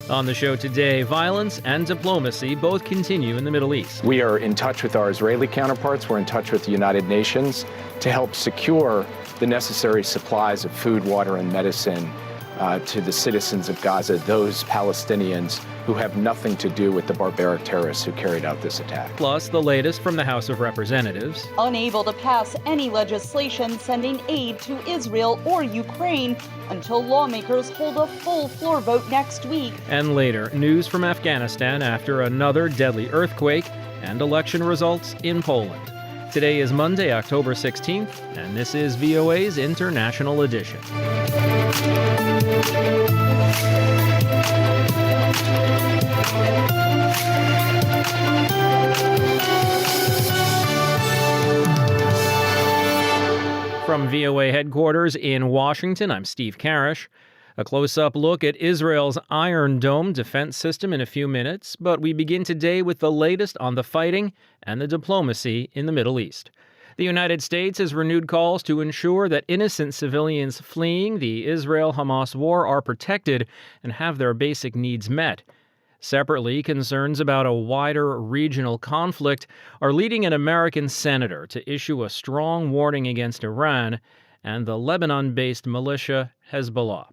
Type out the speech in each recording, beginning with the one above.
On the show today, violence and diplomacy both continue in the Middle East. We are in touch with our Israeli counterparts. We're in touch with the United Nations to help secure the necessary supplies of food, water, and medicine to the citizens of Gaza, those Palestinians who have nothing to do with the barbaric terrorists who carried out this attack. Plus, the latest from the House of Representatives. Unable to pass any legislation sending aid to Israel or Ukraine until lawmakers hold a full floor vote next week. And later, news from Afghanistan after another deadly earthquake and election results in Poland. Today is Monday, October 16th, and this is VOA's International Edition. From VOA headquarters in Washington, I'm Steve Karish. A close-up look at Israel's Iron Dome defense system in a few minutes, but we begin today with the latest on the fighting and the diplomacy in the Middle East. The United States has renewed calls to ensure that innocent civilians fleeing the Israel-Hamas war are protected and have their basic needs met. Separately, concerns about a wider regional conflict are leading an American senator to issue a strong warning against Iran and the Lebanon-based militia Hezbollah.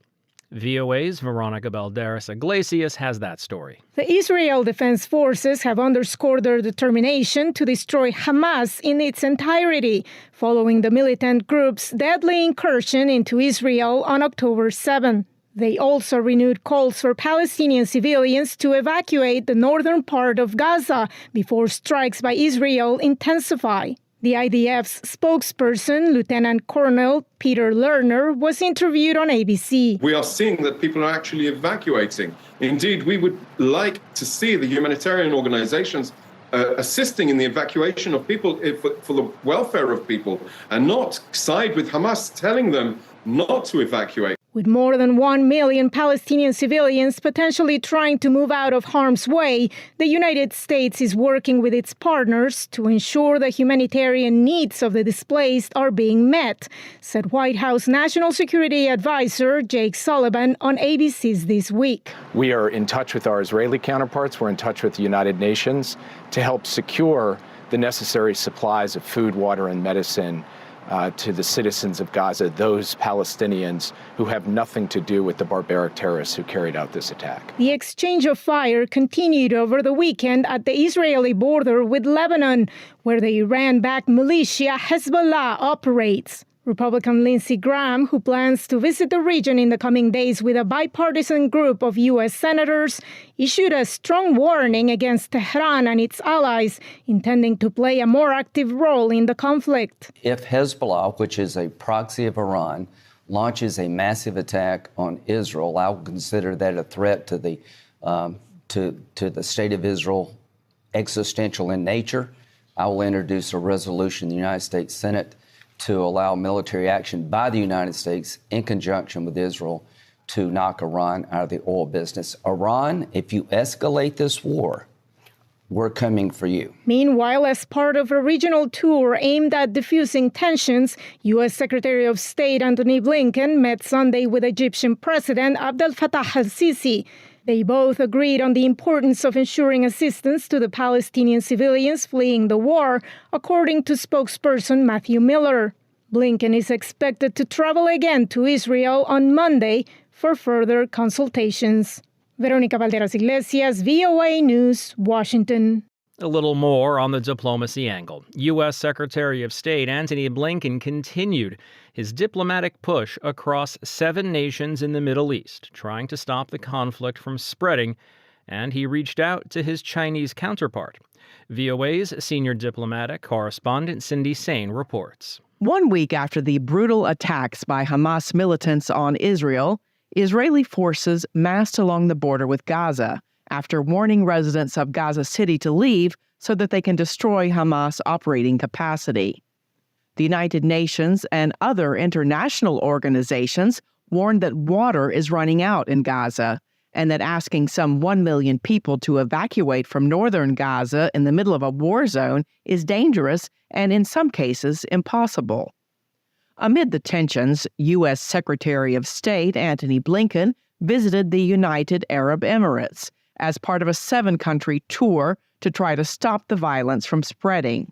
VOA's Veronica Balderas Iglesias has that story. The Israel Defense Forces have underscored their determination to destroy Hamas in its entirety, following the militant group's deadly incursion into Israel on October 7. They also renewed calls for Palestinian civilians to evacuate the northern part of Gaza before strikes by Israel intensify. The IDF's spokesperson, Lieutenant Colonel Peter Lerner, was interviewed on ABC. We are seeing that people are actually evacuating. Indeed, we would like to see the humanitarian organizations assisting in the evacuation of people for the welfare of people and not side with Hamas telling them not to evacuate. With more than 1 million Palestinian civilians potentially trying to move out of harm's way, the United States is working with its partners to ensure the humanitarian needs of the displaced are being met, said White House National Security Advisor Jake Sullivan on ABC's This Week. We are in touch with our Israeli counterparts. We're in touch with the United Nations to help secure the necessary supplies of food, water, and medicine to the citizens of Gaza, those Palestinians who have nothing to do with the barbaric terrorists who carried out this attack. The exchange of fire continued over the weekend at the Israeli border with Lebanon, where the Iran-backed militia Hezbollah operates. Republican Lindsey Graham, who plans to visit the region in the coming days with a bipartisan group of U.S. senators, issued a strong warning against Tehran and its allies, intending to play a more active role in the conflict. If Hezbollah, which is a proxy of Iran, launches a massive attack on Israel, I will consider that a threat to the state of Israel, existential in nature. I will introduce a resolution in the United States Senate to allow military action by the United States in conjunction with Israel to knock Iran out of the oil business. Iran, if you escalate this war, we're coming for you. Meanwhile, as part of a regional tour aimed at diffusing tensions, U.S. Secretary of State Antony Blinken met Sunday with Egyptian President Abdel Fattah al-Sisi. They both agreed on the importance of ensuring assistance to the Palestinian civilians fleeing the war, according to spokesperson Matthew Miller. Blinken is expected to travel again to Israel on Monday for further consultations. Veronica Balderas Iglesias, VOA News, Washington. A little more on the diplomacy angle. U.S. Secretary of State Antony Blinken continued his diplomatic push across 7 nations in the Middle East, trying to stop the conflict from spreading, and he reached out to his Chinese counterpart. VOA's senior diplomatic correspondent Cindy Sain reports. 1 week after the brutal attacks by Hamas militants on Israel, Israeli forces massed along the border with Gaza after warning residents of Gaza City to leave so that they can destroy Hamas operating capacity. The United Nations and other international organizations warned that water is running out in Gaza and that asking some 1 million people to evacuate from northern Gaza in the middle of a war zone is dangerous and in some cases impossible. Amid the tensions, U.S. Secretary of State Antony Blinken visited the United Arab Emirates as part of a 7-country tour to try to stop the violence from spreading.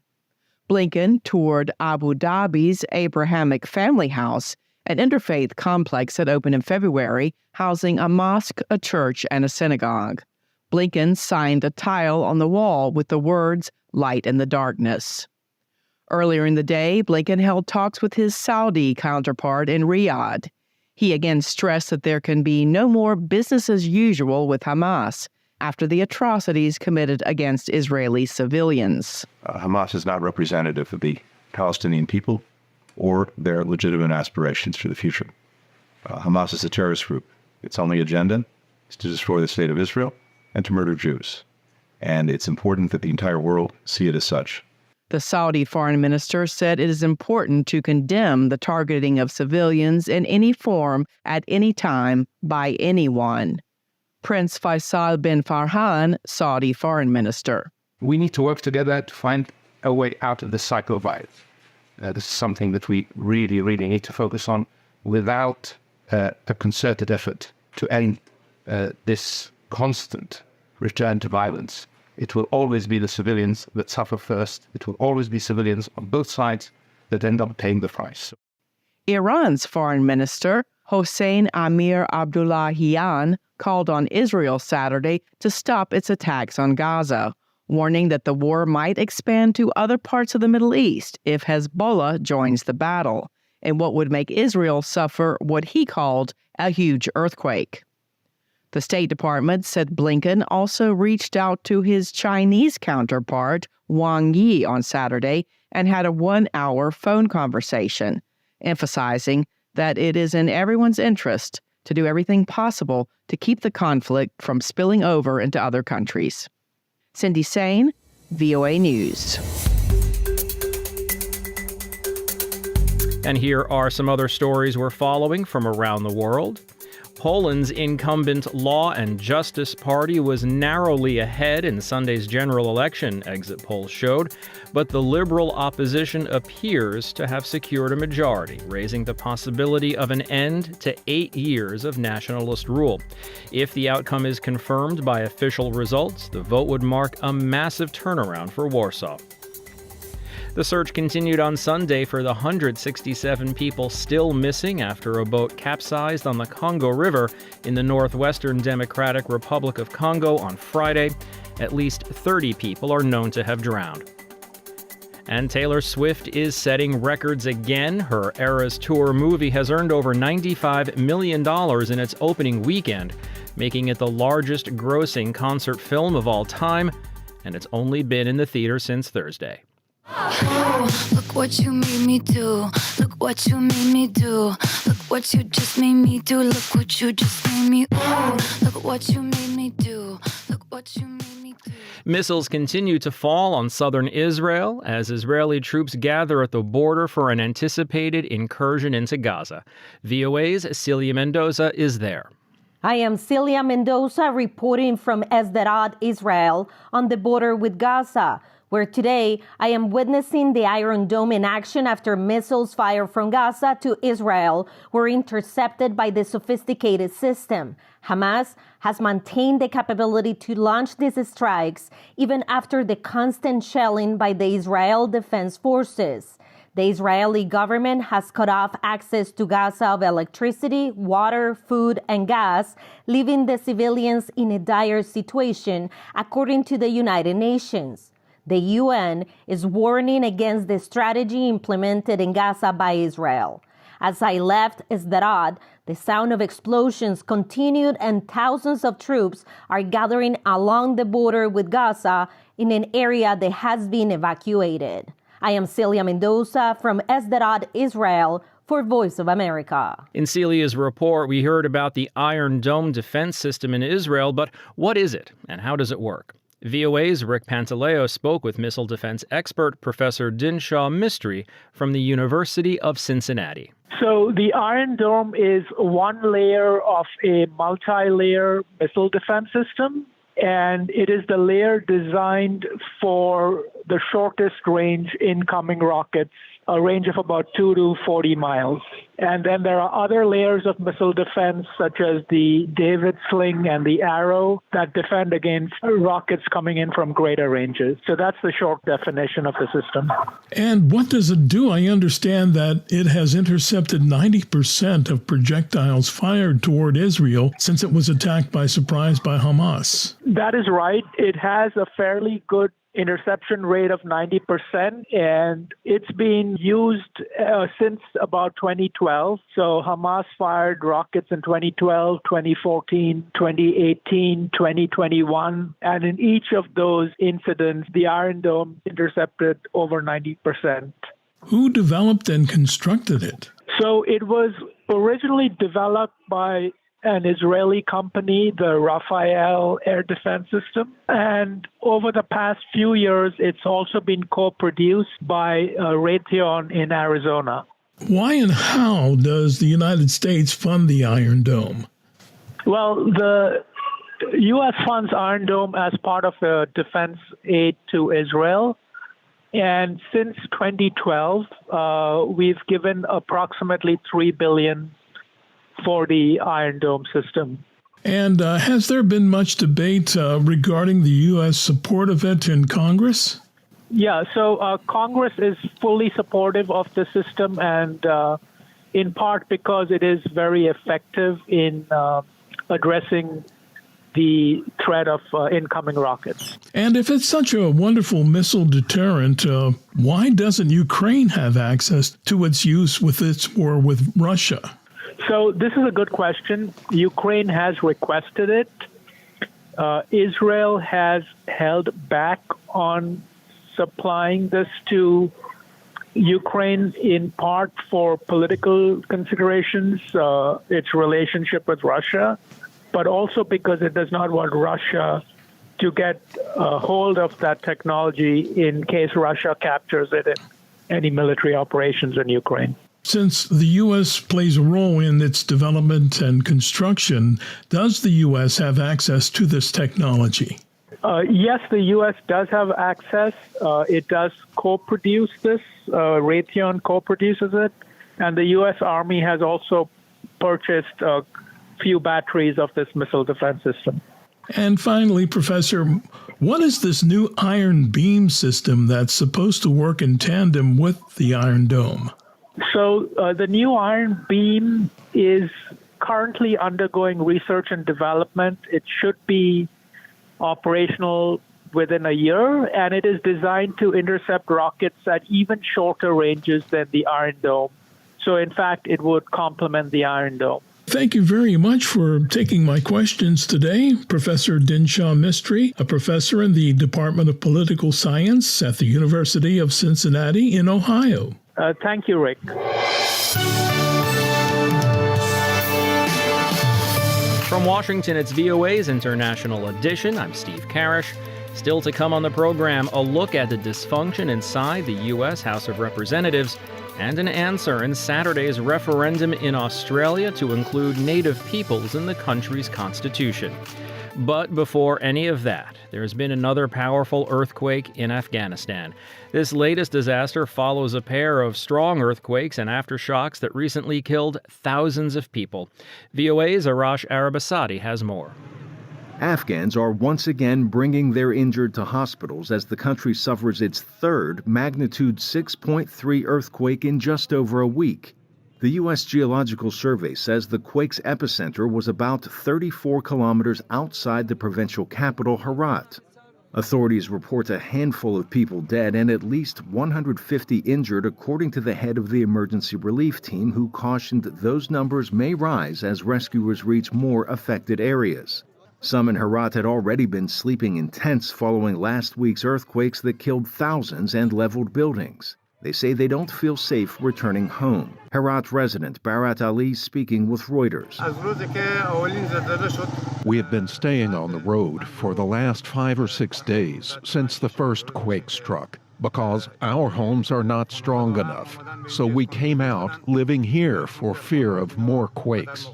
Blinken toured Abu Dhabi's Abrahamic Family House, an interfaith complex that opened in February, housing a mosque, a church, and a synagogue. Blinken signed a tile on the wall with the words, "Light in the Darkness." Earlier in the day, Blinken held talks with his Saudi counterpart in Riyadh. He again stressed that there can be no more business as usual with Hamas after the atrocities committed against Israeli civilians. Hamas is not representative of the Palestinian people or their legitimate aspirations for the future. Hamas is a terrorist group. Its only agenda is to destroy the state of Israel and to murder Jews. And it's important that the entire world see it as such. The Saudi foreign minister said it is important to condemn the targeting of civilians in any form at any time by anyone. Prince Faisal bin Farhan, Saudi foreign minister. We need to work together to find a way out of this cycle of violence. This is something that we really, really need to focus on without a concerted effort to end this constant return to violence. It will always be the civilians that suffer first. It will always be civilians on both sides that end up paying the price. Iran's foreign minister, Hossein Amir Abdullahian, called on Israel Saturday to stop its attacks on Gaza, warning that the war might expand to other parts of the Middle East if Hezbollah joins the battle, and what would make Israel suffer what he called a huge earthquake. The State Department said Blinken also reached out to his Chinese counterpart, Wang Yi, on Saturday and had a 1-hour phone conversation, emphasizing that it is in everyone's interest to do everything possible to keep the conflict from spilling over into other countries. Cindy Sain, VOA News. And here are some other stories we're following from around the world. Poland's incumbent Law and Justice Party was narrowly ahead in Sunday's general election, exit polls showed, but the liberal opposition appears to have secured a majority, raising the possibility of an end to 8 years of nationalist rule. If the outcome is confirmed by official results, the vote would mark a massive turnaround for Warsaw. The search continued on Sunday for the 167 people still missing after a boat capsized on the Congo River in the northwestern Democratic Republic of Congo on Friday. At least 30 people are known to have drowned. And Taylor Swift is setting records again. Her Eras Tour movie has earned over $95 million in its opening weekend, making it the largest grossing concert film of all time, and it's only been in the theater since Thursday. Oh, look what you made me do. Look what you made me do. Look what you just made me do. Look what you just made me. Oh, look what you made me do. Look what you made me do. Missiles continue to fall on southern Israel as Israeli troops gather at the border for an anticipated incursion into Gaza. VOA's Celia Mendoza is there. I am Celia Mendoza reporting from Sderot, Israel, on the border with Gaza, where today I am witnessing the Iron Dome in action after missiles fired from Gaza to Israel were intercepted by the sophisticated system. Hamas has maintained the capability to launch these strikes even after the constant shelling by the Israel Defense Forces. The Israeli government has cut off access to Gaza of electricity, water, food, and gas, leaving the civilians in a dire situation, according to the United Nations. The UN is warning against the strategy implemented in Gaza by Israel. As I left Sderot, the sound of explosions continued and thousands of troops are gathering along the border with Gaza in an area that has been evacuated. I am Celia Mendoza from Sderot, Israel, for Voice of America. In Celia's report, we heard about the Iron Dome defense system in Israel, but what is it and how does it work? VOA's Rick Pantaleo spoke with missile defense expert Professor Dinshaw Mistry from the University of Cincinnati. So the Iron Dome is one layer of a multi-layer missile defense system, and it is the layer designed for the shortest range incoming rockets, a range of about 2 to 40 miles. And then there are other layers of missile defense, such as the David sling and the arrow, that defend against rockets coming in from greater ranges. So that's the short definition of the system. And what does it do? I understand that it has intercepted 90% of projectiles fired toward Israel since it was attacked by surprise by Hamas. That is right. It has a fairly good interception rate of 90%, and it's been used since about 2012. So Hamas fired rockets in 2012, 2014, 2018, 2021, and in each of those incidents, the Iron Dome intercepted over 90%. Who developed and constructed it? So it was originally developed by an Israeli company, the Rafael Air Defense System. And over the past few years, it's also been co-produced by Raytheon in Arizona. Why and how does the United States fund the Iron Dome? Well, the U.S. funds Iron Dome as part of the defense aid to Israel. And since 2012, we've given approximately $3 billion for the Iron Dome system. And has there been much debate regarding the U.S. support of it in Congress? Yeah, so Congress is fully supportive of the system, and in part because it is very effective in addressing the threat of incoming rockets. And if it's such a wonderful missile deterrent, why doesn't Ukraine have access to its use with its war with Russia? So this is a good question. Ukraine has requested it. Israel has held back on supplying this to Ukraine in part for political considerations, its relationship with Russia, but also because it does not want Russia to get a hold of that technology in case Russia captures it in any military operations in Ukraine. Since the U.S. plays a role in its development and construction, does the U.S. have access to this technology? Yes, the U.S. does have access. It does co-produce this. Raytheon co-produces it. And the U.S. Army has also purchased a few batteries of this missile defense system. And finally, Professor, what is this new iron beam system that's supposed to work in tandem with the Iron Dome? So the new iron beam is currently undergoing research and development. It should be operational within a year, and it is designed to intercept rockets at even shorter ranges than the Iron Dome. So, in fact, it would complement the Iron Dome. Thank you very much for taking my questions today, Professor Dinshaw Mistry, a professor in the Department of Political Science at the University of Cincinnati in Ohio. Thank you, Rick. From Washington, it's VOA's International Edition. I'm Steve Karish. Still to come on the program, a look at the dysfunction inside the U.S. House of Representatives and an answer in Saturday's referendum in Australia to include native peoples in the country's constitution. But before any of that, there's been another powerful earthquake in Afghanistan. This latest disaster follows a pair of strong earthquakes and aftershocks that recently killed thousands of people. VOA's Arash Arabasadi has more. Afghans are once again bringing their injured to hospitals as the country suffers its third magnitude 6.3 earthquake in just over a week. The U.S. Geological Survey says the quake's epicenter was about 34 kilometers outside the provincial capital, Herat. Authorities report a handful of people dead and at least 150 injured, according to the head of the emergency relief team, who cautioned that those numbers may rise as rescuers reach more affected areas. Some in Herat had already been sleeping in tents following last week's earthquakes that killed thousands and leveled buildings. They say they don't feel safe returning home. Herat resident Barat Ali speaking with Reuters. We have been staying on the road for the last 5 or 6 days since the first quake struck because our homes are not strong enough. So we came out living here for fear of more quakes.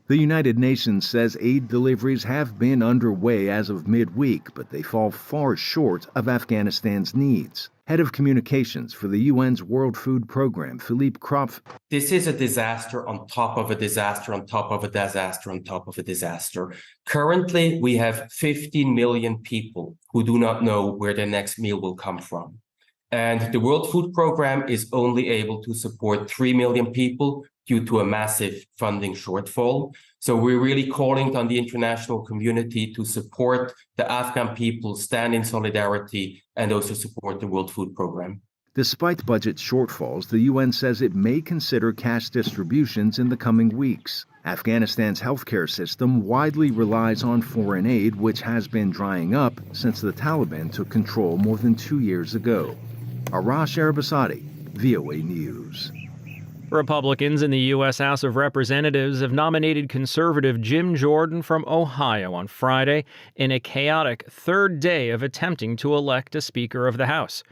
The United Nations says aid deliveries have been underway as of midweek, but they fall far short of Afghanistan's needs. Head of Communications for the UN's World Food Program, Philippe Kropf. This is a disaster on top of a disaster on top of a disaster on top of a disaster. Currently, we have 15 million people who do not know where their next meal will come from. And the World Food Program is only able to support 3 million people due to a massive funding shortfall. So we're really calling on the international community to support the Afghan people, stand in solidarity, and also support the World Food Program. Despite budget shortfalls, the UN says it may consider cash distributions in the coming weeks. Afghanistan's healthcare system widely relies on foreign aid, which has been drying up since the Taliban took control more than 2 years ago. Arash Arabasadi, VOA News. Republicans in the U.S. House of Representatives have nominated conservative Jim Jordan from Ohio on Friday in a chaotic third day of attempting to elect a Speaker of the House.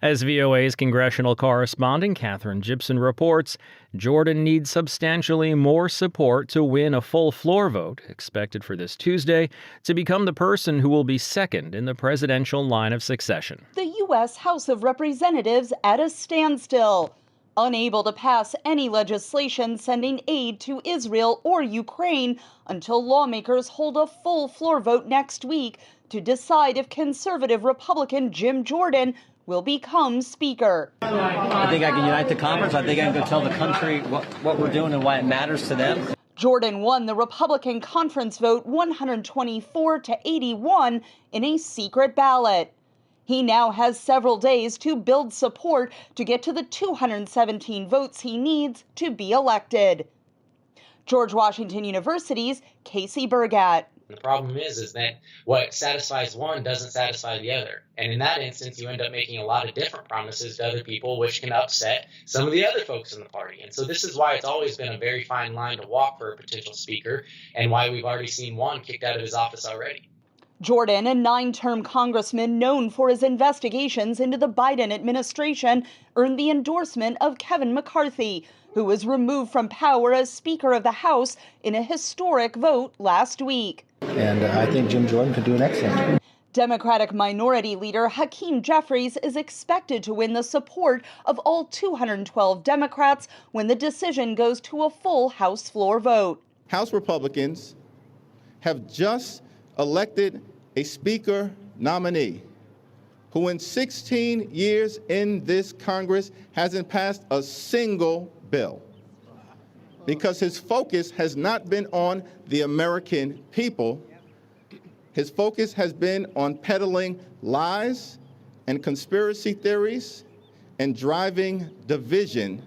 As VOA's congressional correspondent Catherine Gibson reports, Jordan needs substantially more support to win a full floor vote, expected for this Tuesday, to become the person who will be second in the presidential line of succession. The U.S. House of Representatives at a standstill, unable to pass any legislation sending aid to Israel or Ukraine until lawmakers hold a full floor vote next week to decide if conservative Republican Jim Jordan will become Speaker. I think I can unite the conference. I think I can go tell the country what we're doing and why it matters to them. Jordan won the Republican conference vote 124-81 in a secret ballot. He now has several days to build support to get to the 217 votes he needs to be elected. George Washington University's Casey Burgat. The problem is that what satisfies one doesn't satisfy the other. And in that instance, you end up making a lot of different promises to other people, which can upset some of the other folks in the party. And so this is why it's always been a very fine line to walk for a potential speaker, and why we've already seen one kicked out of his office already. Jordan, a 9-term congressman known for his investigations into the Biden administration, earned the endorsement of Kevin McCarthy, who was removed from power as Speaker of the House in a historic vote last week. And I think Jim Jordan could do an excellent job. Democratic Minority Leader Hakeem Jeffries is expected to win the support of all 212 Democrats when the decision goes to a full House floor vote. House Republicans have just elected a Speaker nominee who in 16 years in this Congress hasn't passed a single bill, because his focus has not been on the American people. His focus has been on peddling lies and conspiracy theories and driving division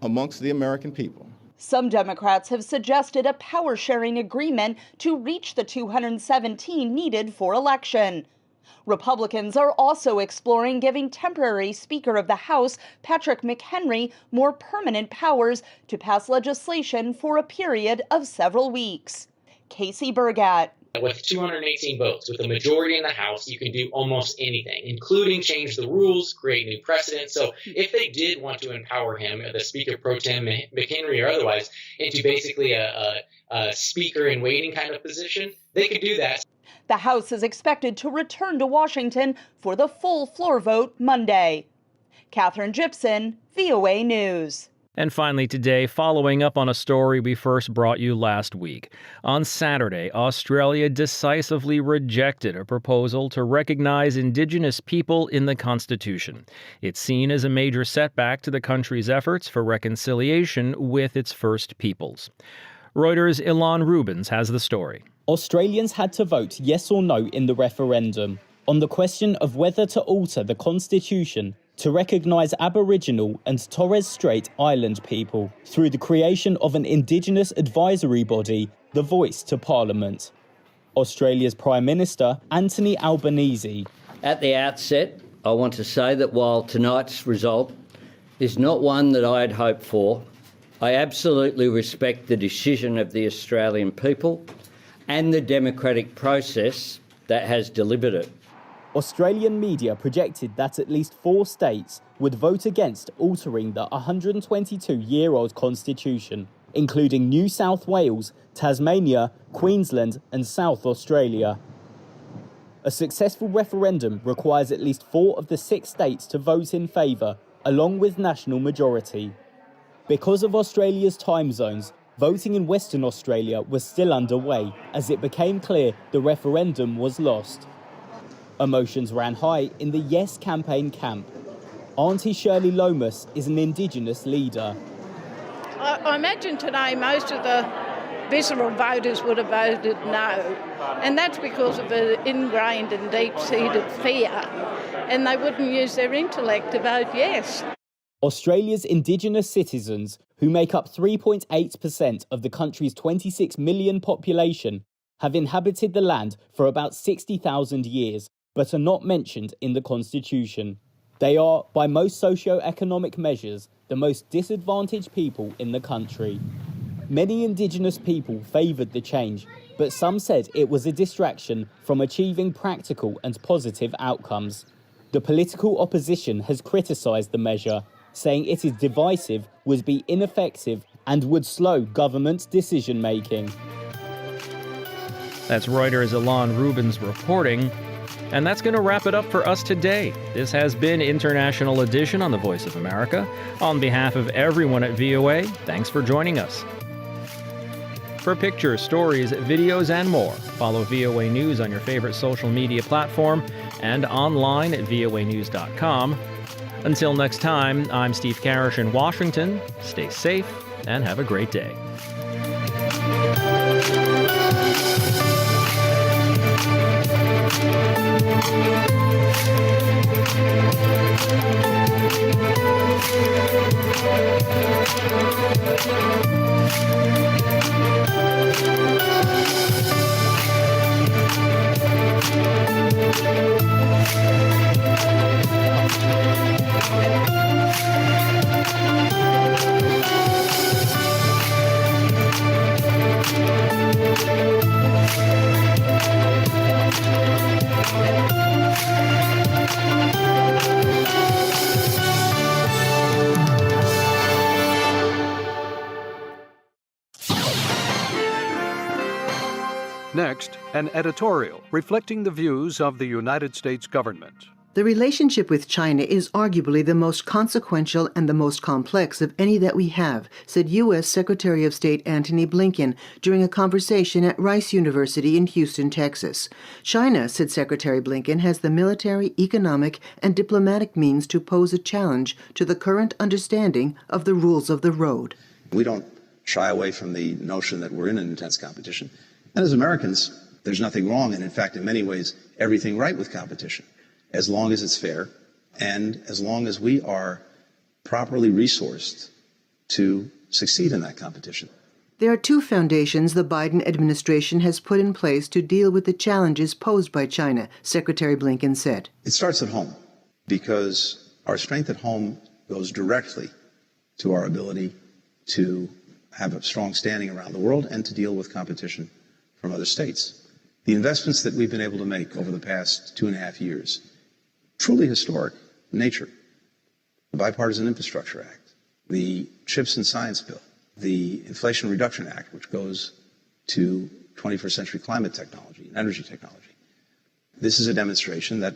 amongst the American people. Some Democrats have suggested a power-sharing agreement to reach the 217 needed for election. Republicans are also exploring giving temporary Speaker of the House, Patrick McHenry, more permanent powers to pass legislation for a period of several weeks. Casey Burgat. With 218 votes, with a majority in the House, you can do almost anything, including change the rules, create new precedents. So if they did want to empower him, the Speaker pro tem, McHenry or otherwise, into basically a speaker in waiting kind of position, they could do that. The House is expected to return to Washington for the full floor vote Monday. Catherine Gibson, VOA News. And finally today, following up on a story we first brought you last week. On Saturday, Australia decisively rejected a proposal to recognize Indigenous people in the Constitution. It's seen as a major setback to the country's efforts for reconciliation with its First Peoples. Reuters' Ilan Rubens has the story. Australians had to vote yes or no in the referendum on the question of whether to alter the Constitution to recognise Aboriginal and Torres Strait Island people through the creation of an Indigenous advisory body, the Voice to Parliament. Australia's Prime Minister, Anthony Albanese. At the outset, I want to say that while tonight's result is not one that I had hoped for, I absolutely respect the decision of the Australian people and the democratic process that has delivered it. Australian media projected that at least 4 states would vote against altering the 122-year-old constitution. including New South Wales, Tasmania, Queensland and South Australia. A successful referendum requires at least 4 of the 6 states to vote in favour, along with national majority. Because of Australia's time zones, voting in Western Australia was still underway as it became clear the referendum was lost. Emotions ran high in the Yes campaign camp. Auntie Shirley Lomas is an Indigenous leader. I imagine today most of the visceral voters would have voted no, and that's because of an ingrained and deep-seated fear, and they wouldn't use their intellect to vote yes. Australia's Indigenous citizens, who make up 3.8% of the country's 26 million population, have inhabited the land for about 60,000 years, but are not mentioned in the Constitution. They are, by most socio-economic measures, the most disadvantaged people in the country. Many Indigenous people favoured the change, but some said it was a distraction from achieving practical and positive outcomes. The political opposition has criticised the measure, saying it is divisive, would be ineffective and would slow government decision-making. That's Reuters' Alon Rubens reporting. And that's going to wrap it up for us today. This has been International Edition on the Voice of America. On behalf of everyone at VOA, thanks for joining us. For pictures, stories, videos, and more, follow VOA News on your favorite social media platform and online at voanews.com. Until next time, I'm Steve Karish in Washington. Stay safe and have a great day. Next, an editorial reflecting the views of the United States government. The relationship with China is arguably the most consequential and the most complex of any that we have, said U.S. Secretary of State Antony Blinken during a conversation at Rice University in Houston, Texas. China, said Secretary Blinken, has the military, economic, and diplomatic means to pose a challenge to the current understanding of the rules of the road. We don't shy away from the notion that we're in an intense competition. And as Americans, there's nothing wrong, and in fact, in many ways, everything right with competition, as long as it's fair and as long as we are properly resourced to succeed in that competition. There are 2 foundations the Biden administration has put in place to deal with the challenges posed by China, Secretary Blinken said. It starts at home, because our strength at home goes directly to our ability to have a strong standing around the world and to deal with competition from other states. The investments that we've been able to make over the past 2.5 years, truly historic in nature. The Bipartisan Infrastructure Act, the CHIPS and Science Bill, the Inflation Reduction Act, which goes to 21st century climate technology and energy technology. This is a demonstration that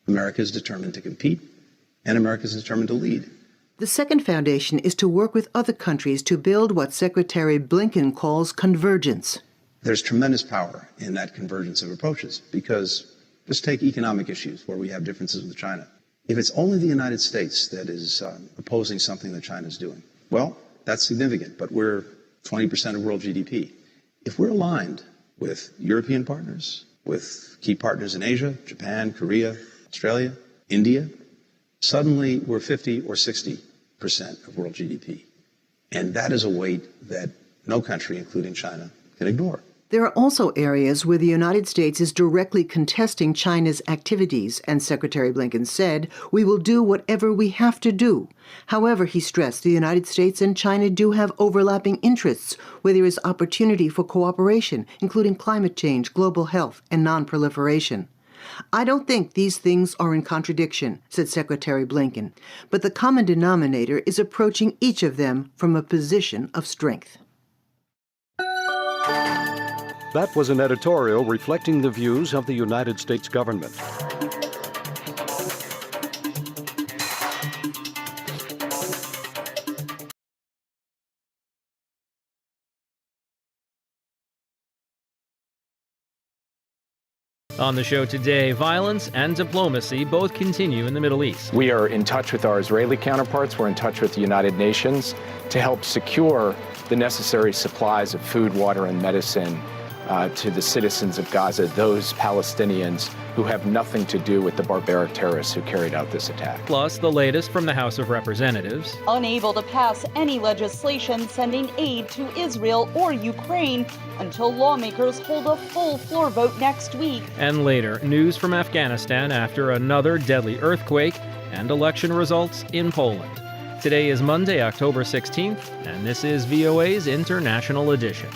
America is determined to compete and America is determined to lead. The second foundation is to work with other countries to build what Secretary Blinken calls convergence. There's tremendous power in that convergence of approaches, because just take economic issues where we have differences with China. If it's only the United States that is opposing something that China's doing, well, that's significant, but we're 20% of world GDP. If we're aligned with European partners, with key partners in Asia, Japan, Korea, Australia, India, suddenly we're 50 or 60% of world GDP. And that is a weight that no country, including China, can ignore. There are also areas where the United States is directly contesting China's activities, and Secretary Blinken said, "We will do whatever we have to do." However, he stressed the United States and China do have overlapping interests where there is opportunity for cooperation, including climate change, global health, and non-proliferation. I don't think these things are in contradiction, said Secretary Blinken, but the common denominator is approaching each of them from a position of strength. That was an editorial reflecting the views of the United States government. On the show today, violence and diplomacy both continue in the Middle East. We are in touch with our Israeli counterparts. We're in touch with the United Nations to help secure the necessary supplies of food, water, and medicine to the citizens of Gaza, those Palestinians who have nothing to do with the barbaric terrorists who carried out this attack. Plus, the latest from the House of Representatives. Unable to pass any legislation sending aid to Israel or Ukraine until lawmakers hold a full floor vote next week. And later, news from Afghanistan after another deadly earthquake and election results in Poland. Today is Monday, October 16th, and this is VOA's International Edition.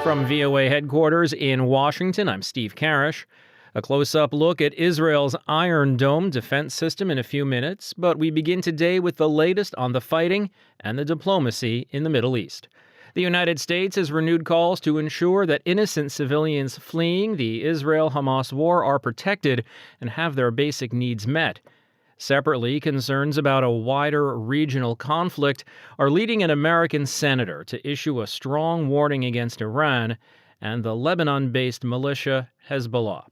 From VOA headquarters in Washington, I'm Steve Karish. A close-up look at Israel's Iron Dome defense system in a few minutes, but we begin today with the latest on the fighting and the diplomacy in the Middle East. The United States has renewed calls to ensure that innocent civilians fleeing the Israel-Hamas war are protected and have their basic needs met. Separately, concerns about a wider regional conflict are leading an American senator to issue a strong warning against Iran and the Lebanon-based militia Hezbollah.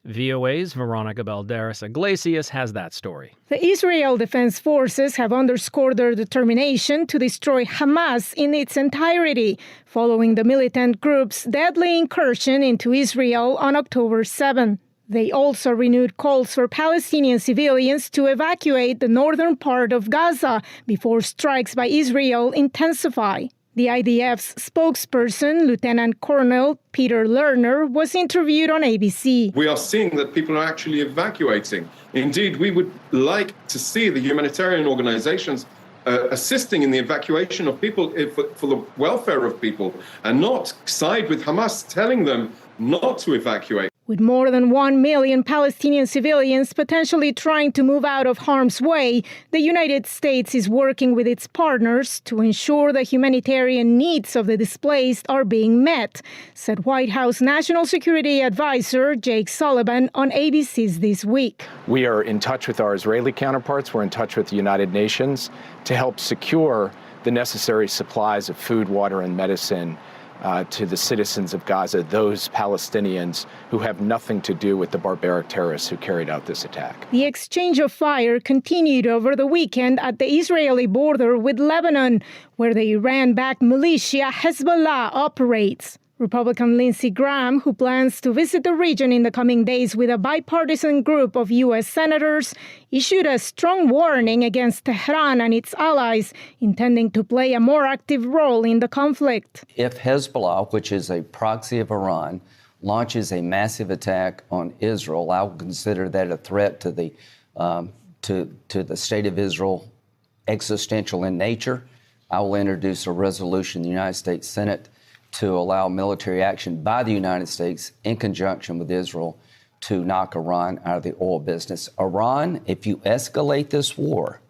VOA's Veronica Balderas-Iglesias has that story. The Israel Defense Forces have underscored their determination to destroy Hamas in its entirety, following the militant group's deadly incursion into Israel on October 7. They also renewed calls for Palestinian civilians to evacuate the northern part of Gaza before strikes by Israel intensify. The IDF's spokesperson, Lieutenant Colonel Peter Lerner, was interviewed on ABC. We are seeing that people are actually evacuating. Indeed, we would like to see the humanitarian organizations assisting in the evacuation of people for the welfare of people and not side with Hamas telling them not to evacuate. With more than 1 million Palestinian civilians potentially trying to move out of harm's way, the United States is working with its partners to ensure the humanitarian needs of the displaced are being met, said White House National Security Advisor Jake Sullivan on ABC's This Week. We are in touch with our Israeli counterparts. We're in touch with the United Nations to help secure the necessary supplies of food, water, and medicine to the citizens of Gaza, those Palestinians who have nothing to do with the barbaric terrorists who carried out this attack. The exchange of fire continued over the weekend at the Israeli border with Lebanon, where the Iran-backed militia Hezbollah operates. Republican Lindsey Graham, who plans to visit the region in the coming days with a bipartisan group of U.S. senators, issued a strong warning against Tehran and its allies, intending to play a more active role in the conflict. If Hezbollah, which is a proxy of Iran, launches a massive attack on Israel, I will consider that a threat to the state of Israel, existential in nature. I will introduce a resolution in the United States Senate to allow military action by the United States in conjunction with Israel to knock Iran out of the oil business. Iran, if you escalate this war,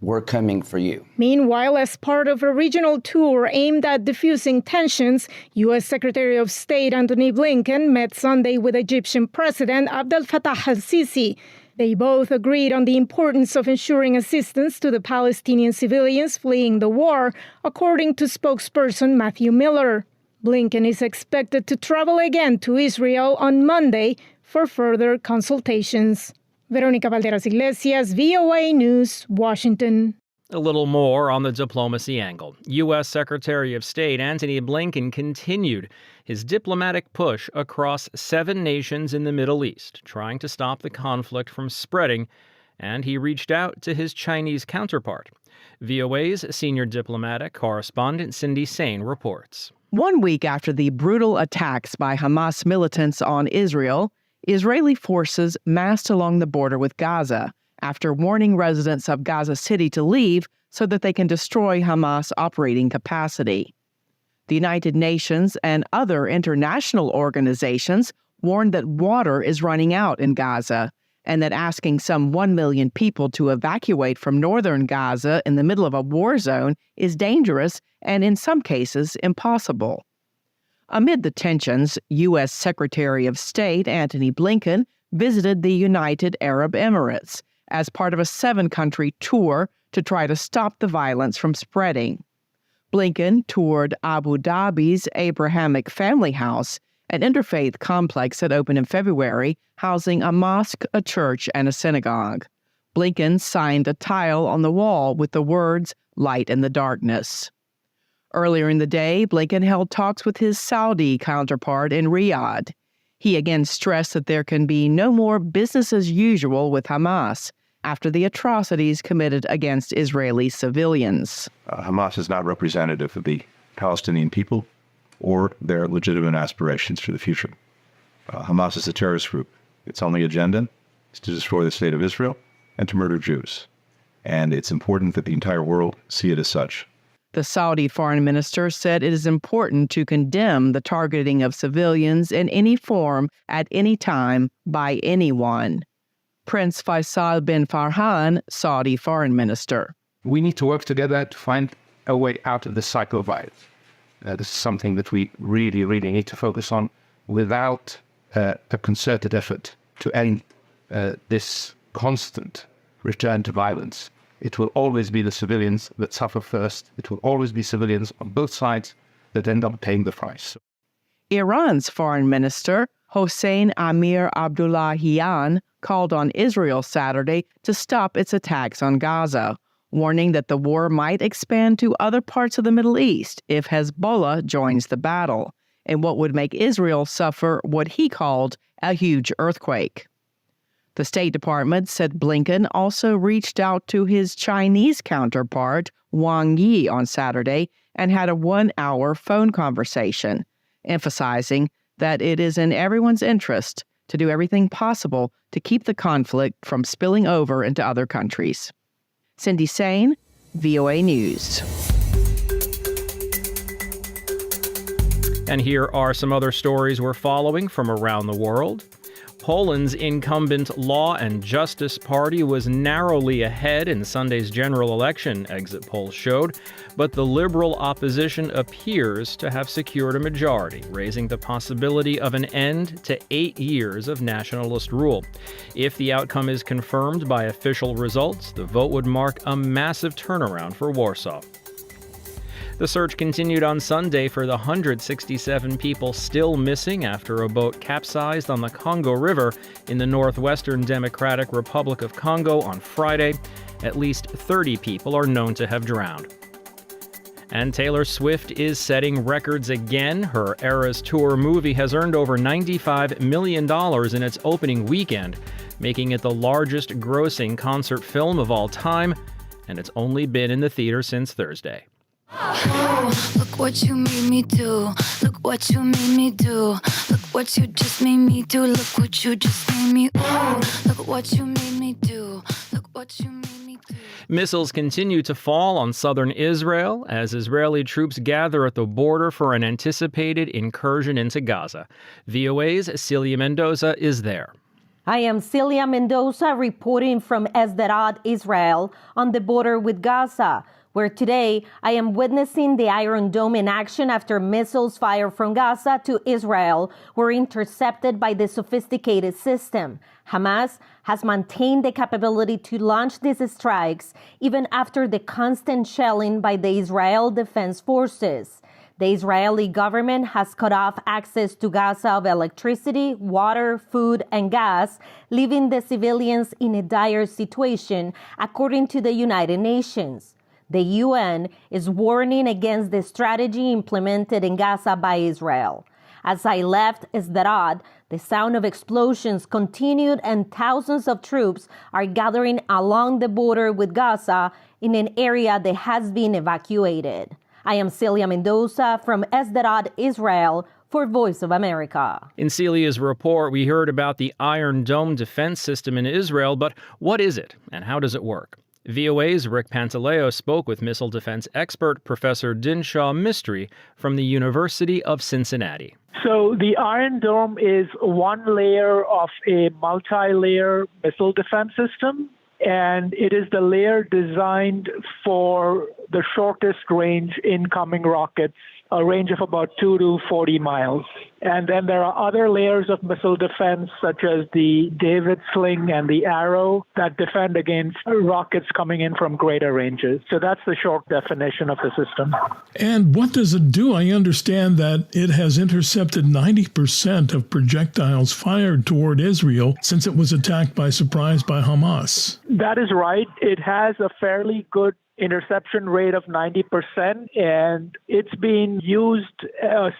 we're coming for you. Meanwhile, as part of a regional tour aimed at diffusing tensions, U.S. Secretary of State Antony Blinken met Sunday with Egyptian President Abdel Fattah al-Sisi. They both agreed on the importance of ensuring assistance to the Palestinian civilians fleeing the war, according to spokesperson Matthew Miller. Blinken is expected to travel again to Israel on Monday for further consultations. Veronica Balderas-Iglesias, VOA News, Washington. A little more on the diplomacy angle. U.S. Secretary of State Antony Blinken continued his diplomatic push across 7 nations in the Middle East, trying to stop the conflict from spreading, and he reached out to his Chinese counterpart. VOA's senior diplomatic correspondent Cindy Sain reports. 1 week after the brutal attacks by Hamas militants on Israel, Israeli forces massed along the border with Gaza after warning residents of Gaza City to leave so that they can destroy Hamas operating capacity. The United Nations and other international organizations warned that water is running out in Gaza and that asking some 1 million people to evacuate from northern Gaza in the middle of a war zone is dangerous and in some cases impossible. Amid the tensions, U.S. Secretary of State Antony Blinken visited the United Arab Emirates as part of a 7-country tour to try to stop the violence from spreading. Blinken toured Abu Dhabi's Abrahamic Family House, an interfaith complex that opened in February, housing a mosque, a church, and a synagogue. Blinken signed a tile on the wall with the words, "Light in the Darkness." Earlier in the day, Blinken held talks with his Saudi counterpart in Riyadh. He again stressed that there can be no more business as usual with Hamas after the atrocities committed against Israeli civilians. Hamas is not representative of the Palestinian people or their legitimate aspirations for the future. Hamas is a terrorist group. Its only agenda is to destroy the state of Israel and to murder Jews. And it's important that the entire world see it as such. The Saudi foreign minister said it is important to condemn the targeting of civilians in any form at any time by anyone. Prince Faisal bin Farhan, Saudi foreign minister. We need to work together to find a way out of this cycle of violence. This is something that we really, really need to focus on. Without a concerted effort to end this constant return to violence, it will always be the civilians that suffer first. It will always be civilians on both sides that end up paying the price. Iran's foreign minister, Hossein Amir Abdullahian, called on Israel Saturday to stop its attacks on Gaza, warning that the war might expand to other parts of the Middle East if Hezbollah joins the battle, in what would make Israel suffer what he called a huge earthquake. The State Department said Blinken also reached out to his Chinese counterpart, Wang Yi, on Saturday and had a 1-hour phone conversation, emphasizing that it is in everyone's interest to do everything possible to keep the conflict from spilling over into other countries. Cindy Sain, VOA News. And here are some other stories we're following from around the world. Poland's incumbent Law and Justice Party was narrowly ahead in Sunday's general election, exit polls showed, but the liberal opposition appears to have secured a majority, raising the possibility of an end to 8 years of nationalist rule. If the outcome is confirmed by official results, the vote would mark a massive turnaround for Warsaw. The search continued on Sunday for the 167 people still missing after a boat capsized on the Congo River in the northwestern Democratic Republic of Congo on Friday. At least 30 people are known to have drowned. And Taylor Swift is setting records again. Her Eras Tour movie has earned over $95 million in its opening weekend, making it the largest grossing concert film of all time, and it's only been in the theater since Thursday. Oh, look what you made me do. Look what you made me do. Look what you just made me do. Look what you just made me. Oh, look what you made me do. Look what you made me do. Missiles continue to fall on southern Israel as Israeli troops gather at the border for an anticipated incursion into Gaza. VOA's Celia Mendoza is there. I am Celia Mendoza reporting from Sderot, Israel, on the border with Gaza, where today I am witnessing the Iron Dome in action after missiles fired from Gaza to Israel were intercepted by the sophisticated system. Hamas has maintained the capability to launch these strikes even after the constant shelling by the Israel Defense Forces. The Israeli government has cut off access to Gaza of electricity, water, food, and gas, leaving the civilians in a dire situation, according to the United Nations. The UN is warning against the strategy implemented in Gaza by Israel. As I left Sderot, the sound of explosions continued and thousands of troops are gathering along the border with Gaza in an area that has been evacuated. I am Celia Mendoza from Sderot, Israel, for Voice of America. In Celia's report, we heard about the Iron Dome defense system in Israel, but what is it and how does it work? VOA's Rick Pantaleo spoke with missile defense expert Professor Dinshaw Mistry from the University of Cincinnati. So the Iron Dome is one layer of a multi-layer missile defense system, and it is the layer designed for the shortest range incoming rockets, a range of about 2 to 40 miles. And then there are other layers of missile defense, such as the David Sling and the Arrow, that defend against rockets coming in from greater ranges. So that's the short definition of the system. And what does it do? I understand that it has intercepted 90% of projectiles fired toward Israel since it was attacked by surprise by Hamas. That is right. It has a fairly good interception rate of 90%, and it's been used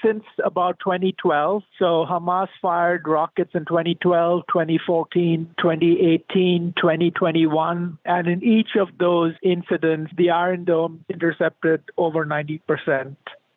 since about 2012. So Hamas fired rockets in 2012, 2014, 2018, 2021, and in each of those incidents, the Iron Dome intercepted over 90%.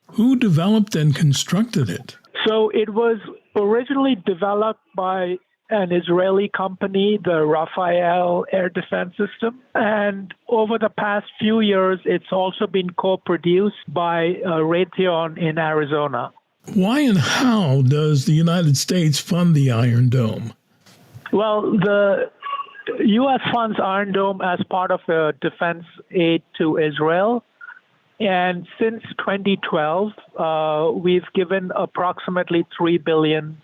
Who developed and constructed it? So it was originally developed by an Israeli company, the Rafael Air Defense System. And over the past few years, it's also been co-produced by Raytheon in Arizona. Why and how does the United States fund the Iron Dome? Well, the U.S. funds Iron Dome as part of a defense aid to Israel. And since 2012, we've given approximately $3 billion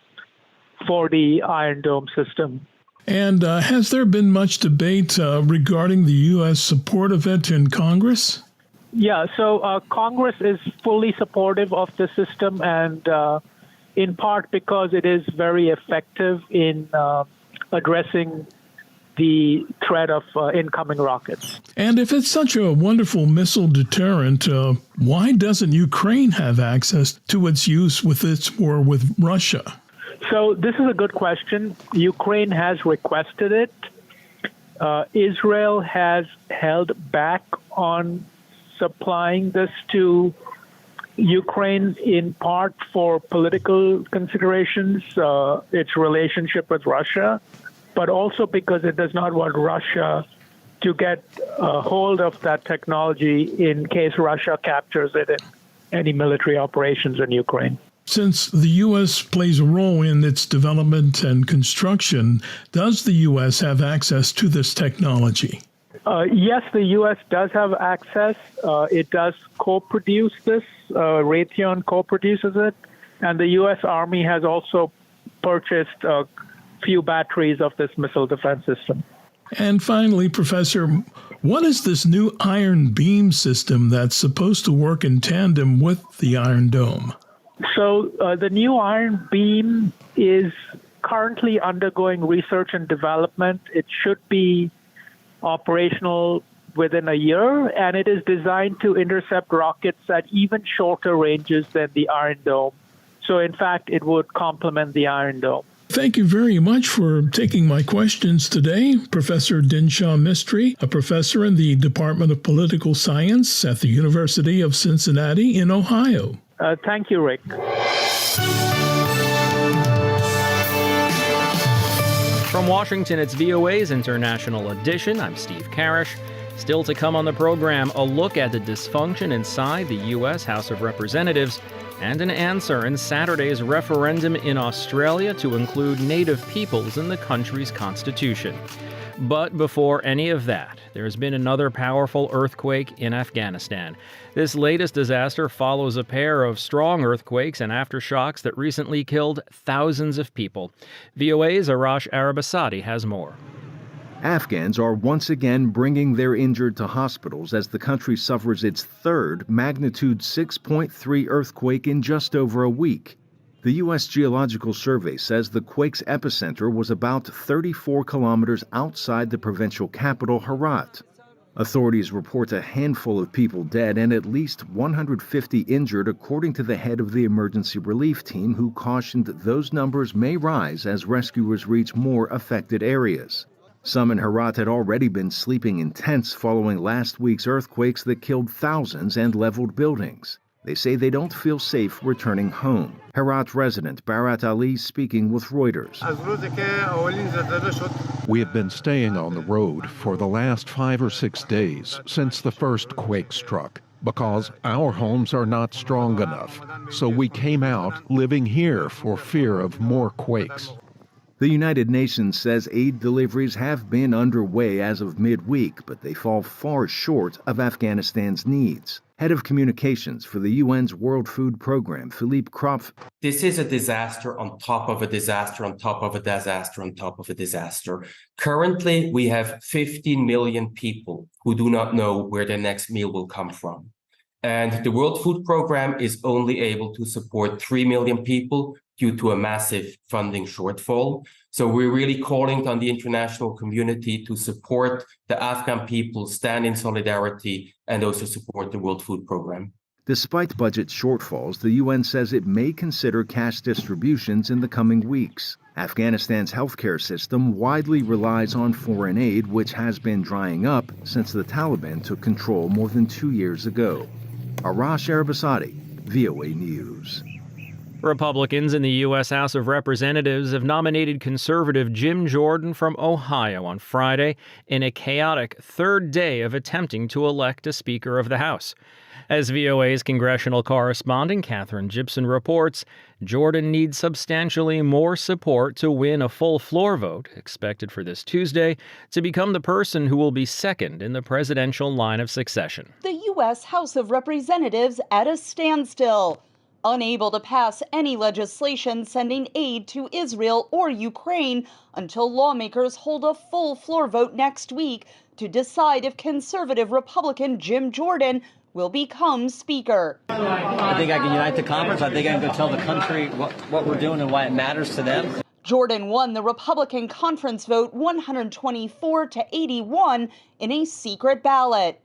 for the Iron Dome system. And has there been much debate regarding the U.S. support of it in Congress? Yeah, so Congress is fully supportive of the system, and in part because it is very effective in addressing the threat of incoming rockets. And if it's such a wonderful missile deterrent, why doesn't Ukraine have access to its use with its war with Russia? So this is a good question. Ukraine has requested it. Israel has held back on supplying this to Ukraine in part for political considerations, its relationship with Russia, but also because it does not want Russia to get a hold of that technology in case Russia captures it in any military operations in Ukraine. Since the U.S. plays a role in its development and construction, does the U.S. have access to this technology? Yes, the U.S. does have access. It does co-produce this. Raytheon co-produces it. And the U.S. Army has also purchased a few batteries of this missile defense system. And finally, Professor, what is this new iron beam system that's supposed to work in tandem with the Iron Dome? So the new iron beam is currently undergoing research and development. It should be operational within a year, and it is designed to intercept rockets at even shorter ranges than the Iron Dome. So, in fact, it would complement the Iron Dome. Thank you very much for taking my questions today, Professor Dinshaw Mistry, a professor in the Department of Political Science at the University of Cincinnati in Ohio. Thank you, Rick. From Washington, it's VOA's International Edition. I'm Steve Karish. Still to come on the program, a look at the dysfunction inside the U.S. House of Representatives and an answer in Saturday's referendum in Australia to include Native peoples in the country's constitution. But before any of that, there's been another powerful earthquake in Afghanistan. This latest disaster follows a pair of strong earthquakes and aftershocks that recently killed thousands of people. VOA's Arash Arabasadi has more. Afghans are once again bringing their injured to hospitals as the country suffers its third magnitude 6.3 earthquake in just over a week. The U.S. Geological Survey says the quake's epicenter was about 34 kilometers outside the provincial capital, Herat. Authorities report a handful of people dead and at least 150 injured, according to the head of the emergency relief team, who cautioned that those numbers may rise as rescuers reach more affected areas. Some in Herat had already been sleeping in tents following last week's earthquakes that killed thousands and leveled buildings. They say they don't feel safe returning home. Herat resident Barat Ali speaking with Reuters. We have been staying on the road for the last 5 or 6 days since the first quake struck because our homes are not strong enough. So we came out living here for fear of more quakes. The United Nations says aid deliveries have been underway as of midweek, but they fall far short of Afghanistan's needs. Head of Communications for the UN's World Food Program, Philippe Kropf. This is a disaster on top of a disaster on top of a disaster on top of a disaster. Currently, we have 15 million people who do not know where their next meal will come from. And the World Food Program is only able to support 3 million people due to a massive funding shortfall. So we're really calling on the international community to support the Afghan people, stand in solidarity, and also support the World Food Program. Despite budget shortfalls, the UN says it may consider cash distributions in the coming weeks. Afghanistan's healthcare system widely relies on foreign aid, which has been drying up since the Taliban took control more than 2 years ago. Arash Arabasadi, VOA News. Republicans in the U.S. House of Representatives have nominated conservative Jim Jordan from Ohio on Friday in a chaotic third day of attempting to elect a Speaker of the House. As VOA's congressional correspondent Katherine Gibson reports, Jordan needs substantially more support to win a full floor vote, expected for this Tuesday, to become the person who will be second in the presidential line of succession. The U.S. House of Representatives at a standstill, unable to pass any legislation sending aid to Israel or Ukraine until lawmakers hold a full floor vote next week to decide if conservative Republican Jim Jordan will become Speaker. I think I can unite the conference. I think I can go tell the country what we're doing and why it matters to them. Jordan won the Republican conference vote 124-81 in a secret ballot.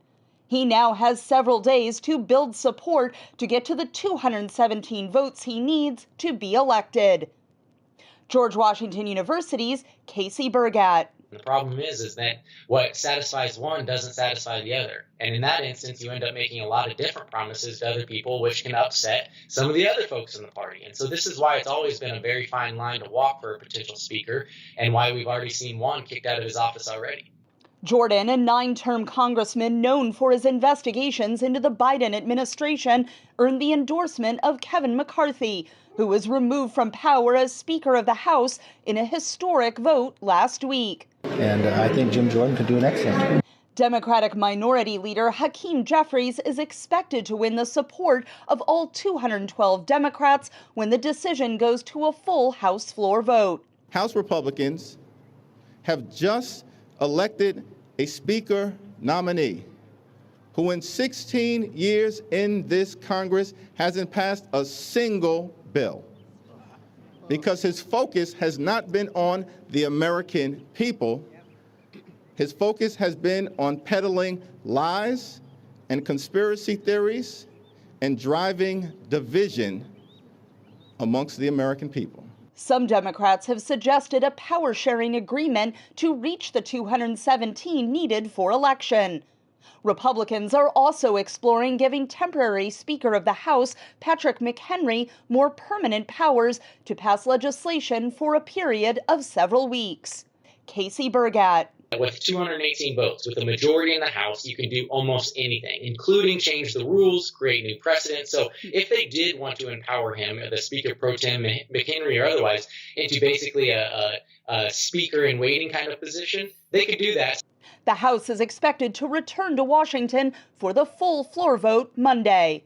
He now has several days to build support to get to the 217 votes he needs to be elected. George Washington University's Casey Burgat. The problem is that what satisfies one doesn't satisfy the other. And in that instance, you end up making a lot of different promises to other people, which can upset some of the other folks in the party. And so this is why it's always been a very fine line to walk for a potential speaker, and why we've already seen one kicked out of his office already. Jordan, a 9-term congressman known for his investigations into the Biden administration, earned the endorsement of Kevin McCarthy, who was removed from power as Speaker of the House in a historic vote last week. And I think Jim Jordan could do an excellent job. Democratic Minority Leader Hakeem Jeffries is expected to win the support of all 212 Democrats when the decision goes to a full House floor vote. House Republicans have just elected a Speaker nominee who in 16 years in this Congress hasn't passed a single bill, because his focus has not been on the American people. His focus has been on peddling lies and conspiracy theories and driving division amongst the American people. Some Democrats have suggested a power-sharing agreement to reach the 217 needed for election. Republicans are also exploring giving temporary Speaker of the House, Patrick McHenry, more permanent powers to pass legislation for a period of several weeks. Casey Burgat. With 218 votes, with a majority in the House, you can do almost anything, including change the rules, create new precedents. So if they did want to empower him, the Speaker pro tem, McHenry or otherwise, into basically a speaker in waiting kind of position, they could do that. The House is expected to return to Washington for the full floor vote Monday.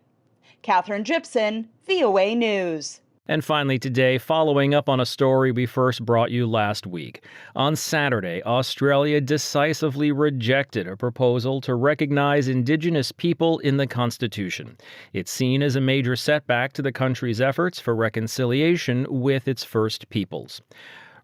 Katherine Gibson, VOA News. And finally today, following up on a story we first brought you last week. On Saturday, Australia decisively rejected a proposal to recognize Indigenous people in the Constitution. It's seen as a major setback to the country's efforts for reconciliation with its First Peoples.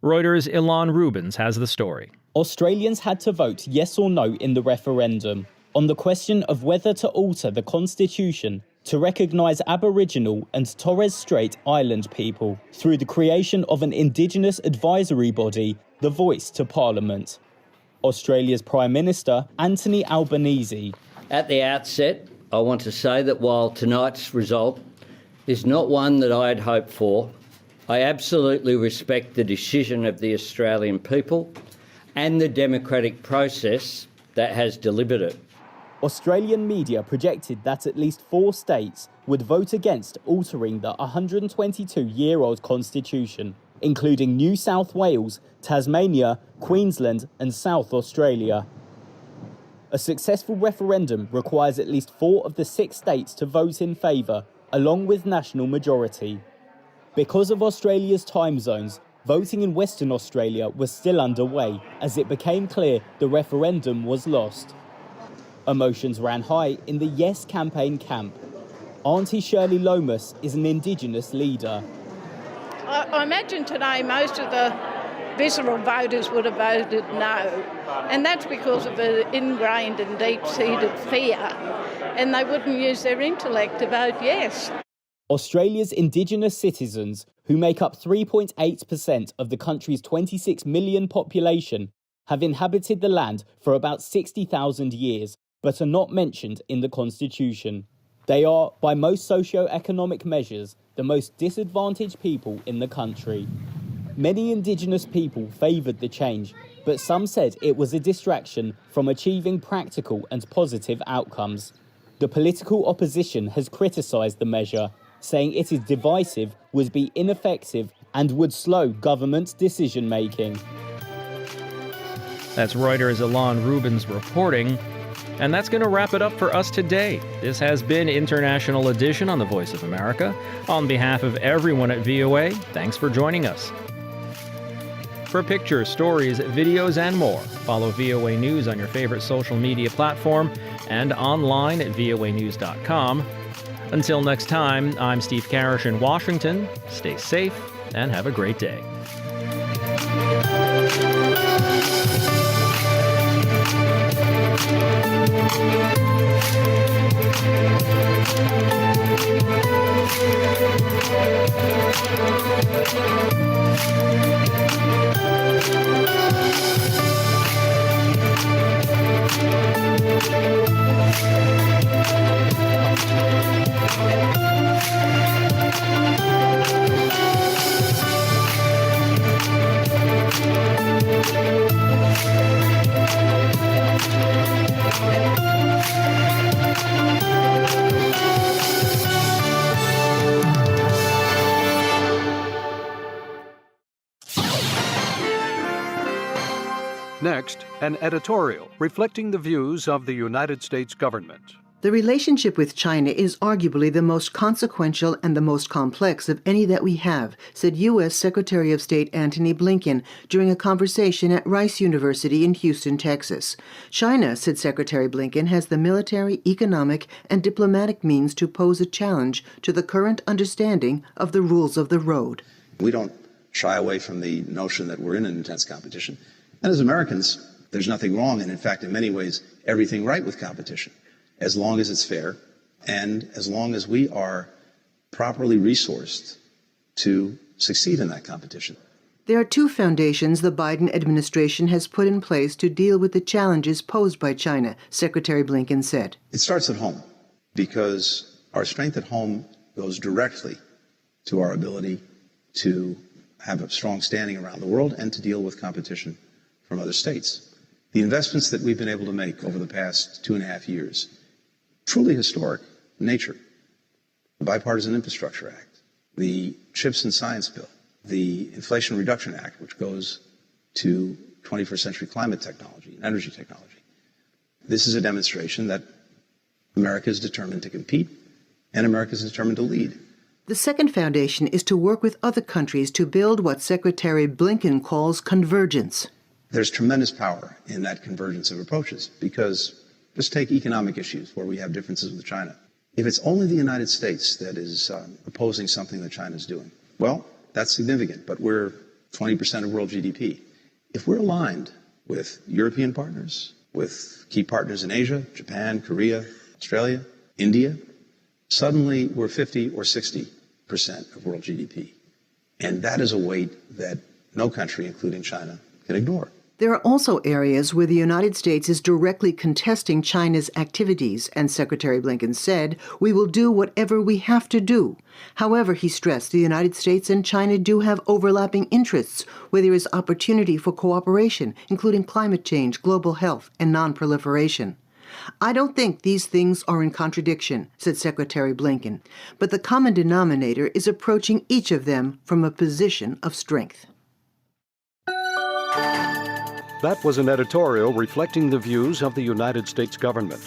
Reuters' Ilan Rubens has the story. Australians had to vote yes or no in the referendum on the question of whether to alter the Constitution to recognise Aboriginal and Torres Strait Island people through the creation of an Indigenous advisory body, the Voice to Parliament. Australia's Prime Minister, Anthony Albanese. At the outset, I want to say that while tonight's result is not one that I had hoped for, I absolutely respect the decision of the Australian people and the democratic process that has delivered it. Australian media projected that at least 4 states would vote against altering the 122-year-old constitution, including New South Wales, Tasmania, Queensland and South Australia. A successful referendum requires at least 4 of the 6 states to vote in favour, along with national majority. Because of Australia's time zones, voting in Western Australia was still underway as it became clear the referendum was lost. Emotions ran high in the Yes campaign camp. Auntie Shirley Lomas is an Indigenous leader. I imagine today most of the visceral voters would have voted no, and that's because of the ingrained and deep-seated fear, and they wouldn't use their intellect to vote yes. Australia's Indigenous citizens, who make up 3.8% of the country's 26 million population, have inhabited the land for about 60,000 years, but are not mentioned in the Constitution. They are, by most socio-economic measures, the most disadvantaged people in the country. Many Indigenous people favoured the change, but some said it was a distraction from achieving practical and positive outcomes. The political opposition has criticised the measure, saying it is divisive, would be ineffective and would slow government decision-making. That's Reuters' Alon Rubens reporting. And that's going to wrap it up for us today. This has been International Edition on the Voice of America. On behalf of everyone at VOA, thanks for joining us. For pictures, stories, videos, and more, follow VOA News on your favorite social media platform and online at voanews.com. Until next time, I'm Steve Karish in Washington. Stay safe and have a great day. Next, an editorial reflecting the views of the United States government. The relationship with China is arguably the most consequential and the most complex of any that we have, said U.S. Secretary of State Antony Blinken during a conversation at Rice University in Houston, Texas. China, said Secretary Blinken, has the military, economic, and diplomatic means to pose a challenge to the current understanding of the rules of the road. We don't shy away from the notion that we're in an intense competition. And as Americans, there's nothing wrong, and in fact, in many ways, everything right with competition, as long as it's fair and as long as we are properly resourced to succeed in that competition. There are 2 foundations the Biden administration has put in place to deal with the challenges posed by China, Secretary Blinken said. It starts at home, because our strength at home goes directly to our ability to have a strong standing around the world and to deal with competition from other states. The investments that we've been able to make over the past 2.5 years, truly historic in nature. The Bipartisan Infrastructure Act, the Chips and Science Bill, the Inflation Reduction Act, which goes to 21st century climate technology and energy technology. This is a demonstration that America is determined to compete and America is determined to lead. The second foundation is to work with other countries to build what Secretary Blinken calls convergence. There's tremendous power in that convergence of approaches, because just take economic issues where we have differences with China. If it's only the United States that is opposing something that China's doing, well, that's significant, but we're 20% of world GDP. If we're aligned with European partners, with key partners in Asia, Japan, Korea, Australia, India, suddenly we're 50 or 60% of world GDP. And that is a weight that no country, including China, can ignore. There are also areas where the United States is directly contesting China's activities, and Secretary Blinken said, "We will do whatever we have to do." However, he stressed the United States and China do have overlapping interests where there is opportunity for cooperation, including climate change, global health, and non-proliferation. "I don't think these things are in contradiction," said Secretary Blinken, "but the common denominator is approaching each of them from a position of strength." That was an editorial reflecting the views of the United States government.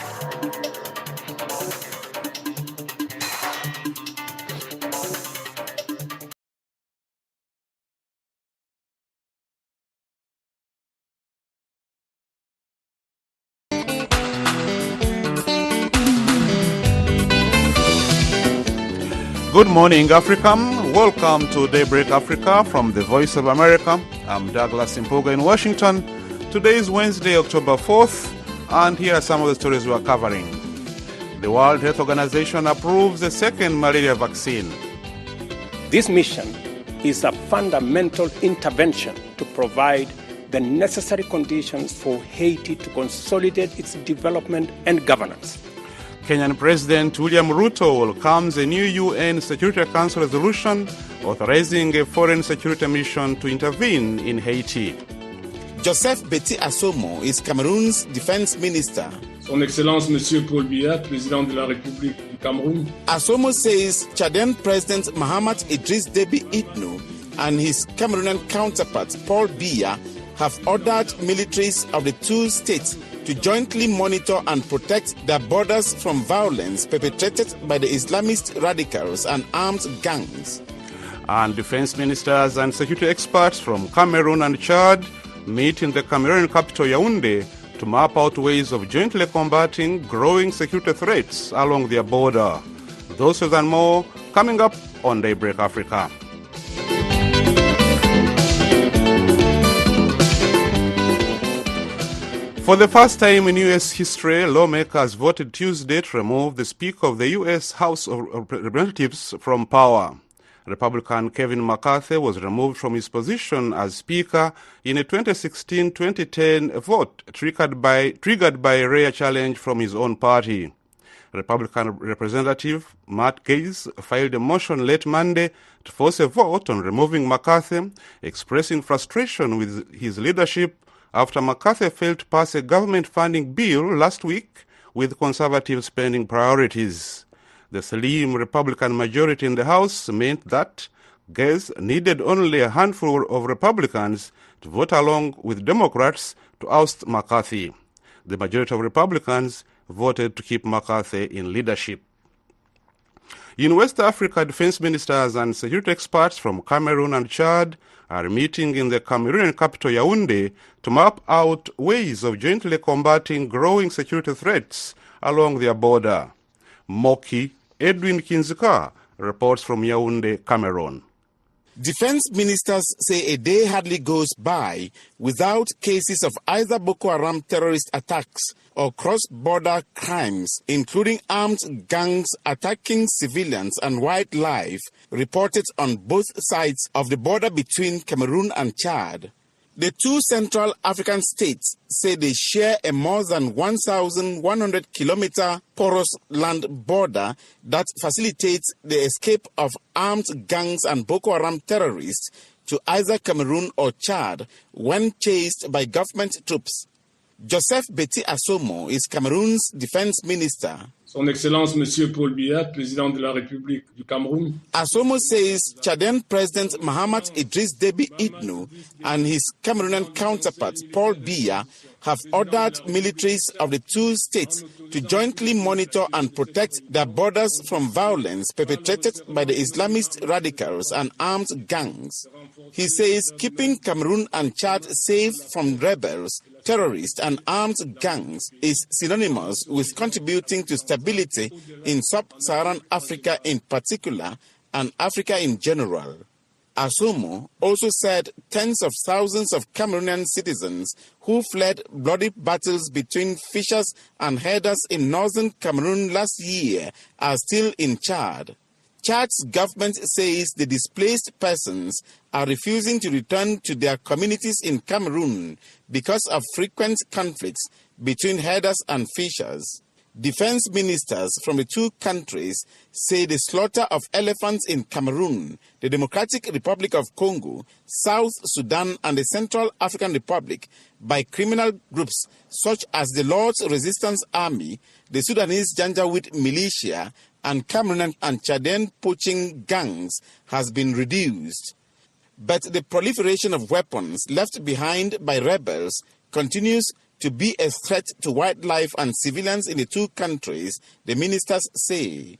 Good morning, Africa. Welcome to Daybreak Africa from the Voice of America. I'm Douglas Impuga in Washington. Today is Wednesday, October 4th, and here are some of the stories we are covering. The World Health Organization approves the second malaria vaccine. This mission is a fundamental intervention to provide the necessary conditions for Haiti to consolidate its development and governance. Kenyan President William Ruto welcomes a new UN Security Council resolution authorizing a foreign security mission to intervene in Haiti. Joseph Beti Asomo is Cameroon's defense minister. Son Excellence Monsieur Paul Biya, Président de la République du Cameroun. Asomo says Chadian President Mahamat Idris Deby Itno and his Cameroonian counterpart Paul Biya have ordered militaries of the two states to jointly monitor and protect their borders from violence perpetrated by the Islamist radicals and armed gangs. And defense ministers and security experts from Cameroon and Chad meet in the Cameroonian capital Yaoundé to map out ways of jointly combating growing security threats along their border. Those and more coming up on Daybreak Africa. For the first time in U.S. history, lawmakers voted Tuesday to remove the Speaker of the U.S. House of Representatives from power. Republican Kevin McCarthy was removed from his position as Speaker in a 2016-2010 vote triggered by a rare challenge from his own party. Republican Representative Matt Gaetz filed a motion late Monday to force a vote on removing McCarthy, expressing frustration with his leadership after McCarthy failed to pass a government funding bill last week with conservative spending priorities. The slim Republican majority in the House meant that Gaetz needed only a handful of Republicans to vote along with Democrats to oust McCarthy. The majority of Republicans voted to keep McCarthy in leadership. In West Africa, defense ministers and security experts from Cameroon and Chad are meeting in the Cameroonian capital Yaoundé to map out ways of jointly combating growing security threats along their border. Moki Edwin Kinzika reports from Yaoundé, Cameroon. Defense ministers say a day hardly goes by without cases of either Boko Haram terrorist attacks or cross-border crimes, including armed gangs attacking civilians and wildlife, reported on both sides of the border between Cameroon and Chad. The two Central African states say they share a more than 1,100-kilometer porous land border that facilitates the escape of armed gangs and Boko Haram terrorists to either Cameroon or Chad when chased by government troops. Joseph Beti Asomo is Cameroon's defense minister. Son Excellence Monsieur Paul Biya, Président de la République du Cameroun. Asomo says Chadian President Mahamat Idris Deby Itno and his Cameroonian counterpart Paul Biya have ordered militaries of the two states to jointly monitor and protect their borders from violence perpetrated by the Islamist radicals and armed gangs. He says keeping Cameroon and Chad safe from rebels, terrorists and armed gangs is synonymous with contributing to stability in sub-Saharan Africa in particular and Africa in general. Asomo also said tens of thousands of Cameroonian citizens who fled bloody battles between fishers and herders in northern Cameroon last year are still in Chad. Chad's government says the displaced persons are refusing to return to their communities in Cameroon because of frequent conflicts between herders and fishers. Defense ministers from the two countries say the slaughter of elephants in Cameroon, the Democratic Republic of Congo, South Sudan, and the Central African Republic by criminal groups such as the Lord's Resistance Army, the Sudanese Janjaweed militia, and Cameroonian and Chadian poaching gangs has been reduced. But the proliferation of weapons left behind by rebels continues to be a threat to wildlife and civilians in the two countries, the ministers say.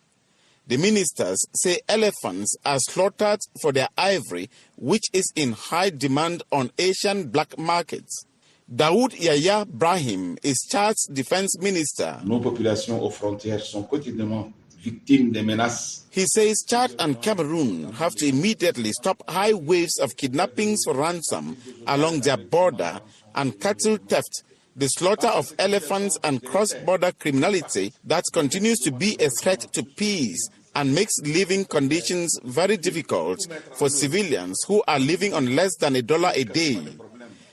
The ministers say elephants are slaughtered for their ivory, which is in high demand on Asian black markets. Daoud Yahya Brahim is Chad's defense minister. Nos populations aux frontières sont quotidiennement victimes des menaces. He says Chad and Cameroon have to immediately stop high waves of kidnappings for ransom along their border and cattle theft, the slaughter of elephants and cross-border criminality that continues to be a threat to peace and makes living conditions very difficult for civilians who are living on less than $1 a day.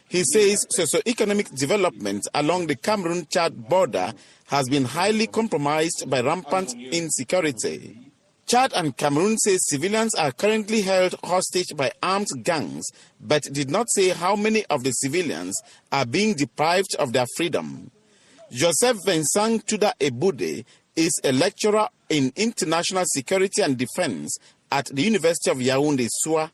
He says socio-economic development along the Cameroon-Chad border has been highly compromised by rampant insecurity. Chad and Cameroon say civilians are currently held hostage by armed gangs, but did not say how many of the civilians are being deprived of their freedom. Joseph Vincent Tuda Ebude is a lecturer in international security and defense at the University of Yaoundé-Soua.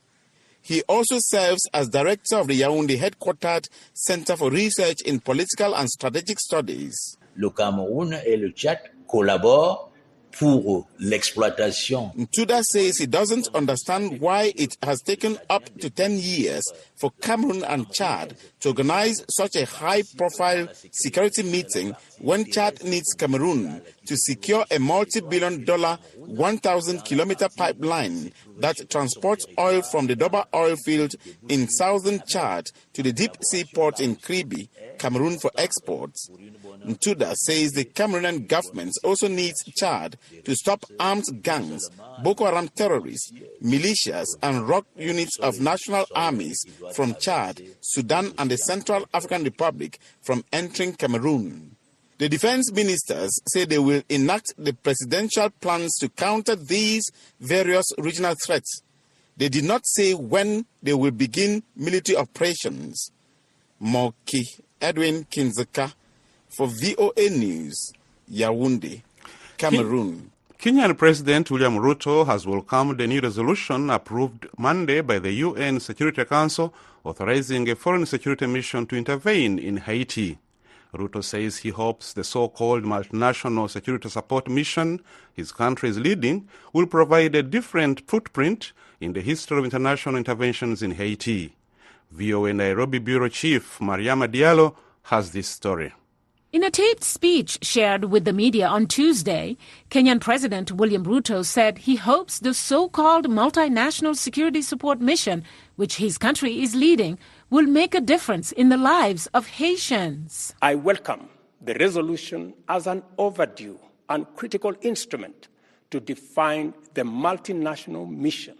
He also serves as director of the Yaoundé-headquartered Center for Research in Political and Strategic Studies. Le Cameroun et le Tchad collaborent pour l'exploitation. Tuda says he doesn't understand why it has taken up to 10 years for Cameroon and Chad to organize such a high-profile security meeting when Chad needs Cameroon to secure a multi-billion-dollar 1,000-kilometer pipeline that transports oil from the Doba oil field in southern Chad to the deep-sea port in Kribi, Cameroon, for exports. Tuda says the Cameroonian government also needs Chad to stop armed gangs, Boko Haram terrorists, militias, and rogue units of national armies from Chad, Sudan, and the Central African Republic from entering Cameroon. The defense ministers say they will enact the presidential plans to counter these various regional threats. They did not say when they will begin military operations. Moki Edwin Kinzeka for VOA News, Yaoundé, Cameroon. Kenyan President William Ruto has welcomed a new resolution approved Monday by the UN Security Council authorizing a foreign security mission to intervene in Haiti. Ruto says he hopes the so-called multinational security support mission his country is leading will provide a different footprint in the history of international interventions in Haiti. VOA Nairobi Bureau Chief Mariama Diallo has this story. In a taped speech shared with the media on Tuesday, Kenyan President William Ruto said he hopes the so-called multinational security support mission, which his country is leading, will make a difference in the lives of Haitians. I welcome the resolution as an overdue and critical instrument to define the multinational mission.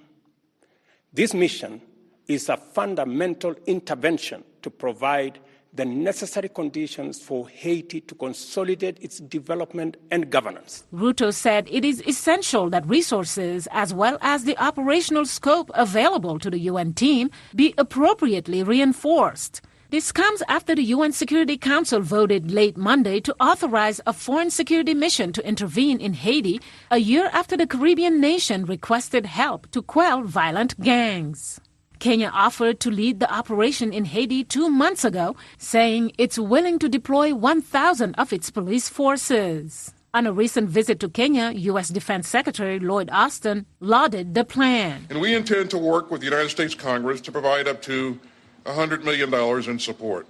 This mission is a fundamental intervention to provide the necessary conditions for Haiti to consolidate its development and governance. Ruto said it is essential that resources as well as the operational scope available to the UN team be appropriately reinforced. This comes after the UN Security Council voted late Monday to authorize a foreign security mission to intervene in Haiti a year after the Caribbean nation requested help to quell violent gangs. Kenya offered to lead the operation in Haiti 2 months ago, saying it's willing to deploy 1,000 of its police forces. On a recent visit to Kenya, U.S. Defense Secretary Lloyd Austin lauded the plan. And we intend to work with the United States Congress to provide up to $100 million in support.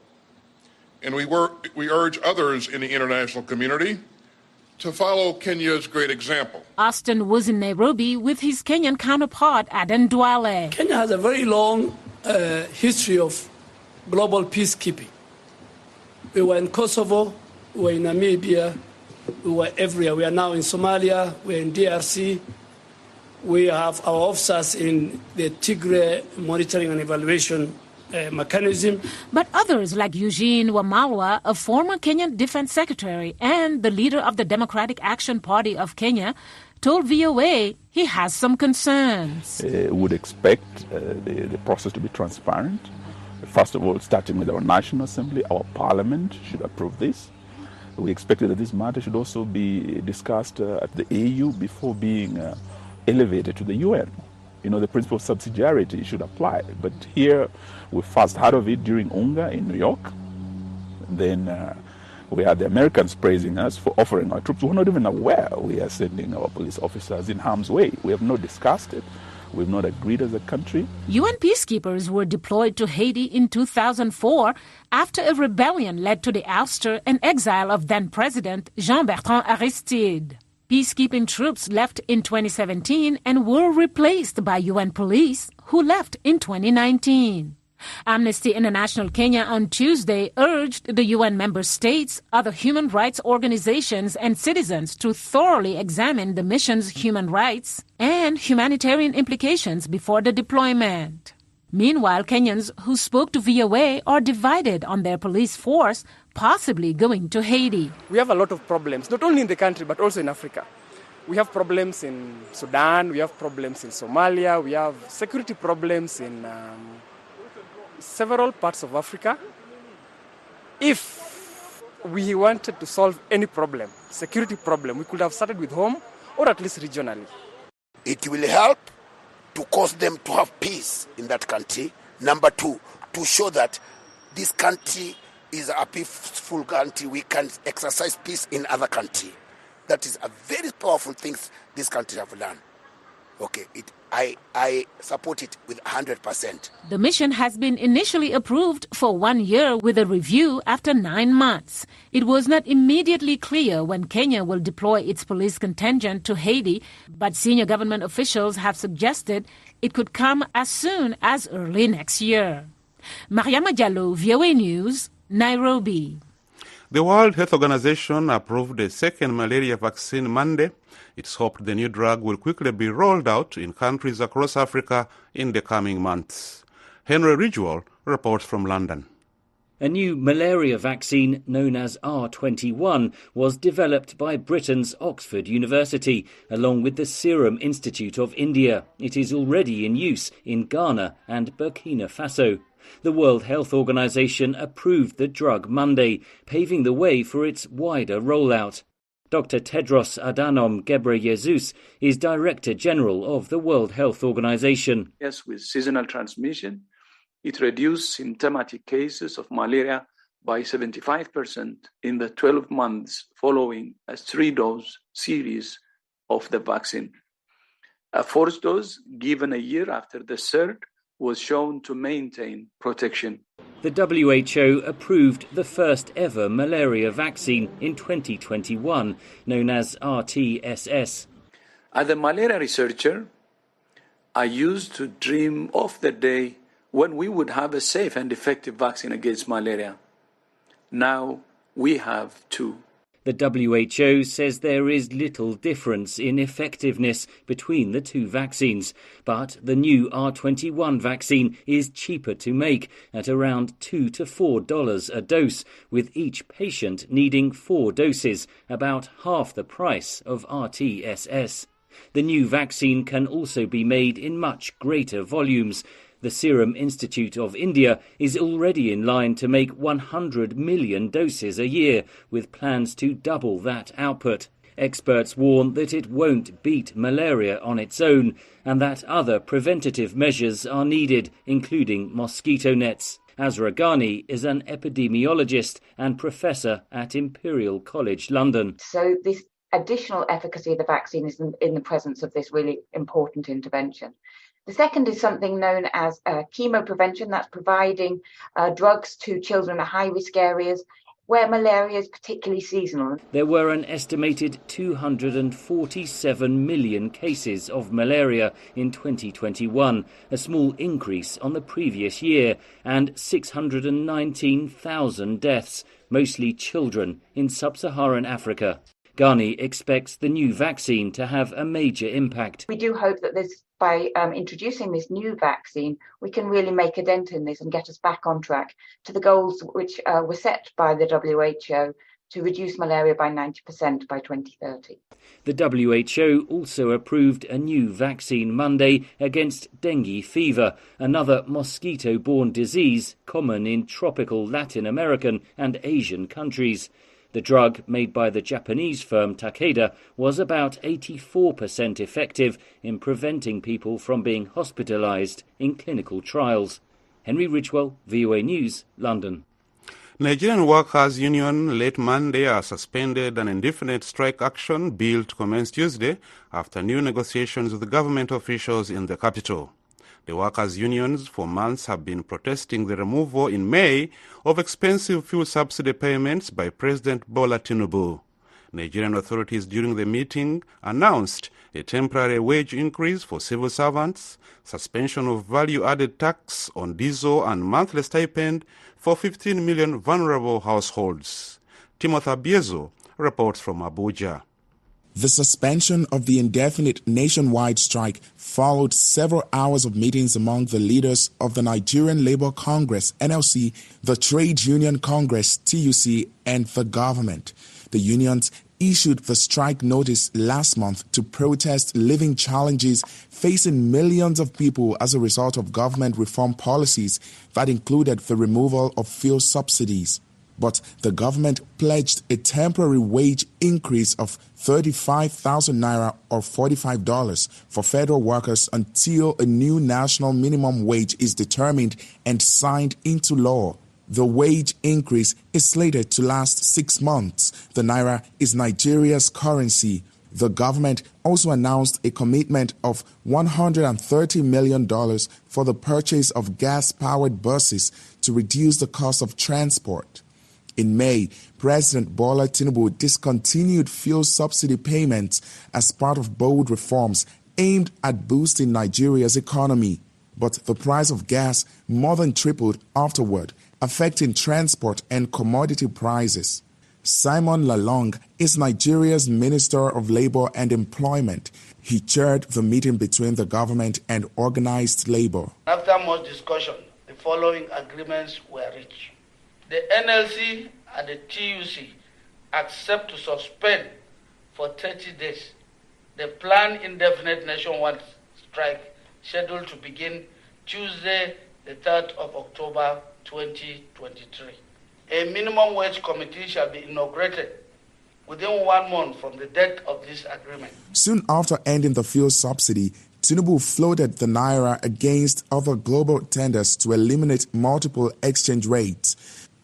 And we urge others in the international community to follow Kenya's great example. Austin was in Nairobi with his Kenyan counterpart, Aden Duale. Kenya has a very long history of global peacekeeping. We were in Kosovo, we were in Namibia, we were everywhere. We are now in Somalia, we are in DRC. We have our officers in the Tigray monitoring and evaluation mechanism. But others like Eugene Wamalwa, a former Kenyan defense secretary and the leader of the Democratic Action Party of Kenya, told VOA he has some concerns. Would expect the process to be transparent. First of all, starting with our National Assembly, our Parliament should approve this. We expected that this matter should also be discussed at the AU before being elevated to the UN. You know, the principle of subsidiarity should apply. But here, we first heard of it during UNGA in New York. Then we had the Americans praising us for offering our troops. We're not even aware we are sending our police officers in harm's way. We have not discussed it. We've not agreed as a country. UN peacekeepers were deployed to Haiti in 2004 after a rebellion led to the ouster and exile of then-President Jean-Bertrand Aristide. Peacekeeping troops left in 2017 and were replaced by UN police, who left in 2019. Amnesty International Kenya on Tuesday urged the UN member states, other human rights organizations and citizens to thoroughly examine the mission's human rights and humanitarian implications before the deployment. Meanwhile, Kenyans who spoke to VOA are divided on their police force possibly going to Haiti. We have a lot of problems, not only in the country but also in Africa. We have problems in Sudan, we have problems in Somalia, we have security problems in several parts of Africa. If we wanted to solve any problem, security problem, we could have started with home or at least regionally. It will help to cause them to have peace in that country. Number two, to show that this country is a peaceful country. We can exercise peace in other countries. That is a very powerful thing this country have done. Okay, I support it with 100%. The mission has been initially approved for 1 year with a review after 9 months. It was not immediately clear when Kenya will deploy its police contingent to Haiti, but senior government officials have suggested it could come as soon as early next year. Mariama Diallo, VOA News, Nairobi. The World Health Organization approved a second malaria vaccine Monday. It's hoped the new drug will quickly be rolled out in countries across Africa in the coming months. Henry Ridgewell reports from London. A new malaria vaccine known as R21 was developed by Britain's Oxford University, along with the Serum Institute of India. It is already in use in Ghana and Burkina Faso. The World Health Organization approved the drug Monday, paving the way for its wider rollout. Dr. Tedros Adhanom Ghebreyesus is Director General of the World Health Organization. Yes, with seasonal transmission, it reduced symptomatic cases of malaria by 75% in the 12 months following a 3-dose series of the vaccine. A 4th dose given a year after the 3rd was shown to maintain protection. The WHO approved the first ever malaria vaccine in 2021, known as RTSS. As a malaria researcher, I used to dream of the day when we would have a safe and effective vaccine against malaria. Now we have two. The WHO says there is little difference in effectiveness between the two vaccines, but the new R21 vaccine is cheaper to make at around $2 to $4 a dose, with each patient needing 4 doses, about half the price of RTSS. The new vaccine can also be made in much greater volumes. The Serum Institute of India is already in line to make 100 million doses a year, with plans to double that output. Experts warn that it won't beat malaria on its own, and that other preventative measures are needed, including mosquito nets. Azra Ghani is an epidemiologist and professor at Imperial College London. So this additional efficacy of the vaccine is in the presence of this really important intervention. The second is something known as chemoprevention. That's providing drugs to children in high-risk areas where malaria is particularly seasonal. There were an estimated 247 million cases of malaria in 2021, a small increase on the previous year, and 619,000 deaths, mostly children, in sub-Saharan Africa. Ghani expects the new vaccine to have a major impact. We do hope that by introducing this new vaccine, we can really make a dent in this and get us back on track to the goals which were set by the WHO to reduce malaria by 90% by 2030. The WHO also approved a new vaccine Monday against dengue fever, another mosquito-borne disease common in tropical Latin American and Asian countries. The drug, made by the Japanese firm Takeda, was about 84% effective in preventing people from being hospitalised in clinical trials. Henry Ridgwell, VOA News, London. Nigerian Workers' Union late Monday has suspended an indefinite strike action bill to commence Tuesday after new negotiations with government officials in the capital. The workers' unions for months have been protesting the removal in May of expensive fuel subsidy payments by President Bola Tinubu. Nigerian authorities during the meeting announced a temporary wage increase for civil servants, suspension of value-added tax on diesel and monthly stipend for 15 million vulnerable households. Timothy Abiezo reports from Abuja. The suspension of the indefinite nationwide strike followed several hours of meetings among the leaders of the Nigerian Labour Congress, NLC, the Trade Union Congress, TUC, and the government. The unions issued the strike notice last month to protest living challenges facing millions of people as a result of government reform policies that included the removal of fuel subsidies. But the government pledged a temporary wage increase of 35,000 naira or $45 for federal workers until a new national minimum wage is determined and signed into law. The wage increase is slated to last 6 months. The naira is Nigeria's currency. The government also announced a commitment of $130 million for the purchase of gas-powered buses to reduce the cost of transport. In May, President Bola Tinubu discontinued fuel subsidy payments as part of bold reforms aimed at boosting Nigeria's economy. But the price of gas more than tripled afterward, affecting transport and commodity prices. Simon Lalong is Nigeria's Minister of Labour and Employment. He chaired the meeting between the government and organized labor. After much discussion, the following agreements were reached. The NLC and the TUC accept to suspend for 30 days the planned indefinite nationwide strike scheduled to begin Tuesday, the 3rd of October 2023. A minimum wage committee shall be inaugurated within 1 month from the date of this agreement. Soon after ending the fuel subsidy, Tinubu floated the naira against other global tenders to eliminate multiple exchange rates.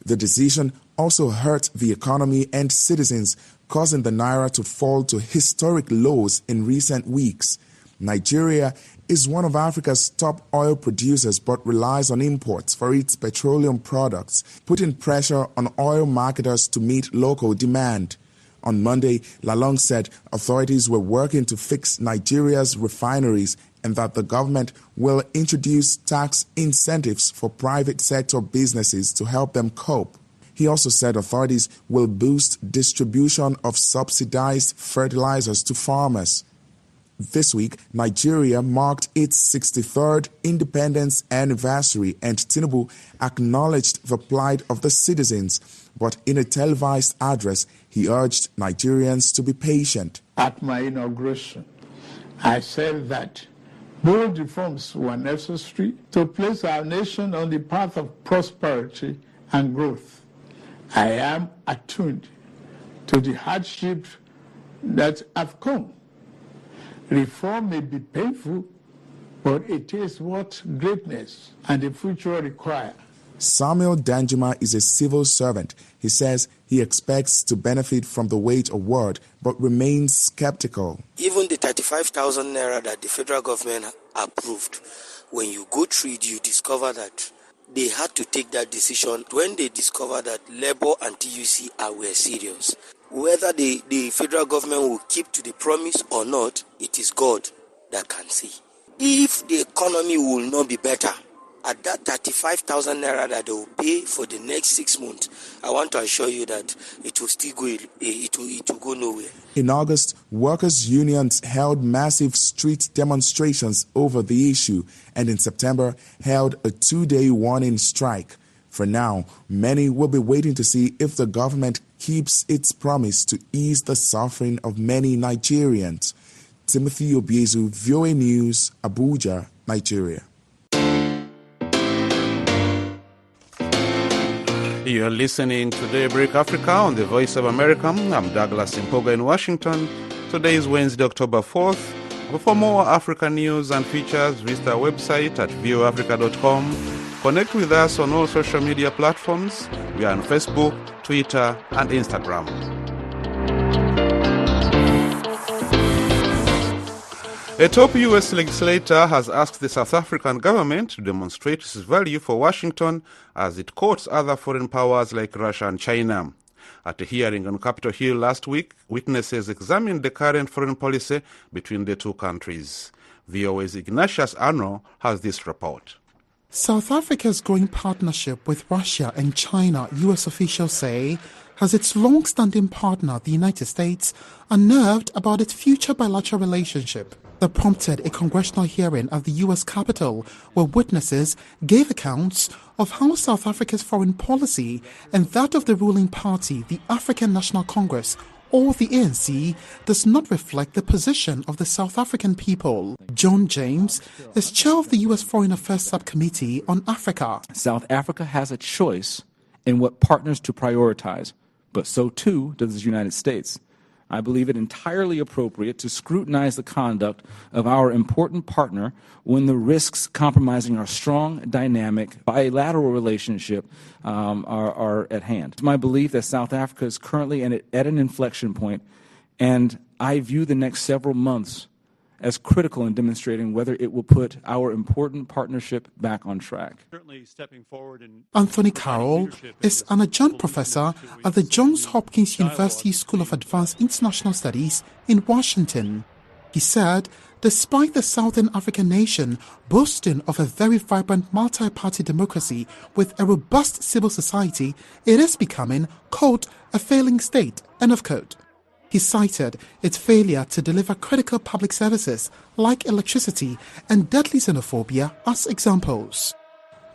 The decision also hurt the economy and citizens, causing the naira to fall to historic lows in recent weeks. Nigeria is one of Africa's top oil producers but relies on imports for its petroleum products, putting pressure on oil marketers to meet local demand. On Monday, Lalong said authorities were working to fix Nigeria's refineries and that the government will introduce tax incentives for private sector businesses to help them cope. He also said authorities will boost distribution of subsidized fertilizers to farmers. This week, Nigeria marked its 63rd independence anniversary, and Tinubu acknowledged the plight of the citizens. But in a televised address, he urged Nigerians to be patient. At my inauguration, I said that bold reforms were necessary to place our nation on the path of prosperity and growth. I am attuned to the hardships that have come. Reform may be painful, but it is what greatness and the future require. Samuel Danjuma is a civil servant. He says he expects to benefit from the wage award, but remains skeptical. Even the 35,000 naira that the federal government approved, when you go through it, you discover that they had to take that decision when they discovered that Labour and TUC were serious. Whether the federal government will keep to the promise or not, it is God that can see. If the economy will not be better, at that 35,000 naira that they will pay for the next 6 months, I want to assure you that it will still go, it will go nowhere. In August, workers' unions held massive street demonstrations over the issue, and in September held a 2-day warning strike. For now, many will be waiting to see if the government keeps its promise to ease the suffering of many Nigerians. Timothy Obiezu, VOA News, Abuja, Nigeria. You're listening to Daybreak Africa on the Voice of America. I'm Douglas Impoga in Washington. Today is Wednesday, October 4th. For more African news and features, visit our website at voafrica.com. Connect with us on all social media platforms. We are on Facebook, Twitter, and Instagram. A top U.S. legislator has asked the South African government to demonstrate its value for Washington as it courts other foreign powers like Russia and China. At a hearing on Capitol Hill last week, witnesses examined the current foreign policy between the two countries. VOA's Ignatius Arno has this report. South Africa's growing partnership with Russia and China, U.S. officials say, has its long-standing partner, the United States, unnerved about its future bilateral relationship. That prompted a congressional hearing at the U.S. Capitol, where witnesses gave accounts of how South Africa's foreign policy and that of the ruling party, the African National Congress, or the ANC, does not reflect the position of the South African people. John James is chair of the U.S. Foreign Affairs Subcommittee on Africa. South Africa has a choice in what partners to prioritize, but so too does the United States. I believe it entirely appropriate to scrutinize the conduct of our important partner when the risks compromising our strong, dynamic, bilateral relationship are at hand. It's my belief that South Africa is currently at an inflection point, and I view the next several months as critical in demonstrating whether it will put our important partnership back on track. Anthony Carroll is an adjunct professor at the Johns Hopkins University School of Advanced International Studies in Washington. He said, despite the Southern African nation boasting of a very vibrant multi-party democracy with a robust civil society, it is becoming, quote, a failing state, end of quote. He cited its failure to deliver critical public services like electricity and deadly xenophobia as examples.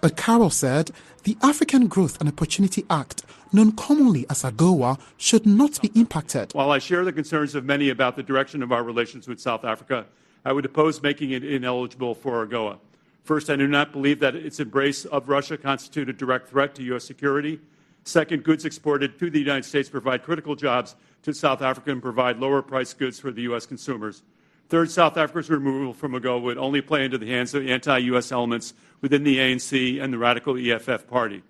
But Carroll said the African Growth and Opportunity Act, known commonly as AGOA, should not be impacted. While I share the concerns of many about the direction of our relations with South Africa, I would oppose making it ineligible for AGOA. First, I do not believe that its embrace of Russia constitutes a direct threat to U.S. security. Second, goods exported to the United States provide critical jobs to South Africa and provide lower-priced goods for the U.S. consumers. Third, South Africa's removal from AGOA would only play into the hands of anti-U.S. elements within the ANC and the radical EFF party.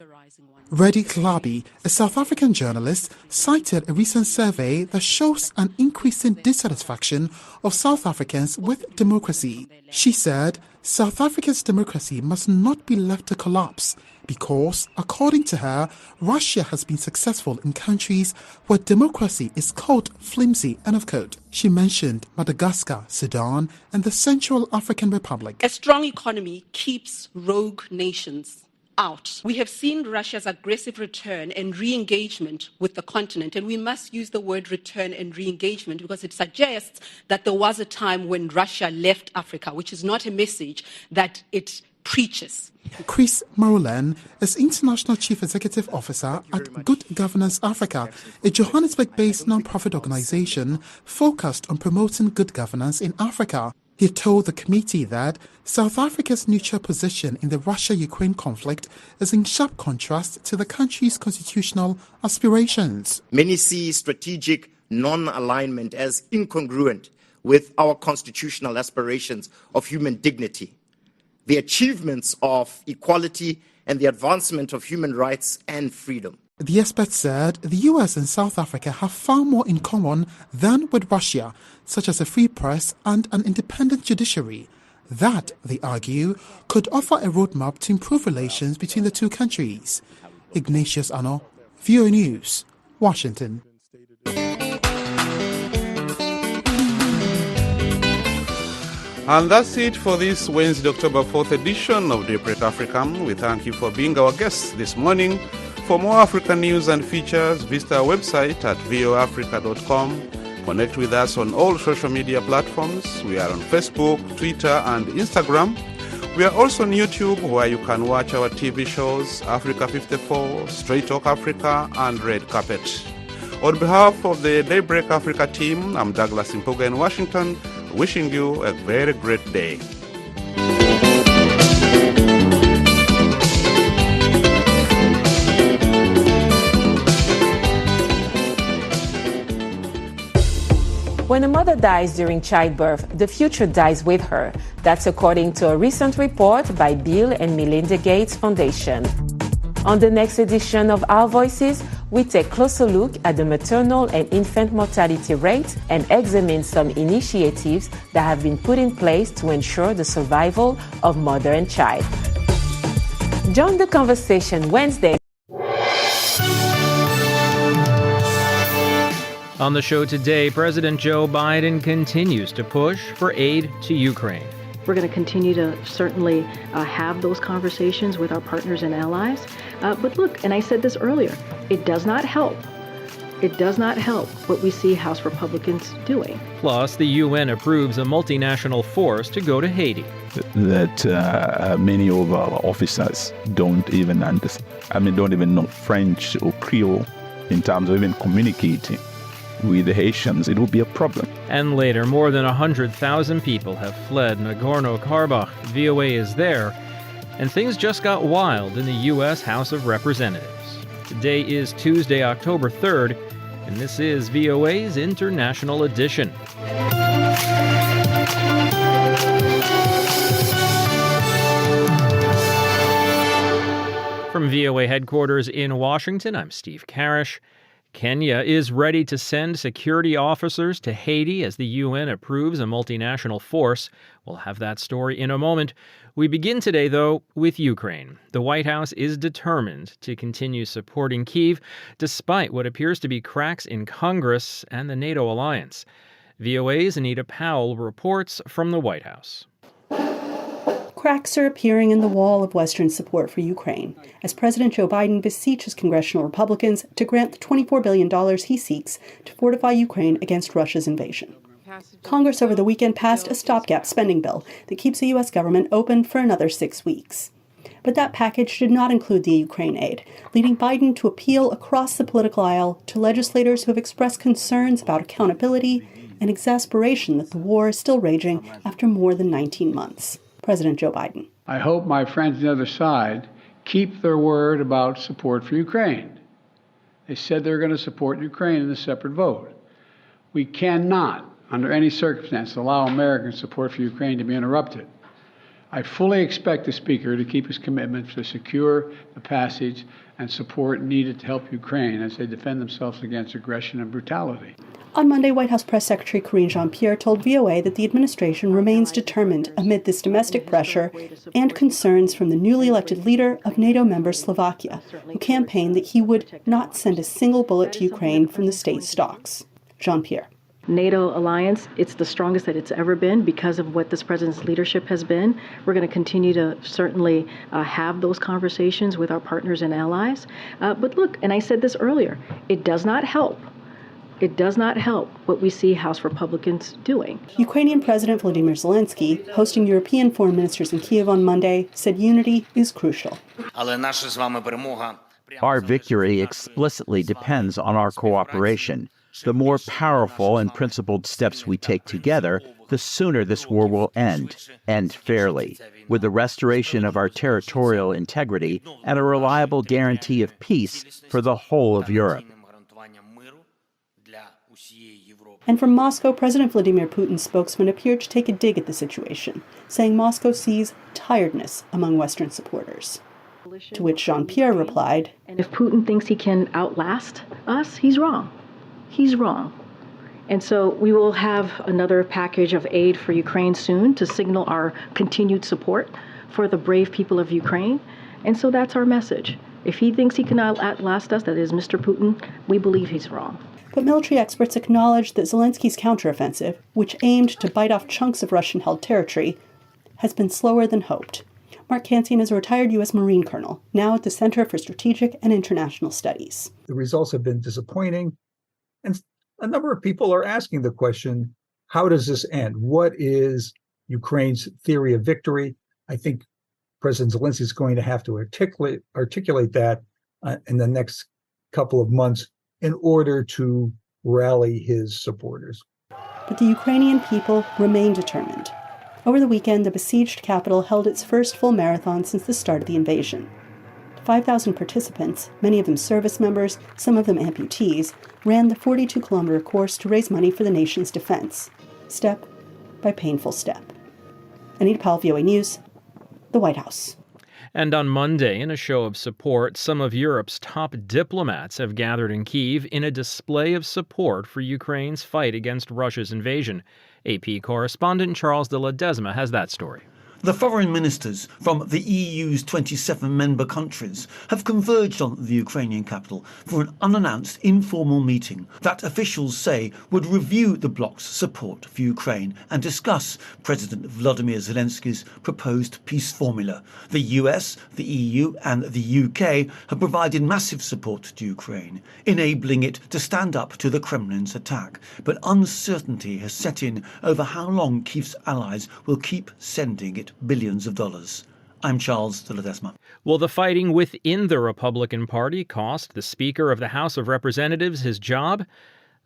Reddy Klabi, a South African journalist, cited a recent survey that shows an increasing dissatisfaction of South Africans with democracy. She said South Africa's democracy must not be left to collapse because, according to her, Russia has been successful in countries where democracy is, quote, flimsy, end of quote. She mentioned Madagascar, Sudan, and the Central African Republic. A strong economy keeps rogue nations out. We have seen Russia's aggressive return and re-engagement with the continent, and we must use the word return and re-engagement because it suggests that there was a time when Russia left Africa, which is not a message that it preaches. Chris Maroulen is International Chief Executive Officer at Good Governance Africa, a Johannesburg-based non-profit organization focused on promoting good governance in Africa. He told the committee that South Africa's neutral position in the Russia-Ukraine conflict is in sharp contrast to the country's constitutional aspirations. Many see strategic non-alignment as incongruent with our constitutional aspirations of human dignity, the achievements of equality, and the advancement of human rights and freedom. The expert said the US and South Africa have far more in common than with Russia, such as a free press and an independent judiciary. That, they argue, could offer a roadmap to improve relations between the two countries. Ignatius Ano, VOA News, Washington. And that's it for this Wednesday, October 4th edition of Daybreak Africa. We thank you for being our guests this morning. For more African news and features, visit our website at voafrica.com. Connect with us on all social media platforms. We are on Facebook, Twitter, and Instagram. We are also on YouTube, where you can watch our TV shows, Africa 54, Straight Talk Africa, and Red Carpet. On behalf of the Daybreak Africa team, I'm Douglas Impoga in Washington, wishing you a very great day. When a mother dies during childbirth, the future dies with her. That's according to a recent report by Bill and Melinda Gates Foundation. On the next edition of Our Voices, we take a closer look at the maternal and infant mortality rate and examine some initiatives that have been put in place to ensure the survival of mother and child. Join the conversation Wednesday. On the show today, President Joe Biden continues to push for aid to Ukraine. We're going to continue to certainly have those conversations with our partners and allies. But look, and I said this earlier, it does not help. It does not help what we see House Republicans doing. Plus, the UN approves a multinational force to go to Haiti. That many of our officers don't even understand. Don't even know French or Creole in terms of even communicating with the Haitians. It will be a problem. And later, more than 100,000 people have fled Nagorno-Karabakh. VOA is there, and things just got wild in the U.S. House of Representatives. Today is Tuesday, October 3rd, and this is VOA's International Edition. From VOA headquarters in Washington, I'm Steve Karish. Kenya is ready to send security officers to Haiti as the UN approves a multinational force. We'll have that story in a moment. We begin today, though, with Ukraine. The White House is determined to continue supporting Kyiv despite what appears to be cracks in Congress and the NATO alliance. VOA's Anita Powell reports from the White House. Cracks are appearing in the wall of Western support for Ukraine as President Joe Biden beseeches congressional Republicans to grant the $24 billion he seeks to fortify Ukraine against Russia's invasion. Congress over the weekend passed a stopgap spending bill that keeps the U.S. government open for another 6 weeks. But that package did not include the Ukraine aid, leading Biden to appeal across the political aisle to legislators who have expressed concerns about accountability and exasperation that the war is still raging after more than 19 months. President Joe Biden. I hope my friends on the other side keep their word about support for Ukraine. They said they're going to support Ukraine in a separate vote. We cannot, under any circumstance, allow American support for Ukraine to be interrupted. I fully expect the Speaker to keep his commitment to secure the passage and support needed to help Ukraine as they defend themselves against aggression and brutality. On Monday, White House Press Secretary Karine Jean-Pierre told VOA that the administration remains determined amid this domestic pressure and concerns from the newly elected leader of NATO member Slovakia, who campaigned that he would not send a single bullet to Ukraine from the state stocks. Jean-Pierre. NATO alliance, it's the strongest that it's ever been because of what this president's leadership has been. We're going to continue to certainly have those conversations with our partners and allies. But look, and I said this earlier, it does not help. It does not help what we see House Republicans doing. Ukrainian President Volodymyr Zelensky, hosting European foreign ministers in Kyiv on Monday, said unity is crucial. Our victory explicitly depends on our cooperation. The more powerful and principled steps we take together, the sooner this war will end fairly, with the restoration of our territorial integrity and a reliable guarantee of peace for the whole of Europe. And from Moscow, President Vladimir Putin's spokesman appeared to take a dig at the situation, saying Moscow sees tiredness among Western supporters. To which Jean-Pierre replied, "And if Putin thinks he can outlast us, he's wrong. He's wrong." And so we will have another package of aid for Ukraine soon to signal our continued support for the brave people of Ukraine. And so that's our message. If he thinks he can outlast us, that is Mr. Putin, we believe he's wrong. But military experts acknowledge that Zelensky's counteroffensive, which aimed to bite off chunks of Russian-held territory, has been slower than hoped. Mark Kansian is a retired U.S. Marine colonel, now at the Center for Strategic and International Studies. The results have been disappointing, and a number of people are asking the question, how does this end? What is Ukraine's theory of victory? I think President Zelensky is going to have to articulate that in the next couple of months in order to rally his supporters. But the Ukrainian people remain determined. Over the weekend, the besieged capital held its first full marathon since the start of the invasion. 5,000 participants, many of them service members, some of them amputees, ran the 42-kilometer course to raise money for the nation's defense, step by painful step. Anita Powell, VOA News, the White House. And on Monday, in a show of support, some of Europe's top diplomats have gathered in Kyiv in a display of support for Ukraine's fight against Russia's invasion. AP correspondent Charles de Ledesma has that story. The foreign ministers from the EU's 27 member countries have converged on the Ukrainian capital for an unannounced informal meeting that officials say would review the bloc's support for Ukraine and discuss President Volodymyr Zelensky's proposed peace formula. The US, the EU and the UK have provided massive support to Ukraine, enabling it to stand up to the Kremlin's attack. But uncertainty has set in over how long Kyiv's allies will keep sending it billions of dollars. I'm Charles de Ledesma. Will the fighting within the Republican Party cost the Speaker of the House of Representatives his job?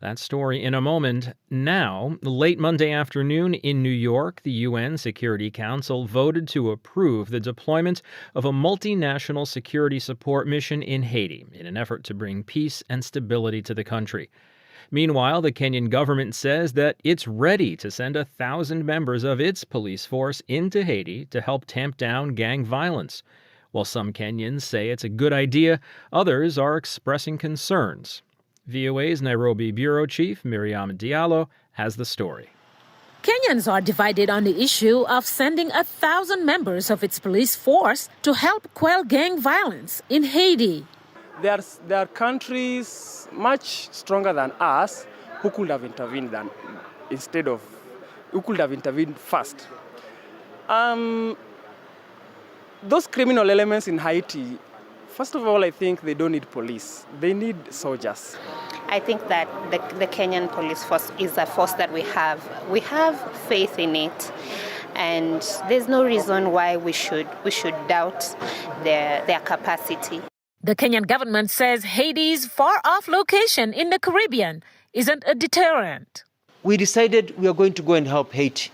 That story in a moment. Now, late Monday afternoon in New York, the UN Security Council voted to approve the deployment of a multinational security support mission in Haiti in an effort to bring peace and stability to the country. Meanwhile, the Kenyan government says that it's ready to send 1,000 members of its police force into Haiti to help tamp down gang violence. While some Kenyans say it's a good idea, others are expressing concerns. VOA's Nairobi bureau chief, Miriam Diallo, has the story. Kenyans are divided on the issue of sending 1,000 members of its police force to help quell gang violence in Haiti. There are countries much stronger than us who could have intervened who could have intervened first. Those criminal elements in Haiti, first of all, I think they don't need police. They need soldiers. I think that the Kenyan police force is a force that we have. We have faith in it. And there's no reason why we should doubt their capacity. The Kenyan government says Haiti's far-off location in the Caribbean isn't a deterrent. We decided we are going to go and help Haiti.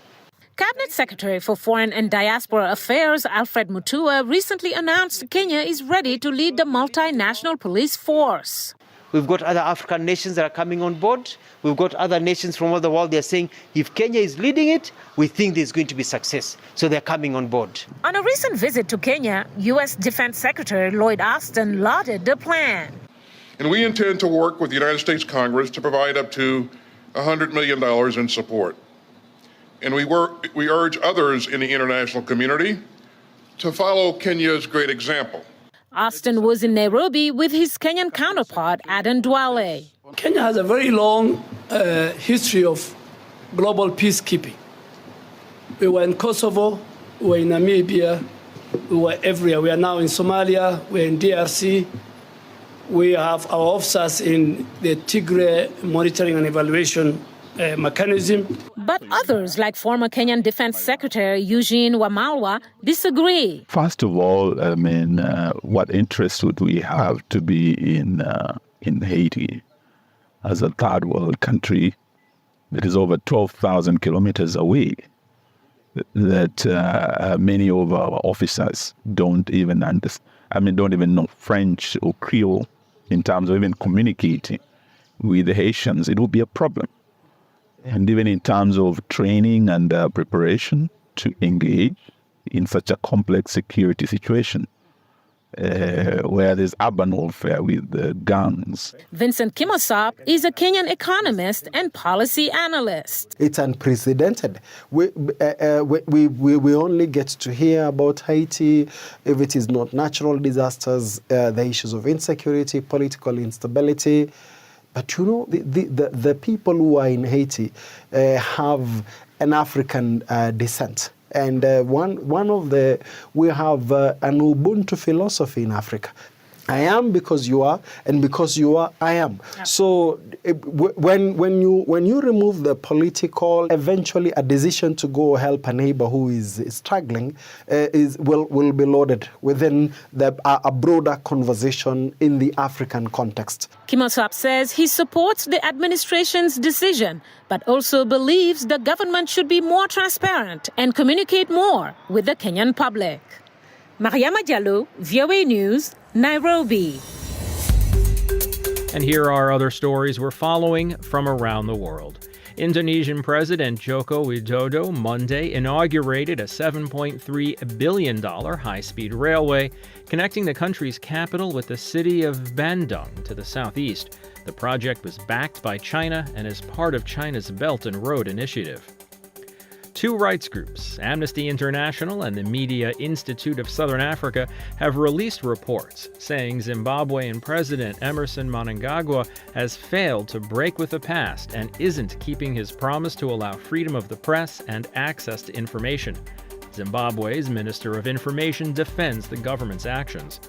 Cabinet Secretary for Foreign and Diaspora Affairs Alfred Mutua recently announced Kenya is ready to lead the multinational police force. We've got other African nations that are coming on board. We've got other nations from all the world. They're saying if Kenya is leading it, we think there's going to be success. So they're coming on board. On a recent visit to Kenya, U.S. Defense Secretary Lloyd Austin lauded the plan. And we intend to work with the United States Congress to provide up to $100 million in support. And we urge others in the international community to follow Kenya's great example. Austin was in Nairobi with his Kenyan counterpart, Aden Duale. Kenya has a very long history of global peacekeeping. We were in Kosovo, we were in Namibia, we were everywhere. We are now in Somalia, we're in DRC. We have our officers in the Tigray monitoring and evaluation mechanism. But others, like former Kenyan Defense Secretary Eugene Wamalwa, disagree. First of all, what interest would we have to be in Haiti as a third world country that is over 12,000 kilometers away, that many of our officers don't even don't even know French or Creole in terms of even communicating with the Haitians? It would be a problem. And even in terms of training and preparation to engage in such a complex security situation, where there's urban warfare with guns. Vincent Kimosop is a Kenyan economist and policy analyst. It's unprecedented. We only get to hear about Haiti if it is not natural disasters, the issues of insecurity, political instability. But the people who are in Haiti have an African descent. And we have an Ubuntu philosophy in Africa. I am because you are, and because you are, I am. Yeah. So when you remove the political, eventually a decision to go help a neighbor who is struggling will be loaded within a broader conversation in the African context. Kimosap says he supports the administration's decision, but also believes the government should be more transparent and communicate more with the Kenyan public. Mariama Diallo, VOA News, Nairobi. And here are other stories we're following from around the world. Indonesian President Joko Widodo Monday inaugurated a $7.3 billion high-speed railway connecting the country's capital with the city of Bandung to the southeast. The project was backed by China and is part of China's Belt and Road Initiative. Two rights groups, Amnesty International and the Media Institute of Southern Africa, have released reports saying Zimbabwean President Emmerson Mnangagwa has failed to break with the past and isn't keeping his promise to allow freedom of the press and access to information. Zimbabwe's Minister of Information defends the government's actions.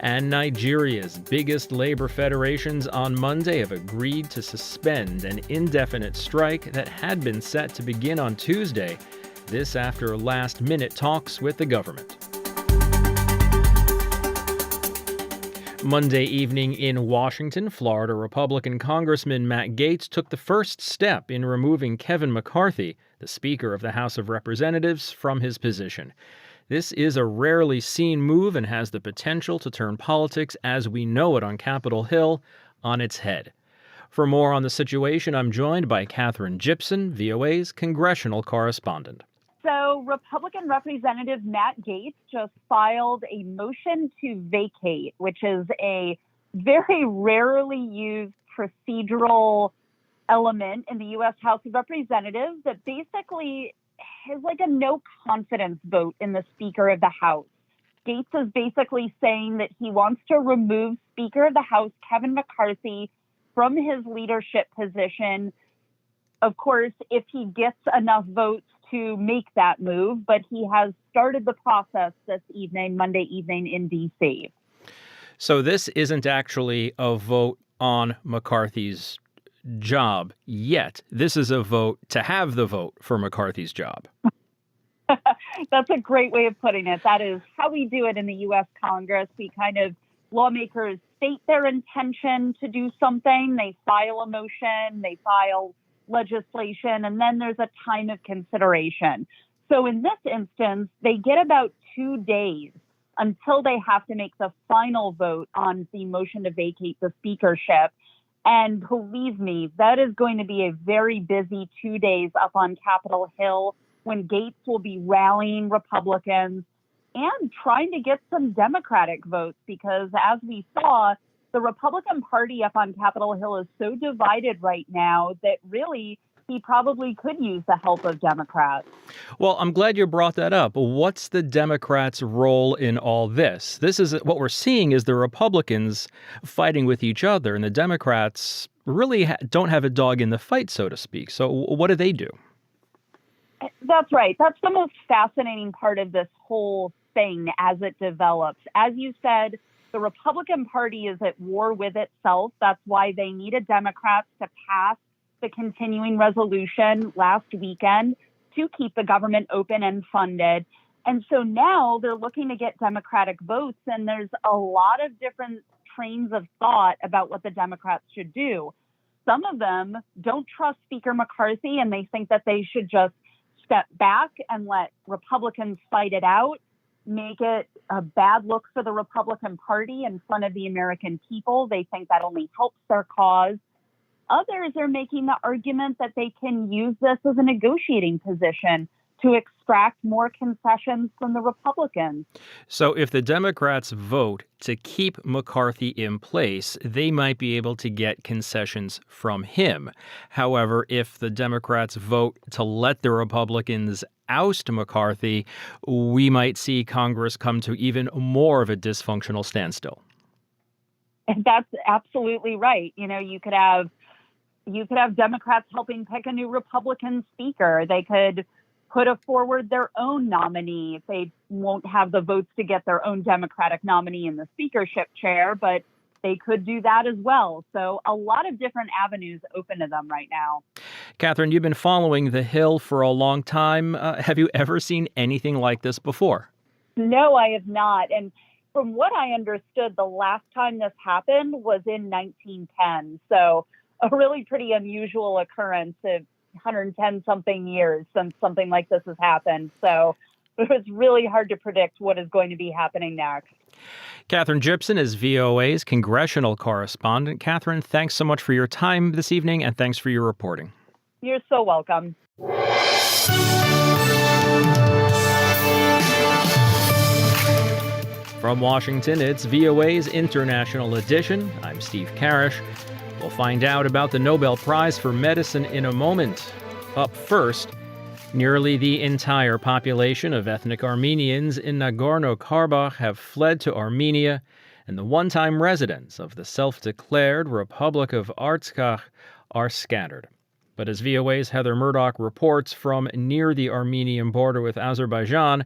And Nigeria's biggest labor federations on Monday have agreed to suspend an indefinite strike that had been set to begin on Tuesday, this after last-minute talks with the government. Monday evening in Washington, Florida Republican Congressman Matt Gaetz took the first step in removing Kevin McCarthy, the Speaker of the House of Representatives, from his position. This is a rarely seen move and has the potential to turn politics as we know it on Capitol Hill on its head. For more on the situation, I'm joined by Catherine Gibson, VOA's congressional correspondent. So Republican Representative Matt Gaetz just filed a motion to vacate, which is a very rarely used procedural element in the U.S. House of Representatives that basically is like a no confidence vote in the Speaker of the House. Gaetz is basically saying that he wants to remove Speaker of the House Kevin McCarthy from his leadership position. Of course, if he gets enough votes to make that move, but he has started the process this evening, Monday evening in D.C. So this isn't actually a vote on McCarthy's job yet. This is a vote to have the vote for McCarthy's job. That's a great way of putting it. That is how we do it in the U.S. Congress. Lawmakers state their intention to do something. They file a motion, they file legislation, and then there's a time of consideration. So in this instance, they get about 2 days until they have to make the final vote on the motion to vacate the speakership. And believe me, that is going to be a very busy 2 days up on Capitol Hill when Gaetz will be rallying Republicans and trying to get some Democratic votes, because as we saw, the Republican Party up on Capitol Hill is so divided right now that really he probably could use the help of Democrats. Well, I'm glad you brought that up. What's the Democrats' role in all this? This is what we're seeing is the Republicans fighting with each other, and the Democrats really don't have a dog in the fight, so to speak. So what do they do? That's right. That's the most fascinating part of this whole thing as it develops. As you said, the Republican Party is at war with itself. That's why they needed Democrats to pass the continuing resolution last weekend to keep the government open and funded. And so now they're looking to get Democratic votes, and there's a lot of different trains of thought about what the Democrats should do. Some of them don't trust Speaker McCarthy, and they think that they should just step back and let Republicans fight it out, make it a bad look for the Republican Party in front of the American people. They think that only helps their cause. Others are making the argument that they can use this as a negotiating position to extract more concessions from the Republicans. So if the Democrats vote to keep McCarthy in place, they might be able to get concessions from him. However, if the Democrats vote to let the Republicans oust McCarthy, we might see Congress come to even more of a dysfunctional standstill. And that's absolutely right. You could have Democrats helping pick a new Republican speaker. They could put forward their own nominee if they won't have the votes to get their own Democratic nominee in the speakership chair, but they could do that as well. So a lot of different avenues open to them right now. Catherine, you've been following the Hill for a long time. Have you ever seen anything like this before? No, I have not. And from what I understood, the last time this happened was in 1910. So a really pretty unusual occurrence of 110-something years since something like this has happened. So it was really hard to predict what is going to be happening next. Catherine Gypson is VOA's congressional correspondent. Catherine, thanks so much for your time this evening, and thanks for your reporting. You're so welcome. From Washington, it's VOA's International Edition. I'm Steve Karish. We'll find out about the Nobel Prize for Medicine in a moment. Up first, nearly the entire population of ethnic Armenians in Nagorno-Karabakh have fled to Armenia, and the one-time residents of the self-declared Republic of Artsakh are scattered. But as VOA's Heather Murdoch reports from near the Armenian border with Azerbaijan,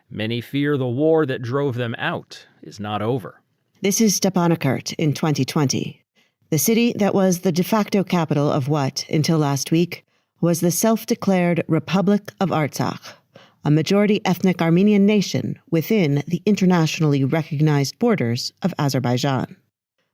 many fear the war that drove them out is not over. This is Stepanakert in 2020, the city that was the de facto capital of what, until last week, was the self-declared Republic of Artsakh, a majority ethnic Armenian nation within the internationally recognized borders of Azerbaijan.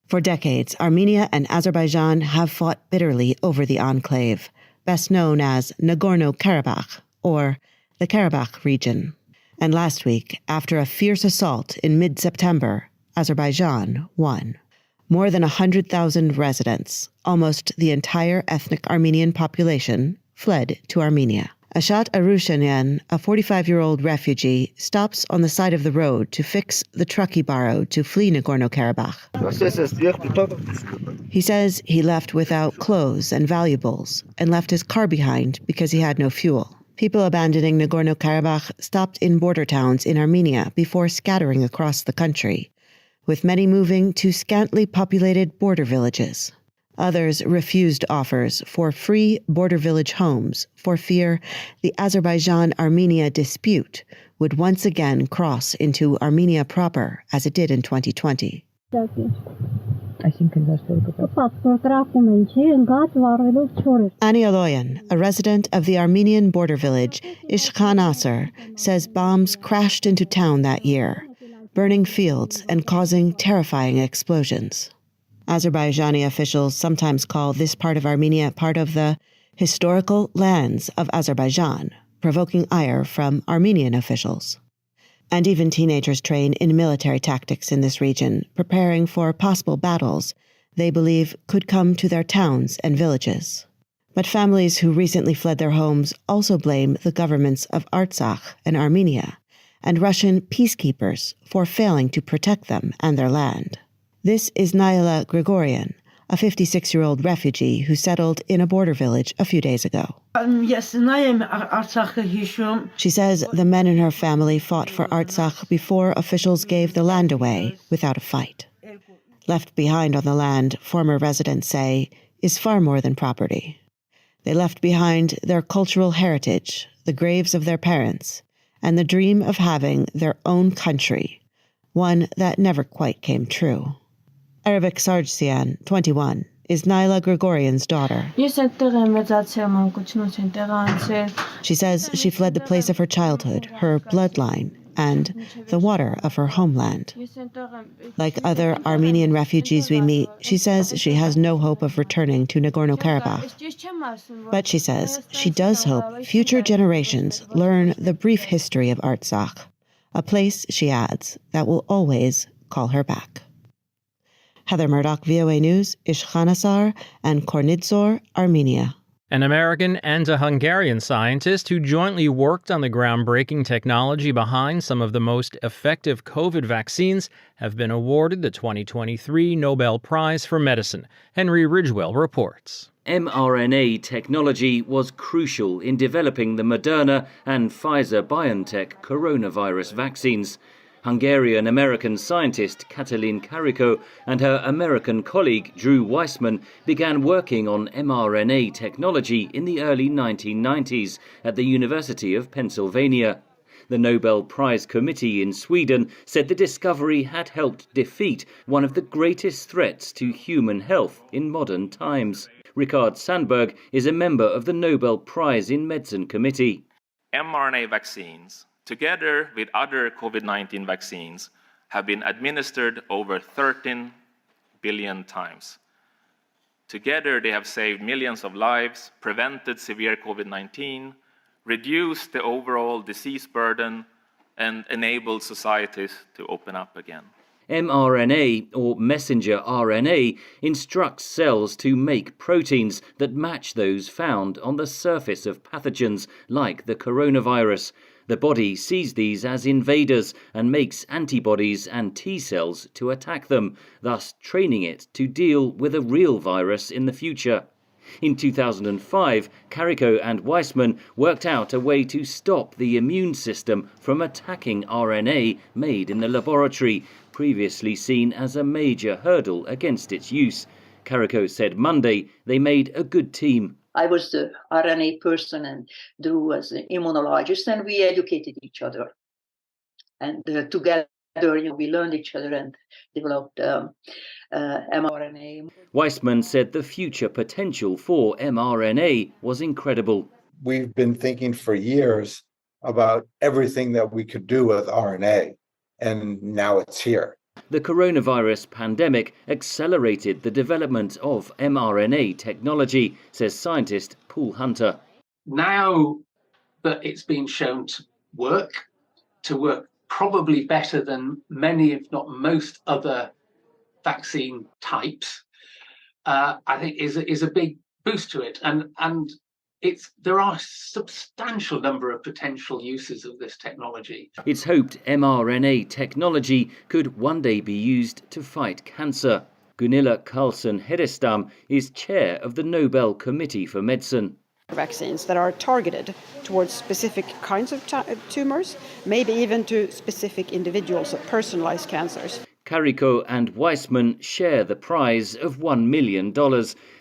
For decades, Armenia and Azerbaijan have fought bitterly over the enclave, best known as Nagorno-Karabakh, or the Karabakh region. And last week, after a fierce assault in mid-September, Azerbaijan won. More than 100,000 residents, almost the entire ethnic Armenian population, fled to Armenia. Ashat Arushanyan, a 45-year-old refugee, stops on the side of the road to fix the truck he borrowed to flee Nagorno-Karabakh. He says he left without clothes and valuables and left his car behind because he had no fuel. People abandoning Nagorno-Karabakh stopped in border towns in Armenia before scattering across the country, with many moving to scantily populated border villages. Others refused offers for free border village homes for fear the Azerbaijan-Armenia dispute would once again cross into Armenia proper as it did in 2020. Ani Aloyan, a resident of the Armenian border village Ishkhan Asr, says bombs crashed into town that year, burning fields and causing terrifying explosions. Azerbaijani officials sometimes call this part of Armenia part of the historical lands of Azerbaijan, provoking ire from Armenian officials. And even teenagers train in military tactics in this region, preparing for possible battles they believe could come to their towns and villages. But families who recently fled their homes also blame the governments of Artsakh and Armenia and Russian peacekeepers for failing to protect them and their land. This is Naila Grigorian, a 56-year-old refugee who settled in a border village a few days ago. She says the men in her family fought for Artsakh before officials gave the land away without a fight. Left behind on the land, former residents say, is far more than property. They left behind their cultural heritage, the graves of their parents, and the dream of having their own country, one that never quite came true. Ervik Sargsyan, 21, is Naila Grigorian's daughter. She says she fled the place of her childhood, her bloodline, and the water of her homeland. Like other Armenian refugees we meet, she says she has no hope of returning to Nagorno-Karabakh. But she says she does hope future generations learn the brief history of Artsakh, a place, she adds, that will always call her back. Heather Murdoch, VOA News, Ishkhanasar and Kornidzor, Armenia. An American and a Hungarian scientist who jointly worked on the groundbreaking technology behind some of the most effective COVID vaccines have been awarded the 2023 Nobel Prize for Medicine. Henry Ridgewell reports. mRNA technology was crucial in developing the Moderna and Pfizer-BioNTech coronavirus vaccines. Hungarian-American scientist Katalin Karikó and her American colleague Drew Weissman began working on mRNA technology in the early 1990s at the University of Pennsylvania. The Nobel Prize Committee in Sweden said the discovery had helped defeat one of the greatest threats to human health in modern times. Rikard Sandberg is a member of the Nobel Prize in Medicine Committee. mRNA vaccines, together with other COVID-19 vaccines, have been administered over 13 billion times. Together, they have saved millions of lives, prevented severe COVID-19, reduced the overall disease burden, and enabled societies to open up again. mRNA, or messenger RNA, instructs cells to make proteins that match those found on the surface of pathogens like the coronavirus. The body sees these as invaders and makes antibodies and T cells to attack them, thus training it to deal with a real virus in the future. In 2005, Karikó and Weissman worked out a way to stop the immune system from attacking RNA made in the laboratory, previously seen as a major hurdle against its use. Karikó said Monday they made a good team. I was the RNA person and Drew was an immunologist, and we educated each other. And together, we learned each other and developed mRNA. Weissman said the future potential for mRNA was incredible. We've been thinking for years about everything that we could do with RNA, and now it's here. The coronavirus pandemic accelerated the development of mRNA technology, says scientist Paul Hunter. Now that it's been shown to work probably better than many, if not most, other vaccine types, I think is a big boost to it. And there are a substantial number of potential uses of this technology. It's hoped mRNA technology could one day be used to fight cancer. Gunilla Carlsson-Hedestam is chair of the Nobel Committee for Medicine. Vaccines that are targeted towards specific kinds of tumors, maybe even to specific individuals or personalized cancers. Karikó and Weissman share the prize of $1 million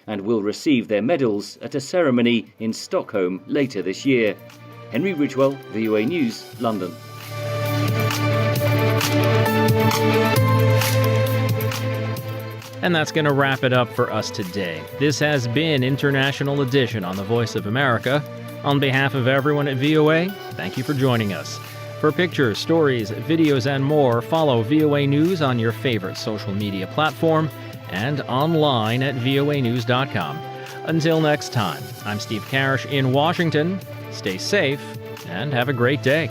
and will receive their medals at a ceremony in Stockholm later this year. Henry Ridgewell, VOA News, London. And that's going to wrap it up for us today. This has been International Edition on the Voice of America. On behalf of everyone at VOA, thank you for joining us. For pictures, stories, videos, and more, follow VOA News on your favorite social media platform and online at voanews.com. Until next time, I'm Steve Karish in Washington. Stay safe and have a great day.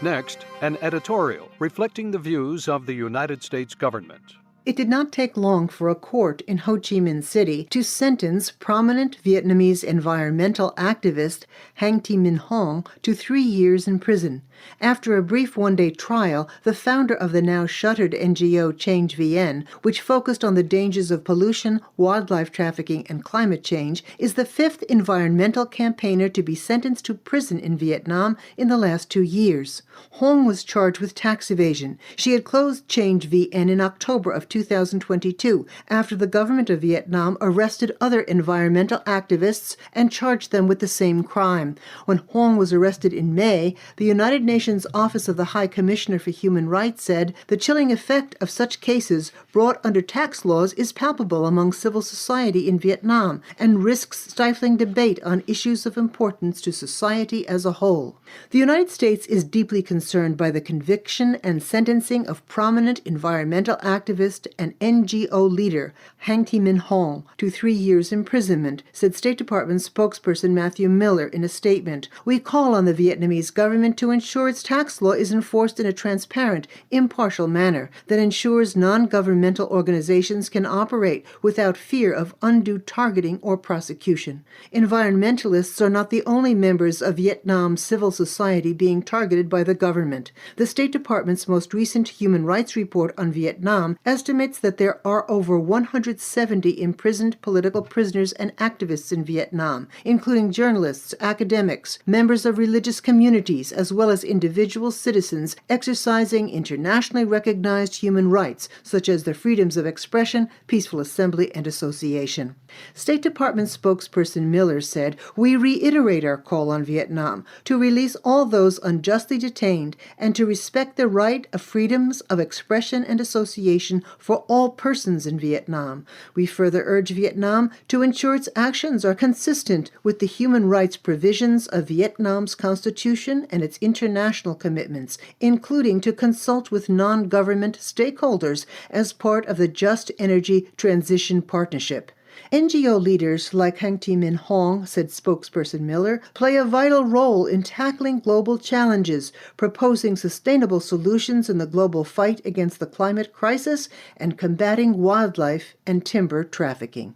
Next, an editorial reflecting the views of the United States government. It did not take long for a court in Ho Chi Minh City to sentence prominent Vietnamese environmental activist Hang Thi Minh Hong to 3 years in prison. After a brief one-day trial, the founder of the now shuttered NGO Change VN, which focused on the dangers of pollution, wildlife trafficking, and climate change, is the 5th environmental campaigner to be sentenced to prison in Vietnam in the last 2 years. Hong was charged with tax evasion. She had closed Change VN in October of 2022 after the government of Vietnam arrested other environmental activists and charged them with the same crime. When Hong was arrested in May, the United Nations Office of the High Commissioner for Human Rights said the chilling effect of such cases brought under tax laws is palpable among civil society in Vietnam and risks stifling debate on issues of importance to society as a whole. The United States is deeply concerned by the conviction and sentencing of prominent environmental activist sentenced an NGO leader, Hang Thi-Minh Hong, to 3 years imprisonment, said State Department spokesperson Matthew Miller in a statement. We call on the Vietnamese government to ensure its tax law is enforced in a transparent, impartial manner that ensures non-governmental organizations can operate without fear of undue targeting or prosecution. Environmentalists are not the only members of Vietnam's civil society being targeted by the government. The State Department's most recent human rights report on Vietnam estimates that there are over 170 imprisoned political prisoners and activists in Vietnam, including journalists, academics, members of religious communities, as well as individual citizens exercising internationally recognized human rights, such as the freedoms of expression, peaceful assembly, and association. State Department spokesperson Miller said, "We reiterate our call on Vietnam to release all those unjustly detained and to respect the right of freedoms of expression and association for all persons in Vietnam. We further urge Vietnam to ensure its actions are consistent with the human rights provisions of Vietnam's constitution and its international commitments, including to consult with non-government stakeholders as part of the Just Energy Transition Partnership." NGO leaders like Hang Thi-Minh Hong, said spokesperson Miller, play a vital role in tackling global challenges, proposing sustainable solutions in the global fight against the climate crisis, and combating wildlife and timber trafficking.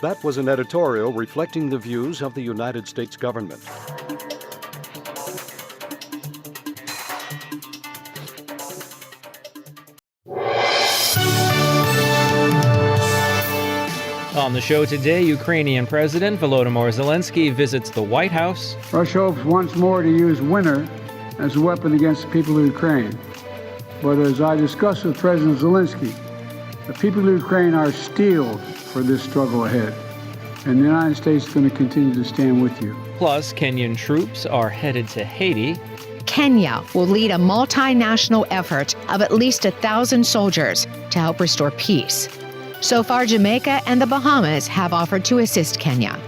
That was an editorial reflecting the views of the United States government. On the show today, Ukrainian President Volodymyr Zelensky visits the White House. Russia hopes once more to use winter as a weapon against the people of Ukraine. But as I discussed with President Zelensky, the people of Ukraine are steeled for this struggle ahead. And the United States is going to continue to stand with you. Plus, Kenyan troops are headed to Haiti. Kenya will lead a multinational effort of at least 1,000 soldiers to help restore peace. So far, Jamaica and the Bahamas have offered to assist Kenya.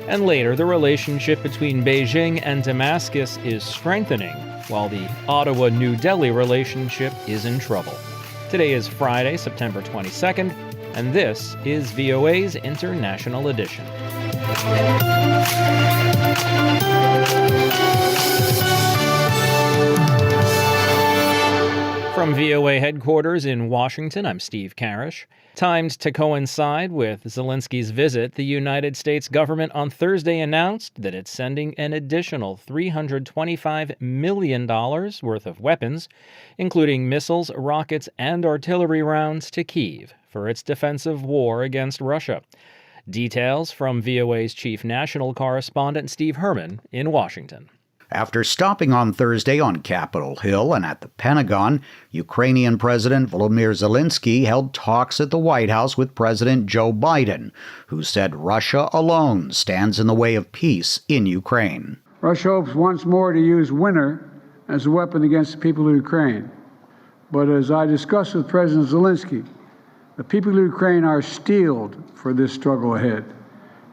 And later, the relationship between Beijing and Damascus is strengthening, while the Ottawa-New Delhi relationship is in trouble. Today is Friday, September 22nd, and this is VOA's International Edition. From VOA headquarters in Washington, I'm Steve Karish. Timed to coincide with Zelensky's visit, the United States government on Thursday announced that it's sending an additional $325 million worth of weapons, including missiles, rockets, and artillery rounds to Kyiv for its defensive war against Russia. Details from VOA's chief national correspondent Steve Herman in Washington. After stopping on Thursday on Capitol Hill and at the Pentagon, Ukrainian President Volodymyr Zelensky held talks at the White House with President Joe Biden, who said Russia alone stands in the way of peace in Ukraine. Russia hopes once more to use winter as a weapon against the people of Ukraine. But as I discussed with President Zelensky, the people of Ukraine are steeled for this struggle ahead,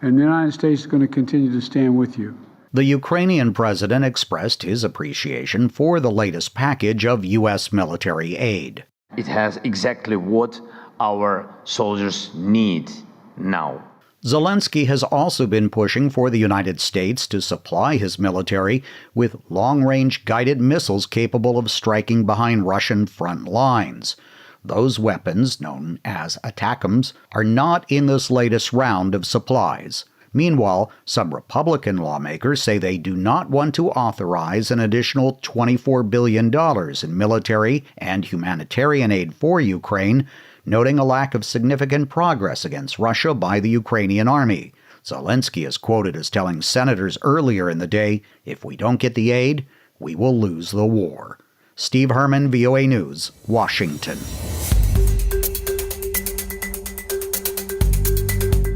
and the United States is going to continue to stand with you. The Ukrainian president expressed his appreciation for the latest package of U.S. military aid. It has exactly what our soldiers need now. Zelensky has also been pushing for the United States to supply his military with long-range guided missiles capable of striking behind Russian front lines. Those weapons, known as ATACMS, are not in this latest round of supplies. Meanwhile, some Republican lawmakers say they do not want to authorize an additional $24 billion in military and humanitarian aid for Ukraine, noting a lack of significant progress against Russia by the Ukrainian army. Zelensky is quoted as telling senators earlier in the day, "If we don't get the aid, we will lose the war." Steve Herman, VOA News, Washington.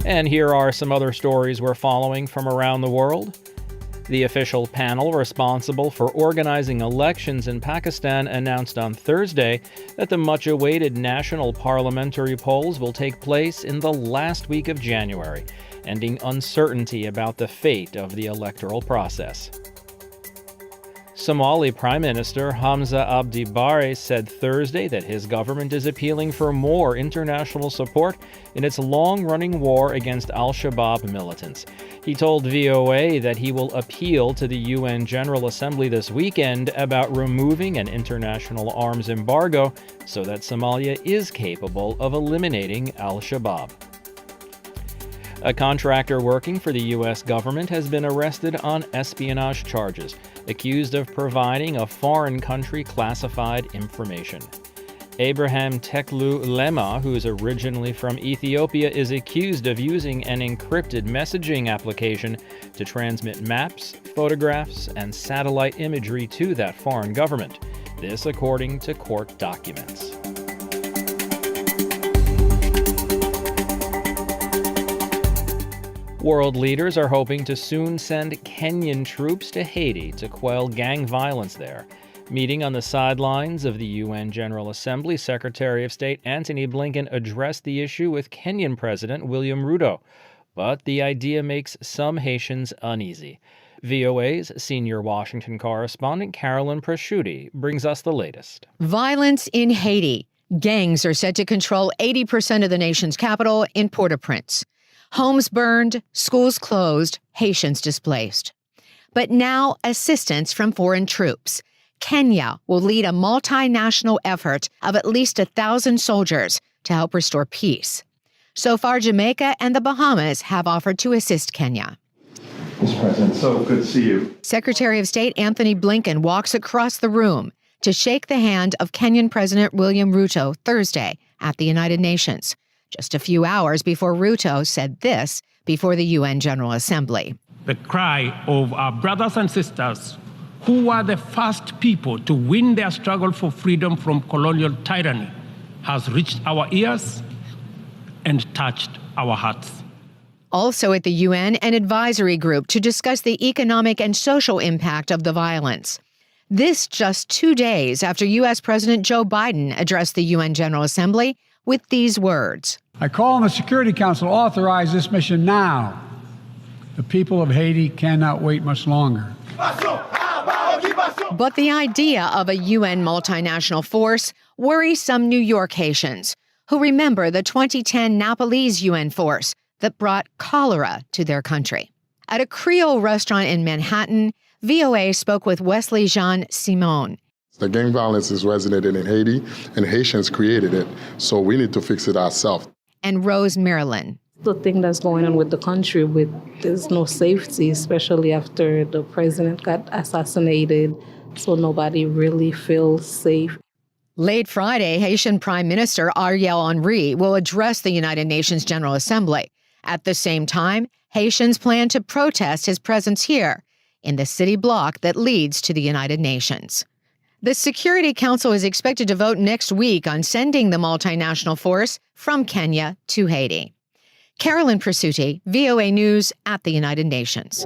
And here are some other stories we're following from around the world. The official panel responsible for organizing elections in Pakistan announced on Thursday that the much-awaited national parliamentary polls will take place in the last week of January, ending uncertainty about the fate of the electoral process. Somali Prime Minister Hamza Abdi Bare said Thursday that his government is appealing for more international support in its long-running war against al-Shabaab militants. He told VOA that he will appeal to the UN General Assembly this weekend about removing an international arms embargo so that Somalia is capable of eliminating al-Shabaab. A contractor working for the U.S. government has been arrested on espionage charges, accused of providing a foreign country classified information. Abraham Teklu Lema, who is originally from Ethiopia, is accused of using an encrypted messaging application to transmit maps, photographs, and satellite imagery to that foreign government. This according to court documents. World leaders are hoping to soon send Kenyan troops to Haiti to quell gang violence there. Meeting on the sidelines of the UN General Assembly, Secretary of State Antony Blinken addressed the issue with Kenyan President William Ruto. But the idea makes some Haitians uneasy. VOA's senior Washington correspondent Carolyn Prosciutti brings us the latest. Violence in Haiti. Gangs are said to control 80% of the nation's capital in Port-au-Prince. Homes burned, schools closed, Haitians displaced. But now, assistance from foreign troops. Kenya will lead a multinational effort of at least 1,000 soldiers to help restore peace. So far, Jamaica and the Bahamas have offered to assist Kenya. Mr. President, so good to see you. Secretary of State Antony Blinken walks across the room to shake the hand of Kenyan President William Ruto Thursday at the United Nations, just a few hours before Ruto said this before the UN General Assembly. The cry of our brothers and sisters who were the first people to win their struggle for freedom from colonial tyranny has reached our ears and touched our hearts. Also at the UN, an advisory group to discuss the economic and social impact of the violence. This just 2 days after U.S. President Joe Biden addressed the UN General Assembly with these words. I call on the Security Council to authorize this mission now. The people of Haiti cannot wait much longer. But the idea of a UN multinational force worries some New York Haitians who remember the 2010 Nepalese UN force that brought cholera to their country. At a Creole restaurant in Manhattan, VOA spoke with Wesley Jean Simon. The gang violence is resonating in Haiti, and Haitians created it, so we need to fix it ourselves. And Rose Marilyn. The thing that's going on with the country, there's no safety, especially after the president got assassinated, so nobody really feels safe. Late Friday, Haitian Prime Minister Ariel Henry will address the United Nations General Assembly. At the same time, Haitians plan to protest his presence here in the city block that leads to the United Nations. The Security Council is expected to vote next week on sending the multinational force from Kenya to Haiti. Carolyn Prosciutti, VOA News at the United Nations.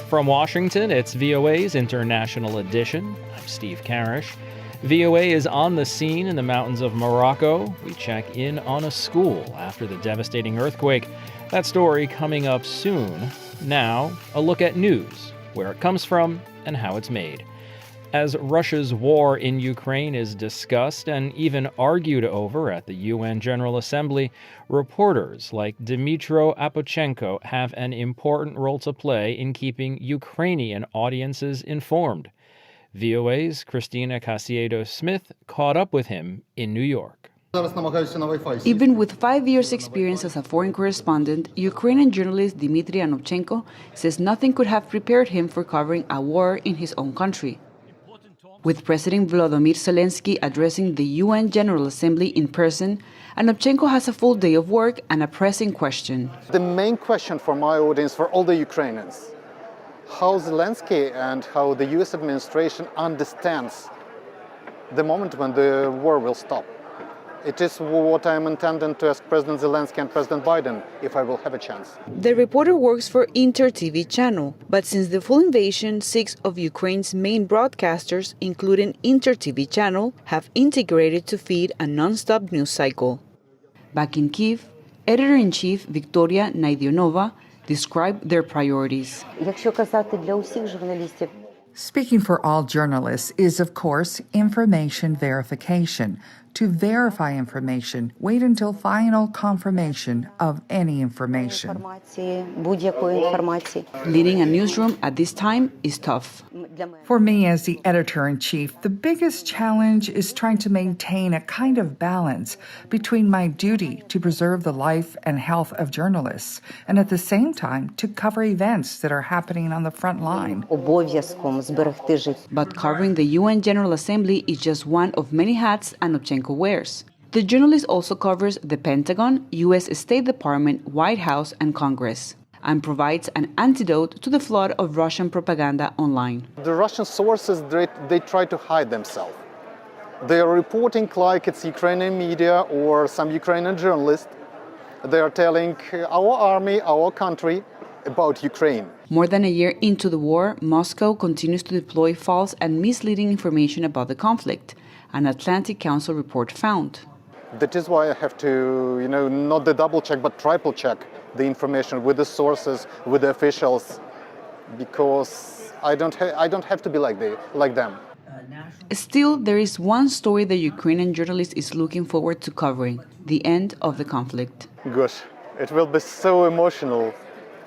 From Washington, it's VOA's International Edition. I'm Steve Karish. VOA is on the scene in the mountains of Morocco. We check in on a school after the devastating earthquake. That story coming up soon. Now, a look at news, where it comes from and how it's made. As Russia's war in Ukraine is discussed and even argued over at the UN General Assembly, reporters like Dmytro Apochenko have an important role to play in keeping Ukrainian audiences informed. VOA's Christina Casiedo-Smith caught up with him in New York. Even with 5 years' experience as a foreign correspondent, Ukrainian journalist Dmitry Anopchenko says nothing could have prepared him for covering a war in his own country. With President Volodymyr Zelensky addressing the UN General Assembly in person, Anopchenko has a full day of work and a pressing question. The main question for my audience, for all the Ukrainians, how Zelensky and how the US administration understands the moment when the war will stop. It is what I am intending to ask President Zelensky and President Biden if I will have a chance. The reporter works for Inter TV channel, but since the full invasion, 6 of Ukraine's main broadcasters, including Inter TV channel, have integrated to feed a non-stop news cycle. Back in Kyiv, Editor-in-Chief Victoria Naidionova describe their priorities. Speaking for all journalists is, of course, information verification. To verify information, wait until final confirmation of any information. Leading a newsroom at this time is tough. For me as the editor-in-chief, the biggest challenge is trying to maintain a kind of balance between my duty to preserve the life and health of journalists and at the same time to cover events that are happening on the front line. But covering the UN General Assembly is just one of many hats Anopchenko wears. The journalist also covers the Pentagon, US State Department, White House, and Congress, and provides an antidote to the flood of Russian propaganda online. The Russian sources, they try to hide themselves. They are reporting like it's Ukrainian media or some Ukrainian journalists. They are telling our army, our country, about Ukraine. More than a year into the war, Moscow continues to deploy false and misleading information about the conflict, an Atlantic Council report found. That is why I have to, not the double check, but triple check the information with the sources, with the officials, because I don't have to be like them. Still, there is one story the Ukrainian journalist is looking forward to covering: the end of the conflict. Gosh, it will be so emotional.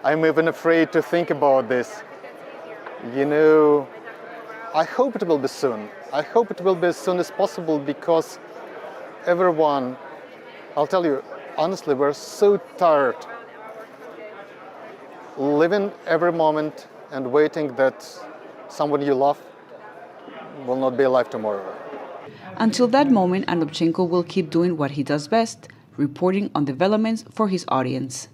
I'm even afraid to think about this. I hope it will be soon. I hope it will be as soon as possible because everyone, I'll tell you, honestly, we're so tired living every moment and waiting that someone you love will not be alive tomorrow. Until that moment, Anopchenko will keep doing what he does best, reporting on developments for his audience.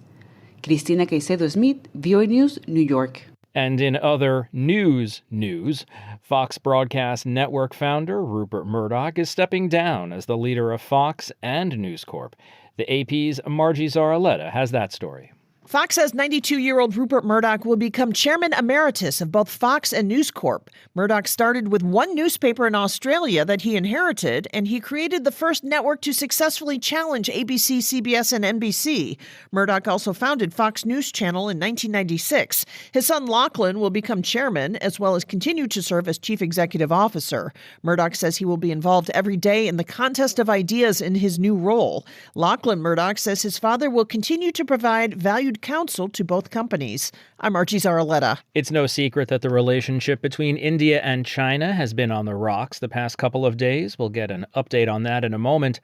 Cristina Caicedo-Smith, VOA News, New York. And in other news, Fox Broadcast Network founder Rupert Murdoch is stepping down as the leader of Fox and News Corp. The AP's Margie Zaraletta has that story. Fox says 92-year-old Rupert Murdoch will become chairman emeritus of both Fox and News Corp. Murdoch started with one newspaper in Australia that he inherited, and he created the first network to successfully challenge ABC, CBS, and NBC. Murdoch also founded Fox News Channel in 1996. His son Lachlan will become chairman, as well as continue to serve as chief executive officer. Murdoch says he will be involved every day in the contest of ideas in his new role. Lachlan Murdoch says his father will continue to provide valued counsel to both companies. I'm Margie Zaraletta. It's no secret that the relationship between India and China has been on the rocks the past couple of days. We'll get an update on that in a moment.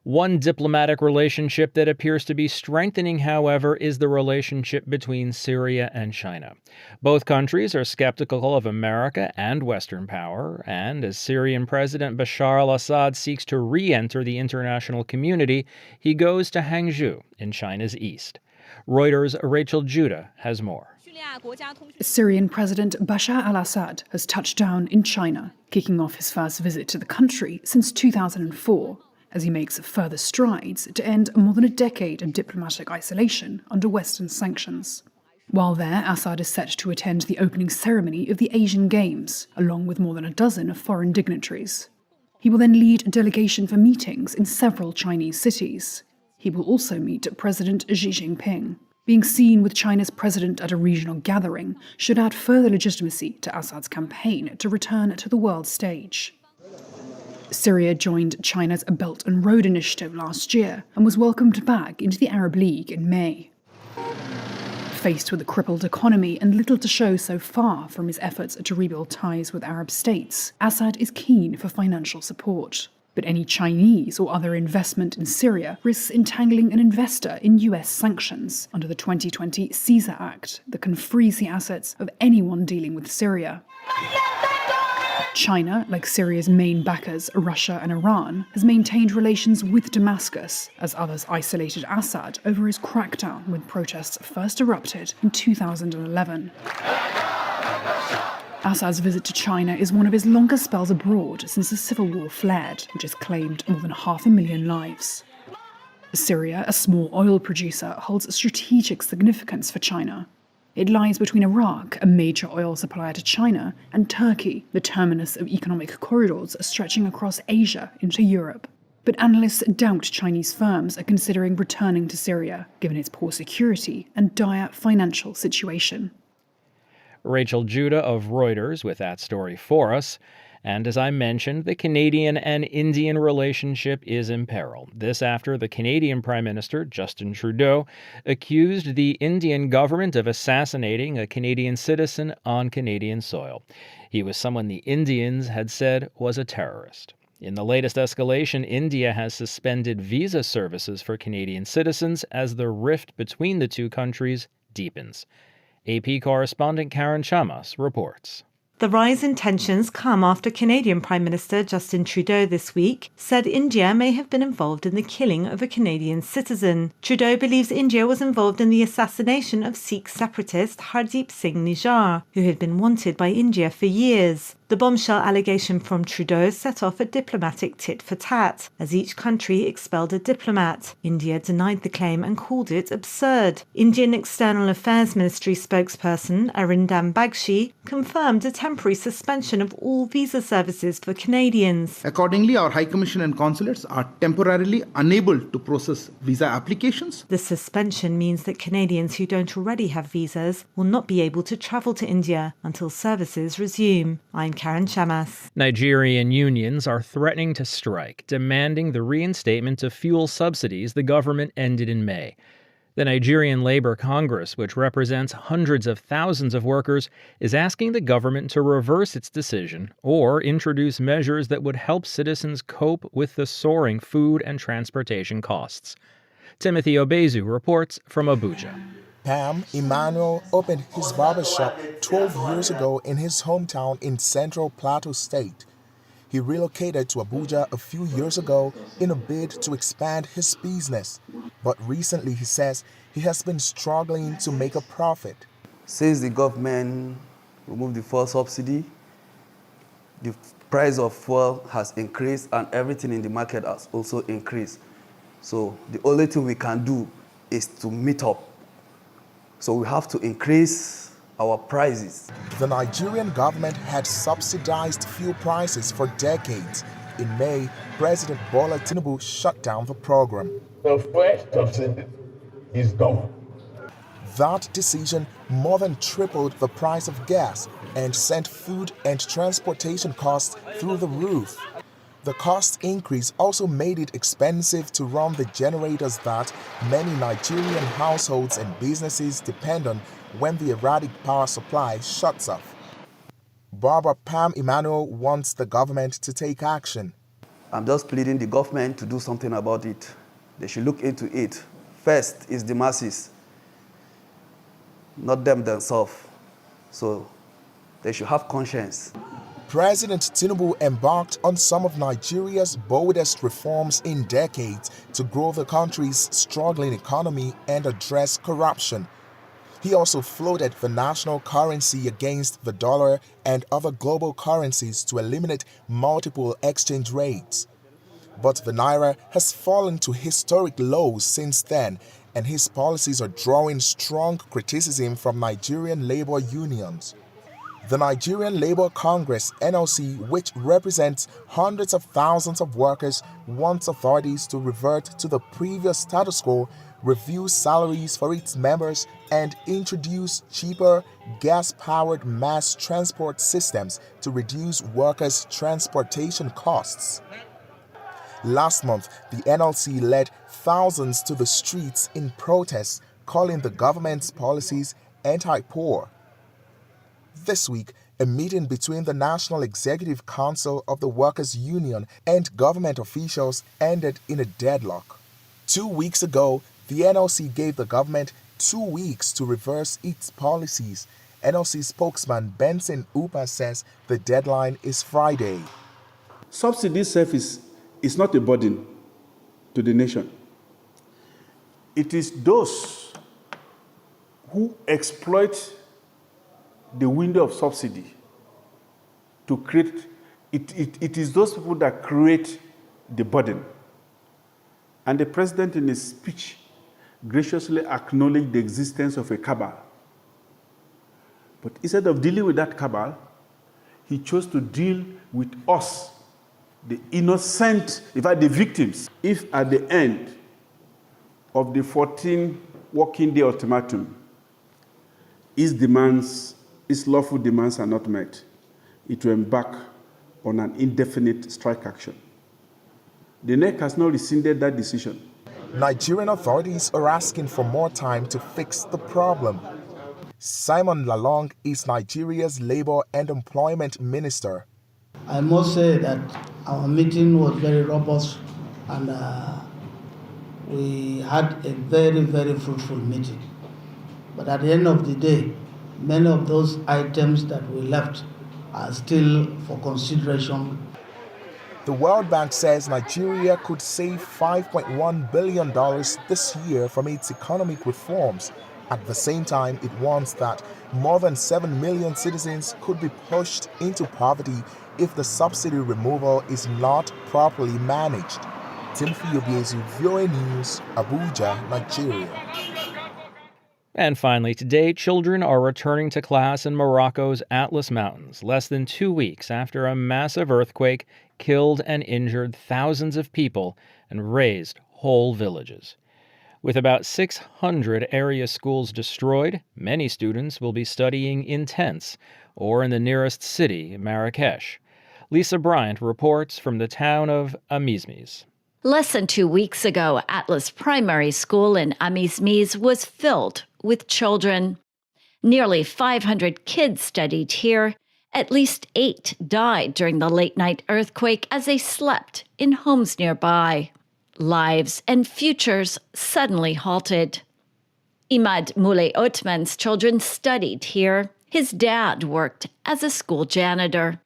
One diplomatic relationship that appears to be strengthening, however, is the relationship between Syria and China. Both countries are skeptical of America and Western power, and as Syrian President Bashar al-Assad seeks to re-enter the international community, he goes to Hangzhou in China's east. Reuters' Rachel Judah has more. Syrian President Bashar al-Assad has touched down in China, kicking off his first visit to the country since 2004, as he makes further strides to end more than a decade of diplomatic isolation under Western sanctions. While there, Assad is set to attend the opening ceremony of the Asian Games, along with more than a dozen foreign dignitaries. He will then lead a delegation for meetings in several Chinese cities. He will also meet President Xi Jinping. Being seen with China's president at a regional gathering should add further legitimacy to Assad's campaign to return to the world stage. Syria joined China's Belt and Road Initiative last year and was welcomed back into the Arab League in May. Faced with a crippled economy and little to show so far from his efforts to rebuild ties with Arab states, Assad is keen for financial support. But any Chinese or other investment in Syria risks entangling an investor in US sanctions under the 2020 CEFR Act that can freeze the assets of anyone dealing with Syria. China, like Syria's main backers, Russia and Iran, has maintained relations with Damascus, as others isolated Assad over his crackdown when protests first erupted in 2011. Assad's visit to China is one of his longest spells abroad since the civil war flared, which has claimed more than 500,000 lives. Syria, a small oil producer, holds strategic significance for China. It lies between Iraq, a major oil supplier to China, and Turkey, the terminus of economic corridors stretching across Asia into Europe. But analysts doubt Chinese firms are considering returning to Syria, given its poor security and dire financial situation. Rachel Judah of Reuters with that story for us. And as I mentioned, the Canadian and Indian relationship is in peril. This after the Canadian Prime Minister, Justin Trudeau, accused the Indian government of assassinating a Canadian citizen on Canadian soil. He was someone the Indians had said was a terrorist. In the latest escalation, India has suspended visa services for Canadian citizens as the rift between the two countries deepens. AP correspondent Karen Chamas reports. The rise in tensions come after Canadian Prime Minister Justin Trudeau this week said India may have been involved in the killing of a Canadian citizen. Trudeau believes India was involved in the assassination of Sikh separatist Hardeep Singh Nijjar, who had been wanted by India for years. The bombshell allegation from Trudeau set off a diplomatic tit-for-tat, as each country expelled a diplomat. India denied the claim and called it absurd. Indian External Affairs Ministry spokesperson Arindam Bagchi confirmed a temporary suspension of all visa services for Canadians. Accordingly, our High Commission and consulates are temporarily unable to process visa applications. The suspension means that Canadians who don't already have visas will not be able to travel to India until services resume. I'm Karen Chamas. Nigerian unions are threatening to strike, demanding the reinstatement of fuel subsidies the government ended in May. The Nigerian Labour Congress, which represents hundreds of thousands of workers, is asking the government to reverse its decision or introduce measures that would help citizens cope with the soaring food and transportation costs. Timothy Obezu reports from Abuja. Pam Emmanuel opened his barbershop 12 years ago in his hometown in Central Plateau State. He relocated to Abuja a few years ago in a bid to expand his business. But recently, he says, he has been struggling to make a profit. Since the government removed the fuel subsidy, the price of fuel has increased and everything in the market has also increased. So the only thing we can do is to meet up. So we have to increase our prices. The Nigerian government had subsidized fuel prices for decades. In May, President Bola Tinubu shut down the program. The first subsidy is gone. That decision more than tripled the price of gas and sent food and transportation costs through the roof. The cost increase also made it expensive to run the generators that many Nigerian households and businesses depend on when the erratic power supply shuts off. Barber Pam Emmanuel wants the government to take action. I'm just pleading the government to do something about it. They should look into it. First is the masses, not them themselves. So they should have conscience. President Tinubu embarked on some of Nigeria's boldest reforms in decades to grow the country's struggling economy and address corruption. He also floated the national currency against the dollar and other global currencies to eliminate multiple exchange rates. But the naira has fallen to historic lows since then, and his policies are drawing strong criticism from Nigerian labor unions. The Nigerian Labour Congress, NLC, which represents hundreds of thousands of workers, wants authorities to revert to the previous status quo, review salaries for its members, and introduce cheaper, gas-powered mass transport systems to reduce workers' transportation costs. Last month, the NLC led thousands to the streets in protest, calling the government's policies anti-poor. This week, a meeting between the National Executive Council of the Workers' Union and government officials ended in a deadlock. 2 weeks ago, the NLC gave the government 2 weeks to reverse its policies. NLC spokesman Benson Upa says the deadline is Friday. Subsidy service is not a burden to the nation. It is those who exploit the window of subsidy to create, it is those people that create the burden. And the president in his speech graciously acknowledged the existence of a cabal. But instead of dealing with that cabal, he chose to deal with us, the innocent, in fact, the victims, if at the end of the 14 working day ultimatum, its lawful demands are not met, it will embark on an indefinite strike action. The NEC has now rescinded that decision. Nigerian authorities are asking for more time to fix the problem. Simon Lalong is Nigeria's Labor and Employment Minister. I must say that our meeting was very robust and we had a very, very fruitful meeting. But at the end of the day, many of those items that we left are still for consideration. The World Bank says Nigeria could save $5.1 billion this year from its economic reforms. At the same time, it warns that more than 7 million citizens could be pushed into poverty if the subsidy removal is not properly managed. Timothy Obiezu, VOA News, Abuja, Nigeria. And finally, today, children are returning to class in Morocco's Atlas Mountains, less than 2 weeks after a massive earthquake killed and injured thousands of people and razed whole villages. With about 600 area schools destroyed, many students will be studying in tents or in the nearest city, Marrakesh. Lisa Bryant reports from the town of Amizmiz. Less than 2 weeks ago, Atlas Primary School in Amizmiz was filled with children. Nearly 500 kids studied here. At least 8 died during the late-night earthquake as they slept in homes nearby. Lives and futures suddenly halted. Imad Moulay Othman's children studied here. His dad worked as a school janitor.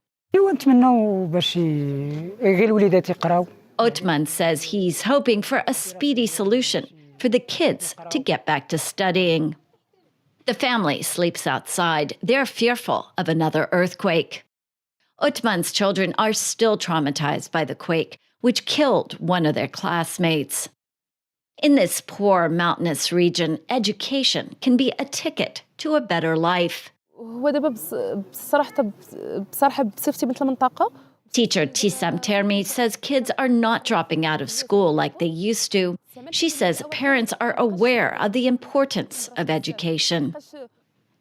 Othman says he's hoping for a speedy solution for the kids to get back to studying. The family sleeps outside. They're fearful of another earthquake. Othman's children are still traumatized by the quake, which killed one of their classmates. In this poor mountainous region, education can be a ticket to a better life. Teacher Tissam Termi says kids are not dropping out of school like they used to. She says parents are aware of the importance of education.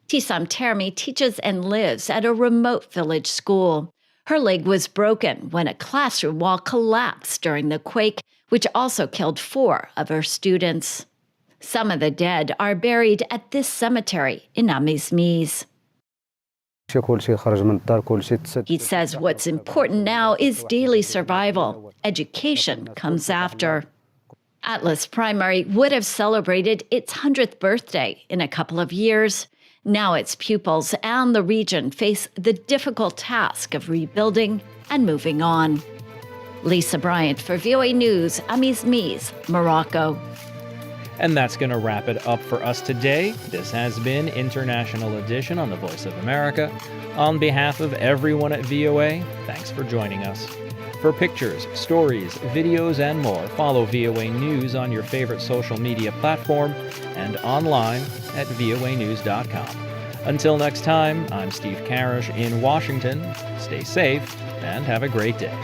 Tissam Termi teaches and lives at a remote village school. Her leg was broken when a classroom wall collapsed during the quake, which also killed 4 of her students. Some of the dead are buried at this cemetery in Amizmiz. He says what's important now is daily survival. Education comes after. Atlas Primary would have celebrated its 100th birthday in a couple of years. Now its pupils and the region face the difficult task of rebuilding and moving on. Lisa Bryant for VOA News, Amizmiz, Morocco. And that's going to wrap it up for us today. This has been International Edition on the Voice of America. On behalf of everyone at VOA, thanks for joining us. For pictures, stories, videos, and more, follow VOA News on your favorite social media platform and online at voanews.com. Until next time, I'm Steve Karish in Washington. Stay safe and have a great day.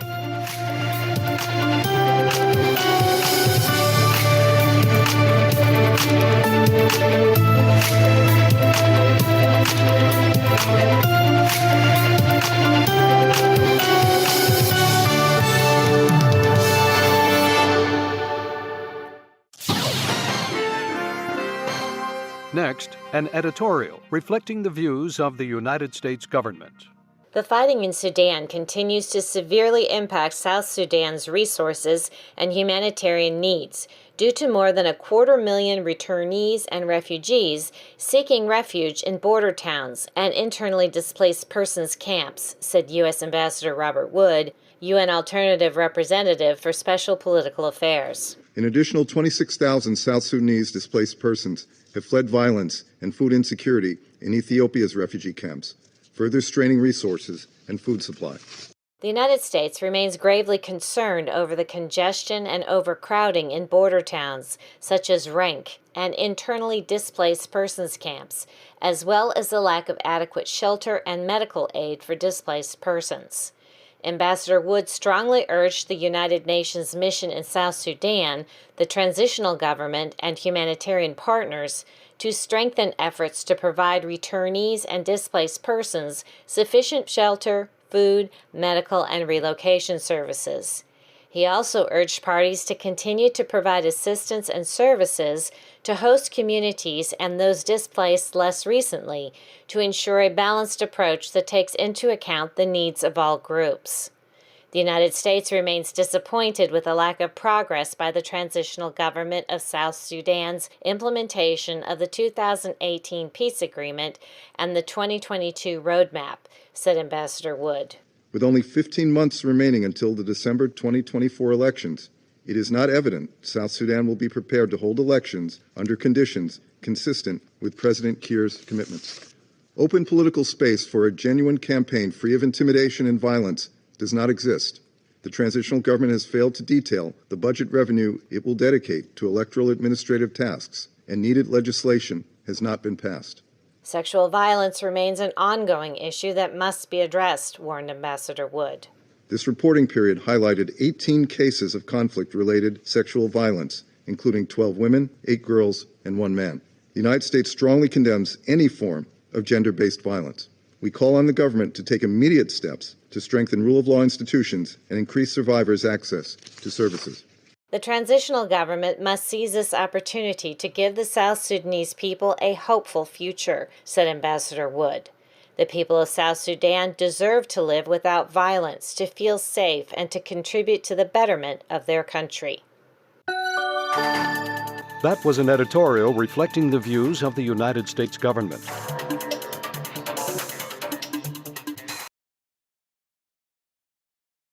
Next, an editorial reflecting the views of the United States government. The fighting in Sudan continues to severely impact South Sudan's resources and humanitarian needs due to more than 250,000 returnees and refugees seeking refuge in border towns and internally displaced persons camps, said U.S. Ambassador Robert Wood, UN Alternative Representative for Special Political Affairs. An additional 26,000 South Sudanese displaced persons have fled violence and food insecurity in Ethiopia's refugee camps, further straining resources and food supply. The United States remains gravely concerned over the congestion and overcrowding in border towns such as Renk and internally displaced persons camps, as well as the lack of adequate shelter and medical aid for displaced persons. Ambassador Wood strongly urged the United Nations mission in South Sudan, the transitional government, and humanitarian partners to strengthen efforts to provide returnees and displaced persons sufficient shelter, food, medical, and relocation services. He also urged parties to continue to provide assistance and services to host communities and those displaced less recently to ensure a balanced approach that takes into account the needs of all groups. The United States remains disappointed with the lack of progress by the transitional government of South Sudan's implementation of the 2018 peace agreement and the 2022 roadmap, said Ambassador Wood. With only 15 months remaining until the December 2024 elections, it is not evident South Sudan will be prepared to hold elections under conditions consistent with President Kiir's commitments. Open political space for a genuine campaign free of intimidation and violence does not exist. The transitional government has failed to detail the budget revenue it will dedicate to electoral administrative tasks, and needed legislation has not been passed. Sexual violence remains an ongoing issue that must be addressed, warned Ambassador Wood. This reporting period highlighted 18 cases of conflict-related sexual violence, including 12 women, 8 girls, and 1 man. The United States strongly condemns any form of gender-based violence. We call on the government to take immediate steps to strengthen rule of law institutions and increase survivors' access to services. The transitional government must seize this opportunity to give the South Sudanese people a hopeful future, said Ambassador Wood. The people of South Sudan deserve to live without violence, to feel safe, and to contribute to the betterment of their country. That was an editorial reflecting the views of the United States government.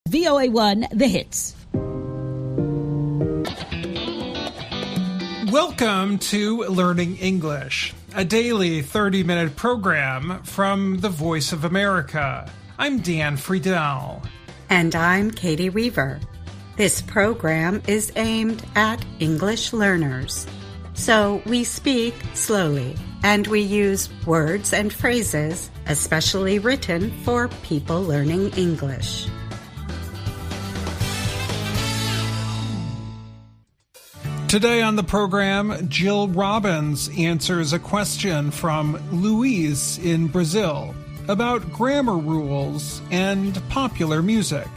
VOA1 The Hits. Welcome to Learning English, a daily 30-minute program from the Voice of America. I'm Dan Friedel. And I'm Katie Weaver. This program is aimed at English learners. So we speak slowly, and we use words and phrases especially written for people learning English. Today on the program, Jill Robbins answers a question from Luis in Brazil about grammar rules and popular music.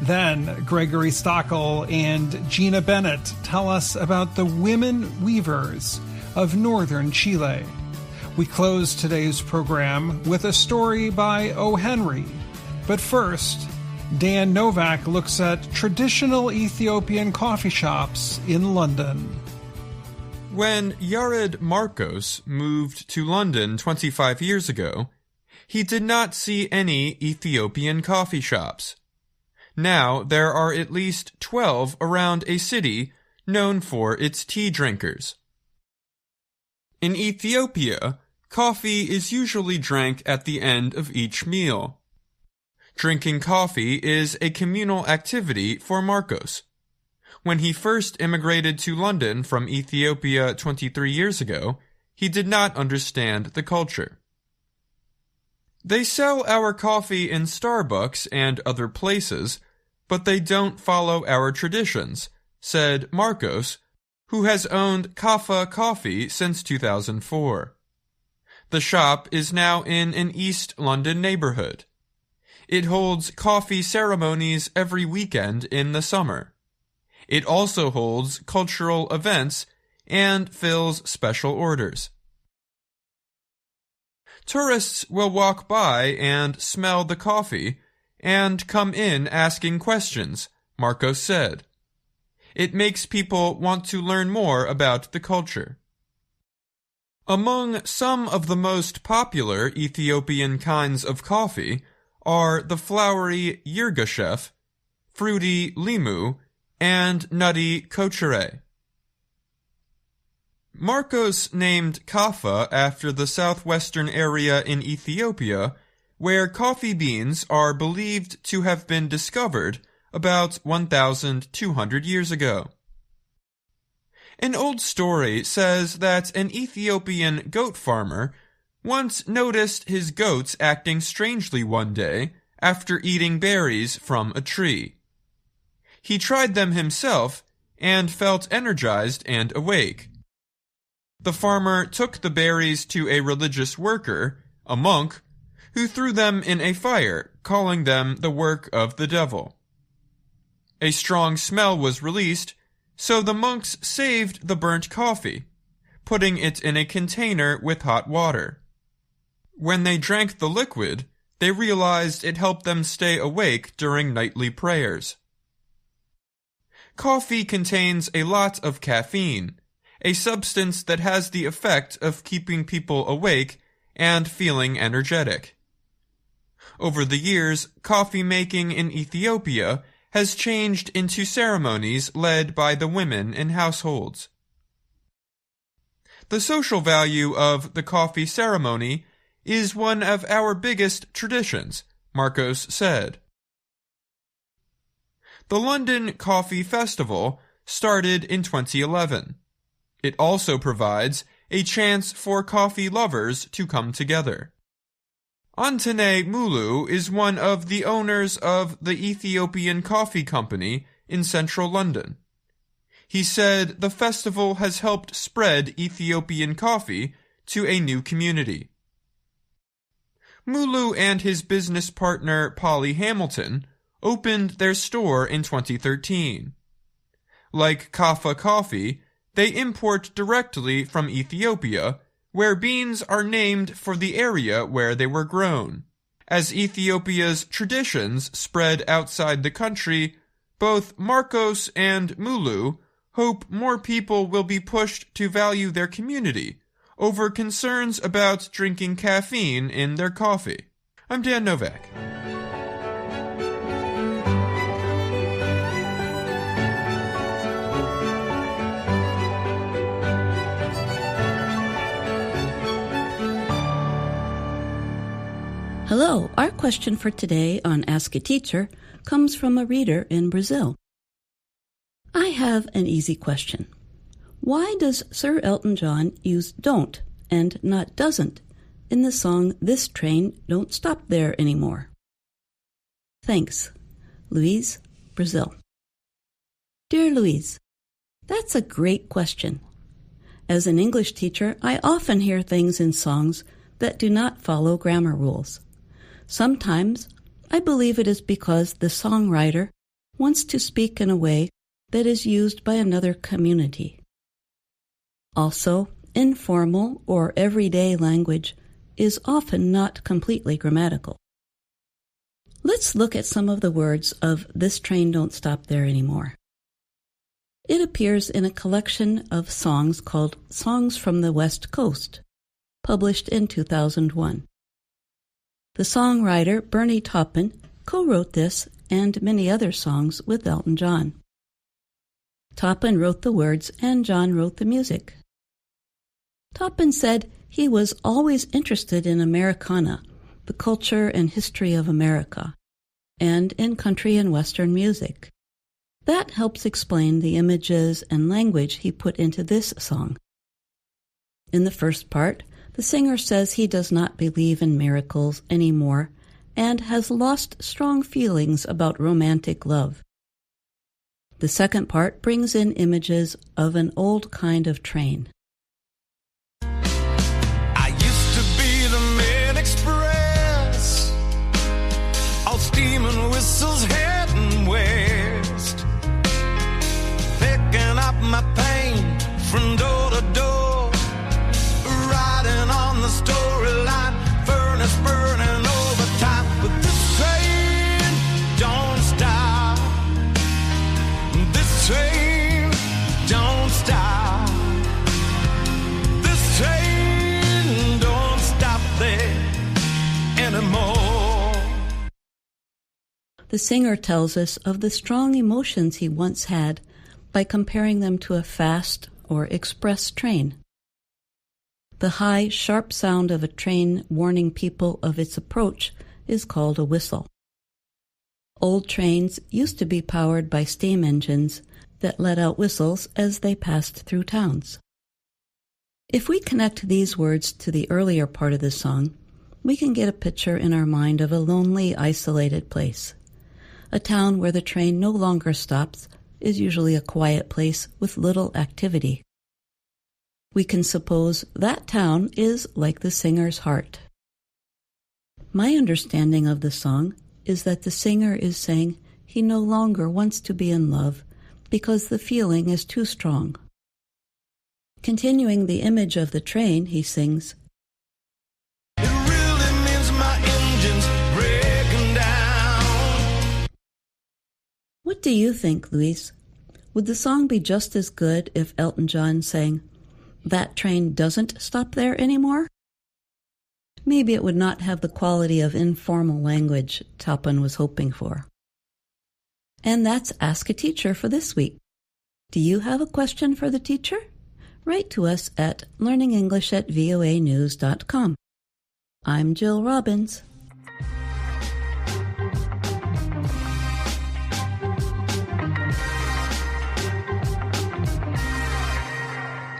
Then Gregory Stockel and Gina Bennett tell us about the women weavers of northern Chile. We close today's program with a story by O. Henry. But first, Dan Novak looks at traditional Ethiopian coffee shops in London. When Yared Marcos moved to London 25 years ago, he did not see any Ethiopian coffee shops. Now there are at least 12 around a city known for its tea drinkers. In Ethiopia, coffee is usually drank at the end of each meal. Drinking coffee is a communal activity for Marcos. When he first immigrated to London from Ethiopia 23 years ago, he did not understand the culture. They sell our coffee in Starbucks and other places, but they don't follow our traditions, said Marcos, who has owned Kaffa Coffee since 2004. The shop is now in an East London neighborhood. It holds coffee ceremonies every weekend in the summer. It also holds cultural events and fills special orders. Tourists will walk by and smell the coffee and come in asking questions, Marcos said. It makes people want to learn more about the culture. Among some of the most popular Ethiopian kinds of coffee are the flowery yirgacheffe, fruity limu, and nutty kochere. Marcos named Kaffa after the southwestern area in Ethiopia, where coffee beans are believed to have been discovered about 1,200 years ago. An old story says that an Ethiopian goat farmer once noticed his goats acting strangely one day after eating berries from a tree. He tried them himself and felt energized and awake. The farmer took the berries to a religious worker, a monk, who threw them in a fire, calling them the work of the devil. A strong smell was released, so the monks saved the burnt coffee, putting it in a container with hot water. When they drank the liquid, they realized it helped them stay awake during nightly prayers. Coffee contains a lot of caffeine, a substance that has the effect of keeping people awake and feeling energetic. Over the years, coffee making in Ethiopia has changed into ceremonies led by the women in households. The social value of the coffee ceremony is one of our biggest traditions, Marcos said. The London Coffee Festival started in 2011. It also provides a chance for coffee lovers to come together. Antene Mulu is one of the owners of the Ethiopian Coffee Company in central London. He said the festival has helped spread Ethiopian coffee to a new community. Mulu and his business partner Polly Hamilton opened their store in 2013. Like Kaffa Coffee, they import directly from Ethiopia, where beans are named for the area where they were grown. As Ethiopia's traditions spread outside the country, both Marcos and Mulu hope more people will be pushed to value their community over concerns about drinking caffeine in their coffee. I'm Dan Novak. Hello, our question for today on Ask a Teacher comes from a reader in Brazil. I have an easy question. Why does Sir Elton John use don't and not doesn't in the song This Train Don't Stop There Anymore? Thanks. Louise, Brazil. Dear Louise, that's a great question. As an English teacher, I often hear things in songs that do not follow grammar rules. Sometimes I believe it is because the songwriter wants to speak in a way that is used by another community. Also, informal or everyday language is often not completely grammatical. Let's look at some of the words of This Train Don't Stop There Anymore. It appears in a collection of songs called Songs from the West Coast, published in 2001. The songwriter Bernie Taupin co-wrote this and many other songs with Elton John. Taupin wrote the words and John wrote the music. Taupin said he was always interested in Americana, the culture and history of America, and in country and Western music. That helps explain the images and language he put into this song. In the first part, the singer says he does not believe in miracles anymore and has lost strong feelings about romantic love. The second part brings in images of an old kind of train. I used to be the Mail Express, all steam and whistles heading west, picking up my pain from door to door, riding on the storyline, furnace burning overtime. But this train don't stop. This train don't stop. This train don't stop there anymore. The singer tells us of the strong emotions he once had by comparing them to a fast or express train. The high, sharp sound of a train warning people of its approach is called a whistle. Old trains used to be powered by steam engines that let out whistles as they passed through towns. If we connect these words to the earlier part of the song, we can get a picture in our mind of a lonely, isolated place. A town where the train no longer stops is usually a quiet place with little activity. We can suppose that town is like the singer's heart. My understanding of the song is that the singer is saying he no longer wants to be in love because the feeling is too strong. Continuing the image of the train, he sings, It really means my engine's breaking down. What do you think, Luis? Would the song be just as good if Elton John sang, "That train doesn't stop there anymore"? Maybe it would not have the quality of informal language Tapan was hoping for. And that's Ask a Teacher for this week. Do you have a question for the teacher? Write to us at learningenglish@voanews.com. I'm Jill Robbins.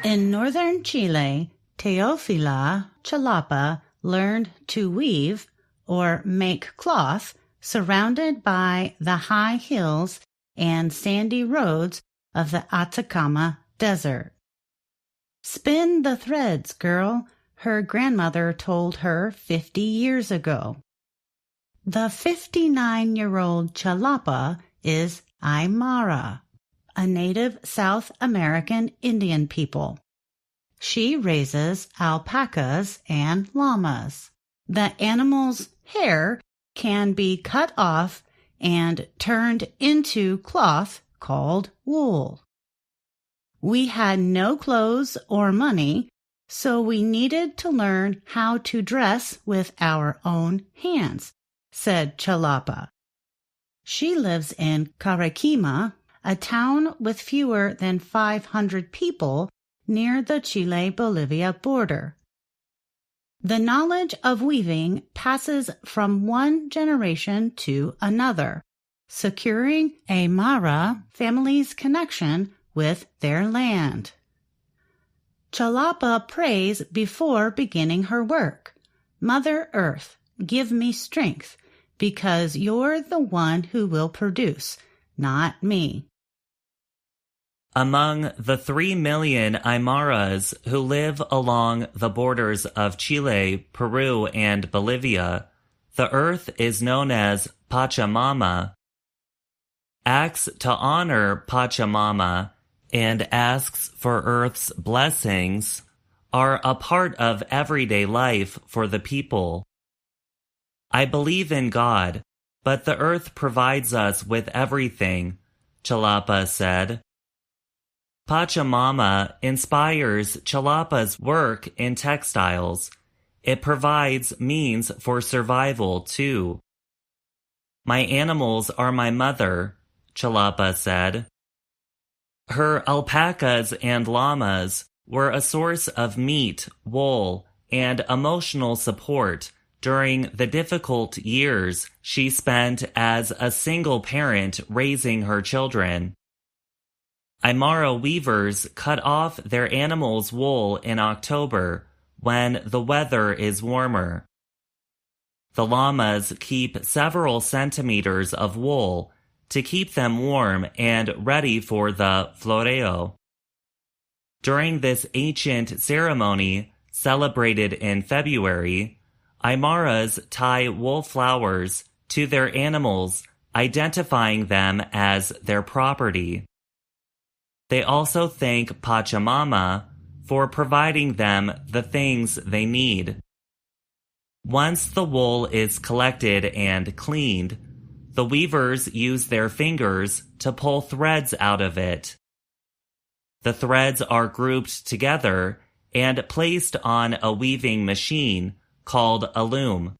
In northern Chile, Teófila Chalapa learned to weave or make cloth surrounded by the high hills and sandy roads of the Atacama Desert. Spin the threads, girl, her grandmother told her 50 years ago. The 59-year-old Chalapa is Aymara, a native South American Indian people. She raises alpacas and llamas. The animals' hair can be cut off and turned into cloth called wool. We had no clothes or money, so we needed to learn how to dress with our own hands, said Chalapa. She lives in Caraquima, a town with fewer than 500 people near the Chile-Bolivia border. The knowledge of weaving passes from one generation to another, securing a Mara family's connection with their land. Chalapa prays before beginning her work. Mother Earth, give me strength, because you're the one who will produce, not me. Among the 3 million Aymaras who live along the borders of Chile, Peru, and Bolivia, the earth is known as Pachamama. Acts to honor Pachamama and asks for Earth's blessings are a part of everyday life for the people. I believe in God, but the earth provides us with everything, Chalapa said. Pachamama inspires Chalapa's work in textiles. It provides means for survival, too. My animals are my mother, Chalapa said. Her alpacas and llamas were a source of meat, wool, and emotional support during the difficult years she spent as a single parent raising her children. Aymara weavers cut off their animals' wool in October when the weather is warmer. The llamas keep several centimeters of wool to keep them warm and ready for the floreo. During this ancient ceremony, celebrated in February, Aymaras tie wool flowers to their animals, identifying them as their property. They also thank Pachamama for providing them the things they need. Once the wool is collected and cleaned, the weavers use their fingers to pull threads out of it. The threads are grouped together and placed on a weaving machine called a loom.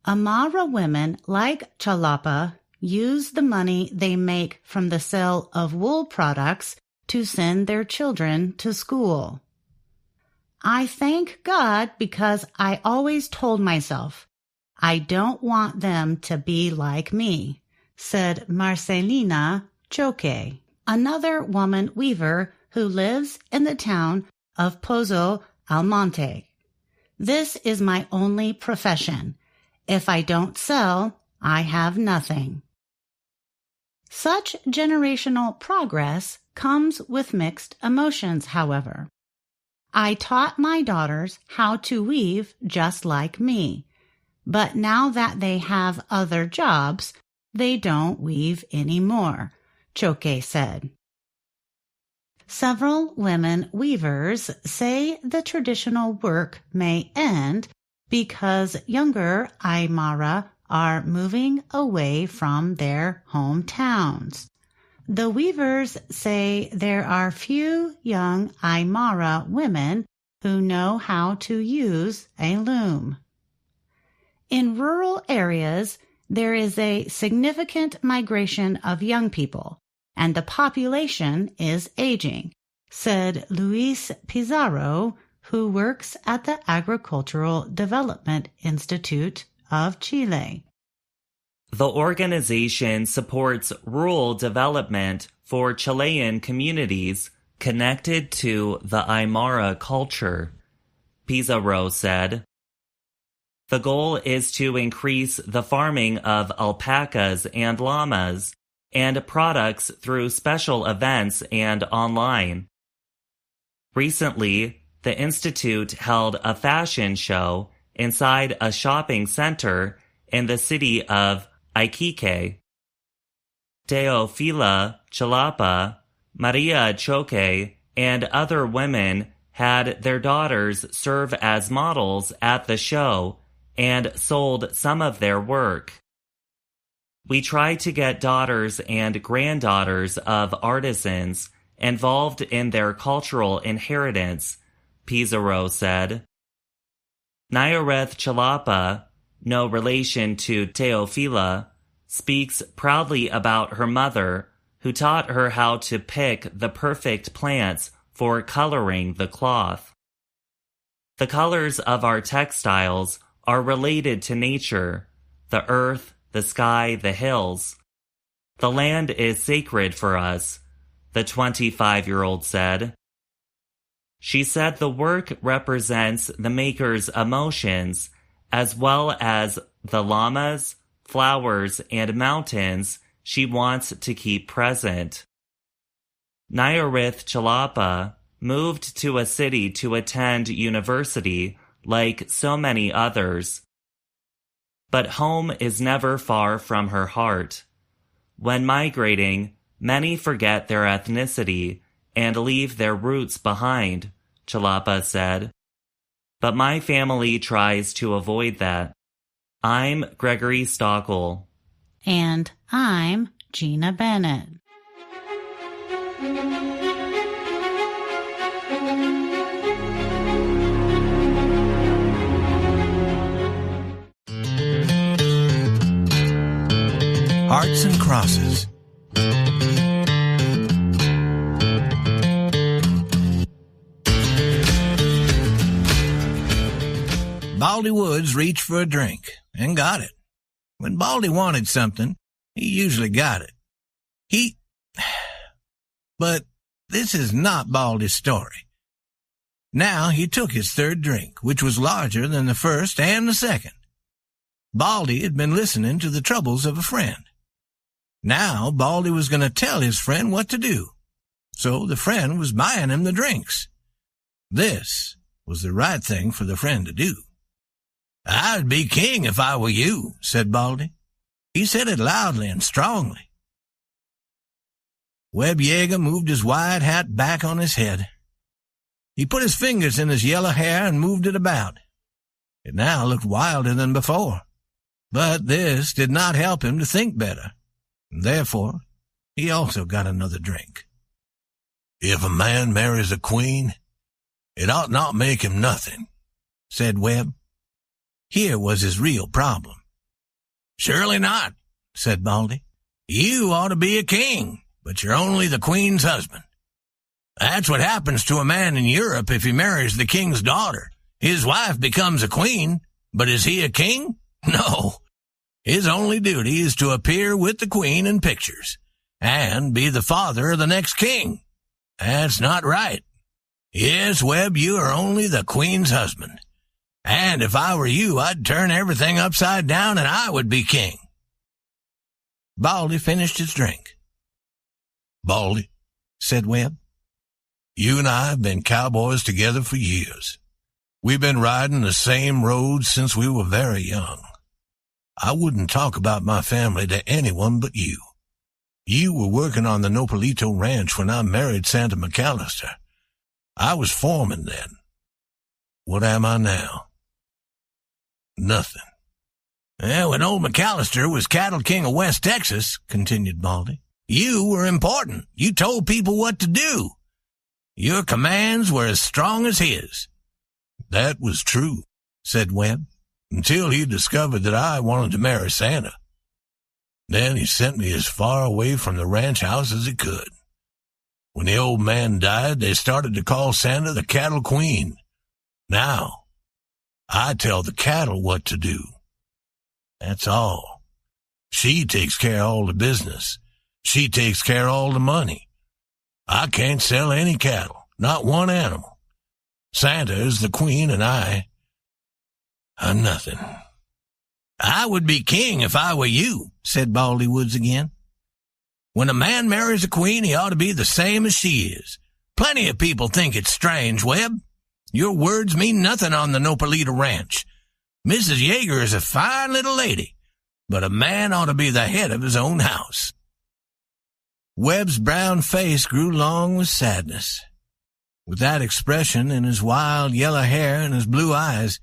Aymara women like Chalapa use the money they make from the sale of wool products to send their children to school. I thank God because I always told myself, I don't want them to be like me, said Marcelina Choque, another woman weaver who lives in the town of Pozo Almonte. This is my only profession. If I don't sell, I have nothing. Such generational progress comes with mixed emotions, however. I taught my daughters how to weave just like me, but now that they have other jobs, they don't weave anymore, Choke said. Several women weavers say the traditional work may end because younger Aymara are moving away from their hometowns. The weavers say there are few young Aymara women who know how to use a loom. In rural areas, there is a significant migration of young people, and the population is aging, said Luis Pizarro, who works at the Agricultural Development Institute of Chile. The organization supports rural development for Chilean communities connected to the Aymara culture, Pizarro said. The goal is to increase the farming of alpacas and llamas and products through special events and online. Recently, the Institute held a fashion show inside a shopping center in the city of Iquique. Teofila Chilapa, Maria Choque, and other women had their daughters serve as models at the show and sold some of their work. We try to get daughters and granddaughters of artisans involved in their cultural inheritance, Pizarro said. Nayoreth Chilapa, no relation to Teofila, speaks proudly about her mother, who taught her how to pick the perfect plants for coloring the cloth. The colors of our textiles are related to nature, the earth, the sky, the hills. The land is sacred for us, the 25-year-old said. She said the work represents the maker's emotions, as well as the llamas, flowers, and mountains she wants to keep present. Nayoreth Chilapa moved to a city to attend university like so many others. But home is never far from her heart. When migrating, many forget their ethnicity and leave their roots behind, Chilapa said. But my family tries to avoid that. I'm Gregory Stockel. And I'm Gina Bennett. Hearts and crosses. Baldy Woods reached for a drink and got it. When Baldy wanted something, he usually got it. But this is not Baldy's story. Now he took his third drink, which was larger than the first and the second. Baldy had been listening to the troubles of a friend. Now Baldy was going to tell his friend what to do. So the friend was buying him the drinks. This was the right thing for the friend to do. "I'd be king if I were you," said Baldy. He said it loudly and strongly. Webb Yeager moved his wide hat back on his head. He put his fingers in his yellow hair and moved it about. It now looked wilder than before. But this did not help him to think better. Therefore, he also got another drink. "If a man marries a queen, it ought not make him nothing," said Webb. Here was his real problem. "Surely not," said Baldy. "You ought to be a king, but you're only the queen's husband. That's what happens to a man in Europe if he marries the king's daughter. His wife becomes a queen, but is he a king? No. His only duty is to appear with the queen in pictures and be the father of the next king. That's not right. Yes, Webb, you are only the queen's husband. And if I were you, I'd turn everything upside down and I would be king. Baldy finished his drink. Baldy, said Webb, you and I have been cowboys together for years. We've been riding the same roads since we were very young. I wouldn't talk about my family to anyone but you. You were working on the Nopalito Ranch when I married Santa McAllister. I was foreman then. What am I now? Nothing. When old McAllister was cattle king of West Texas, continued Baldy, you were important. You told people what to do. Your commands were as strong as his. That was true, said Webb, until he discovered that I wanted to marry Santa. Then he sent me as far away from the ranch house as he could. When the old man died, they started to call Santa the cattle queen. Now, I tell the cattle what to do. That's all. She takes care of all the business. She takes care of all the money. I can't sell any cattle, not one animal. Santa is the queen and I'm nothing. I would be king if I were you, said Baldy Woods again. When a man marries a queen, he ought to be the same as she is. Plenty of people think it's strange, Webb. Your words mean nothing on the Nopalito Ranch. Mrs. Yeager is a fine little lady, but a man ought to be the head of his own house. Webb's brown face grew long with sadness. With that expression in his wild yellow hair and his blue eyes,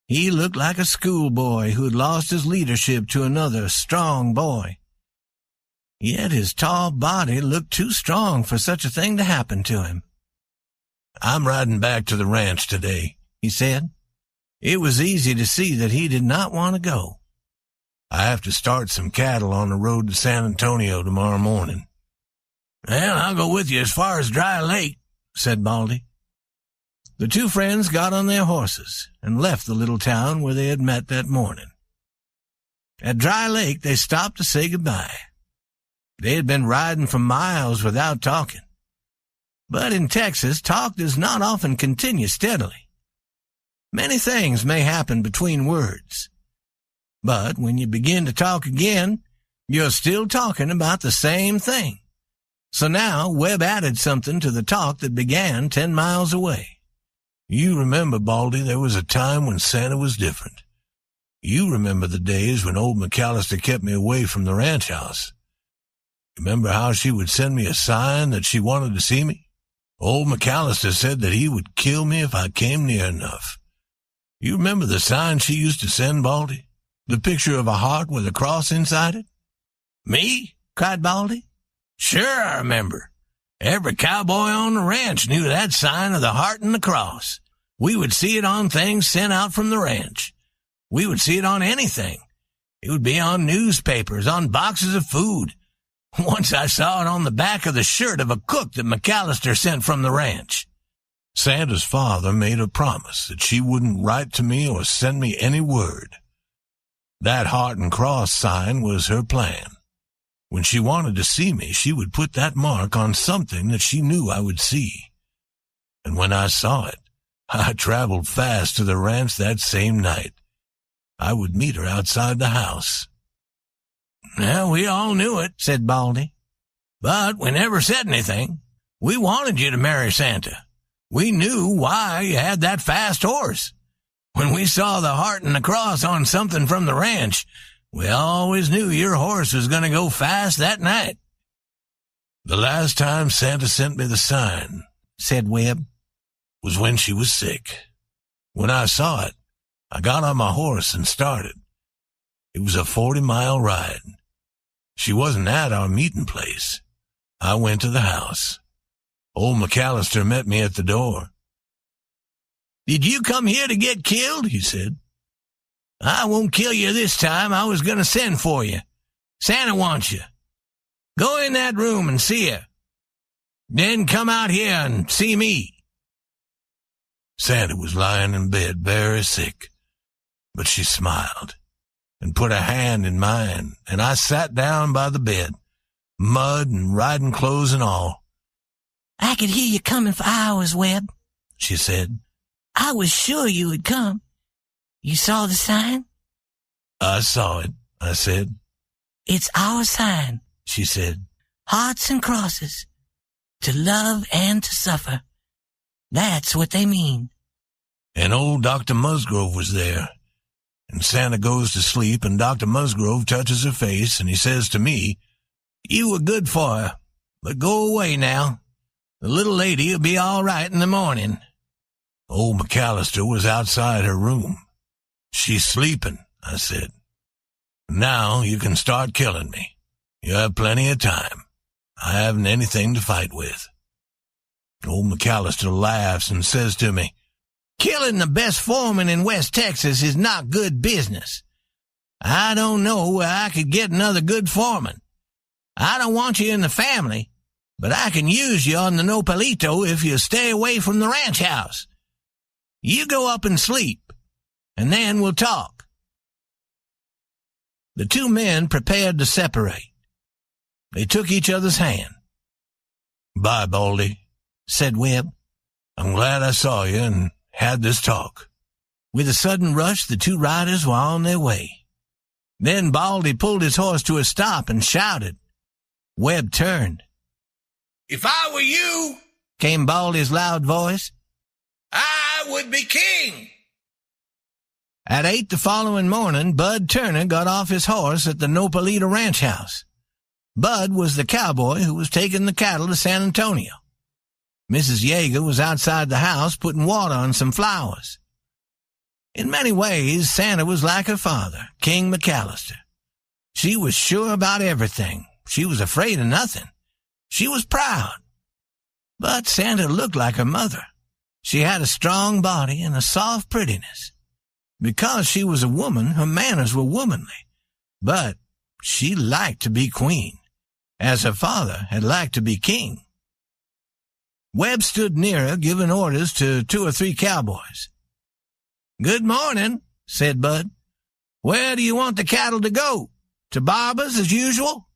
he looked like a schoolboy who had lost his leadership to another strong boy. Yet his tall body looked too strong for such a thing to happen to him. I'm riding back to the ranch today, he said. It was easy to see that he did not want to go. I have to start some cattle on the road to San Antonio tomorrow morning. Well, I'll go with you as far as Dry Lake, said Baldy. The two friends got on their horses and left the little town where they had met that morning. At Dry Lake, they stopped to say goodbye. They had been riding for miles without talking. But in Texas, talk does not often continue steadily. Many things may happen between words. But when you begin to talk again, you're still talking about the same thing. So now Webb added something to the talk that began 10 miles away. You remember, Baldy, there was a time when Santa was different. You remember the days when old McAllister kept me away from the ranch house. Remember how she would send me a sign that she wanted to see me? Old McAllister said that he would kill me if I came near enough. You remember the sign she used to send, Baldy? The picture of a heart with a cross inside it? Me? Cried Baldy. Sure, I remember. Every cowboy on the ranch knew that sign of the heart and the cross. We would see it on things sent out from the ranch. We would see it on anything. It would be on newspapers, on boxes of food. Once I saw it on the back of the shirt of a cook that McAllister sent from the ranch. Santa's father made a promise that she wouldn't write to me or send me any word. That heart and cross sign was her plan. When she wanted to see me, she would put that mark on something that she knew I would see. And when I saw it, I traveled fast to the ranch that same night. I would meet her outside the house. Well, we all knew it, said Baldy. But we never said anything. We wanted you to marry Santa. We knew why you had that fast horse. When we saw the heart and the cross on something from the ranch, we always knew your horse was going to go fast that night. The last time Santa sent me the sign, said Webb, was when she was sick. When I saw it, I got on my horse and started. It was a 40-mile ride. She wasn't at our meeting place. I went to the house. Old McAllister met me at the door. Did you come here to get killed? He said. I won't kill you this time. I was going to send for you. Santa wants you. Go in that room and see her. Then come out here and see me. Santa was lying in bed very sick, but she smiled and put a hand in mine, and I sat down by the bed, mud and riding clothes and all. I could hear you coming for hours, Webb, she said. I was sure you would come. You saw the sign? I saw it, I said. It's our sign, she said. Hearts and crosses. To love and to suffer. That's what they mean. And old Dr. Musgrove was there. And Santa goes to sleep, and Dr. Musgrove touches her face, and he says to me, "You were good for her, but go away now. The little lady will be all right in the morning." Old McAllister was outside her room. "She's sleeping," I said. "Now you can start killing me. You have plenty of time. I haven't anything to fight with." Old McAllister laughs and says to me, "Killing the best foreman in West Texas is not good business. I don't know where I could get another good foreman. I don't want you in the family, but I can use you on the Nopalito if you stay away from the ranch house. You go up and sleep, and then we'll talk." The two men prepared to separate. They took each other's hand. "Bye, Baldy," said Webb. "I'm glad I saw you and had this talk." With a sudden rush, the two riders were on their way. Then Baldy pulled his horse to a stop and shouted. Webb turned. "If I were you," came Baldy's loud voice, "I would be king." At 8 the following morning, Bud Turner got off his horse at the Nopalito Ranch House. Bud was the cowboy who was taking the cattle to San Antonio. Mrs. Yeager was outside the house putting water on some flowers. In many ways, Santa was like her father, King McAllister. She was sure about everything. She was afraid of nothing. She was proud. But Santa looked like her mother. She had a strong body and a soft prettiness. Because she was a woman, her manners were womanly. But she liked to be queen, as her father had liked to be king. Webb stood near her, giving orders to 2 or 3 cowboys. "Good morning," said Bud. "Where do you want the cattle to go? To Barber's as usual?"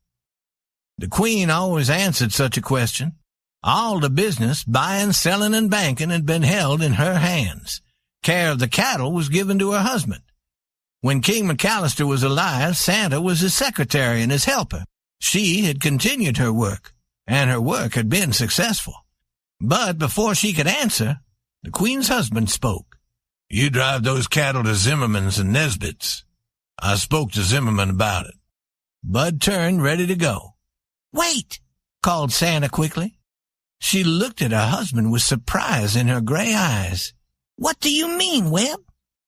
The queen always answered such a question. All the business, buying, selling, and banking, had been held in her hands. Care of the cattle was given to her husband. When King McAllister was alive, Santa was his secretary and his helper. She had continued her work, and her work had been successful. But before she could answer, the queen's husband spoke. "You drive those cattle to Zimmerman's and Nesbitt's. I spoke to Zimmerman about it." Bud turned, ready to go. "Wait!" called Santa quickly. She looked at her husband with surprise in her gray eyes. "What do you mean, Webb?"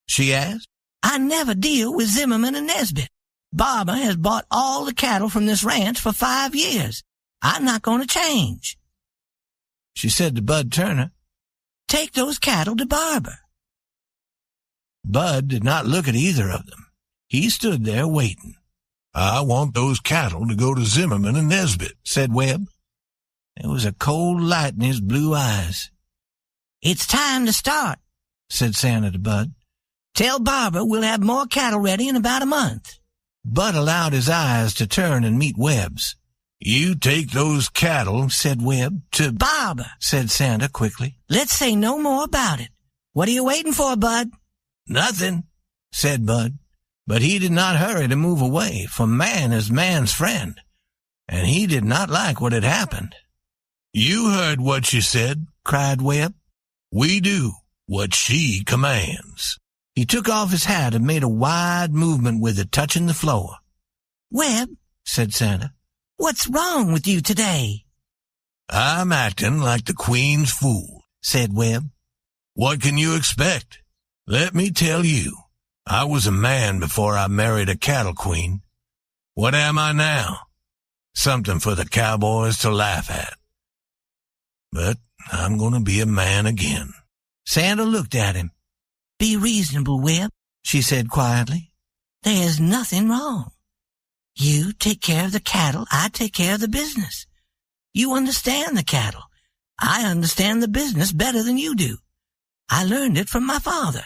she asked. "I never deal with Zimmerman and Nesbitt. Barber has bought all the cattle from this ranch for 5 years. I'm not going to change." She said to Bud Turner, "Take those cattle to Barber." Bud did not look at either of them. He stood there waiting. "I want those cattle to go to Zimmerman and Nesbitt," said Webb. There was a cold light in his blue eyes. "It's time to start," said Santa to Bud. "Tell Barber we'll have more cattle ready in about a month." Bud allowed his eyes to turn and meet Webb's. "You take those cattle," said Webb, "to Barber," said Santa quickly. "Let's say no more about it. What are you waiting for, Bud?" "Nothing," said Bud. But he did not hurry to move away, for man is man's friend, and he did not like what had happened. "You heard what she said," cried Webb. "We do what she commands." He took off his hat and made a wide movement with it, touching the floor. "Webb," said Santa, "what's wrong with you today?" "I'm acting like the Queen's fool," said Webb. "What can you expect? Let me tell you, I was a man before I married a cattle queen. What am I now? Something for the cowboys to laugh at. But I'm going to be a man again." Santa looked at him. "Be reasonable, Webb," she said quietly. "There's nothing wrong. You take care of the cattle, I take care of the business. You understand the cattle. I understand the business better than you do. I learned it from my father."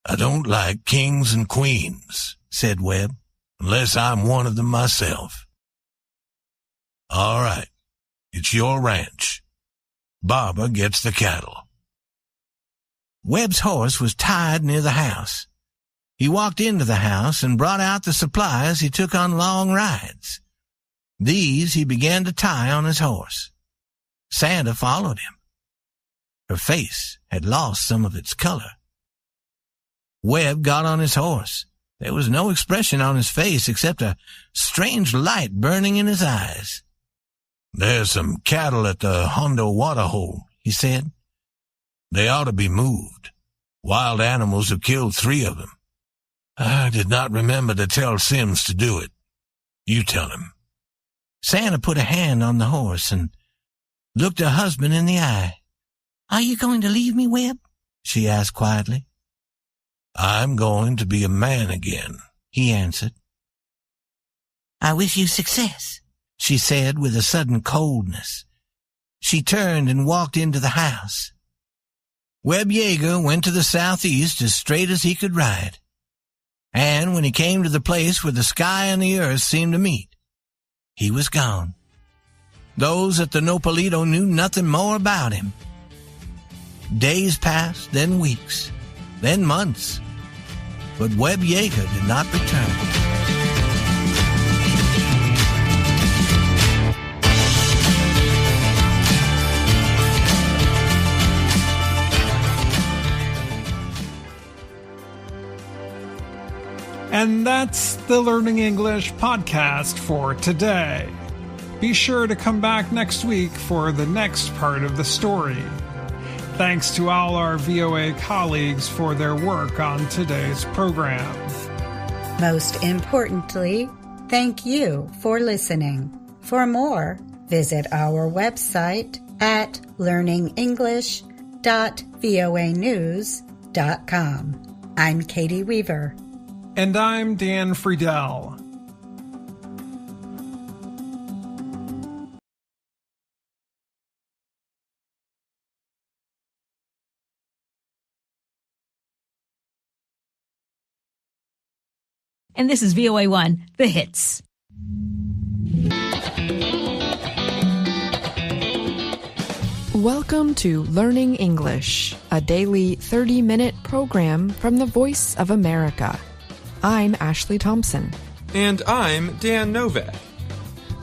"I don't like kings and queens," said Webb, "unless I'm one of them myself." "All right, it's your ranch. Barber gets the cattle." Webb's horse was tied near the house. He walked into the house and brought out the supplies he took on long rides. These he began to tie on his horse. Santa followed him. Her face had lost some of its color. Webb got on his horse. There was no expression on his face except a strange light burning in his eyes. "There's some cattle at the Hondo waterhole," he said. "They ought to be moved. Wild animals have killed 3 of them. I did not remember to tell Sims to do it. You tell him." Santa put a hand on the horse and looked her husband in the eye. "Are you going to leave me, Webb?" she asked quietly. "I'm going to be a man again," he answered. "I wish you success," she said with a sudden coldness. She turned and walked into the house. Webb Yeager went to the southeast as straight as he could ride. And when he came to the place where the sky and the earth seemed to meet, he was gone. Those at the Nopalito knew nothing more about him. Days passed, then weeks, then months, but Webb Yeager did not return. And that's the Learning English podcast for today. Be sure to come back next week for the next part of the story. Thanks to all our VOA colleagues for their work on today's program. Most importantly, thank you for listening. For more, visit our website at learningenglish.voanews.com. I'm Katie Weaver. And I'm Dan Friedel. And this is VOA1, The Hits. Welcome to Learning English, a daily 30-minute program from the Voice of America. I'm Ashley Thompson. And I'm Dan Novak.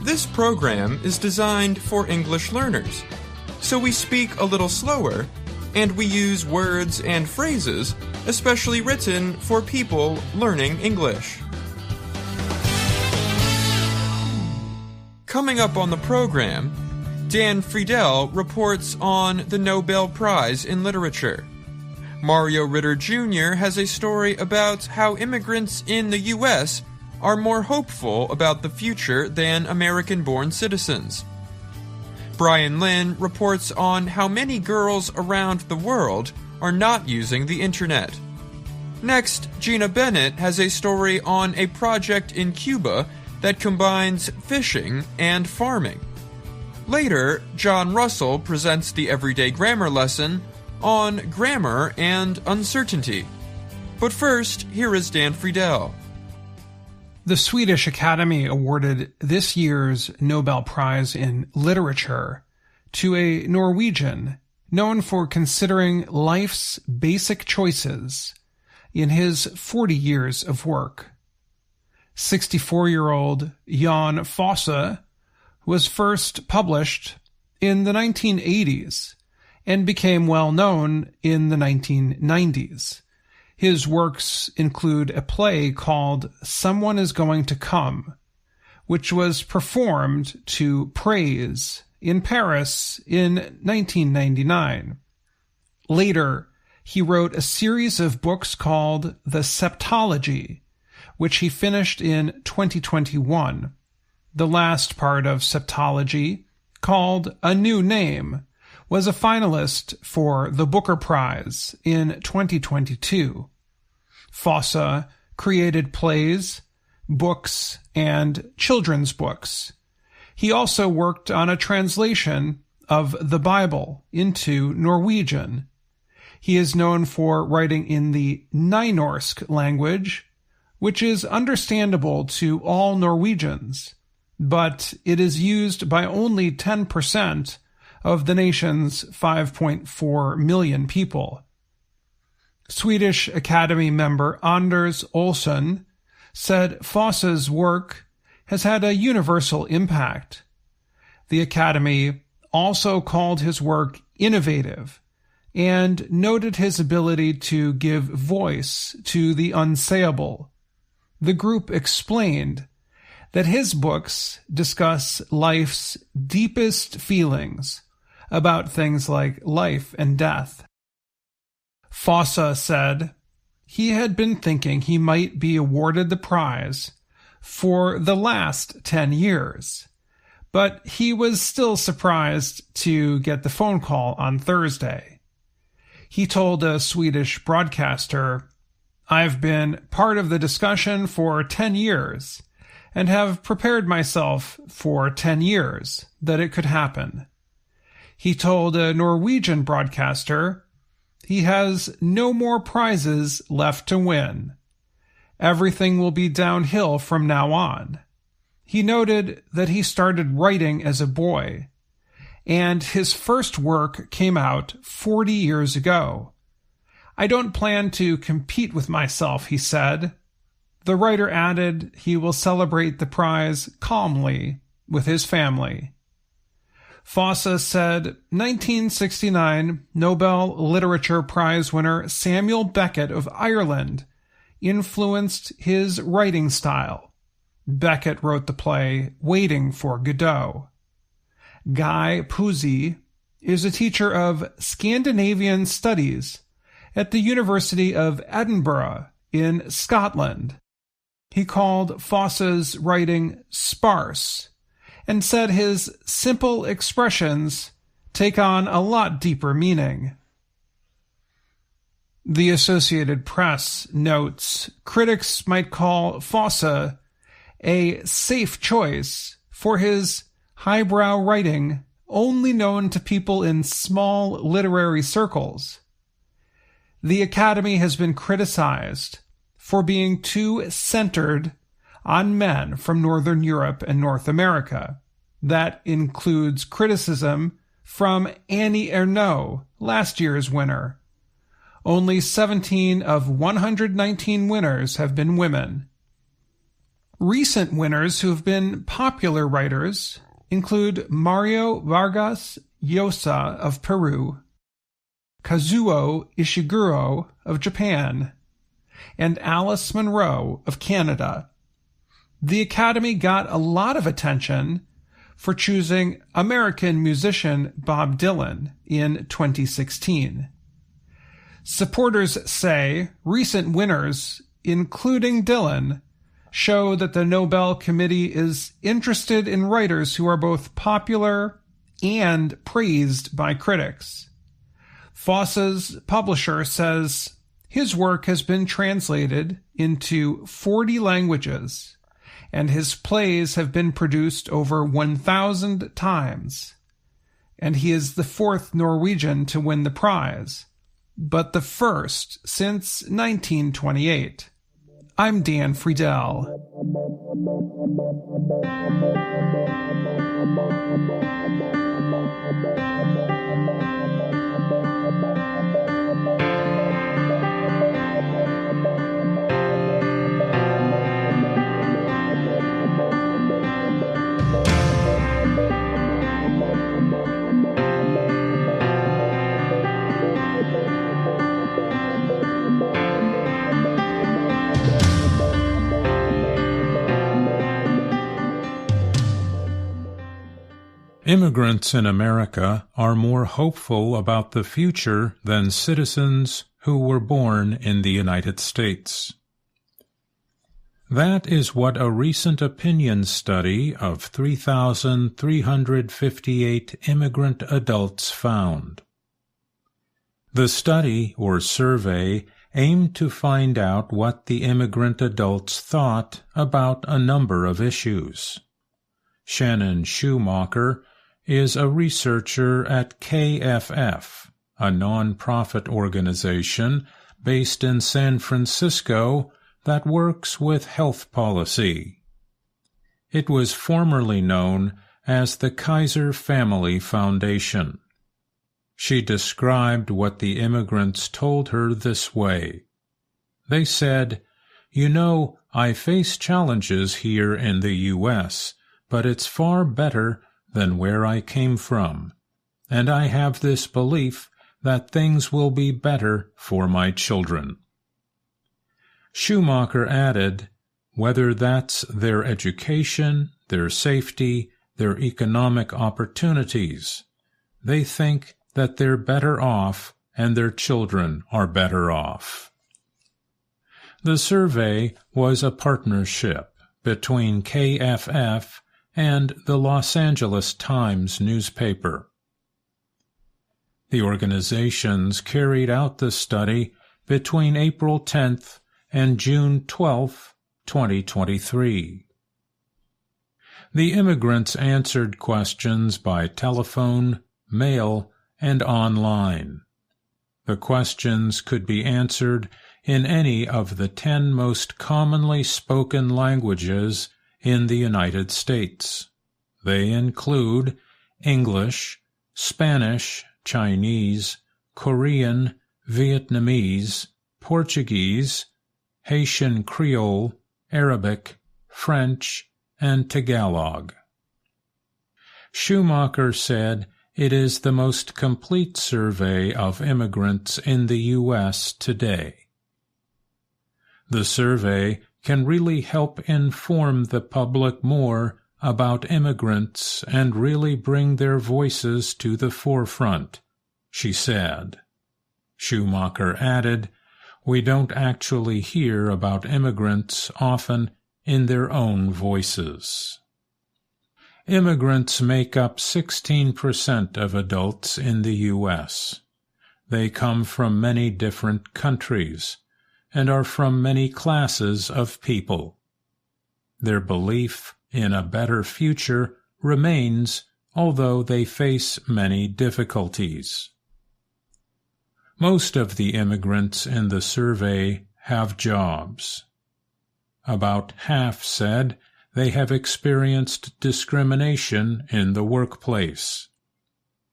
This program is designed for English learners, so we speak a little slower, and we use words and phrases especially written for people learning English. Coming up on the program, Dan Friedel reports on the Nobel Prize in Literature. Mario Ritter Jr. has a story about how immigrants in the U.S. are more hopeful about the future than American-born citizens. Brian Lynn reports on how many girls around the world are not using the internet. Next, Gina Bennett has a story on a project in Cuba that combines fishing and farming. Later, John Russell presents the Everyday Grammar lesson on grammar and uncertainty. But first, here is Dan Friedel. The Swedish Academy awarded this year's Nobel Prize in Literature to a Norwegian known for considering life's basic choices in his 40 years of work. 64-year-old Jan Fosse was first published in the 1980s and became well known in the 1990s. His works include a play called Someone is Going to Come, which was performed to praise in Paris in 1999. Later, he wrote a series of books called The Septology, which he finished in 2021. The last part of Septology, called A New Name, was a finalist for the Booker Prize in 2022. Fosse created plays, books, and children's books. He also worked on a translation of the Bible into Norwegian. He is known for writing in the Nynorsk language, which is understandable to all Norwegians, but it is used by only 10% of the nation's 5.4 million people. Swedish Academy member Anders Olsson said Fosse's work has had a universal impact. The Academy also called his work innovative and noted his ability to give voice to the unsayable. The group explained that his books discuss life's deepest feelings about things like life and death. Fosse said he had been thinking he might be awarded the prize for the last 10 years, but he was still surprised to get the phone call on Thursday. He told a Swedish broadcaster, "I've been part of the discussion for 10 years and have prepared myself for 10 years that it could happen." He told a Norwegian broadcaster he has no more prizes left to win. Everything will be downhill from now on. He noted that he started writing as a boy, and his first work came out 40 years ago. "I don't plan to compete with myself," he said. The writer added he will celebrate the prize calmly with his family. Fosse said 1969 Nobel Literature Prize winner Samuel Beckett of Ireland influenced his writing style. Beckett wrote the play Waiting for Godot. Guy Pusey is a teacher of Scandinavian Studies at the University of Edinburgh in Scotland. He called Fosse's writing sparse and said his simple expressions take on a lot deeper meaning. The Associated Press notes critics might call Fosse a safe choice for his highbrow writing only known to people in small literary circles. The Academy has been criticized for being too centered on men from Northern Europe and North America. That includes criticism from Annie Ernaux, last year's winner. Only 17 of 119 winners have been women. Recent winners who have been popular writers include Mario Vargas Llosa of Peru, Kazuo Ishiguro of Japan, and Alice Munro of Canada. The Academy got a lot of attention for choosing American musician Bob Dylan in 2016. Supporters say recent winners, including Dylan, show that the Nobel Committee is interested in writers who are both popular and praised by critics. Fosse's publisher says his work has been translated into 40 languages, and his plays have been produced over 1,000 times. And he is the fourth Norwegian to win the prize, but the first since 1928. I'm Dan Friedel. Immigrants in America are more hopeful about the future than citizens who were born in the United States. That is what a recent opinion study of 3,358 immigrant adults found. The study, or survey, aimed to find out what the immigrant adults thought about a number of issues. Shannon Schumacher is a researcher at KFF, a non-profit organization based in San Francisco that works with health policy. It was formerly known as the Kaiser Family Foundation. She described what the immigrants told her this way. They said, "You know, I face challenges here in the U.S., but it's far better than where I came from, and I have this belief that things will be better for my children." Schumacher added, whether that's their education, their safety, their economic opportunities, they think that they're better off and their children are better off. The survey was a partnership between KFF and the Los Angeles Times newspaper. The organizations carried out the study between April 10th and June 12, 2023. The immigrants answered questions by telephone, mail, and online. The questions could be answered in any of the 10 most commonly spoken languages in the United States. They include English, Spanish, Chinese, Korean, Vietnamese, Portuguese, Haitian Creole, Arabic, French, and Tagalog. Schumacher said it is the most complete survey of immigrants in the U.S. today. The survey can really help inform the public more about immigrants and really bring their voices to the forefront, she said. Schumacher added, "We don't actually hear about immigrants often in their own voices." Immigrants make up 16% of adults in the U.S. They come from many different countries and are from many classes of people. Their belief in a better future remains, although they face many difficulties. Most of the immigrants in the survey have jobs. About half said they have experienced discrimination in the workplace.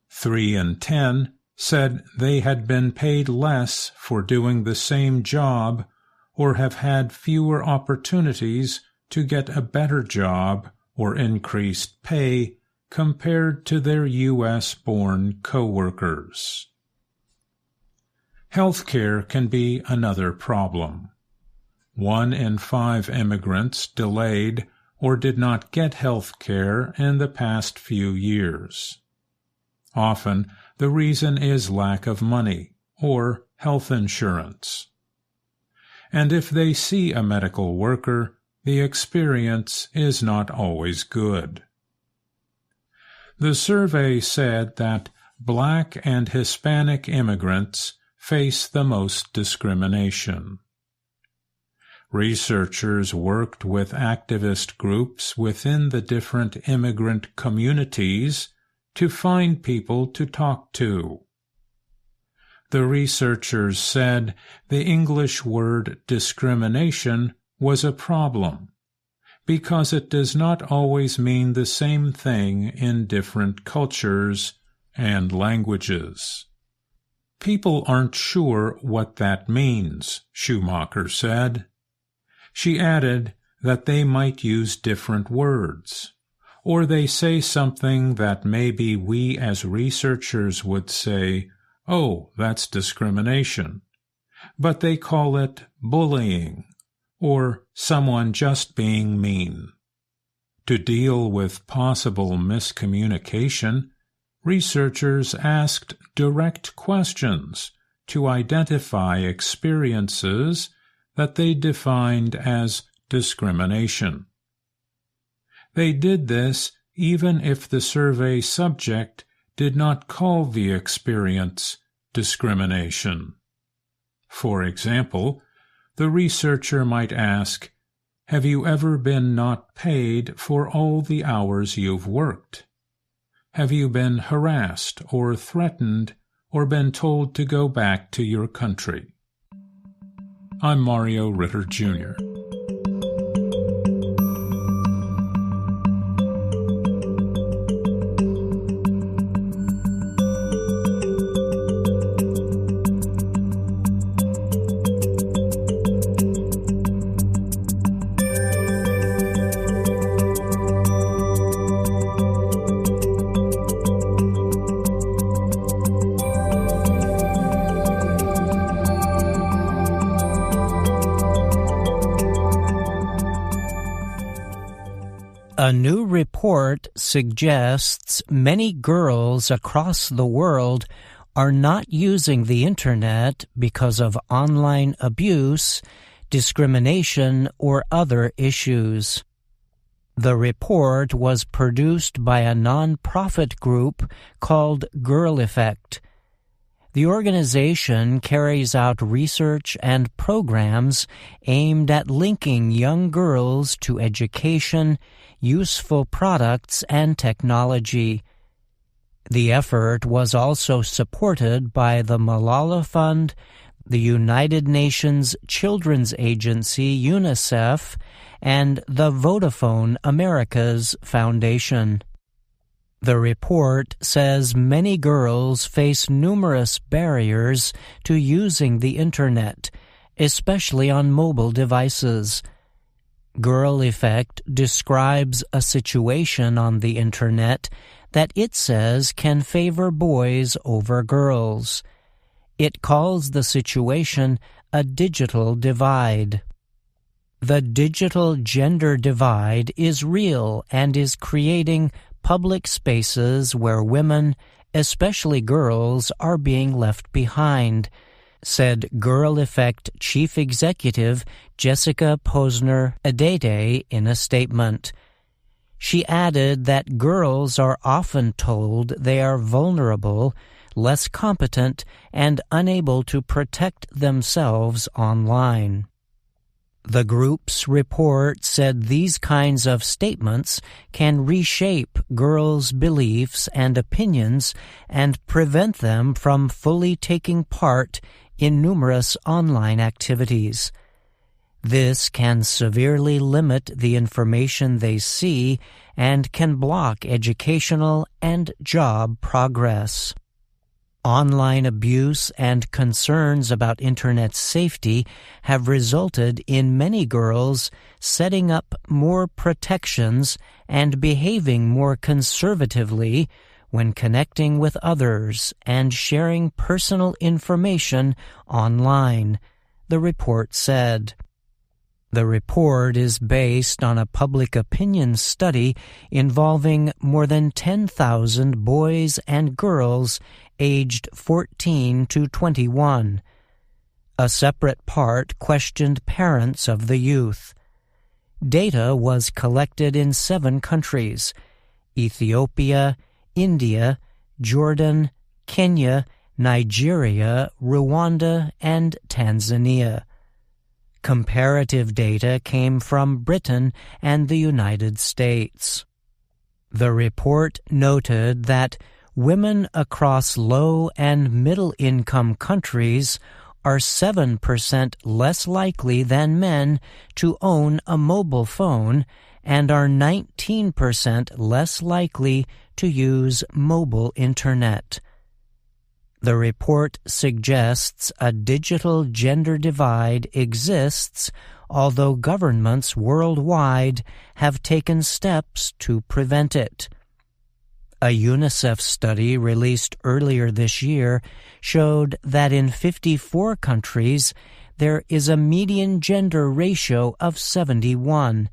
3 in 10 said they had been paid less for doing the same job or have had fewer opportunities to get a better job or increased pay compared to their U.S.-born co-workers. Healthcare can be another problem. 1 in 5 immigrants delayed or did not get health care in the past few years. Often, the reason is lack of money or health insurance. And if they see a medical worker, the experience is not always good. The survey said that Black and Hispanic immigrants face the most discrimination. Researchers worked with activist groups within the different immigrant communities to find people to talk to. The researchers said the English word discrimination was a problem because it does not always mean the same thing in different cultures and languages. People aren't sure what that means, Schumacher said. She added that they might use different words, or they say something that maybe we as researchers would say, "Oh, that's discrimination," but they call it bullying, or someone just being mean. To deal with possible miscommunication, researchers asked direct questions to identify experiences that they defined as discrimination. They did this even if the survey subject did not call the experience discrimination. For example, the researcher might ask, "Have you ever been not paid for all the hours you've worked? Have you been harassed or threatened or been told to go back to your country?" I'm Mario Ritter, Jr. A new report suggests many girls across the world are not using the Internet because of online abuse, discrimination, or other issues. The report was produced by a non-profit group called Girl Effect. The organization carries out research and programs aimed at linking young girls to education, useful products, and technology. The effort was also supported by the Malala Fund, the United Nations Children's Agency UNICEF, and the Vodafone Americas Foundation. The report says many girls face numerous barriers to using the Internet, especially on mobile devices. Girl Effect describes a situation on the Internet that it says can favor boys over girls. It calls the situation a digital divide. The digital gender divide is real and is creating public spaces where women, especially girls, are being left behind, said Girl Effect Chief Executive Jessica Posner-Adede in a statement. She added that girls are often told they are vulnerable, less competent, and unable to protect themselves online. The group's report said these kinds of statements can reshape girls' beliefs and opinions and prevent them from fully taking part in numerous online activities. This can severely limit the information they see and can block educational and job progress. Online abuse and concerns about Internet safety have resulted in many girls setting up more protections and behaving more conservatively when connecting with others and sharing personal information online, the report said. The report is based on a public opinion study involving more than 10,000 boys and girls aged 14 to 21. A separate part questioned parents of the youth. Data was collected in 7 countries: Ethiopia, India, Jordan, Kenya, Nigeria, Rwanda, and Tanzania. Comparative data came from Britain and the United States. The report noted that women across low- and middle-income countries are 7% less likely than men to own a mobile phone and are 19% less likely to use mobile Internet. The report suggests a digital gender divide exists, although governments worldwide have taken steps to prevent it. A UNICEF study released earlier this year showed that in 54 countries there is a median gender ratio of 71.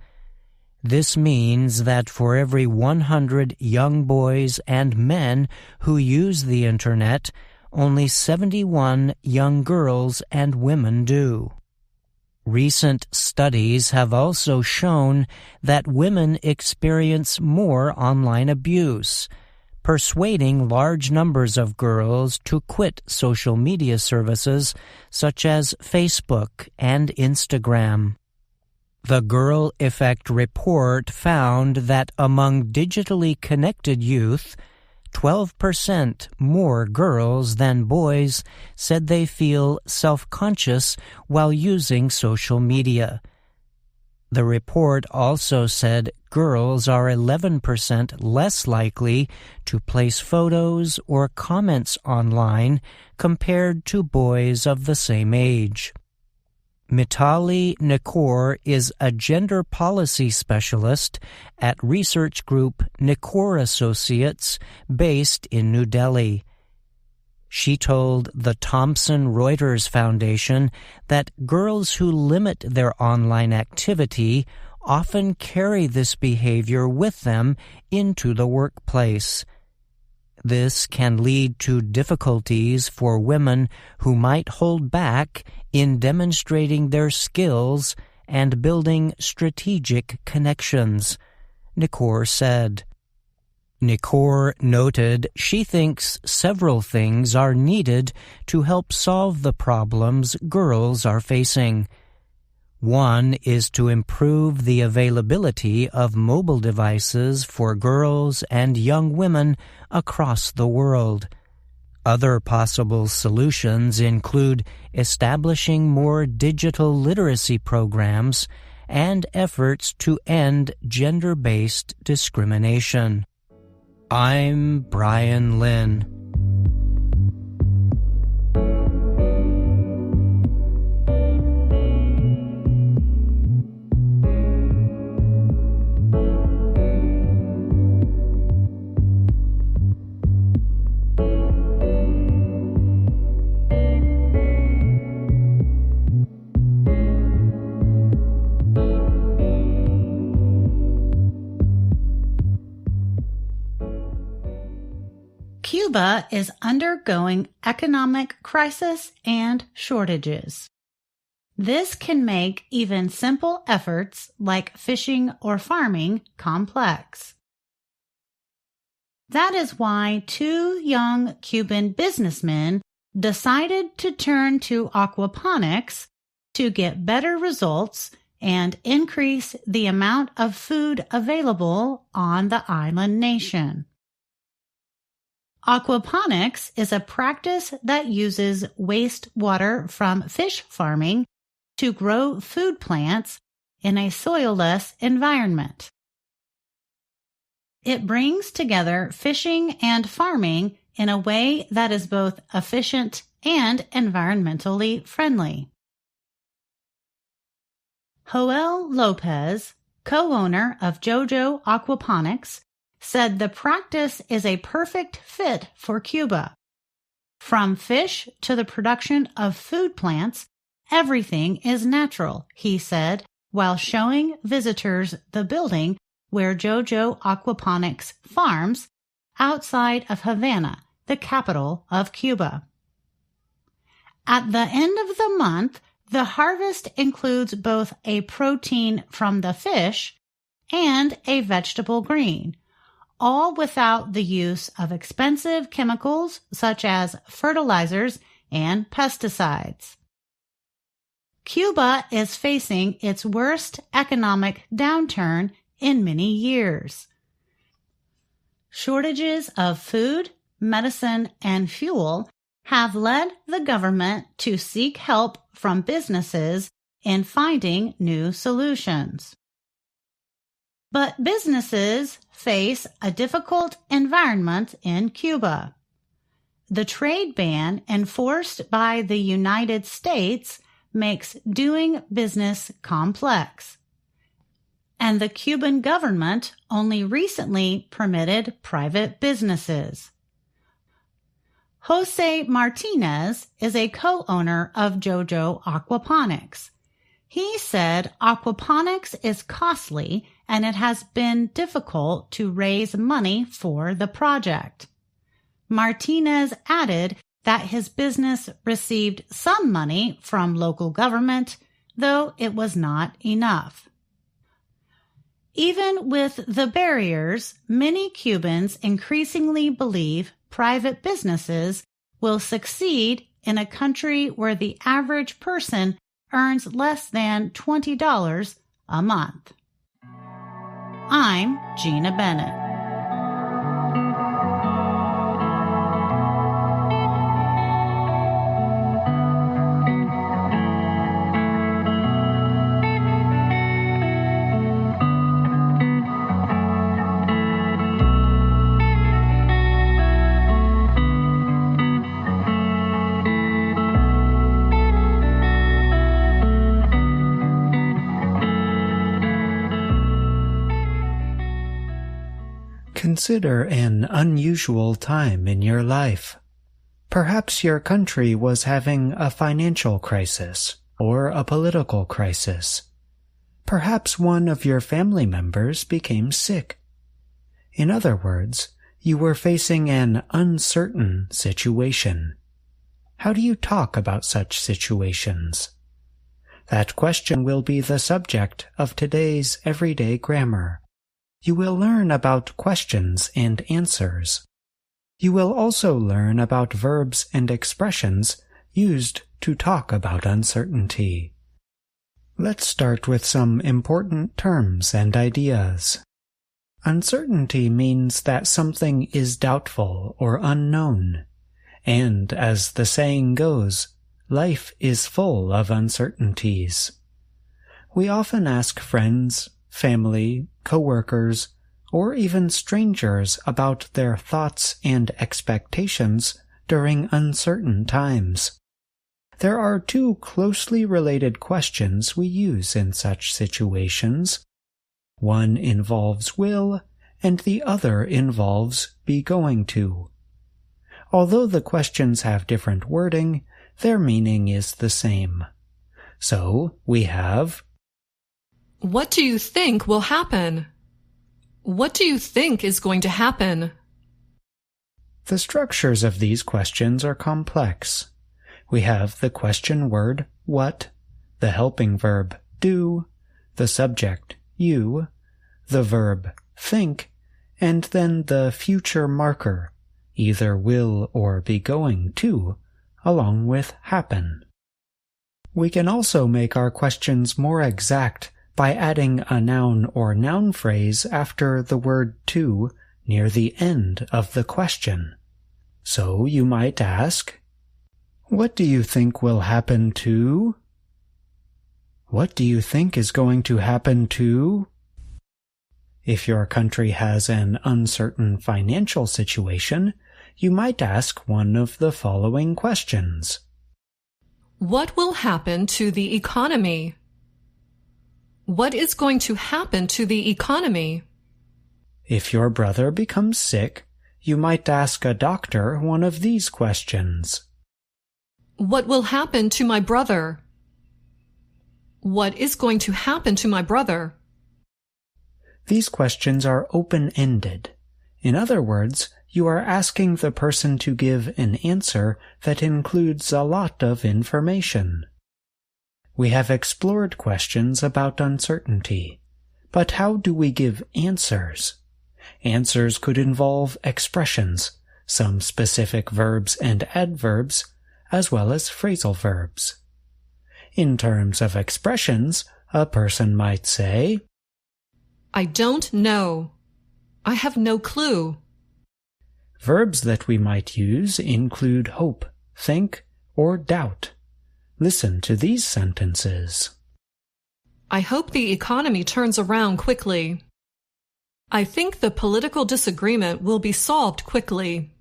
This means that for every 100 young boys and men who use the Internet, only 71 young girls and women do. Recent studies have also shown that women experience more online abuse, persuading large numbers of girls to quit social media services such as Facebook and Instagram. The Girl Effect report found that among digitally connected youth, 12% more girls than boys said they feel self-conscious while using social media. The report also said girls are 11% less likely to place photos or comments online compared to boys of the same age. Mitali Nikor is a gender policy specialist at research group Nikor Associates based in New Delhi. She told the Thomson Reuters Foundation that girls who limit their online activity often carry this behavior with them into the workplace. This can lead to difficulties for women who might hold back in demonstrating their skills and building strategic connections, Nikor said. Nikor noted she thinks several things are needed to help solve the problems girls are facing. One is to improve the availability of mobile devices for girls and young women across the world. Other possible solutions include establishing more digital literacy programs and efforts to end gender-based discrimination. I'm Brian Lynn. Cuba is undergoing economic crisis and shortages. This can make even simple efforts like fishing or farming complex. That is why 2 young Cuban businessmen decided to turn to aquaponics to get better results and increase the amount of food available on the island nation. Aquaponics is a practice that uses wastewater from fish farming to grow food plants in a soilless environment. It brings together fishing and farming in a way that is both efficient and environmentally friendly. Joel Lopez, co-owner of JoJo Aquaponics, said the practice is a perfect fit for Cuba. From fish to the production of food plants, everything is natural, he said, while showing visitors the building where JoJo Aquaponics farms outside of Havana, the capital of Cuba. At the end of the month, the harvest includes both a protein from the fish and a vegetable green, all without the use of expensive chemicals such as fertilizers and pesticides. Cuba is facing its worst economic downturn in many years. Shortages of food, medicine, and fuel have led the government to seek help from businesses in finding new solutions. But businesses face a difficult environment in Cuba. The trade ban enforced by the United States makes doing business complex. And the Cuban government only recently permitted private businesses. Jose Martinez is a co-owner of JoJo Aquaponics. He said aquaponics is costly and it has been difficult to raise money for the project. Martinez added that his business received some money from local government, though it was not enough. Even with the barriers, many Cubans increasingly believe private businesses will succeed in a country where the average person earns less than $20 a month. I'm Gina Bennett. Consider an unusual time in your life. Perhaps your country was having a financial crisis or a political crisis. Perhaps one of your family members became sick. In other words, you were facing an uncertain situation. How do you talk about such situations? That question will be the subject of today's everyday grammar. You will learn about questions and answers. You will also learn about verbs and expressions used to talk about uncertainty. Let's start with some important terms and ideas. Uncertainty means that something is doubtful or unknown. And as the saying goes, life is full of uncertainties. We often ask friends, family, coworkers, or even strangers about their thoughts and expectations during uncertain times. There are two closely related questions we use in such situations. One involves will, and the other involves be going to. Although the questions have different wording, their meaning is the same. So, we have, what do you think will happen? What do you think is going to happen? The structures of these questions are complex. We have the question word, what, the helping verb, do, the subject, you, the verb, think, and then the future marker, either will or be going to, along with happen. We can also make our questions more exact by adding a noun or noun phrase after the word to near the end of the question. So you might ask, what do you think will happen to? What do you think is going to happen to? If your country has an uncertain financial situation, you might ask one of the following questions. What will happen to the economy? What is going to happen to the economy? If your brother becomes sick, you might ask a doctor one of these questions. What will happen to my brother? What is going to happen to my brother? These questions are open-ended. In other words, you are asking the person to give an answer that includes a lot of information. We have explored questions about uncertainty, but how do we give answers? Answers could involve expressions, some specific verbs and adverbs, as well as phrasal verbs. In terms of expressions, a person might say, I don't know. I have no clue. Verbs that we might use include hope, think, or doubt. Listen to these sentences. I hope the economy turns around quickly. I think the political disagreement will be solved quickly.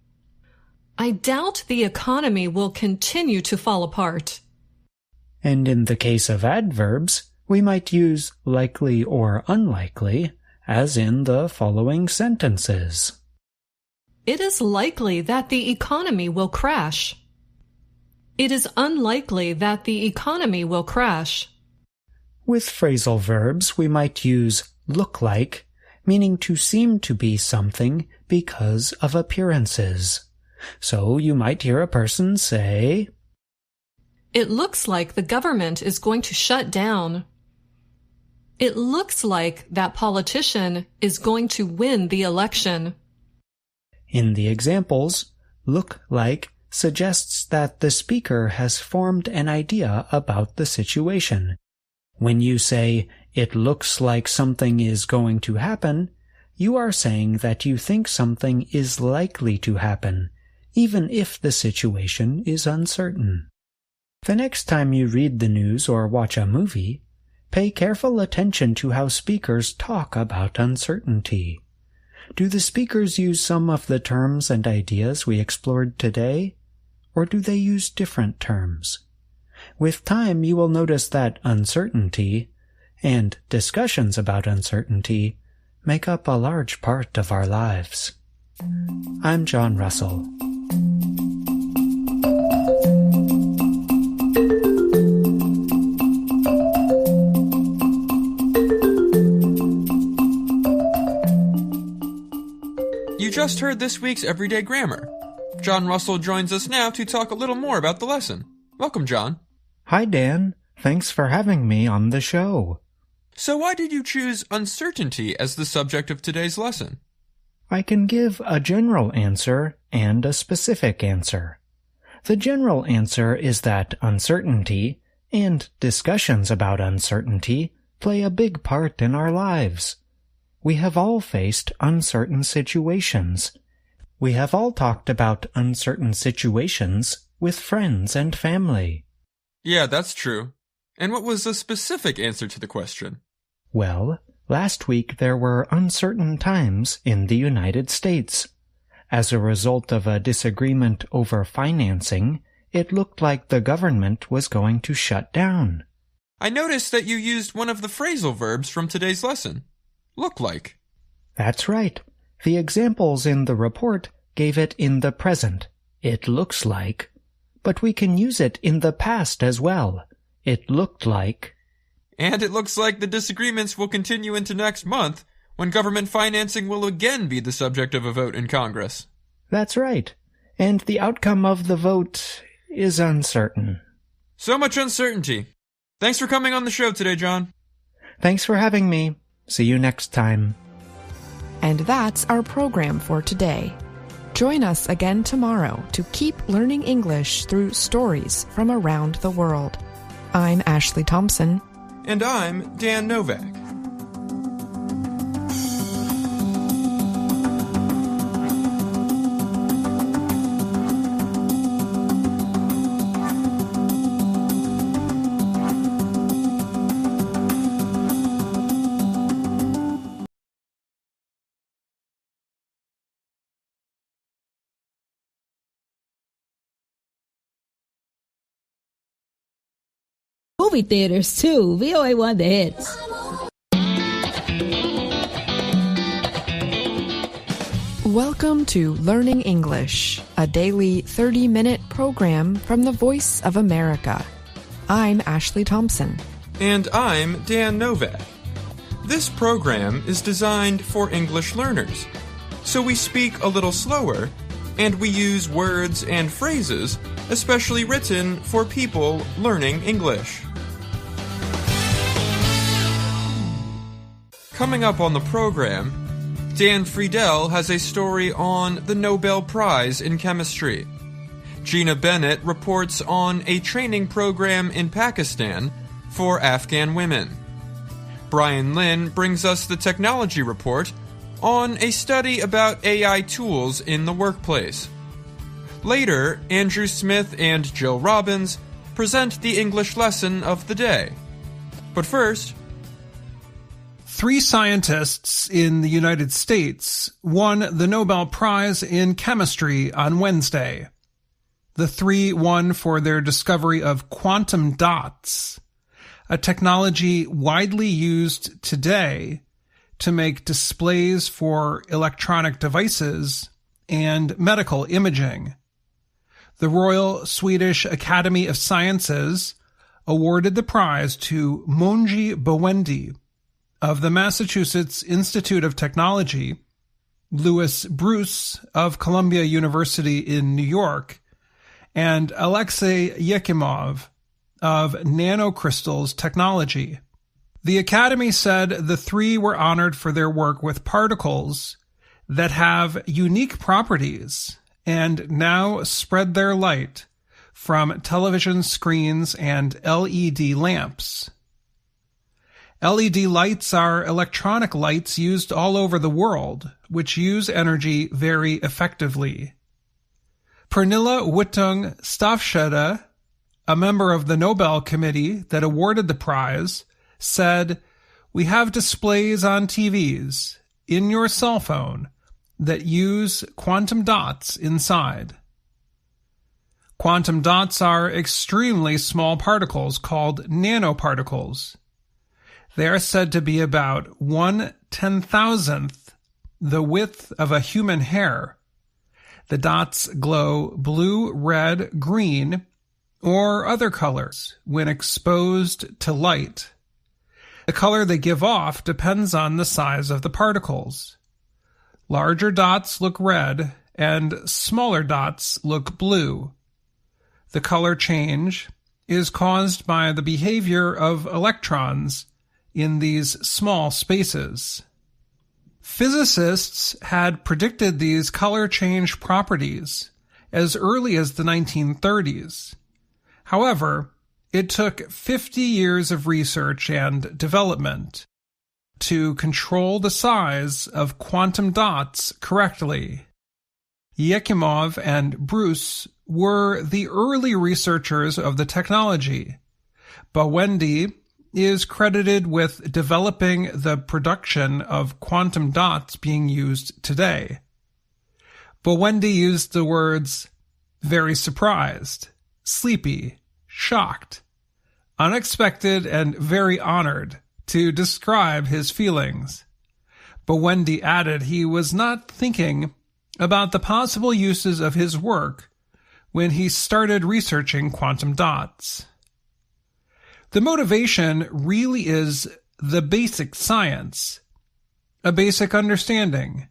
I doubt the economy will continue to fall apart. And in the case of adverbs, we might use likely or unlikely, as in the following sentences. It is likely that the economy will crash. It is unlikely that the economy will crash. With phrasal verbs, we might use look like, meaning to seem to be something because of appearances. So you might hear a person say, It looks like the government is going to shut down. It looks like that politician is going to win the election. In the examples, look like suggests that the speaker has formed an idea about the situation. When you say, it looks like something is going to happen, you are saying that you think something is likely to happen, even if the situation is uncertain. The next time you read the news or watch a movie, pay careful attention to how speakers talk about uncertainty. Do the speakers use some of the terms and ideas we explored today, or do they use different terms? With time, you will notice that uncertainty and discussions about uncertainty make up a large part of our lives. I'm John Russell. just heard this week's Everyday Grammar. John Russell joins us now to talk a little more about the lesson. Welcome, John. Hi, Dan. Thanks for having me on the show. So why did you choose uncertainty as the subject of today's lesson? I can give a general answer and a specific answer. The general answer is that uncertainty and discussions about uncertainty play a big part in our lives. We have all faced uncertain situations. We have all talked about uncertain situations with friends and family. Yeah, that's true. And what was the specific answer to the question? Well, last week there were uncertain times in the United States. As a result of a disagreement over financing, it looked like the government was going to shut down. I noticed that you used one of the phrasal verbs from today's lesson. Look like. That's right. The examples in the report gave it in the present. It looks like. But we can use it in the past as well. It looked like. And it looks like the disagreements will continue into next month, when government financing will again be the subject of a vote in Congress. That's right. And the outcome of the vote is uncertain. So much uncertainty. Thanks for coming on the show today, John. Thanks for having me. See you next time. And that's our program for today. Join us again tomorrow to keep learning English through stories from around the world. I'm Ashley Thompson. And I'm Dan Novak. Movie theaters too. VOA1 The Hits. Welcome to Learning English, a daily 30-minute program from the Voice of America. I'm Ashley Thompson. And I'm Dan Novak. This program is designed for English learners, so we speak a little slower, and we use words and phrases especially written for people learning English. Coming up on the program, Dan Friedel has a story on the Nobel Prize in Chemistry. Gina Bennett reports on a training program in Pakistan for Afghan women. Brian Lynn brings us the technology report on a study about AI tools in the workplace. Later, Andrew Smith and Jill Robbins present the English lesson of the day. But first, 3 scientists in the United States won the Nobel Prize in Chemistry on Wednesday. The 3 won for their discovery of quantum dots, a technology widely used today to make displays for electronic devices and medical imaging. The Royal Swedish Academy of Sciences awarded the prize to Monji Bawendi of the Massachusetts Institute of Technology, Louis Bruce of Columbia University in New York, and Alexei Yekimov of Nanocrystals Technology. The Academy said the 3 were honored for their work with particles that have unique properties and now spread their light from television screens and LED lamps. LED lights are electronic lights used all over the world, which use energy very effectively. Pernilla Wittung Stafschede, a member of the Nobel Committee that awarded the prize, said, "We have displays on TVs, in your cell phone, that use quantum dots inside." Quantum dots are extremely small particles called nanoparticles. They are said to be about 1/10,000th the width of a human hair. The dots glow blue, red, green, or other colors when exposed to light. The color they give off depends on the size of the particles. Larger dots look red and smaller dots look blue. The color change is caused by the behavior of electrons in these small spaces. Physicists had predicted these color change properties as early as the 1930s. However, it took 50 years of research and development to control the size of quantum dots correctly. Yakimov and Bruce were the early researchers of the technology. Bawendi is credited with developing the production of quantum dots being used today. Bawendi used the words very surprised, sleepy, shocked, unexpected, and very honored to describe his feelings. Bawendi added he was not thinking about the possible uses of his work when he started researching quantum dots. The motivation really is the basic science, a basic understanding,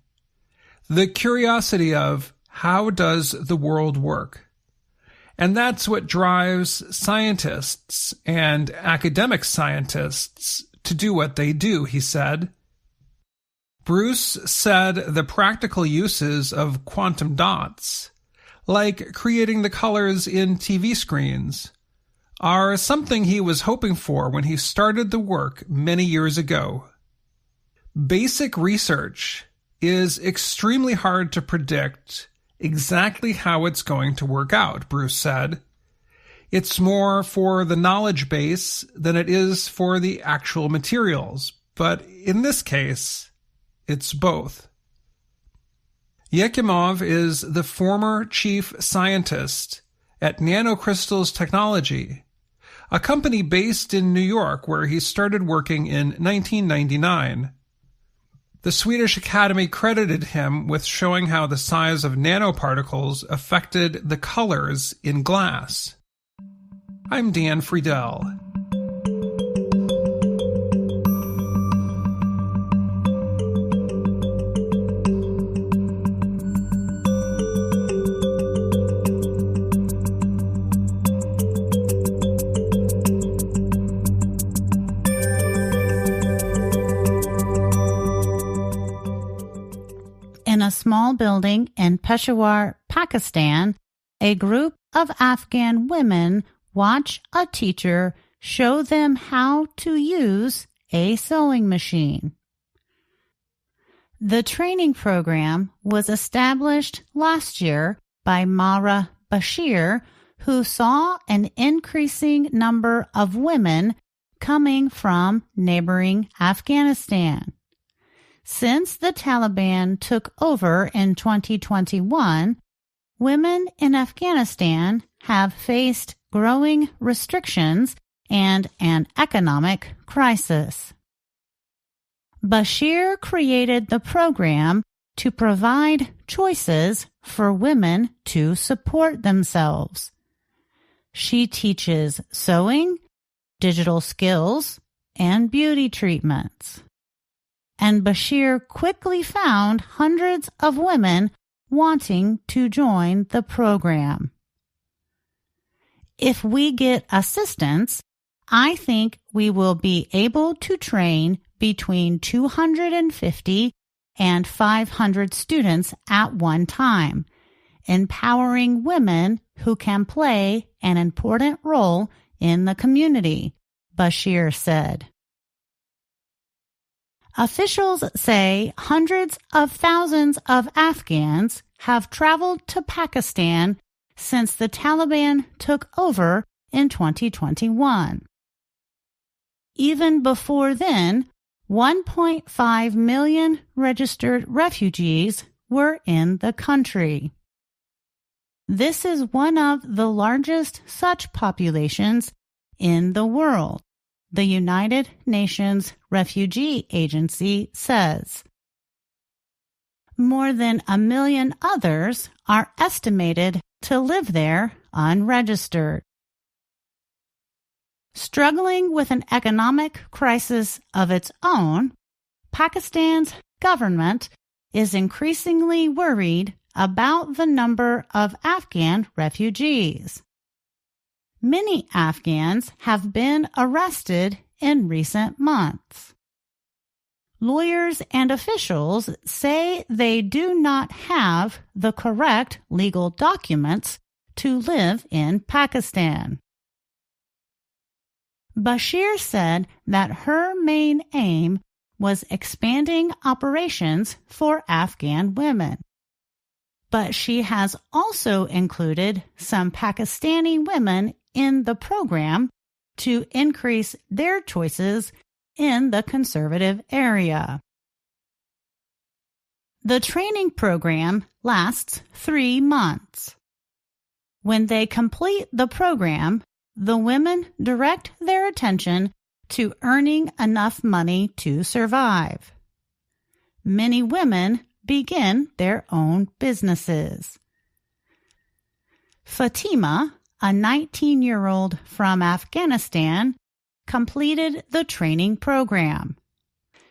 the curiosity of how does the world work. And that's what drives scientists and academic scientists to do what they do, he said. Bruce said the practical uses of quantum dots, like creating the colors in TV screens, are something he was hoping for when he started the work many years ago. Basic research is extremely hard to predict exactly how it's going to work out, Bruce said. It's more for the knowledge base than it is for the actual materials, but in this case, it's both. Yakimov is the former chief scientist at Nanocrystals Technology, a company based in New York where he started working in 1999. The Swedish Academy credited him with showing how the size of nanoparticles affected the colors in glass. I'm Dan Friedel. In a small building in Peshawar, Pakistan, a group of Afghan women watch a teacher show them how to use a sewing machine. The training program was established last year by Mara Bashir, who saw an increasing number of women coming from neighboring Afghanistan. Since the Taliban took over in 2021, women in Afghanistan have faced growing restrictions and an economic crisis. Bashir created the program to provide choices for women to support themselves. She teaches sewing, digital skills, and beauty treatments. And Bashir quickly found hundreds of women wanting to join the program. If we get assistance, I think we will be able to train between 250 and 500 students at one time, empowering women who can play an important role in the community, Bashir said. Officials say hundreds of thousands of Afghans have traveled to Pakistan since the Taliban took over in 2021. Even before then, 1.5 million registered refugees were in the country. This is one of the largest such populations in the world, the United Nations Refugee Agency says. More than 1 million others are estimated to live there unregistered. Struggling with an economic crisis of its own, Pakistan's government is increasingly worried about the number of Afghan refugees. Many Afghans have been arrested in recent months. Lawyers and officials say they do not have the correct legal documents to live in Pakistan. Bashir said that her main aim was expanding operations for Afghan women. But she has also included some Pakistani women in the program to increase their choices in the conservative area. The training program lasts 3 months. When they complete the program, the women direct their attention to earning enough money to survive. Many women begin their own businesses. Fatima, a 19-year-old from Afghanistan, completed the training program.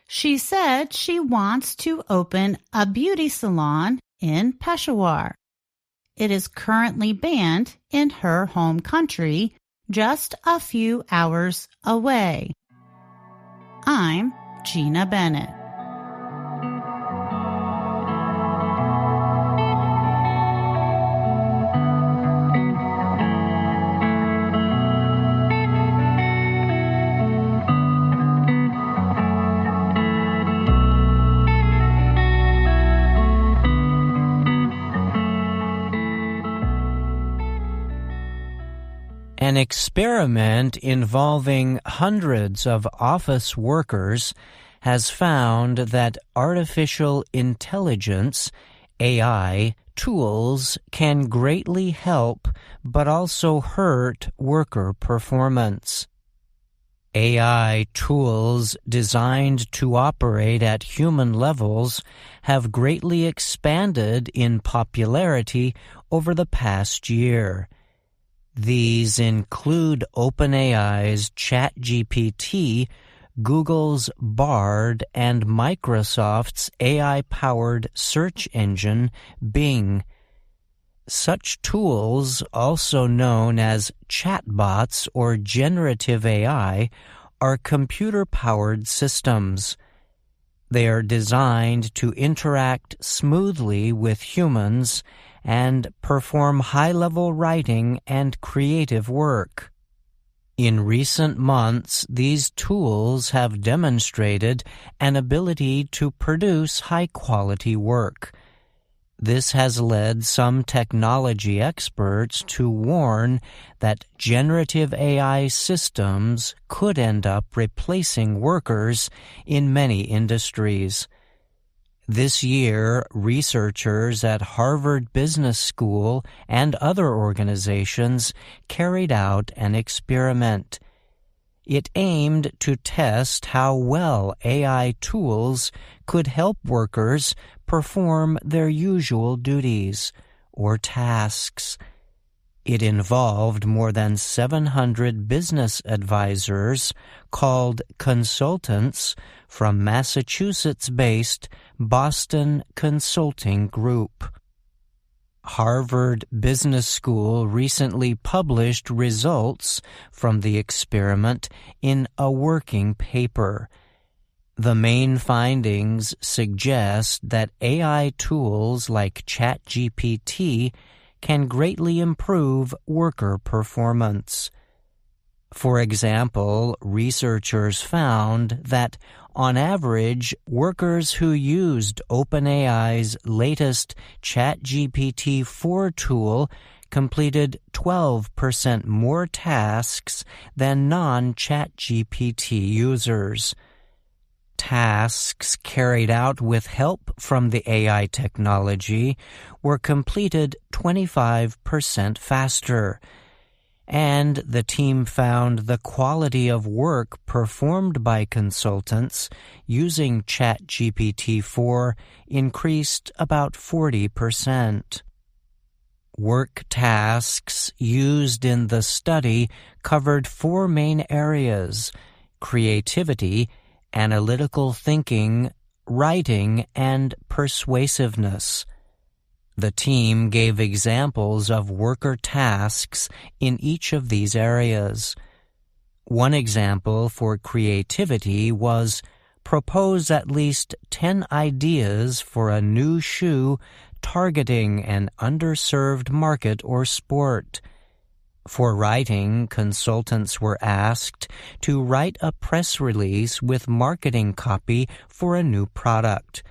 She said she wants to open a beauty salon in Peshawar. It is currently banned in her home country, just a few hours away. I'm Gina Bennett. An experiment involving hundreds of office workers has found that artificial intelligence, AI, tools can greatly help but also hurt worker performance. AI tools designed to operate at human levels have greatly expanded in popularity over the past year. These include OpenAI's ChatGPT, Google's Bard, and Microsoft's AI-powered search engine, Bing. Such tools, also known as chatbots or generative AI, are computer-powered systems. They are designed to interact smoothly with humans and perform high-level writing and creative work. In recent months, these tools have demonstrated an ability to produce high-quality work. This has led some technology experts to warn that generative AI systems could end up replacing workers in many industries. This year, researchers at Harvard Business School and other organizations carried out an experiment. It aimed to test how well AI tools could help workers perform their usual duties or tasks. It involved more than 700 business advisors, called consultants, from Massachusetts-based Boston Consulting Group. Harvard Business School recently published results from the experiment in a working paper. The main findings suggest that AI tools like ChatGPT can greatly improve worker performance. For example, researchers found that, on average, workers who used OpenAI's latest ChatGPT-4 tool completed 12% more tasks than non-ChatGPT users. Tasks carried out with help from the AI technology were completed 25% faster, and the team found the quality of work performed by consultants using ChatGPT-4 increased about 40%. Work tasks used in the study covered 4 main areas: creativity, analytical thinking, writing and persuasiveness. The team gave examples of worker tasks in each of these areas. One example for creativity was propose at least 10 ideas for a new shoe targeting an underserved market or sport. For writing, consultants were asked to write a press release with marketing copy for a new product.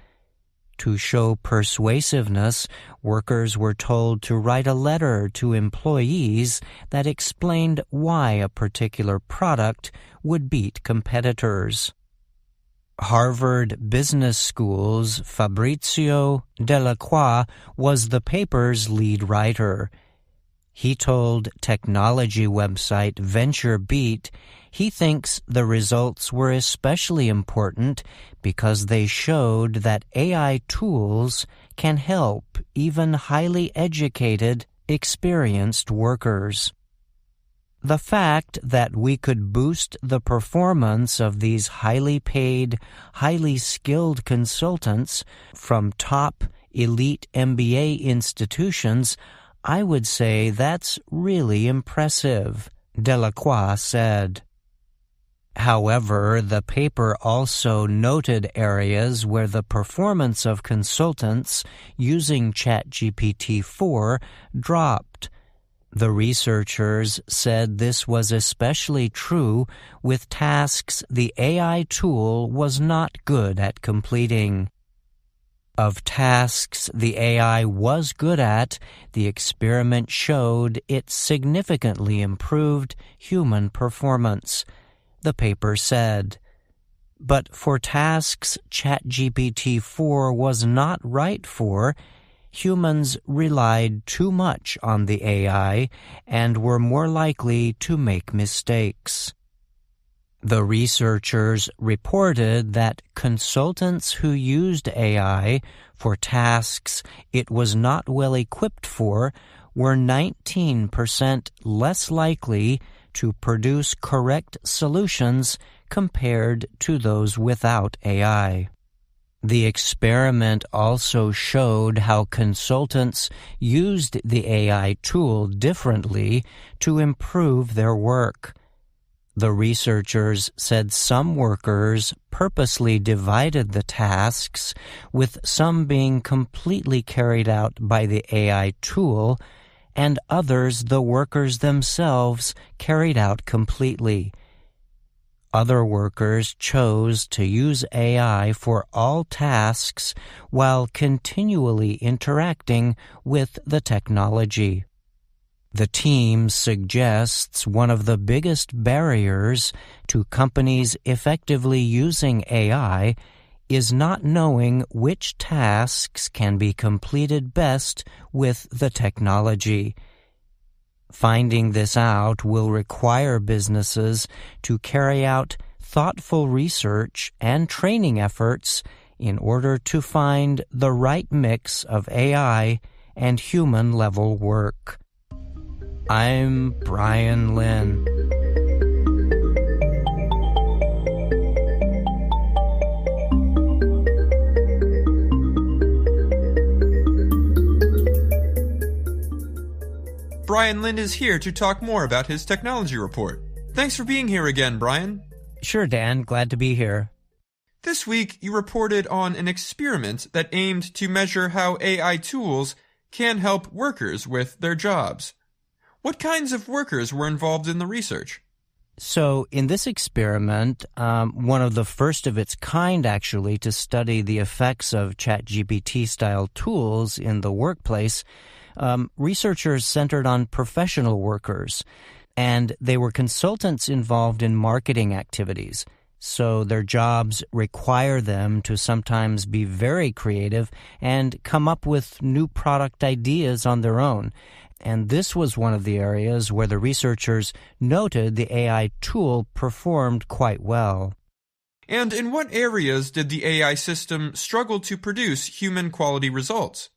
To show persuasiveness, workers were told to write a letter to employees that explained why a particular product would beat competitors. Harvard Business School's Fabrizio Delacroix was the paper's lead writer. He told technology website VentureBeat he thinks the results were especially important because they showed that AI tools can help even highly educated, experienced workers. The fact that we could boost the performance of these highly paid, highly skilled consultants from top elite MBA institutions, I would say that's really impressive, Delacroix said. However, the paper also noted areas where the performance of consultants using ChatGPT-4 dropped. The researchers said this was especially true with tasks the AI tool was not good at completing. Of tasks the AI was good at, the experiment showed it significantly improved human performance, the paper said. But for tasks ChatGPT-4 was not right for, humans relied too much on the AI and were more likely to make mistakes. The researchers reported that consultants who used AI for tasks it was not well equipped for were 19% less likely to produce correct solutions compared to those without AI. The experiment also showed how consultants used the AI tool differently to improve their work. The researchers said some workers purposely divided the tasks, with some being completely carried out by the AI tool, and others the workers themselves carried out completely. Other workers chose to use AI for all tasks while continually interacting with the technology. The team suggests one of the biggest barriers to companies effectively using AI is not knowing which tasks can be completed best with the technology. Finding this out will require businesses to carry out thoughtful research and training efforts in order to find the right mix of AI and human-level work. I'm Brian Lynn. Brian Lynn is here to talk more about his technology report. Thanks for being here again, Brian. Sure, Dan. Glad to be here. This week, you reported on an experiment that aimed to measure how AI tools can help workers with their jobs. What kinds of workers were involved in the research? So in this experiment, one of the first of its kind actually to study the effects of ChatGPT-style tools in the workplace, researchers centered on professional workers, and they were consultants involved in marketing activities. So their jobs require them to sometimes be very creative and come up with new product ideas on their own. And this was one of the areas where the researchers noted the AI tool performed quite well. And in what areas did the AI system struggle to produce human-quality results?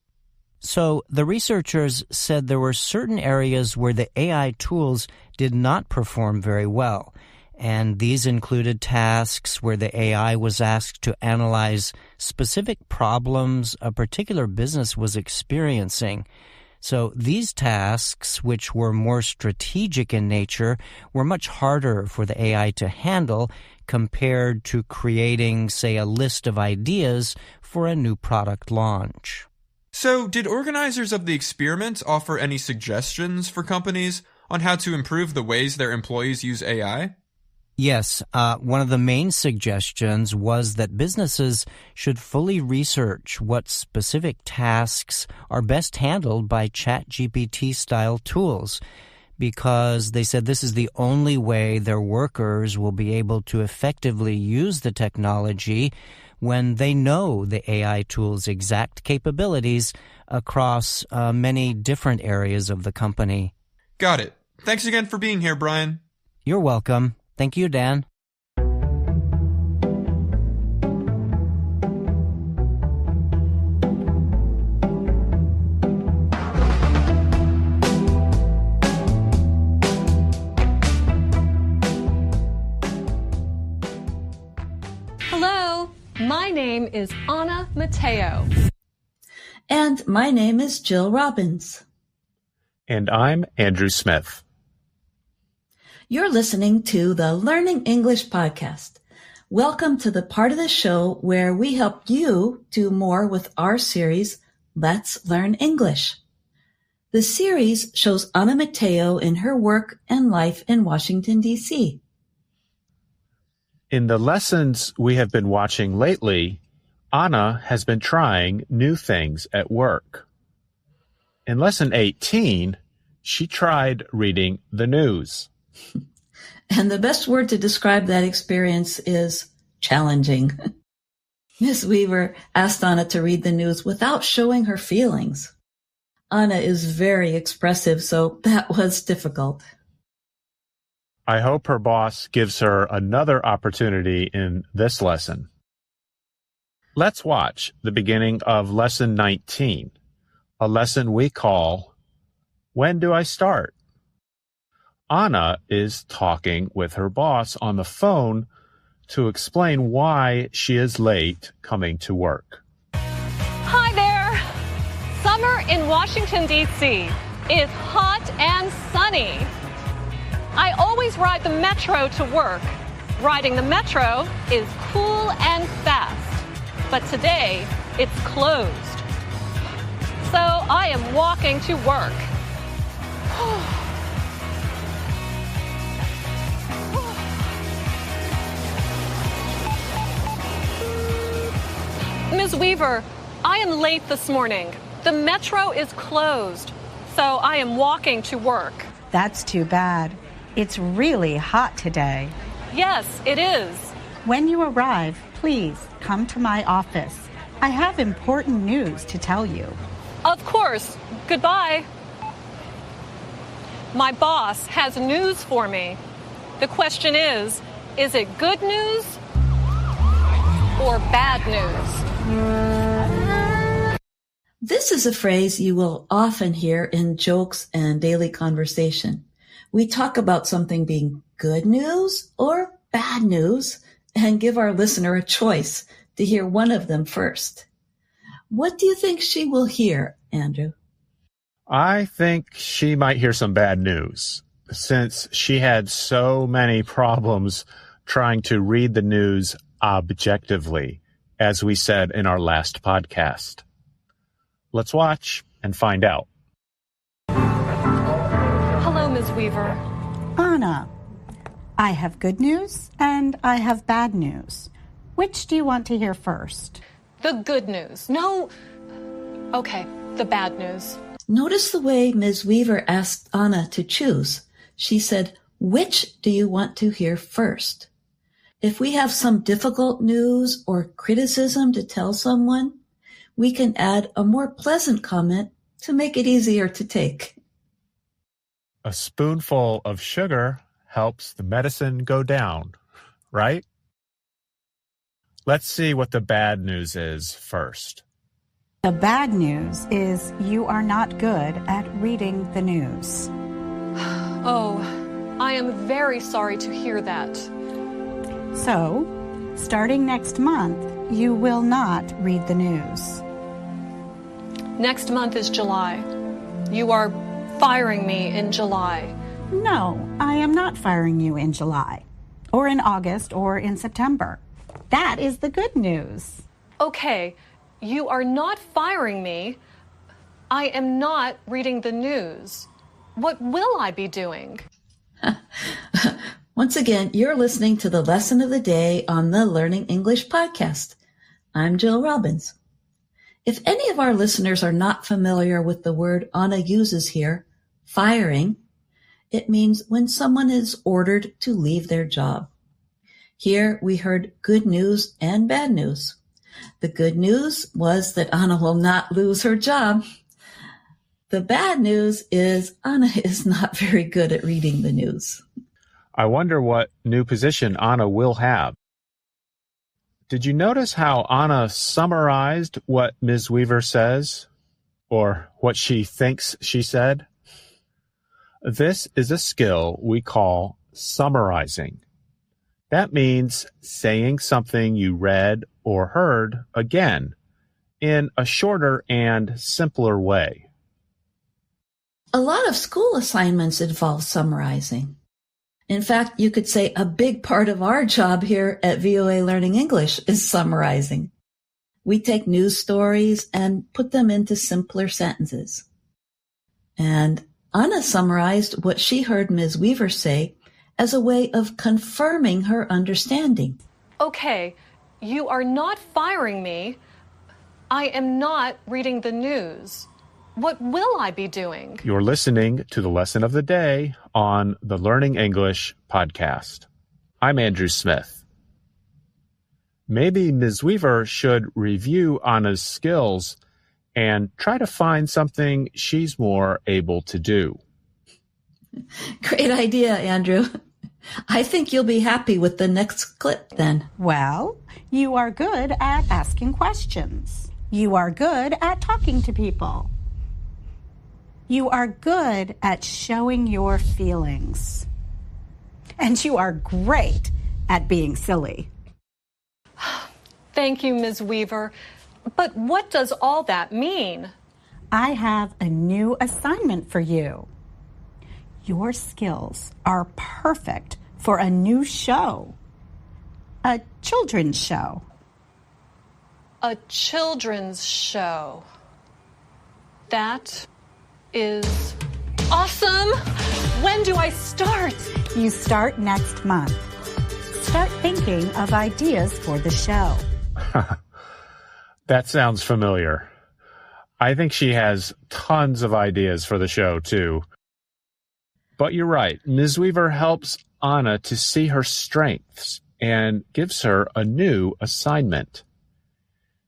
So the researchers said there were certain areas where the AI tools did not perform very well. and these included tasks where the AI was asked to analyze specific problems a particular business was experiencing. So these tasks, which were more strategic in nature, were much harder for the AI to handle compared to creating, say, a list of ideas for a new product launch. So, did organizers of the experiment offer any suggestions for companies on how to improve the ways their employees use AI? Yes, one of the main suggestions was that businesses should fully research what specific tasks are best handled by ChatGPT-style tools, because they said this is the only way their workers will be able to effectively use the technology when they know the AI tool's exact capabilities across many different areas of the company. Got it. Thanks again for being here, Brian. You're welcome. Thank you, Dan. Hello, my name is Anna Mateo. And my name is Jill Robbins. And I'm Andrew Smith. You're listening to the Learning English podcast. Welcome to the part of the show where we help you do more with our series, Let's Learn English. The series shows Anna Mateo in her work and life in Washington, D.C. In the lessons we have been watching lately, Anna has been trying new things at work. In Lesson 18, she tried reading the news. And the best word to describe that experience is challenging. Miss Weaver asked Anna to read the news without showing her feelings. Anna is very expressive, so that was difficult. I hope her boss gives her another opportunity in this lesson. Let's watch the beginning of Lesson 19, a lesson we call, When Do I Start? Anna is talking with her boss on the phone to explain why she is late coming to work. Hi there! Summer in Washington, D.C. is hot and sunny. I always ride the metro to work. Riding the metro is cool and fast. But today, it's closed. So I am walking to work. Ms. Weaver, I am late this morning. The metro is closed, so I am walking to work. That's too bad. It's really hot today. Yes, it is. When you arrive, please come to my office. I have important news to tell you. Of course. Goodbye. My boss has news for me. The question is it good news or bad news? This is a phrase you will often hear in jokes and daily conversation. We talk about something being good news or bad news and give our listener a choice to hear one of them first. What do you think she will hear, Andrew? I think she might hear some bad news, since she had so many problems trying to read the news objectively, as we said in our last podcast. Let's watch and find out. Hello, Ms. Weaver. Anna, I have good news and I have bad news. Which do you want to hear first? The good news. No. Okay, the bad news. Notice the way Ms. Weaver asked Anna to choose. She said, which do you want to hear first? If we have some difficult news or criticism to tell someone, we can add a more pleasant comment to make it easier to take. A spoonful of sugar helps the medicine go down, right? Let's see what the bad news is first. The bad news is you are not good at reading the news. Oh, I am very sorry to hear that. So, starting next month, you will not read the news. Next month is July. You are firing me in July. No, I am not firing you in July, or in August, or in September. That is the good news. Okay, you are not firing me. I am not reading the news. What will I be doing? Once again, you're listening to the lesson of the day on the Learning English podcast. I'm Jill Robbins. If any of our listeners are not familiar with the word Anna uses here, firing, it means when someone is ordered to leave their job. Here we heard good news and bad news. The good news was that Anna will not lose her job. The bad news is Anna is not very good at reading the news. I wonder what new position Anna will have. Did you notice how Anna summarized what Ms. Weaver says, or what she thinks she said? This is a skill we call summarizing. That means saying something you read or heard again in a shorter and simpler way. A lot of school assignments involve summarizing. In fact, you could say a big part of our job here at VOA Learning English is summarizing. We take news stories and put them into simpler sentences. And Anna summarized what she heard Ms. Weaver say as a way of confirming her understanding. Okay, you are not firing me. I am not reading the news. What will I be doing? You're listening to the lesson of the day on the Learning English podcast. I'm Andrew Smith. Maybe Ms. Weaver should review Anna's skills and try to find something she's more able to do. Great idea, Andrew. I think you'll be happy with the next clip then. Well, you are good at asking questions. You are good at talking to people. You are good at showing your feelings. And you are great at being silly. Thank you, Ms. Weaver. But what does all that mean? I have a new assignment for you. Your skills are perfect for a new show. A children's show. A children's show. That is awesome. When do I start? You start next month. Start thinking of ideas for the show. That sounds familiar. I think she has tons of ideas for the show, too. But you're right. Ms. Weaver helps Anna to see her strengths and gives her a new assignment.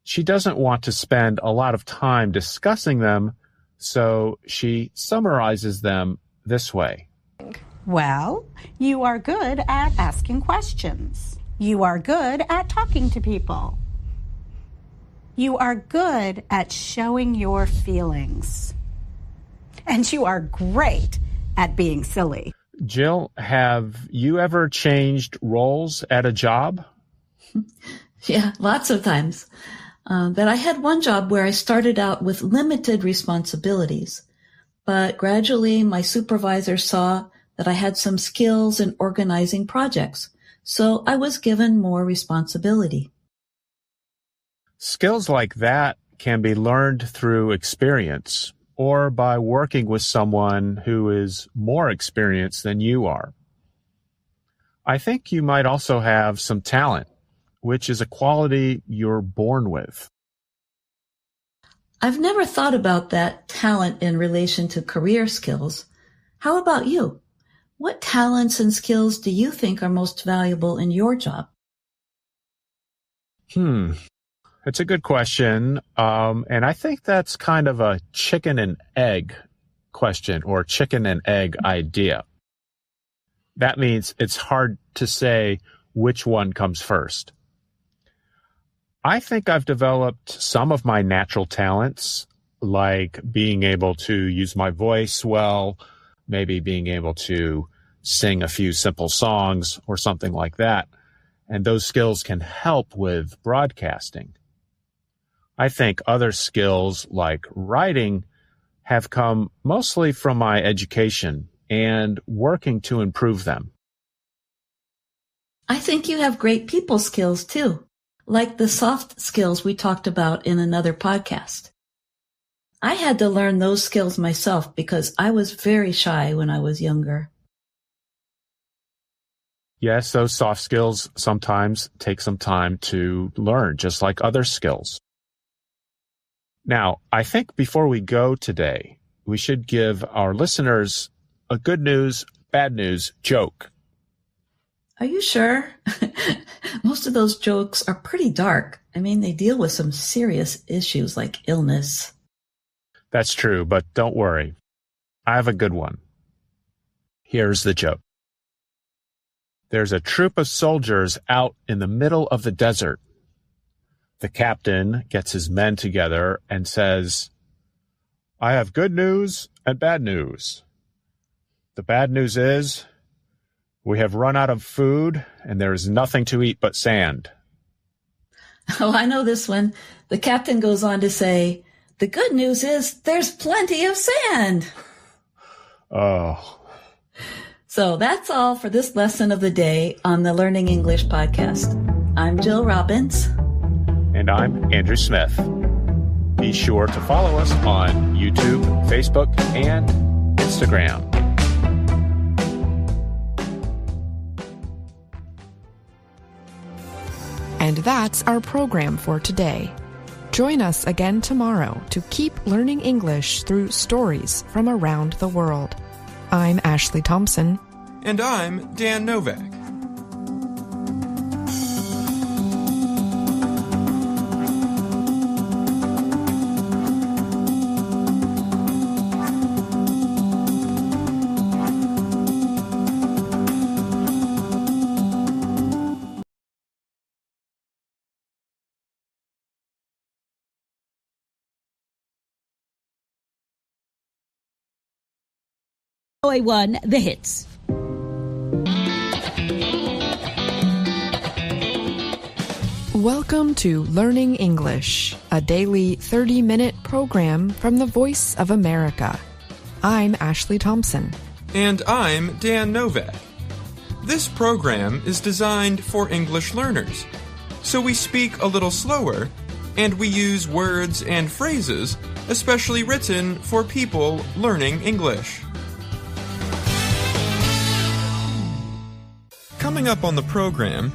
She doesn't want to spend a lot of time discussing them, so she summarizes them this way. Well, you are good at asking questions. You are good at talking to people. You are good at showing your feelings. And you are great at being silly. Jill, have you ever changed roles at a job? Yeah, lots of times. But I had one job where I started out with limited responsibilities, but gradually my supervisor saw that I had some skills in organizing projects, so I was given more responsibility. Skills like that can be learned through experience or by working with someone who is more experienced than you are. I think you might also have some talent, which is a quality you're born with. I've never thought about that talent in relation to career skills. How about you? What talents and skills do you think are most valuable in your job? It's a good question. And I think that's kind of a chicken and egg question or chicken and egg idea. That means it's hard to say which one comes first. I think I've developed some of my natural talents, like being able to use my voice well, maybe being able to sing a few simple songs or something like that. And those skills can help with broadcasting. I think other skills like writing have come mostly from my education and working to improve them. I think you have great people skills too, like the soft skills we talked about in another podcast. I had to learn those skills myself because I was very shy when I was younger. Yes, those soft skills sometimes take some time to learn, just like other skills. Now, I think before we go today, we should give our listeners a good news, bad news joke. Are you sure? Most of those jokes are pretty dark. I mean, they deal with some serious issues like illness. That's true, but don't worry. I have a good one. Here's the joke. There's a troop of soldiers out in the middle of the desert. The captain gets his men together and says, I have good news and bad news. The bad news is we have run out of food and there is nothing to eat but sand. Oh, I know this one. The captain goes on to say, the good news is there's plenty of sand. Oh. So that's all for this lesson of the day on the Learning English podcast. I'm Jill Robbins. And I'm Andrew Smith. Be sure to follow us on YouTube, Facebook, and Instagram. And that's our program for today. Join us again tomorrow to keep learning English through stories from around the world. I'm Ashley Thompson. And I'm Dan Novak. VOA1, the hits. Welcome to Learning English, a daily 30-minute program from the Voice of America. I'm Ashley Thompson. And I'm Dan Novak. This program is designed for English learners, so we speak a little slower, and we use words and phrases especially written for people learning English. Coming up on the program,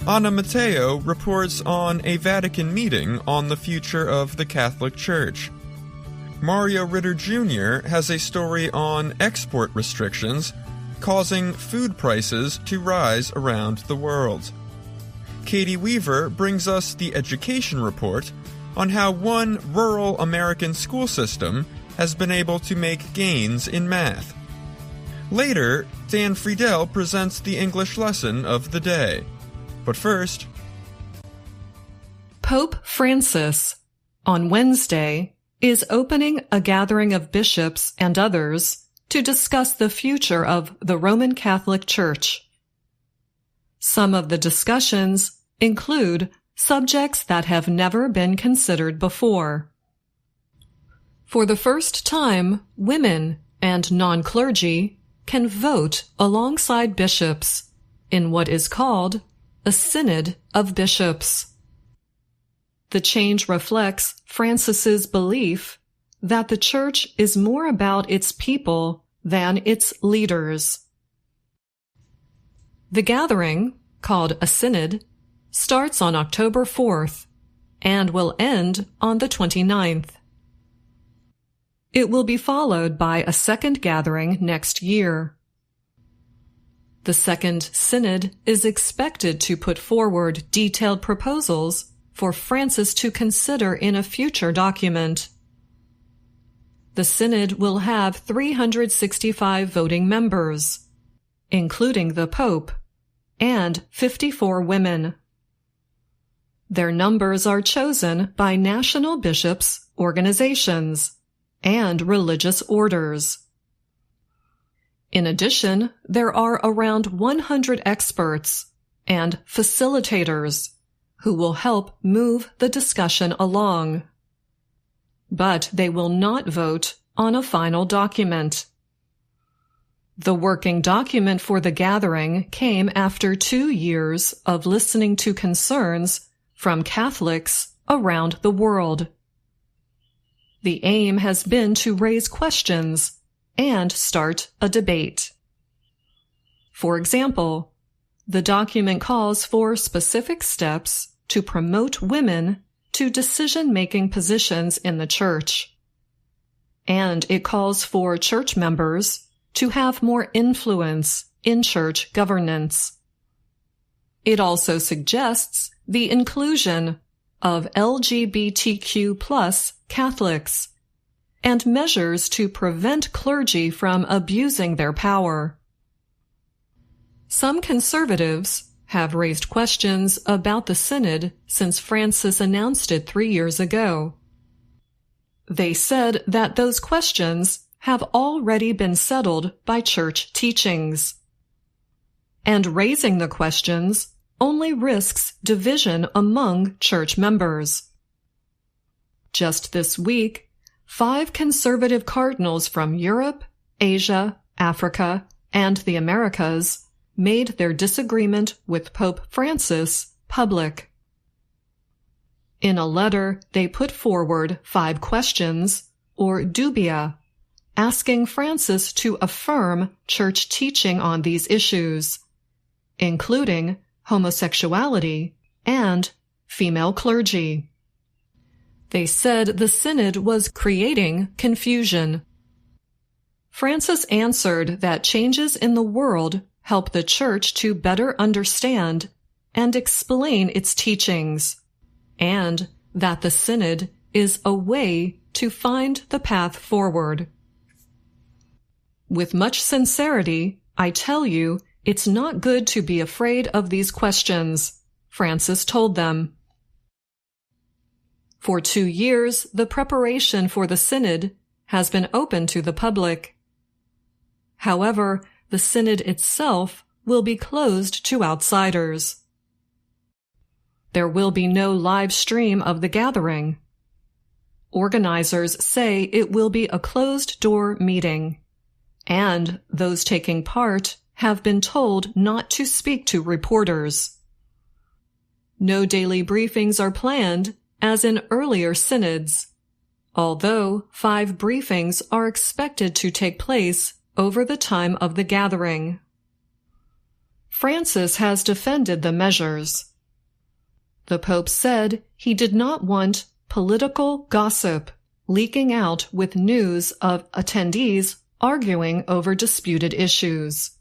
Anna Matteo reports on a Vatican meeting on the future of the Catholic Church. Mario Ritter Jr. has a story on export restrictions causing food prices to rise around the world. Katie Weaver brings us the education report on how one rural American school system has been able to make gains in math. Later, Dan Friedel presents the English lesson of the day. But first, Pope Francis, on Wednesday, is opening a gathering of bishops and others to discuss the future of the Roman Catholic Church. Some of the discussions include subjects that have never been considered before. For the first time, women and non-clergy can vote alongside bishops in what is called a synod of bishops. The change reflects Francis's belief that the church is more about its people than its leaders. The gathering, called a synod, starts on October 4th and will end on the 29th. It will be followed by a second gathering next year. The second synod is expected to put forward detailed proposals for Francis to consider in a future document. The synod will have 365 voting members, including the Pope, and 54 women. Their numbers are chosen by national bishops' organizations and religious orders. In addition, there are around 100 experts and facilitators who will help move the discussion along. But they will not vote on a final document. The working document for the gathering came after 2 years of listening to concerns from Catholics around the world. The aim has been to raise questions and start a debate. For example, the document calls for specific steps to promote women to decision-making positions in the church. And it calls for church members to have more influence in church governance. It also suggests the inclusion of LGBTQ+ Catholics and measures to prevent clergy from abusing their power. Some conservatives have raised questions about the synod since Francis announced it 3 years ago. They said that those questions have already been settled by church teachings. And raising the questions only risks division among church members. Just this week, 5 conservative cardinals from Europe, Asia, Africa, and the Americas made their disagreement with Pope Francis public. In a letter, they put forward 5 questions, or dubia, asking Francis to affirm church teaching on these issues, including homosexuality and female clergy. They said the synod was creating confusion. Francis answered that changes in the world help the church to better understand and explain its teachings, and that the synod is a way to find the path forward. With much sincerity, I tell you, it's not good to be afraid of these questions, Francis told them. For 2 years, the preparation for the synod has been open to the public. However, the synod itself will be closed to outsiders. There will be no live stream of the gathering. Organizers say it will be a closed-door meeting, and those taking part have been told not to speak to reporters. No daily briefings are planned, as in earlier synods, although 5 briefings are expected to take place over the time of the gathering. Francis has defended the measures. The Pope said he did not want political gossip leaking out with news of attendees arguing over disputed issues.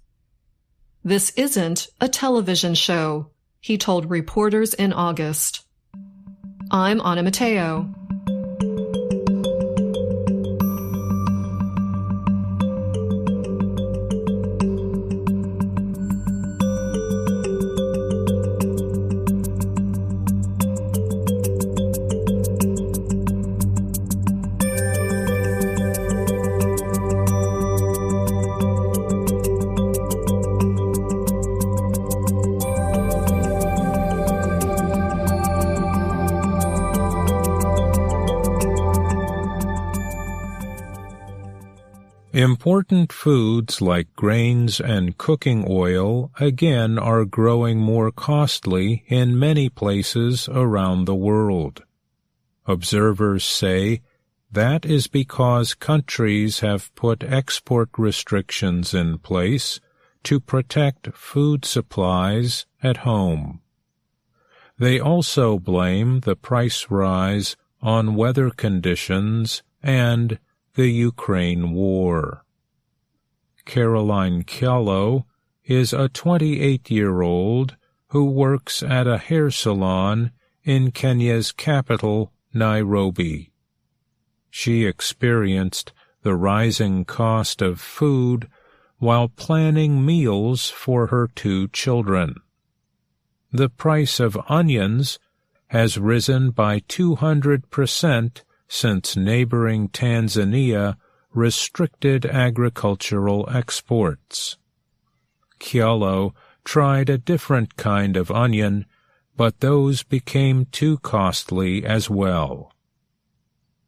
This isn't a television show, he told reporters in August. I'm Anna Mateo. Important foods like grains and cooking oil again are growing more costly in many places around the world. Observers say that is because countries have put export restrictions in place to protect food supplies at home. They also blame the price rise on weather conditions and the Ukraine war. Caroline Kello is a 28-year-old who works at a hair salon in Kenya's capital, Nairobi. She experienced the rising cost of food while planning meals for her 2 children. The price of onions has risen by 200% since neighboring Tanzania restricted agricultural exports. Kyolo tried a different kind of onion, but those became too costly as well.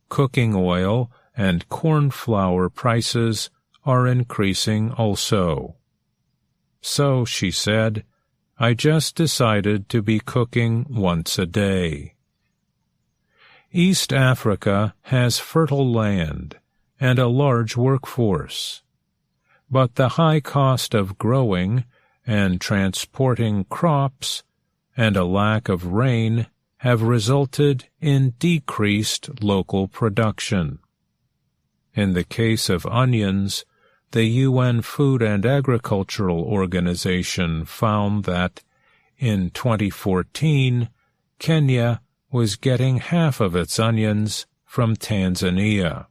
Cooking oil and corn flour prices are increasing also. So, she said, I just decided to be cooking once a day. East Africa has fertile land and a large workforce, but the high cost of growing and transporting crops and a lack of rain have resulted in decreased local production. In the case of onions, the UN Food and Agricultural Organization found that in 2014, Kenya was getting half of its onions from Tanzania.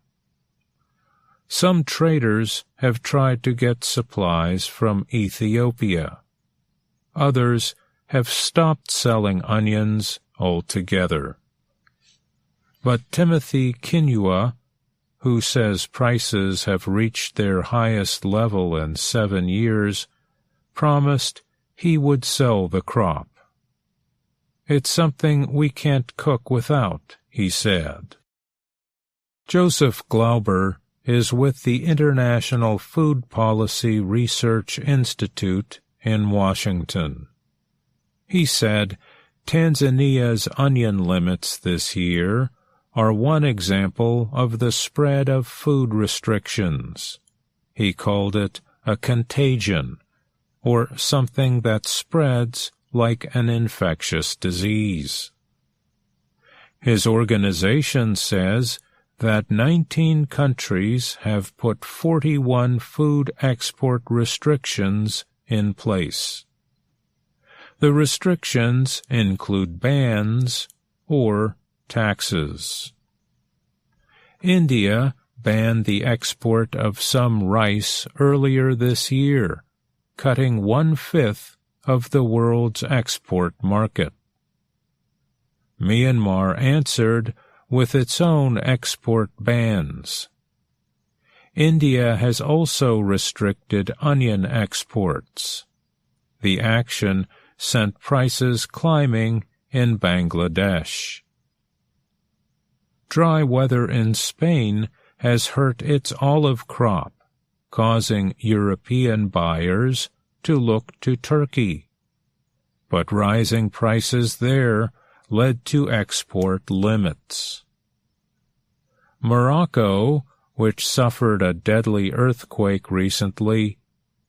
Some traders have tried to get supplies from Ethiopia. Others have stopped selling onions altogether. But Timothy Kinua, who says prices have reached their highest level in 7 years, promised he would sell the crop. It's something we can't cook without, he said. Joseph Glauber is with the International Food Policy Research Institute in Washington. He said Tanzania's onion limits this year are one example of the spread of food restrictions. He called it a contagion, or something that spreads like an infectious disease. His organization says that 19 countries have put 41 food export restrictions in place. The restrictions include bans or taxes. India banned the export of some rice earlier this year, cutting 1/5 of the world's export market. Myanmar answered with its own export bans. India has also restricted onion exports. The action sent prices climbing in Bangladesh. Dry weather in Spain has hurt its olive crop, causing European buyers to look to Turkey. But rising prices there led to export limits. Morocco, which suffered a deadly earthquake recently,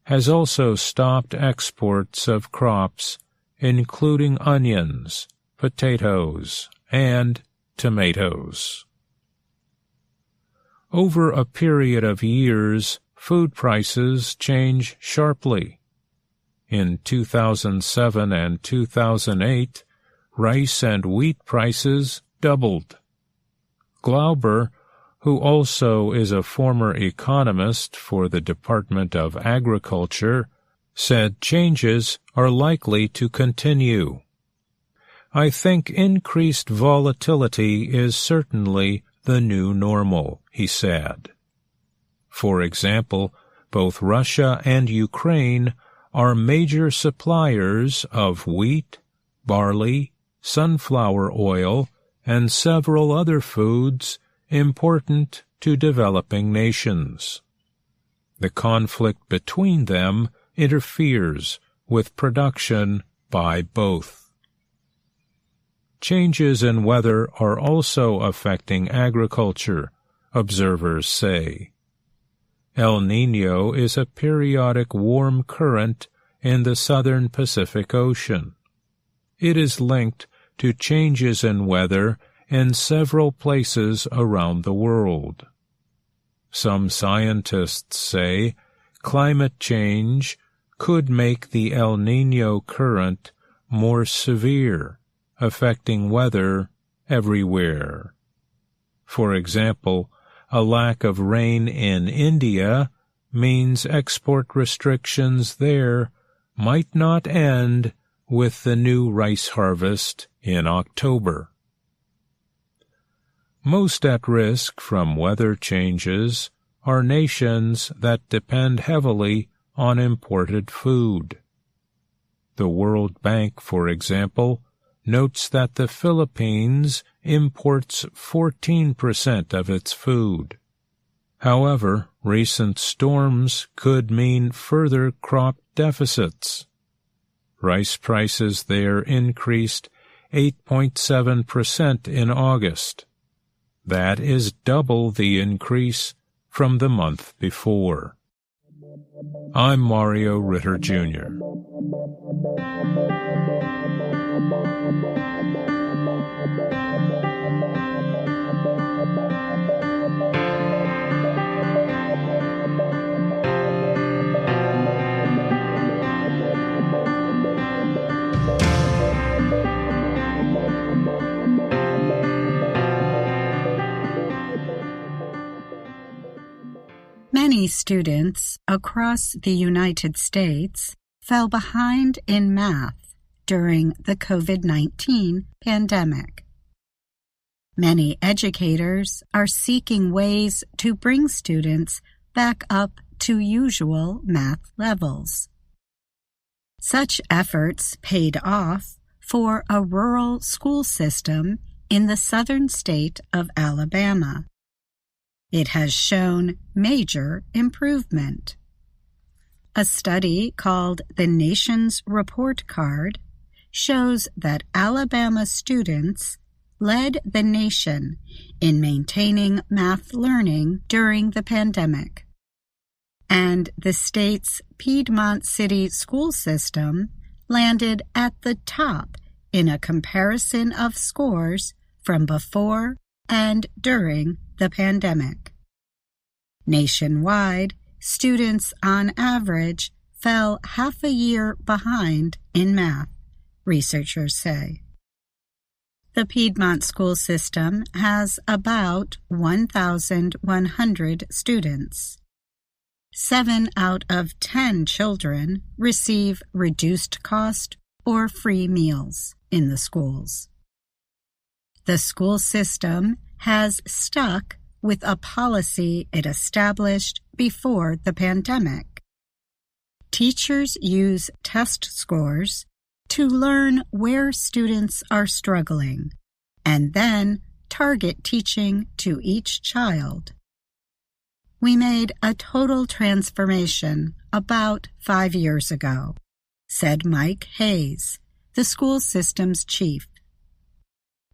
has also stopped exports of crops including onions, potatoes, and tomatoes. Over a period of years, food prices change sharply. In 2007 and 2008, rice and wheat prices doubled. Glauber, who also is a former economist for the Department of Agriculture, said changes are likely to continue. I think increased volatility is certainly the new normal, he said. For example, both Russia and Ukraine are major suppliers of wheat, barley, sunflower oil, and several other foods important to developing nations. The conflict between them interferes with production by both. Changes in weather are also affecting agriculture, observers say. El Niño is a periodic warm current in the southern Pacific Ocean. It is linked to changes in weather in several places around the world. Some scientists say climate change could make the El Niño current more severe, affecting weather everywhere. For example, a lack of rain in India means export restrictions there might not end with the new rice harvest in October. Most at risk from weather changes are nations that depend heavily on imported food. The World Bank, for example, notes that the Philippines imports 14% of its food. However, recent storms could mean further crop deficits. Rice prices there increased 8.7% in August. That is double the increase from the month before. I'm Mario Ritter Jr. Many students across the United States fell behind in math during the COVID-19 pandemic. Many educators are seeking ways to bring students back up to usual math levels. Such efforts paid off for a rural school system in the southern state of Alabama. It has shown major improvement. A study called the Nation's Report Card shows that Alabama students led the nation in maintaining math learning during the pandemic. And the state's Piedmont City school system landed at the top in a comparison of scores from before and during the pandemic. Nationwide, students on average fell half a year behind in math, researchers say. The Piedmont school system has about 1,100 students. 7 out of 10 children receive reduced cost or free meals in the schools. The school system has stuck with a policy it established before the pandemic. Teachers use test scores to learn where students are struggling and then target teaching to each child. We made a total transformation about 5 years ago, said Mike Hayes, the school system's chief.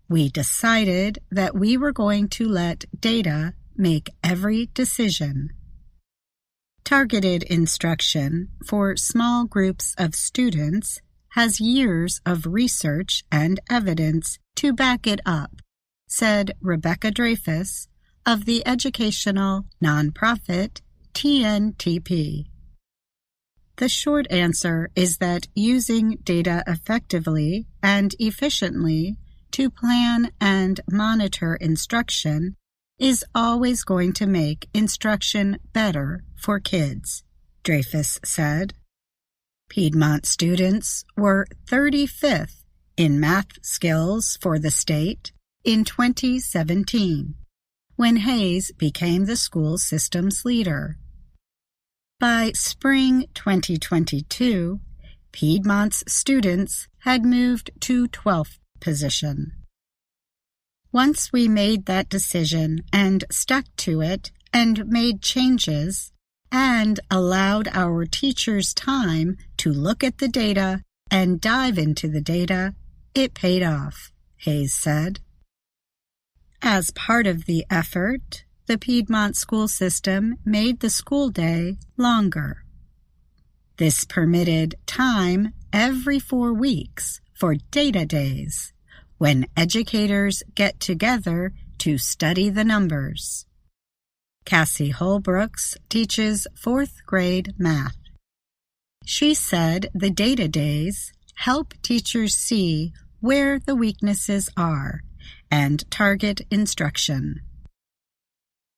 We decided that we were going to let data make every decision. Targeted instruction for small groups of students has years of research and evidence to back it up, said Rebecca Dreyfus of the educational nonprofit TNTP. The short answer is that using data effectively and efficiently to plan and monitor instruction is always going to make instruction better for kids, Dreyfus said. Piedmont students were 35th in math skills for the state in 2017, when Hayes became the school system's leader. By spring 2022, Piedmont's students had moved to 12th position. Once we made that decision and stuck to it and made changes and allowed our teachers time to look at the data and dive into the data, it paid off, Hayes said. As part of the effort, the Piedmont school system made the school day longer. This permitted time every 4 weeks for data days, when educators get together to study the numbers. Cassie Holbrooks teaches 4th grade math. She said the data days help teachers see where the weaknesses are and target instruction.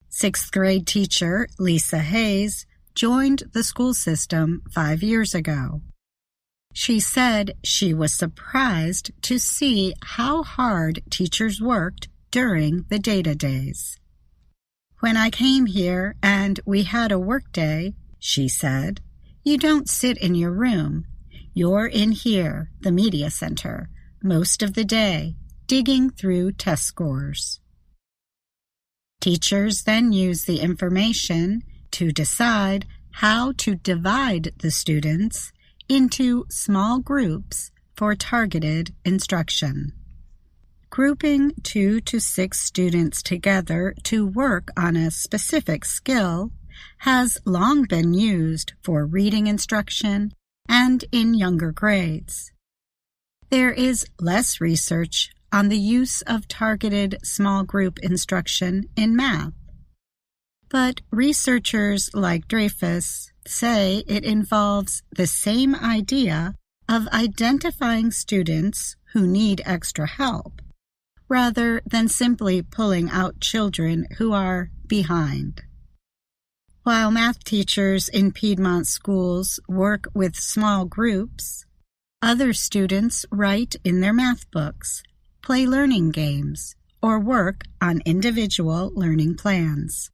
6th grade teacher Lisa Hayes joined the school system 5 years ago. She said she was surprised to see how hard teachers worked during the data days. When I came here and we had a work day, she said, you don't sit in your room. You're in here, the media center, most of the day, digging through test scores. Teachers then use the information to decide how to divide the students into small groups for targeted instruction. Grouping 2 to 6 students together to work on a specific skill has long been used for reading instruction and in younger grades. There is less research on the use of targeted small group instruction in math. But researchers like Dreyfus say it involves the same idea of identifying students who need extra help, rather than simply pulling out children who are behind. While math teachers in Piedmont schools work with small groups, other students write in their math books, play learning games, or work on individual learning plans.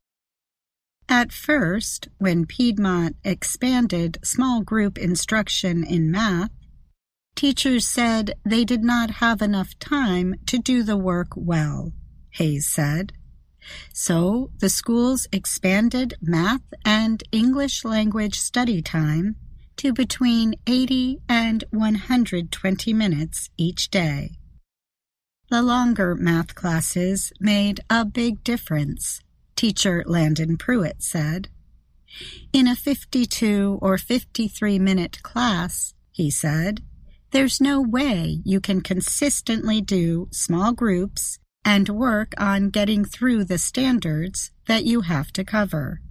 At first, when Piedmont expanded small group instruction in math, teachers said they did not have enough time to do the work well, Hayes said. So the schools expanded math and English language study time to between 80 and 120 minutes each day. The longer math classes made a big difference, teacher Landon Pruitt said. In a 52 or 53-minute class, he said, there's no way you can consistently do small groups and work on getting through the standards that you have to cover.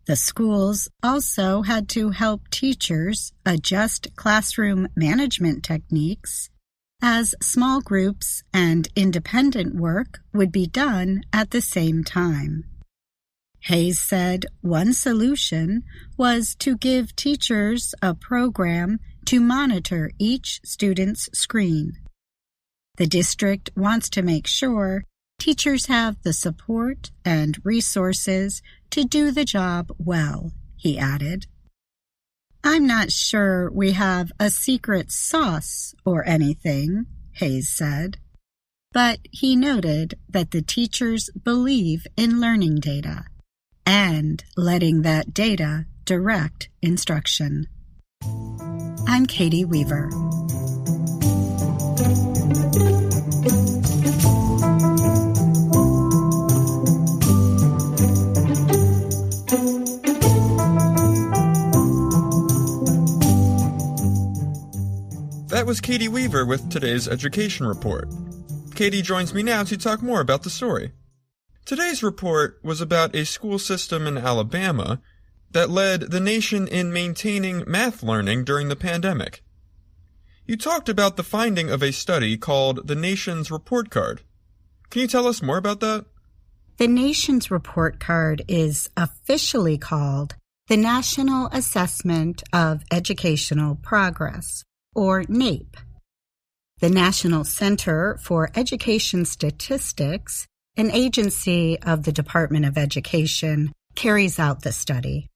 The schools also had to help teachers adjust classroom management techniques as small groups and independent work would be done at the same time. Hayes said one solution was to give teachers a program to monitor each student's screen. The district wants to make sure teachers have the support and resources to do the job well, he added. I'm not sure we have a secret sauce or anything, Hayes said, but he noted that the teachers believe in learning data and letting that data direct instruction. I'm Katie Weaver. That was Katie Weaver with today's Education Report. Katie joins me now to talk more about the story. Today's report was about a school system in Alabama that led the nation in maintaining math learning during the pandemic. You talked about the finding of a study called the Nation's Report Card. Can you tell us more about that? The Nation's Report Card is officially called the National Assessment of Educational Progress, or NAEP. The National Center for Education Statistics, an agency of the Department of Education, carries out the study.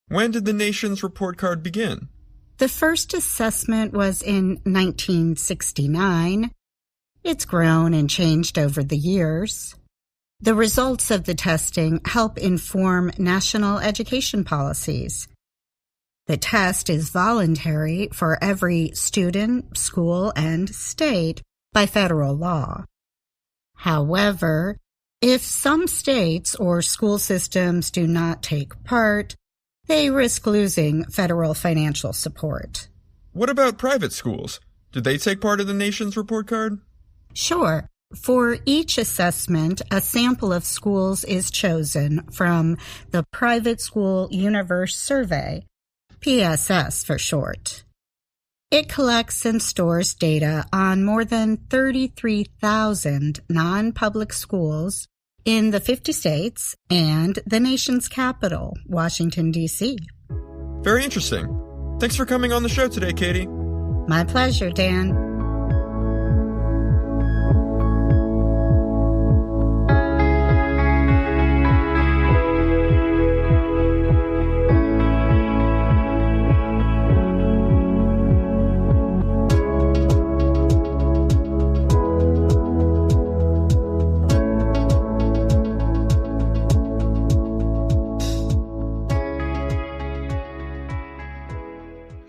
When did the Nation's Report Card begin? The first assessment was in 1969. It's grown and changed over the years. The results of the testing help inform national education policies. The test is voluntary for every student, school, and state by federal law. However, if some states or school systems do not take part, they risk losing federal financial support. What about private schools? Did they take part in the Nation's Report Card? Sure. For each assessment, a sample of schools is chosen from the Private School Universe Survey, PSS for short. It collects and stores data on more than 33,000 non-public schools in the 50 states and the nation's capital, Washington, D.C. Very interesting. Thanks for coming on the show today, Katie. My pleasure, Dan.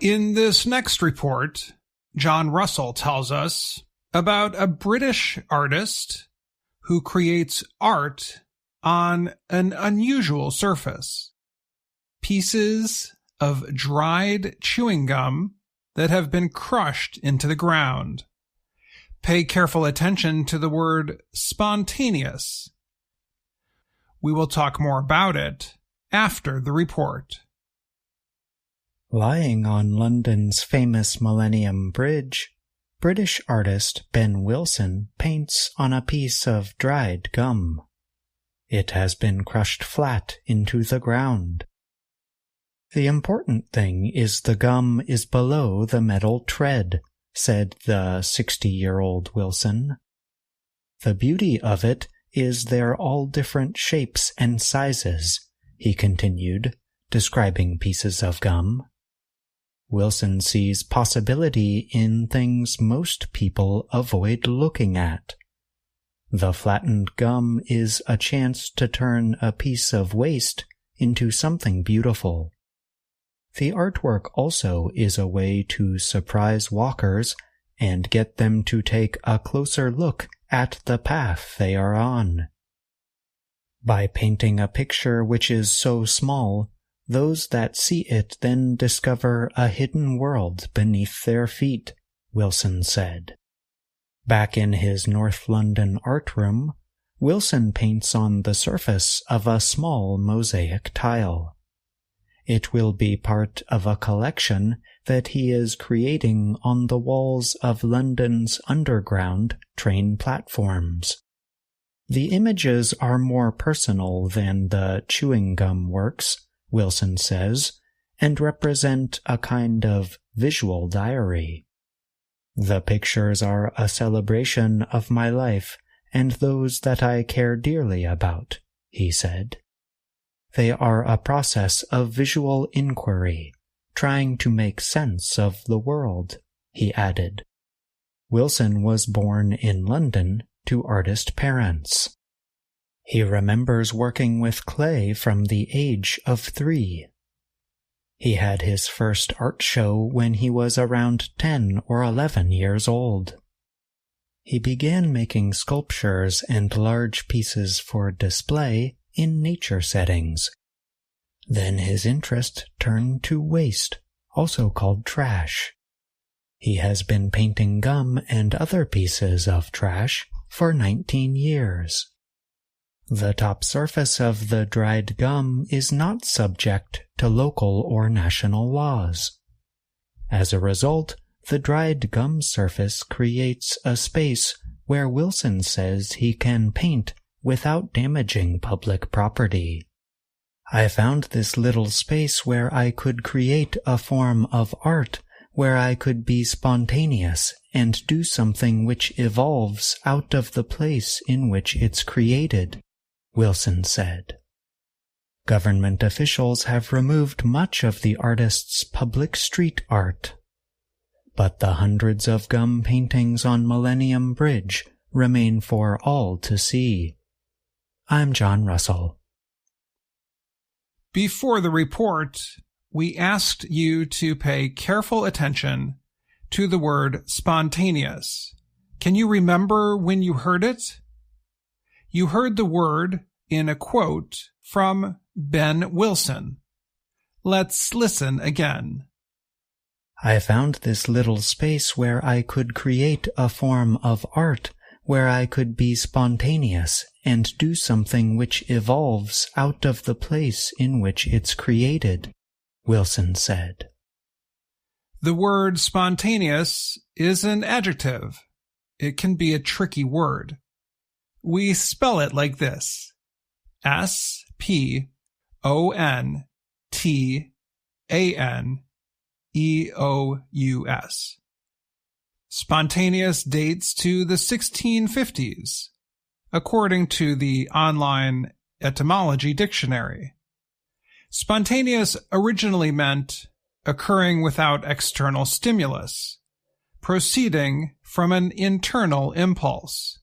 In this next report, John Russell tells us about a British artist who creates art on an unusual surface. Pieces of dried chewing gum that have been crushed into the ground. Pay careful attention to the word spontaneous. We will talk more about it after the report. Lying on London's famous Millennium Bridge, British artist Ben Wilson paints on a piece of dried gum. It has been crushed flat into the ground. The important thing is the gum is below the metal tread, said the 60-year-old Wilson. The beauty of it is they're all different shapes and sizes, he continued, describing pieces of gum. Wilson sees possibility in things most people avoid looking at. The flattened gum is a chance to turn a piece of waste into something beautiful. The artwork also is a way to surprise walkers and get them to take a closer look at the path they are on. By painting a picture which is so small, those that see it then discover a hidden world beneath their feet, Wilson said. Back in his North London art room, Wilson paints on the surface of a small mosaic tile. It will be part of a collection that he is creating on the walls of London's underground train platforms. The images are more personal than the chewing gum works, Wilson says, and represent a kind of visual diary. The pictures are a celebration of my life and those that I care dearly about, he said. They are a process of visual inquiry, trying to make sense of the world, he added. Wilson was born in London to artist parents. He remembers working with clay from the age of 3. He had his first art show when he was around 10 or 11 years old. He began making sculptures and large pieces for display in nature settings. Then his interest turned to waste, also called trash. He has been painting gum and other pieces of trash for 19 years. The top surface of the dried gum is not subject to local or national laws. As a result, the dried gum surface creates a space where Wilson says he can paint without damaging public property. I found this little space where I could create a form of art where I could be spontaneous and do something which evolves out of the place in which it's created, Wilson said. Government officials have removed much of the artist's public street art. But the hundreds of gum paintings on Millennium Bridge remain for all to see. I'm John Russell. Before the report, we asked you to pay careful attention to the word spontaneous. Can you remember when you heard it? You heard the word in a quote from Ben Wilson. Let's listen again. I found this little space where I could create a form of art where I could be spontaneous and do something which evolves out of the place in which it's created, Wilson said. The word spontaneous is an adjective. It can be a tricky word. We spell it like this: S-P-O-N-T-A-N-E-O-U-S. Spontaneous dates to the 1650s, according to the online etymology dictionary. Spontaneous originally meant occurring without external stimulus, proceeding from an internal impulse.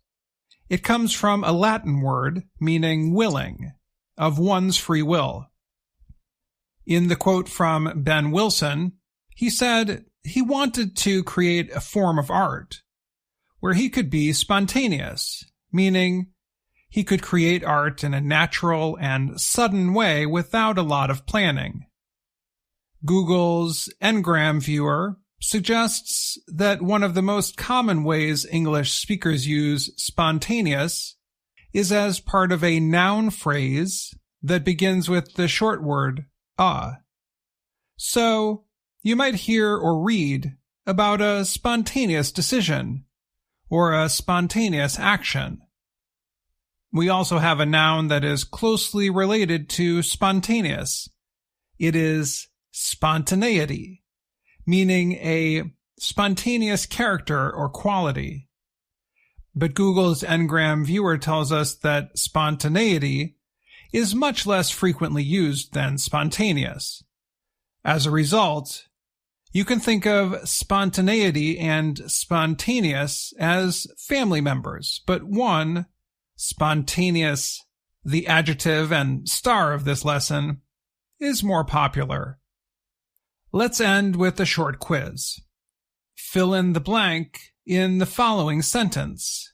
It comes from a Latin word meaning willing, of one's free will. In the quote from Ben Wilson, He said he wanted to create a form of art where he could be spontaneous, meaning he could create art in a natural and sudden way without a lot of planning. Google's Ngram viewer suggests that one of the most common ways English speakers use spontaneous is as part of a noun phrase that begins with the short word a. So, you might hear or read about a spontaneous decision or a spontaneous action. We also have a noun that is closely related to spontaneous. It is spontaneity, meaning a spontaneous character or quality. But Google's Ngram viewer tells us that spontaneity is much less frequently used than spontaneous. As a result, you can think of spontaneity and spontaneous as family members, but one, spontaneous, the adjective and star of this lesson, is more popular. Let's end with a short quiz. Fill in the blank in the following sentence.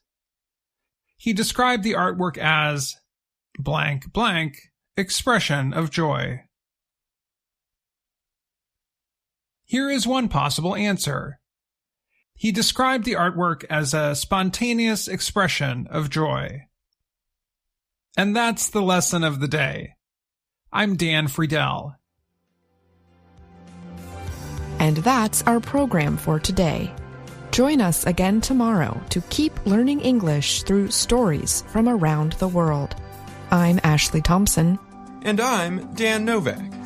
He described the artwork as blank blank expression of joy. Here is one possible answer. He described the artwork as a spontaneous expression of joy. And that's the lesson of the day. I'm Dan Friedel. And that's our program for today. Join us again tomorrow to keep learning English through stories from around the world. I'm Ashley Thompson. And I'm Dan Novak.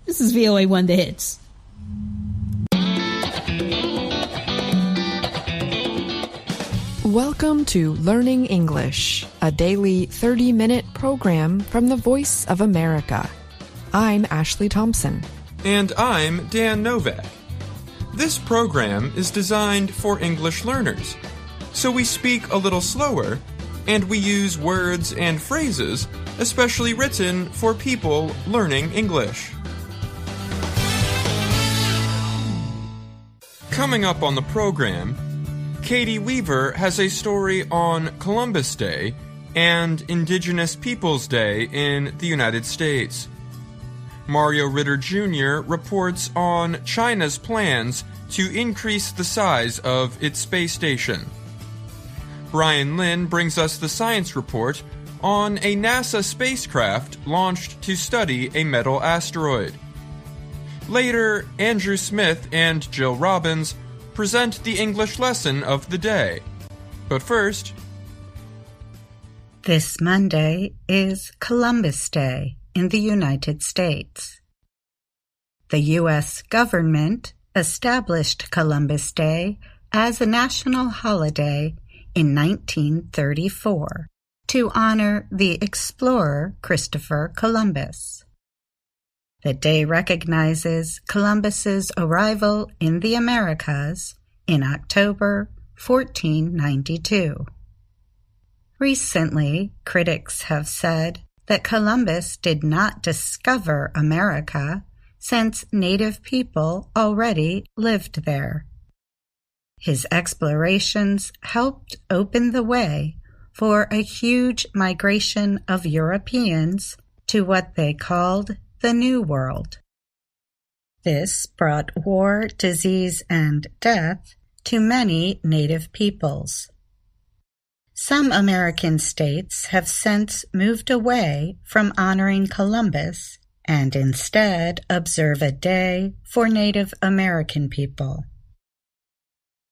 This is VOA One The Hits. Welcome to Learning English, a daily 30-minute program from the Voice of America. I'm Ashley Thompson. And I'm Dan Novak. This program is designed for English learners, so we speak a little slower, and we use words and phrases especially written for people learning English. Coming up on the program, Katie Weaver has a story on Columbus Day and Indigenous Peoples Day in the United States. Mario Ritter Jr. reports on China's plans to increase the size of its space station. Brian Lynn brings us the science report on a NASA spacecraft launched to study a metal asteroid. Later, Andrew Smith and Jill Robbins present the English lesson of the day. But first, this Monday is Columbus Day in the United States. The U.S. government established Columbus Day as a national holiday in 1934 to honor the explorer Christopher Columbus. The day recognizes Columbus's arrival in the Americas in October 1492. Recently, critics have said that Columbus did not discover America since native people already lived there. His explorations helped open the way for a huge migration of Europeans to what they called the New World. This brought war, disease, and death to many native peoples. Some American states have since moved away from honoring Columbus and instead observe a day for Native American people.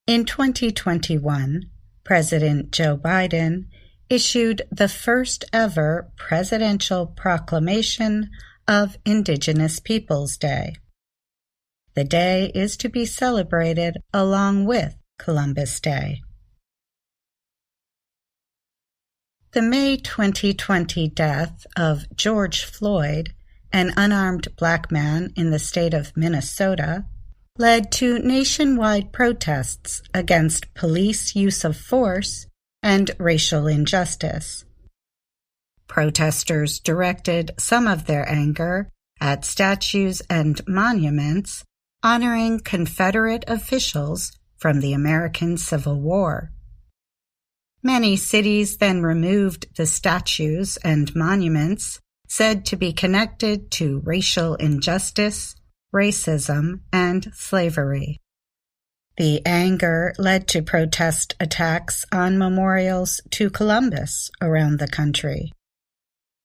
In 2021, President Joe Biden issued the first ever presidential proclamation of Indigenous Peoples Day. The day is to be celebrated along with Columbus Day. The May 2020 death of George Floyd, an unarmed black man in the state of Minnesota, led to nationwide protests against police use of force and racial injustice. Protesters directed some of their anger at statues and monuments honoring Confederate officials from the American Civil War. Many cities then removed the statues and monuments said to be connected to racial injustice, racism, and slavery. The anger led to protest attacks on memorials to Columbus around the country.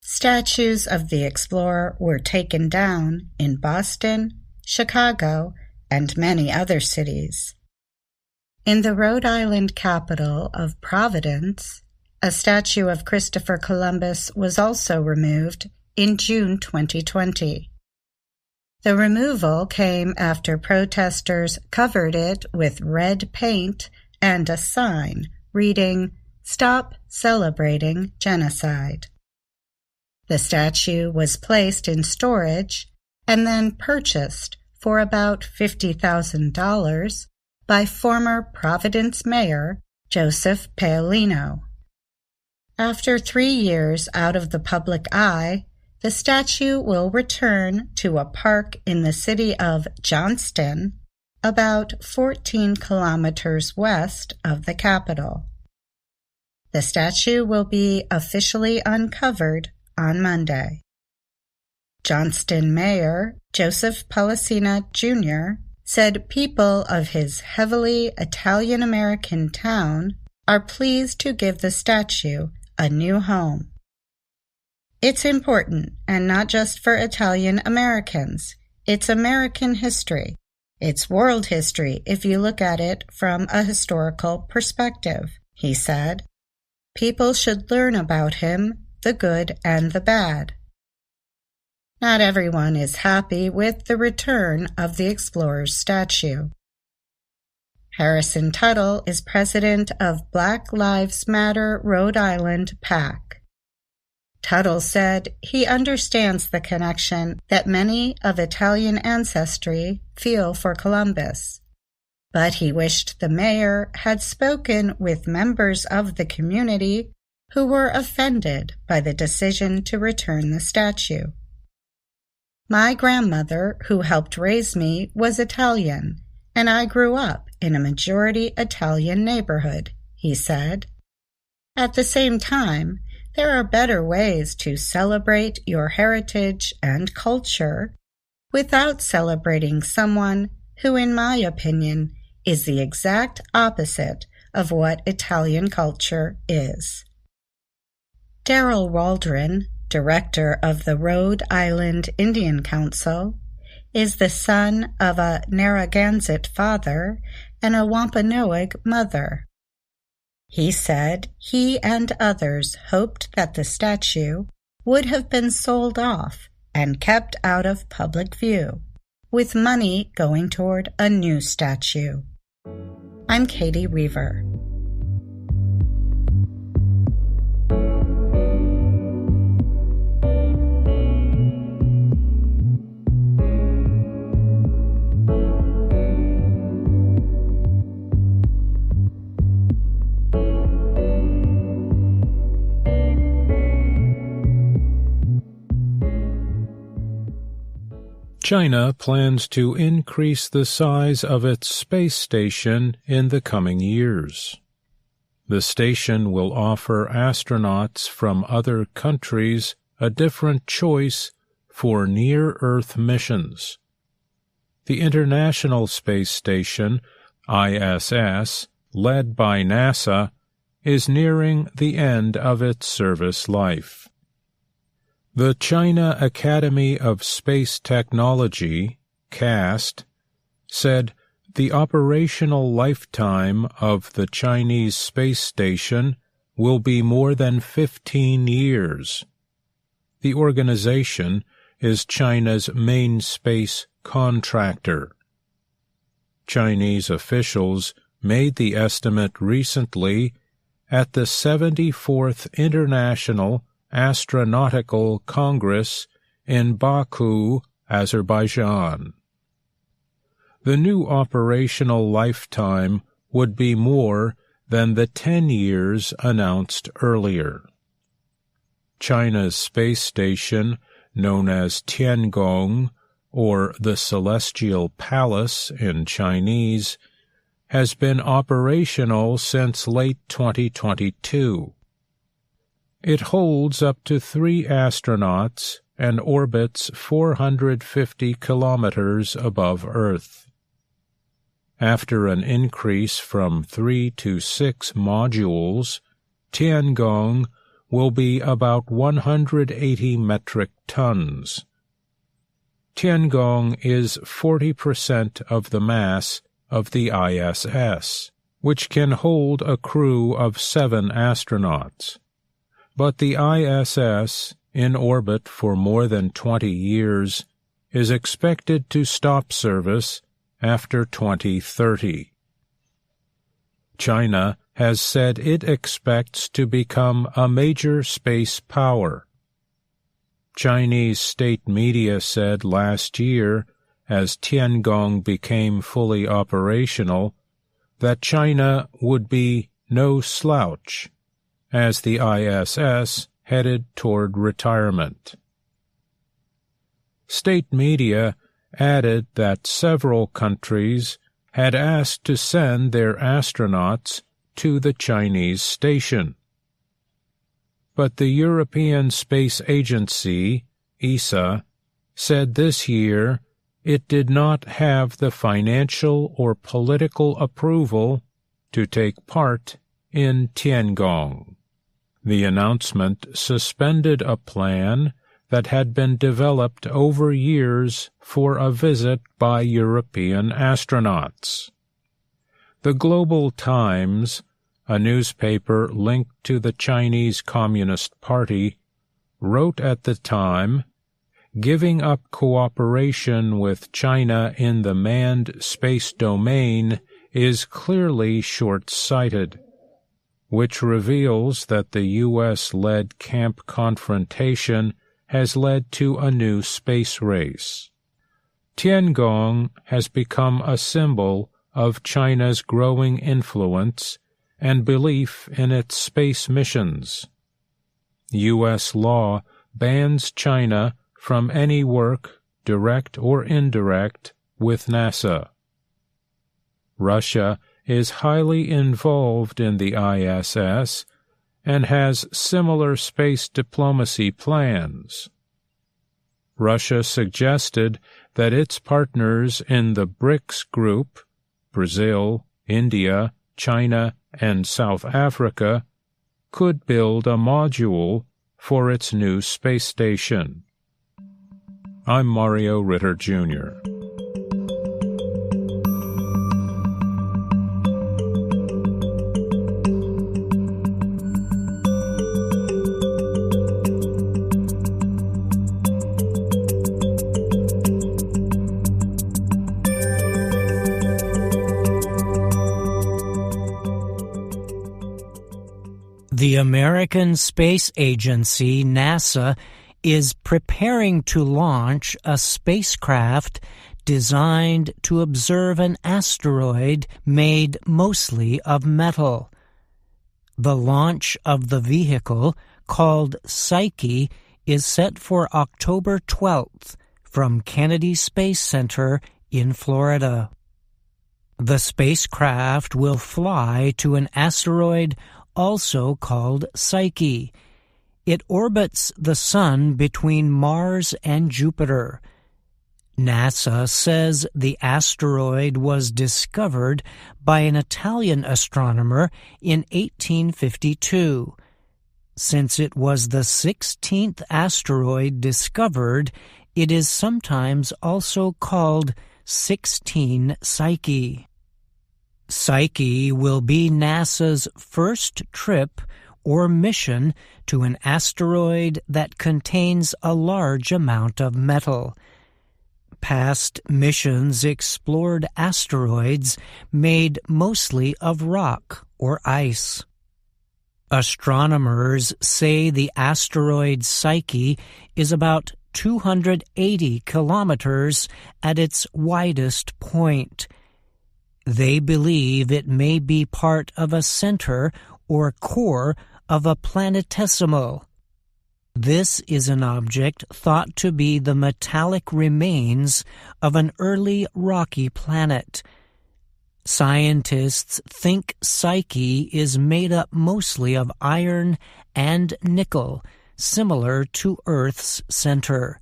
Statues of the explorer were taken down in Boston, Chicago, and many other cities. In the Rhode Island capital of Providence, a statue of Christopher Columbus was also removed in June 2020. The removal came after protesters covered it with red paint and a sign reading, "Stop Celebrating Genocide." The statue was placed in storage and then purchased for about $50,000 by former Providence Mayor Joseph Paolino. After 3 years out of the public eye, the statue will return to a park in the city of Johnston, about 14 kilometers west of the capital. The statue will be officially uncovered on Monday. Johnston Mayor Joseph Paolino Jr. said people of his heavily Italian-American town are pleased to give the statue a new home. It's important, and not just for Italian Americans. It's American history. It's world history if you look at it from a historical perspective, he said. People should learn about him, the good and the bad. Not everyone is happy with the return of the explorer's statue. Harrison Tuttle is president of Black Lives Matter Rhode Island PAC. Tuttle said he understands the connection that many of Italian ancestry feel for Columbus, but he wished the mayor had spoken with members of the community who were offended by the decision to return the statue. My grandmother, who helped raise me, was Italian, and I grew up in a majority Italian neighborhood, he said. At the same time, there are better ways to celebrate your heritage and culture without celebrating someone who, in my opinion, is the exact opposite of what Italian culture is. Daryl Waldron, director of the Rhode Island Indian Council, is the son of a Narragansett father and a Wampanoag mother. He said he and others hoped that the statue would have been sold off and kept out of public view, with money going toward a new statue. I'm Katie Weaver. China plans to increase the size of its space station in the coming years. The station will offer astronauts from other countries a different choice for near-Earth missions. The International Space Station, ISS, led by NASA, is nearing the end of its service life. The China Academy of Space Technology, CAST, said the operational lifetime of the Chinese space station will be more than 15 years. The organization is China's main space contractor. Chinese officials made the estimate recently at the 74th International Astronautical Congress in Baku, Azerbaijan. The new operational lifetime would be more than the 10 years announced earlier. China's space station, known as Tiangong, or the Celestial Palace in Chinese, has been operational since late 2022. It holds up to 3 astronauts and orbits 450 kilometers above Earth. After an increase from 3 to 6 modules, Tiangong will be about 180 metric tons. Tiangong is 40% of the mass of the ISS, which can hold a crew of 7 astronauts. But the ISS, in orbit for more than 20 years, is expected to stop service after 2030. China has said it expects to become a major space power. Chinese state media said last year, as Tiangong became fully operational, that China would be no slouch as the ISS headed toward retirement. State media added that several countries had asked to send their astronauts to the Chinese station. But the European Space Agency, ESA, said this year it did not have the financial or political approval to take part in Tiangong. The announcement suspended a plan that had been developed over years for a visit by European astronauts. The Global Times, a newspaper linked to the Chinese Communist Party, wrote at the time, "Giving up cooperation with China in the manned space domain is clearly short-sighted," which reveals that the U.S.-led camp confrontation has led to a new space race. Tiangong has become a symbol of China's growing influence and belief in its space missions. U.S. law bans China from any work, direct or indirect, with NASA. Russia is highly involved in the ISS and has similar space diplomacy plans. Russia suggested that its partners in the BRICS group, Brazil, India, China, and South Africa, could build a module for its new space station. I'm Mario Ritter, Jr. The American Space Agency, NASA, is preparing to launch a spacecraft designed to observe an asteroid made mostly of metal. The launch of the vehicle, called Psyche, is set for October 12th from Kennedy Space Center in Florida. The spacecraft will fly to an asteroid also called Psyche. It orbits the Sun between Mars and Jupiter. NASA says the asteroid was discovered by an Italian astronomer in 1852. Since it was the 16th asteroid discovered, it is sometimes also called 16 Psyche. Psyche will be NASA's first trip or mission to an asteroid that contains a large amount of metal. past missions explored asteroids made mostly of rock or ice. Astronomers say the asteroid Psyche is about 280 kilometers at its widest point. They believe it may be part of a center or core of a planetesimal. This is an object thought to be the metallic remains of an early rocky planet. Scientists think Psyche is made up mostly of iron and nickel, similar to Earth's center.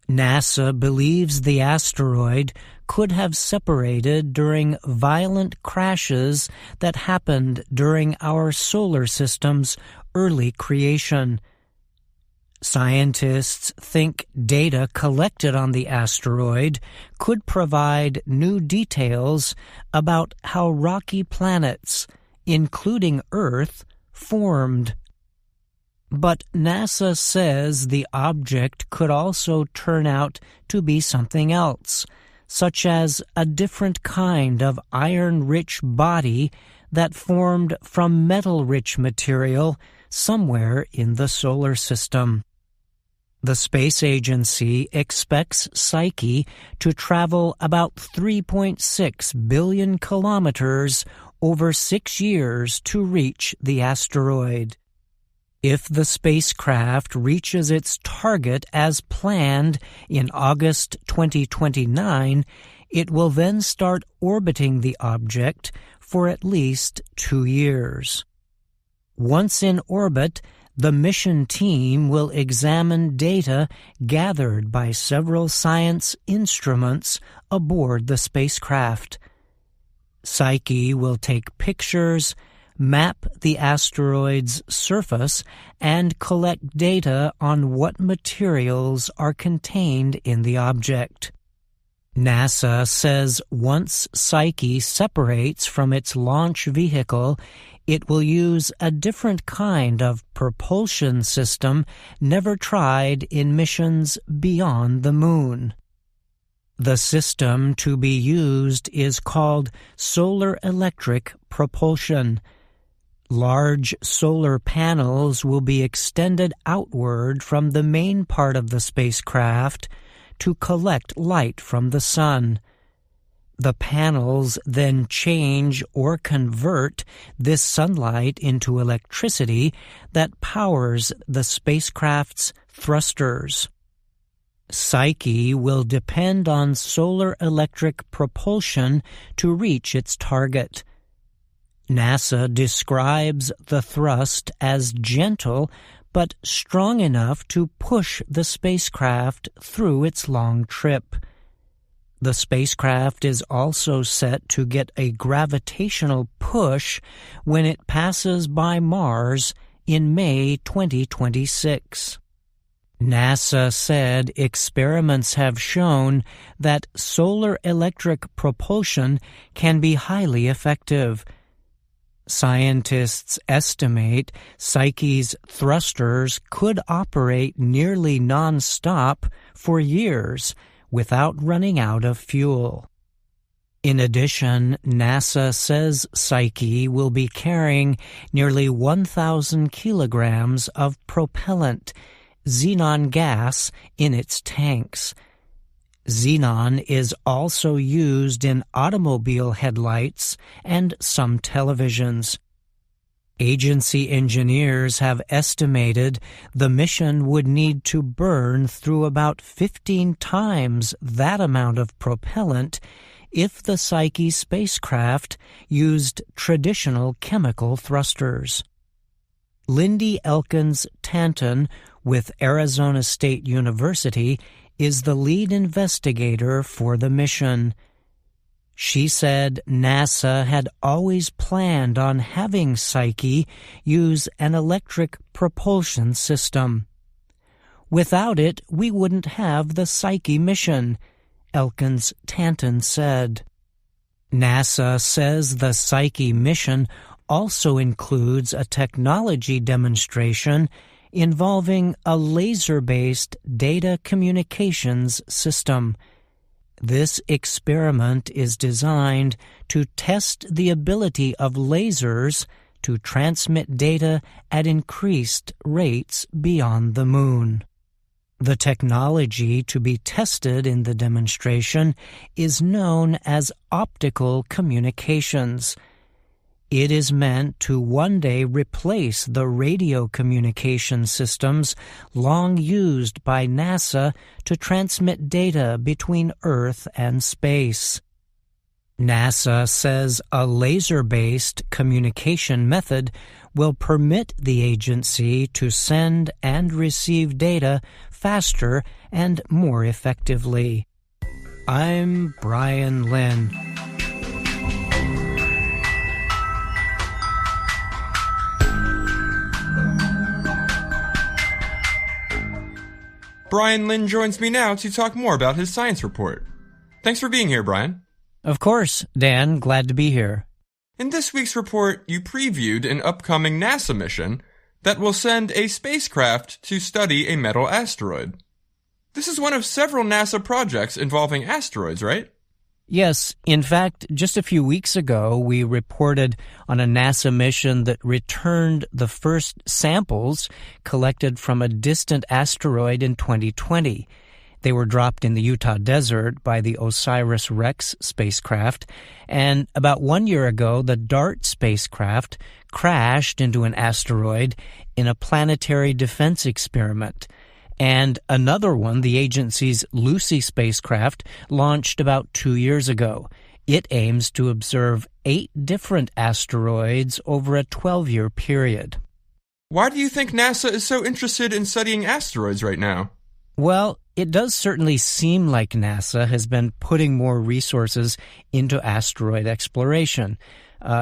NASA believes the asteroid could have separated during violent crashes that happened during our solar system's early creation. Scientists think data collected on the asteroid could provide new details about how rocky planets, including Earth, formed. But NASA says the object could also turn out to be something else, such as a different kind of iron-rich body that formed from metal-rich material somewhere in the solar system. The space agency expects Psyche to travel about 3.6 billion kilometers over 6 years to reach the asteroid. If the spacecraft reaches its target as planned in August 2029, it will then start orbiting the object for at least 2 years. Once in orbit, the mission team will examine data gathered by several science instruments aboard the spacecraft. Psyche will take pictures, map the asteroid's surface, and collect data on what materials are contained in the object. NASA says once Psyche separates from its launch vehicle, it will use a different kind of propulsion system never tried in missions beyond the Moon. The system to be used is called solar electric propulsion. Large solar panels will be extended outward from the main part of the spacecraft to collect light from the sun. The panels then change or convert this sunlight into electricity that powers the spacecraft's thrusters. Psyche will depend on solar electric propulsion to reach its target. NASA describes the thrust as gentle but strong enough to push the spacecraft through its long trip. The spacecraft is also set to get a gravitational push when it passes by Mars in May 2026. NASA said experiments have shown that solar electric propulsion can be highly effective. Scientists estimate Psyche's thrusters could operate nearly non-stop for years without running out of fuel. In addition, NASA says Psyche will be carrying nearly 1,000 kilograms of propellant, xenon gas, in its tanks. Xenon is also used in automobile headlights and some televisions. Agency engineers have estimated the mission would need to burn through about 15 times that amount of propellant if the Psyche spacecraft used traditional chemical thrusters. Lindy Elkins-Tanton with Arizona State University is the lead investigator for the mission. She said NASA had always planned on having Psyche use an electric propulsion system. Without it, we wouldn't have the Psyche mission, Elkins-Tanton said. NASA says the Psyche mission also includes a technology demonstration involving a laser-based data communications system. This experiment is designed to test the ability of lasers to transmit data at increased rates beyond the moon. The technology to be tested in the demonstration is known as optical communications. It is meant to one day replace the radio communication systems long used by NASA to transmit data between Earth and space. NASA says a laser-based communication method will permit the agency to send and receive data faster and more effectively. I'm Brian Lynn. Brian Lynn joins me now to talk more about his science report. Thanks for being here, Brian. Of course, Dan. Glad to be here. In this week's report, you previewed an upcoming NASA mission that will send a spacecraft to study a metal asteroid. This is one of several NASA projects involving asteroids, right? Yes. In fact, just a few weeks ago, we reported on a NASA mission that returned the first samples collected from a distant asteroid in 2020. They were dropped in the Utah desert by the OSIRIS-REx spacecraft, and about 1 year ago, the DART spacecraft crashed into an asteroid in a planetary defense experiment. And another one, the agency's Lucy spacecraft, launched about 2 years ago. It aims to observe 8 different asteroids over a 12-year period. Why do you think NASA is so interested in studying asteroids right now? Well, it does certainly seem like NASA has been putting more resources into asteroid exploration.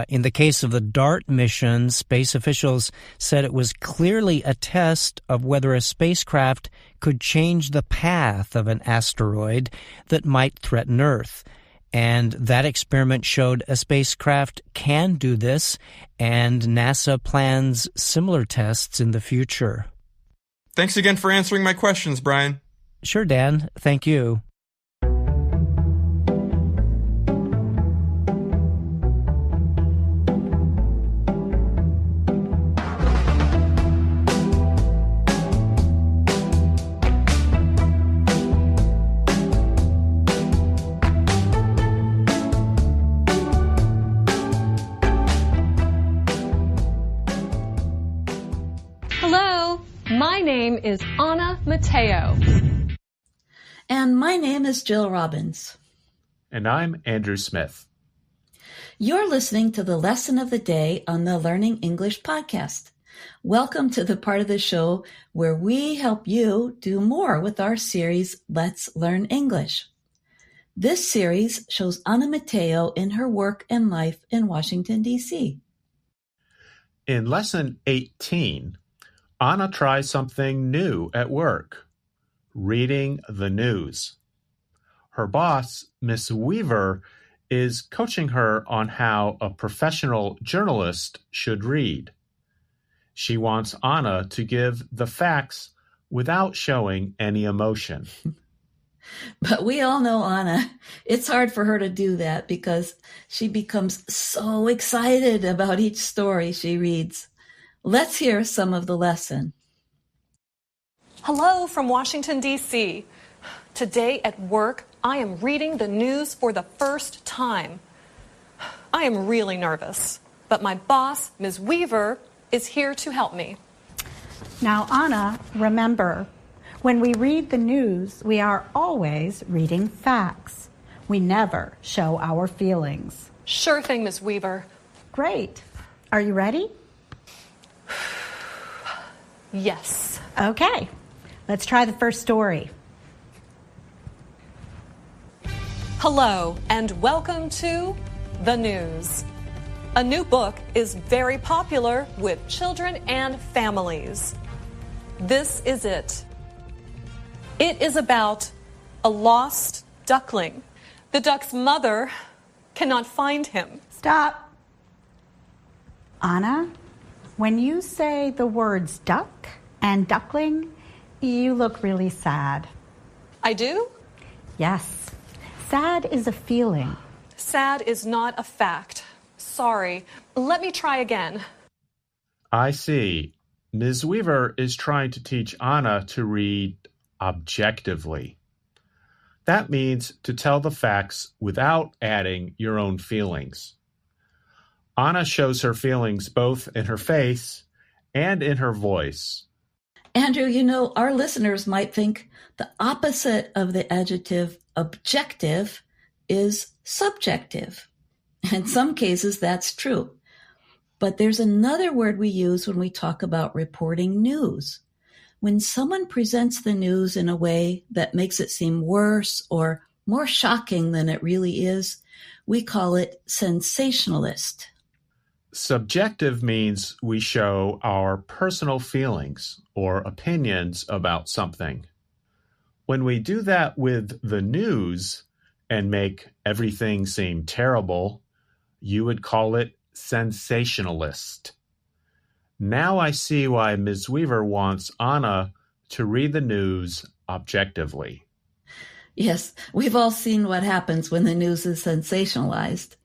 In the case of the DART mission, space officials said it was clearly a test of whether a spacecraft could change the path of an asteroid that might threaten Earth. And that experiment showed a spacecraft can do this, and NASA plans similar tests in the future. Thanks again for answering my questions, Brian. Sure, Dan. Thank you. My name is Anna Mateo. And my name is Jill Robbins. And I'm Andrew Smith. You're listening to the lesson of the day on the Learning English podcast. Welcome to the part of the show where we help you do more with our series, Let's Learn English. This series shows Anna Mateo in her work and life in Washington, D.C. In Lesson 18, Anna tries something new at work, reading the news. Her boss, Miss Weaver, is coaching her on how a professional journalist should read. She wants Anna to give the facts without showing any emotion. But we all know Anna. It's hard for her to do that because she becomes so excited about each story she reads. Let's hear some of the lesson. Hello from Washington, D.C. Today at work, I am reading the news for the first time. I am really nervous, but my boss, Ms. Weaver, is here to help me. Now, Anna, remember, when we read the news, we are always reading facts. We never show our feelings. Sure thing, Ms. Weaver. Great. Are you ready? Yes. Okay. Let's try the first story. Hello, and welcome to The News. A new book is very popular with children and families. This is it. It is about a lost duckling. The duck's mother cannot find him. Stop. Anna, when you say the words duck And Duckling, you look really sad. I do? Yes. Sad is a feeling. Sad is not a fact. Sorry. Let me try again. I see. Ms. Weaver is trying to teach Anna to read objectively. That means to tell the facts without adding your own feelings. Anna shows her feelings both in her face and in her voice. Andrew, you know, our listeners might think the opposite of the adjective objective is subjective. In some cases, that's true. But there's another word we use when we talk about reporting news. When someone presents the news in a way that makes it seem worse or more shocking than it really is, we call it sensationalist. Subjective means we show our personal feelings or opinions about something. When we do that with the news and make everything seem terrible, you would call it sensationalist. Now I see why Ms. Weaver wants Anna to read the news objectively. Yes, we've all seen what happens when the news is sensationalized.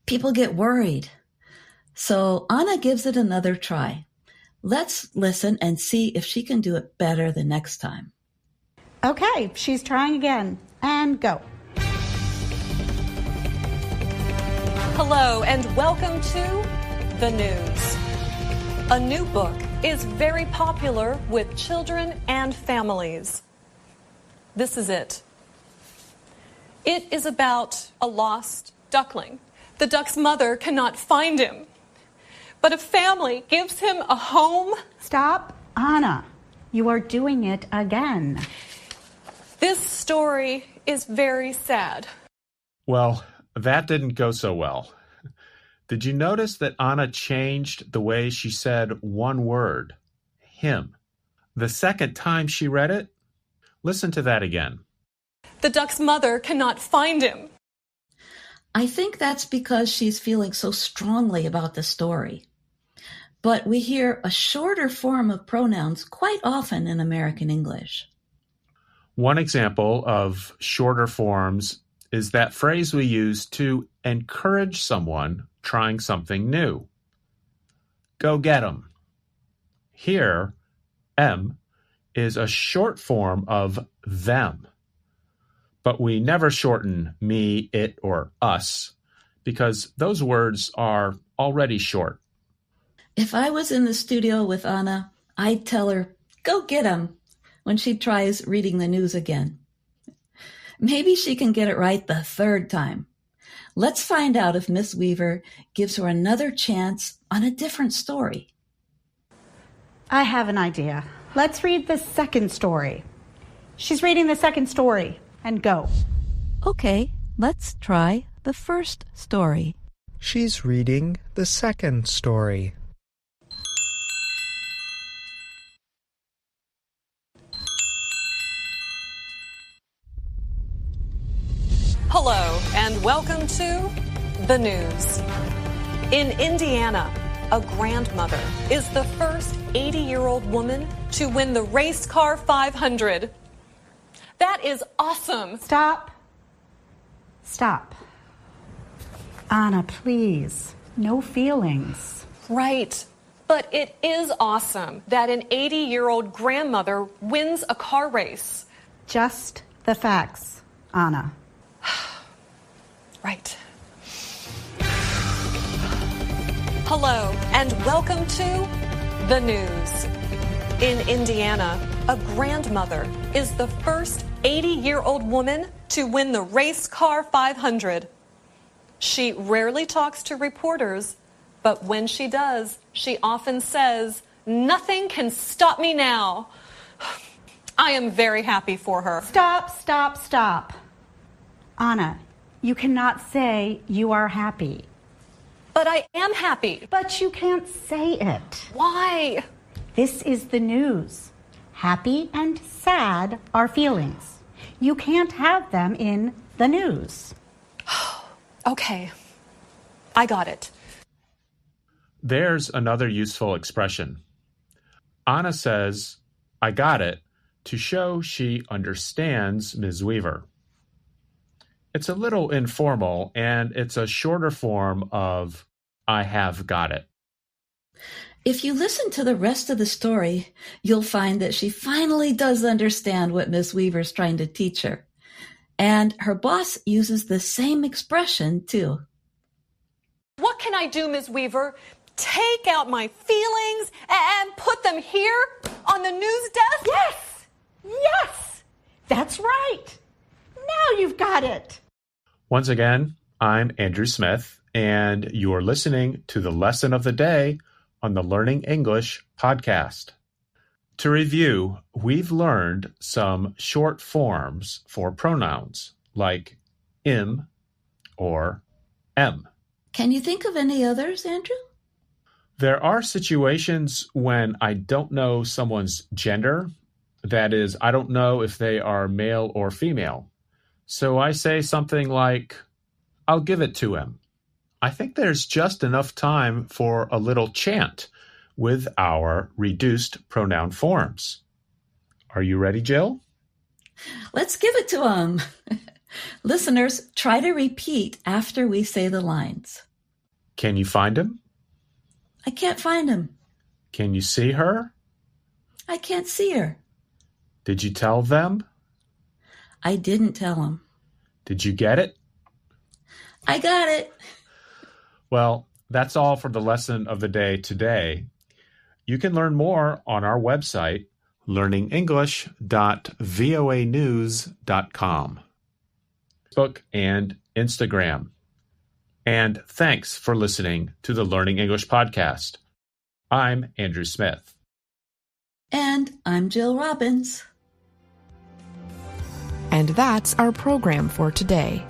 People get worried. So Anna gives it another try. Let's listen and see if she can do it better the next time. Okay, she's trying again. And go. Hello and welcome to The News. A new book is very popular with children and families. This is it. It is about a lost duckling. The duck's mother cannot find him, but a family gives him a home. Stop, Anna. You are doing it again. This story is very sad. Well, that didn't go so well. Did you notice that Anna changed the way she said one word, him? The second time she read it? Listen to that again. The duck's mother cannot find him. I think that's because she's feeling so strongly about the story. But we hear a shorter form of pronouns quite often in American English. One example of shorter forms is that phrase we use to encourage someone trying something new. Go get 'em. Here, M is a short form of them. But we never shorten me, it, or us because those words are already short. If I was in the studio with Anna, I'd tell her, go get 'em, when she tries reading the news again. Maybe she can get it right the third time. Let's find out if Miss Weaver gives her another chance on a different story. I have an idea. Let's read the second story. She's reading the second story. And go. Okay, let's try the first story. She's reading the second story. Hello and welcome to The News. In Indiana, a grandmother is the first 80-year-old woman to win the Race Car 500. That is awesome. Stop. Stop. Anna, please. No feelings. Right. But it is awesome that an 80-year-old grandmother wins a car race. Just the facts, Anna. Right. Hello and welcome to The News. In Indiana, a grandmother is the first 80-year-old woman to win the Race Car 500. She rarely talks to reporters, but when she does, she often says, "Nothing can stop me now." I am very happy for her. Stop, stop, stop. Anna, you cannot say you are happy. But I am happy. But you can't say it. Why? This is the news. Happy and sad are feelings. You can't have them in the news. Okay, I got it. There's another useful expression. Anna says, I got it, to show she understands Ms. Weaver. It's a little informal, and it's a shorter form of I have got it. If you listen to the rest of the story, you'll find that she finally does understand what Miss Weaver's trying to teach her. And her boss uses the same expression, too. What can I do, Ms. Weaver? Take out my feelings and put them here on the news desk? Yes! Yes! That's right! Now you've got it! Once again, I'm Andrew Smith, and you're listening to the Lesson of the Day on the Learning English podcast. To review, we've learned some short forms for pronouns like im or em. Can you think of any others, Andrew? There are situations when I don't know someone's gender. That is, I don't know if they are male or female. So I say something like, I'll give it to him. I think there's just enough time for a little chant with our reduced pronoun forms. Are you ready, Jill? Let's give it to him. Listeners, try to repeat after we say the lines. Can you find him? I can't find him. Can you see her? I can't see her. Did you tell them? I didn't tell him. Did you get it? I got it. Well, that's all for the lesson of the day today. You can learn more on our website, learningenglish.voanews.com, Facebook and Instagram. And thanks for listening to the Learning English podcast. I'm Andrew Smith. And I'm Jill Robbins. And that's our program for today.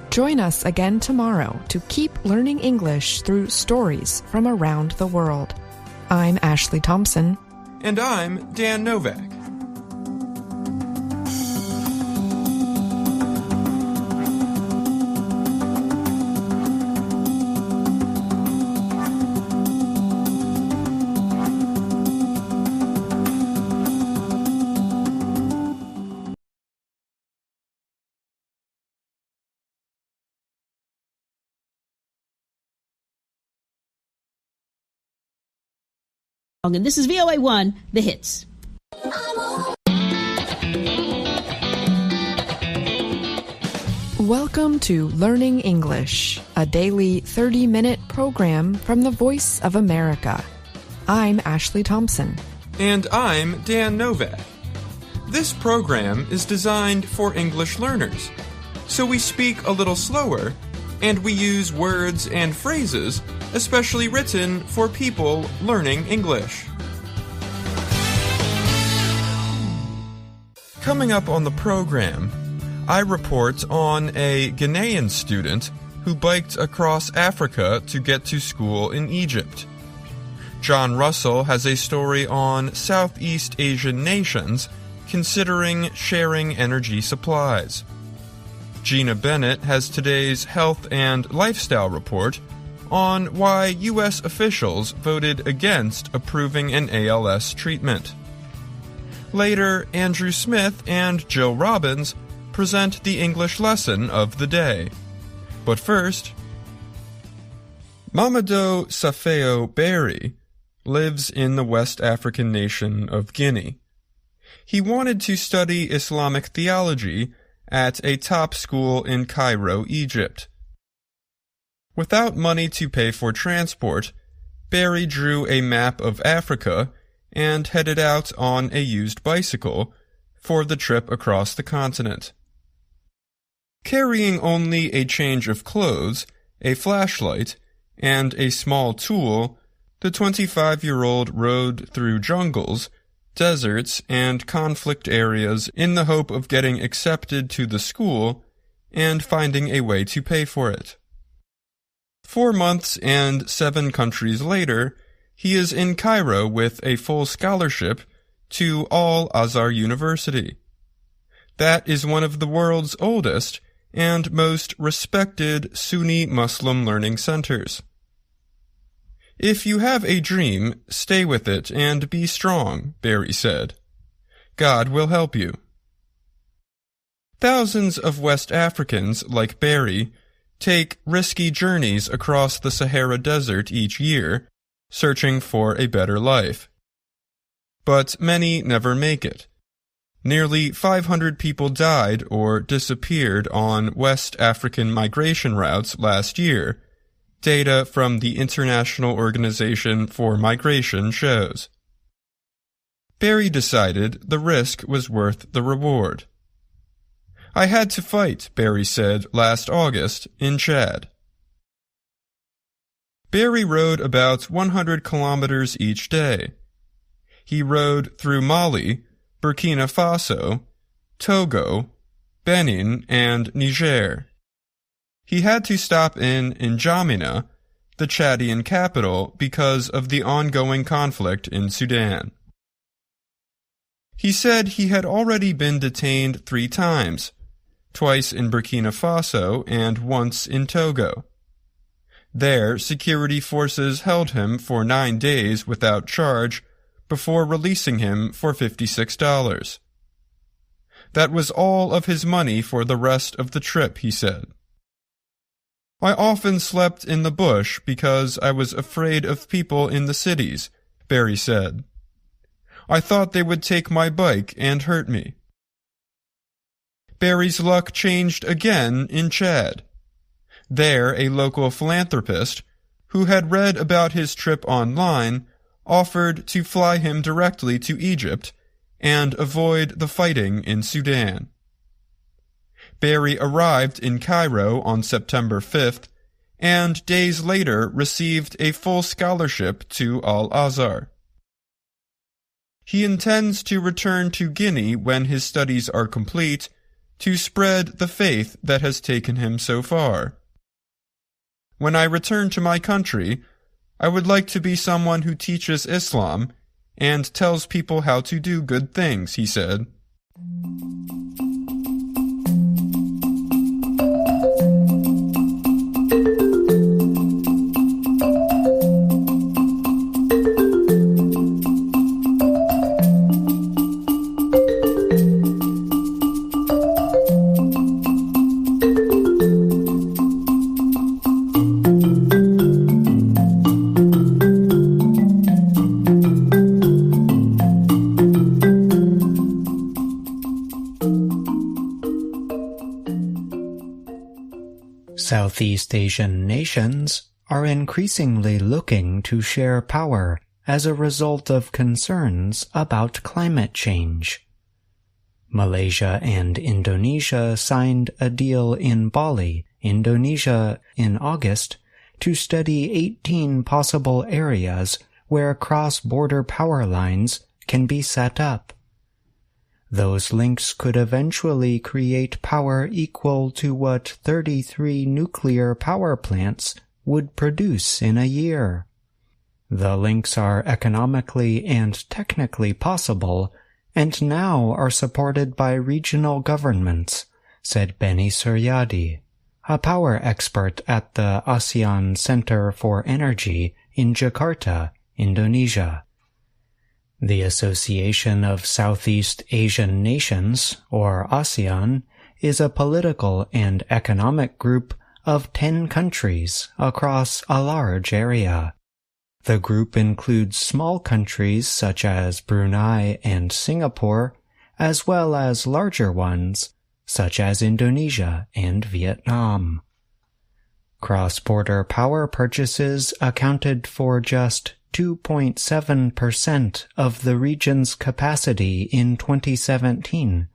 Join us again tomorrow to keep learning English through stories from around the world. I'm Ashley Thompson. And I'm Dan Novak. And this is VOA1, The Hits. Welcome to Learning English, a daily 30-minute program from the Voice of America. I'm Ashley Thompson. And I'm Dan Novak. This program is designed for English learners, so we speak a little slower, and we use words and phrases especially written for people learning English. Coming up on the program, I report on a Ghanaian student who biked across Africa to get to school in Egypt. John Russell has a story on Southeast Asian nations considering sharing energy supplies. Gina Bennett has today's health and lifestyle report on why U.S. officials voted against approving an ALS treatment. Later, Andrew Smith and Jill Robbins present the English lesson of the day. But first, Mamadou Safeo Berry lives in the West African nation of Guinea. He wanted to study Islamic theology at a top school in Cairo, Egypt. Without money to pay for transport, Berry drew a map of Africa and headed out on a used bicycle for the trip across the continent. Carrying only a change of clothes, a flashlight, and a small tool, the 25-year-old rode through jungles, deserts, and conflict areas in the hope of getting accepted to the school and finding a way to pay for it. 4 months and 7 countries later, he is in Cairo with a full scholarship to Al-Azhar University. That is one of the world's oldest and most respected Sunni Muslim learning centers. If you have a dream, stay with it and be strong, Berry said. God will help you. Thousands of West Africans, like Barry, take risky journeys across the Sahara Desert each year, searching for a better life. But many never make it. Nearly 500 people died or disappeared on West African migration routes last year, data from the International Organization for Migration shows. Barry decided the risk was worth the reward. I had to fight, Barry said last August in Chad. Barry rode about 100 kilometers each day. He rode through Mali, Burkina Faso, Togo, Benin, and Niger. He had to stop in N'Djamena, the Chadian capital, because of the ongoing conflict in Sudan. He said he had already been detained 3 times, twice in Burkina Faso and once in Togo. There, security forces held him for 9 days without charge before releasing him for $56. That was all of his money for the rest of the trip, he said. I often slept in the bush because I was afraid of people in the cities, Barry said. I thought they would take my bike and hurt me. Barry's luck changed again in Chad. There, a local philanthropist, who had read about his trip online, offered to fly him directly to Egypt and avoid the fighting in Sudan. Barry arrived in Cairo on September 5th and days later received a full scholarship to Al-Azhar. He intends to return to Guinea when his studies are complete to spread the faith that has taken him so far. When I return to my country, I would like to be someone who teaches Islam and tells people how to do good things, he said. Southeast Asian nations are increasingly looking to share power as a result of concerns about climate change. Malaysia and Indonesia signed a deal in Bali, Indonesia, in August to study 18 possible areas where cross-border power lines can be set up. Those links could eventually create power equal to what 33 nuclear power plants would produce in a year. The links are economically and technically possible, and now are supported by regional governments, said Benny Suryadi, a power expert at the ASEAN Center for Energy in Jakarta, Indonesia. The Association of Southeast Asian Nations, or ASEAN, is a political and economic group of 10 countries across a large area. The group includes small countries such as Brunei and Singapore, as well as larger ones such as Indonesia and Vietnam. Cross-border power purchases accounted for just 2.7% of the region's capacity in 2017,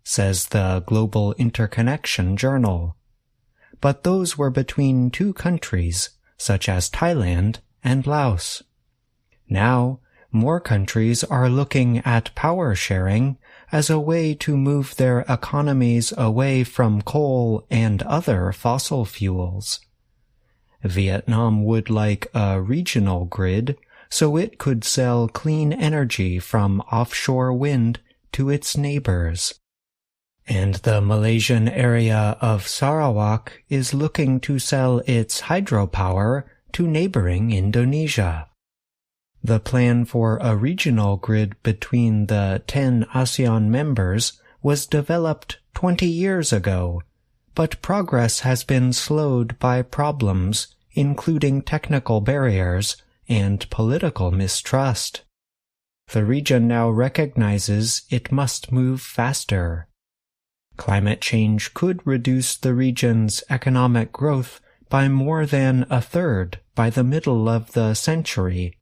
says the Global Interconnection Journal. But those were between 2 countries, such as Thailand and Laos. Now, more countries are looking at power sharing as a way to move their economies away from coal and other fossil fuels. Vietnam would like a regional grid so it could sell clean energy from offshore wind to its neighbors. And the Malaysian area of Sarawak is looking to sell its hydropower to neighboring Indonesia. The plan for a regional grid between the 10 ASEAN members was developed 20 years ago, but progress has been slowed by problems, including technical barriers and political mistrust. The region now recognizes it must move faster. Climate change could reduce the region's economic growth by more than a third by the middle of the century.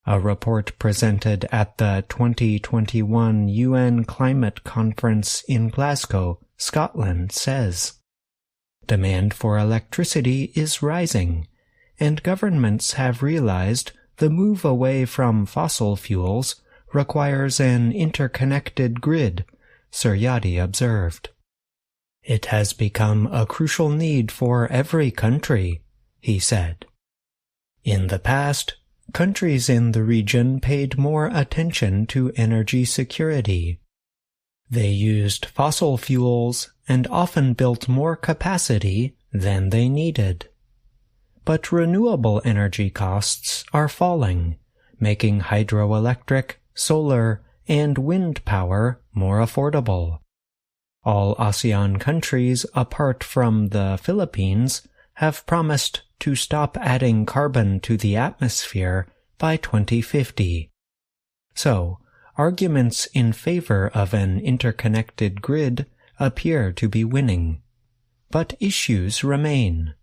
A report presented at the 2021 UN Climate Conference in Glasgow, Scotland, says, "Demand for electricity is rising, and governments have realized the move away from fossil fuels requires an interconnected grid," Suryadi observed. "It has become a crucial need for every country," he said. In the past, countries in the region paid more attention to energy security. They used fossil fuels and often built more capacity than they needed. But renewable energy costs are falling, making hydroelectric, solar, and wind power more affordable. All ASEAN countries apart from the Philippines have promised to stop adding carbon to the atmosphere by 2050. So, arguments in favor of an interconnected grid appear to be winning. But issues remain.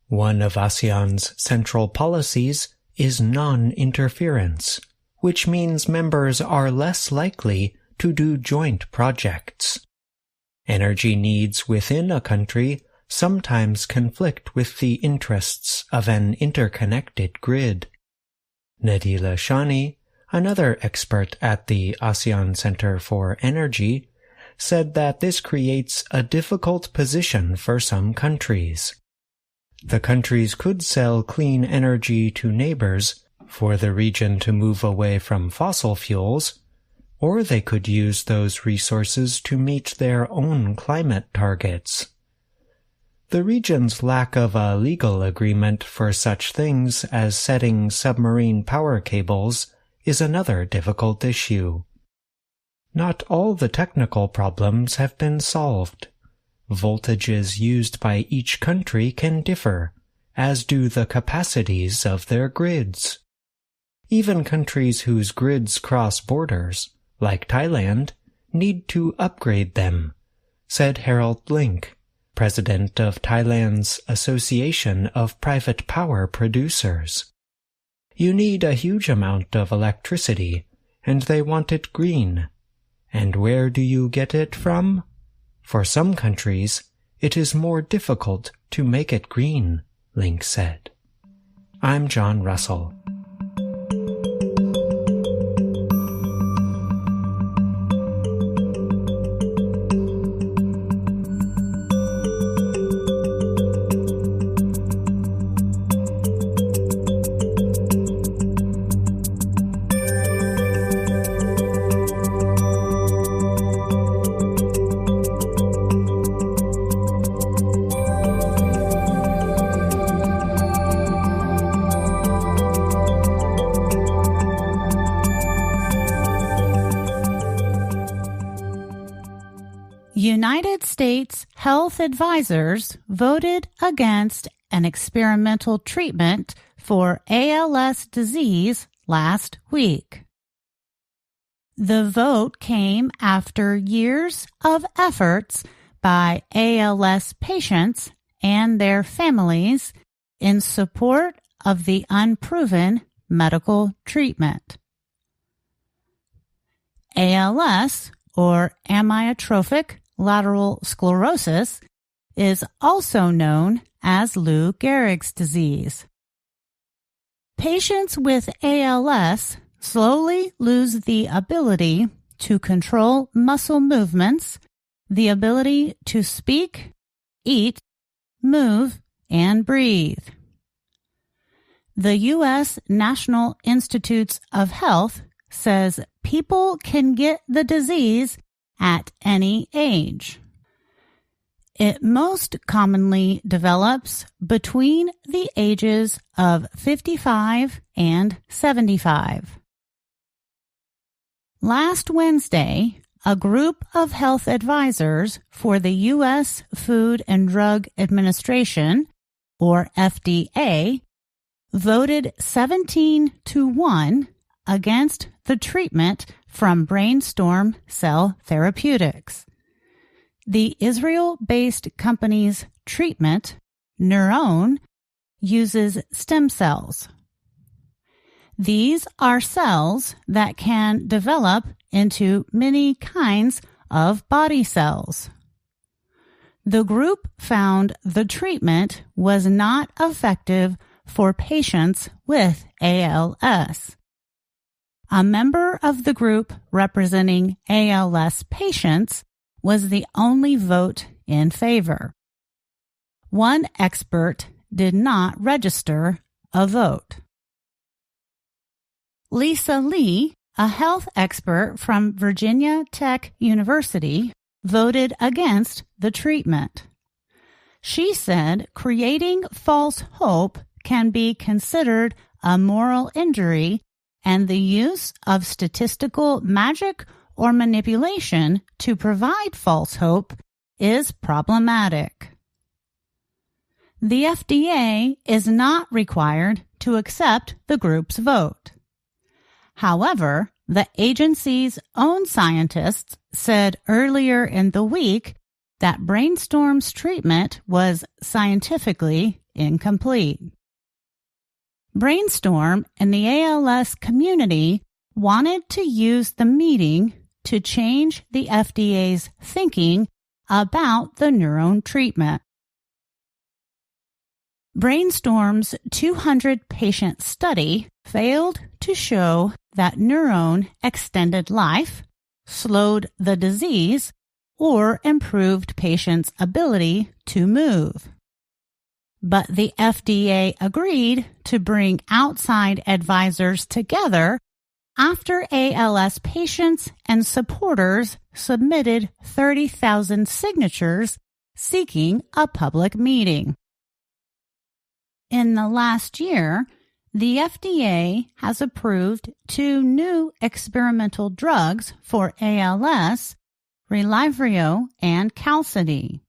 One of ASEAN's central policies is non-interference, which means members are less likely to do joint projects. Energy needs within a country sometimes conflict with the interests of an interconnected grid. Nadila Shani, another expert at the ASEAN Center for Energy, said that this creates a difficult position for some countries. The countries could sell clean energy to neighbors for the region to move away from fossil fuels, or they could use those resources to meet their own climate targets. The region's lack of a legal agreement for such things as setting submarine power cables is another difficult issue. Not all the technical problems have been solved. Voltages used by each country can differ, as do the capacities of their grids. Even countries whose grids cross borders, like Thailand, need to upgrade them, said Harold Link, president of Thailand's Association of Private Power Producers. You need a huge amount of electricity, and they want it green. And where do you get it from? For some countries, it is more difficult to make it green, Link said. I'm John Russell. United States health advisors voted against an experimental treatment for ALS disease last week. The vote came after years of efforts by ALS patients and their families in support of the unproven medical treatment. ALS, or amyotrophic lateral sclerosis, is also known as Lou Gehrig's disease. Patients with ALS slowly lose the ability to control muscle movements, the ability to speak, eat, move, and breathe. The U.S. National Institutes of Health says people can get the disease at any age. It most commonly develops between the ages of 55 and 75. Last Wednesday, a group of health advisors for the U.S. Food and Drug Administration, or FDA, voted 17-1 against the treatment from Brainstorm Cell Therapeutics. The Israel-based company's treatment, Neuron, uses stem cells. These are cells that can develop into many kinds of body cells. The group found the treatment was not effective for patients with ALS. A member of the group representing ALS patients was the only vote in favor. One expert did not register a vote. Lisa Lee, a health expert from Virginia Tech University, voted against the treatment. She said creating false hope can be considered a moral injury, and the use of statistical magic or manipulation to provide false hope is problematic. The FDA is not required to accept the group's vote. However, the agency's own scientists said earlier in the week that Brainstorm's treatment was scientifically incomplete. Brainstorm and the ALS community wanted to use the meeting to change the FDA's thinking about the Neuron treatment. Brainstorm's 200-patient study failed to show that Neuron extended life, slowed the disease, or improved patients' ability to move. But the FDA agreed to bring outside advisors together after ALS patients and supporters submitted 30,000 signatures seeking a public meeting. In the last year, the FDA has approved 2 new experimental drugs for ALS, Relivrio and Qalsody.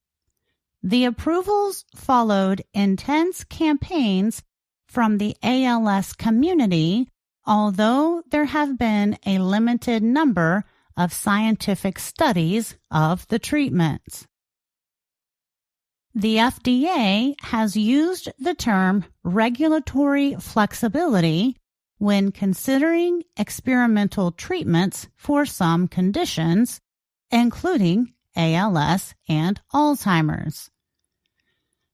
The approvals followed intense campaigns from the ALS community, although there have been a limited number of scientific studies of the treatments. The FDA has used the term regulatory flexibility when considering experimental treatments for some conditions, including ALS and Alzheimer's.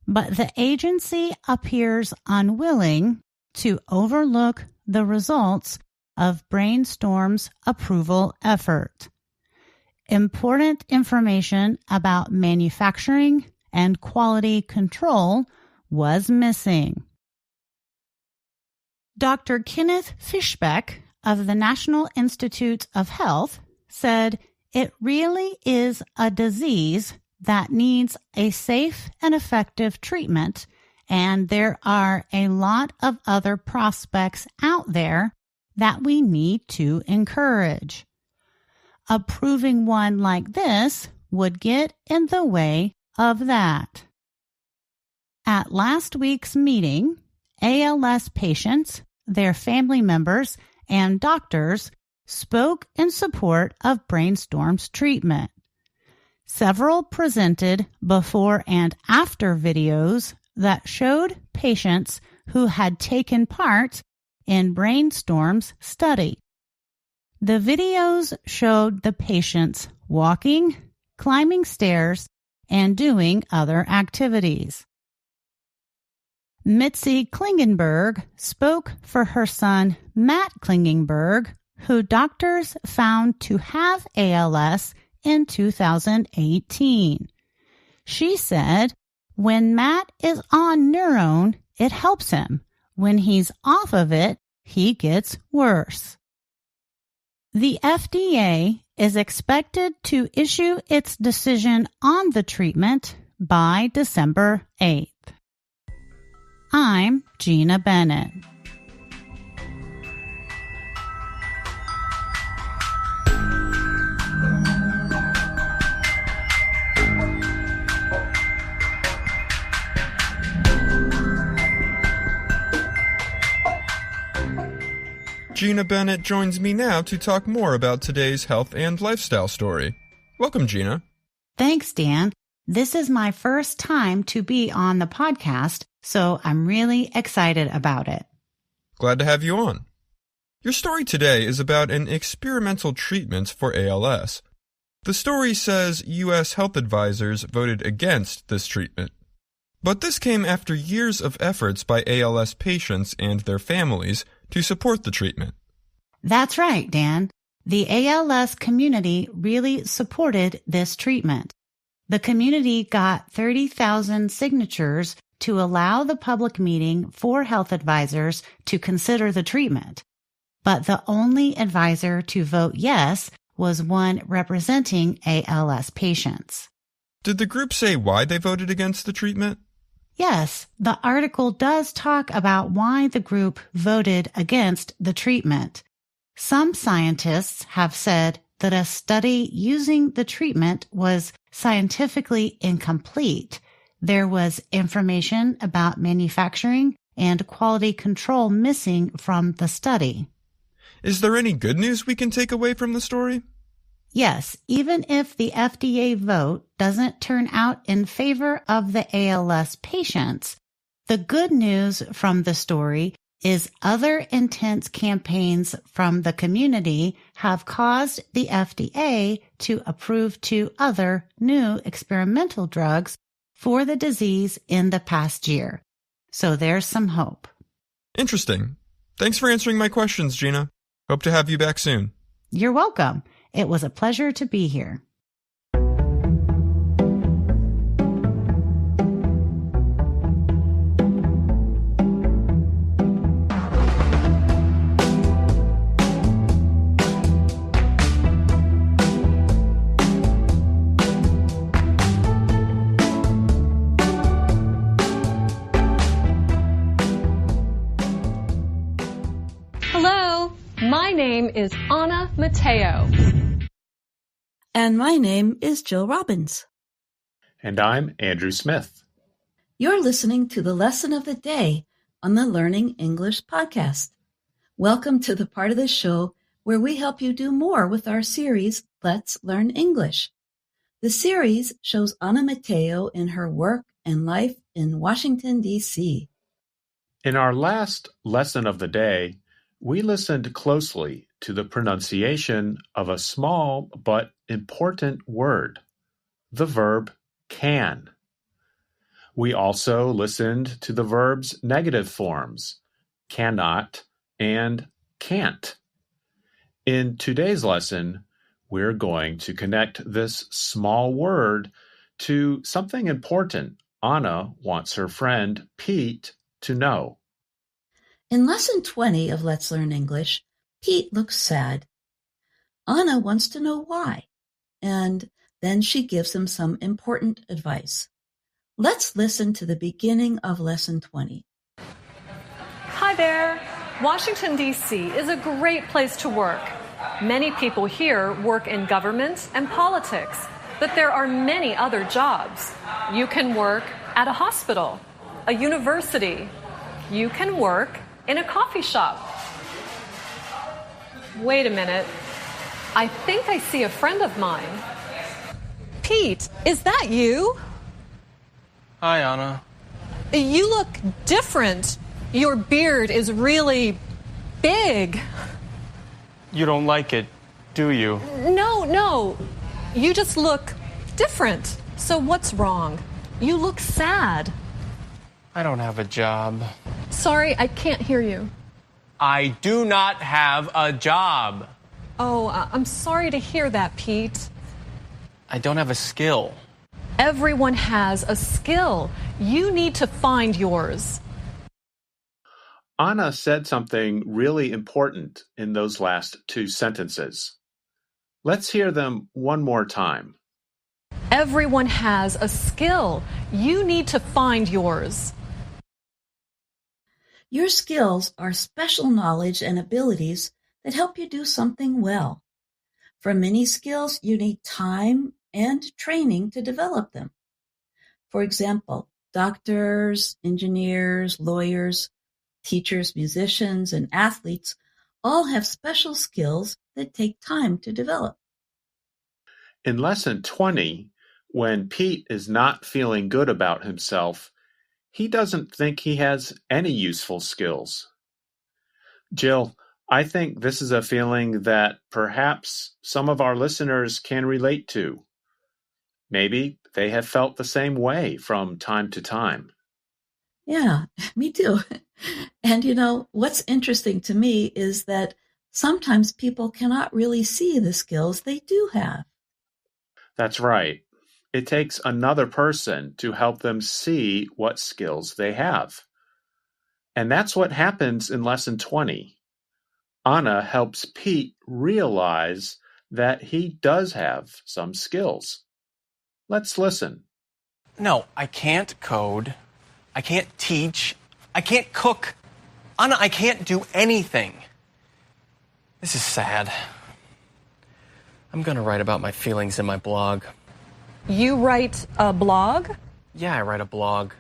But the agency appears unwilling to overlook the results of Brainstorm's approval effort. Important information about manufacturing and quality control was missing. Dr. Kenneth Fischbeck of the National Institutes of Health said it really is a disease that needs a safe and effective treatment, and there are a lot of other prospects out there that we need to encourage. Approving one like this would get in the way of that. At last week's meeting, ALS patients, their family members, and doctors spoke in support of Brainstorm's treatment. Several presented before and after videos that showed patients who had taken part in Brainstorm's study. The videos showed the patients walking, climbing stairs, and doing other activities. Mitzi Klingenberg spoke for her son Matt Klingenberg, who doctors found to have ALS in 2018. She said, when Matt is on Neuron, it helps him. When he's off of it, he gets worse. The FDA is expected to issue its decision on the treatment by December 8th. I'm Gina Bennett. Gina Bennett joins me now to talk more about today's health and lifestyle story. Welcome, Gina. Thanks, Dan. This is my first time to be on the podcast, so I'm really excited about it. Glad to have you on. Your story today is about an experimental treatment for ALS. The story says U.S. health advisors voted against this treatment. But this came after years of efforts by ALS patients and their families to support the treatment. That's right, Dan. The ALS community really supported this treatment. The community got 30,000 signatures to allow the public meeting for health advisors to consider the treatment. But the only advisor to vote yes was one representing ALS patients. Did the group say why they voted against the treatment? Yes, the article does talk about why the group voted against the treatment. Some scientists have said that a study using the treatment was scientifically incomplete. There was information about manufacturing and quality control missing from the study. Is there any good news we can take away from the story? Yes, even if the FDA vote doesn't turn out in favor of the ALS patients, the good news from the story is other intense campaigns from the community have caused the FDA to approve 2 other new experimental drugs for the disease in the past year. So there's some hope. Interesting. Thanks for answering my questions, Gina. Hope to have you back soon. You're welcome. It was a pleasure to be here. Hello, my name is Anna Mateo. And my name is Jill Robbins. And I'm Andrew Smith. You're listening to the lesson of the day on the Learning English podcast. Welcome to the part of the show where we help you do more with our series, Let's Learn English. The series shows Anna Mateo in her work and life in Washington, D.C. In our last lesson of the day, we listened closely to the pronunciation of a small but important word, the verb can. We also listened to the verb's negative forms, cannot and can't. In today's lesson, we're going to connect this small word to something important Anna wants her friend Pete to know. In Lesson 20 of Let's Learn English, Pete looks sad. Anna wants to know why, and then she gives him some important advice. Let's listen to the beginning of Lesson 20. Hi there. Washington, D.C. is a great place to work. Many people here work in government and politics, but there are many other jobs. You can work at a hospital, a university. You can work in a coffee shop. Wait a minute. I think I see a friend of mine. Pete, is that you? Hi, Anna. You look different. Your beard is really big. You don't like it, do you? No. You just look different. So what's wrong? You look sad. I don't have a job. Sorry, I can't hear you. I do not have a job. Oh, I'm sorry to hear that, Pete. I don't have a skill. Everyone has a skill. You need to find yours. Anna said something really important in those last 2 sentences. Let's hear them one more time. Everyone has a skill. You need to find yours. Your skills are special knowledge and abilities that help you do something well. For many skills, you need time and training to develop them. For example, doctors, engineers, lawyers, teachers, musicians, and athletes all have special skills that take time to develop. In Lesson 20, when Pete is not feeling good about himself, he doesn't think he has any useful skills. Jill, I think this is a feeling that perhaps some of our listeners can relate to. Maybe they have felt the same way from time to time. Yeah, me too. And what's interesting to me is that sometimes people cannot really see the skills they do have. That's right. It takes another person to help them see what skills they have. And that's what happens in Lesson 20. Anna helps Pete realize that he does have some skills. Let's listen. No, I can't code. I can't teach. I can't cook. Anna, I can't do anything. This is sad. I'm going to write about my feelings in my blog. You write a blog? Yeah, I write a blog.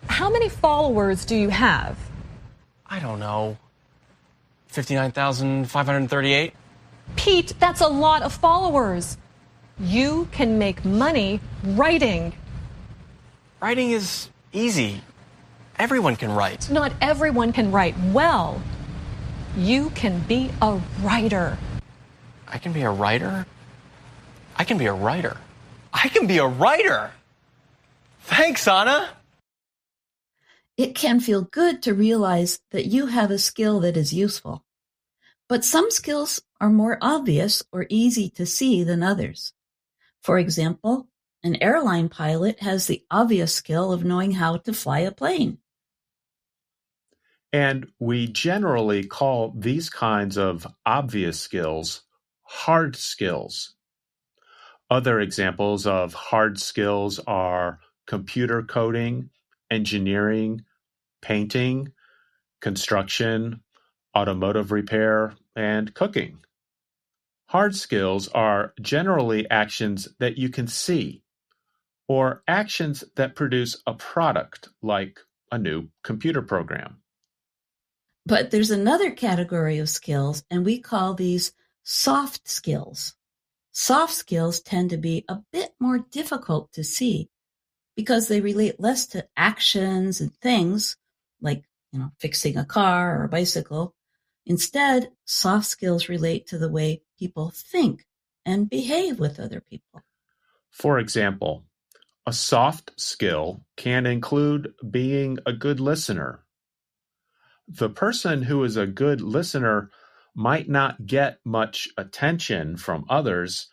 How many followers do you have? I don't know. 59,538? Pete, that's a lot of followers. You can make money writing. Writing is easy. Everyone can write. Not everyone can write well. You can be a writer. I can be a writer? I can be a writer. I can be a writer! Thanks, Anna! It can feel good to realize that you have a skill that is useful. But some skills are more obvious or easy to see than others. For example, an airline pilot has the obvious skill of knowing how to fly a plane. And we generally call these kinds of obvious skills hard skills. Other examples of hard skills are computer coding, engineering, painting, construction, automotive repair, and cooking. Hard skills are generally actions that you can see, or actions that produce a product like a new computer program. But there's another category of skills, and we call these soft skills. Soft skills tend to be a bit more difficult to see because they relate less to actions and things like, fixing a car or a bicycle. Instead, soft skills relate to the way people think and behave with other people. For example, a soft skill can include being a good listener. The person who is a good listener might not get much attention from others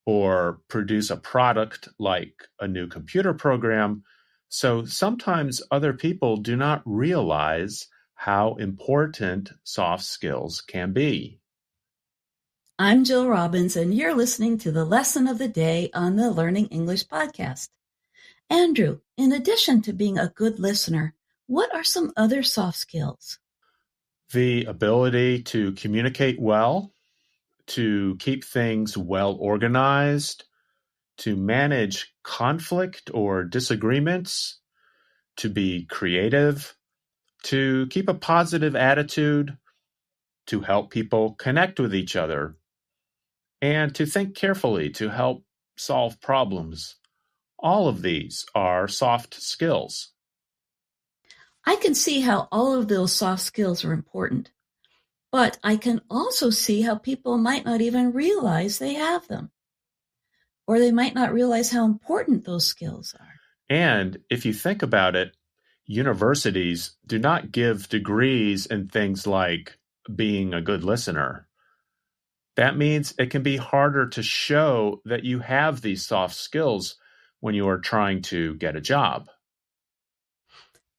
or produce a product like a new computer program, so sometimes other people do not realize how important soft skills can be. I'm Jill Robbins, and you're listening to the Lesson of the Day on the Learning English podcast. Andrew, in addition to being a good listener, what are some other soft skills? The ability to communicate well, to keep things well organized, to manage conflict or disagreements, to be creative, to keep a positive attitude, to help people connect with each other, and to think carefully to help solve problems. All of these are soft skills. I can see how all of those soft skills are important, but I can also see how people might not even realize they have them, or they might not realize how important those skills are. And if you think about it, universities do not give degrees in things like being a good listener. That means it can be harder to show that you have these soft skills when you are trying to get a job.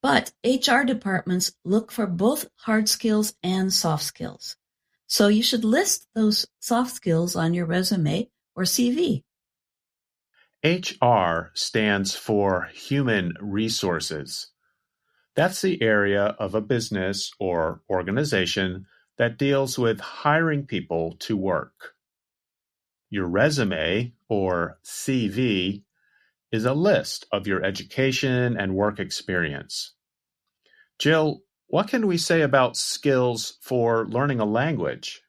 But HR departments look for both hard skills and soft skills. So you should list those soft skills on your resume or CV. HR stands for human resources. That's the area of a business or organization that deals with hiring people to work. Your resume, or CV, is a list of your education and work experience. Jill, what can we say about skills for learning a language?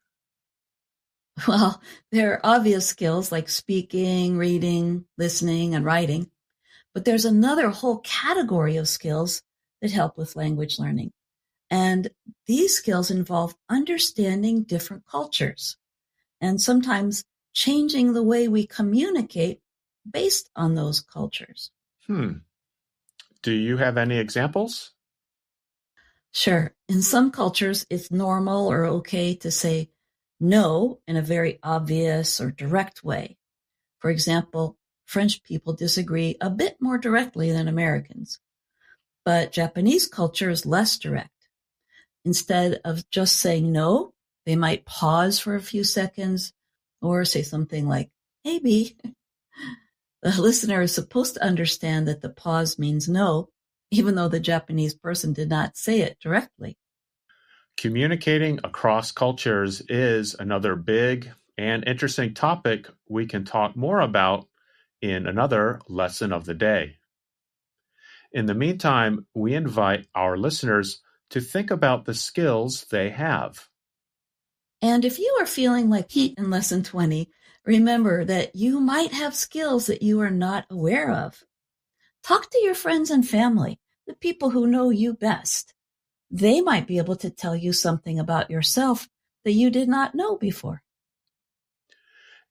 Well, there are obvious skills like speaking, reading, listening, and writing. But there's another whole category of skills that help with language learning. And these skills involve understanding different cultures and sometimes changing the way we communicate based on those cultures. Do you have any examples? Sure. In some cultures, it's normal or okay to say no in a very obvious or direct way. For example, French people disagree a bit more directly than Americans. But Japanese culture is less direct. Instead of just saying no, they might pause for a few seconds or say something like, maybe. The listener is supposed to understand that the pause means no, even though the Japanese person did not say it directly. Communicating across cultures is another big and interesting topic we can talk more about in another lesson of the day. In the meantime, we invite our listeners to think about the skills they have. And if you are feeling like Pete in Lesson 20, remember that you might have skills that you are not aware of. Talk to your friends and family, the people who know you best. They might be able to tell you something about yourself that you did not know before.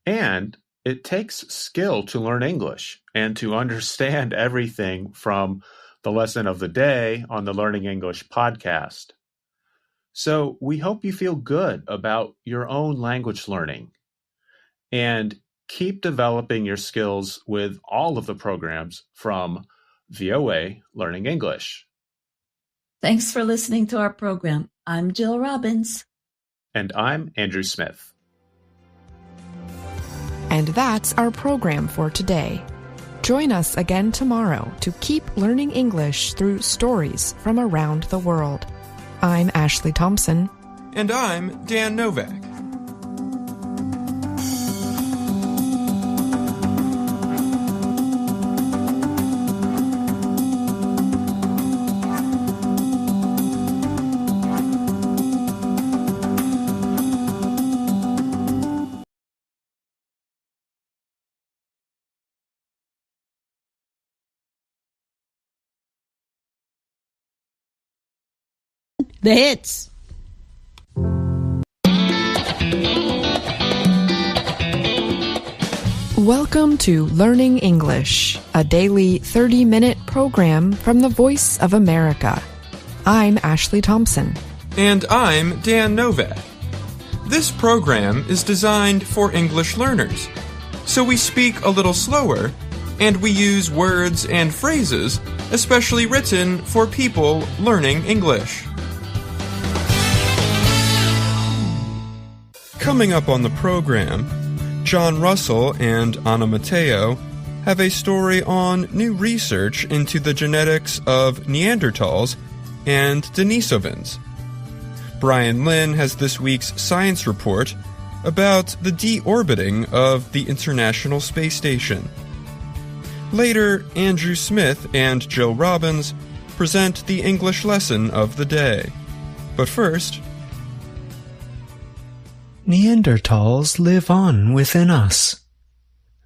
And it takes skill to learn English and to understand everything from the lesson of the day on the Learning English podcast. So we hope you feel good about your own language learning and keep developing your skills with all of the programs from VOA Learning English. Thanks for listening to our program. I'm Jill Robbins. And I'm Andrew Smith. And that's our program for today. Join us again tomorrow to keep learning English through stories from around the world. I'm Ashley Thompson. And I'm Dan Novak. The hits. Welcome to Learning English, a daily 30-minute program from the Voice of America. I'm Ashley Thompson. And I'm Dan Novak. This program is designed for English learners, so we speak a little slower, and we use words and phrases especially written for people learning English. Coming up on the program, John Russell and Anna Matteo have a story on new research into the genetics of Neanderthals and Denisovans. Brian Lynn has this week's science report about the deorbiting of the International Space Station. Later, Andrew Smith and Jill Robbins present the English lesson of the day. But first, Neanderthals live on within us.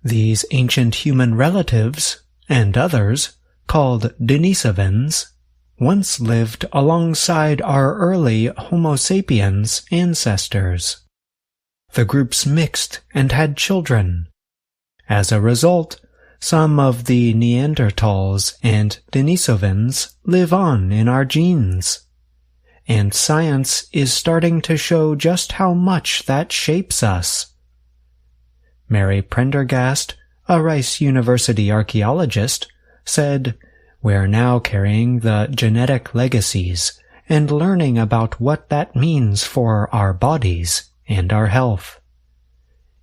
These ancient human relatives, and others, called Denisovans, once lived alongside our early Homo sapiens ancestors. The groups mixed and had children. As a result, some of the Neanderthals and Denisovans live on in our genes. And science is starting to show just how much that shapes us. Mary Prendergast, a Rice University archaeologist, said, "We're now carrying the genetic legacies and learning about what that means for our bodies and our health.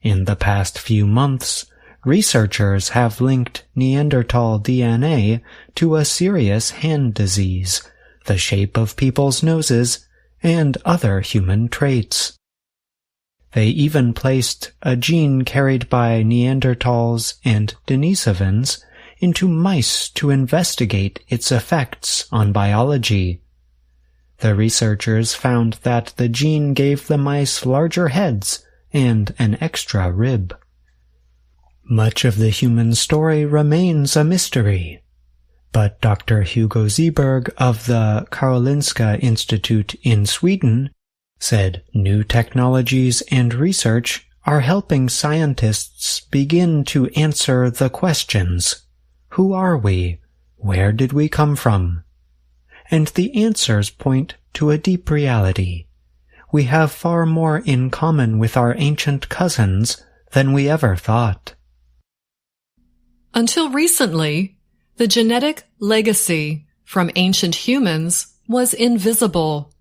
In the past few months, researchers have linked Neanderthal DNA to a serious hand disease, the shape of people's noses, and other human traits. They even placed a gene carried by Neanderthals and Denisovans into mice to investigate its effects on biology. The researchers found that the gene gave the mice larger heads and an extra rib. Much of the human story remains a mystery, but Dr. Hugo Seberg of the Karolinska Institute in Sweden said new technologies and research are helping scientists begin to answer the questions: who are we? Where did we come from? And the answers point to a deep reality. We have far more in common with our ancient cousins than we ever thought. Until recently, the genetic legacy from ancient humans was invisible.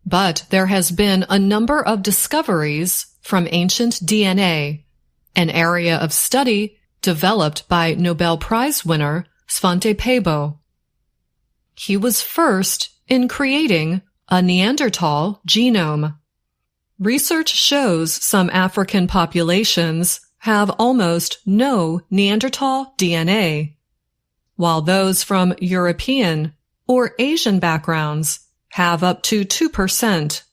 But there has been a number of discoveries from ancient DNA, an area of study developed by Nobel Prize winner Svante Pääbo. He was first in creating a Neanderthal genome. Research shows some African populations have almost no Neanderthal DNA, while those from European or Asian backgrounds have up to 2%.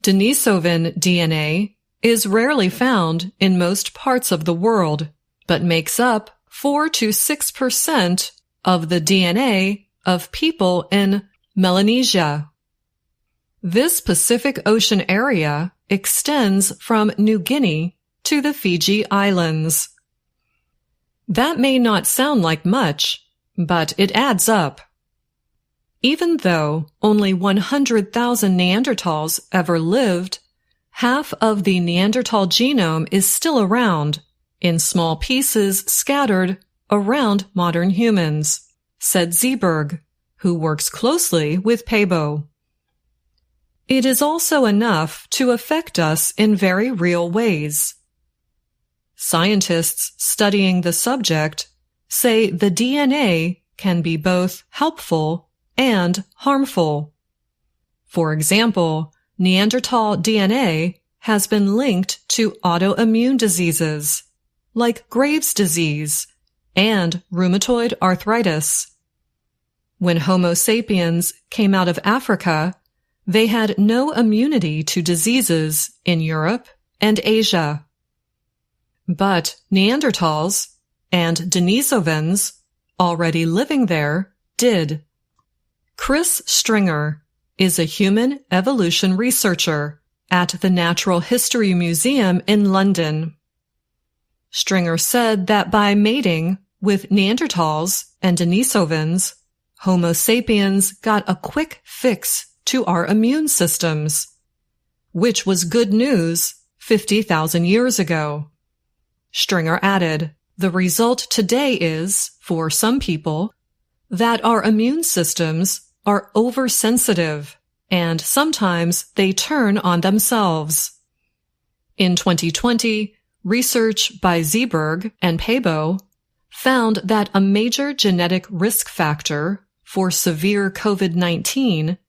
Denisovan DNA is rarely found in most parts of the world, but makes up 4 to 6% of the DNA of people in Melanesia. This Pacific Ocean area extends from New Guinea to the Fiji Islands. That may not sound like much, but it adds up. Even though only 100,000 Neanderthals ever lived, half of the Neanderthal genome is still around, in small pieces scattered around modern humans, said Seberg, who works closely with Pääbo. It is also enough to affect us in very real ways. Scientists studying the subject say the DNA can be both helpful and harmful. For example, Neanderthal DNA has been linked to autoimmune diseases, like Graves' disease and rheumatoid arthritis. When Homo sapiens came out of Africa, they had no immunity to diseases in Europe and Asia. But Neanderthals and Denisovans, already living there, did. Chris Stringer is a human evolution researcher at the Natural History Museum in London. Stringer said that by mating with Neanderthals and Denisovans, Homo sapiens got a quick fix to our immune systems, which was good news 50,000 years ago. Stringer added, the result today is, for some people, that our immune systems are oversensitive, and sometimes they turn on themselves. In 2020, research by Seberg and Pääbo found that a major genetic risk factor for severe COVID-19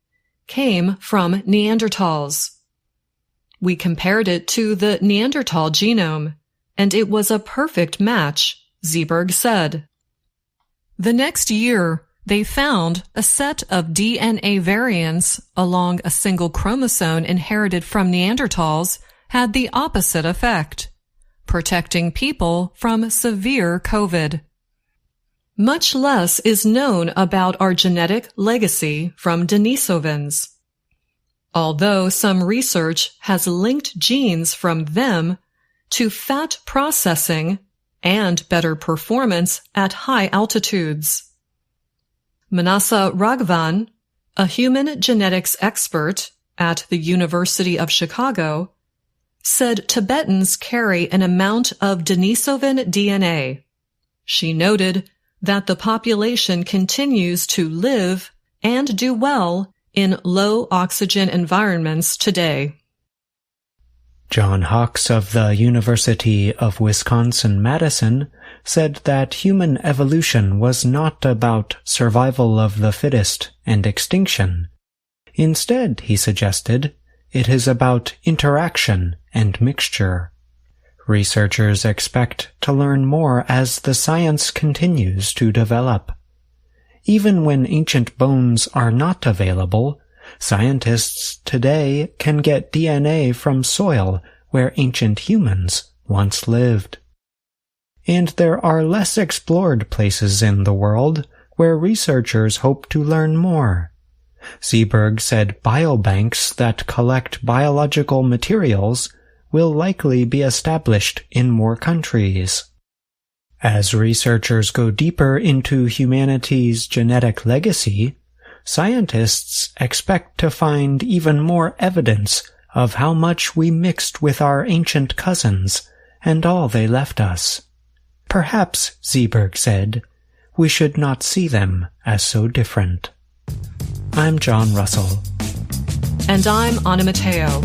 came from Neanderthals. We compared it to the Neanderthal genome, and it was a perfect match, Seberg said. The next year, they found a set of DNA variants along a single chromosome inherited from Neanderthals had the opposite effect, protecting people from severe COVID. Much less is known about our genetic legacy from Denisovans. Although some research has linked genes from them to fat processing and better performance at high altitudes. Manasa Raghavan, a human genetics expert at the University of Chicago, said Tibetans carry an amount of Denisovan DNA. She noted that the population continues to live and do well in low oxygen environments today. John Hawks of the University of Wisconsin-Madison said that human evolution was not about survival of the fittest and extinction. Instead, he suggested, it is about interaction and mixture. Researchers expect to learn more as the science continues to develop. Even when ancient bones are not available, scientists today can get DNA from soil where ancient humans once lived. And there are less explored places in the world where researchers hope to learn more. Seberg said biobanks that collect biological materials will likely be established in more countries. As researchers go deeper into humanity's genetic legacy, scientists expect to find even more evidence of how much we mixed with our ancient cousins and all they left us. Perhaps, Seberg said, we should not see them as so different. I'm John Russell. And I'm Anna Matteo.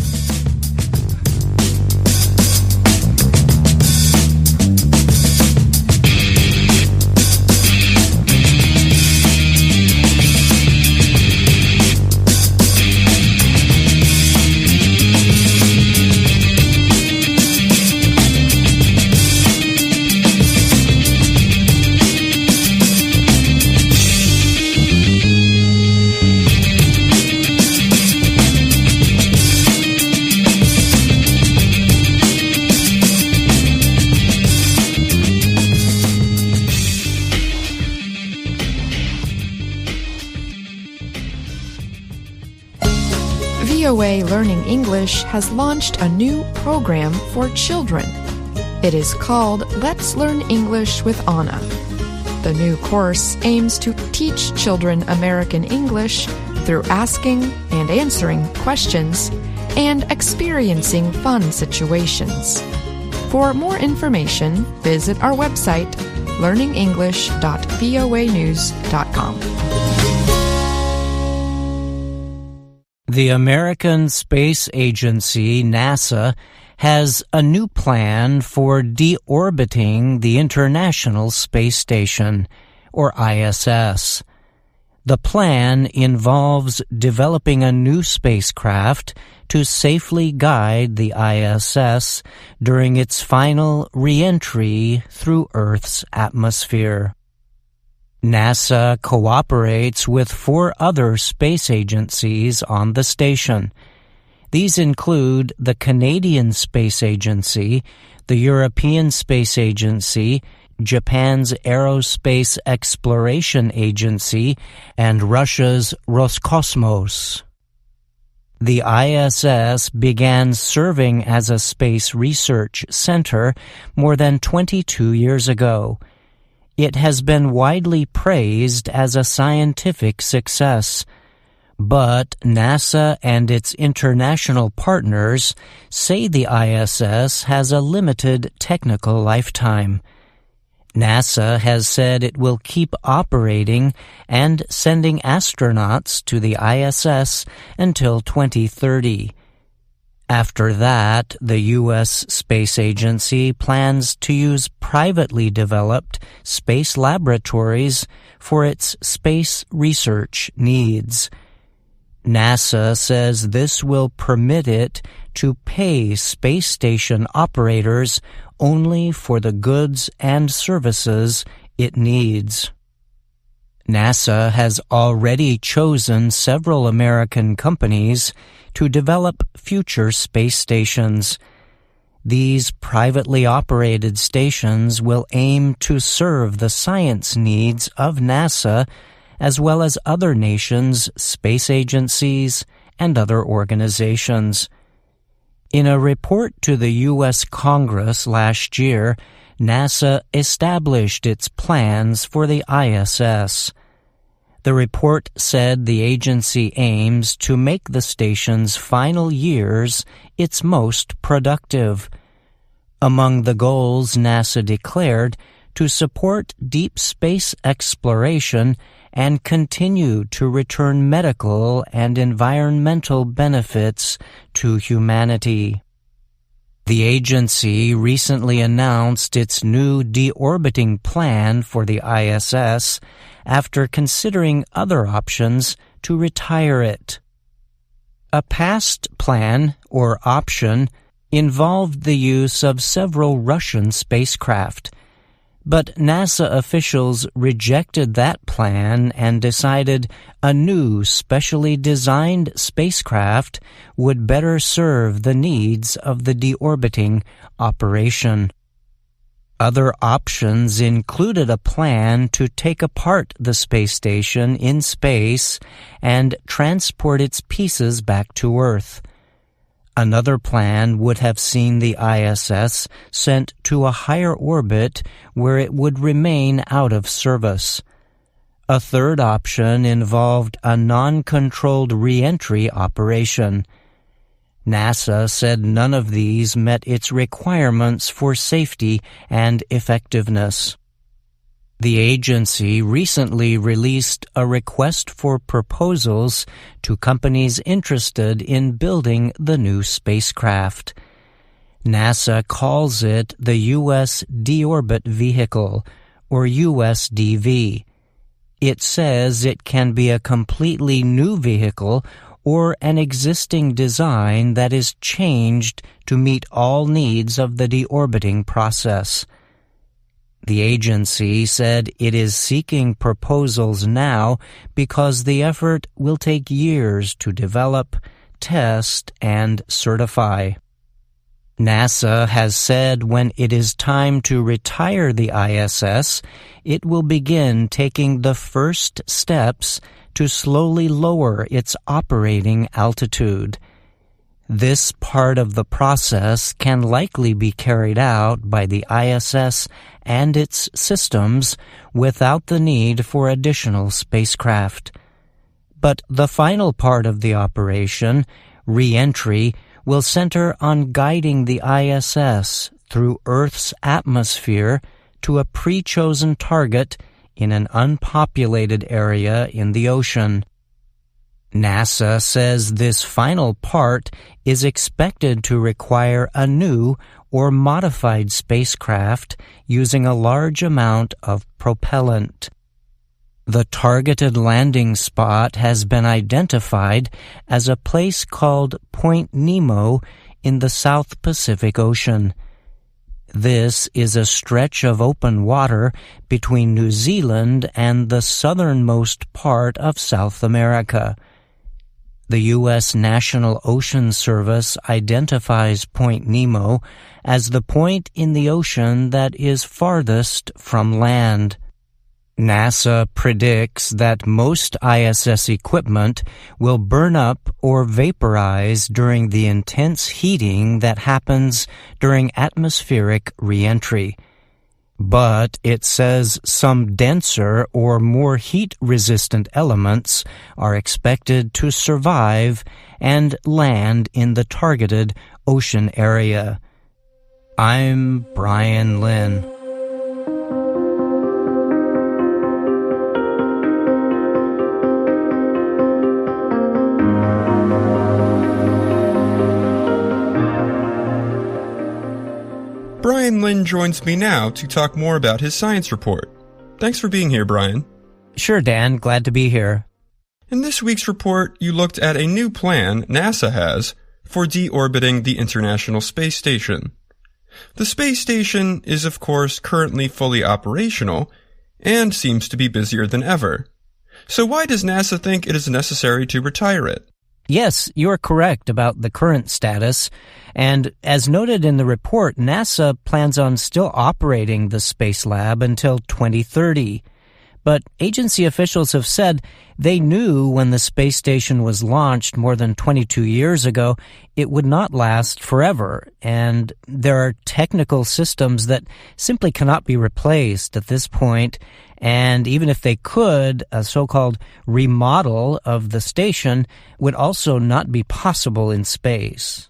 VOA Learning English has launched a new program for children. It is called Let's Learn English with Anna. The new course aims to teach children American English through asking and answering questions and experiencing fun situations. For more information, visit our website, learningenglish.voanews.com. The American Space Agency, NASA, has a new plan for deorbiting the International Space Station, or ISS. The plan involves developing a new spacecraft to safely guide the ISS during its final re-entry through Earth's atmosphere. NASA cooperates with 4 other space agencies on the station. These include the Canadian Space Agency, the European Space Agency, Japan's Aerospace Exploration Agency, and Russia's Roscosmos. The ISS began serving as a space research center more than 22 years ago. It has been widely praised as a scientific success, but NASA and its international partners say the ISS has a limited technical lifetime. NASA has said it will keep operating and sending astronauts to the ISS until 2030. After that, the U.S. Space Agency plans to use privately developed space laboratories for its space research needs. NASA says this will permit it to pay space station operators only for the goods and services it needs. NASA has already chosen several American companies to develop future space stations. These privately operated stations will aim to serve the science needs of NASA as well as other nations' space agencies and other organizations. In a report to the U.S. Congress last year, NASA established its plans for the ISS. The report said the agency aims to make the station's final years its most productive. Among the goals NASA declared to support deep space exploration and continue to return medical and environmental benefits to humanity. The agency recently announced its new deorbiting plan for the ISS after considering other options to retire it. A past plan, or option, involved the use of several Russian spacecraft, but NASA officials rejected that plan and decided a new specially designed spacecraft would better serve the needs of the deorbiting operation. Other options included a plan to take apart the space station in space and transport its pieces back to Earth. Another plan would have seen the ISS sent to a higher orbit where it would remain out of service. A third option involved a non-controlled re-entry operation. NASA said none of these met its requirements for safety and effectiveness. The agency recently released a request for proposals to companies interested in building the new spacecraft. NASA calls it the U.S. Deorbit Vehicle, or USDV. It says it can be a completely new vehicle or an existing design that is changed to meet all needs of the deorbiting process. The agency said it is seeking proposals now because the effort will take years to develop, test, and certify. NASA has said when it is time to retire the ISS, it will begin taking the first steps to slowly lower its operating altitude. This part of the process can likely be carried out by the ISS and its systems without the need for additional spacecraft. But the final part of the operation, re-entry, will center on guiding the ISS through Earth's atmosphere to a pre-chosen target in an unpopulated area in the ocean. NASA says this final part is expected to require a new or modified spacecraft using a large amount of propellant. The targeted landing spot has been identified as a place called Point Nemo in the South Pacific Ocean. This is a stretch of open water between New Zealand and the southernmost part of South America. The U.S. National Ocean Service identifies Point Nemo as the point in the ocean that is farthest from land. NASA predicts that most ISS equipment will burn up or vaporize during the intense heating that happens during atmospheric re-entry. But it says some denser or more heat-resistant elements are expected to survive and land in the targeted ocean area. I'm Brian Lynn. Brian Lynn joins me now to talk more about his science report. Thanks for being here, Brian. Sure, Dan. Glad to be here. In this week's report, you looked at a new plan NASA has for deorbiting the International Space Station. The space station is, of course, currently fully operational and seems to be busier than ever. So why does NASA think it is necessary to retire it? Yes, you're correct about the current status. And as noted in the report, NASA plans on still operating the Space Lab until 2030. But agency officials have said they knew when the space station was launched more than 22 years ago, it would not last forever. And there are technical systems that simply cannot be replaced at this point. And even if they could, a so-called remodel of the station would also not be possible in space.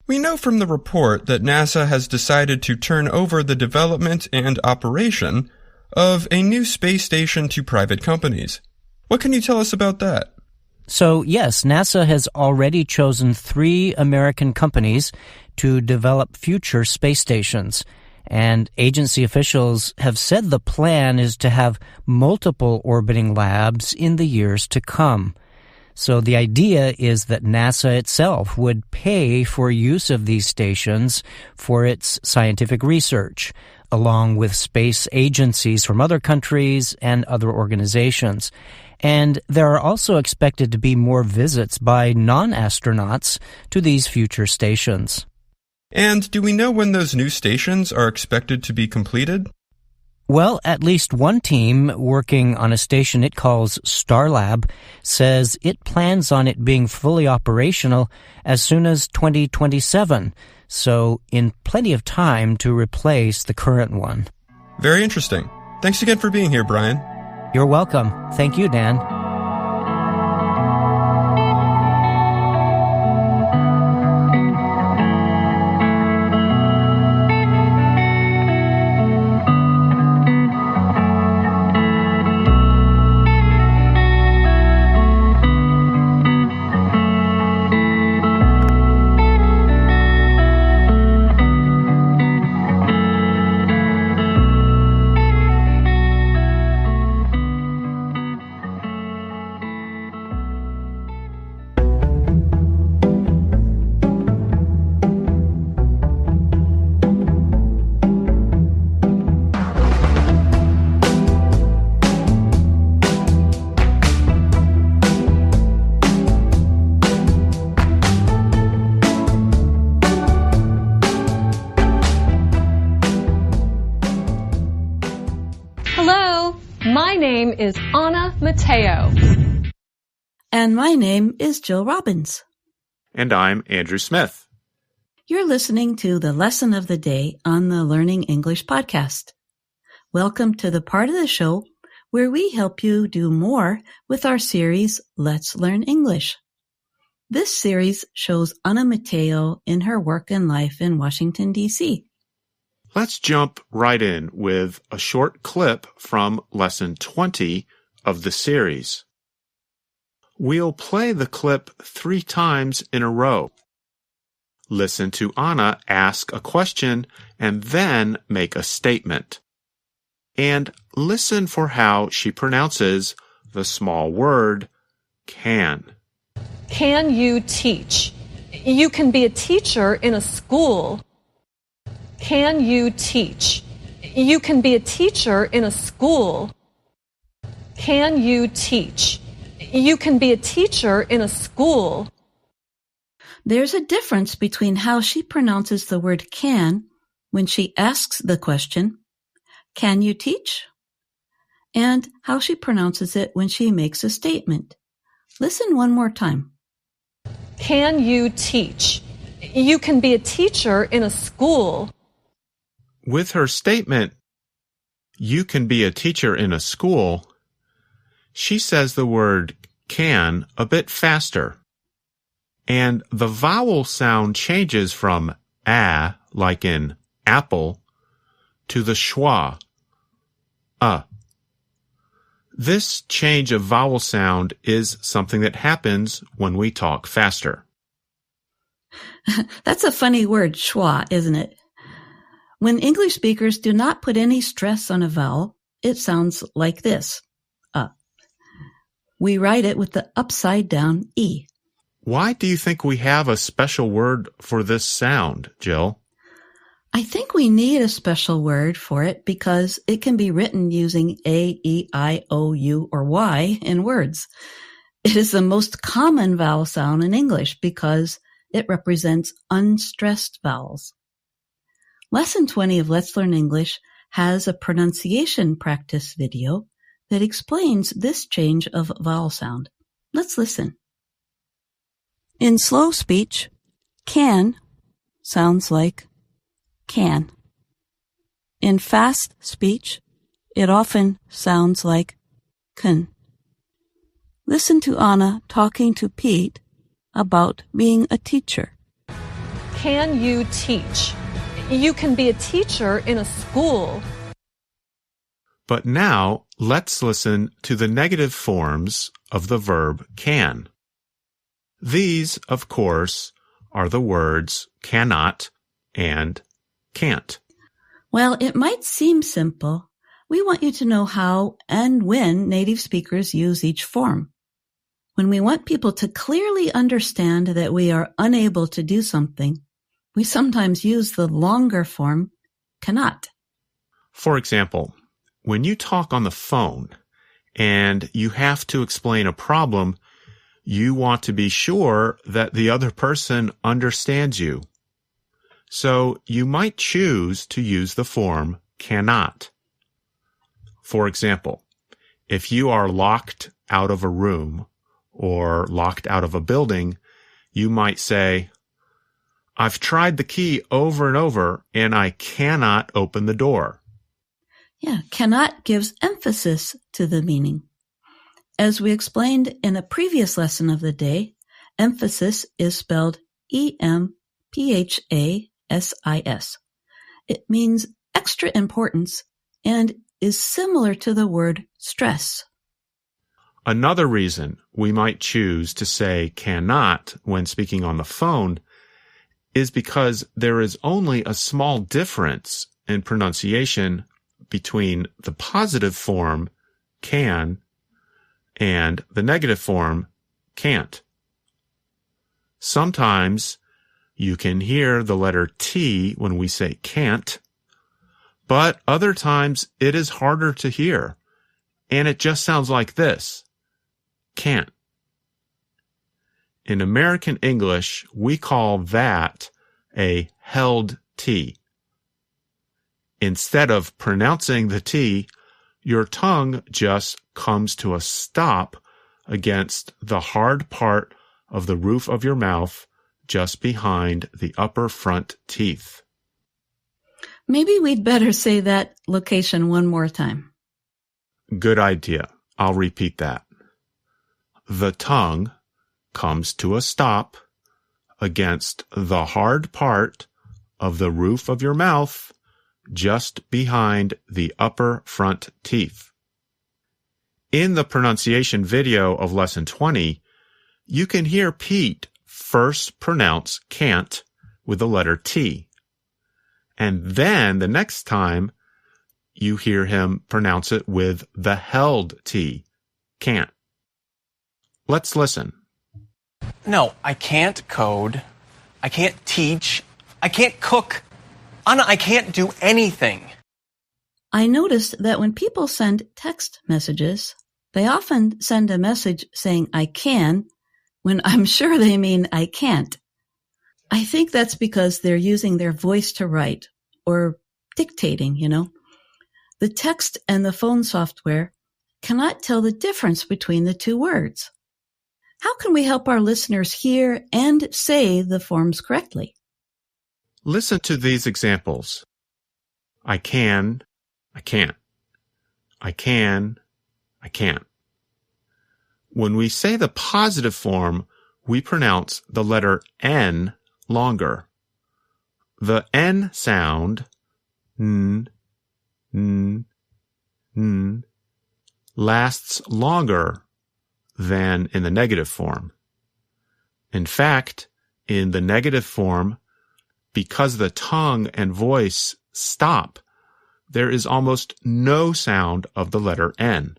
We know from the report that NASA has decided to turn over the development and operation of a new space station to private companies. What can you tell us about that? So, yes, NASA has already chosen 3 American companies to develop future space stations. And agency officials have said the plan is to have multiple orbiting labs in the years to come. So the idea is that NASA itself would pay for use of these stations for its scientific research, along with space agencies from other countries and other organizations. And there are also expected to be more visits by non-astronauts to these future stations. And do we know when those new stations are expected to be completed? Well, at least one team working on a station it calls Starlab says it plans on it being fully operational as soon as 2027, so in plenty of time to replace the current one. Very interesting. Thanks again for being here, Brian. You're welcome. Thank you, Dan. My name is Anna Mateo. And my name is Jill Robbins. And I'm Andrew Smith. You're listening to the Lesson of the Day on the Learning English podcast. Welcome to the part of the show where we help you do more with our series, Let's Learn English. This series shows Anna Mateo in her work and life in Washington, D.C. Let's jump right in with a short clip from Lesson 20 of the series. We'll play the clip 3 times in a row. Listen to Anna ask a question and then make a statement. And listen for how she pronounces the small word can. Can you teach? You can be a teacher in a school. Can you teach? You can be a teacher in a school. Can you teach? You can be a teacher in a school. There's a difference between how she pronounces the word can when she asks the question, can you teach? And how she pronounces it when she makes a statement. Listen one more time. Can you teach? You can be a teacher in a school. With her statement, you can be a teacher in a school, she says the word can a bit faster. And the vowel sound changes from a, like in apple, to the schwa, This change of vowel sound is something that happens when we talk faster. That's a funny word, schwa, isn't it? When English speakers do not put any stress on a vowel, it sounds like this. We write it with the upside-down E. Why do you think we have a special word for this sound, Jill? I think we need a special word for it because it can be written using A, E, I, O, U, or Y in words. It is the most common vowel sound in English because it represents unstressed vowels. Lesson 20 of Let's Learn English has a pronunciation practice video that explains this change of vowel sound. Let's listen. In slow speech, can sounds like can. In fast speech, it often sounds like can. Listen to Anna talking to Pete about being a teacher. Can you teach? You can be a teacher in a school. But now, let's listen to the negative forms of the verb can. These, of course, are the words cannot and can't. Well, it might seem simple. We want you to know how and when native speakers use each form. When we want people to clearly understand that we are unable to do something, we sometimes use the longer form, cannot. For example, when you talk on the phone and you have to explain a problem, you want to be sure that the other person understands you. So you might choose to use the form cannot. For example, if you are locked out of a room or locked out of a building, you might say, I've tried the key over and over and I cannot open the door. Yeah, cannot gives emphasis to the meaning. As we explained in a previous lesson of the day, emphasis is spelled E-M-P-H-A-S-I-S. It means extra importance and is similar to the word stress. Another reason we might choose to say cannot when speaking on the phone is because there is only a small difference in pronunciation between the positive form can and the negative form can't. Sometimes you can hear the letter T when we say can't, but other times it is harder to hear, and it just sounds like this, can't. In American English, we call that a held T. Instead of pronouncing the T, your tongue just comes to a stop against the hard part of the roof of your mouth just behind the upper front teeth. Maybe we'd better say that location one more time. Good idea. I'll repeat that. The tongue comes to a stop against the hard part of the roof of your mouth just behind the upper front teeth. In the pronunciation video of Lesson 20, you can hear Pete first pronounce can't with the letter T. And then the next time, you hear him pronounce it with the held T, can't. Let's listen. No, I can't code. I can't teach. I can't cook. Anna, I can't do anything. I noticed that when people send text messages, they often send a message saying I can when I'm sure they mean I can't. I think that's because they're using their voice to write or dictating, The text and the phone software cannot tell the difference between the two words. How can we help our listeners hear and say the forms correctly? Listen to these examples. I can, I can't. I can, I can't. When we say the positive form, we pronounce the letter N longer. The N sound, n, lasts longer than in the negative form. In fact, in the negative form, because the tongue and voice stop, there is almost no sound of the letter N.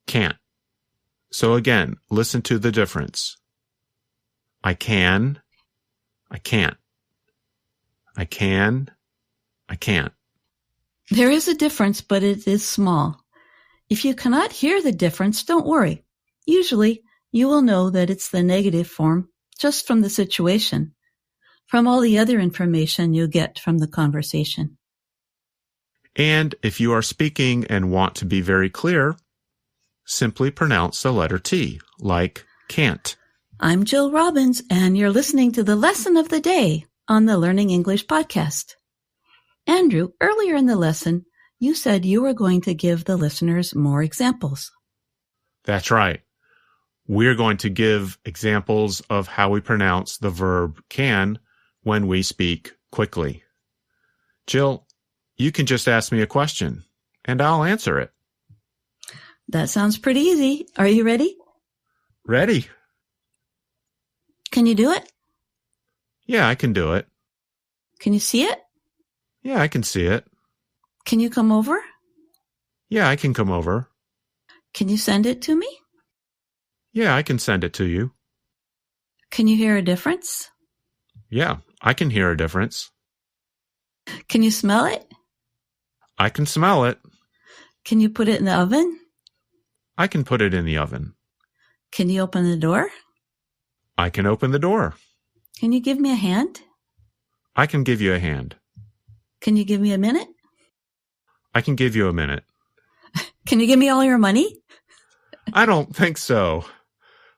Can't. So again, listen to the difference. I can, I can't. I can, I can't. There is a difference, but it is small. If you cannot hear the difference, don't worry. Usually, you will know that it's the negative form just from the situation, from all the other information you get from the conversation. And if you are speaking and want to be very clear, simply pronounce the letter T, like can't. I'm Jill Robbins, and you're listening to the Lesson of the Day on the Learning English podcast. Andrew, earlier in the lesson, you said you were going to give the listeners more examples. That's right. We're going to give examples of how we pronounce the verb can when we speak quickly. Jill, you can just ask me a question, and I'll answer it. That sounds pretty easy. Are you ready? Ready. Can you do it? Yeah, I can do it. Can you see it? Yeah, I can see it. Can you come over? Yeah, I can come over. Can you send it to me? Yeah, I can send it to you. Can you hear a difference? Yeah, I can hear a difference. Can you smell it? I can smell it. Can you put it in the oven? I can put it in the oven. Can you open the door? I can open the door. Can you give me a hand? I can give you a hand. Can you give me a minute? I can give you a minute. Can you give me all your money? I don't think so.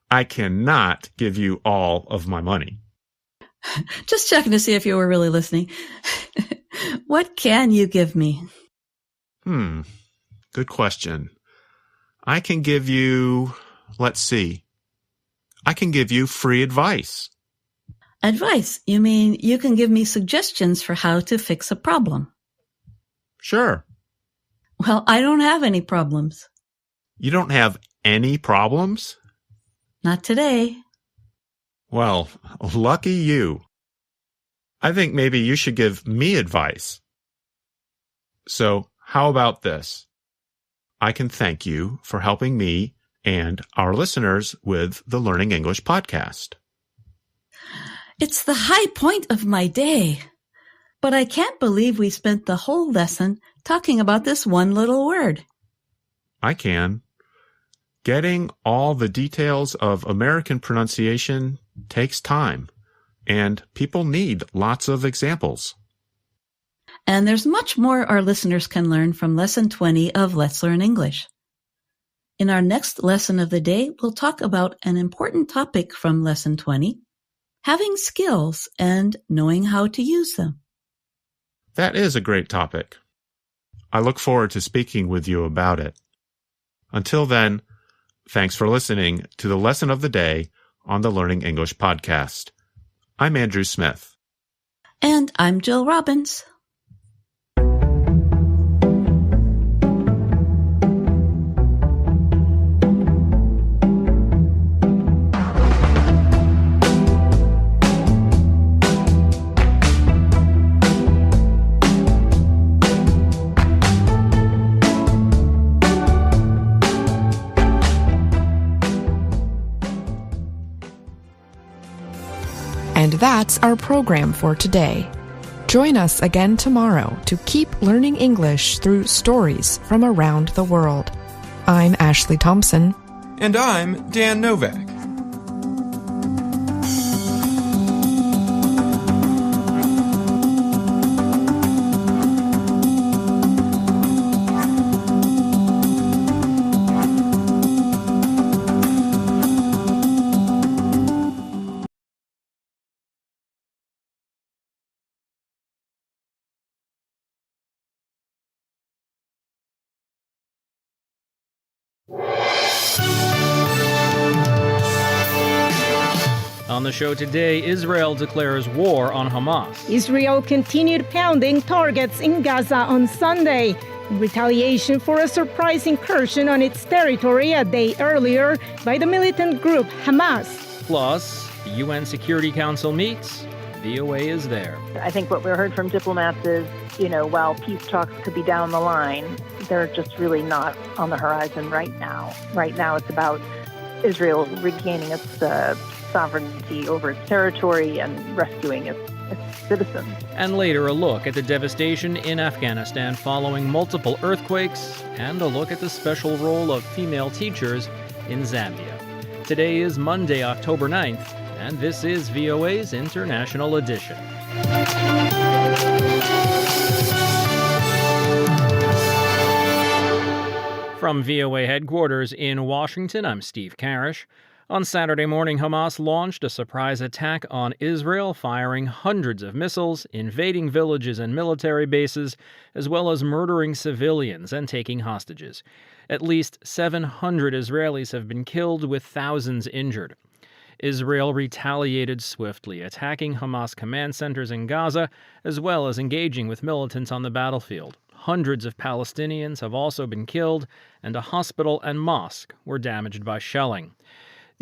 I cannot give you all of my money. Just checking to see if you were really listening. What can you give me? Good question. I can give you, let's see. I can give you free advice. Advice? You mean you can give me suggestions for how to fix a problem? Sure. Well, I don't have any problems. You don't have any problems? Not today. Well, lucky you. I think maybe you should give me advice. So, how about this? I can thank you for helping me and our listeners with the Learning English podcast. It's the high point of my day. But I can't believe we spent the whole lesson talking about this one little word. I can. Getting all the details of American pronunciation takes time, and people need lots of examples. And there's much more our listeners can learn from Lesson 20 of Let's Learn English. In our next lesson of the day, we'll talk about an important topic from Lesson 20, having skills and knowing how to use them. That is a great topic. I look forward to speaking with you about it. Until then, thanks for listening to the Lesson of the Day on the Learning English podcast. I'm Andrew Smith. And I'm Jill Robbins. And that's our program for today. Join us again tomorrow to keep learning English through stories from around the world. I'm Ashley Thompson. And I'm Dan Novak. On the show today, Israel declares war on Hamas. Israel continued pounding targets in Gaza on Sunday in retaliation for a surprise incursion on its territory a day earlier by the militant group Hamas. Plus, the UN Security Council meets. VOA is there. I think what we heard from diplomats is, while peace talks could be down the line, they're just really not on the horizon right now. Right now it's about Israel regaining its sovereignty over its territory and rescuing its citizens. And later, a look at the devastation in Afghanistan following multiple earthquakes, and a look at the special role of female teachers in Zambia. Today is Monday, October 9th, and this is VOA's International Edition. From VOA headquarters in Washington, I'm Steve Karish. On Saturday morning, Hamas launched a surprise attack on Israel, firing hundreds of missiles, invading villages and military bases, as well as murdering civilians and taking hostages. At least 700 Israelis have been killed, with thousands injured. Israel retaliated swiftly, attacking Hamas command centers in Gaza, as well as engaging with militants on the battlefield. Hundreds of Palestinians have also been killed, and a hospital and mosque were damaged by shelling.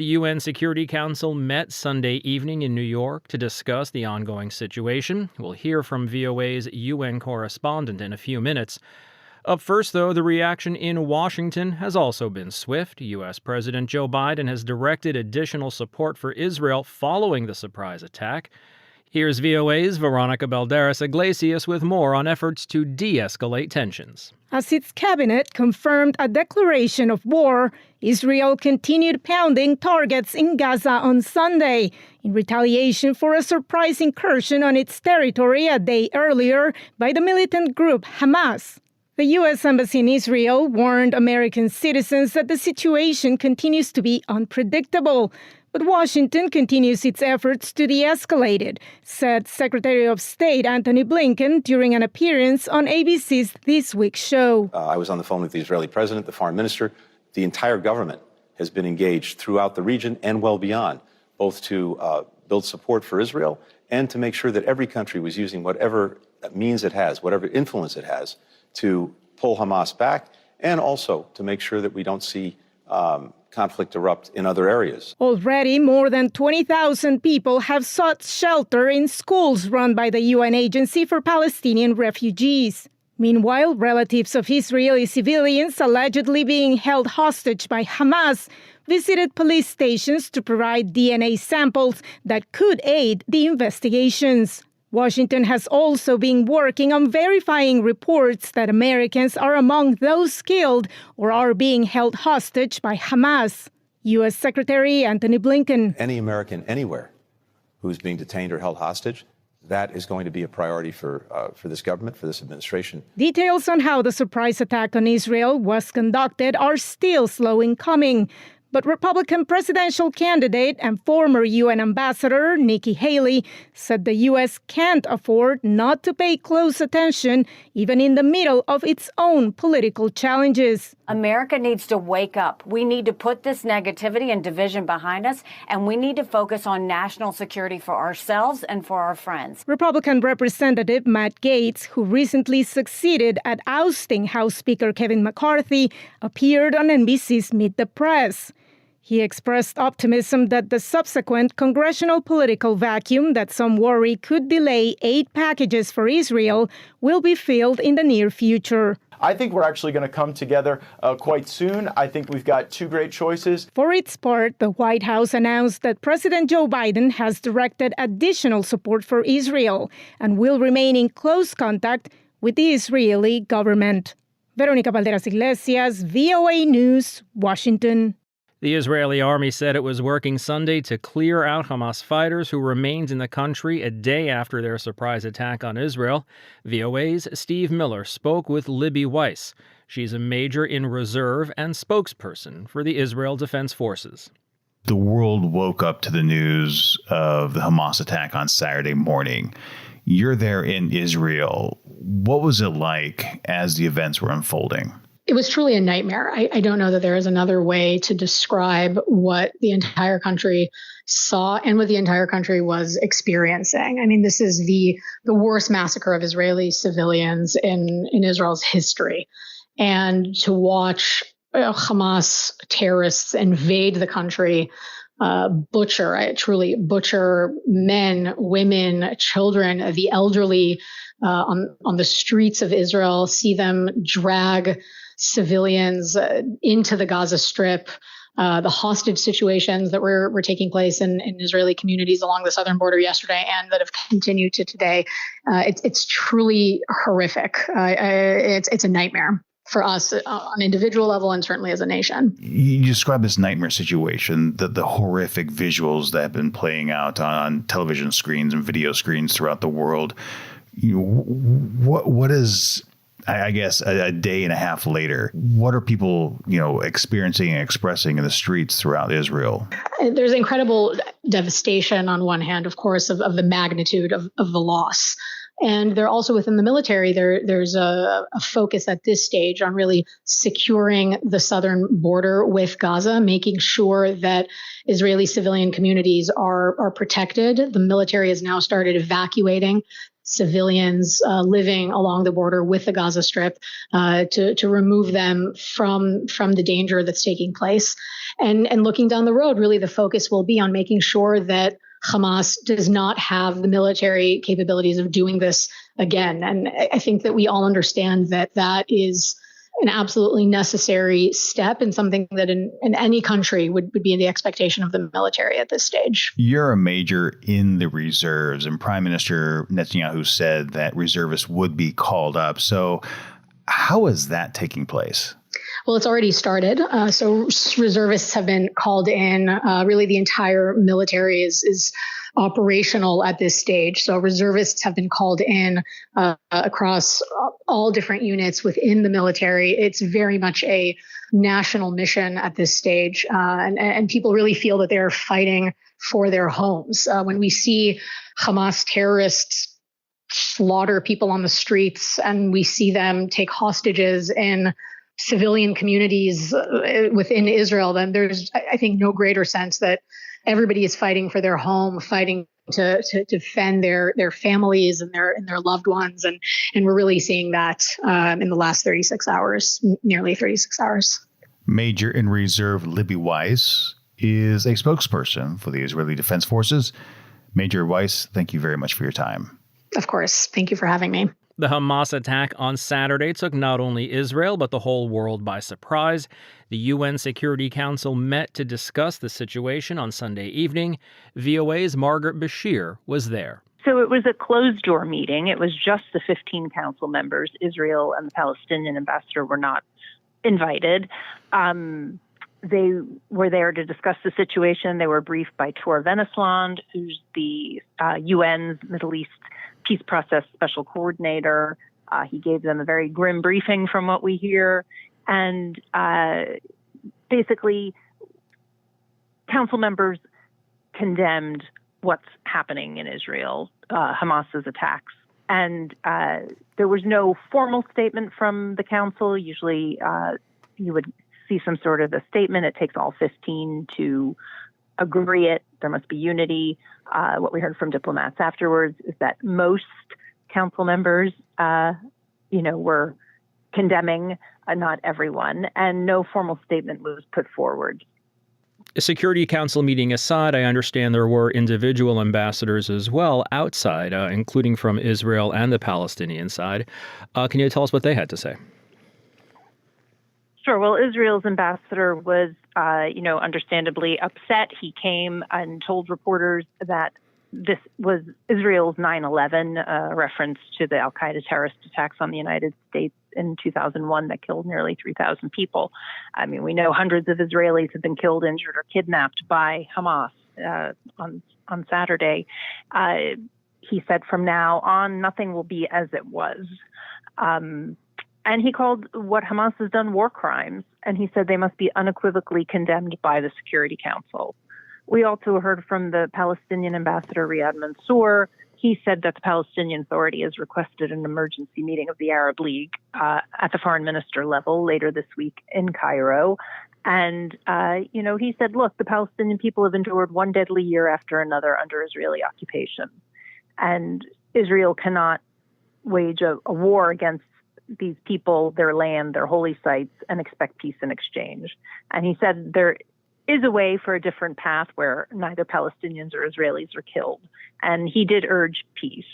The UN Security Council met Sunday evening in New York to discuss the ongoing situation. We'll hear from VOA's UN correspondent in a few minutes. Up first, though, the reaction in Washington has also been swift. U.S. President Joe Biden has directed additional support for Israel following the surprise attack. Here's VOA's Veronica Balderas Iglesias with more on efforts to de-escalate tensions. As its cabinet confirmed a declaration of war, Israel continued pounding targets in Gaza on Sunday in retaliation for a surprise incursion on its territory a day earlier by the militant group Hamas. The U.S. Embassy in Israel warned American citizens that the situation continues to be unpredictable. But Washington continues its efforts to de-escalate it, said Secretary of State Antony Blinken during an appearance on ABC's This Week show. I was on the phone with the Israeli president, the foreign minister. The entire government has been engaged throughout the region and well beyond, both to build support for Israel and to make sure that every country was using whatever means it has, whatever influence it has, to pull Hamas back, and also to make sure that we don't see conflict erupt in other areas. Already, more than 20,000 people have sought shelter in schools run by the UN Agency for Palestinian Refugees. Meanwhile, relatives of Israeli civilians allegedly being held hostage by Hamas visited police stations to provide DNA samples that could aid the investigations. Washington has also been working on verifying reports that Americans are among those killed or are being held hostage by Hamas. U.S. Secretary Antony Blinken. Any American anywhere who's being detained or held hostage, that is going to be a priority for this government, for this administration. Details on how the surprise attack on Israel was conducted are still slow in coming. But Republican presidential candidate and former UN ambassador Nikki Haley said the U.S. can't afford not to pay close attention even in the middle of its own political challenges. America needs to wake up. We need to put this negativity and division behind us, and we need to focus on national security for ourselves and for our friends. Republican Representative Matt Gaetz, who recently succeeded at ousting House Speaker Kevin McCarthy, appeared on NBC's Meet the Press. He expressed optimism that the subsequent congressional political vacuum that some worry could delay aid packages for Israel will be filled in the near future. I think we're actually going to come together quite soon. I think we've got two great choices. For its part, the White House announced that President Joe Biden has directed additional support for Israel and will remain in close contact with the Israeli government. Veronica Balderas Iglesias, VOA News, Washington. The Israeli army said it was working Sunday to clear out Hamas fighters who remained in the country a day after their surprise attack on Israel. VOA's Steve Miller spoke with Libby Weiss. She's a major in reserve and spokesperson for the Israel Defense Forces. The world woke up to the news of the Hamas attack on Saturday morning. You're there in Israel. What was it like as the events were unfolding? It was truly a nightmare. I don't know that there is another way to describe what the entire country saw and what the entire country was experiencing. I mean, this is the worst massacre of Israeli civilians in Israel's history. And to watch Hamas terrorists invade the country, truly butcher men, women, children, the elderly on the streets of Israel, see them drag civilians into the Gaza Strip, the hostage situations that were taking place in Israeli communities along the southern border yesterday and that have continued to today. It's truly horrific. It's a nightmare for us on an individual level and certainly as a nation. You describe this nightmare situation, the horrific visuals that have been playing out on television screens and video screens throughout the world. What is, I guess, a day and a half later, what are people, experiencing and expressing in the streets throughout Israel? There's incredible devastation on one hand, of course, of the magnitude of the loss. And they're also within the military, there's a focus at this stage on really securing the southern border with Gaza, making sure that Israeli civilian communities are protected. The military has now started evacuating civilians living along the border with the Gaza Strip to remove them from the danger that's taking place. And looking down the road, really the focus will be on making sure that Hamas does not have the military capabilities of doing this again. And I think that we all understand that that is an absolutely necessary step and something that in any country would be the expectation of the military at this stage. You're a major in the reserves, and Prime Minister Netanyahu said that reservists would be called up. So how is that taking place? Well, it's already started. So reservists have been called in. Really, the entire military is operational at this stage. So reservists have been called in across all different units within the military. It's very much a national mission at this stage. And people really feel that they're fighting for their homes. When we see Hamas terrorists slaughter people on the streets and we see them take hostages in civilian communities within Israel, then there's, I think, no greater sense that everybody is fighting for their home, fighting to defend their families and their loved ones. And we're really seeing that in the last 36 hours, nearly 36 hours. Major in Reserve Libby Weiss is a spokesperson for the Israeli Defense Forces. Major Weiss, thank you very much for your time. Of course. Thank you for having me. The Hamas attack on Saturday took not only Israel, but the whole world by surprise. The UN Security Council met to discuss the situation on Sunday evening. VOA's Margaret Bashir was there. So it was a closed-door meeting. It was just the 15 council members. Israel and the Palestinian ambassador were not invited. They were there to discuss the situation. They were briefed by Tor Venesland, who's the UN's Middle East Peace Process Special Coordinator. He gave them a very grim briefing from what we hear. And basically, council members condemned what's happening in Israel, Hamas's attacks. And there was no formal statement from the council. Usually you would see some sort of a statement. It takes all 15 to agree it. There must be unity. What we heard from diplomats afterwards is that most council members, were condemning, not everyone, and no formal statement was put forward. A Security Council meeting aside, I understand there were individual ambassadors as well outside, including from Israel and the Palestinian side. Can you tell us what they had to say? Sure. Well, Israel's ambassador was, understandably upset. He came and told reporters that this was Israel's 9/11, reference to the al-Qaeda terrorist attacks on the United States in 2001 that killed nearly 3,000 people. I mean, we know hundreds of Israelis have been killed, injured, or kidnapped by Hamas on Saturday. He said from now on, nothing will be as it was. And he called what Hamas has done war crimes, and he said they must be unequivocally condemned by the Security Council. We also heard from the Palestinian ambassador, Riyad Mansour. He said that the Palestinian Authority has requested an emergency meeting of the Arab League at the foreign minister level later this week in Cairo. And, he said, look, the Palestinian people have endured one deadly year after another under Israeli occupation. And Israel cannot wage a war against these people, their land, their holy sites, and expect peace in exchange. And he said there is a way for a different path where neither Palestinians or Israelis are killed. And he did urge peace.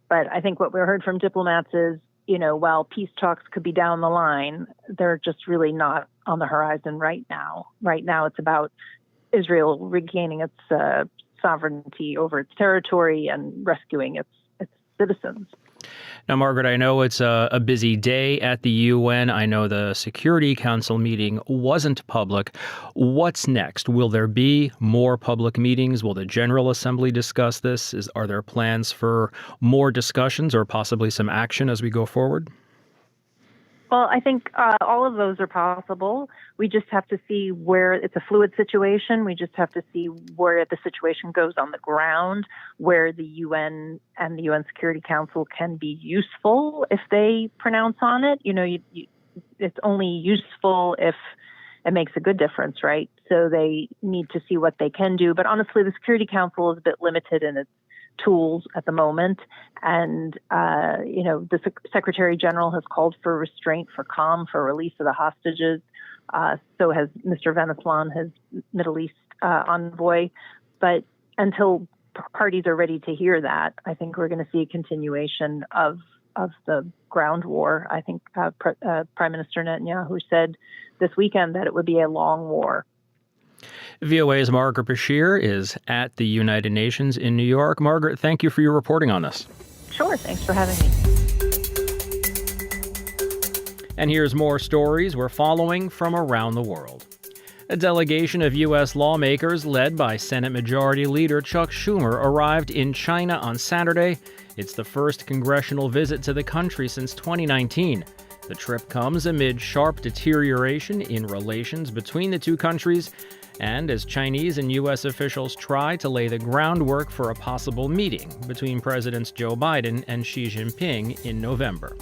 But I think what we heard from diplomats is, while peace talks could be down the line, they're just really not on the horizon right now. Right now, it's about Israel regaining its sovereignty over its territory and rescuing its citizens. Now, Margaret, I know it's a busy day at the UN. I know the Security Council meeting wasn't public. What's next? Will there be more public meetings? Will the General Assembly discuss this? Are there plans for more discussions or possibly some action as we go forward? Well, I think all of those are possible. We just have to see where it's a fluid situation. We just have to see where the situation goes on the ground, where the UN and the UN Security Council can be useful if they pronounce on it. It's only useful if it makes a good difference, right? So they need to see what they can do. But honestly, the Security Council is a bit limited in its tools at the moment. And, the Secretary General has called for restraint, for calm, for release of the hostages. So has Mr. Venneslan, his Middle East envoy. But until parties are ready to hear that, I think we're going to see a continuation of the ground war. I think Prime Minister Netanyahu said this weekend that it would be a long war. VOA's Margaret Bashir is at the United Nations in New York. Margaret, thank you for your reporting on this. Sure, thanks for having me. And here's more stories we're following from around the world. A delegation of U.S. lawmakers led by Senate Majority Leader Chuck Schumer arrived in China on Saturday. It's the first congressional visit to the country since 2019. The trip comes amid sharp deterioration in relations between the two countries and as Chinese and U.S. officials try to lay the groundwork for a possible meeting between Presidents Joe Biden and Xi Jinping in November.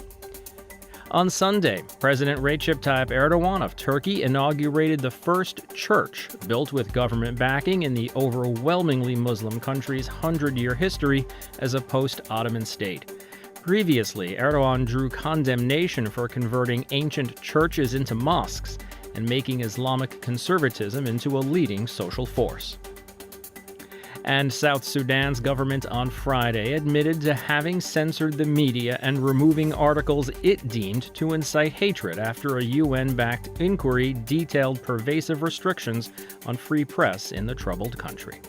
On Sunday, President Recep Tayyip Erdogan of Turkey inaugurated the first church built with government backing in the overwhelmingly Muslim country's 100-year history as a post-Ottoman state. Previously, Erdogan drew condemnation for converting ancient churches into mosques and making Islamic conservatism into a leading social force. And South Sudan's government on Friday admitted to having censored the media and removing articles it deemed to incite hatred after a UN-backed inquiry detailed pervasive restrictions on free press in the troubled country.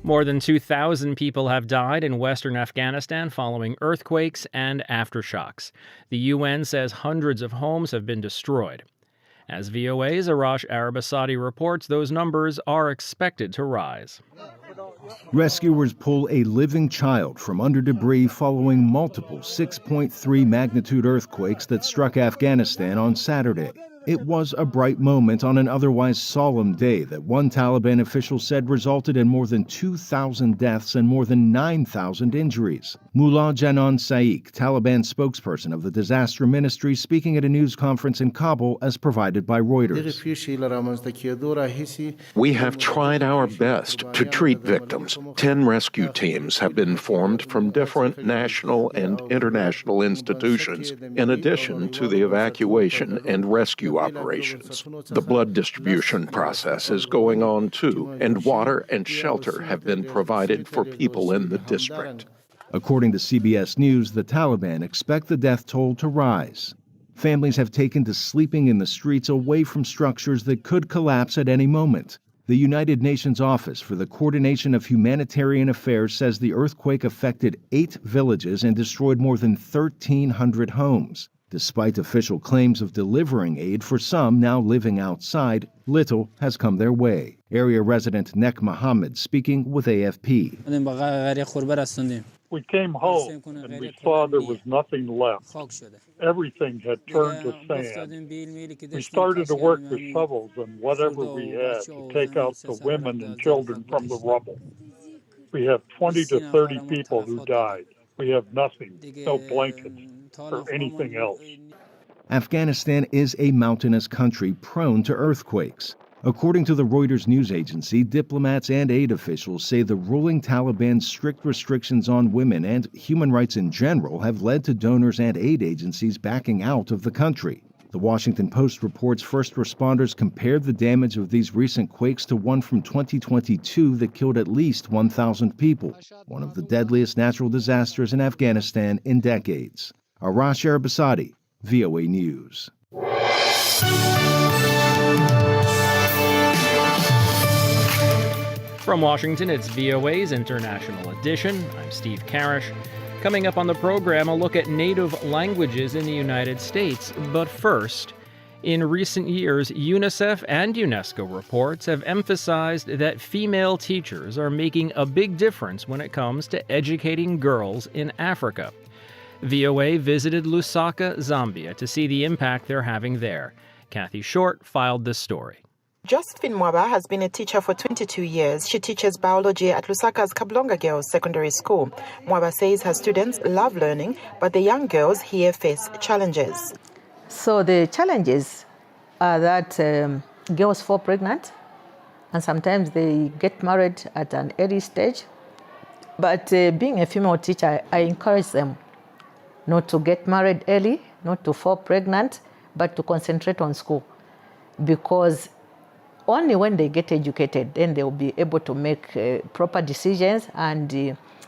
More than 2,000 people have died in western Afghanistan following earthquakes and aftershocks. The UN says hundreds of homes have been destroyed. As VOA's Arash Arabasadi reports, those numbers are expected to rise. Rescuers pull a living child from under debris following multiple 6.3 magnitude earthquakes that struck Afghanistan on Saturday. It was a bright moment on an otherwise solemn day that one Taliban official said resulted in more than 2,000 deaths and more than 9,000 injuries. Mullah Janan Saik, Taliban spokesperson of the disaster ministry, speaking at a news conference in Kabul as provided by Reuters. We have tried our best to treat victims. 10 rescue teams have been formed from different national and international institutions, in addition to the evacuation and rescue operations. The blood distribution process is going on too, and water and shelter have been provided for people in the district. According to CBS News, the Taliban expect the death toll to rise. Families have taken to sleeping in the streets away from structures that could collapse at any moment. The United Nations Office for the Coordination of Humanitarian Affairs says the earthquake affected 8 villages and destroyed more than 1,300 homes. Despite official claims of delivering aid for some now living outside, little has come their way. Area resident Nek Mohammed speaking with AFP. We came home and we saw there was nothing left. Everything had turned to sand. We started to work with shovels and whatever we had to take out the women and children from the rubble. We have 20 to 30 people who died. We have nothing, no blankets or anything else. Afghanistan is a mountainous country prone to earthquakes. According to the Reuters news agency, diplomats and aid officials say the ruling Taliban's strict restrictions on women and human rights in general have led to donors and aid agencies backing out of the country. The Washington Post reports first responders compared the damage of these recent quakes to one from 2022 that killed at least 1,000 people, one of the deadliest natural disasters in Afghanistan in decades. Arash Arabasadi, VOA News. From Washington, it's VOA's International Edition. I'm Steve Karish. Coming up on the program, a look at native languages in the United States. But first, in recent years, UNICEF and UNESCO reports have emphasized that female teachers are making a big difference when it comes to educating girls in Africa. VOA visited Lusaka, Zambia, to see the impact they're having there. Kathy Short filed this story. Josephine Mwaba has been a teacher for 22 years. She teaches biology at Lusaka's Kablonga Girls Secondary School. Mwaba says her students love learning, but the young girls here face challenges. So the challenges are that girls fall pregnant, and sometimes they get married at an early stage. But being a female teacher, I encourage them not to get married early, not to fall pregnant, but to concentrate on school. Because only when they get educated, then they'll be able to make proper decisions and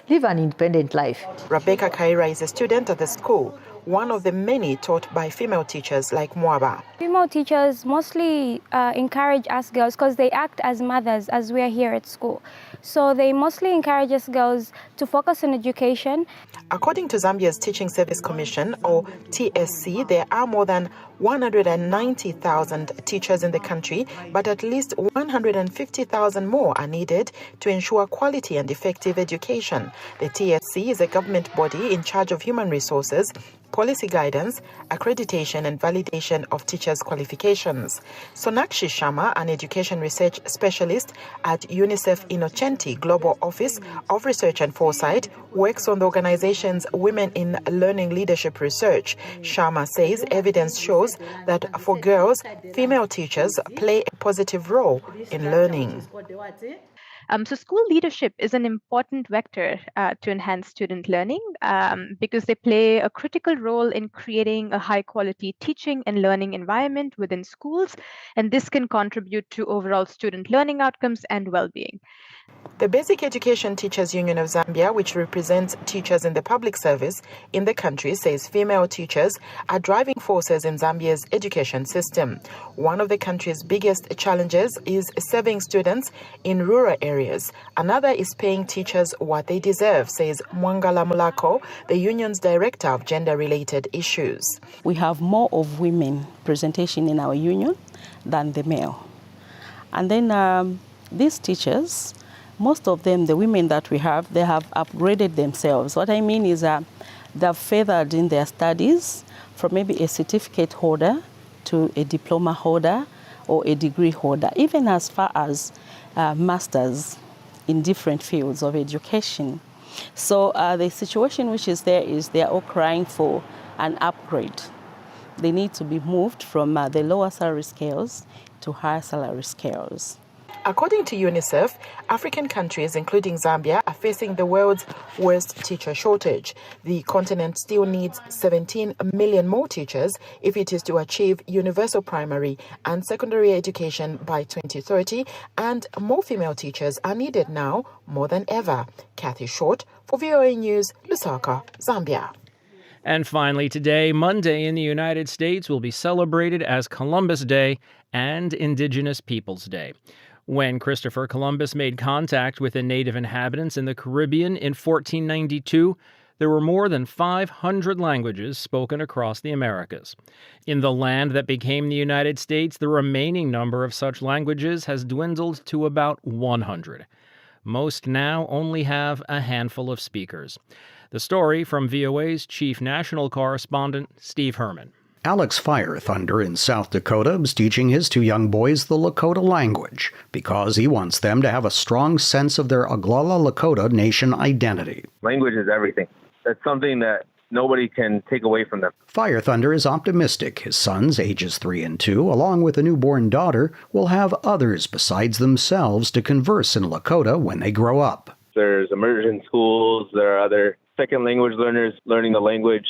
live an independent life. Rebecca Kaira is a student at the school, one of the many taught by female teachers like Mwaba. Female teachers mostly encourage us girls because they act as mothers as we are here at school. So they mostly encourage us girls to focus on education. According to Zambia's Teaching Service Commission, or TSC, there are more than 190,000 teachers in the country, but at least 150,000 more are needed to ensure quality and effective education. The TSC is a government body in charge of human resources, policy guidance, accreditation and validation of teachers' qualifications. Sonakshi Sharma, an education research specialist at UNICEF Innocenti Global Office of Research and Foresight, works on the organization's Women in Learning Leadership Research. Sharma says evidence shows that for girls, female teachers play a positive role in learning. So school leadership is an important vector to enhance student learning because they play a critical role in creating a high-quality teaching and learning environment within schools, and this can contribute to overall student learning outcomes and well-being. The Basic Education Teachers Union of Zambia, which represents teachers in the public service in the country, says female teachers are driving forces in Zambia's education system. One of the country's biggest challenges is serving students in rural areas. Another is paying teachers what they deserve, says Mwangala Mulako, the union's director of gender-related issues. We have more of women presentation in our union than the male. And then these teachers, most of them, the women that we have, they have upgraded themselves. What I mean is they've feathered in their studies from maybe a certificate holder to a diploma holder or a degree holder, even as far as masters in different fields of education. So the situation which is there is they're all crying for an upgrade. They need to be moved from the lower salary scales to higher salary scales. According to UNICEF, African countries, including Zambia, are facing the world's worst teacher shortage. The continent still needs 17 million more teachers if it is to achieve universal primary and secondary education by 2030, and more female teachers are needed now more than ever. Kathy Short for VOA News, Lusaka, Zambia. And finally today, Monday in the United States will be celebrated as Columbus Day and Indigenous Peoples Day. When Christopher Columbus made contact with the native inhabitants in the Caribbean in 1492, there were more than 500 languages spoken across the Americas. In the land that became the United States, the remaining number of such languages has dwindled to about 100. Most now only have a handful of speakers. The story from VOA's chief national correspondent, Steve Herman. Alex Fire Thunder in South Dakota is teaching his two young boys the Lakota language because he wants them to have a strong sense of their Oglala Lakota nation identity. Language is everything. That's something that nobody can take away from them. Fire Thunder is optimistic his sons, ages 3 and 2, along with a newborn daughter, will have others besides themselves to converse in Lakota when they grow up. There's immersion schools, there are other second language learners learning the language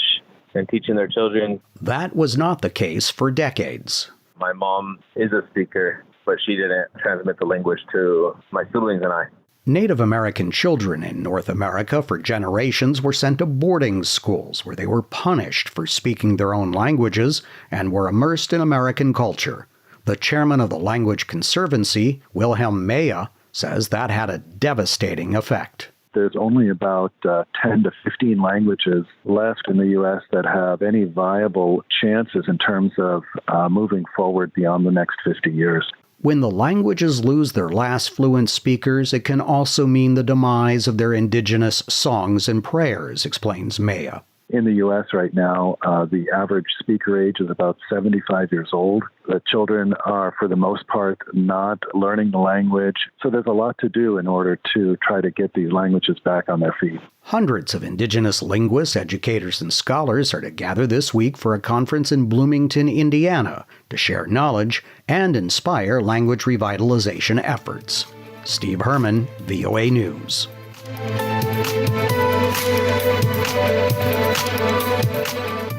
and teaching their children. That was not the case for decades. My mom is a speaker, but she didn't transmit the language to my siblings and I. Native American children in North America for generations were sent to boarding schools where they were punished for speaking their own languages and were immersed in American culture. The chairman of the Language Conservancy, Wilhelm Meyer, says that had a devastating effect. There's only about 10 to 15 languages left in the U.S. that have any viable chances in terms of moving forward beyond the next 50 years. When the languages lose their last fluent speakers, it can also mean the demise of their indigenous songs and prayers, explains Maya. In the U.S. right now, the average speaker age is about 75 years old. The children are, for the most part, not learning the language. So there's a lot to do in order to try to get these languages back on their feet. Hundreds of indigenous linguists, educators, and scholars are to gather this week for a conference in Bloomington, Indiana, to share knowledge and inspire language revitalization efforts. Steve Herman, VOA News.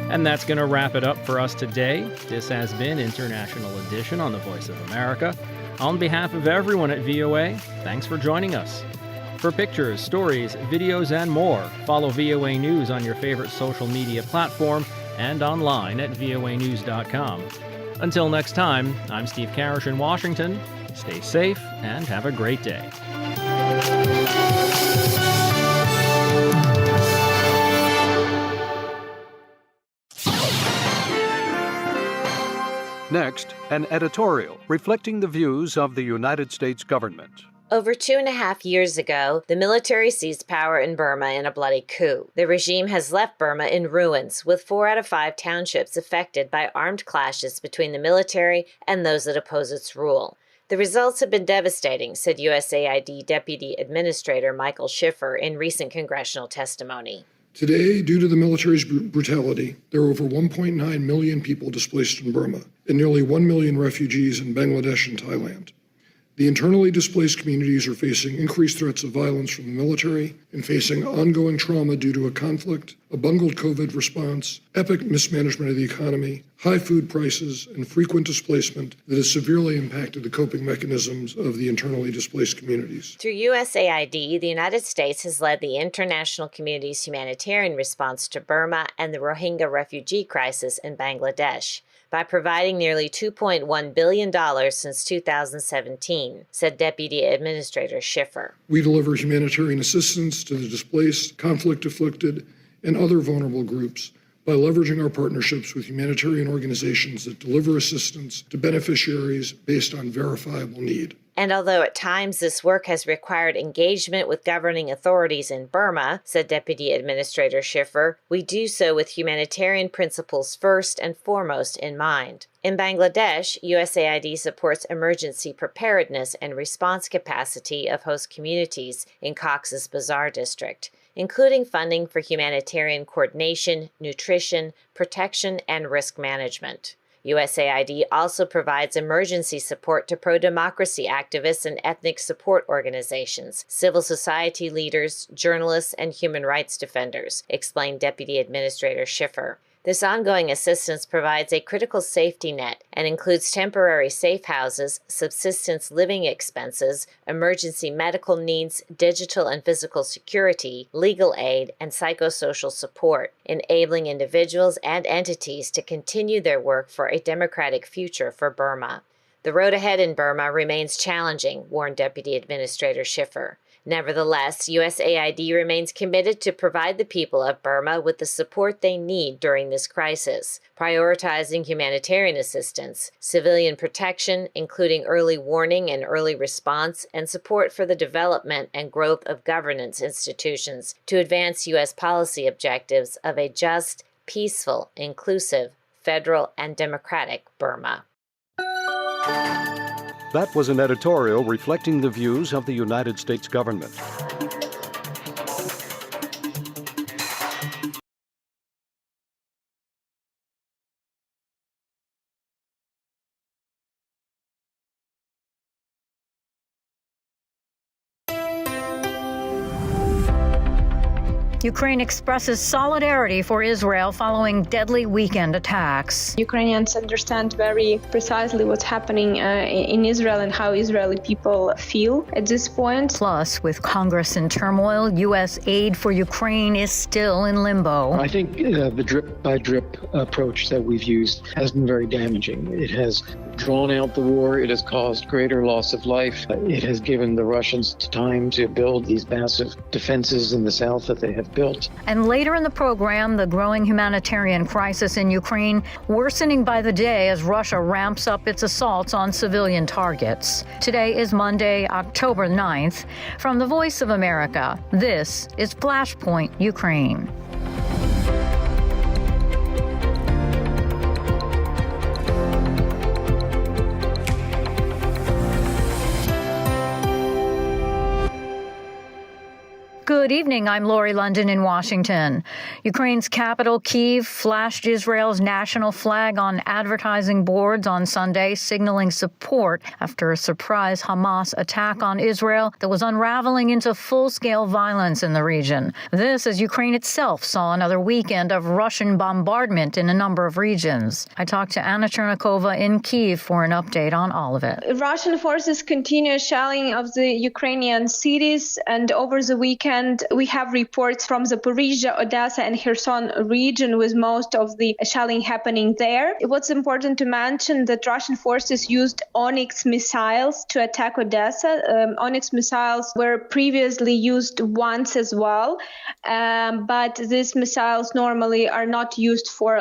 And that's going to wrap it up for us today. This has been International Edition on the Voice of America. On behalf of everyone at VOA, thanks for joining us. For pictures, stories, videos, and more, follow VOA News on your favorite social media platform and online at voanews.com. Until next time, I'm Steve Karish in Washington. Stay safe and have a great day. Next, an editorial reflecting the views of the United States government. Over 2.5 years ago, the military seized power in Burma in a bloody coup. The regime has left Burma in ruins, with 4 out of 5 townships affected by armed clashes between the military and those that oppose its rule. The results have been devastating, said USAID Deputy Administrator Michael Schiffer in recent congressional testimony. Today, due to the military's brutality, there are over 1.9 million people displaced in Burma and nearly 1 million refugees in Bangladesh and Thailand. The internally displaced communities are facing increased threats of violence from the military and facing ongoing trauma due to a conflict, a bungled COVID response, epic mismanagement of the economy, high food prices, and frequent displacement that has severely impacted the coping mechanisms of the internally displaced communities. Through USAID, the United States has led the international community's humanitarian response to Burma and the Rohingya refugee crisis in Bangladesh by providing nearly $2.1 billion since 2017, said Deputy Administrator Schiffer. We deliver humanitarian assistance to the displaced, conflict-afflicted, and other vulnerable groups by leveraging our partnerships with humanitarian organizations that deliver assistance to beneficiaries based on verifiable need. And although at times this work has required engagement with governing authorities in Burma, said Deputy Administrator Schiffer, we do so with humanitarian principles first and foremost in mind. In Bangladesh, USAID supports emergency preparedness and response capacity of host communities in Cox's Bazar district, including funding for humanitarian coordination, nutrition, protection, and risk management. USAID also provides emergency support to pro-democracy activists and ethnic support organizations, civil society leaders, journalists, and human rights defenders, explained Deputy Administrator Schiffer. This ongoing assistance provides a critical safety net and includes temporary safe houses, subsistence living expenses, emergency medical needs, digital and physical security, legal aid, and psychosocial support, enabling individuals and entities to continue their work for a democratic future for Burma. The road ahead in Burma remains challenging, warned Deputy Administrator Schiffer. Nevertheless, USAID remains committed to provide the people of Burma with the support they need during this crisis, prioritizing humanitarian assistance, civilian protection, including early warning and early response, and support for the development and growth of governance institutions to advance U.S. policy objectives of a just, peaceful, inclusive, federal, and democratic Burma. That was an editorial reflecting the views of the United States government. Ukraine expresses solidarity for Israel following deadly weekend attacks. Ukrainians understand very precisely what's happening in Israel and how Israeli people feel at this point. Plus, with Congress in turmoil, U.S. aid for Ukraine is still in limbo. I think the drip-by-drip approach that we've used has been very damaging. It has drawn out the war. It has caused greater loss of life. It has given the Russians time to build these massive defenses in the south that they have built. And later in the program, the growing humanitarian crisis in Ukraine worsening by the day as Russia ramps up its assaults on civilian targets. Today is Monday, October 9th. From the Voice of America, this is Flashpoint Ukraine. Good evening. I'm Lori London in Washington. Ukraine's capital, Kyiv, flashed Israel's national flag on advertising boards on Sunday, signaling support after a surprise Hamas attack on Israel that was unraveling into full-scale violence in the region. This as Ukraine itself saw another weekend of Russian bombardment in a number of regions. I talked to Anna Chernikova in Kyiv for an update on all of it. Russian forces continue shelling of the Ukrainian cities, and over the weekend we have reports from Zaporizhia, Odessa and Kherson region, with most of the shelling happening there. What's important to mention that Russian forces used Onyx missiles to attack Odessa. Onyx missiles were previously used once as well, but these missiles normally are not used for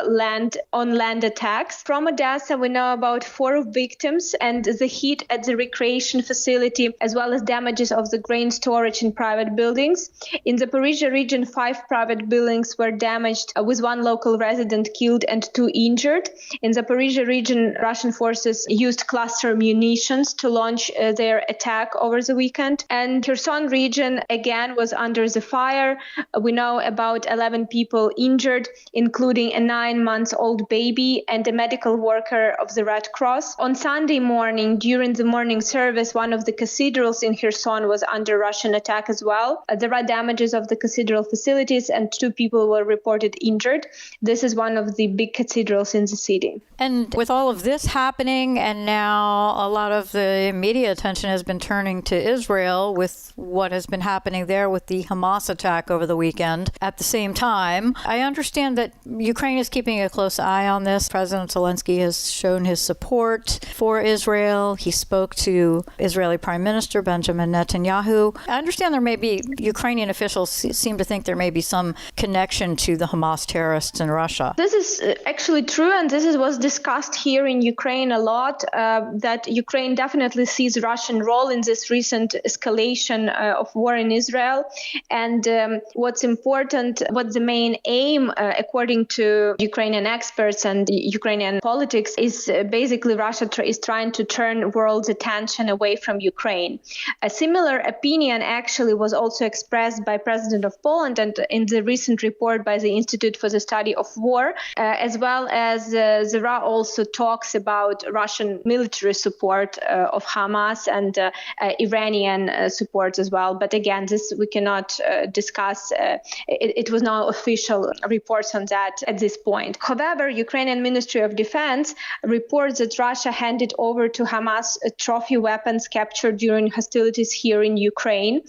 on-land attacks. From Odessa, we know about 4 victims and the heat at the recreation facility, as well as damages of the grain storage in private buildings. In the Zaporizhia region, 5 private buildings were damaged, with 1 local resident killed and 2 injured. In the Zaporizhia region, Russian forces used cluster munitions to launch their attack over the weekend. And Kherson region, again, was under the fire. We know about 11 people injured, including a 9-month-old baby and a medical worker of the Red Cross. On Sunday morning, during the morning service, one of the cathedrals in Kherson was under Russian attack as well. There are damages of the cathedral facilities and 2 people were reported injured. This is one of the big cathedrals in the city. And with all of this happening, and now a lot of the media attention has been turning to Israel with what has been happening there with the Hamas attack over the weekend. At the same time, I understand that Ukraine is keeping a close eye on this. President Zelensky has shown his support for Israel. He spoke to Israeli Prime Minister Benjamin Netanyahu. I understand there may be, Ukrainian officials seem to think there may be some connection to the Hamas terrorists in Russia. This is actually true, and this was discussed here in Ukraine a lot, that Ukraine definitely sees Russian role in this recent escalation of war in Israel. And what's important, what the main aim, according to Ukrainian experts and Ukrainian politics, is basically Russia is trying to turn world's attention away from Ukraine. A similar opinion actually was also expressed by President of Poland and in the recent report by the Institute for the Study of War, as well as there are also talks about Russian military support of Hamas and Iranian support as well. But again, this we cannot discuss. It was no official reports on that at this point. However, Ukrainian Ministry of Defense reports that Russia handed over to Hamas trophy weapons captured during hostilities here in Ukraine,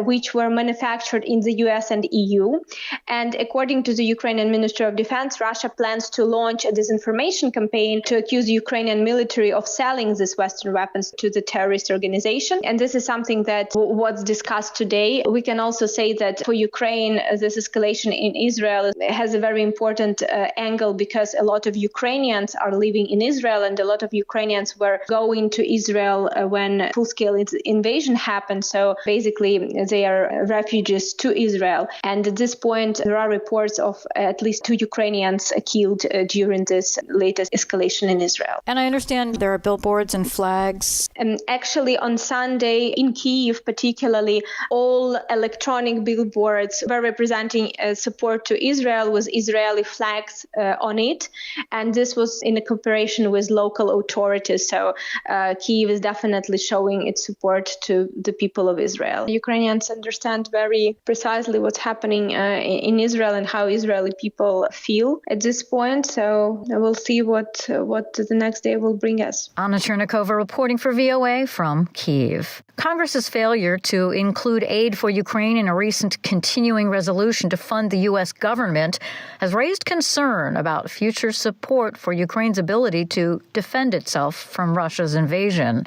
which were manufactured in the US and EU. And according to the Ukrainian Ministry of Defense, Russia plans to launch a disinformation campaign to accuse the Ukrainian military of selling these Western weapons to the terrorist organization. And this is something that was discussed today. We can also say that for Ukraine, this escalation in Israel has a very important angle because a lot of Ukrainians are living in Israel and a lot of Ukrainians were going to Israel when full-scale invasion happened. So basically, they are refugees to Israel. And at this point, there are reports of at least 2 Ukrainians killed during this latest escalation in Israel. And I understand there are billboards and flags. Actually, on Sunday in Kyiv, particularly, all electronic billboards were representing support to Israel with Israeli flags on it. And this was in a cooperation with local authorities. So Kyiv is definitely showing its support to the people of Israel. Ukrainians understand very precisely what's happening in Israel and how Israeli people feel at this point. So we'll see what the next day will bring us. Anna Chernikova reporting for VOA from Kyiv. Congress's failure to include aid for Ukraine in a recent continuing resolution to fund the U.S. government has raised concern about future support for Ukraine's ability to defend itself from Russia's invasion.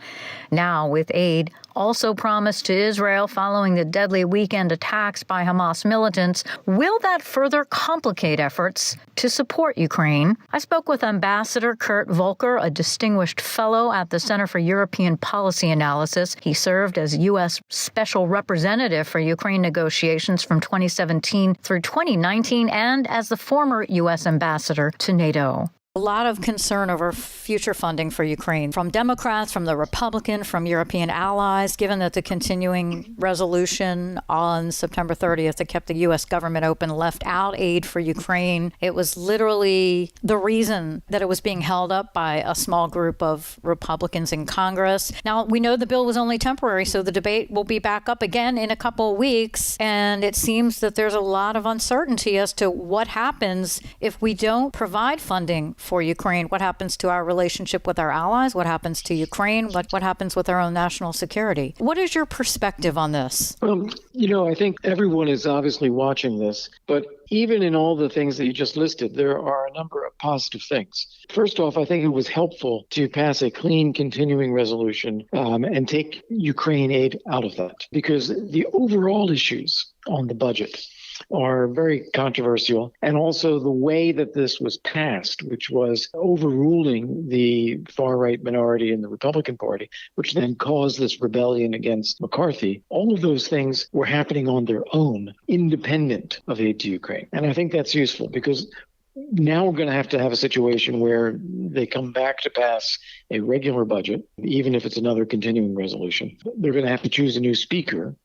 Now, with aid also promised to Israel following the deadly weekend attacks by Hamas militants, will that further complicate efforts to support Ukraine? I spoke with Ambassador Kurt Volker, a distinguished fellow at the Center for European Policy Analysis. He served as U.S. Special Representative for Ukraine negotiations from 2017 through 2019 and as the former U.S. Ambassador to NATO. A lot of concern over future funding for Ukraine from Democrats, from the Republican, from European allies, given that the continuing resolution on September 30th that kept the U.S. government open left out aid for Ukraine. It was literally the reason that it was being held up by a small group of Republicans in Congress. Now, we know the bill was only temporary, so the debate will be back up again in a couple of weeks. And it seems that there's a lot of uncertainty as to what happens if we don't provide funding for Ukraine. What happens to our relationship with our allies? What happens to Ukraine? What happens with our own national security? What is your perspective on this? I think everyone is obviously watching this, but even in all the things that you just listed, there are a number of positive things. First off, I think it was helpful to pass a clean continuing resolution and take Ukraine aid out of that, because the overall issues on the budget are very controversial. And also the way that this was passed, which was overruling the far-right minority in the Republican Party, which then caused this rebellion against McCarthy. All of those things were happening on their own, independent of aid to Ukraine. And I think that's useful because now we're going to have a situation where they come back to pass a regular budget, even if it's another continuing resolution. They're going to have to choose a new speaker.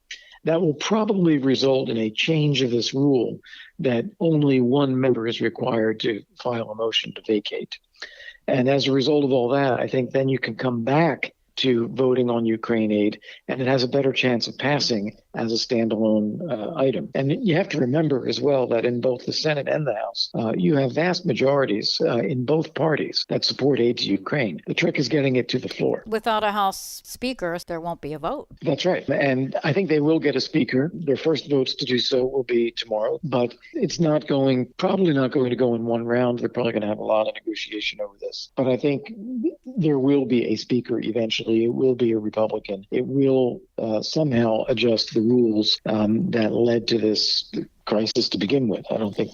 That will probably result in a change of this rule that only one member is required to file a motion to vacate. And as a result of all that, I think then you can come back to voting on Ukraine aid, and it has a better chance of passing as a standalone item. And you have to remember as well that in both the Senate and the House, you have vast majorities in both parties that support aid to Ukraine. The trick is getting it to the floor. Without a House Speaker, there won't be a vote. That's right. And I think they will get a speaker. Their first votes to do so will be tomorrow, but it's probably not going to go in one round. They're probably going to have a lot of negotiation over this. But I think there will be a speaker eventually. It will be a Republican. It will somehow adjust the rules that led to this crisis to begin with. I don't think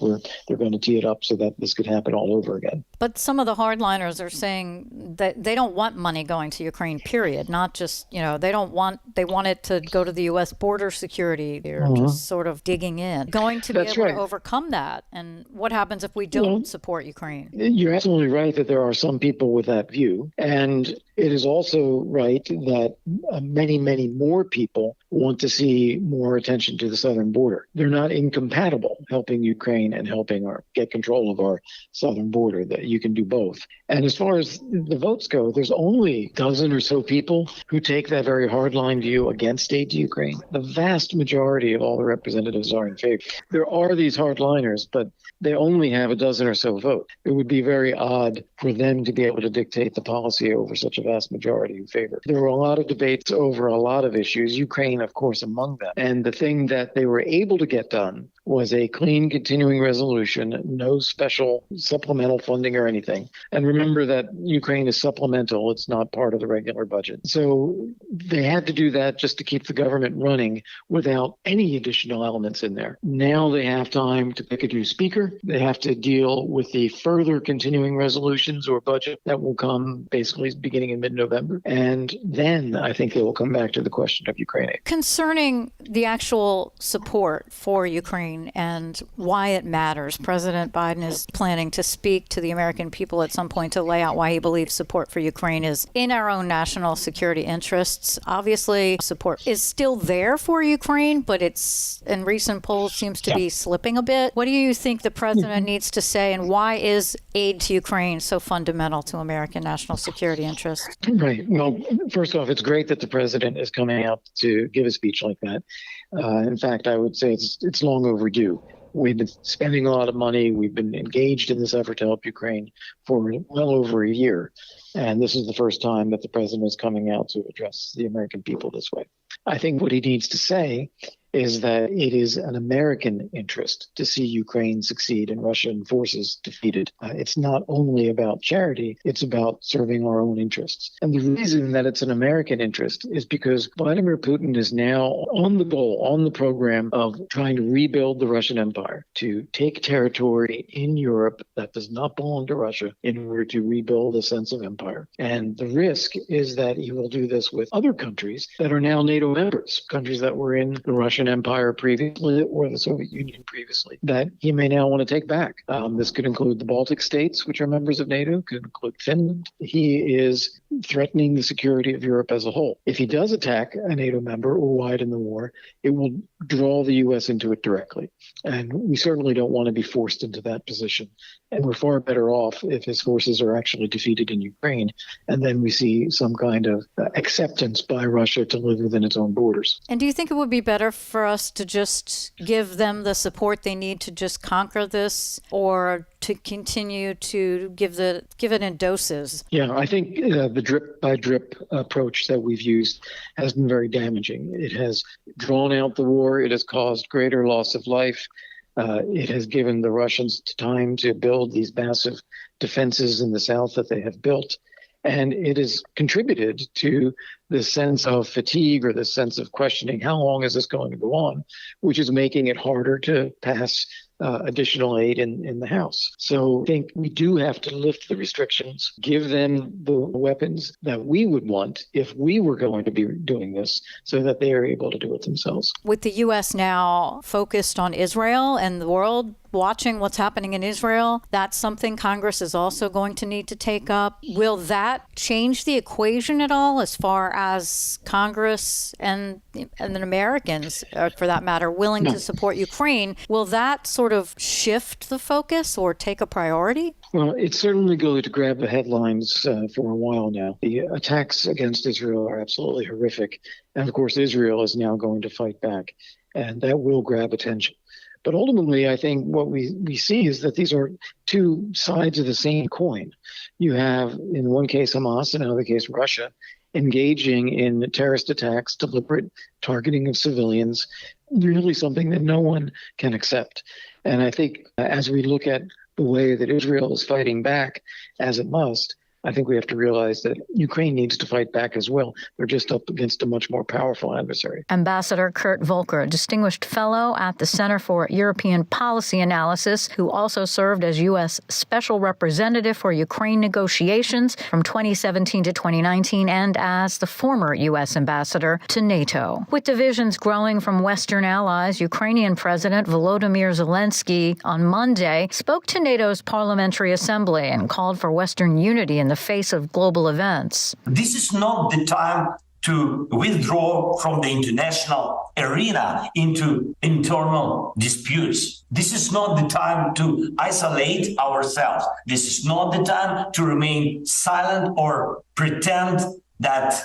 they're going to tee it up so that this could happen all over again. But some of the hardliners are saying that they don't want money going to Ukraine, period. Not just, they want it to go to the U.S. border security. They're just sort of digging in. Going to be able to overcome that. And what happens if we don't support Ukraine? You're absolutely right that there are some people with that view. And it is also right that many, many more people want to see more attention to the southern border. They're not incompatible, helping Ukraine and helping get control of our southern border, that you can do both. And as far as the votes go, there's only a dozen or so people who take that very hardline view against aid to Ukraine. The vast majority of all the representatives are in favor. There are these hardliners, but they only have a dozen or so vote. It would be very odd for them to be able to dictate the policy over such a vast majority in favor. There were a lot of debates over a lot of issues, Ukraine, of course, among them. And the thing that they were able to get done was a clean continuing resolution, no special supplemental funding or anything. And remember that Ukraine is supplemental. It's not part of the regular budget. So they had to do that just to keep the government running without any additional elements in there. Now they have time to pick a new speaker. They have to deal with the further continuing resolutions or budget that will come basically beginning in mid-November. And then I think they will come back to the question of Ukraine aid. Concerning the actual support for Ukraine and why it matters, President Biden is planning to speak to the American people at some point to lay out why he believes support for Ukraine is in our own national security interests. Obviously, support is still there for Ukraine, but it's, in recent polls, seems to be slipping a bit. What do you think the president needs to say, and why is aid to Ukraine so fundamental to American national security interests? Right. Well, first off, it's great that the president is coming out to give a speech like that. In fact, I would say it's long overdue. We've been spending a lot of money. We've been engaged in this effort to help Ukraine for well over a year. And this is the first time that the president is coming out to address the American people this way. I think what he needs to say is that it is an American interest to see Ukraine succeed and Russian forces defeated. It's not only about charity, it's about serving our own interests. And the reason that it's an American interest is because Vladimir Putin is now on the goal, on the program of trying to rebuild the Russian Empire, to take territory in Europe that does not belong to Russia in order to rebuild a sense of empire. And the risk is that he will do this with other countries that are now NATO members, countries that were in the Russian Russian Empire previously or the Soviet Union previously that he may now want to take back. This could include the Baltic states, which are members of NATO, could include Finland. He is threatening the security of Europe as a whole. If he does attack a NATO member or widen the war, it will draw the U.S. into it directly. And we certainly don't want to be forced into that position. And we're far better off if his forces are actually defeated in Ukraine, and then we see some kind of acceptance by Russia to live within its own borders. And do you think it would be better for us to just give them the support they need to just conquer this, or to continue to give it in doses? Yeah, I think the drip-by-drip approach that we've used has been very damaging. It has drawn out the war. It has caused greater loss of life. It has given the Russians time to build these massive defenses in the south that they have built. And it has contributed to the sense of fatigue or the sense of questioning, how long is this going to go on, which is making it harder to pass additional aid in the House. So I think we do have to lift the restrictions, give them the weapons that we would want if we were going to be doing this so that they are able to do it themselves. With the U.S. now focused on Israel and the world watching what's happening in Israel, that's something Congress is also going to need to take up. Will that change the equation at all as far as Congress and the Americans, for that matter, willing to support Ukraine? Will that sort of shift the focus or take a priority? Well, it's certainly going to grab the headlines for a while now. The attacks against Israel are absolutely horrific. And of course, Israel is now going to fight back, and that will grab attention. But ultimately, I think what we see is that these are two sides of the same coin. You have, in one case, Hamas, in another case, Russia, engaging in terrorist attacks, deliberate targeting of civilians, really something that no one can accept. And I think as we look at the way that Israel is fighting back, as it must, I think we have to realize that Ukraine needs to fight back as well. They're just up against a much more powerful adversary. Ambassador Kurt Volker, a distinguished fellow at the Center for European Policy Analysis, who also served as U.S. Special Representative for Ukraine negotiations from 2017 to 2019 and as the former U.S. Ambassador to NATO. With divisions growing from Western allies, Ukrainian President Volodymyr Zelensky on Monday spoke to NATO's Parliamentary Assembly and called for Western unity in the face of global events. This is not the time to withdraw from the international arena into internal disputes. This is not the time to isolate ourselves. This is not the time to remain silent or pretend that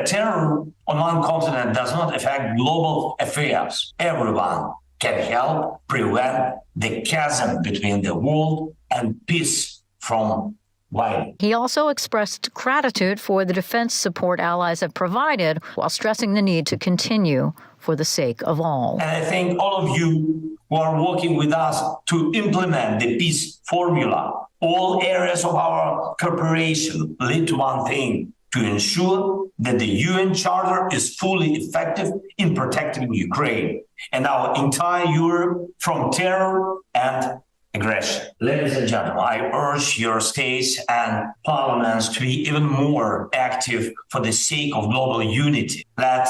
terror on one continent does not affect global affairs. Everyone can help prevent the chasm between the world and peace from widening. He also expressed gratitude for the defense support allies have provided, while stressing the need to continue for the sake of all. And I thank all of you who are working with us to implement the peace formula. All areas of our cooperation lead to one thing: to ensure that the UN Charter is fully effective in protecting Ukraine and our entire Europe from terror and aggression. Ladies and gentlemen, I urge your states and parliaments to be even more active for the sake of global unity. Let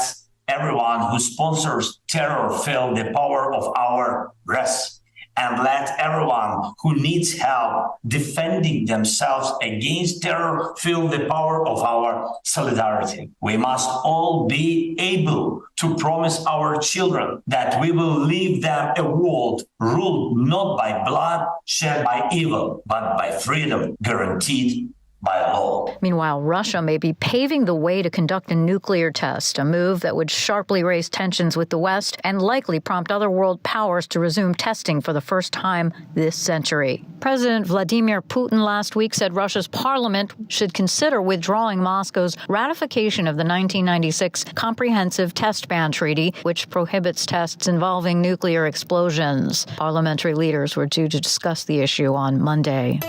everyone who sponsors terror feel the power of our rest. And let everyone who needs help defending themselves against terror feel the power of our solidarity. We must all be able to promise our children that we will leave them a world ruled not by blood shed by evil, but by freedom guaranteed by law. Meanwhile, Russia may be paving the way to conduct a nuclear test, a move that would sharply raise tensions with the West and likely prompt other world powers to resume testing for the first time this century. President Vladimir Putin last week said Russia's parliament should consider withdrawing Moscow's ratification of the 1996 Comprehensive Test Ban Treaty, which prohibits tests involving nuclear explosions. Parliamentary leaders were due to discuss the issue on Monday.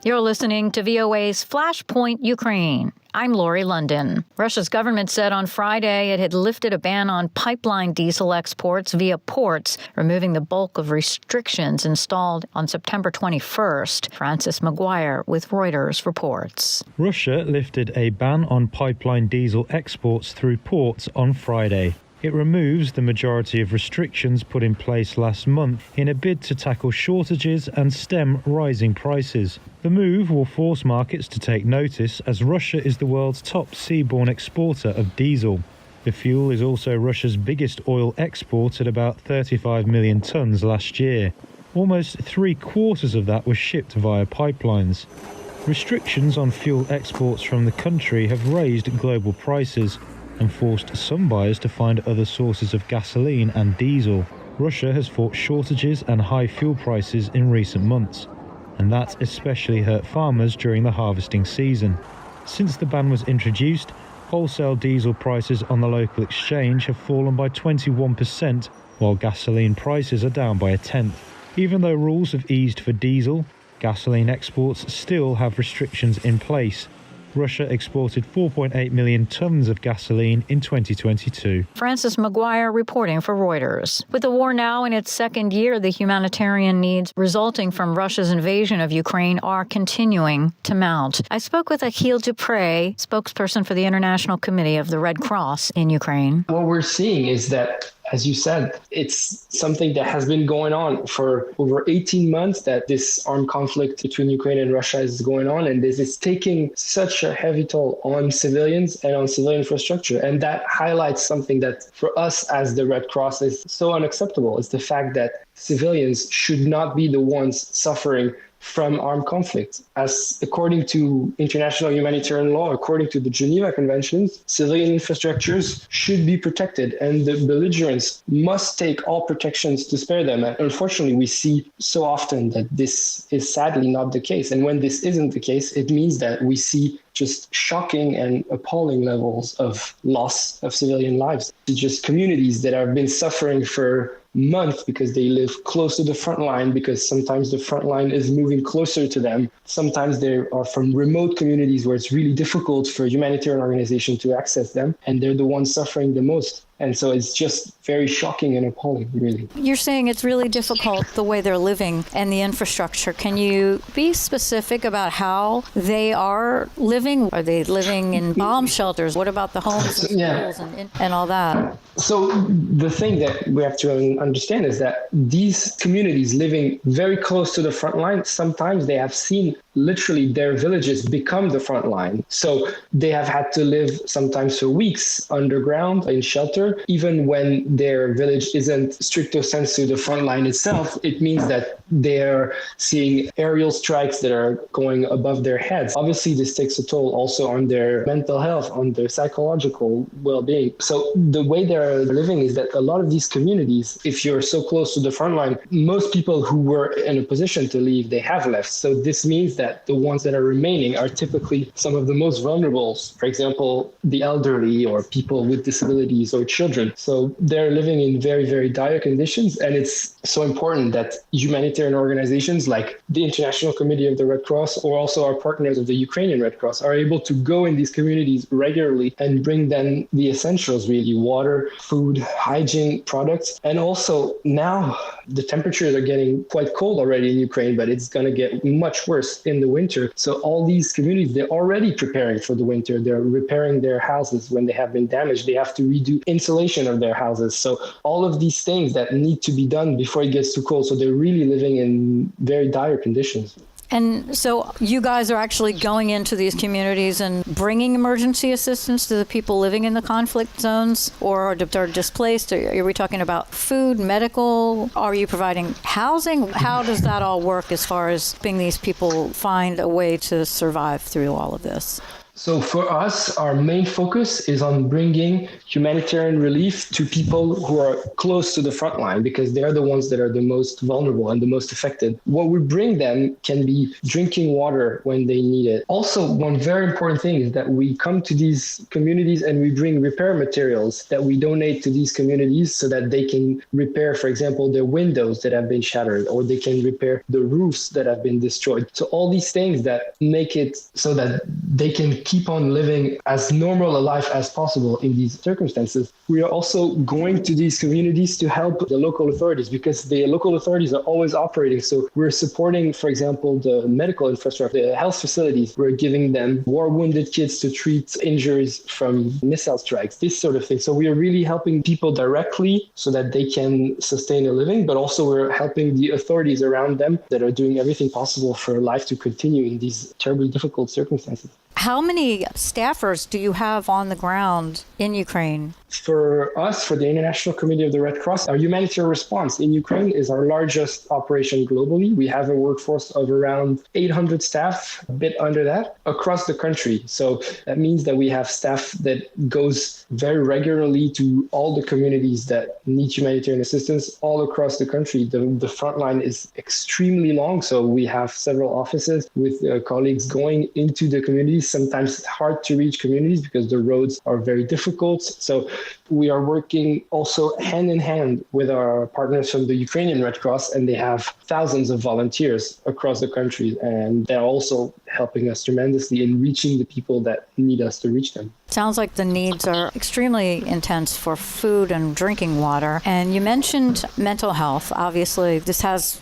You're listening to VOA's Flashpoint Ukraine. I'm Lori London. Russia's government said on Friday it had lifted a ban on pipeline diesel exports via ports, removing the bulk of restrictions installed on September 21st. Francis Maguire with Reuters reports. Russia lifted a ban on pipeline diesel exports through ports on Friday. It removes the majority of restrictions put in place last month in a bid to tackle shortages and stem rising prices. The move will force markets to take notice as Russia is the world's top seaborne exporter of diesel. The fuel is also Russia's biggest oil export at about 35 million tonnes last year. Almost 3/4 of that was shipped via pipelines. Restrictions on fuel exports from the country have raised global prices and forced some buyers to find other sources of gasoline and diesel. Russia has fought shortages and high fuel prices in recent months, and that's especially hurt farmers during the harvesting season. Since the ban was introduced, wholesale diesel prices on the local exchange have fallen by 21%, while gasoline prices are down by 1/10. Even though rules have eased for diesel, gasoline exports still have restrictions in place. Russia exported 4.8 million tonnes of gasoline in 2022. Francis Maguire reporting for Reuters. With the war now in its second year, the humanitarian needs resulting from Russia's invasion of Ukraine are continuing to mount. I spoke with Achille Dupre, spokesperson for the International Committee of the Red Cross in Ukraine. What we're seeing is that, as you said, it's something that has been going on for over 18 months, that this armed conflict between Ukraine and Russia is going on, and this is taking such a heavy toll on civilians and on civilian infrastructure. And that highlights something that for us as the Red Cross is so unacceptable. It's the fact that civilians should not be the ones suffering from armed conflict. As according to international humanitarian law, according to the Geneva Conventions, civilian infrastructures should be protected, and the belligerents must take all protections to spare them. And unfortunately, we see so often that this is sadly not the case. And when this isn't the case, it means that we see just shocking and appalling levels of loss of civilian lives. It's just communities that have been suffering for months because they live close to the front line, because sometimes the front line is moving closer to them. Sometimes they are from remote communities where it's really difficult for a humanitarian organization to access them, and they're the ones suffering the most. And so it's just very shocking and appalling, really. You're saying it's really difficult the way they're living and the infrastructure. Can you be specific about how they are living? Are they living in bomb shelters? What about the homes and schools and all that? So the thing that we have to understand is that these communities living very close to the front line, sometimes they have seen literally their villages become the front line. So they have had to live sometimes for weeks underground in shelter. Even when their village isn't stricto sensu the front line itself, it means that they're seeing aerial strikes that are going above their heads. Obviously, this takes a toll also on their mental health, on their psychological well-being. So the way they're living is that a lot of these communities, if you're so close to the front line, most people who were in a position to leave, they have left. So this means that the ones that are remaining are typically some of the most vulnerable. For example, the elderly or people with disabilities or children. So they're living in very, very dire conditions. And it's so important that humanitarian organizations like the International Committee of the Red Cross, or also our partners of the Ukrainian Red Cross, are able to go in these communities regularly and bring them the essentials, really: water, food, hygiene products. And also now the temperatures are getting quite cold already in Ukraine, but it's going to get much worse in the winter. So all these communities, they're already preparing for the winter. They're repairing their houses when they have been damaged. They have to redo insulation of their houses. So all of these things that need to be done before it gets too cold. So they're really living in very dire conditions. And so you guys are actually going into these communities and bringing emergency assistance to the people living in the conflict zones or are displaced? Are we talking about food, medical? Are you providing housing? How does that all work as far as helping these people find a way to survive through all of this? So for us, our main focus is on bringing humanitarian relief to people who are close to the front line, because they're the ones that are the most vulnerable and the most affected. What we bring them can be drinking water when they need it. Also, one very important thing is that we come to these communities and we bring repair materials that we donate to these communities so that they can repair, for example, their windows that have been shattered, or they can repair the roofs that have been destroyed. So all these things that make it so that they can keep on living as normal a life as possible in these circumstances. We are also going to these communities to help the local authorities because the local authorities are always operating. So we're supporting, for example, the medical infrastructure, the health facilities. We're giving them war-wounded kids to treat injuries from missile strikes, this sort of thing. So we are really helping people directly so that they can sustain a living, but also we're helping the authorities around them that are doing everything possible for life to continue in these terribly difficult circumstances. How many staffers do you have on the ground in Ukraine? For us, for the International Committee of the Red Cross, our humanitarian response in Ukraine is our largest operation globally. We have a workforce of around 800 staff, a bit under that, across the country. So that means that we have staff that goes very regularly to all the communities that need humanitarian assistance all across the country. The front line is extremely long, so we have several offices with colleagues going into the communities. Sometimes it's hard to reach communities because the roads are very difficult. So we are working also hand in hand with our partners from the Ukrainian Red Cross, and they have thousands of volunteers across the country. And they're also helping us tremendously in reaching the people that need us to reach them. Sounds like the needs are extremely intense for food and drinking water. And you mentioned mental health. Obviously, this has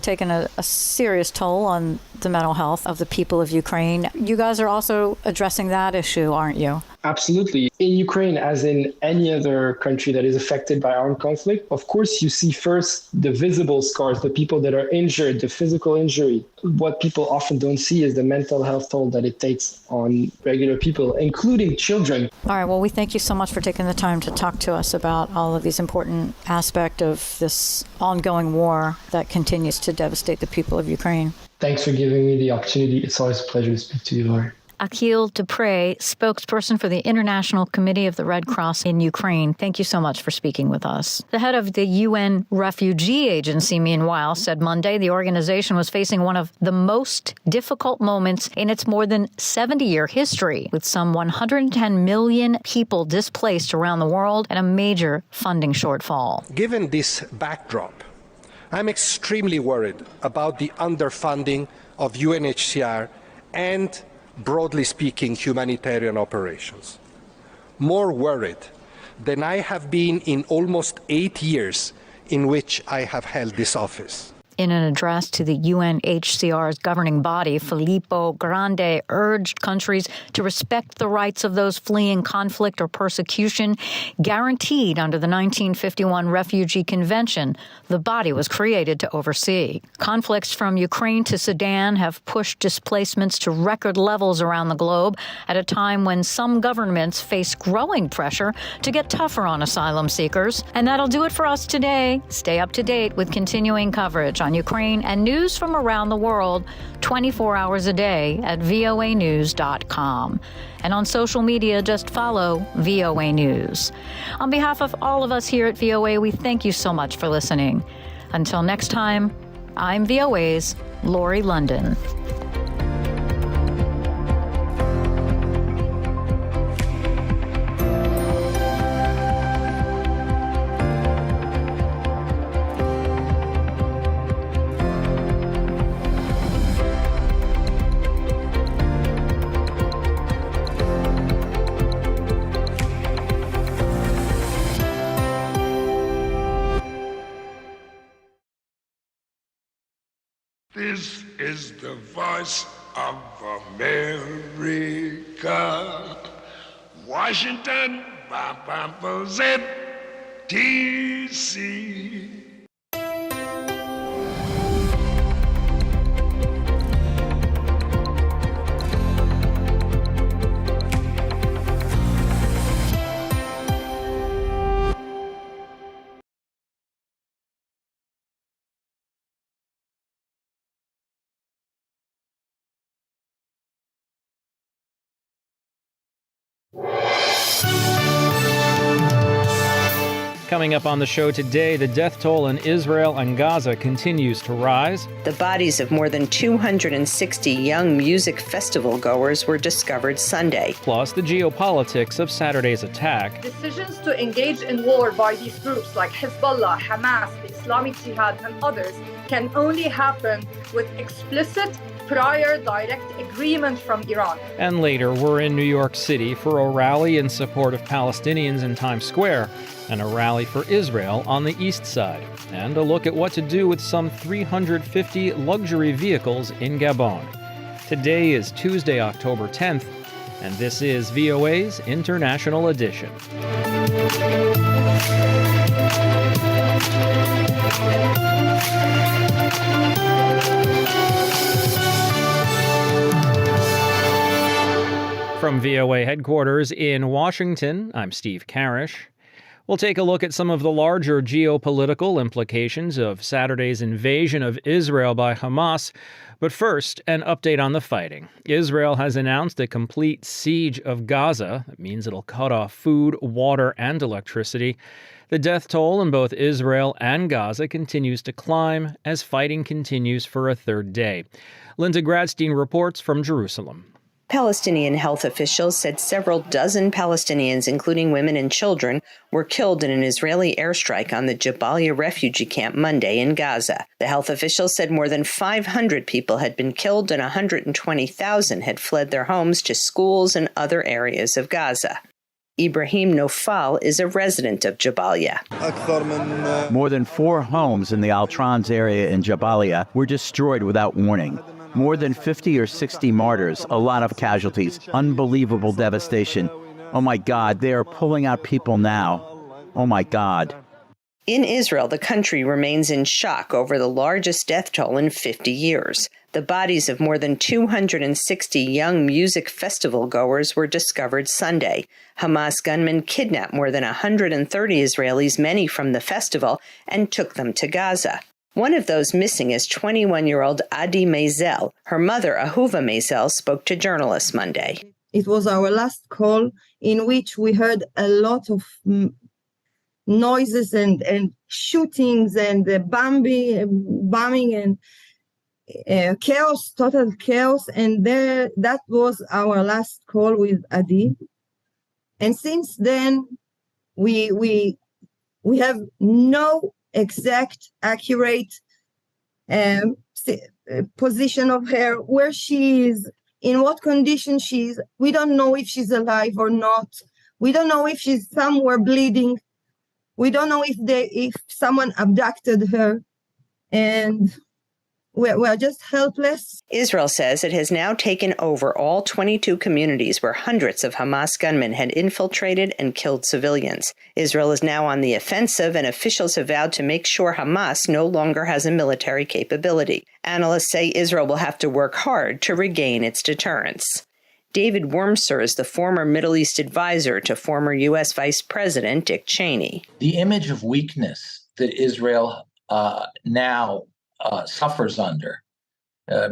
taken a serious toll on the mental health of the people of Ukraine. You guys are also addressing that issue, aren't you? Absolutely. In Ukraine, as in any other country that is affected by armed conflict, of course, you see first the visible scars, the people that are injured, the physical injury. What people often don't see is the mental health toll that it takes on regular people, including children. All right. Well, we thank you so much for taking the time to talk to us about all of these important aspects of this ongoing war that continues to devastate the people of Ukraine. Thanks for giving me the opportunity. It's always a pleasure to speak to you, Laura. Akhil Dupre, spokesperson for the International Committee of the Red Cross in Ukraine. Thank you so much for speaking with us. The head of the UN Refugee Agency, meanwhile, said Monday the organization was facing one of the most difficult moments in its more than 70-year history, with some 110 million people displaced around the world and a major funding shortfall. Given this backdrop, I'm extremely worried about the underfunding of UNHCR and, broadly speaking, humanitarian operations. More worried than I have been in almost 8 years in which I have held this office. In an address to the UNHCR's governing body, Filippo Grandi urged countries to respect the rights of those fleeing conflict or persecution guaranteed under the 1951 Refugee Convention the body was created to oversee. Conflicts from Ukraine to Sudan have pushed displacements to record levels around the globe at a time when some governments face growing pressure to get tougher on asylum seekers. And that'll do it for us today. Stay up to date with continuing coverage on Ukraine and news from around the world 24 hours a day at voanews.com. And on social media, just follow VOA News. On behalf of all of us here at VOA, we thank you so much for listening. Until next time, I'm VOA's Lori London. This is the voice of America. Washington, D.C. Coming up on the show today, the death toll in Israel and Gaza continues to rise. The bodies of more than 260 young music festival goers were discovered Sunday. Plus, the geopolitics of Saturday's attack. Decisions to engage in war by these groups like Hezbollah, Hamas, the Islamic Jihad, and others can only happen with explicit prior direct agreement from Iran. And later, we're in New York City for a rally in support of Palestinians in Times Square and a rally for Israel on the east side. And a look at what to do with some 350 luxury vehicles in Gabon. Today is Tuesday, October 10th, and this is VOA's International Edition. From VOA headquarters in Washington, I'm Steve Karish. We'll take a look at some of the larger geopolitical implications of Saturday's invasion of Israel by Hamas. But first, an update on the fighting. Israel has announced a complete siege of Gaza. That means it'll cut off food, water, and electricity. The death toll in both Israel and Gaza continues to climb as fighting continues for a third day. Linda Gradstein reports from Jerusalem. Palestinian health officials said several dozen Palestinians, including women and children, were killed in an Israeli airstrike on the Jabalia refugee camp Monday in Gaza. The health officials said more than 500 people had been killed and 120,000 had fled their homes to schools and other areas of Gaza. Ibrahim Nofal is a resident of Jabalia. More than 4 homes in the Al-Trans area in Jabalia were destroyed without warning. More than 50 or 60 martyrs, a lot of casualties, unbelievable devastation. Oh my God, they are pulling out people now. Oh my God. In Israel, the country remains in shock over the largest death toll in 50 years. The bodies of more than 260 young music festival goers were discovered Sunday. Hamas gunmen kidnapped more than 130 Israelis, many from the festival, and took them to Gaza. One of those missing is 21-year-old Adi Maisel. Her mother, Ahuva Maisel, spoke to journalists Monday. It was our last call in which we heard a lot of noises and shootings and bombing and chaos, total chaos. And that was our last call with Adi. And since then, we have no exact, accurate position of her, where she is, in what condition she is. We don't know if she's alive or not. We don't know if she's somewhere bleeding. We don't know if someone abducted her, and we're just helpless. Israel says it has now taken over all 22 communities where hundreds of Hamas gunmen had infiltrated and killed civilians. Israel is now on the offensive, and officials have vowed to make sure Hamas no longer has a military capability. Analysts say Israel will have to work hard to regain its deterrence. David Wormser is the former Middle East advisor to former U.S. Vice President Dick Cheney. The image of weakness that Israel now suffers under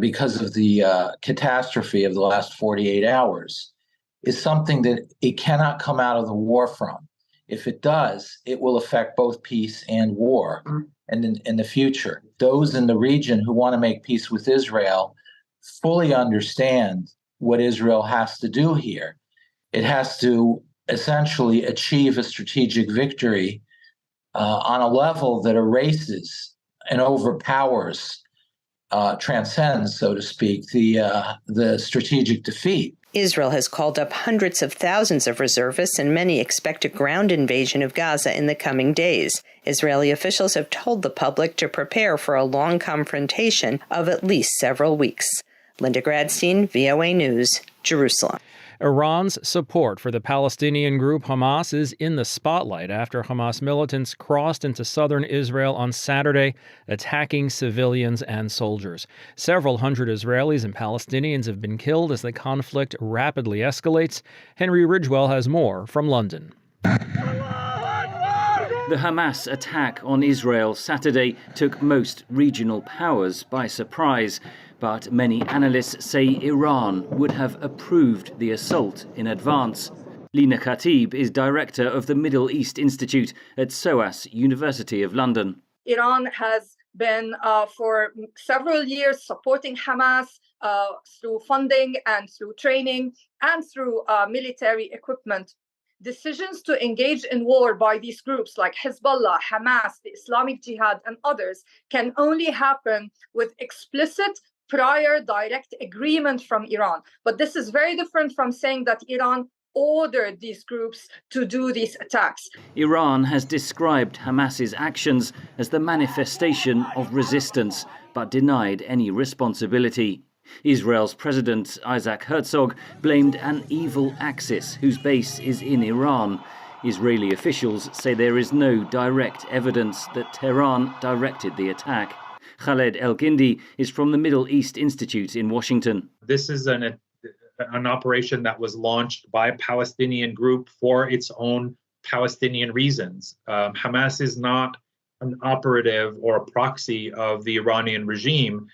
because of the catastrophe of the last 48 hours is something that it cannot come out of the war from. If it does, it will affect both peace and war. And in the future, those in the region who want to make peace with Israel fully understand what Israel has to do here. It has to essentially achieve a strategic victory on a level that erases and overpowers, transcends, so to speak, the strategic defeat. Israel has called up hundreds of thousands of reservists, and many expect a ground invasion of Gaza in the coming days. Israeli officials have told the public to prepare for a long confrontation of at least several weeks. Linda Gradstein, VOA News, Jerusalem. Iran's support for the Palestinian group Hamas is in the spotlight after Hamas militants crossed into southern Israel on Saturday, attacking civilians and soldiers. Several hundred Israelis and Palestinians have been killed as the conflict rapidly escalates. Henry Ridgewell has more from London. The Hamas attack on Israel Saturday took most regional powers by surprise, but many analysts say Iran would have approved the assault in advance. Lina Khatib is director of the Middle East Institute at SOAS University of London. Iran has been for several years supporting Hamas through funding and through training and through military equipment. Decisions to engage in war by these groups like Hezbollah, Hamas, the Islamic Jihad, and others can only happen with explicit prior direct agreement from Iran. But this is very different from saying that Iran ordered these groups to do these attacks. Iran has described Hamas's actions as the manifestation of resistance, but denied any responsibility. Israel's President Isaac Herzog blamed an evil axis whose base is in Iran. Israeli officials say there is no direct evidence that Tehran directed the attack. Khaled El-Gindi is from the Middle East Institute in Washington. This is an operation that was launched by a Palestinian group for its own Palestinian reasons. Hamas is not an operative or a proxy of the Iranian regime.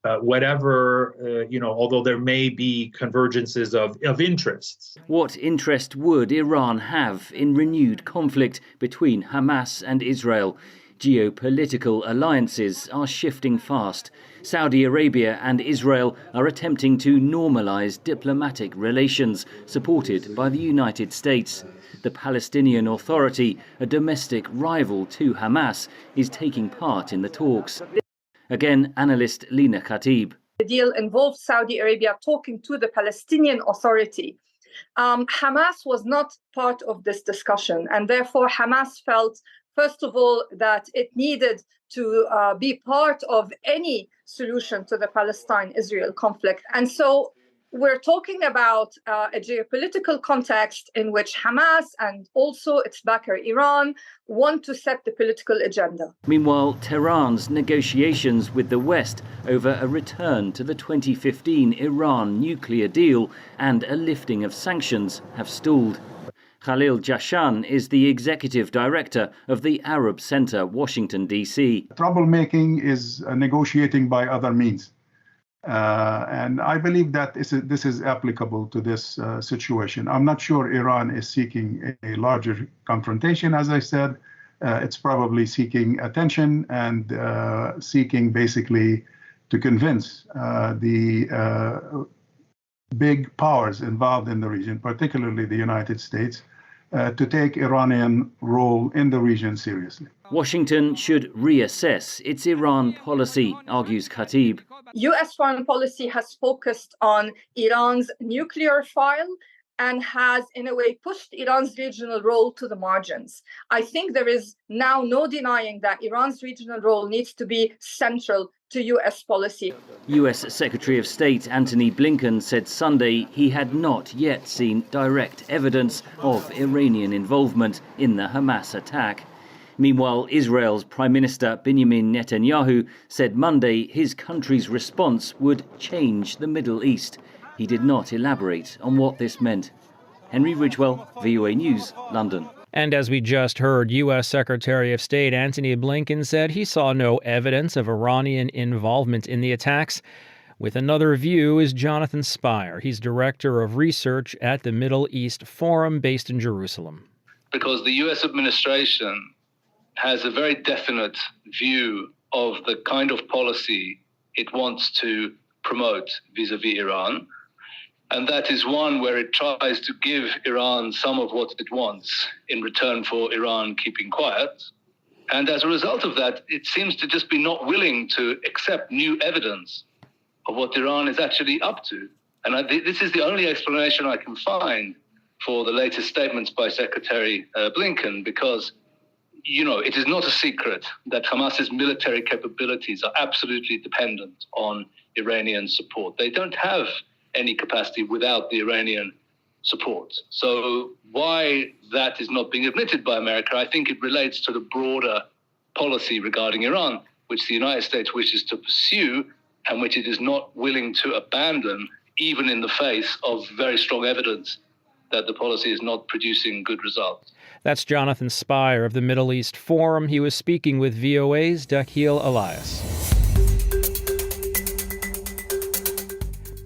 Although there may be convergences of interests. What interest would Iran have in renewed conflict between Hamas and Israel? Geopolitical alliances are shifting fast. Saudi Arabia and Israel are attempting to normalize diplomatic relations, supported by the United States. The Palestinian Authority, a domestic rival to Hamas, is taking part in the talks. Again, analyst Lina Khatib. The deal involved Saudi Arabia talking to the Palestinian Authority. Hamas was not part of this discussion, and therefore Hamas felt, first of all, that it needed to be part of any solution to the Palestine-Israel conflict. And so we're talking about a geopolitical context in which Hamas and also its backer Iran want to set the political agenda. Meanwhile, Tehran's negotiations with the West over a return to the 2015 Iran nuclear deal and a lifting of sanctions have stalled. Khalil Jashan is the executive director of the Arab Center, Washington, D.C. Troublemaking is negotiating by other means. And I believe that this is applicable to this situation. I'm not sure Iran is seeking a larger confrontation, as I said. It's probably seeking attention and seeking basically to convince the big powers involved in the region, particularly the United States, to take Iranian role in the region seriously. Washington should reassess its Iran policy, argues Khatib. U.S. foreign policy has focused on Iran's nuclear file and has, in a way, pushed Iran's regional role to the margins. I think there is now no denying that Iran's regional role needs to be central to U.S. policy. U.S. Secretary of State Antony Blinken said Sunday he had not yet seen direct evidence of Iranian involvement in the Hamas attack. Meanwhile, Israel's Prime Minister Benjamin Netanyahu said Monday his country's response would change the Middle East. He did not elaborate on what this meant. Henry Ridgewell, VOA News, London. And as we just heard, U.S. Secretary of State Antony Blinken said he saw no evidence of Iranian involvement in the attacks. With another view is Jonathan Spire. He's Director of Research at the Middle East Forum based in Jerusalem. Because the U.S. administration has a very definite view of the kind of policy it wants to promote vis-a-vis Iran. And that is one where it tries to give Iran some of what it wants in return for Iran keeping quiet. And as a result of that, it seems to just be not willing to accept new evidence of what Iran is actually up to. And this is the only explanation I can find for the latest statements by Secretary Blinken, because, you know, it is not a secret that Hamas's military capabilities are absolutely dependent on Iranian support. They don't have any capacity without the Iranian support. So why that is not being admitted by America, I think it relates to the broader policy regarding Iran, which the United States wishes to pursue and which it is not willing to abandon, even in the face of very strong evidence that the policy is not producing good results. That's Jonathan Spire of the Middle East Forum. He was speaking with VOA's Dakhil Elias.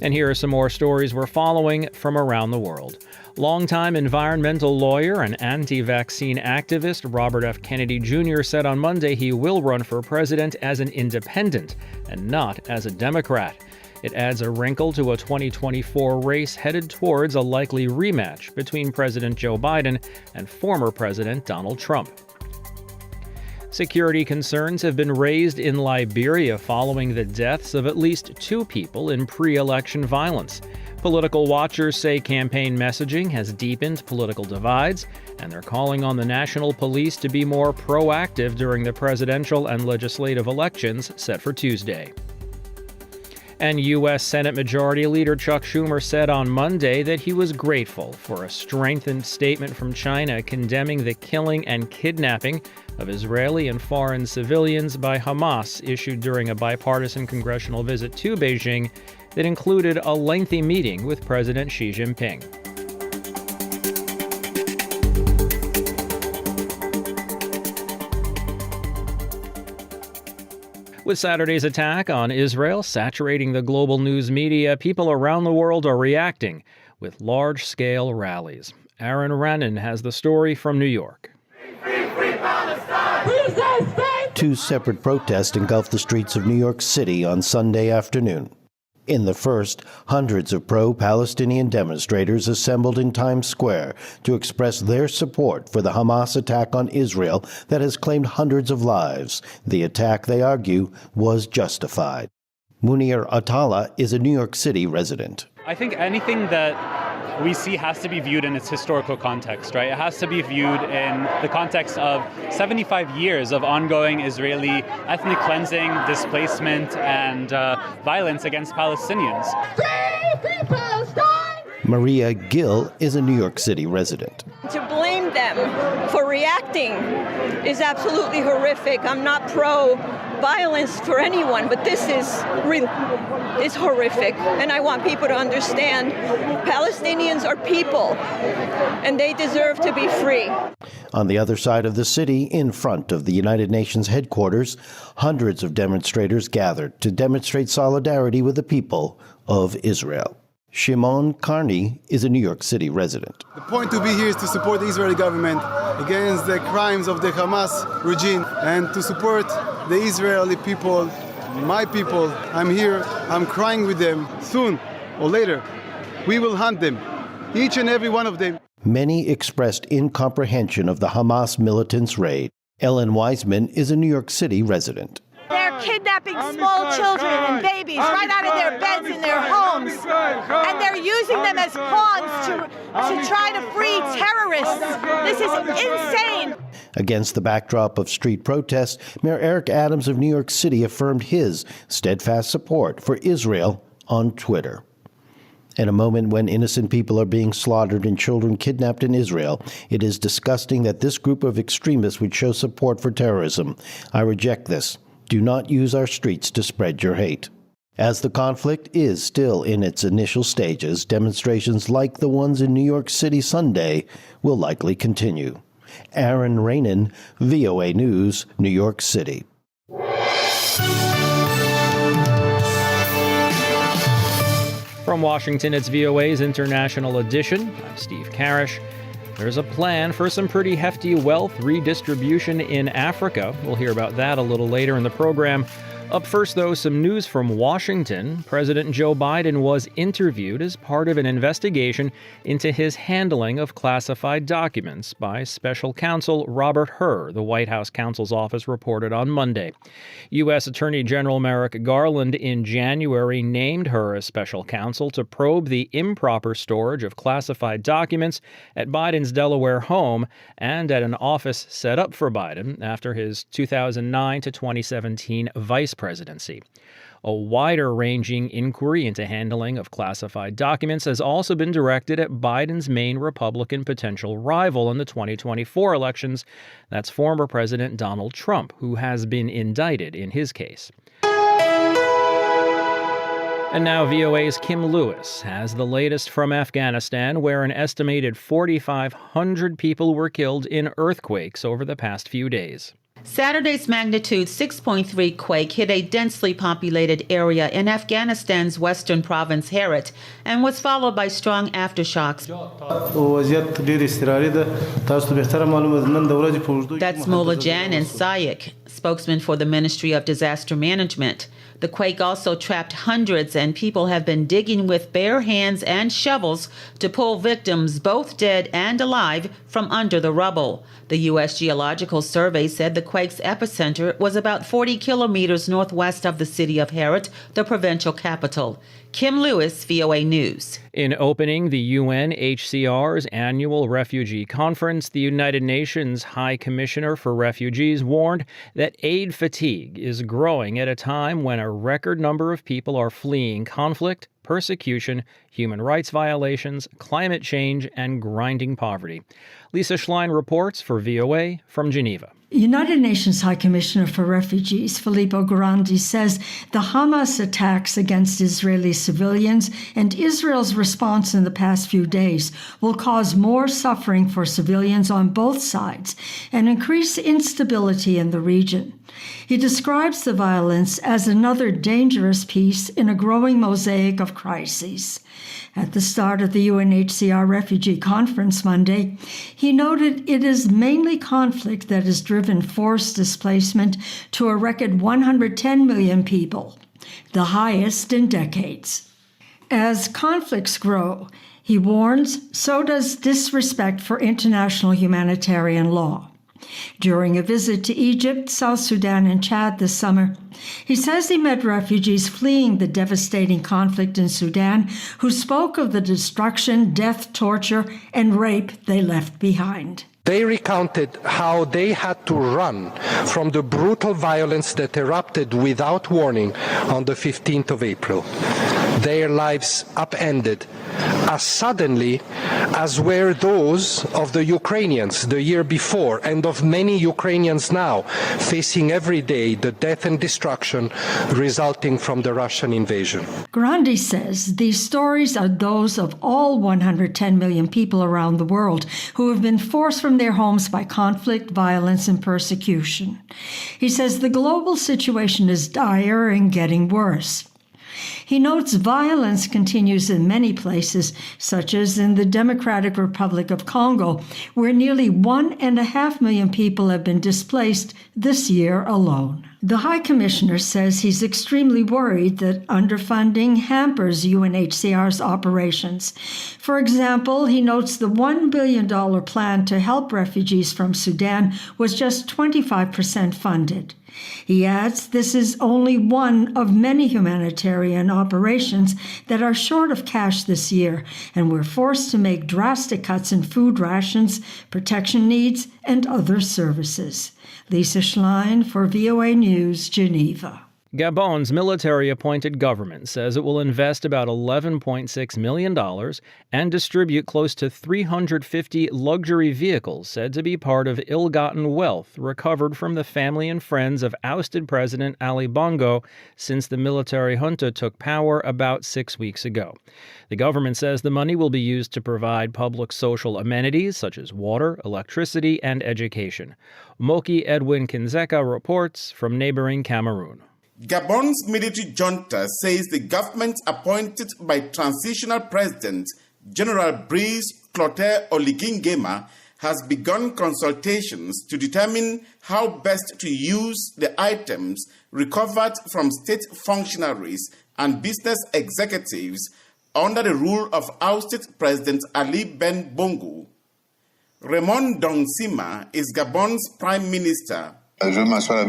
And here are some more stories we're following from around the world. Longtime environmental lawyer and anti-vaccine activist Robert F. Kennedy Jr. said on Monday he will run for president as an independent and not as a Democrat. It adds a wrinkle to a 2024 race headed towards a likely rematch between President Joe Biden and former President Donald Trump. Security concerns have been raised in Liberia following the deaths of at least 2 people in pre-election violence. Political watchers say campaign messaging has deepened political divides, and they're calling on the national police to be more proactive during the presidential and legislative elections set for Tuesday. And U.S. Senate Majority Leader Chuck Schumer said on Monday that he was grateful for a strengthened statement from China condemning the killing and kidnapping of Israeli and foreign civilians by Hamas, issued during a bipartisan congressional visit to Beijing that included a lengthy meeting with President Xi Jinping. With Saturday's attack on Israel saturating the global news media, people around the world are reacting with large-scale rallies. Aaron Rannan has the story from New York. Two separate protests engulfed the streets of New York City on Sunday afternoon. In the first, hundreds of pro-Palestinian demonstrators assembled in Times Square to express their support for the Hamas attack on Israel that has claimed hundreds of lives. The attack, they argue, was justified. Munir Atala is a New York City resident. I think anything that we see has to be viewed in its historical context, right? It has to be viewed in the context of 75 years of ongoing Israeli ethnic cleansing, displacement, and violence against Palestinians. Maria Gill is a New York City resident. To blame them for reacting is absolutely horrific. I'm not pro-violence for anyone, but this is real. It's horrific. And I want people to understand Palestinians are people, and they deserve to be free. On the other side of the city, in front of the United Nations headquarters, hundreds of demonstrators gathered to demonstrate solidarity with the people of Israel. Shimon Carney is a New York City resident. The point to be here is to support the Israeli government against the crimes of the Hamas regime and to support the Israeli people, my people. I'm here, I'm crying with them. Soon or later, we will hunt them, each and every one of them. Many expressed incomprehension of the Hamas militants' raid. Ellen Wiseman is a New York City resident. They're kidnapping small children and babies right out of their beds in their homes. And they're using them as pawns to try to free terrorists. This is insane. Against the backdrop of street protests, Mayor Eric Adams of New York City affirmed his steadfast support for Israel on Twitter. In a moment when innocent people are being slaughtered and children kidnapped in Israel, it is disgusting that this group of extremists would show support for terrorism. I reject this. Do not use our streets to spread your hate. As the conflict is still in its initial stages, demonstrations like the ones in New York City Sunday will likely continue. Aaron Rannan, VOA News, New York City. From Washington, it's VOA's International Edition. I'm Steve Karish. There's a plan for some pretty hefty wealth redistribution in Africa. We'll hear about that a little later in the program. Up first, though, some news from Washington. President Joe Biden was interviewed as part of an investigation into his handling of classified documents by special counsel Robert Hur, the White House counsel's office reported on Monday. U.S. Attorney General Merrick Garland in January named Hur as special counsel to probe the improper storage of classified documents at Biden's Delaware home and at an office set up for Biden after his 2009 to 2017 vice presidency. A wider-ranging inquiry into handling of classified documents has also been directed at Biden's main Republican potential rival in the 2024 elections. That's former President Donald Trump, who has been indicted in his case. And now VOA's Kim Lewis has the latest from Afghanistan, where an estimated 4,500 people were killed in earthquakes over the past few days. Saturday's magnitude 6.3 quake hit a densely populated area in Afghanistan's western province Herat and was followed by strong aftershocks. That's Mullah Jan and Sayek, spokesman for the Ministry of Disaster Management. The quake also trapped hundreds, and people have been digging with bare hands and shovels to pull victims, both dead and alive, from under the rubble. The U.S. Geological Survey said the quake's epicenter was about 40 kilometers northwest of the city of Herat, the provincial capital. Kim Lewis, VOA News. In opening the UNHCR's annual refugee conference, the United Nations High Commissioner for Refugees warned that aid fatigue is growing at a time when a record number of people are fleeing conflict, persecution, human rights violations, climate change, and grinding poverty. Lisa Schlein reports for VOA from Geneva. United Nations High Commissioner for Refugees Filippo Grandi says the Hamas attacks against Israeli civilians and Israel's response in the past few days will cause more suffering for civilians on both sides and increase instability in the region. He describes the violence as another dangerous piece in a growing mosaic of crises. At the start of the UNHCR Refugee Conference Monday, he noted it is mainly conflict that has driven forced displacement to a record 110 million people, the highest in decades. As conflicts grow, he warns, so does disrespect for international humanitarian law. During a visit to Egypt, South Sudan, and Chad this summer, he says he met refugees fleeing the devastating conflict in Sudan who spoke of the destruction, death, torture, and rape they left behind. They recounted how they had to run from the brutal violence that erupted without warning on the 15th of April. Their lives upended as suddenly as were those of the Ukrainians the year before and of many Ukrainians now, facing every day the death and destruction resulting from the Russian invasion. Grandi says these stories are those of all 110 million people around the world who have been forced from their homes by conflict, violence, and persecution. He says the global situation is dire and getting worse. He notes violence continues in many places, such as in the Democratic Republic of Congo, where nearly 1.5 million people have been displaced this year alone. The High Commissioner says he's extremely worried that underfunding hampers UNHCR's operations. For example, he notes the $1 billion plan to help refugees from Sudan was just 25% funded. He adds this is only one of many humanitarian operations that are short of cash this year, and we're forced to make drastic cuts in food rations, protection needs, and other services. Lisa Schlein for VOA News, Geneva. Gabon's military-appointed government says it will invest about $11.6 million and distribute close to 350 luxury vehicles said to be part of ill-gotten wealth recovered from the family and friends of ousted President Ali Bongo since the military junta took power about 6 weeks ago. The government says the money will be used to provide public social amenities such as water, electricity, and education. Moki Edwin Kinzeka reports from neighboring Cameroon. Gabon's military junta says the government appointed by transitional president General Brice Clotaire Oligui Nguema has begun consultations to determine how best to use the items recovered from state functionaries and business executives under the rule of ousted President Ali Ben Bongo. Raymond Dong-Sima is Gabon's prime minister. Sima says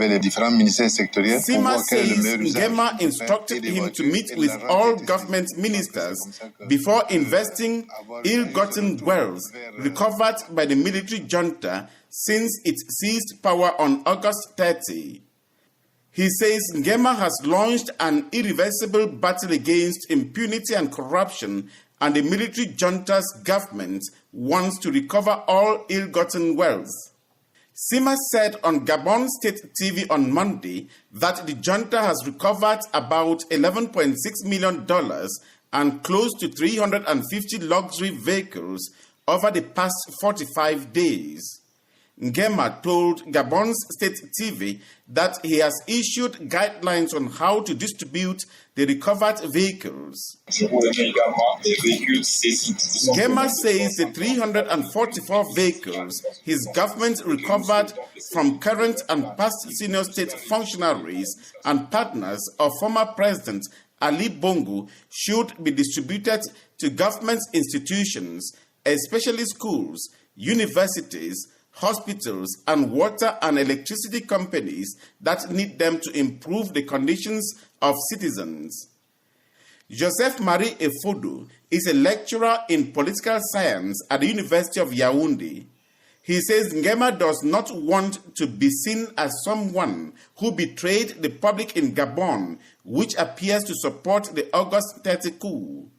Nguema instructed him to meet with all government ministers before investing ill-gotten wealth recovered by the military junta since it seized power on August 30. He says Nguema has launched an irreversible battle against impunity and corruption, and the military junta's government wants to recover all ill-gotten wealth. Sima said on Gabon State TV on Monday that the junta has recovered about $11.6 million and close to 350 luxury vehicles over the past 45 days. Nguema told Gabon's state TV that he has issued guidelines on how to distribute the recovered vehicles. Nguema says the 344 vehicles his government recovered from current and past senior state functionaries and partners of former President Ali Bongo should be distributed to government institutions, especially schools, universities, hospitals, and water and electricity companies that need them to improve the conditions of citizens. Joseph Marie Efodo is a lecturer in political science at the University of Yaoundé. He says Nguema does not want to be seen as someone who betrayed the public in Gabon, which appears to support the August 30 coup.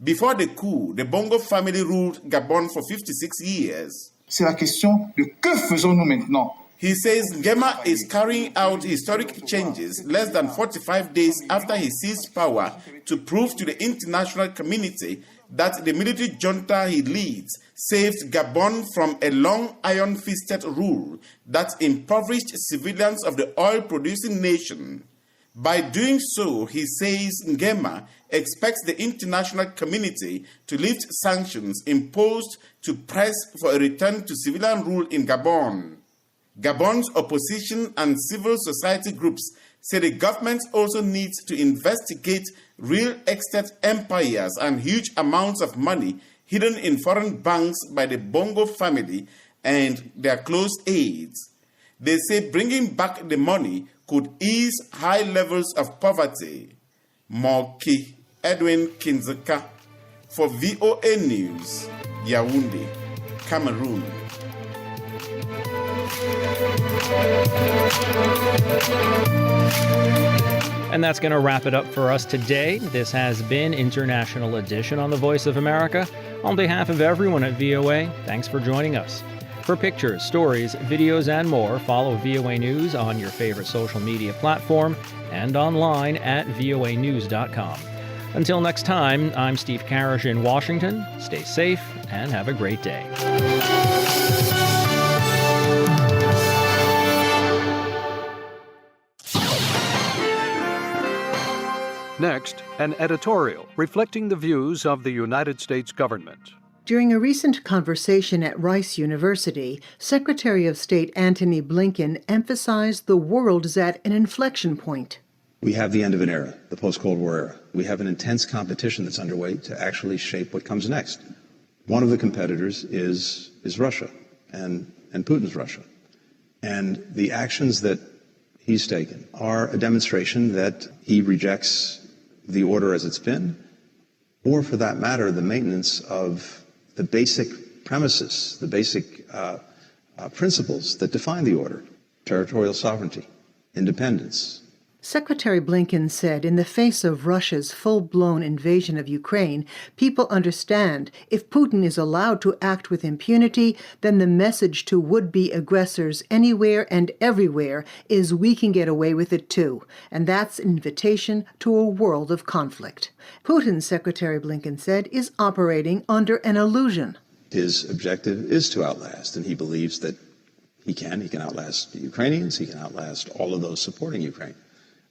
Before the coup, the Bongo family ruled Gabon for 56 years. C'est la question de que faisons-nous maintenant? He says Nguema is carrying out historic changes less than 45 days after he seized power to prove to the international community that the military junta he leads saved Gabon from a long iron-fisted rule that impoverished civilians of the oil-producing nation. By doing so, he says Nguema expects the international community to lift sanctions imposed to press for a return to civilian rule in Gabon. Gabon's opposition and civil society groups say the government also needs to investigate real estate empires and huge amounts of money hidden in foreign banks by the Bongo family and their close aides. They say bringing back the money could ease high levels of poverty. Moki Edwin Kinzeka for VOA News, Yaoundé, Cameroon. And that's going to wrap it up for us today. This has been International Edition on the Voice of America. On behalf of everyone at VOA, thanks for joining us. For pictures, stories, videos, and more, follow VOA News on your favorite social media platform and online at voanews.com. Until next time, I'm Steve Karish in Washington. Stay safe and have a great day. Next, an editorial reflecting the views of the United States government. During a recent conversation at Rice University, Secretary of State Antony Blinken emphasized the world is at an inflection point. We have the end of an era, the post-Cold War era. We have an intense competition that's underway to actually shape what comes next. One of the competitors is Russia and Putin's Russia. And the actions that he's taken are a demonstration that he rejects the order as it's been, or for that matter, the maintenance of the basic premises, the basic principles that define the order: territorial sovereignty, independence. Secretary Blinken said in the face of Russia's full-blown invasion of Ukraine, people understand if Putin is allowed to act with impunity, then the message to would-be aggressors anywhere and everywhere is we can get away with it too, and that's an invitation to a world of conflict. Putin, Secretary Blinken said, is operating under an illusion. His objective is to outlast, and he believes that he can outlast the Ukrainians, he can outlast all of those supporting Ukraine.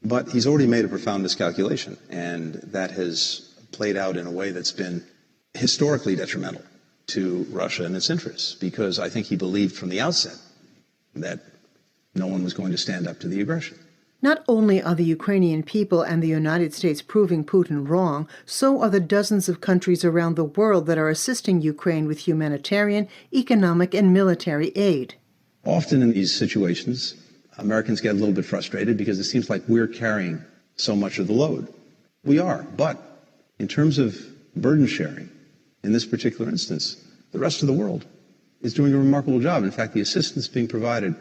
But he's already made a profound miscalculation, and that has played out in a way that's been historically detrimental to Russia and its interests, because I think he believed from the outset that no one was going to stand up to the aggression. Not only are the Ukrainian people and the United States proving Putin wrong, so are the dozens of countries around the world that are assisting Ukraine with humanitarian, economic, and military aid. Often in these situations, Americans get a little bit frustrated because it seems like we're carrying so much of the load. We are, but in terms of burden sharing, in this particular instance, the rest of the world is doing a remarkable job. In fact, the assistance being provided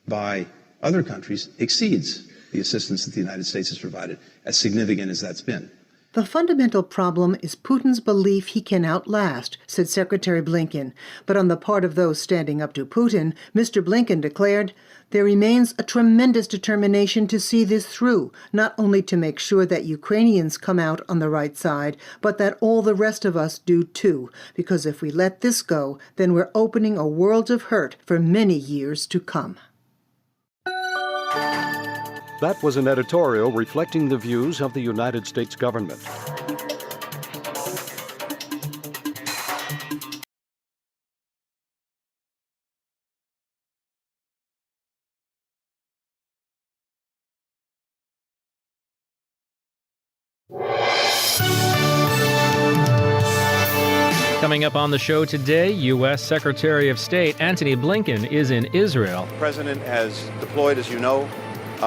by other countries exceeds the assistance that the United States has provided, as significant as that's been. The fundamental problem is Putin's belief he can outlast, said Secretary Blinken. But on the part of those standing up to Putin, Mr. Blinken declared, there remains a tremendous determination to see this through, not only to make sure that Ukrainians come out on the right side, but that all the rest of us do too, because if we let this go, then we're opening a world of hurt for many years to come. That was an editorial reflecting the views of the United States government. Coming up on the show today, U.S. Secretary of State Antony Blinken is in Israel. The president has deployed, as you know,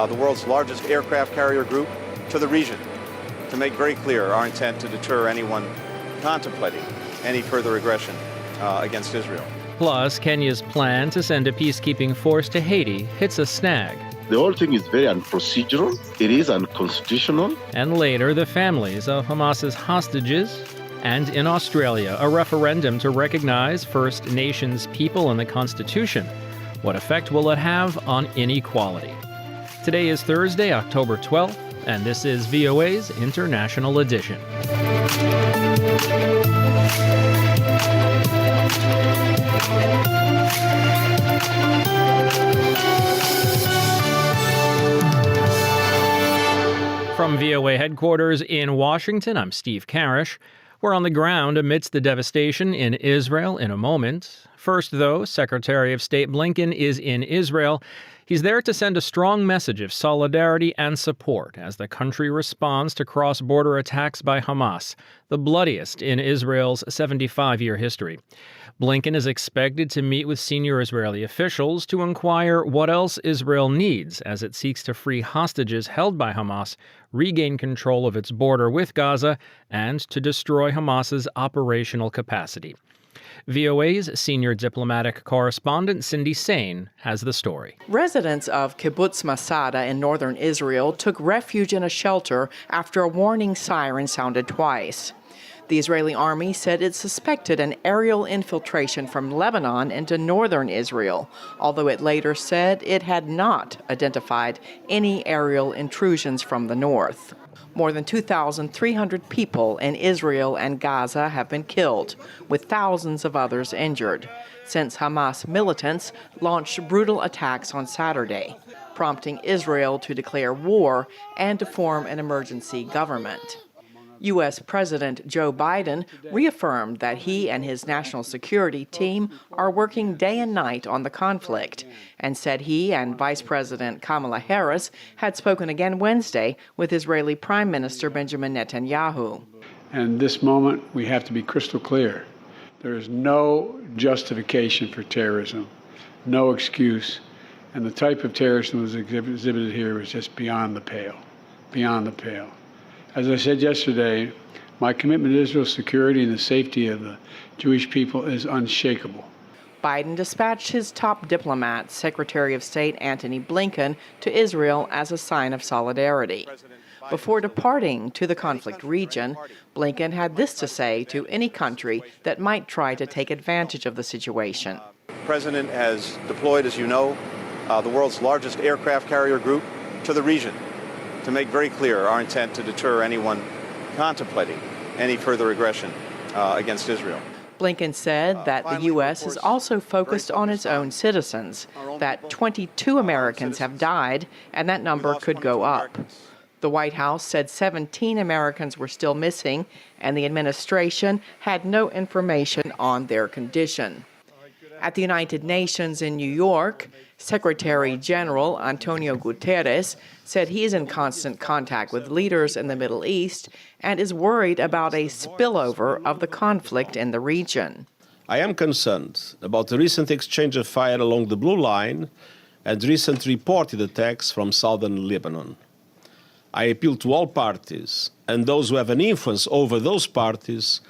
the world's largest aircraft carrier group to the region to make very clear our intent to deter anyone contemplating any further aggression against Israel. Plus, Kenya's plan to send a peacekeeping force to Haiti hits a snag. The whole thing is very unprocedural. It is unconstitutional. And later, the families of Hamas's hostages. And in Australia, a referendum to recognize First Nations people in the Constitution. What effect will it have on inequality? Today is Thursday, October 12th, and this is VOA's International Edition. From VOA headquarters in Washington, I'm Steve Karish. We're on the ground amidst the devastation in Israel in a moment. First, though, Secretary of State Blinken is in Israel. He's there to send a strong message of solidarity and support as the country responds to cross-border attacks by Hamas, the bloodiest in Israel's 75-year history. Blinken is expected to meet with senior Israeli officials to inquire what else Israel needs as it seeks to free hostages held by Hamas, regain control of its border with Gaza, and to destroy Hamas's operational capacity. VOA's senior diplomatic correspondent Cindy Sain has the story. Residents of Kibbutz Masada in northern Israel took refuge in a shelter after a warning siren sounded twice. The Israeli army said it suspected an aerial infiltration from Lebanon into northern Israel, although it later said it had not identified any aerial intrusions from the north. More than 2,300 people in Israel and Gaza have been killed, with thousands of others injured, since Hamas militants launched brutal attacks on Saturday, prompting Israel to declare war and to form an emergency government. U.S. President Joe Biden reaffirmed that he and his national security team are working day and night on the conflict, and said he and Vice President Kamala Harris had spoken again Wednesday with Israeli Prime Minister Benjamin Netanyahu. And this moment, we have to be crystal clear. There is no justification for terrorism, no excuse, and the type of terrorism that was exhibited here is just beyond the pale, beyond the pale. As I said yesterday, my commitment to Israel's security and the safety of the Jewish people is unshakable. Biden dispatched his top diplomat, Secretary of State Antony Blinken, to Israel as a sign of solidarity. Before departing to the conflict region, Blinken had this to say to any country that might try to take advantage of the situation. The president has deployed, as you know, the world's largest aircraft carrier group to the region to make very clear our intent to deter anyone contemplating any further aggression against Israel. Blinken said that the U.S. is also focused on its own citizens, that 22 Americans have died, and that number could go up. The White House said 17 Americans were still missing, and the administration had no information on their condition. At the United Nations in New York, Secretary General Antonio Guterres said he is in constant contact with leaders in the Middle East and is worried about a spillover of the conflict in the region. I am concerned about the recent exchange of fire along the Blue Line and recent reported attacks from southern Lebanon. I appeal to all parties and those who have an influence over those parties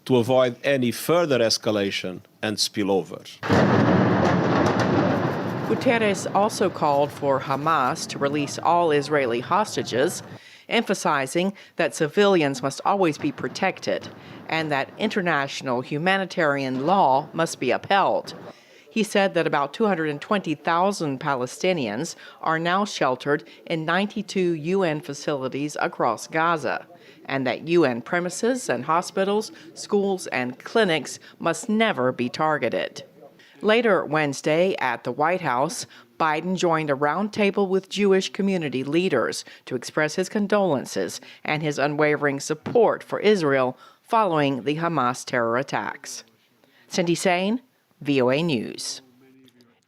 to avoid any further escalation and spillover. Guterres also called for Hamas to release all Israeli hostages. emphasizing that civilians must always be protected and that international humanitarian law must be upheld. He said that about 220,000 Palestinians are now sheltered in 92 UN facilities across Gaza, and that UN premises and hospitals, schools, and clinics must never be targeted. Later Wednesday at the White House, Biden joined a roundtable with Jewish community leaders to express his condolences and his unwavering support for Israel following the Hamas terror attacks. Cindy Sain, VOA News.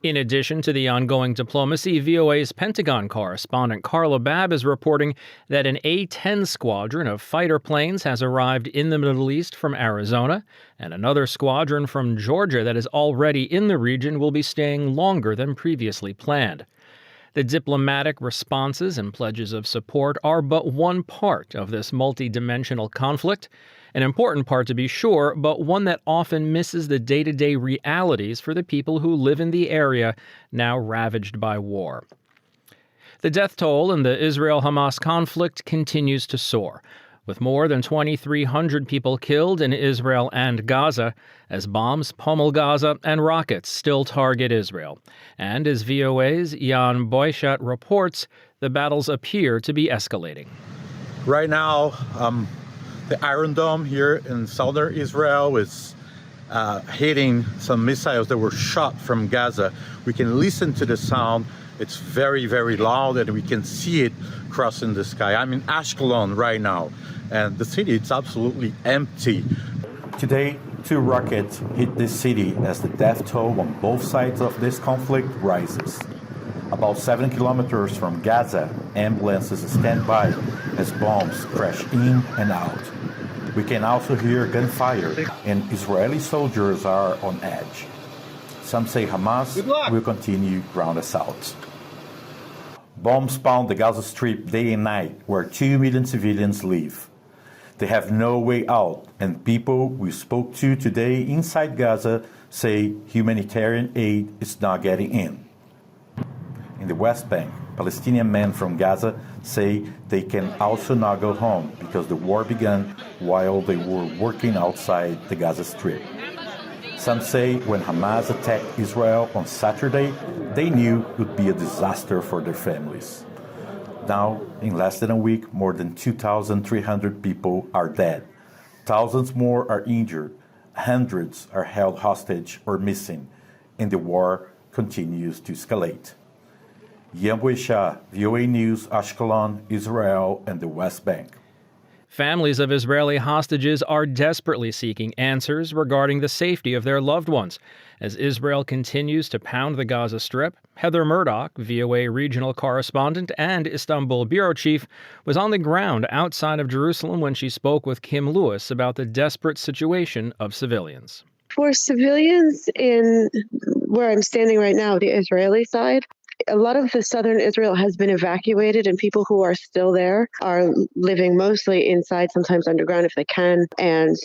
In addition to the ongoing diplomacy, VOA's Pentagon correspondent Carla Babb is reporting that an A-10 squadron of fighter planes has arrived in the Middle East from Arizona, and another squadron from Georgia that is already in the region will be staying longer than previously planned. The diplomatic responses and pledges of support are but one part of this multidimensional conflict. An important part to be sure, but one that often misses the day-to-day realities for the people who live in the area now ravaged by war. The death toll in the Israel-Hamas conflict continues to soar, with more than 2,300 people killed in Israel and Gaza, as bombs pummel Gaza and rockets still target Israel. And as VOA's Jan Boyschat reports, the battles appear to be escalating. Right now, the Iron Dome here in southern Israel is hitting some missiles that were shot from Gaza. We can listen to the sound. It's very, very loud, and we can see it crossing the sky. I'm in Ashkelon right now, and the city is absolutely empty. Today, 2 rockets hit this city as the death toll on both sides of this conflict rises. About 7 kilometers from Gaza, ambulances stand by as bombs crash in and out. We can also hear gunfire, and Israeli soldiers are on edge. Some say Hamas will continue ground assaults. Bombs pound the Gaza Strip day and night, where 2 million civilians live. They have no way out, and people we spoke to today inside Gaza say humanitarian aid is not getting in. In the West Bank, Palestinian men from Gaza say they can also not go home because the war began while they were working outside the Gaza Strip. Some say when Hamas attacked Israel on Saturday, they knew it would be a disaster for their families. Now, in less than a week, more than 2,300 people are dead. Thousands more are injured. Hundreds are held hostage or missing, and the war continues to escalate. Jan Boyschat, VOA News, Ashkelon, Israel, and the West Bank. Families of Israeli hostages are desperately seeking answers regarding the safety of their loved ones. As Israel continues to pound the Gaza Strip, Heather Murdoch, VOA regional correspondent and Istanbul bureau chief, was on the ground outside of Jerusalem when she spoke with Kim Lewis about the desperate situation of civilians. For civilians in where I'm standing right now, the Israeli side, a lot of the southern Israel has been evacuated, and people who are still there are living mostly inside, sometimes underground if they can, and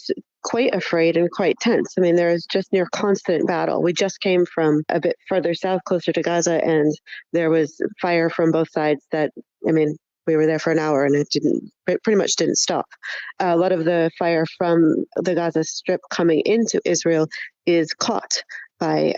quite afraid and quite tense. I mean, there is just near constant battle. We just came from a bit further south, closer to Gaza, and there was fire from both sides that, I mean, we were there for an hour and it pretty much didn't stop. A lot of the fire from the Gaza Strip coming into Israel is caught by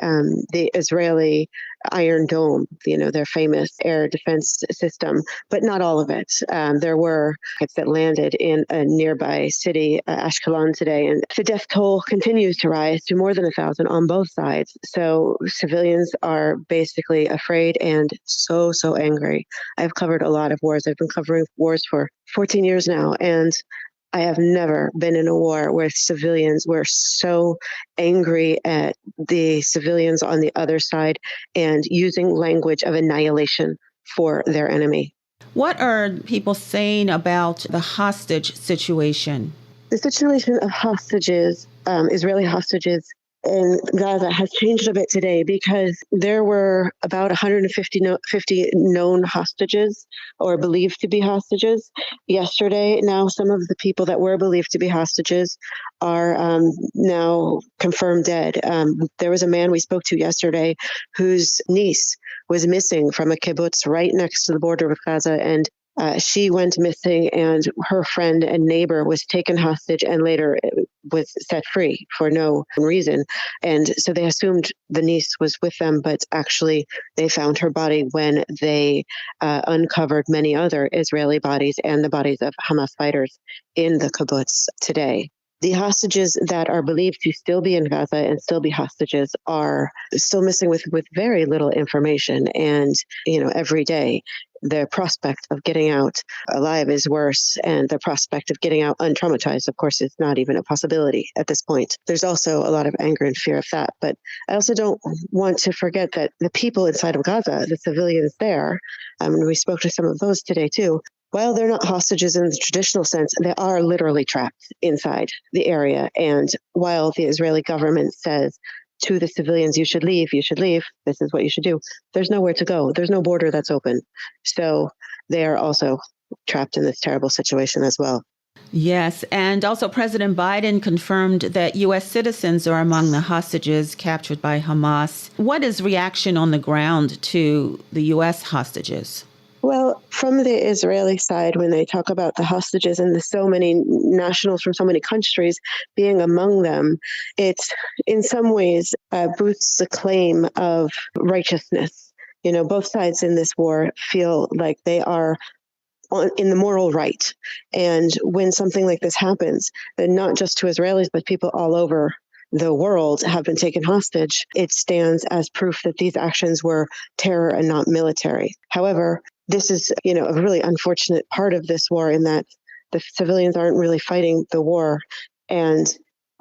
the Israeli Iron Dome, their famous air defense system, but not all of it. There were rockets that landed in a nearby city, Ashkelon, today, and the death toll continues to rise to more than 1,000 on both sides. So civilians are basically afraid and so angry. I've covered a lot of wars. I've been covering wars for 14 years now, and I have never been in a war where civilians were so angry at the civilians on the other side and using language of annihilation for their enemy. What are people saying about the hostage situation? The situation of hostages, Israeli hostages in Gaza has changed a bit today because there were about 150 known hostages or believed to be hostages yesterday. Now some of the people that were believed to be hostages are now confirmed dead. There was a man we spoke to yesterday whose niece was missing from a kibbutz right next to the border with Gaza, and She went missing, and her friend and neighbor was taken hostage and later was set free for no reason. And so they assumed the niece was with them, but actually they found her body when they uncovered many other Israeli bodies and the bodies of Hamas fighters in the kibbutz today. The hostages that are believed to still be in Gaza and still be hostages are still missing with very little information. And, every day, the prospect of getting out alive is worse, and the prospect of getting out untraumatized, of course, is not even a possibility at this point. There's also a lot of anger and fear of that. But I also don't want to forget that the people inside of Gaza, the civilians there, and we spoke to some of those today too, while they're not hostages in the traditional sense, they are literally trapped inside the area. And while the Israeli government says to the civilians, you should leave, this is what you should do, there's nowhere to go. There's no border that's open. So they are also trapped in this terrible situation as well. Yes, and also President Biden confirmed that U.S. citizens are among the hostages captured by Hamas. What is reaction on the ground to the U.S. hostages? Well, from the Israeli side, when they talk about the hostages and the so many nationals from so many countries being among them, it in some ways boosts the claim of righteousness. Both sides in this war feel like they are in the moral right. And when something like this happens, then not just to Israelis, but people all over the world have been taken hostage, it stands as proof that these actions were terror and not military. However, this is, a really unfortunate part of this war in that the civilians aren't really fighting the war. And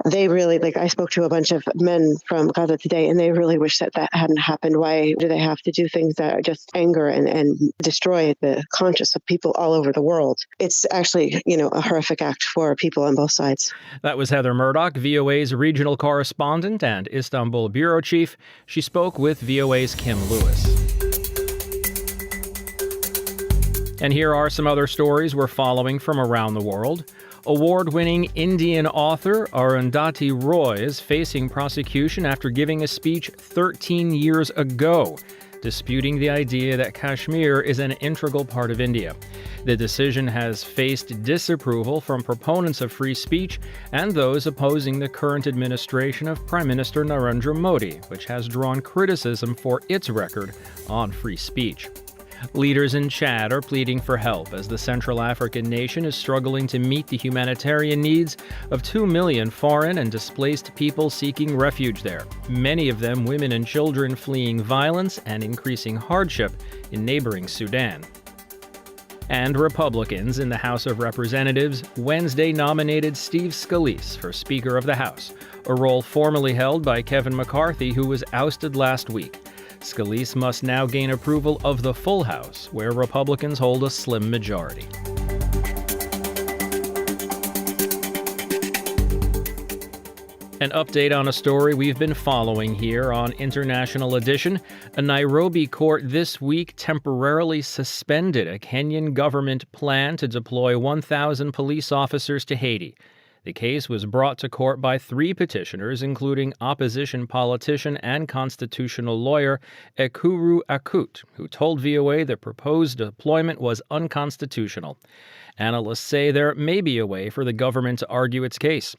they really, I spoke to a bunch of men from Gaza today, and they really wish that hadn't happened. Why do they have to do things that are just anger and destroy the conscience of people all over the world? It's actually, a horrific act for people on both sides. That was Heather Murdoch, VOA's regional correspondent and Istanbul bureau chief. She spoke with VOA's Kim Lewis. And here are some other stories we're following from around the world. Award-winning Indian author Arundhati Roy is facing prosecution after giving a speech 13 years ago, disputing the idea that Kashmir is an integral part of India. The decision has faced disapproval from proponents of free speech and those opposing the current administration of Prime Minister Narendra Modi, which has drawn criticism for its record on free speech. Leaders in Chad are pleading for help as the Central African nation is struggling to meet the humanitarian needs of 2 million foreign and displaced people seeking refuge there, many of them women and children fleeing violence and increasing hardship in neighboring Sudan. And Republicans in the House of Representatives Wednesday nominated Steve Scalise for Speaker of the House, a role formerly held by Kevin McCarthy, who was ousted last week. Scalise must now gain approval of the full House, where Republicans hold a slim majority. An update on a story we've been following here on International Edition. A Nairobi court this week temporarily suspended a Kenyan government plan to deploy 1,000 police officers to Haiti. The case was brought to court by 3 petitioners, including opposition politician and constitutional lawyer Ekuru Akut, who told VOA the proposed deployment was unconstitutional. Analysts say there may be a way for the government to argue its case.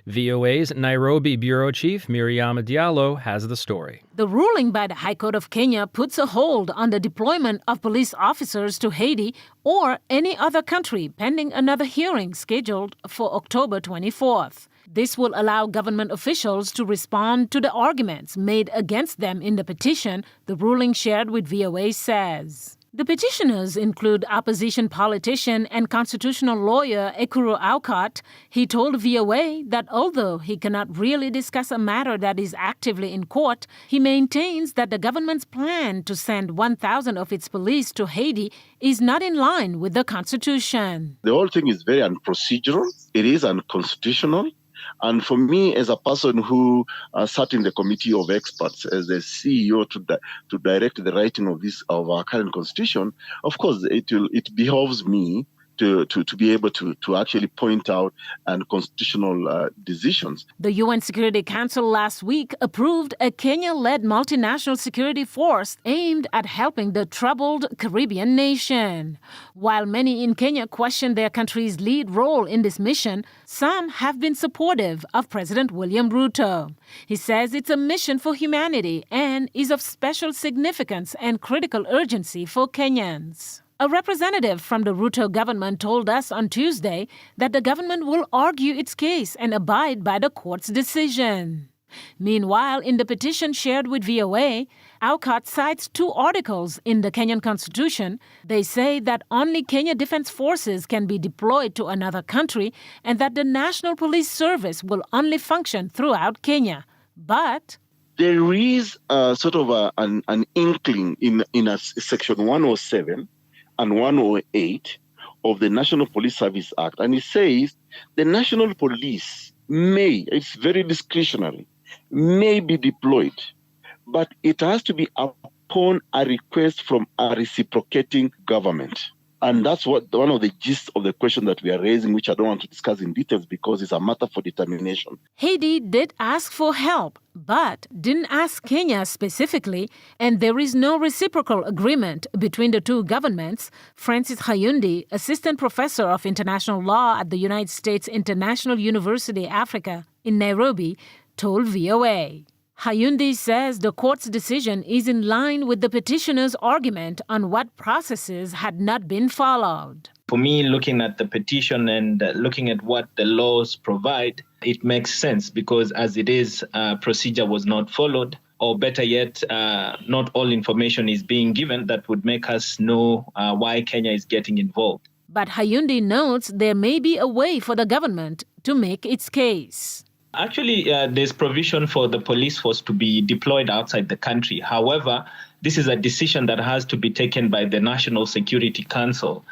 VOA's Nairobi bureau chief Miriam Diallo has the story. The ruling by the High Court of Kenya puts a hold on the deployment of police officers to Haiti or any other country pending another hearing scheduled for October 24th. This will allow government officials to respond to the arguments made against them in the petition, the ruling shared with VOA says. The petitioners include opposition politician and constitutional lawyer Ekuru Aukot. He told VOA that although he cannot really discuss a matter that is actively in court, he maintains that the government's plan to send 1,000 of its police to Haiti is not in line with the Constitution. The whole thing is very unprocedural. It is unconstitutional. And for me, as a person who sat in the committee of experts as the CEO to direct the writing of our current constitution, of course, it behoves me to be able to actually point out and constitutional decisions. The UN Security Council last week approved a Kenya-led multinational security force aimed at helping the troubled Caribbean nation. While many in Kenya question their country's lead role in this mission, some have been supportive of President William Ruto. He says it's a mission for humanity and is of special significance and critical urgency for Kenyans. A representative from the Ruto government told us on Tuesday that the government will argue its case and abide by the court's decision. Meanwhile, in the petition shared with VOA, AUCAT cites 2 articles in the Kenyan Constitution. They say that only Kenya Defense Forces can be deployed to another country and that the National Police Service will only function throughout Kenya. But there is sort of an inkling in a Section 107 and 108 of the National Police Service Act. And it says the National Police may, it's very discretionary, may be deployed, but it has to be upon a request from a reciprocating government. And that's what one of the gist of the question that we are raising, which I don't want to discuss in details because it's a matter for determination. Haiti did ask for help, but didn't ask Kenya specifically, and there is no reciprocal agreement between the 2 governments. Francis Hayundi, assistant professor of international law at the United States International University Africa in Nairobi, told VOA. Hayundi says the court's decision is in line with the petitioner's argument on what processes had not been followed. For me, looking at the petition and looking at what the laws provide, it makes sense because as it is, procedure was not followed, or better yet, not all information is being given that would make us know why Kenya is getting involved. But Hayundi notes there may be a way for the government to make its case. Actually, there's provision for the police force to be deployed outside the country. However, this is a decision that has to be taken by the National Security Council,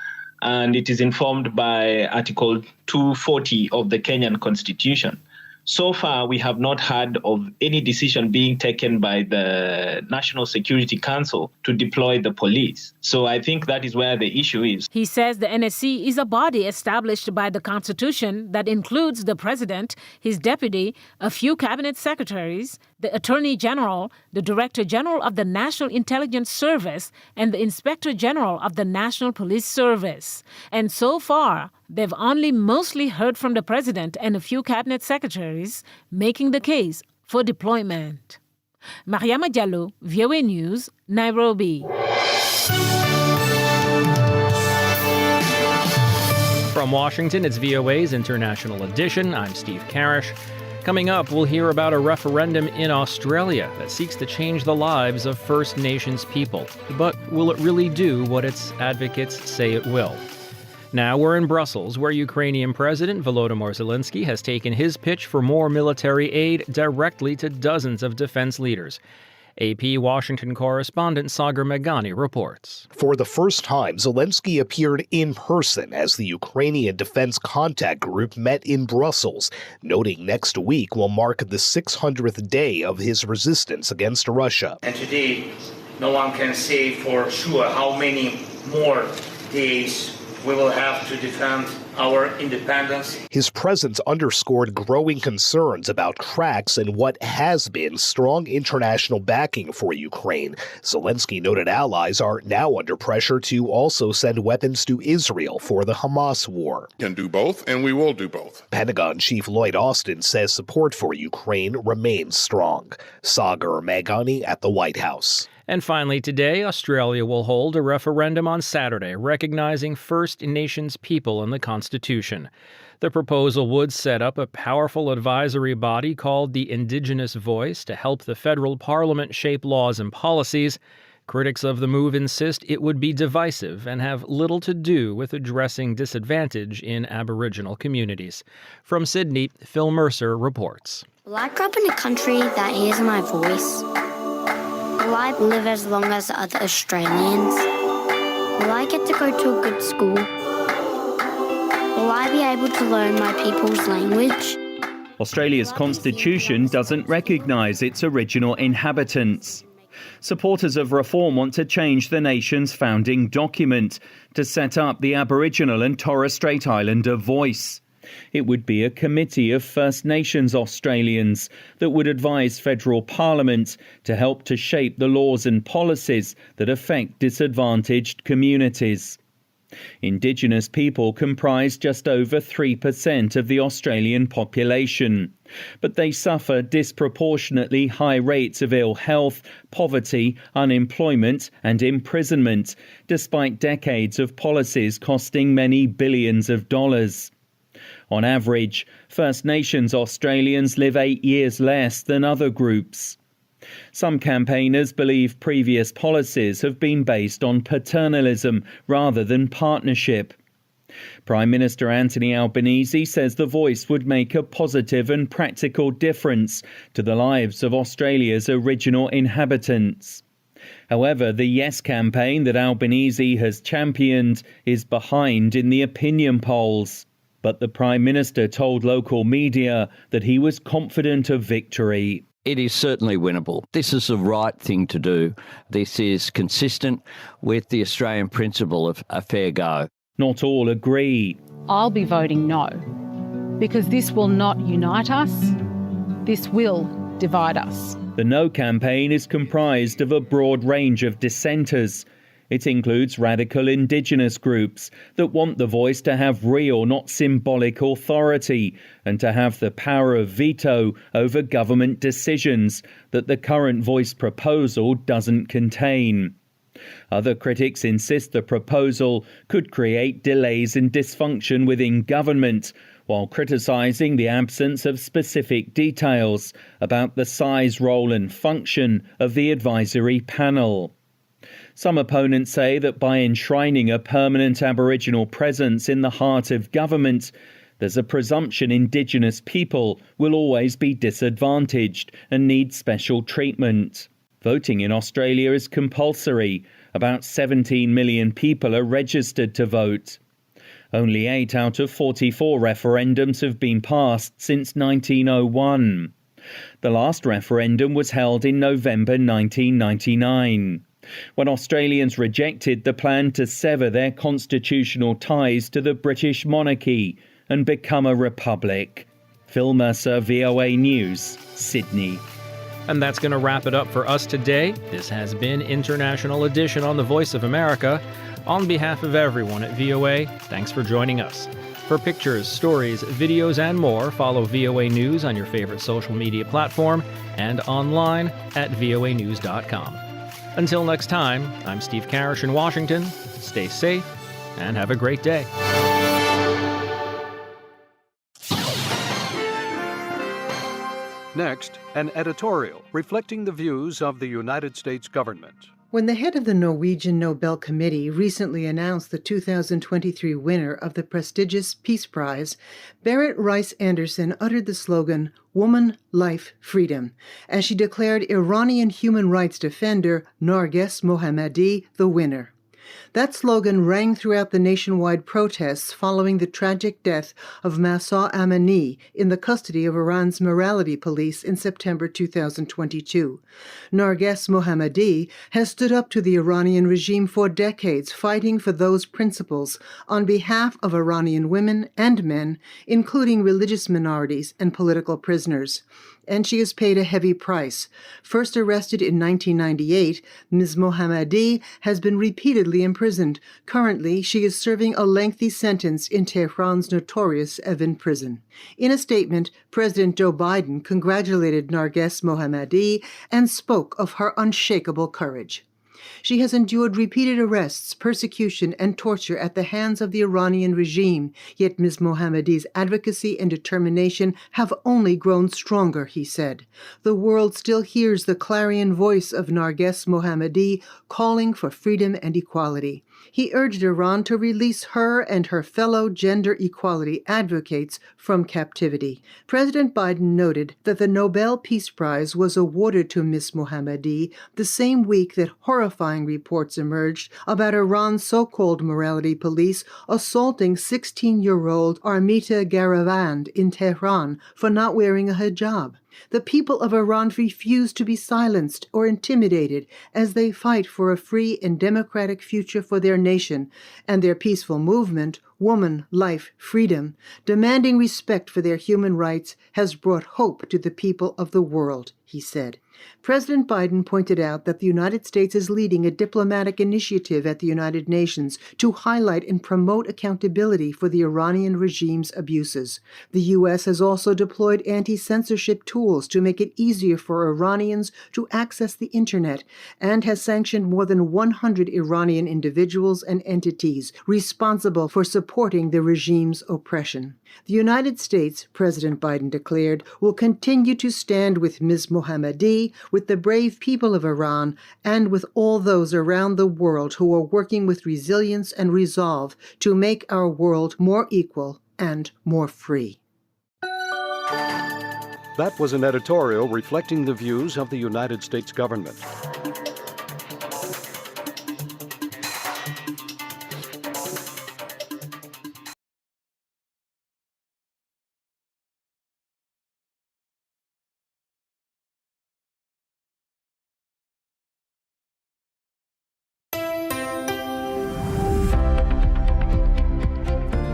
and it is informed by Article 240 of the Kenyan Constitution. So far, we have not heard of any decision being taken by the National Security Council to deploy the police. So I think that is where the issue is. He says the NSC is a body established by the Constitution that includes the President, his deputy, a few cabinet secretaries, the Attorney General, the Director General of the National Intelligence Service, and the Inspector General of the National Police Service. And so far, they've only mostly heard from the President and a few cabinet secretaries, making the case for deployment. Mariama Diallo, VOA News, Nairobi. From Washington, it's VOA's International Edition. I'm Steve Karish. Coming up, we'll hear about a referendum in Australia that seeks to change the lives of First Nations people. But will it really do what its advocates say it will? Now we're in Brussels, where Ukrainian President Volodymyr Zelensky has taken his pitch for more military aid directly to dozens of defense leaders. AP Washington correspondent Sagar Meghani reports. For the first time, Zelensky appeared in person as the Ukrainian Defense Contact Group met in Brussels, noting next week will mark the 600th day of his resistance against Russia. And today, no one can say for sure how many more days we will have to defend our independence. His presence underscored growing concerns about cracks in what has been strong international backing for Ukraine. Zelensky noted allies are now under pressure to also send weapons to Israel for the Hamas war. Can do both, and we will do both. Pentagon Chief Lloyd Austin says support for Ukraine remains strong. Sagar Meghani at the White House. And finally today, Australia will hold a referendum on Saturday recognizing First Nations people in the Constitution. The proposal would set up a powerful advisory body called the Indigenous Voice to help the federal parliament shape laws and policies. Critics of the move insist it would be divisive and have little to do with addressing disadvantage in Aboriginal communities. From Sydney, Phil Mercer reports. Will I grow up in a country that hears my voice? Will I live as long as other Australians? Will I get to go to a good school? Will I be able to learn my people's language? Australia's constitution doesn't recognise its original inhabitants. Supporters of reform want to change the nation's founding document to set up the Aboriginal and Torres Strait Islander voice. It would be a committee of First Nations Australians that would advise federal parliament to help to shape the laws and policies that affect disadvantaged communities. Indigenous people comprise just over 3% of the Australian population, but they suffer disproportionately high rates of ill health, poverty, unemployment and imprisonment, despite decades of policies costing many billions of dollars. On average, First Nations Australians live 8 years less than other groups. Some campaigners believe previous policies have been based on paternalism rather than partnership. Prime Minister Anthony Albanese says the voice would make a positive and practical difference to the lives of Australia's original inhabitants. However, the Yes campaign that Albanese has championed is behind in the opinion polls. But the Prime Minister told local media that he was confident of victory. It is certainly winnable. This is the right thing to do. This is consistent with the Australian principle of a fair go. Not all agree. I'll be voting no, because this will not unite us. This will divide us. The No campaign is comprised of a broad range of dissenters. It includes radical Indigenous groups that want the voice to have real, not symbolic authority and to have the power of veto over government decisions that the current voice proposal doesn't contain. Other critics insist the proposal could create delays and dysfunction within government, while criticising the absence of specific details about the size, role and function of the advisory panel. Some opponents say that by enshrining a permanent Aboriginal presence in the heart of government, there's a presumption Indigenous people will always be disadvantaged and need special treatment. Voting in Australia is compulsory. About 17 million people are registered to vote. Only 8 out of 44 referendums have been passed since 1901. The last referendum was held in November 1999. When Australians rejected the plan to sever their constitutional ties to the British monarchy and become a republic. Phil Mercer, VOA News, Sydney. And that's going to wrap it up for us today. This has been International Edition on the Voice of America. On behalf of everyone at VOA, thanks for joining us. For pictures, stories, videos, and more, follow VOA News on your favorite social media platform and online at voanews.com. Until next time, I'm Steve Karish in Washington. Stay safe and have a great day. Next, an editorial reflecting the views of the United States government. When the head of the Norwegian Nobel Committee recently announced the 2023 winner of the prestigious Peace Prize, Berit Reiss-Andersen uttered the slogan, "Woman, Life, Freedom," as she declared Iranian human rights defender Narges Mohammadi the winner. That slogan rang throughout the nationwide protests following the tragic death of Mahsa Amini in the custody of Iran's morality police in September 2022. Narges Mohammadi has stood up to the Iranian regime for decades, fighting for those principles on behalf of Iranian women and men, including religious minorities and political prisoners. And she has paid a heavy price. First arrested in 1998, Ms. Mohammadi has been repeatedly imprisoned. Currently, she is serving a lengthy sentence in Tehran's notorious Evin prison. In a statement, President Joe Biden congratulated Narges Mohammadi and spoke of her unshakable courage. She has endured repeated arrests, persecution, and torture at the hands of the Iranian regime, yet Ms. Mohammadi's advocacy and determination have only grown stronger, he said. The world still hears the clarion voice of Narges Mohammadi calling for freedom and equality. He urged Iran to release her and her fellow gender equality advocates from captivity. President Biden noted that the Nobel Peace Prize was awarded to Ms. Mohammadi the same week that horrifying horrifying reports emerged about Iran's so-called morality police assaulting 16-year-old Armita Garavand in Tehran for not wearing a hijab. The people of Iran refuse to be silenced or intimidated as they fight for a free and democratic future for their nation, and their peaceful movement, Woman, Life, Freedom, demanding respect for their human rights, has brought hope to the people of the world, he said. President Biden pointed out that the United States is leading a diplomatic initiative at the United Nations to highlight and promote accountability for the Iranian regime's abuses. The U.S. has also deployed anti-censorship tools to make it easier for Iranians to access the Internet and has sanctioned more than 100 Iranian individuals and entities responsible for supporting the regime's oppression. The United States, President Biden declared, will continue to stand with Ms. Mohammadi, with the brave people of Iran, and with all those around the world who are working with resilience and resolve to make our world more equal and more free. That was an editorial reflecting the views of the United States government.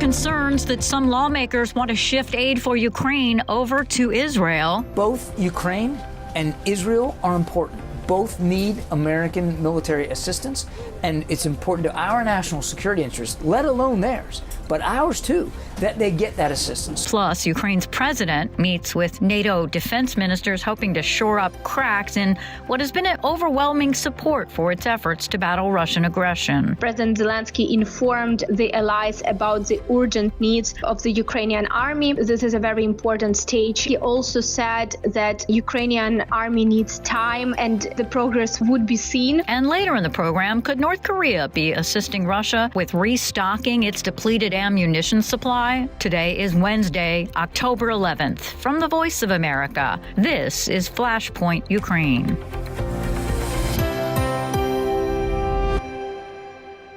Concerns that some lawmakers want to shift aid for Ukraine over to Israel. Both Ukraine and Israel are important. Both need American military assistance, and it's important to our national security interests, let alone theirs, but ours too, that they get that assistance. Plus, Ukraine's president meets with NATO defense ministers hoping to shore up cracks in what has been an overwhelming support for its efforts to battle Russian aggression. President Zelensky informed the allies about the urgent needs of the Ukrainian army. This is a very important stage. He also said that Ukrainian army needs time and the progress would be seen. And later in the program, could North Korea be assisting Russia with restocking its depleted ammunition supply? Today is Wednesday, October 11th. From the Voice of America, this is Flashpoint Ukraine.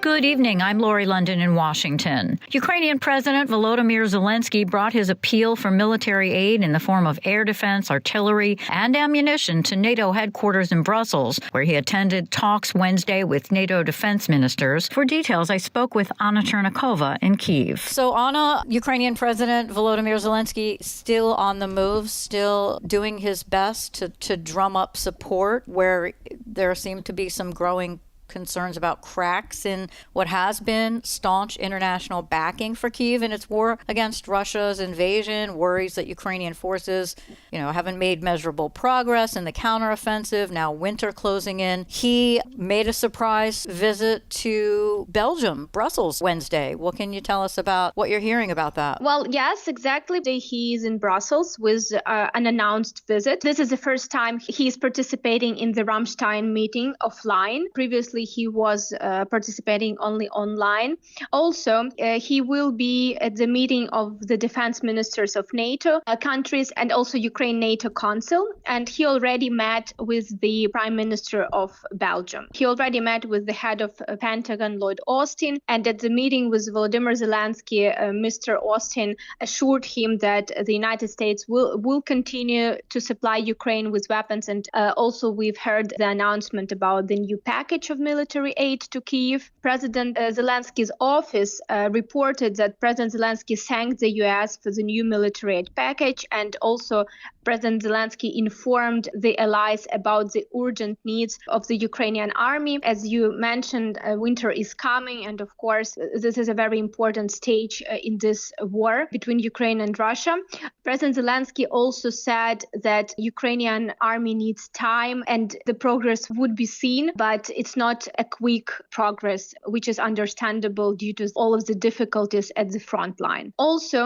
Good evening. I'm Lori London in Washington. Ukrainian President Volodymyr Zelensky brought his appeal for military aid in the form of air defense, artillery, and ammunition to NATO headquarters in Brussels, where he attended talks Wednesday with NATO defense ministers. For details, I spoke with Anna Chernikova in Kyiv. So, Anna, Ukrainian President Volodymyr Zelensky still on the move, still doing his best to drum up support where there seem to be some growing concerns about cracks in what has been staunch international backing for Kyiv in its war against Russia's invasion, worries that Ukrainian forces, haven't made measurable progress in the counteroffensive, now winter closing in. He made a surprise visit to Belgium, Brussels, Wednesday. What can you tell us about what you're hearing about that? Well, yes, exactly. He is in Brussels with an announced visit. This is the first time he's participating in the Ramstein meeting offline. Previously, he was participating only online. Also, he will be at the meeting of the defense ministers of NATO countries and also Ukraine NATO Council. And he already met with the Prime Minister of Belgium. He already met with the head of Pentagon, Lloyd Austin. And at the meeting with Volodymyr Zelensky, Mr. Austin assured him that the United States will continue to supply Ukraine with weapons. And also we've heard the announcement about the new package of military aid to Kyiv. President Zelensky's office reported that President Zelensky thanked the U.S. for the new military aid package, and also President Zelensky informed the allies about the urgent needs of the Ukrainian army. As you mentioned, winter is coming, and of course, this is a very important stage in this war between Ukraine and Russia. President Zelensky also said that Ukrainian army needs time and the progress would be seen, but it's not a quick progress, which is understandable due to all of the difficulties at the front line. Also,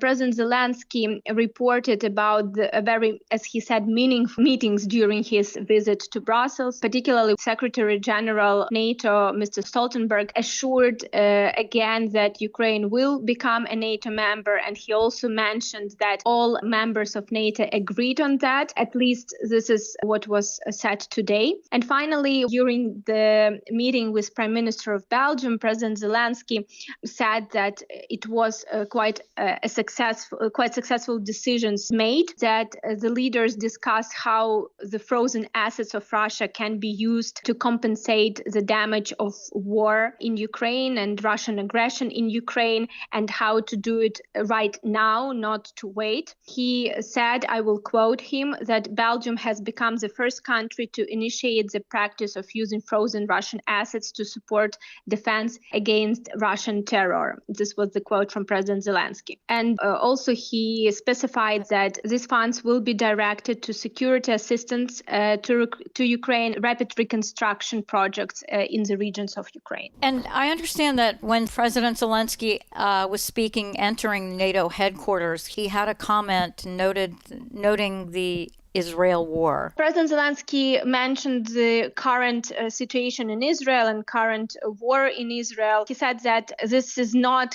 President Zelensky reported about a very, as he said, meaningful meetings during his visit to Brussels. Particularly, Secretary General NATO, Mr. Stoltenberg, assured again that Ukraine will become a NATO member, and he also mentioned that all members of NATO agreed on that. At least this is what was said today. And finally, during the the meeting with Prime Minister of Belgium, President Zelensky said that it was quite successful decisions made, that the leaders discussed how the frozen assets of Russia can be used to compensate the damage of war in Ukraine and Russian aggression in Ukraine, and how to do it right now, not to wait. He said, I will quote him, that Belgium has become the first country to initiate the practice of using frozen Russian assets to support defense against Russian terror. This was the quote from President Zelensky. And also he specified that these funds will be directed to security assistance to Ukraine rapid reconstruction projects in the regions of Ukraine. And I understand that when President Zelensky was speaking entering NATO headquarters, he had a comment noting the Israel war. President Zelensky mentioned the current situation in Israel and current war in Israel. He said that this is not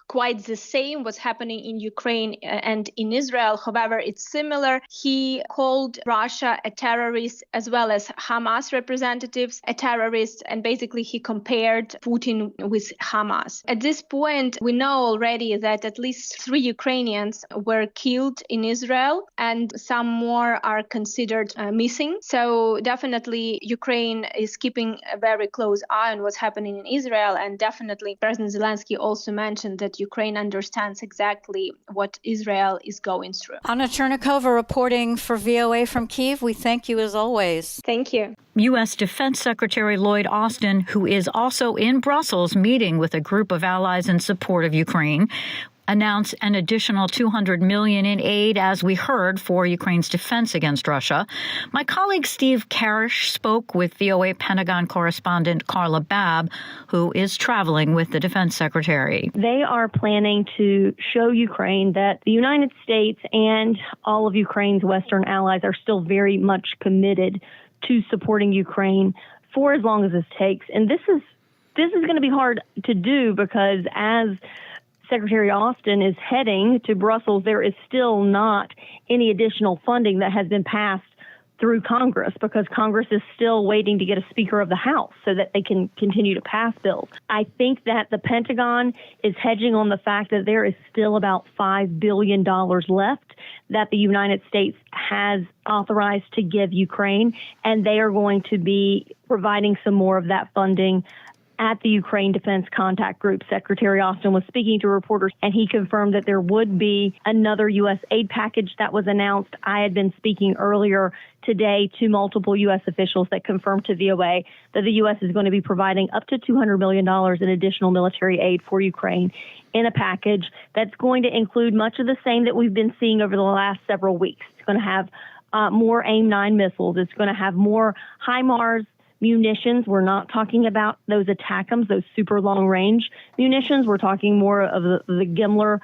quite the same what's happening in Ukraine and in Israel. However, it's similar. He called Russia a terrorist as well as Hamas representatives a terrorist, and basically he compared Putin with Hamas. At this point, we know already that at least 3 Ukrainians were killed in Israel and some more are considered missing. So definitely Ukraine is keeping a very close eye on what's happening in Israel, and definitely President Zelensky also mentioned that Ukraine understands exactly what Israel is going through. Anna Chernikova reporting for VOA from Kyiv. We thank you as always. Thank you. U.S. Defense Secretary Lloyd Austin, who is also in Brussels meeting with a group of allies in support of Ukraine, announced an additional $200 million in aid, as we heard, for Ukraine's defense against Russia. My colleague Steve Karish spoke with VOA Pentagon correspondent Carla Babb, who is traveling with the defense secretary. They are planning to show Ukraine that the United States and all of Ukraine's Western allies are still very much committed to supporting Ukraine for as long as this takes. And this is going to be hard to do because as Secretary Austin is heading to Brussels, there is still not any additional funding that has been passed through Congress because Congress is still waiting to get a Speaker of the House so that they can continue to pass bills. I think that the Pentagon is hedging on the fact that there is still about $5 billion left that the United States has authorized to give Ukraine, and they are going to be providing some more of that funding at the Ukraine Defense Contact Group. Secretary Austin was speaking to reporters, and he confirmed that there would be another U.S. aid package that was announced. I had been speaking earlier today to multiple U.S. officials that confirmed to VOA that the U.S. is going to be providing up to $200 million in additional military aid for Ukraine in a package that's going to include much of the same that we've been seeing over the last several weeks. It's going to have more AIM-9 missiles. It's going to have more HIMARS munitions. We're not talking about those ATACMS, those super long-range munitions. We're talking more of the Gimler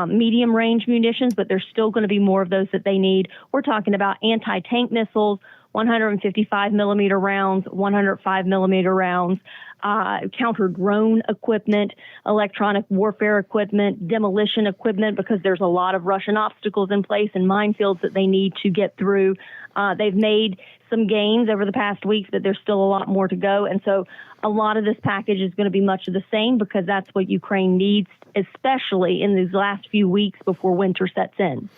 medium-range munitions, but there's still going to be more of those that they need. We're talking about anti-tank missiles, 155-millimeter rounds, 105-millimeter rounds, counter-drone equipment, electronic warfare equipment, demolition equipment, because there's a lot of Russian obstacles in place and minefields that they need to get through. They've made some gains over the past weeks, but there's still a lot more to go. And so a lot of this package is going to be much of the same because that's what Ukraine needs, especially in these last few weeks before winter sets in.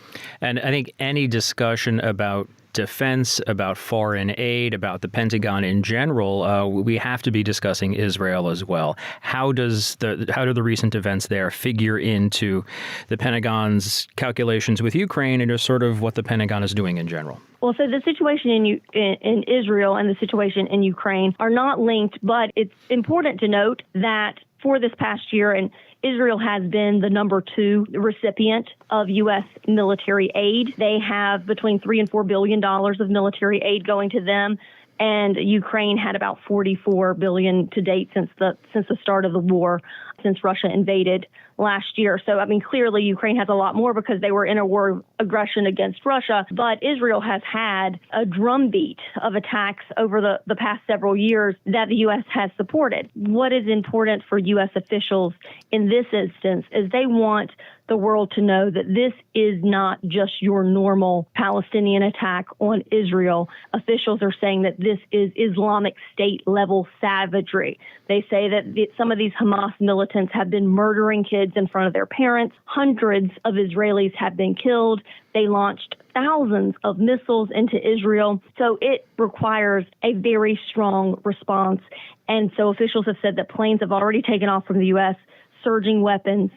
And I think any discussion about defense, about foreign aid, about the Pentagon in general, we have to be discussing Israel as well. How do the recent events there figure into the Pentagon's calculations with Ukraine and just sort of what the Pentagon is doing in general? Well, so the situation in Israel and the situation in Ukraine are not linked, but it's important to note that for this past year, and Israel has been the number 2 recipient of U.S. military aid. They have between $3 and $4 billion of military aid going to them, and Ukraine had about $44 billion to date since the start of the war, since Russia invaded last year. So, I mean, clearly Ukraine has a lot more because they were in a war of aggression against Russia. But Israel has had a drumbeat of attacks over the past several years that the U.S. has supported. What is important for U.S. officials in this instance is they want the world to know that this is not just your normal Palestinian attack on Israel. Officials are saying that this is Islamic State level savagery. They say that some of these Hamas militants have been murdering kids in front of their parents. Hundreds of Israelis have been killed. They launched thousands of missiles into Israel. So it requires a very strong response. And so officials have said that planes have already taken off from the U.S., surging weapons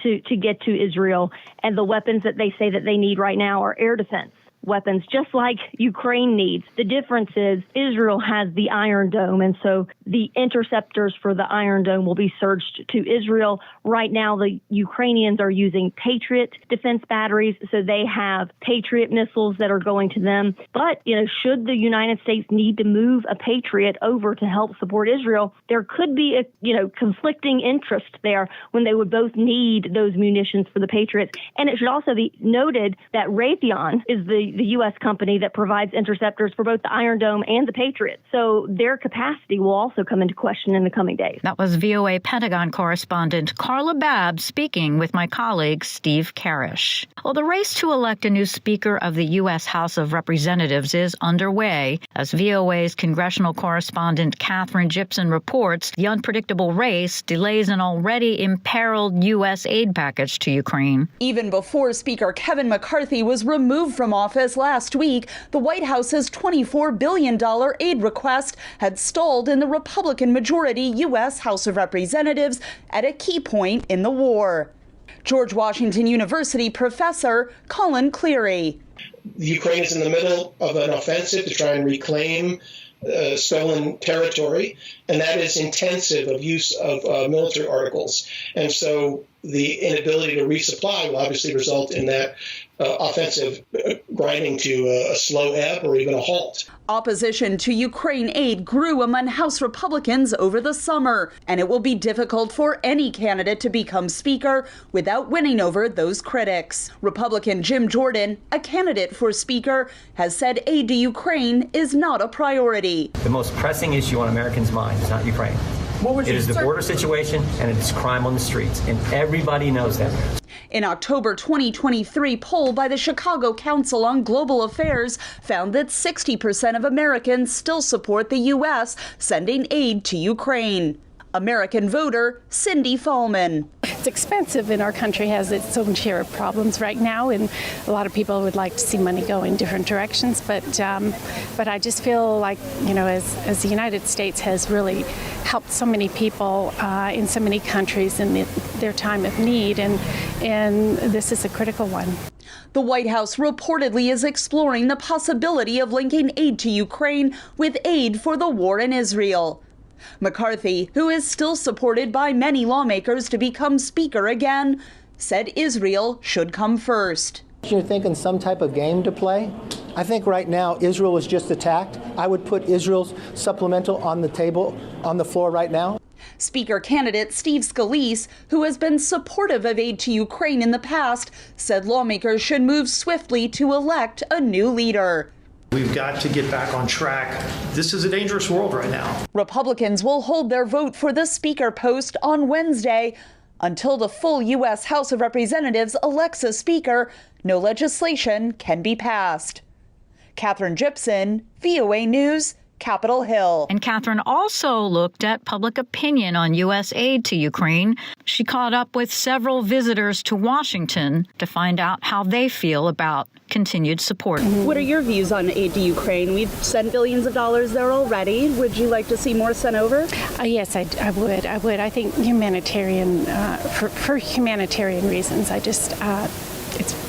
to get to Israel. And the weapons that they say that they need right now are air defense weapons, just like Ukraine needs. The difference is Israel has the Iron Dome, and so the interceptors for the Iron Dome will be surged to Israel. Right now, the Ukrainians are using Patriot defense batteries, so they have Patriot missiles that are going to them. But, should the United States need to move a Patriot over to help support Israel, there could be a, conflicting interest there when they would both need those munitions for the Patriots. And it should also be noted that Raytheon is the U.S. company that provides interceptors for both the Iron Dome and the Patriot. So their capacity will also come into question in the coming days. That was VOA Pentagon correspondent Carla Babb speaking with my colleague Steve Karish. Well, the race to elect a new Speaker of the U.S. House of Representatives is underway. As VOA's congressional correspondent Katherine Gypson reports, the unpredictable race delays an already imperiled U.S. aid package to Ukraine. Even before Speaker Kevin McCarthy was removed from office last week, the White House's $24 billion aid request had stalled in the Republican-majority U.S. House of Representatives at a key point in the war. George Washington University professor Colin Cleary. Ukraine is in the middle of an offensive to try and reclaim stolen territory, and that is intensive of use of military articles. And so the inability to resupply will obviously result in that offensive grinding to a slow ebb or even a halt. Opposition to Ukraine aid grew among House Republicans over the summer, and it will be difficult for any candidate to become Speaker without winning over those critics. Republican Jim Jordan, a candidate for Speaker, has said aid to Ukraine is not a priority. The most pressing issue on Americans' minds is not Ukraine. It is the border situation, and it is crime on the streets, and everybody knows that. An October 2023 poll by the Chicago Council on Global Affairs found that 60% of Americans still support the U.S. sending aid to Ukraine. American voter Cindy Fallman. It's expensive, and our country has its own share of problems right now, and a lot of people would like to see money go in different directions. But I just feel like, as the United States has really helped so many people in so many countries in their time of need, and this is a critical one. The White House reportedly is exploring the possibility of linking aid to Ukraine with aid for the war in Israel. McCarthy, who is still supported by many lawmakers to become Speaker again, said Israel should come first. You're thinking some type of game to play? I think right now Israel was just attacked. I would put Israel's supplemental on the table, on the floor right now. Speaker candidate Steve Scalise, who has been supportive of aid to Ukraine in the past, said lawmakers should move swiftly to elect a new leader. We've got to get back on track. This is a dangerous world right now. Republicans will hold their vote for the Speaker post on Wednesday. Until the full U.S. House of Representatives elects a Speaker, no legislation can be passed. Katherine Gypson, VOA News, Capitol Hill. And Katherine also looked at public opinion on U.S. aid to Ukraine. She caught up with several visitors to Washington to find out how they feel about continued support. What are your views on aid to Ukraine? We've sent billions of dollars there already. Would you like to see more sent over? Yes, I would. I think humanitarian, for humanitarian reasons,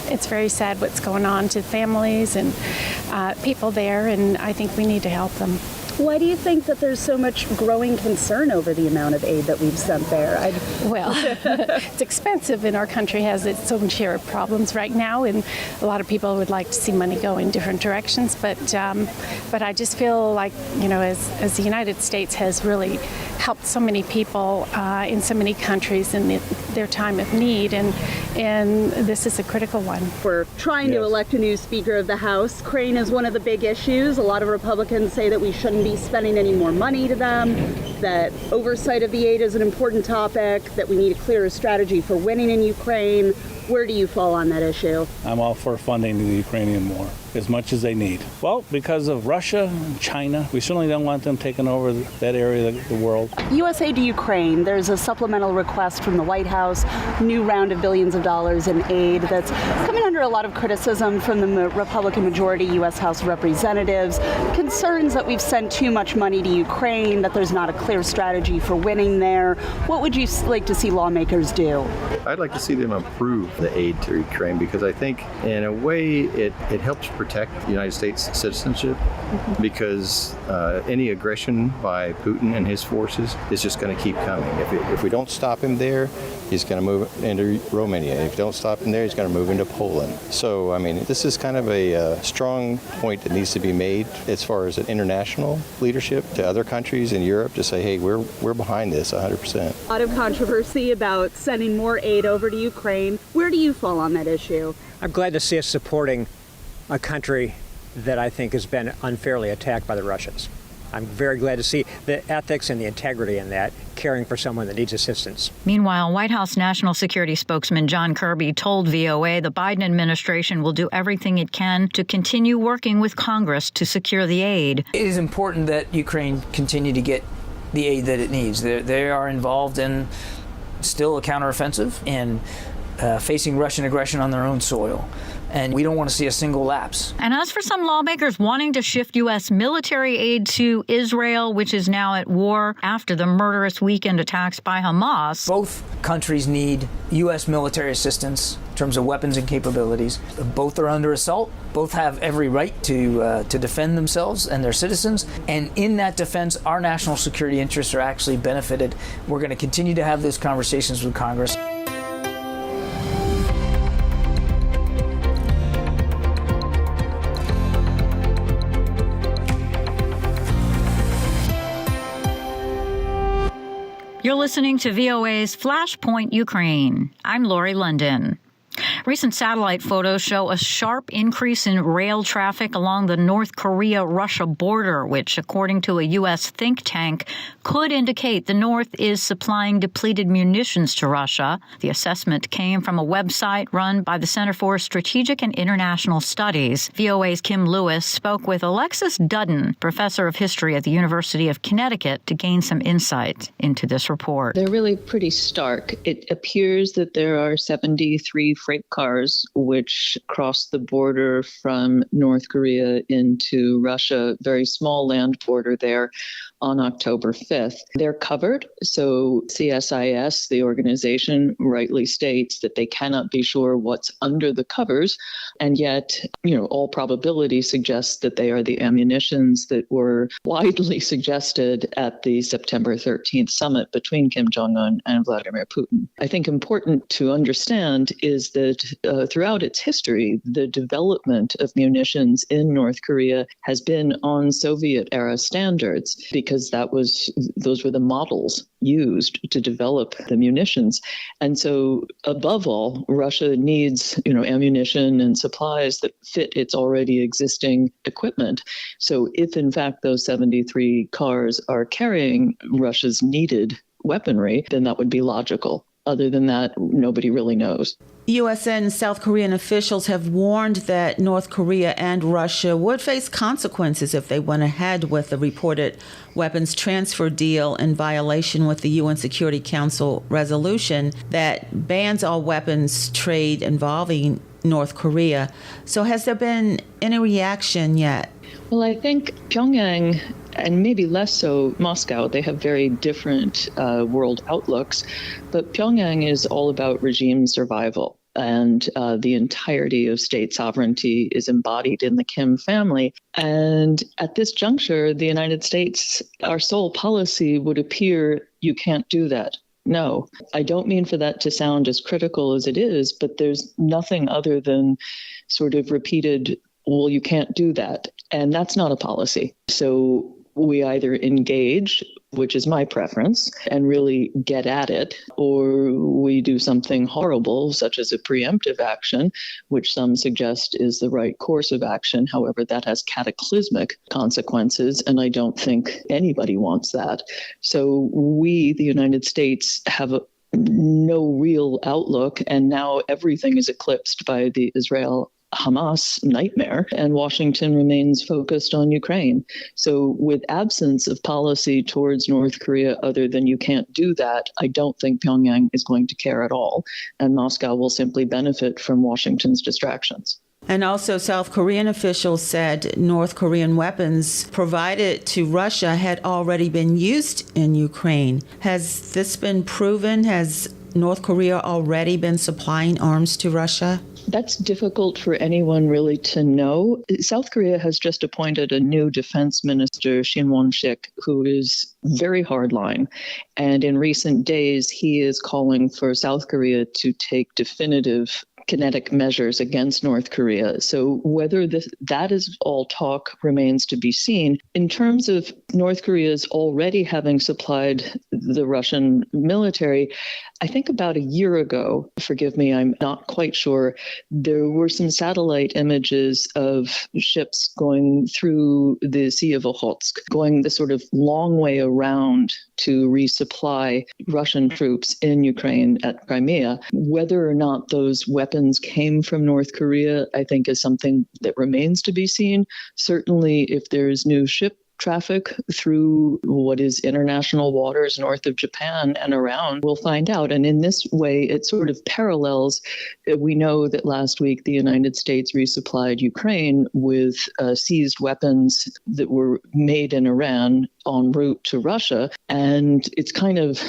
it's very sad what's going on to families and people there, and I think we need to help them. Why do you think that there's so much growing concern over the amount of aid that we've sent there? Well, it's expensive, and our country has its own share of problems right now, and a lot of people would like to see money go in different directions. But I just feel like, as the United States has really helped so many people in so many countries in their time of need, and this is a critical one. We're trying to elect a new Speaker of the House. Ukraine is one of the big issues. A lot of Republicans say that we shouldn't be spending any more money to them, that oversight of the aid is an important topic, that we need a clearer strategy for winning in Ukraine. Where do you fall on that issue? I'm all for funding the Ukrainian war as much as they need. Well, because of Russia and China, we certainly don't want them taking over that area of the world. U.S. aid to Ukraine, there's a supplemental request from the White House, new round of billions of dollars in aid that's coming under a lot of criticism from the Republican majority U.S. House of Representatives, concerns that we've sent too much money to Ukraine, that there's not a clear strategy for winning there. What would you like to see lawmakers do? I'd like to see them improve the aid to Ukraine because I think in a way it helps protect the United States citizenship because any aggression by Putin and his forces is just going to keep coming. If we don't stop him there, he's going to move into Romania. If we don't stop him there, he's going to move into Poland. So, I mean, this is kind of a strong point that needs to be made as far as an international leadership to other countries in Europe to say, hey, we're behind this 100%. A lot of controversy about sending more aid over to Ukraine. Where do you fall on that issue? I'm glad to see us supporting a country that I think has been unfairly attacked by the Russians. I'm very glad to see the ethics and the integrity in that, caring for someone that needs assistance. Meanwhile, White House National Security spokesman John Kirby told VOA the Biden administration will do everything it can to continue working with Congress to secure the aid. It is important that Ukraine continue to get the aid that it needs. They are involved in still a counteroffensive and facing Russian aggression on their own soil. And we don't want to see a single lapse. And as for some lawmakers wanting to shift U.S. military aid to Israel, which is now at war after the murderous weekend attacks by Hamas. Both countries need U.S. military assistance in terms of weapons and capabilities. Both are under assault. Both have every right to defend themselves and their citizens. And in that defense, our national security interests are actually benefited. We're going to continue to have those conversations with Congress. You're listening to VOA's Flashpoint Ukraine. I'm Lori London. Recent satellite photos show a sharp increase in rail traffic along the North Korea-Russia border, which, according to a U.S. think tank, could indicate the North is supplying depleted munitions to Russia. The assessment came from a website run by the Center for Strategic and International Studies. VOA's Kim Lewis spoke with Alexis Dudden, professor of history at the University of Connecticut, to gain some insight into this report. They're really pretty stark. It appears that there are 73 freight cars which cross the border from North Korea into Russia, very small land border there, on October 5th. They're covered, so CSIS, the organization, rightly states that they cannot be sure what's under the covers, and yet, all probability suggests that they are the ammunitions that were widely suggested at the September 13th summit between Kim Jong-un and Vladimir Putin. I think important to understand is that throughout its history, the development of munitions in North Korea has been on Soviet-era standards, because those were the models used to develop the munitions. And so, above all, Russia needs, ammunition and supplies that fit its already existing equipment. So if, in fact, those 73 cars are carrying Russia's needed weaponry, then that would be logical. Other than that, nobody really knows. U.S. and South Korean officials have warned that North Korea and Russia would face consequences if they went ahead with the reported weapons transfer deal in violation with the UN Security Council resolution that bans all weapons trade involving North Korea. So has there been any reaction yet? Well, I think Pyongyang, and maybe less so Moscow, they have very different world outlooks, but Pyongyang is all about regime survival. And the entirety of state sovereignty is embodied in the Kim family. And at this juncture, the United States, our sole policy would appear, you can't do that. No, I don't mean for that to sound as critical as it is, but there's nothing other than sort of repeated, well, you can't do that. And that's not a policy. So we either engage, which is my preference, and really get at it, or we do something horrible, such as a preemptive action, which some suggest is the right course of action. However, that has cataclysmic consequences, and I don't think anybody wants that. So we, the United States, have no real outlook, and now everything is eclipsed by the Israel-Hamas nightmare, and Washington remains focused on Ukraine. So with absence of policy towards North Korea other than you can't do that, I don't think Pyongyang is going to care at all, and Moscow will simply benefit from Washington's distractions. And also, South Korean officials said North Korean weapons provided to Russia had already been used in Ukraine. Has this been proven? Has North Korea already been supplying arms to Russia? That's difficult for anyone really to know. South Korea has just appointed a new defense minister, Shin Won-sik, who is very hardline. And in recent days, he is calling for South Korea to take definitive kinetic measures against North Korea. So whether that is all talk remains to be seen. In terms of North Korea's already having supplied the Russian military, I think about a year ago, forgive me, I'm not quite sure, there were some satellite images of ships going through the Sea of Okhotsk, going the sort of long way around to resupply Russian troops in Ukraine at Crimea. Whether or not those weapons came from North Korea, I think is something that remains to be seen. Certainly, if there's new ship traffic through what is international waters north of Japan and around, we'll find out. And in this way, it sort of parallels. We know that last week the United States resupplied Ukraine with seized weapons that were made in Iran en route to Russia. And it's kind of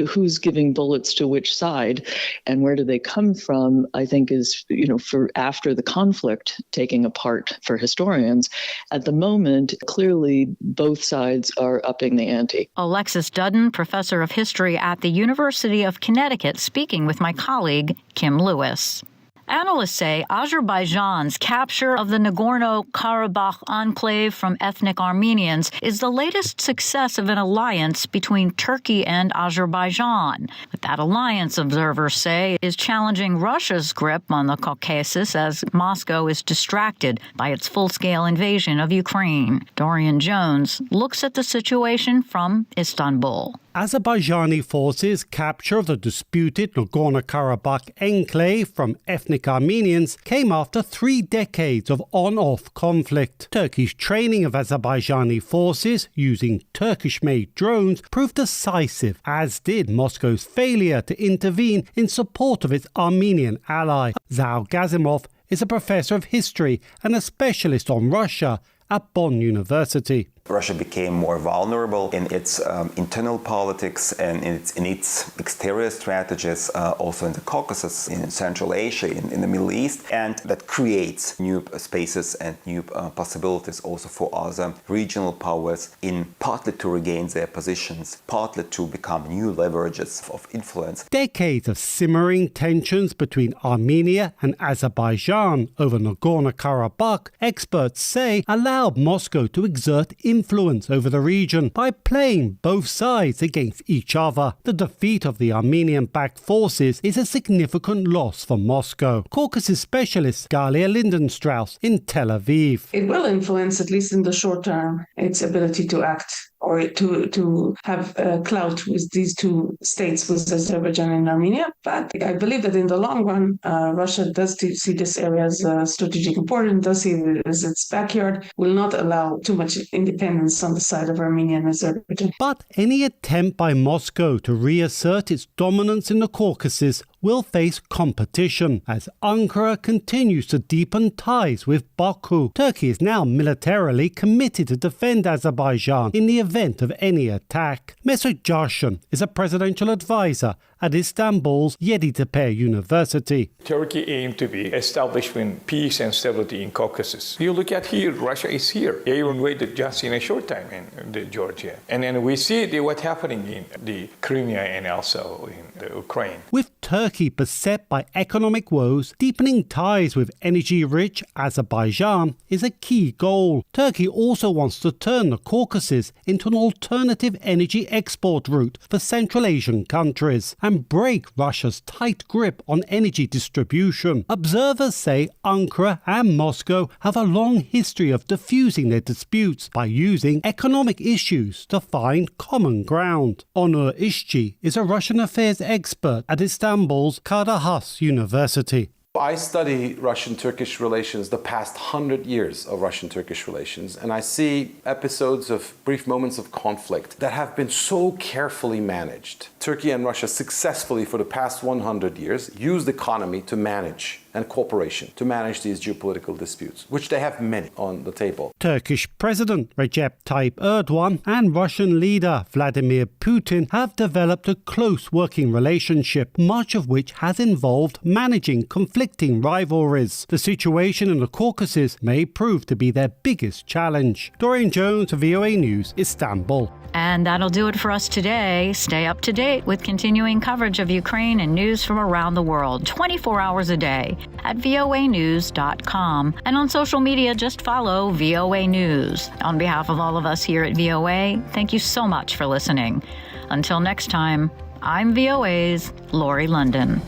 who's giving bullets to which side and where do they come from, I think is, for after the conflict taking apart for historians. At the moment, clearly both sides are upping the ante. Alexis Dudden, professor of history at the University of Connecticut, speaking with my colleague, Kim Lewis. Analysts say Azerbaijan's capture of the Nagorno-Karabakh enclave from ethnic Armenians is the latest success of an alliance between Turkey and Azerbaijan. But that alliance, observers say, is challenging Russia's grip on the Caucasus as Moscow is distracted by its full-scale invasion of Ukraine. Dorian Jones looks at the situation from Istanbul. Azerbaijani forces' capture of the disputed Nagorno-Karabakh enclave from ethnic Armenians came after 3 decades of on-off conflict. Turkey's training of Azerbaijani forces using Turkish-made drones proved decisive, as did Moscow's failure to intervene in support of its Armenian ally. Zao Gazimov is a professor of history and a specialist on Russia at Bonn University. Russia became more vulnerable in its internal politics and in its exterior strategies, also in the Caucasus, in Central Asia, in the Middle East, and that creates new spaces and new possibilities also for other regional powers in partly to regain their positions, partly to become new leverages of influence. Decades of simmering tensions between Armenia and Azerbaijan over Nagorno-Karabakh, experts say, allowed Moscow to exert influence over the region by playing both sides against each other. The defeat of the Armenian-backed forces is a significant loss for Moscow. Caucasus specialist Galia Lindenstrauss in Tel Aviv. It will influence, at least in the short term, its ability to act or to have clout with these two states, with Azerbaijan and Armenia. But I believe that in the long run, Russia does see this area as strategic importance, does see it as its backyard, will not allow too much independence on the side of Armenia and Azerbaijan. But any attempt by Moscow to reassert its dominance in the Caucasus will face competition as Ankara continues to deepen ties with Baku. Turkey is now militarily committed to defend Azerbaijan in the event of any attack. Mesut Jarshan is a presidential advisor at Istanbul's Yeditepe University. Turkey aimed to be establishing peace and stability in Caucasus. You look at here, Russia is here. They invaded just in a short time in Georgia. And then we see what's happening in the Crimea and also in the Ukraine. With Turkey beset by economic woes, deepening ties with energy-rich Azerbaijan is a key goal. Turkey also wants to turn the Caucasus into an alternative energy export route for Central Asian countries. And and break Russia's tight grip on energy distribution. Observers say Ankara and Moscow have a long history of diffusing their disputes by using economic issues to find common ground. Onur Ishchi is a Russian affairs expert at Istanbul's Kara-Has University. I study Russian-Turkish relations, the past 100 years of Russian-Turkish relations, and I see episodes of brief moments of conflict that have been so carefully managed. Turkey and Russia successfully, for the past 100 years, used economy to manage and cooperation to manage these geopolitical disputes, which they have many on the table. Turkish President Recep Tayyip Erdogan and Russian leader Vladimir Putin have developed a close working relationship, much of which has involved managing conflicting rivalries. The situation in the Caucasus may prove to be their biggest challenge. Dorian Jones, VOA News, Istanbul. And that'll do it for us today. Stay up to date with continuing coverage of Ukraine and news from around the world, 24 hours a day at voanews.com. And on social media, just follow VOA News. On behalf of all of us here at VOA, thank you so much for listening. Until next time, I'm VOA's Lori London.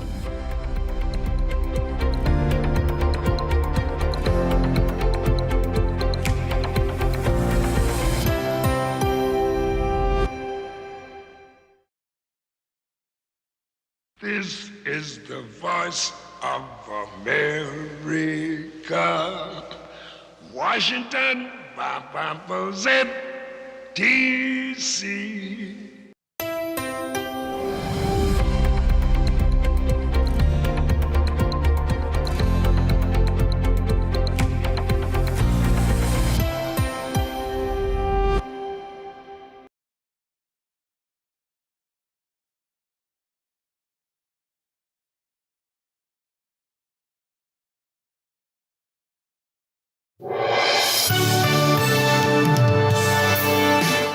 This is the voice of America. Washington, D.C.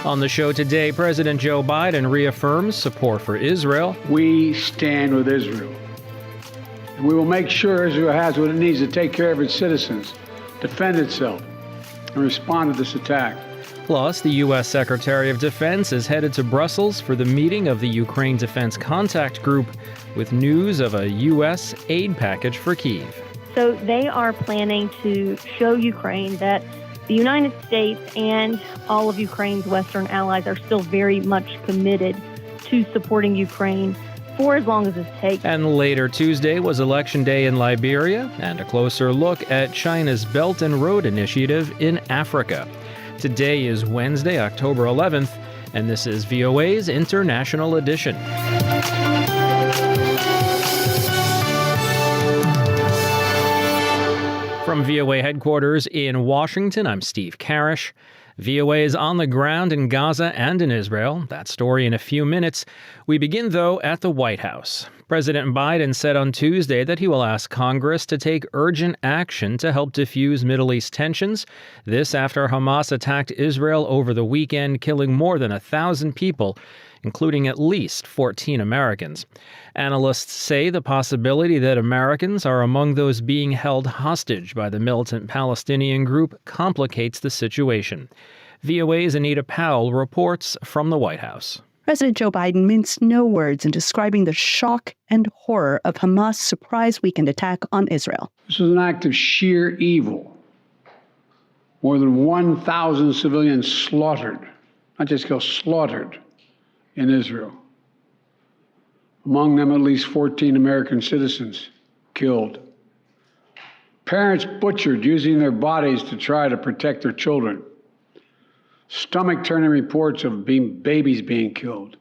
On the show today, President Joe Biden reaffirms support for Israel. We stand with Israel. And we will make sure Israel has what it needs to take care of its citizens, defend itself, and respond to this attack. Plus, the U.S. Secretary of Defense is headed to Brussels for the meeting of the Ukraine Defense Contact Group with news of a U.S. aid package for Kyiv. So they are planning to show Ukraine that the United States and all of Ukraine's Western allies are still very much committed to supporting Ukraine for as long as it takes. And later Tuesday was Election Day in Liberia, and a closer look at China's Belt and Road Initiative in Africa. Today is Wednesday, October 11th, and this is VOA's International Edition. From VOA headquarters in Washington, I'm Steve Karish. VOA is on the ground in Gaza and in Israel. That story in a few minutes. We begin, though, at the White House. President Biden said on Tuesday that he will ask Congress to take urgent action to help defuse Middle East tensions. This after Hamas attacked Israel over the weekend, killing more than 1,000 people, including at least 14 Americans. Analysts say the possibility that Americans are among those being held hostage by the militant Palestinian group complicates the situation. VOA's Anita Powell reports from the White House. President Joe Biden minced no words in describing the shock and horror of Hamas' surprise weekend attack on Israel. This was an act of sheer evil. More than 1,000 civilians slaughtered, not just killed, slaughtered in Israel. Among them, at least 14 American citizens killed. Parents butchered using their bodies to try to protect their children. Stomach-turning reports of babies being killed.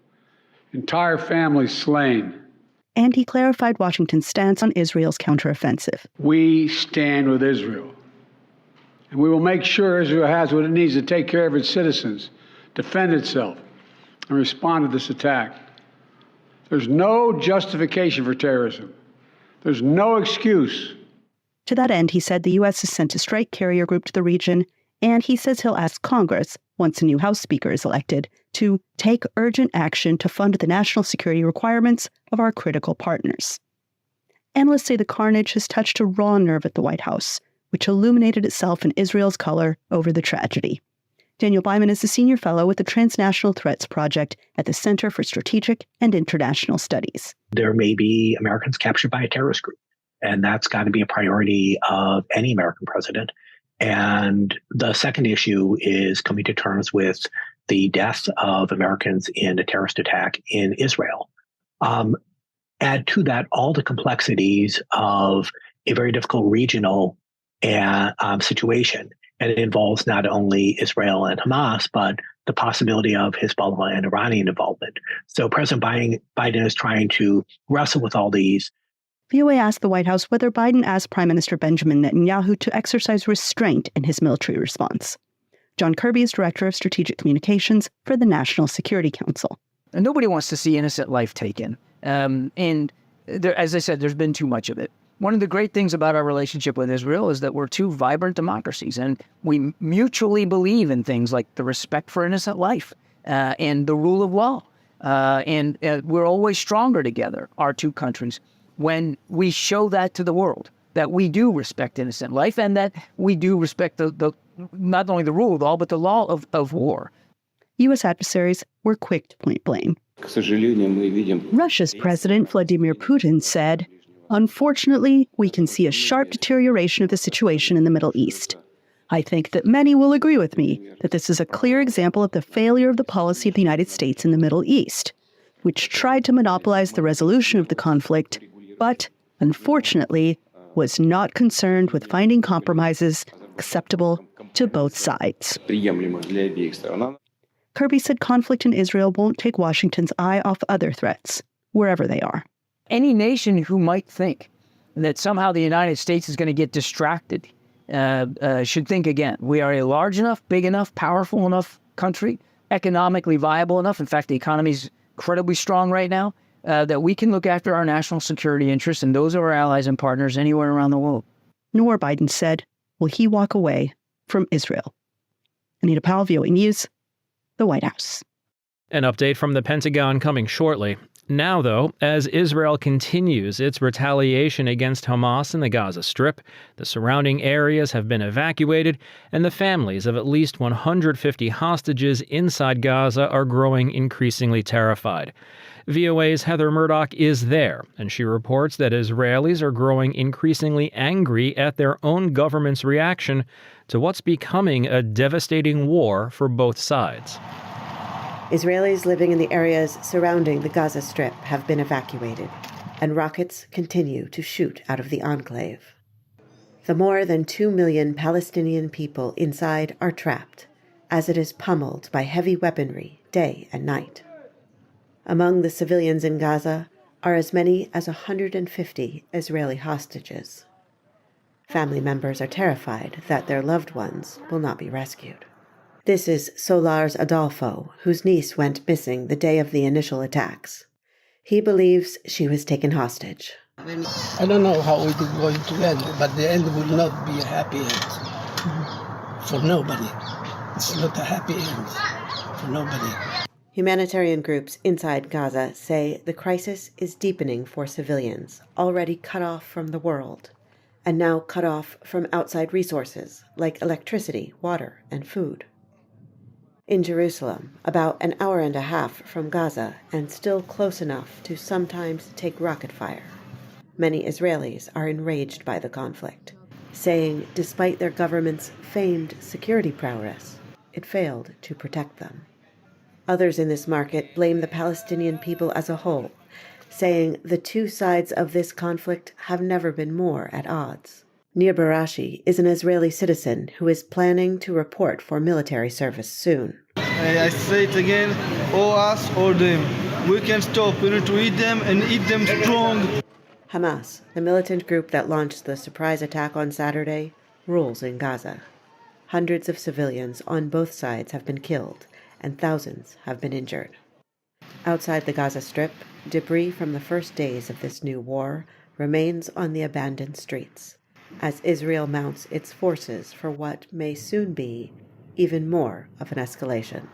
Entire families slain. And he clarified Washington's stance on Israel's counteroffensive. We stand with Israel. And we will make sure Israel has what it needs to take care of its citizens, defend itself, and respond to this attack. There's no justification for terrorism. There's no excuse. To that end, he said the U.S. has sent a strike carrier group to the region, and he says he'll ask Congress, once a new House Speaker is elected, to take urgent action to fund the national security requirements of our critical partners. Analysts say the carnage has touched a raw nerve at the White House, which illuminated itself in Israel's color over the tragedy. Daniel Byman is a senior fellow with the Transnational Threats Project at the Center for Strategic and International Studies. There may be Americans captured by a terrorist group, and that's got to be a priority of any American president. And the second issue is coming to terms with the death of Americans in a terrorist attack in Israel. Add to that all the complexities of a very difficult regional situation. And it involves not only Israel and Hamas, but the possibility of Hezbollah and Iranian involvement. So President Biden is trying to wrestle with all these. VOA asked the White House whether Biden asked Prime Minister Benjamin Netanyahu to exercise restraint in his military response. John Kirby is Director of Strategic Communications for the National Security Council. And nobody wants to see innocent life taken. And there, as I said, there's been too much of it. One of the great things about our relationship with Israel is that we're two vibrant democracies, and we mutually believe in things like the respect for innocent life and the rule of law. And we're always stronger together, our two countries, when we show that to the world, that we do respect innocent life and that we do respect the not only the rule of law, but the law of war. U.S. adversaries were quick to point blame. Russia's President Vladimir Putin said, "Unfortunately, we can see a sharp deterioration of the situation in the Middle East. I think that many will agree with me that this is a clear example of the failure of the policy of the United States in the Middle East, which tried to monopolize the resolution of the conflict, but, unfortunately, was not concerned with finding compromises acceptable to both sides." Kirby said conflict in Israel won't take Washington's eye off other threats, wherever they are. Any nation who might think that somehow the United States is going to get distracted should think again. We are a large enough, big enough, powerful enough country, economically viable enough. In fact, the economy is incredibly strong right now, that we can look after our national security interests and those of our allies and partners anywhere around the world. Nor, Biden said, will he walk away from Israel. Anita Powell, VOA News, the White House. An update from the Pentagon coming shortly. Now, though, as Israel continues its retaliation against Hamas in the Gaza Strip, the surrounding areas have been evacuated, and the families of at least 150 hostages inside Gaza are growing increasingly terrified. VOA's Heather Murdoch is there, and she reports that Israelis are growing increasingly angry at their own government's reaction to what's becoming a devastating war for both sides. Israelis living in the areas surrounding the Gaza Strip have been evacuated, and rockets continue to shoot out of the enclave. The more than 2 million Palestinian people inside are trapped, as it is pummeled by heavy weaponry day and night. Among the civilians in Gaza are as many as 150 Israeli hostages. Family members are terrified that their loved ones will not be rescued. This is Solar's Adolfo, whose niece went missing the day of the initial attacks. He believes she was taken hostage. I don't know how it is going to end, but the end will not be a happy end. For nobody. It's not a happy end. For nobody. Humanitarian groups inside Gaza say the crisis is deepening for civilians, already cut off from the world, and now cut off from outside resources like electricity, water, and food. In Jerusalem, about an hour and a half from Gaza, and still close enough to sometimes take rocket fire, many Israelis are enraged by the conflict, saying despite their government's famed security prowess, it failed to protect them. Others in this market blame the Palestinian people as a whole, saying the two sides of this conflict have never been more at odds. Nir Barashi is an Israeli citizen who is planning to report for military service soon. I say it again, or us or them. We can't stop. We need to eat them and eat them strong. Hamas, the militant group that launched the surprise attack on Saturday, rules in Gaza. Hundreds of civilians on both sides have been killed, and thousands have been injured. Outside the Gaza Strip, debris from the first days of this new war remains on the abandoned streets, as Israel mounts its forces for what may soon be even more of an escalation.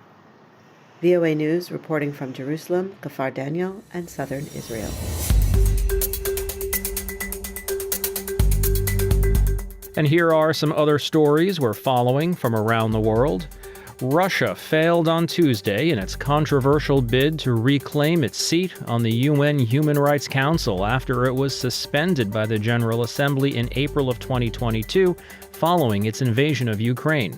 VOA News reporting from Jerusalem, Gafar Daniel, and southern Israel. And here are some other stories we're following from around the world. Russia failed on Tuesday in its controversial bid to reclaim its seat on the UN Human Rights Council after it was suspended by the General Assembly in April of 2022 following its invasion of Ukraine.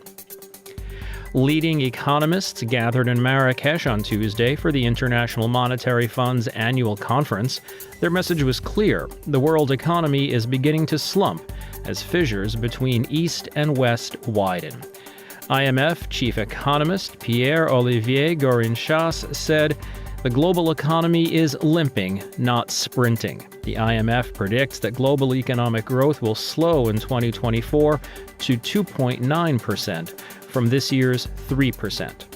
Leading economists gathered in Marrakesh on Tuesday for the International Monetary Fund's annual conference. Their message was clear: the world economy is beginning to slump as fissures between East and West widen. IMF chief economist Pierre-Olivier Gourinchas said, "The global economy is limping, not sprinting." The IMF predicts that global economic growth will slow in 2024 to 2.9%. from this year's 3%.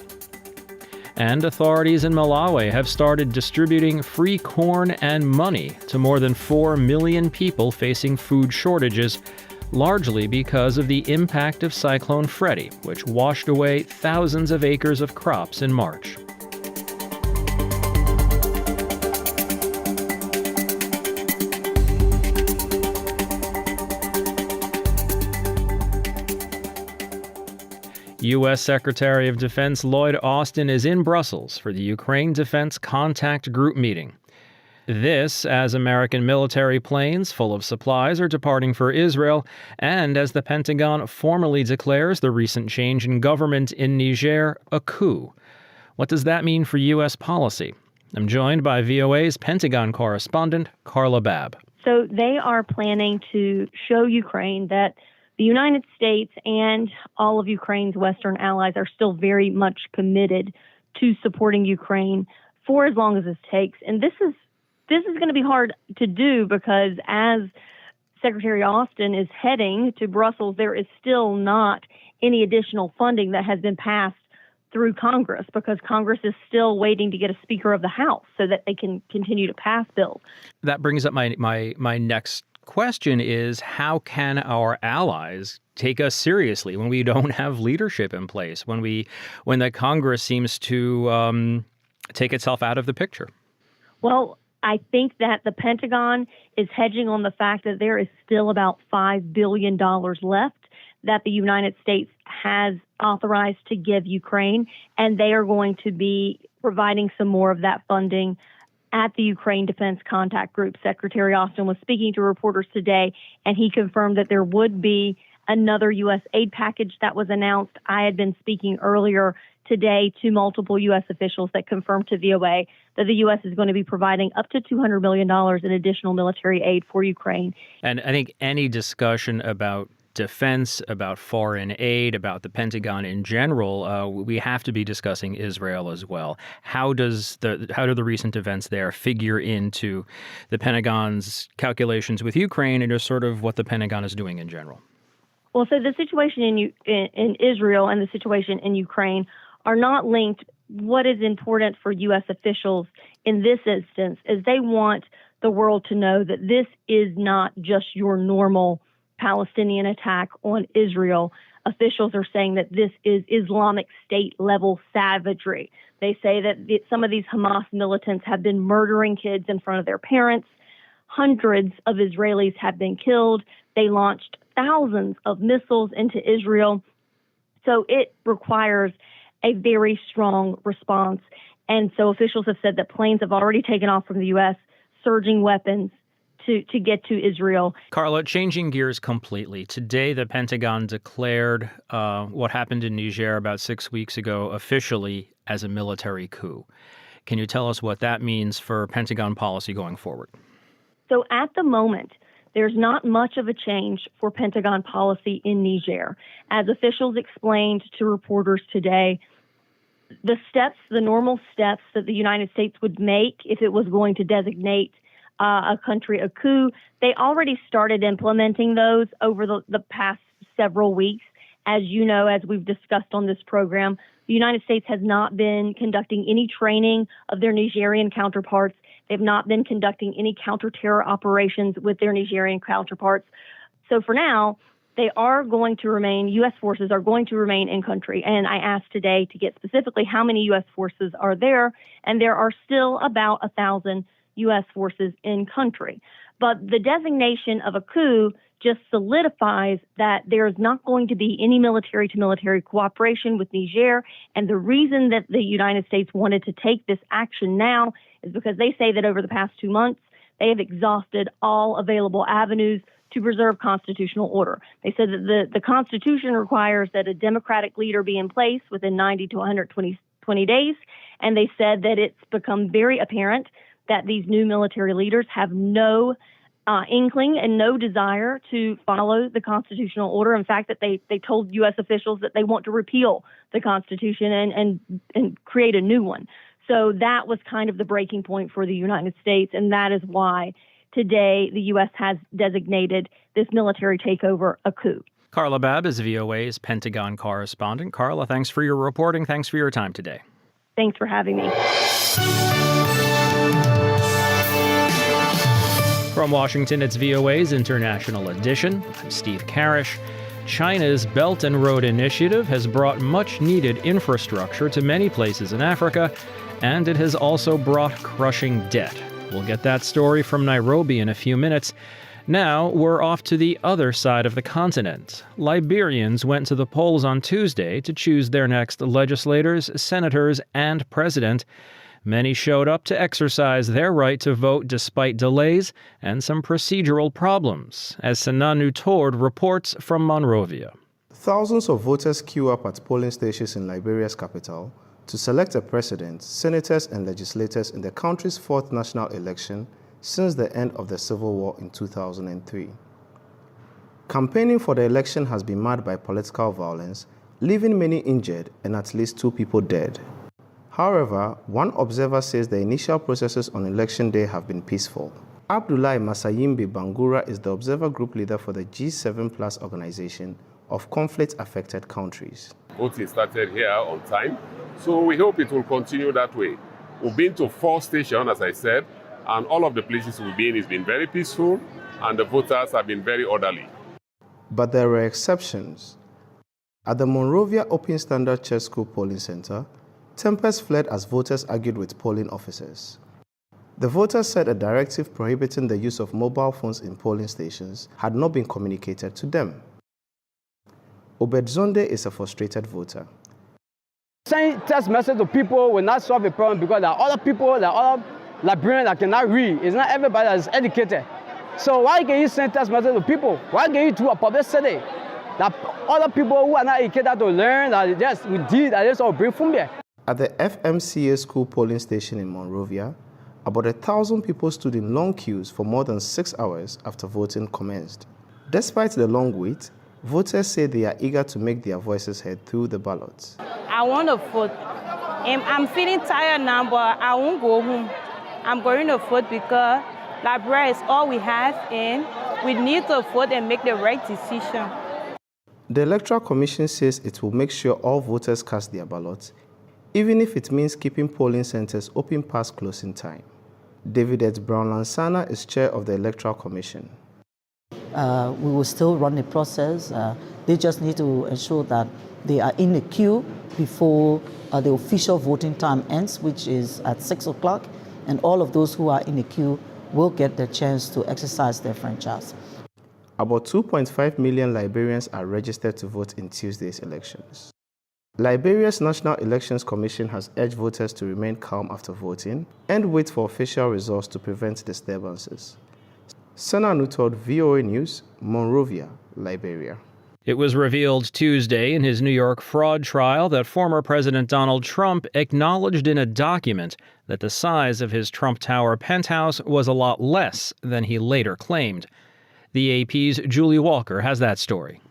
And authorities in Malawi have started distributing free corn and money to more than 4 million people facing food shortages, largely because of the impact of Cyclone Freddy, which washed away thousands of acres of crops in March. U.S. Secretary of Defense Lloyd Austin is in Brussels for the Ukraine Defense Contact Group meeting. This as American military planes full of supplies are departing for Israel, and as the Pentagon formally declares the recent change in government in Niger a coup. What does that mean for U.S. policy? I'm joined by VOA's Pentagon correspondent, Carla Babb. So they are planning to show Ukraine that the United States and all of Ukraine's Western allies are still very much committed to supporting Ukraine for as long as it takes. And this is going to be hard to do because as Secretary Austin is heading to Brussels, there is still not any additional funding that has been passed through Congress because Congress is still waiting to get a Speaker of the House so that they can continue to pass bills. That brings up my next question is, how can our allies take us seriously when we don't have leadership in place, when the Congress seems to take itself out of the picture? Well, I think that the Pentagon is hedging on the fact that there is still about $5 billion left that the United States has authorized to give Ukraine, and they are going to be providing some more of that funding at the Ukraine Defense Contact Group. Secretary Austin was speaking to reporters today, and he confirmed that there would be another U.S. aid package that was announced. I had been speaking earlier today to multiple U.S. officials that confirmed to VOA that the U.S. is going to be providing up to $200 million in additional military aid for Ukraine. And I think any discussion about defense, about foreign aid, about the Pentagon in general, we have to be discussing Israel as well. How do the recent events there figure into the Pentagon's calculations with Ukraine and just sort of what the Pentagon is doing in general? Well, so the situation in Israel and the situation in Ukraine are not linked. What is important for U.S. officials in this instance is they want the world to know that this is not just your normal Palestinian attack on Israel. Officials are saying that this is Islamic State level savagery. They say that some of these Hamas militants have been murdering kids in front of their parents. Hundreds of Israelis have been killed. They launched thousands of missiles into Israel. So it requires a very strong response. And so officials have said that planes have already taken off from the U.S., surging weapons to get to Israel. Carla, changing gears completely. Today, the Pentagon declared what happened in Niger about 6 weeks ago officially as a military coup. Can you tell us what that means for Pentagon policy going forward? So at the moment, there's not much of a change for Pentagon policy in Niger. As officials explained to reporters today, the normal steps that the United States would make if it was going to designate a country a coup, they already started implementing those over the past several weeks. As you know, as we've discussed on this program, the United States has not been conducting any training of their Nigerian counterparts. They've not been conducting any counterterror operations with their Nigerian counterparts. So for now, U.S. forces are going to remain in country. And I asked today to get specifically how many U.S. forces are there, and there are still about 1,000 U.S. forces in country. But the designation of a coup just solidifies that there's not going to be any military-to-military cooperation with Niger. And the reason that the United States wanted to take this action now is because they say that over the past 2 months, they have exhausted all available avenues to preserve constitutional order. They said that the Constitution requires that a democratic leader be in place within 90 to 120 days. And they said that it's become very apparent that these new military leaders have no inkling and no desire to follow the constitutional order. In fact, that they told U.S. officials that they want to repeal the Constitution and create a new one. So that was kind of the breaking point for the United States, and that is why today the U.S. has designated this military takeover a coup. Carla Babb is VOA's Pentagon correspondent. Carla, thanks for your reporting. Thanks for your time today. Thanks for having me. From Washington, it's VOA's International Edition. I'm Steve Karish. China's Belt and Road Initiative has brought much-needed infrastructure to many places in Africa, and it has also brought crushing debt. We'll get that story from Nairobi in a few minutes. Now, we're off to the other side of the continent. Liberians went to the polls on Tuesday to choose their next legislators, senators, and president. Many showed up to exercise their right to vote despite delays and some procedural problems, as Sananu Tord reports from Monrovia. Thousands of voters queue up at polling stations in Liberia's capital to select a president, senators, and legislators in the country's fourth national election since the end of the Civil War in 2003. Campaigning for the election has been marred by political violence, leaving many injured and at least 2 people dead. However, one observer says the initial processes on election day have been peaceful. Abdullahi Masayimbe Bangura is the observer group leader for the G7+ organization of conflict-affected countries. Voting started here on time, so we hope it will continue that way. We've been to 4 stations, as I said, and all of the places we've been has been very peaceful, and the voters have been very orderly. But there were exceptions. At the Monrovia Open Standard Church School Polling Center, tempers fled as voters argued with polling officers. The voters said a directive prohibiting the use of mobile phones in polling stations had not been communicated to them. Obedzonde is a frustrated voter. Sending text message to people will not solve the problem because there are other people, there are other Liberians that cannot read. It's not everybody that is educated. So why can you send text message to people? Why can you do a publicity that other people who are not educated to learn that just we did that just all bring from there? At the FMCA school polling station in Monrovia, about 1,000 people stood in long queues for more than 6 hours after voting commenced. Despite the long wait, voters say they are eager to make their voices heard through the ballots. I want to vote. I'm feeling tired now, but I won't go home. I'm going to vote because Liberia is all we have, and we need to vote and make the right decision. The Electoral Commission says it will make sure all voters cast their ballots, even if it means keeping polling centers open past closing time. David Brown-Lansana is chair of the Electoral Commission. We will still run the process. They just need to ensure that they are in the queue before the official voting time ends, which is at 6 o'clock, and all of those who are in the queue will get the chance to exercise their franchise. About 2.5 million Liberians are registered to vote in Tuesday's elections. Liberia's National Elections Commission has urged voters to remain calm after voting and wait for official results to prevent disturbances. Sananu Tord, VOA News, Monrovia, Liberia. It was revealed Tuesday in his New York fraud trial that former President Donald Trump acknowledged in a document that the size of his Trump Tower penthouse was a lot less than he later claimed. The AP's Julie Walker has that story.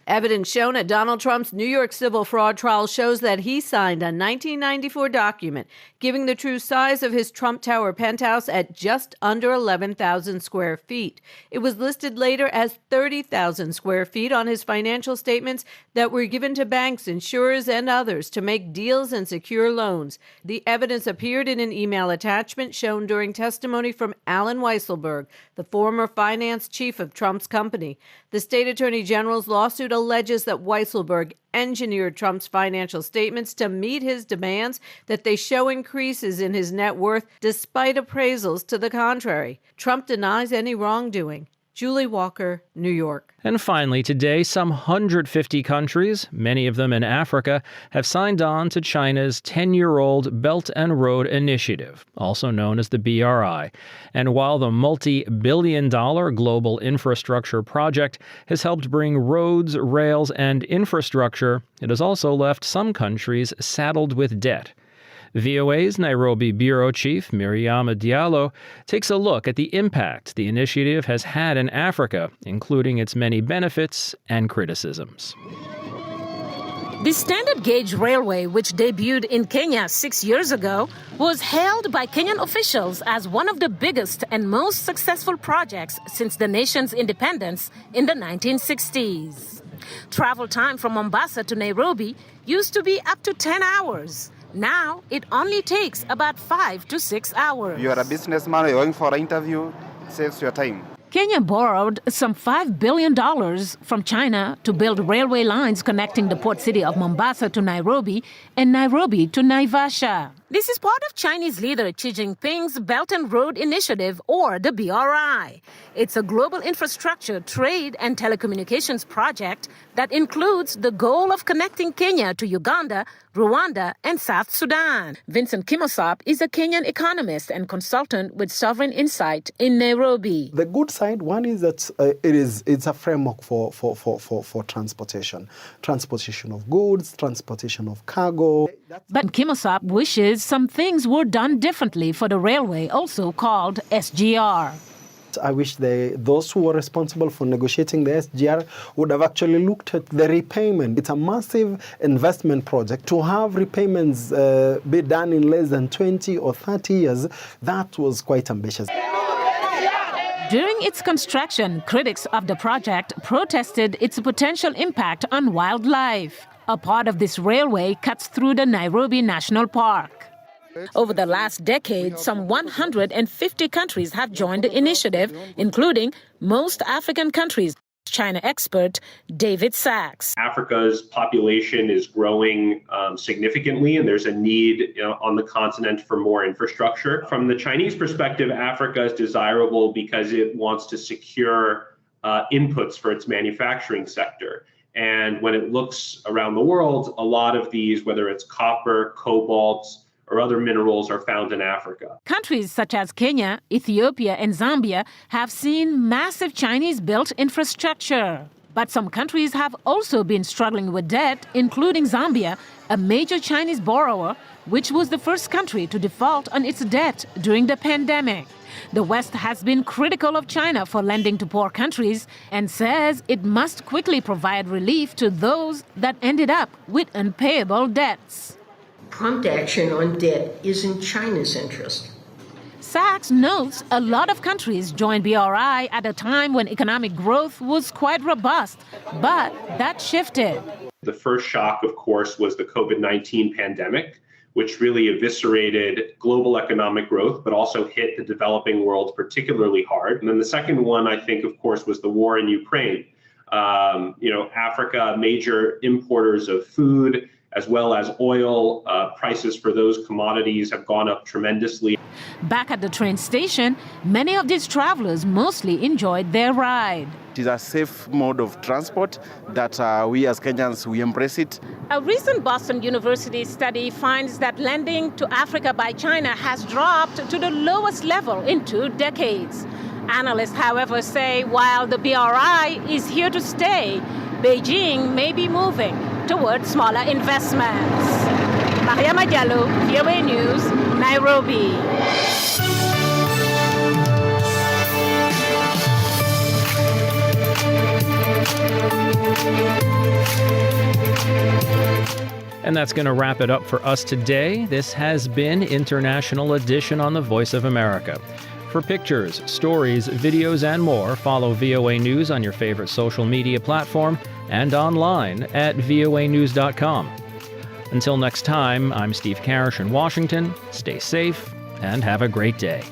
Evidence shown at Donald Trump's New York civil fraud trial shows that he signed a 1994 document giving the true size of his Trump Tower penthouse at just under 11,000 square feet. It was listed later as 30,000 square feet on his financial statements that were given to banks, insurers, and others to make deals and secure loans. The evidence appeared in an email attachment shown during testimony from Alan Weisselberg, the former finance chief of Trump's company. The state attorney general's lawsuit alleges that Weisselberg engineered Trump's financial statements to meet his demands that they show increases in his net worth despite appraisals to the contrary. Trump denies any wrongdoing. Julie Walker, New York. And finally, today, some 150 countries, many of them in Africa, have signed on to China's 10-year-old Belt and Road Initiative, also known as the BRI. And while the multi-billion-dollar global infrastructure project has helped bring roads, rails, and infrastructure, it has also left some countries saddled with debt. VOA's Nairobi Bureau Chief Miriam Diallo takes a look at the impact the initiative has had in Africa, including its many benefits and criticisms. The standard gauge railway, which debuted in Kenya 6 years ago, was hailed by Kenyan officials as one of the biggest and most successful projects since the nation's independence in the 1960s. Travel time from Mombasa to Nairobi used to be up to 10 hours. Now, it only takes about 5 to 6 hours. You are a businessman, you're going for an interview, saves your time. Kenya borrowed some $5 billion from China to build railway lines connecting the port city of Mombasa to Nairobi and Nairobi to Naivasha. This is part of Chinese leader Xi Jinping's Belt and Road Initiative, or the BRI. It's a global infrastructure, trade, and telecommunications project that includes the goal of connecting Kenya to Uganda, Rwanda, and South Sudan. Vincent Kimosop is a Kenyan economist and consultant with Sovereign Insight in Nairobi. The good side, one is that it's a framework for transportation of goods, transportation of cargo. But Kimosop wishes some things were done differently for the railway, also called SGR. I wish those who were responsible for negotiating the SGR would have actually looked at the repayment. It's a massive investment project. To have repayments be done in less than 20 or 30 years, that was quite ambitious. During its construction, critics of the project protested its potential impact on wildlife. A part of this railway cuts through the Nairobi National Park. Over the last decade, some 150 countries have joined the initiative, including most African countries. China expert David Sachs. Africa's population is growing significantly, and there's a need on the continent for more infrastructure. From the Chinese perspective, Africa is desirable because it wants to secure inputs for its manufacturing sector. And when it looks around the world, a lot of these, whether it's copper, cobalt, or other minerals, are found in Africa. Countries such as Kenya, Ethiopia, and Zambia have seen massive Chinese-built infrastructure. But some countries have also been struggling with debt, including Zambia, a major Chinese borrower, which was the first country to default on its debt during the pandemic. The West has been critical of China for lending to poor countries and says it must quickly provide relief to those that ended up with unpayable debts. Prompt action on debt is in China's interest. Sachs notes a lot of countries joined BRI at a time when economic growth was quite robust, but that shifted. The first shock, of course, was the COVID-19 pandemic, which really eviscerated global economic growth, but also hit the developing world particularly hard. And then the second one, I think, of course, was the war in Ukraine. Africa, major importers of food, as well as oil. Prices for those commodities have gone up tremendously. Back at the train station, many of these travelers mostly enjoyed their ride. It is a safe mode of transport that we as Kenyans, we embrace it. A recent Boston University study finds that lending to Africa by China has dropped to the lowest level in 2 decades. Analysts, however, say while the BRI is here to stay, Beijing may be moving towards smaller investments. Mariama Diallo, VOA News, Nairobi. And that's going to wrap it up for us today. This has been International Edition on the Voice of America. For pictures, stories, videos, and more, follow VOA News on your favorite social media platform and online at voanews.com. Until next time, I'm Steve Karish in Washington. Stay safe and have a great day.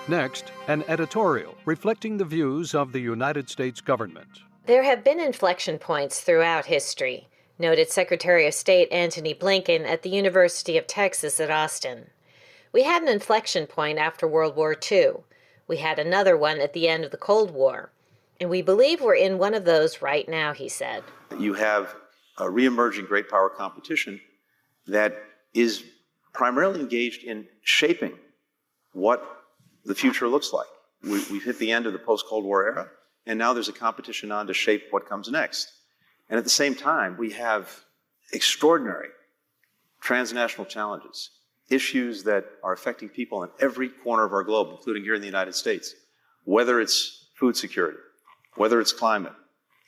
Next, an editorial reflecting the views of the United States government. There have been inflection points throughout history, noted Secretary of State Antony Blinken at the University of Texas at Austin. We had an inflection point after World War II. We had another one at the end of the Cold War. And we believe we're in one of those right now, he said. You have a reemerging great power competition that is primarily engaged in shaping what the future looks like. We've hit the end of the post-Cold War era, and now there's a competition on to shape what comes next. And at the same time, we have extraordinary transnational challenges, issues that are affecting people in every corner of our globe, including here in the United States, whether it's food security, whether it's climate,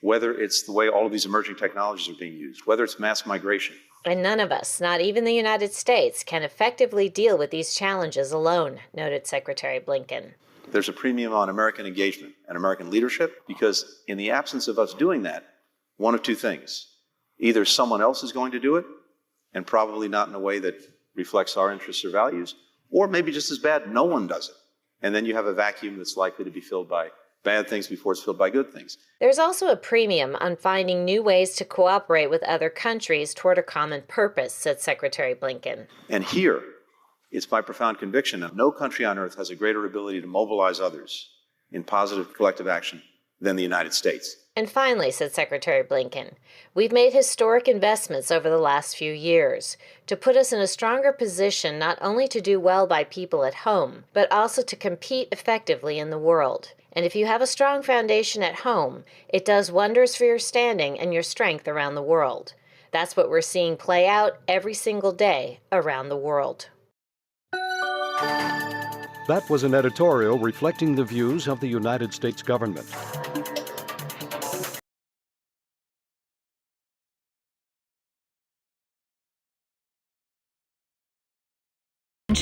whether it's the way all of these emerging technologies are being used, whether it's mass migration. And none of us, not even the United States, can effectively deal with these challenges alone, noted Secretary Blinken. There's a premium on American engagement and American leadership because in the absence of us doing that, one of two things. Either someone else is going to do it, and probably not in a way that reflects our interests or values, or maybe just as bad, no one does it. And then you have a vacuum that's likely to be filled by bad things before it's filled by good things. There's also a premium on finding new ways to cooperate with other countries toward a common purpose, said Secretary Blinken. And here, it's my profound conviction that no country on earth has a greater ability to mobilize others in positive collective action than the United States. And finally, said Secretary Blinken, we've made historic investments over the last few years to put us in a stronger position not only to do well by people at home, but also to compete effectively in the world. And if you have a strong foundation at home, it does wonders for your standing and your strength around the world. That's what we're seeing play out every single day around the world. That was an editorial reflecting the views of the United States government.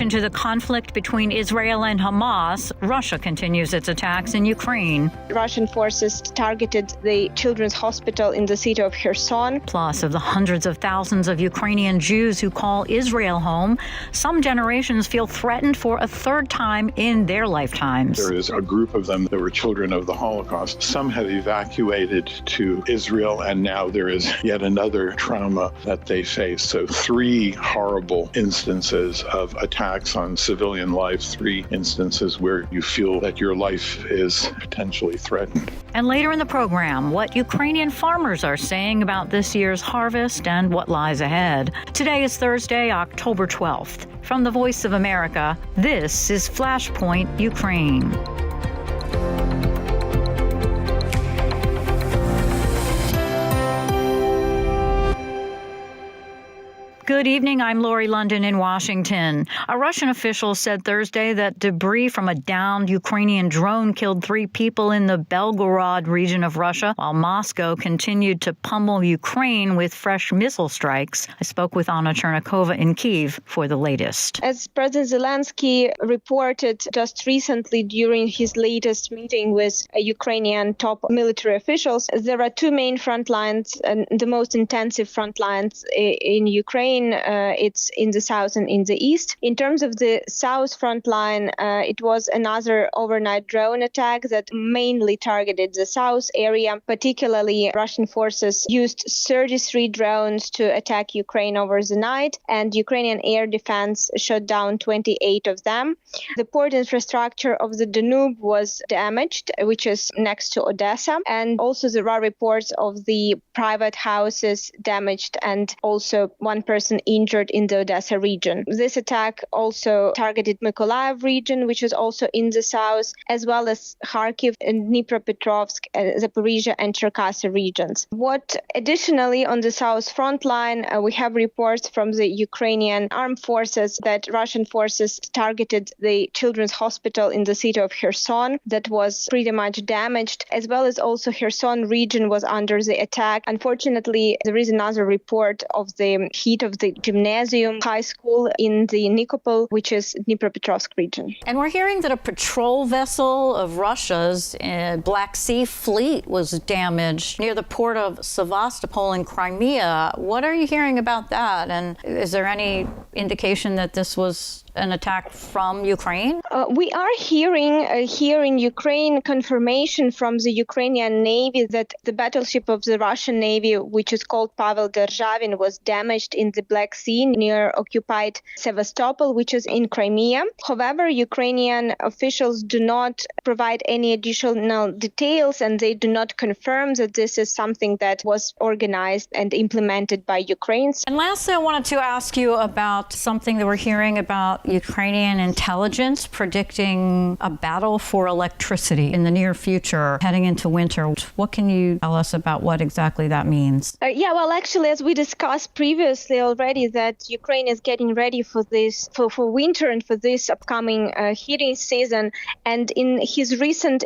To the conflict between Israel and Hamas, Russia continues its attacks in Ukraine. Russian forces targeted the children's hospital in the city of Kherson. Plus, of the hundreds of thousands of Ukrainian Jews who call Israel home, some generations feel threatened for a third time in their lifetimes. There is a group of them that were children of the Holocaust. Some have evacuated to Israel, and now there is yet another trauma that they face. So 3 horrible instances of attacks on civilian life, 3 instances where you feel that your life is potentially threatened. And later in the program, what Ukrainian farmers are saying about this year's harvest and what lies ahead. Today is Thursday, October 12th. From the Voice of America, this is Flashpoint Ukraine. Good evening. I'm Lori London in Washington. A Russian official said Thursday that debris from a downed Ukrainian drone killed 3 people in the Belgorod region of Russia, while Moscow continued to pummel Ukraine with fresh missile strikes. I spoke with Anna Chernikova in Kyiv for the latest. As President Zelensky reported just recently during his latest meeting with Ukrainian top military officials, there are 2 main front lines, and the most intensive front lines in Ukraine. It's in the south and in the east. In terms of the south front line, it was another overnight drone attack that mainly targeted the south area. Particularly, Russian forces used 33 drones to attack Ukraine over the night, and Ukrainian air defense shot down 28 of them. The port infrastructure of the Danube was damaged, which is next to Odessa, and also there are reports of the private houses damaged and also 1 person injured in the Odessa region. This attack also targeted Mykolaiv region, which is also in the south, as well as Kharkiv and Dnipropetrovsk, Zaporizhia and Cherkasy regions. What additionally on the south front line, we have reports from the Ukrainian armed forces that Russian forces targeted the children's hospital in the city of Kherson that was pretty much damaged, as well as also Kherson region was under the attack. Unfortunately, there is another report of the heat of the gymnasium high school in the Nikopol, which is Dnipropetrovsk region. And we're hearing that a patrol vessel of Russia's Black Sea fleet was damaged near the port of Sevastopol in Crimea. What are you hearing about that? And is there any indication that this was an attack from Ukraine? We are hearing here in Ukraine confirmation from the Ukrainian Navy that the battleship of the Russian Navy, which is called Pavel Derzhavin, was damaged in the Black Sea near occupied Sevastopol, which is in Crimea. However, Ukrainian officials do not provide any additional details, and they do not confirm that this is something that was organized and implemented by Ukraine. And lastly, I wanted to ask you about something that we're hearing about Ukrainian intelligence predicting a battle for electricity in the near future, heading into winter. What can you tell us about what exactly that means? Actually, as we discussed previously already, that Ukraine is getting ready for this, for winter and for this upcoming heating season. And in his recent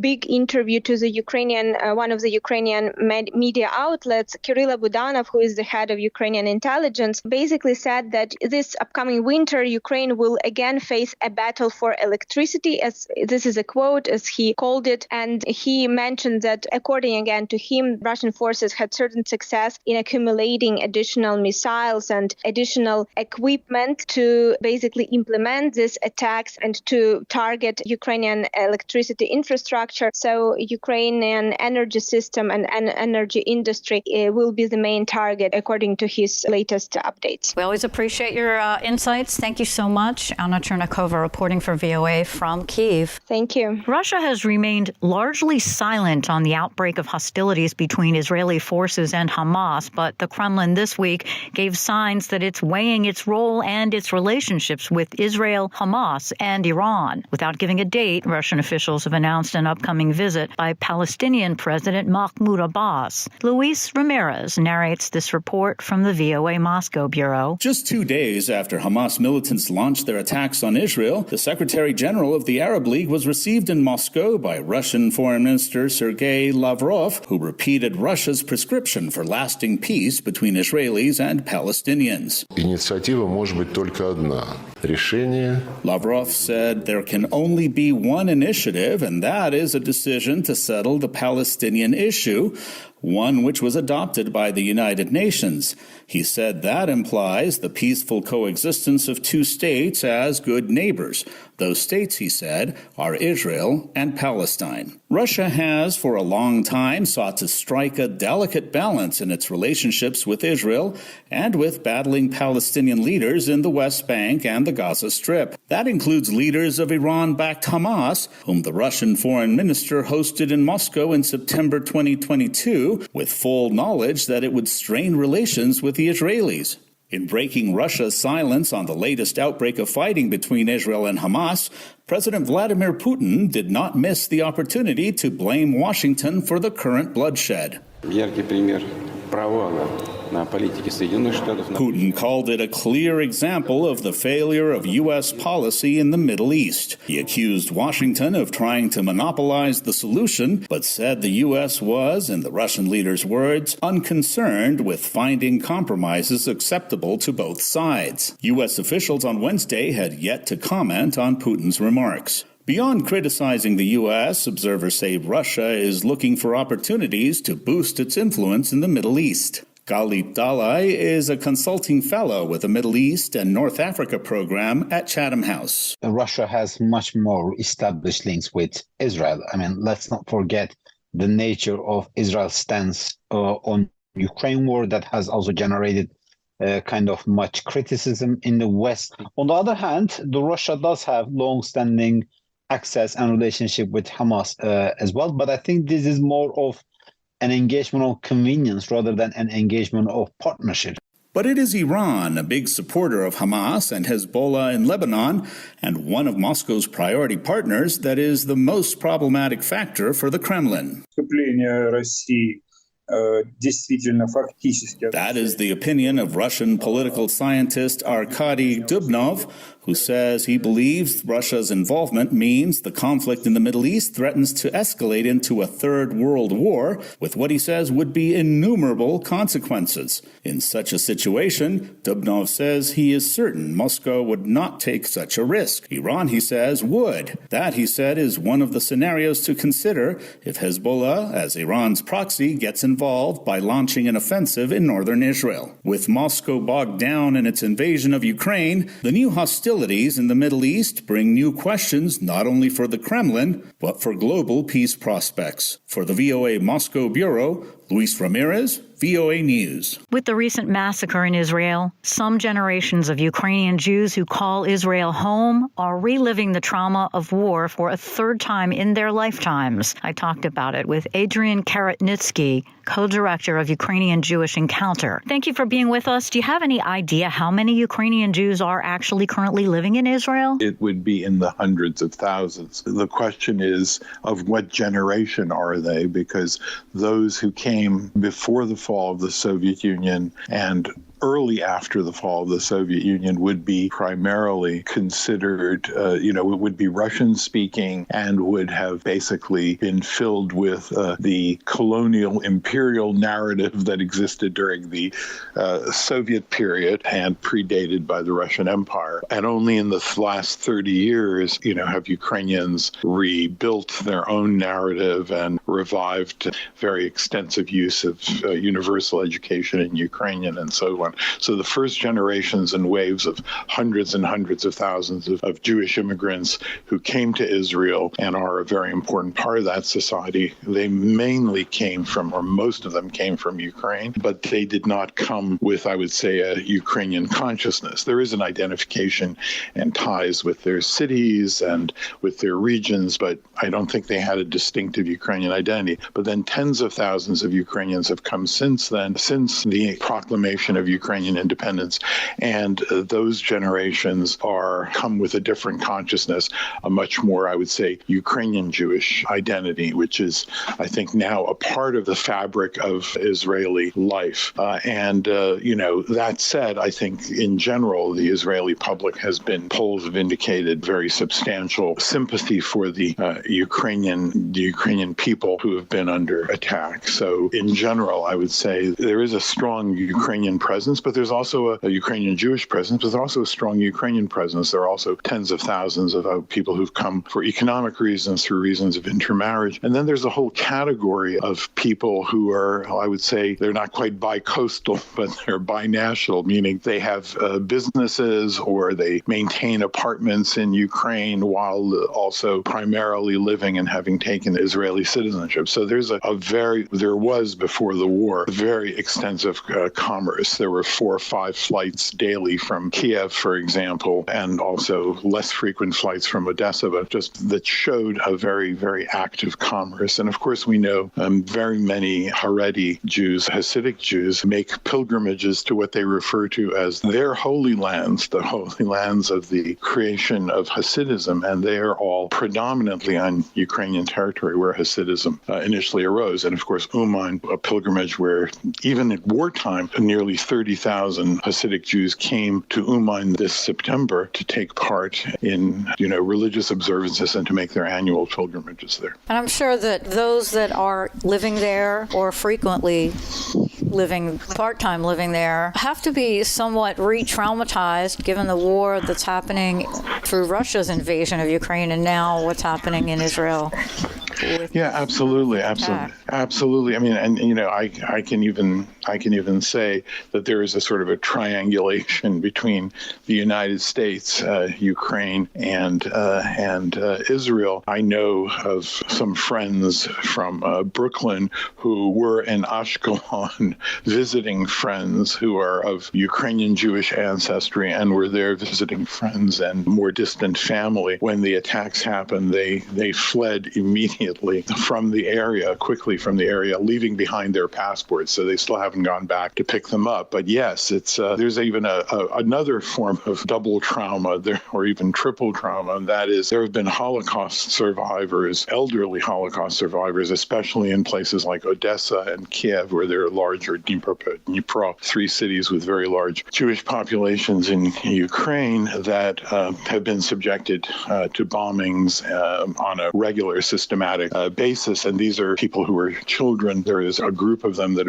big interview to the Ukrainian, one of the Ukrainian media outlets, Kirill Budanov, who is the head of Ukrainian intelligence, basically said that this upcoming winter, Ukraine will again face a battle for electricity, as this is a quote, as he called it. And he mentioned that, according again to him, Russian forces had certain success in accumulating additional missiles and additional equipment to basically implement these attacks and to target Ukrainian electricity infrastructure. So Ukrainian energy system and energy industry will be the main target, according to his latest updates. We always appreciate your insights. Thank you so much. Anna Chernikova reporting for VOA from Kyiv. Thank you. Russia has remained largely silent on the outbreak of hostilities between Israeli forces and Hamas, but the Kremlin this week gave signs that it's weighing its role and its relationships with Israel, Hamas, and Iran. Without giving a date, Russian officials have announced an upcoming visit by Palestinian President Mahmoud Abbas. Luis Ramirez narrates this report from the VOA Moscow Bureau. Just 2 days after Hamas militants launched their attacks on Israel, the Secretary General of the Arab League was received in Moscow by Russian Foreign Minister Sergei Lavrov, who repeated Russia's prescription for lasting peace between Israelis and Palestinians. Инициатива может быть только одна. Решение. Lavrov said there can only be one initiative, and that is a decision to settle the Palestinian issue, one which was adopted by the United Nations. He said that implies the peaceful coexistence of two states as good neighbors. Those states, he said, are Israel and Palestine. Russia has for a long time sought to strike a delicate balance in its relationships with Israel and with battling Palestinian leaders in the West Bank and the Gaza Strip. That includes leaders of Iran-backed Hamas, whom the Russian foreign minister hosted in Moscow in September 2022, with full knowledge that it would strain relations with the Israelis. In breaking Russia's silence on the latest outbreak of fighting between Israel and Hamas, President Vladimir Putin did not miss the opportunity to blame Washington for the current bloodshed. Putin called it a clear example of the failure of U.S. policy in the Middle East. He accused Washington of trying to monopolize the solution, but said the U.S. was, in the Russian leader's words, unconcerned with finding compromises acceptable to both sides. U.S. officials on Wednesday had yet to comment on Putin's remarks. Beyond criticizing the U.S., observers say Russia is looking for opportunities to boost its influence in the Middle East. Galip Dalai is a consulting fellow with the Middle East and North Africa program at Chatham House. Russia has much more established links with Israel. I mean, let's not forget the nature of Israel's stance on Ukraine war that has also generated kind of much criticism in the West. On the other hand, Russia does have long-standing access and relationship with Hamas as well, but I think this is more of an engagement of convenience rather than an engagement of partnership. But it is Iran, a big supporter of Hamas and Hezbollah in Lebanon, and one of Moscow's priority partners, that is the most problematic factor for the Kremlin. That is the opinion of Russian political scientist Arkady Dubnov, who says he believes Russia's involvement means the conflict in the Middle East threatens to escalate into a third world war with what he says would be innumerable consequences. In such a situation, Dubnov says he is certain Moscow would not take such a risk. Iran, he says, would. That, he said, is one of the scenarios to consider if Hezbollah, as Iran's proxy, gets involved by launching an offensive in northern Israel. With Moscow bogged down in its invasion of Ukraine, the new hostility hostilities in the Middle East bring new questions not only for the Kremlin, but for global peace prospects. For the VOA Moscow Bureau, Luis Ramirez, VOA News. With the recent massacre in Israel, some generations of Ukrainian Jews who call Israel home are reliving the trauma of war for a third time in their lifetimes. I talked about it with Adrian Karatnitsky, co-director of Ukrainian Jewish Encounter. Thank you for being with us. Do you have any idea how many Ukrainian Jews are actually currently living in Israel? It would be in the hundreds of thousands. The question is, of what generation are they? Because those who came before the fall of the Soviet Union and early after the fall of the Soviet Union would be primarily considered, it would be Russian-speaking and would have basically been filled with the colonial imperial narrative that existed during the Soviet period and predated by the Russian Empire. And only in the last 30 years, have Ukrainians rebuilt their own narrative and revived very extensive use of universal education in Ukrainian and so on. So the first generations and waves of hundreds and hundreds of thousands of Jewish immigrants who came to Israel and are a very important part of that society, they mainly came from, or most of them came from Ukraine, but they did not come with, I would say, a Ukrainian consciousness. There is an identification and ties with their cities and with their regions, but I don't think they had a distinctive Ukrainian identity. But then tens of thousands of Ukrainians have come since then, since the proclamation of Ukrainian independence, and those generations come with a different consciousness, a much more, I would say, Ukrainian Jewish identity, which is, I think, now a part of the fabric of Israeli life. That said, I think in general, the Israeli public has been, polls have indicated very substantial sympathy for the Ukrainian people who have been under attack. So in general, I would say there is a strong Ukrainian presence, but there's also a Ukrainian Jewish presence, but there's also a strong Ukrainian presence. There are also tens of thousands of people who've come for economic reasons, through reasons of intermarriage. And then there's a whole category of people who are, I would say, they're not quite bi-coastal, but they're binational, meaning they have businesses or they maintain apartments in Ukraine while also primarily living and having taken Israeli citizenship. So there's there was before the war, very extensive commerce. There were 4 or 5 flights daily from Kiev, for example, and also less frequent flights from Odessa, but just that showed a very, very active commerce. And of course, we know very many Haredi Jews, Hasidic Jews, make pilgrimages to what they refer to as their holy lands, the holy lands of the creation of Hasidism, and they are all predominantly on Ukrainian territory where Hasidism initially arose. And of course, Uman, a pilgrimage where even at wartime, nearly 30,000 Hasidic Jews came to Uman this September to take part in, religious observances and to make their annual pilgrimages there. And I'm sure that those that are living there or frequently part-time living there have to be somewhat re-traumatized given the war that's happening through Russia's invasion of Ukraine and now what's happening in Israel. Yeah, absolutely. I mean, and I can even say that there is a sort of a triangulation between the United States, Ukraine, and Israel. I know of some friends from Brooklyn who were in Ashkelon visiting friends who are of Ukrainian Jewish ancestry and were there visiting friends and more distant family. When the attacks happened, they fled immediately quickly from the area, leaving behind their passports. So they still haven't gone back to pick them up. But yes, it's there's even another form of double trauma there, or even triple trauma, and that is there have been Holocaust survivors, elderly Holocaust survivors, especially in places like Odessa and Kiev, where there are larger Dnipro, 3 cities with very large Jewish populations in Ukraine that have been subjected to bombings on a regular, systematic basis. And these are people who were children. There is a group of them that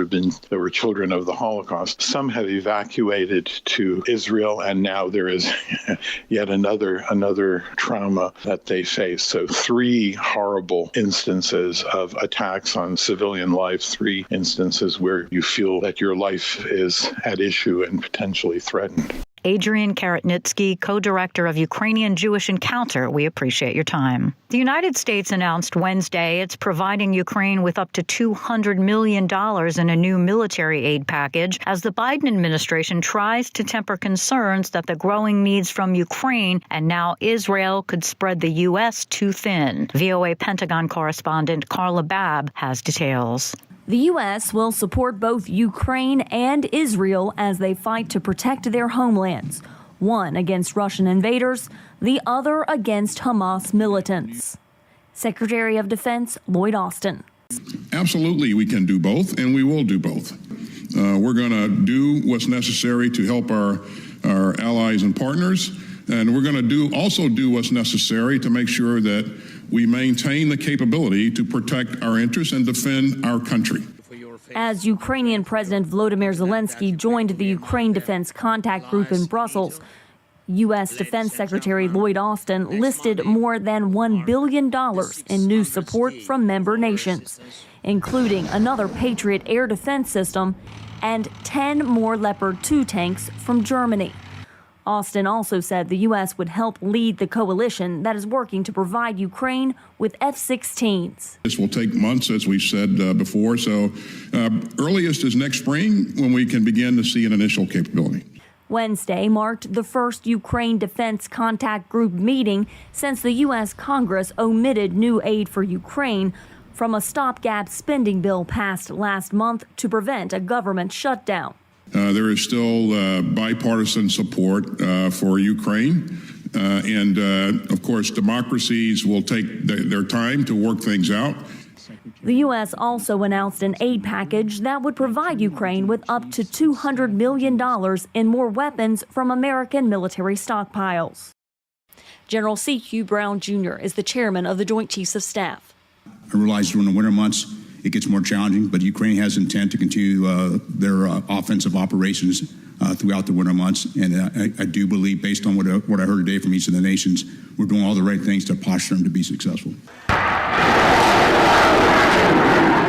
were children of the Holocaust. Some have evacuated to Israel, and now there is yet another trauma that they face. So 3 horrible instances of attacks on civilian life, 3 instances where you feel that your life is at issue and potentially threatened. Adrian Karatnitsky, co-director of Ukrainian Jewish Encounter. We appreciate your time. The United States announced Wednesday it's providing Ukraine with up to $200 million in a new military aid package as the Biden administration tries to temper concerns that the growing needs from Ukraine and now Israel could spread the U.S. too thin. VOA Pentagon correspondent Carla Babb has details. The U.S. will support both Ukraine and Israel as they fight to protect their homelands, one against Russian invaders, the other against Hamas militants. Secretary of Defense Lloyd Austin. Absolutely, we can do both, and we will do both. We're going to do what's necessary to help our allies and partners, and we're going to also do what's necessary to make sure that we maintain the capability to protect our interests and defend our country. As Ukrainian President Volodymyr Zelensky joined the Ukraine Defense Contact Group in Brussels, U.S. Defense Secretary Lloyd Austin listed more than $1 billion in new support from member nations, including another Patriot air defense system and 10 more Leopard 2 tanks from Germany. Austin also said the U.S. would help lead the coalition that is working to provide Ukraine with F-16s. This will take months, as we've said before, so earliest is next spring when we can begin to see an initial capability. Wednesday marked the first Ukraine Defense Contact Group meeting since the U.S. Congress omitted new aid for Ukraine from a stopgap spending bill passed last month to prevent a government shutdown. There is still bipartisan support for Ukraine. And of course, democracies will take their time to work things out. The U.S. also announced an aid package that would provide Ukraine with up to $200 million in more weapons from American military stockpiles. General C.Q. Brown Jr. is the chairman of the Joint Chiefs of Staff. I realize during the winter months, it gets more challenging, but Ukraine has intent to continue their offensive operations throughout the winter months. And I do believe, based on what I heard today from each of the nations, we're doing all the right things to posture them to be successful.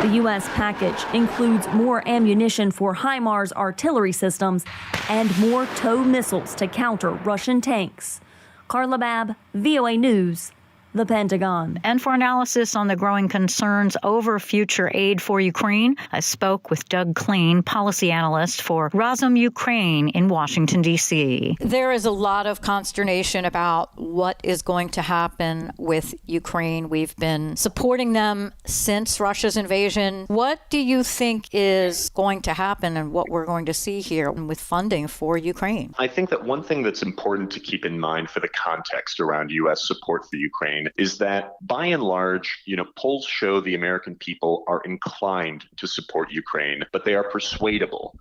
The U.S. package includes more ammunition for HIMARS artillery systems and more TOW missiles to counter Russian tanks. Carla Babb, VOA News, the Pentagon. And for analysis on the growing concerns over future aid for Ukraine, I spoke with Doug Kleen, policy analyst for Razum Ukraine in Washington, D.C. There is a lot of consternation about what is going to happen with Ukraine. We've been supporting them since Russia's invasion. What do you think is going to happen and what we're going to see here with funding for Ukraine? I think that one thing that's important to keep in mind for the context around U.S. support for Ukraine is that by and large, polls show the American people are inclined to support Ukraine, but they are persuadable.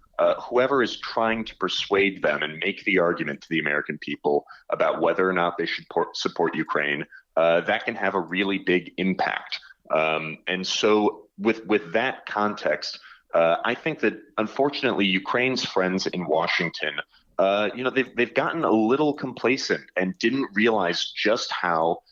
Whoever is trying to persuade them and make the argument to the American people about whether or not they should support Ukraine, that can have a really big impact. And so with that context, I think that unfortunately Ukraine's friends in Washington, they've gotten a little complacent and didn't realize just how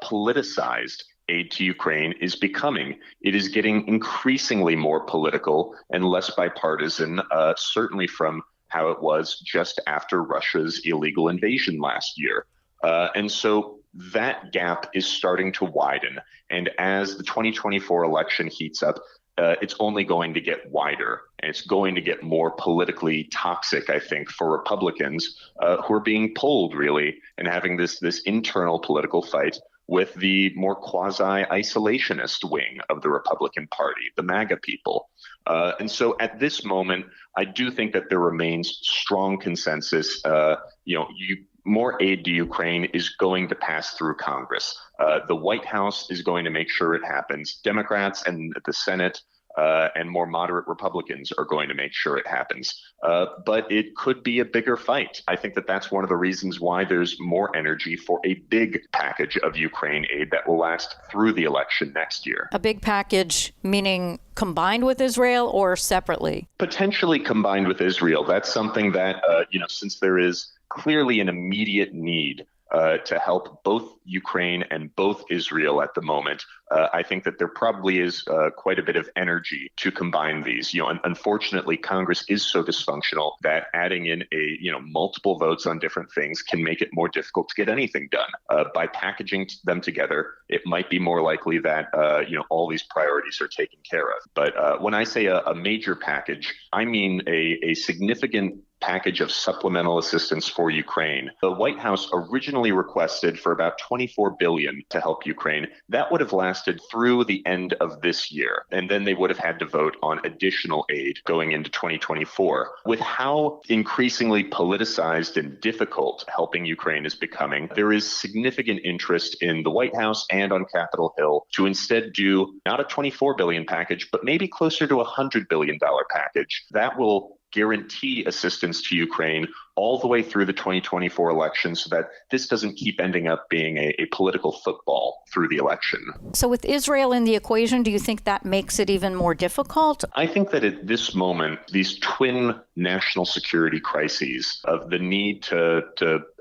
politicized aid to Ukraine is becoming. It is getting increasingly more political and less bipartisan, certainly from how it was just after Russia's illegal invasion last year. And so that gap is starting to widen. And as the 2024 election heats up, it's only going to get wider, and it's going to get more politically toxic, I think, for Republicans who are being pulled, really, and having this internal political fight with the more quasi-isolationist wing of the Republican Party, the MAGA people. And so at this moment, I do think that there remains strong consensus. More aid to Ukraine is going to pass through Congress. The White House is going to make sure it happens. Democrats and the Senate and more moderate Republicans are going to make sure it happens. But it could be a bigger fight. I think that that's one of the reasons why there's more energy for a big package of Ukraine aid that will last through the election next year. A big package meaning combined with Israel or separately? Potentially combined with Israel. That's something that, since there is clearly an immediate need to help both Ukraine and both Israel at the moment, I think that there probably is quite a bit of energy to combine these. Unfortunately, Congress is so dysfunctional that adding in multiple votes on different things can make it more difficult to get anything done. By packaging them together, it might be more likely that all these priorities are taken care of. But when I say a major package, I mean a significant package of supplemental assistance for Ukraine. The White House originally requested for about $24 billion to help Ukraine. That would have lasted through the end of this year, and then they would have had to vote on additional aid going into 2024. With how increasingly politicized and difficult helping Ukraine is becoming, there is significant interest in the White House and on Capitol Hill to instead do not a $24 billion package, but maybe closer to a $100 billion package. That will guarantee assistance to Ukraine all the way through the 2024 election so that this doesn't keep ending up being a political football through the election. So with Israel in the equation, do you think that makes it even more difficult? I think that at this moment, these twin national security crises of the need to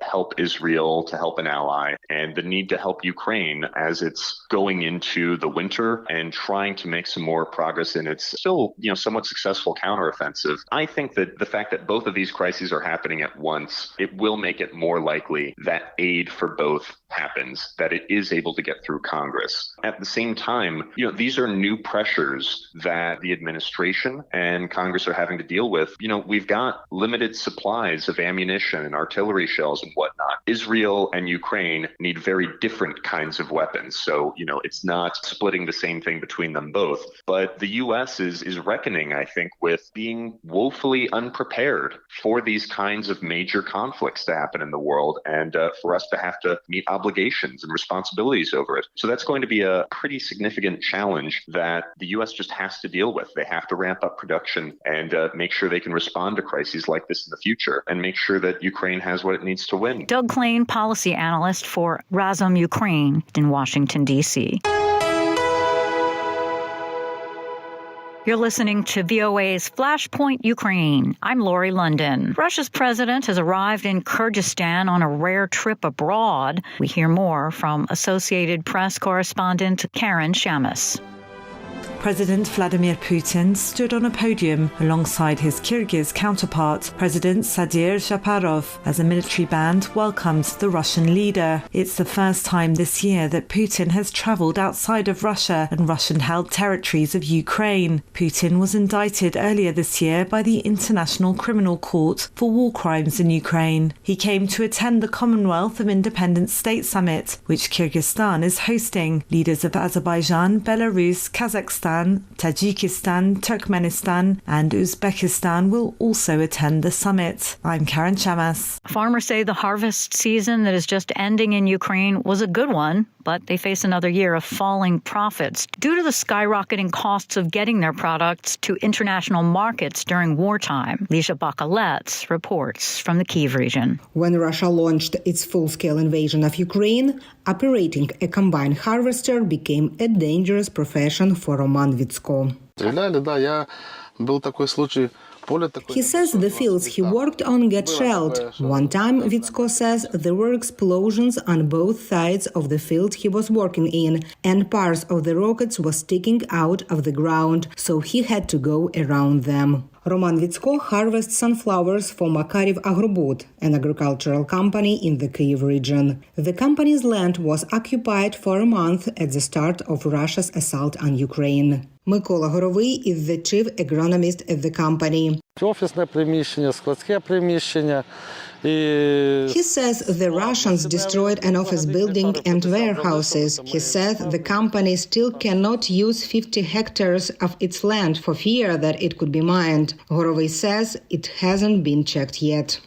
help Israel, to help an ally, and the need to help Ukraine as it's going into the winter and trying to make some more progress in its still, somewhat successful counteroffensive. I think that the fact that both of these crises are happening at once, it will make it more likely that aid for both happens, that it is able to get through Congress. At the same time, these are new pressures that the administration and Congress are having to deal with. We've got limited supplies of ammunition and artillery shells and whatnot. Israel and Ukraine need very different kinds of weapons. So, it's not splitting the same thing between them both. But the U.S. is reckoning, I think, with being woefully unprepared for these kinds of major conflicts to happen in the world and for us to have to meet obligations and responsibilities over it. So that's going to be a pretty significant challenge that the U.S. just has to deal with. They have to ramp up production and make sure they can respond to crises like this in the future and make sure that Ukraine has what it needs to win. Doug Klain, policy analyst for Razom Ukraine in Washington, D.C. You're listening to VOA's Flashpoint Ukraine. I'm Lori London. Russia's president has arrived in Kyrgyzstan on a rare trip abroad. We hear more from Associated Press correspondent Karen Shamus. President Vladimir Putin stood on a podium alongside his Kyrgyz counterpart, President Sadir Japarov, as a military band welcomed the Russian leader. It's the first time this year that Putin has travelled outside of Russia and Russian-held territories of Ukraine. Putin was indicted earlier this year by the International Criminal Court for war crimes in Ukraine. He came to attend the Commonwealth of Independent States Summit, which Kyrgyzstan is hosting. Leaders of Azerbaijan, Belarus, Kazakhstan, Tajikistan, Turkmenistan and Uzbekistan will also attend the summit. I'm Karen Shamas. Farmers say the harvest season that is just ending in Ukraine was a good one, but they face another year of falling profits due to the skyrocketing costs of getting their products to international markets during wartime. Lisha Bakalets reports from the Kyiv region. When Russia launched its full-scale invasion of Ukraine, operating a combined harvester became a dangerous profession for Roman Vitsko. He says the fields he worked on get shelled. One time, Vitsko says there were explosions on both sides of the field he was working in, and parts of the rockets were sticking out of the ground, so he had to go around them. Roman Vitsko harvests sunflowers for Makariv Agrobud, an agricultural company in the Kyiv region. The company's land was occupied for a month at the start of Russia's assault on Ukraine. Mykola Horovy is the chief agronomist at the company. He says the Russians destroyed an office building and warehouses. He said the company still cannot use 50 hectares of its land for fear that it could be mined. Horovy says it hasn't been checked yet.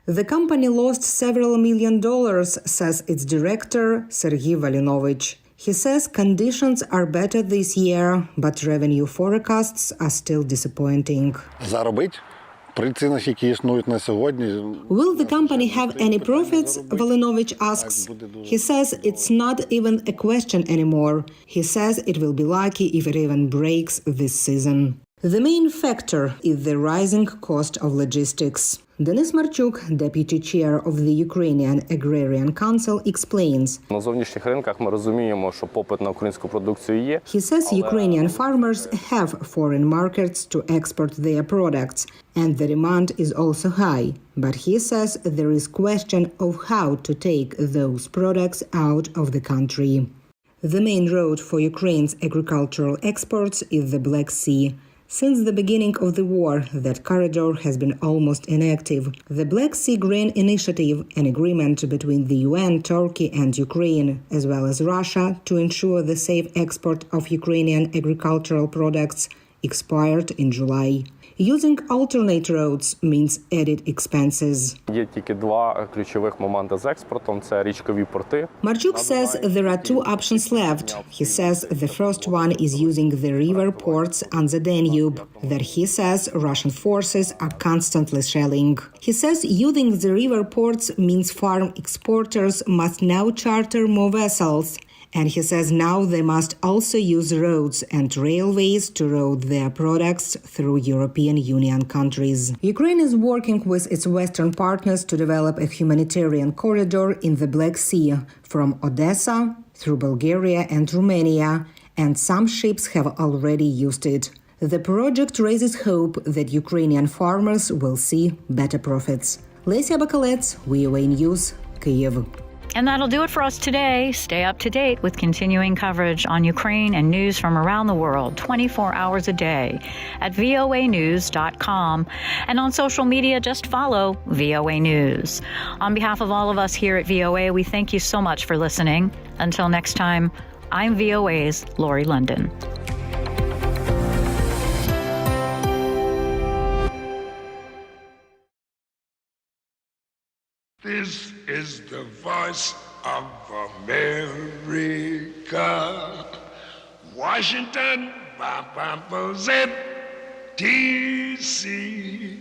The company lost several $1 million, says its director, Sergei Valinovich. He says conditions are better this year, but revenue forecasts are still disappointing. Will the company have any profits? Valinovich asks. He says it's not even a question anymore. He says it will be lucky if it even breaks this season. The main factor is the rising cost of logistics. Denis Marchuk, deputy chair of the Ukrainian Agrarian Council, explains. He says Ukrainian farmers have foreign markets to export their products, and the demand is also high. But he says there is question of how to take those products out of the country. The main road for Ukraine's agricultural exports is the Black Sea. Since the beginning of the war, that corridor has been almost inactive. The Black Sea Grain Initiative, an agreement between the UN, Turkey and Ukraine, as well as Russia, to ensure the safe export of Ukrainian agricultural products, expired in July. Using alternate roads means added expenses. Marchuk says there are two options left. He says the first one is using the river ports on the Danube that he says Russian forces are constantly shelling. He says using the river ports means farm exporters must now charter more vessels. And he says now they must also use roads and railways to route their products through European Union countries. Ukraine is working with its Western partners to develop a humanitarian corridor in the Black Sea from Odessa through Bulgaria and Romania, and some ships have already used it. The project raises hope that Ukrainian farmers will see better profits. Lesia Bakalets, VOA News, Kyiv. And that'll do it for us today. Stay up to date with continuing coverage on Ukraine and news from around the world 24 hours a day at voanews.com. And on social media, just follow VOA News. On behalf of all of us here at VOA, we thank you so much for listening. Until next time, I'm VOA's Lori London. This is the voice of America. Washington, D.C.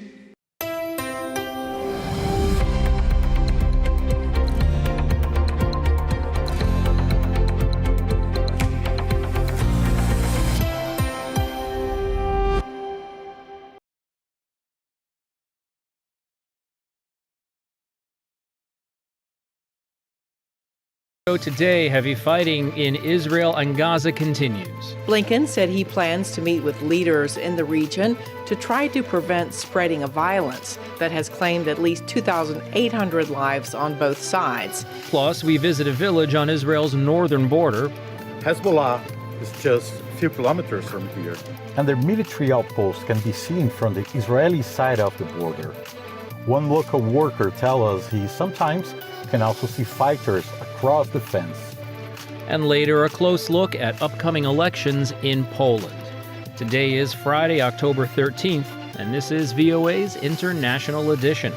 Today, heavy fighting in Israel and Gaza continues. Blinken said he plans to meet with leaders in the region to try to prevent spreading of violence that has claimed at least 2,800 lives on both sides. Plus, we visit a village on Israel's northern border. Hezbollah is just a few kilometers from here, and their military outposts can be seen from the Israeli side of the border. One local worker tells us he sometimes can also see fighters across the fence. And later, a close look at upcoming elections in Poland. Today is Friday, October 13th, and this is VOA's International Edition.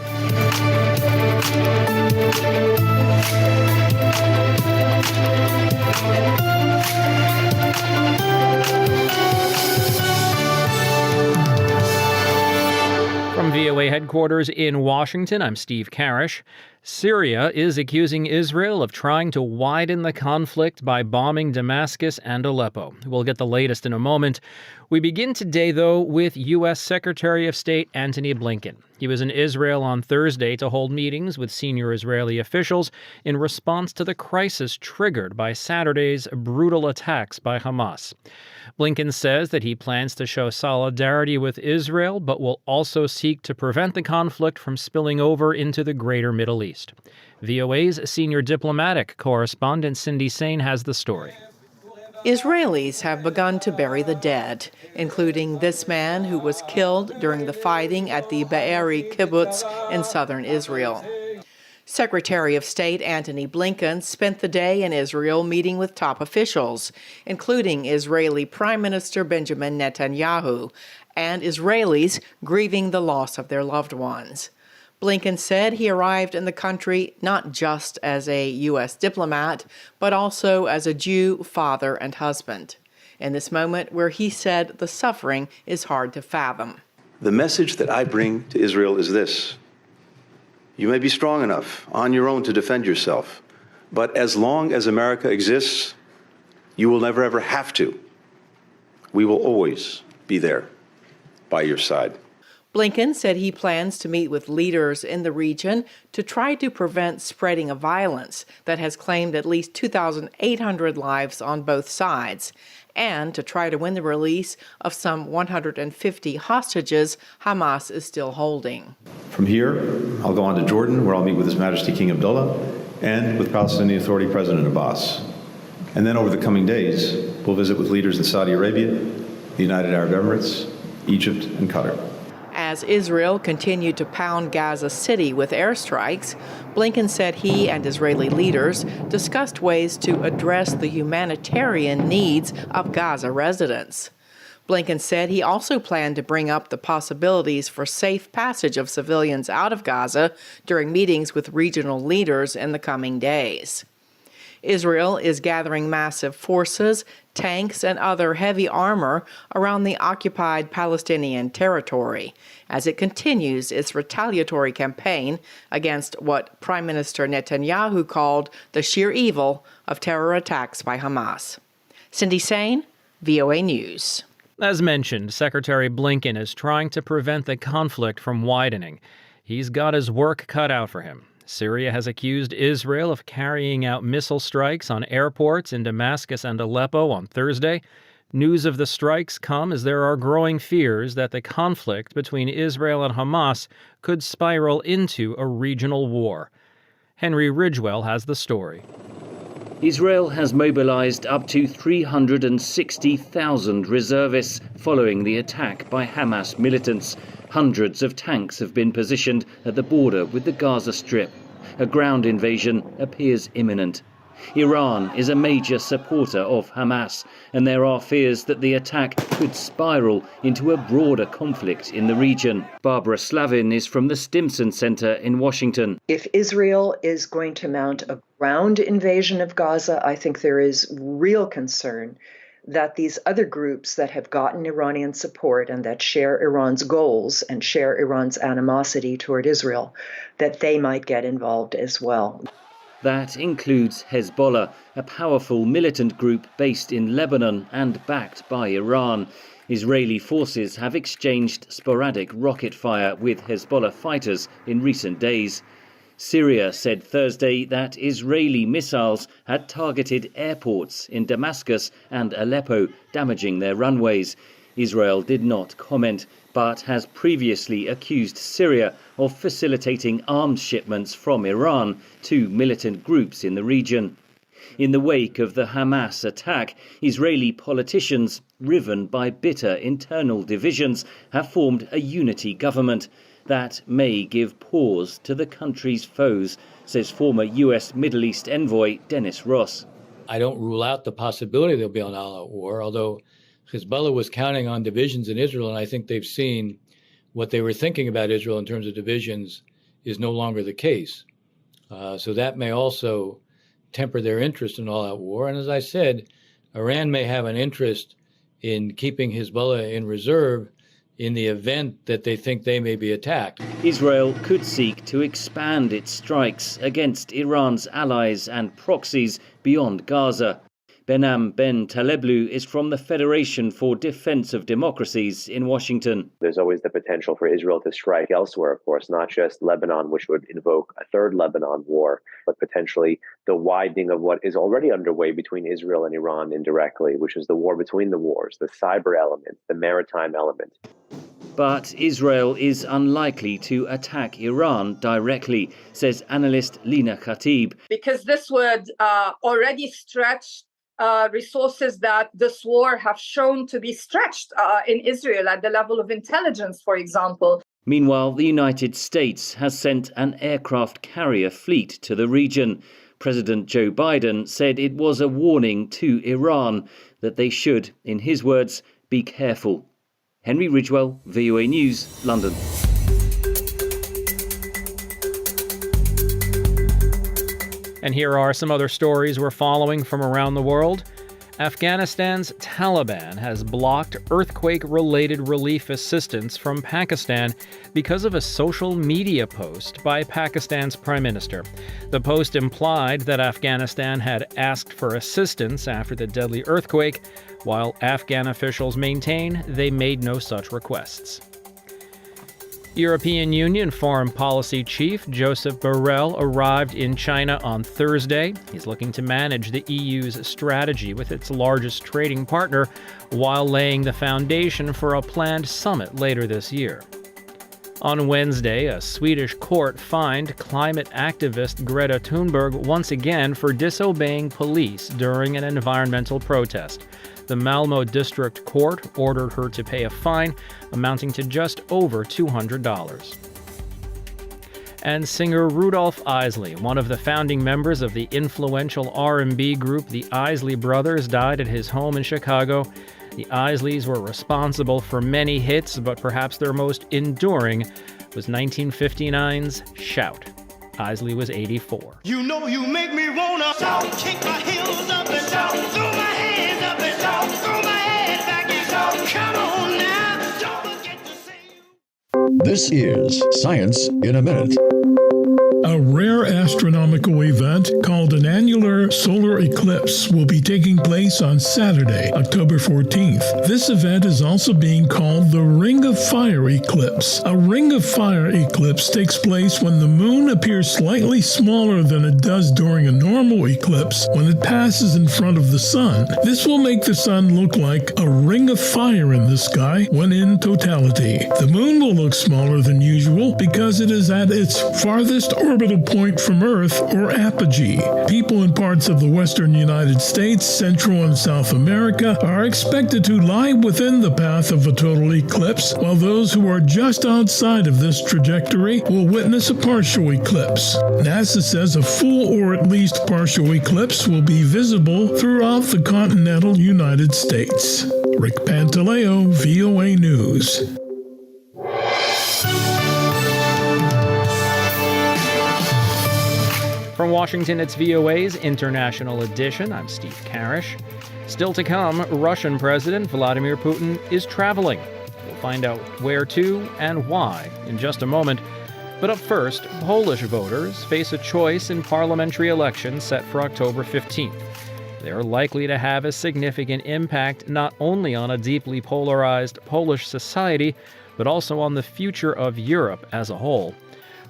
From VOA headquarters in Washington, I'm Steve Karish. Syria is accusing Israel of trying to widen the conflict by bombing Damascus and Aleppo. We'll get the latest in a moment. We begin today, though, with U.S. Secretary of State Antony Blinken. He was in Israel on Thursday to hold meetings with senior Israeli officials in response to the crisis triggered by Saturday's brutal attacks by Hamas. Blinken says that he plans to show solidarity with Israel, but will also seek to prevent the conflict from spilling over into the greater Middle East. VOA's senior diplomatic correspondent Cindy Sain has the story. Israelis have begun to bury the dead, including this man who was killed during the fighting at the Be'eri kibbutz in southern Israel. Secretary of State Antony Blinken spent the day in Israel meeting with top officials, including Israeli Prime Minister Benjamin Netanyahu, and Israelis grieving the loss of their loved ones. Blinken said he arrived in the country not just as a U.S. diplomat, but also as a Jew, father, and husband. In this moment where he said the suffering is hard to fathom. The message that I bring to Israel is this. You may be strong enough on your own to defend yourself, but as long as America exists, you will never ever have to. We will always be there by your side. Blinken said he plans to meet with leaders in the region to try to prevent spreading of violence that has claimed at least 2,800 lives on both sides, and to try to win the release of some 150 hostages Hamas is still holding. From here, I'll go on to Jordan, where I'll meet with His Majesty King Abdullah and with Palestinian Authority President Abbas. And then over the coming days, we'll visit with leaders in Saudi Arabia, the United Arab Emirates, Egypt, and Qatar. As Israel continued to pound Gaza City with airstrikes, Blinken said he and Israeli leaders discussed ways to address the humanitarian needs of Gaza residents. Blinken said he also planned to bring up the possibilities for safe passage of civilians out of Gaza during meetings with regional leaders in the coming days. Israel is gathering massive forces, tanks, and other heavy armor around the occupied Palestinian territory as it continues its retaliatory campaign against what Prime Minister Netanyahu called the sheer evil of terror attacks by Hamas. Cindy Sain, VOA News. As mentioned, Secretary Blinken is trying to prevent the conflict from widening. He's got his work cut out for him. Syria has accused Israel of carrying out missile strikes on airports in Damascus and Aleppo on Thursday. News of the strikes come as there are growing fears that the conflict between Israel and Hamas could spiral into a regional war. Henry Ridgwell has the story. Israel has mobilized up to 360,000 reservists following the attack by Hamas militants. Hundreds of tanks have been positioned at the border with the Gaza Strip. A ground invasion appears imminent. Iran is a major supporter of Hamas, and there are fears that the attack could spiral into a broader conflict in the region. Barbara Slavin is from the Stimson Center in Washington. If Israel is going to mount a ground invasion of Gaza, I think there is real concern that these other groups that have gotten Iranian support and that share Iran's goals and share Iran's animosity toward Israel, that they might get involved as well. That includes Hezbollah, a powerful militant group based in Lebanon and backed by Iran. Israeli forces have exchanged sporadic rocket fire with Hezbollah fighters in recent days. Syria said Thursday that Israeli missiles had targeted airports in Damascus and Aleppo, damaging their runways. Israel did not comment, but has previously accused Syria of facilitating arms shipments from Iran to militant groups in the region. In the wake of the Hamas attack, Israeli politicians, riven by bitter internal divisions, have formed a unity government. That may give pause to the country's foes, says former U.S. Middle East envoy Dennis Ross. I don't rule out the possibility there'll be an all-out war, although Hezbollah was counting on divisions in Israel, and I think they've seen what they were thinking about Israel in terms of divisions is no longer the case. So that may also temper their interest in all-out war. And as I said, Iran may have an interest in keeping Hezbollah in reserve in the event that they think they may be attacked. Israel could seek to expand its strikes against Iran's allies and proxies beyond Gaza. Benam Ben Taleblu is from the Federation for Defense of Democracies in Washington. There's always the potential for Israel to strike elsewhere, of course, not just Lebanon, which would invoke a third Lebanon war, but potentially the widening of what is already underway between Israel and Iran indirectly, which is the war between the wars, the cyber element, the maritime element. But Israel is unlikely to attack Iran directly, says analyst Lina Khatib. Because this would already stretch resources that this war have shown to be stretched in Israel at the level of intelligence, for example. Meanwhile, the United States has sent an aircraft carrier fleet to the region. President Joe Biden said it was a warning to Iran that they should, in his words, be careful. Henry Ridgwell, VOA News, London. And here are some other stories we're following from around the world. Afghanistan's Taliban has blocked earthquake-related relief assistance from Pakistan because of a social media post by Pakistan's prime minister. The post implied that Afghanistan had asked for assistance after the deadly earthquake, while Afghan officials maintain they made no such requests. European Union Foreign Policy Chief Joseph Borrell arrived in China on Thursday. He's looking to manage the EU's strategy with its largest trading partner while laying the foundation for a planned summit later this year. On Wednesday, a Swedish court fined climate activist Greta Thunberg once again for disobeying police during an environmental protest. The Malmö District Court ordered her to pay a fine amounting to just over $200. And singer Rudolph Isley, one of the founding members of the influential R&B group the Isley Brothers, died at his home in Chicago. The Isleys were responsible for many hits, but perhaps their most enduring was 1959's Shout. Isley was 84. You know you make me wanna shout, kick my heels up and shout, throw my hands up and shout, throw my head back and shout, come on now, don't forget to sing. This is Science in a Minute. A rare astronomical event called an annular solar eclipse will be taking place on Saturday, October 14th. This event is also being called the Ring of Fire eclipse. A Ring of Fire eclipse takes place when the moon appears slightly smaller than it does during a normal eclipse when it passes in front of the sun. This will make the sun look like a ring of fire in the sky when in totality. The moon will look smaller than usual because it is at its farthest orbital point from Earth, or apogee. People in parts of the western United States, Central and South America are expected to lie within the path of a total eclipse, while those who are just outside of this trajectory will witness a partial eclipse. NASA says a full or at least partial eclipse will be visible throughout the continental United States. Rick Pantaleo, VOA News. From Washington, it's VOA's International Edition. I'm Steve Karish. Still to come, Russian President Vladimir Putin is traveling. We'll find out where to and why in just a moment. But up first, Polish voters face a choice in parliamentary elections set for October 15th. They're likely to have a significant impact not only on a deeply polarized Polish society, but also on the future of Europe as a whole.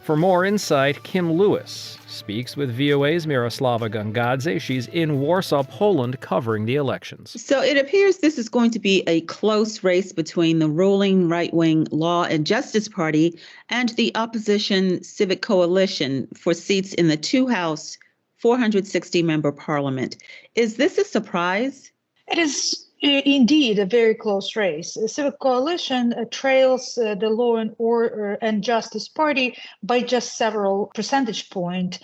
For more insight, Kim Lewis speaks with VOA's Miroslava Gangadze. She's in Warsaw, Poland, covering the elections. So it appears this is going to be a close race between the ruling right-wing Law and Justice Party and the opposition Civic Coalition for seats in the two-house, 460-member parliament. Is this a surprise? It is indeed a very close race. The Civic Coalition trails the Law and Order and Justice Party by just several percentage points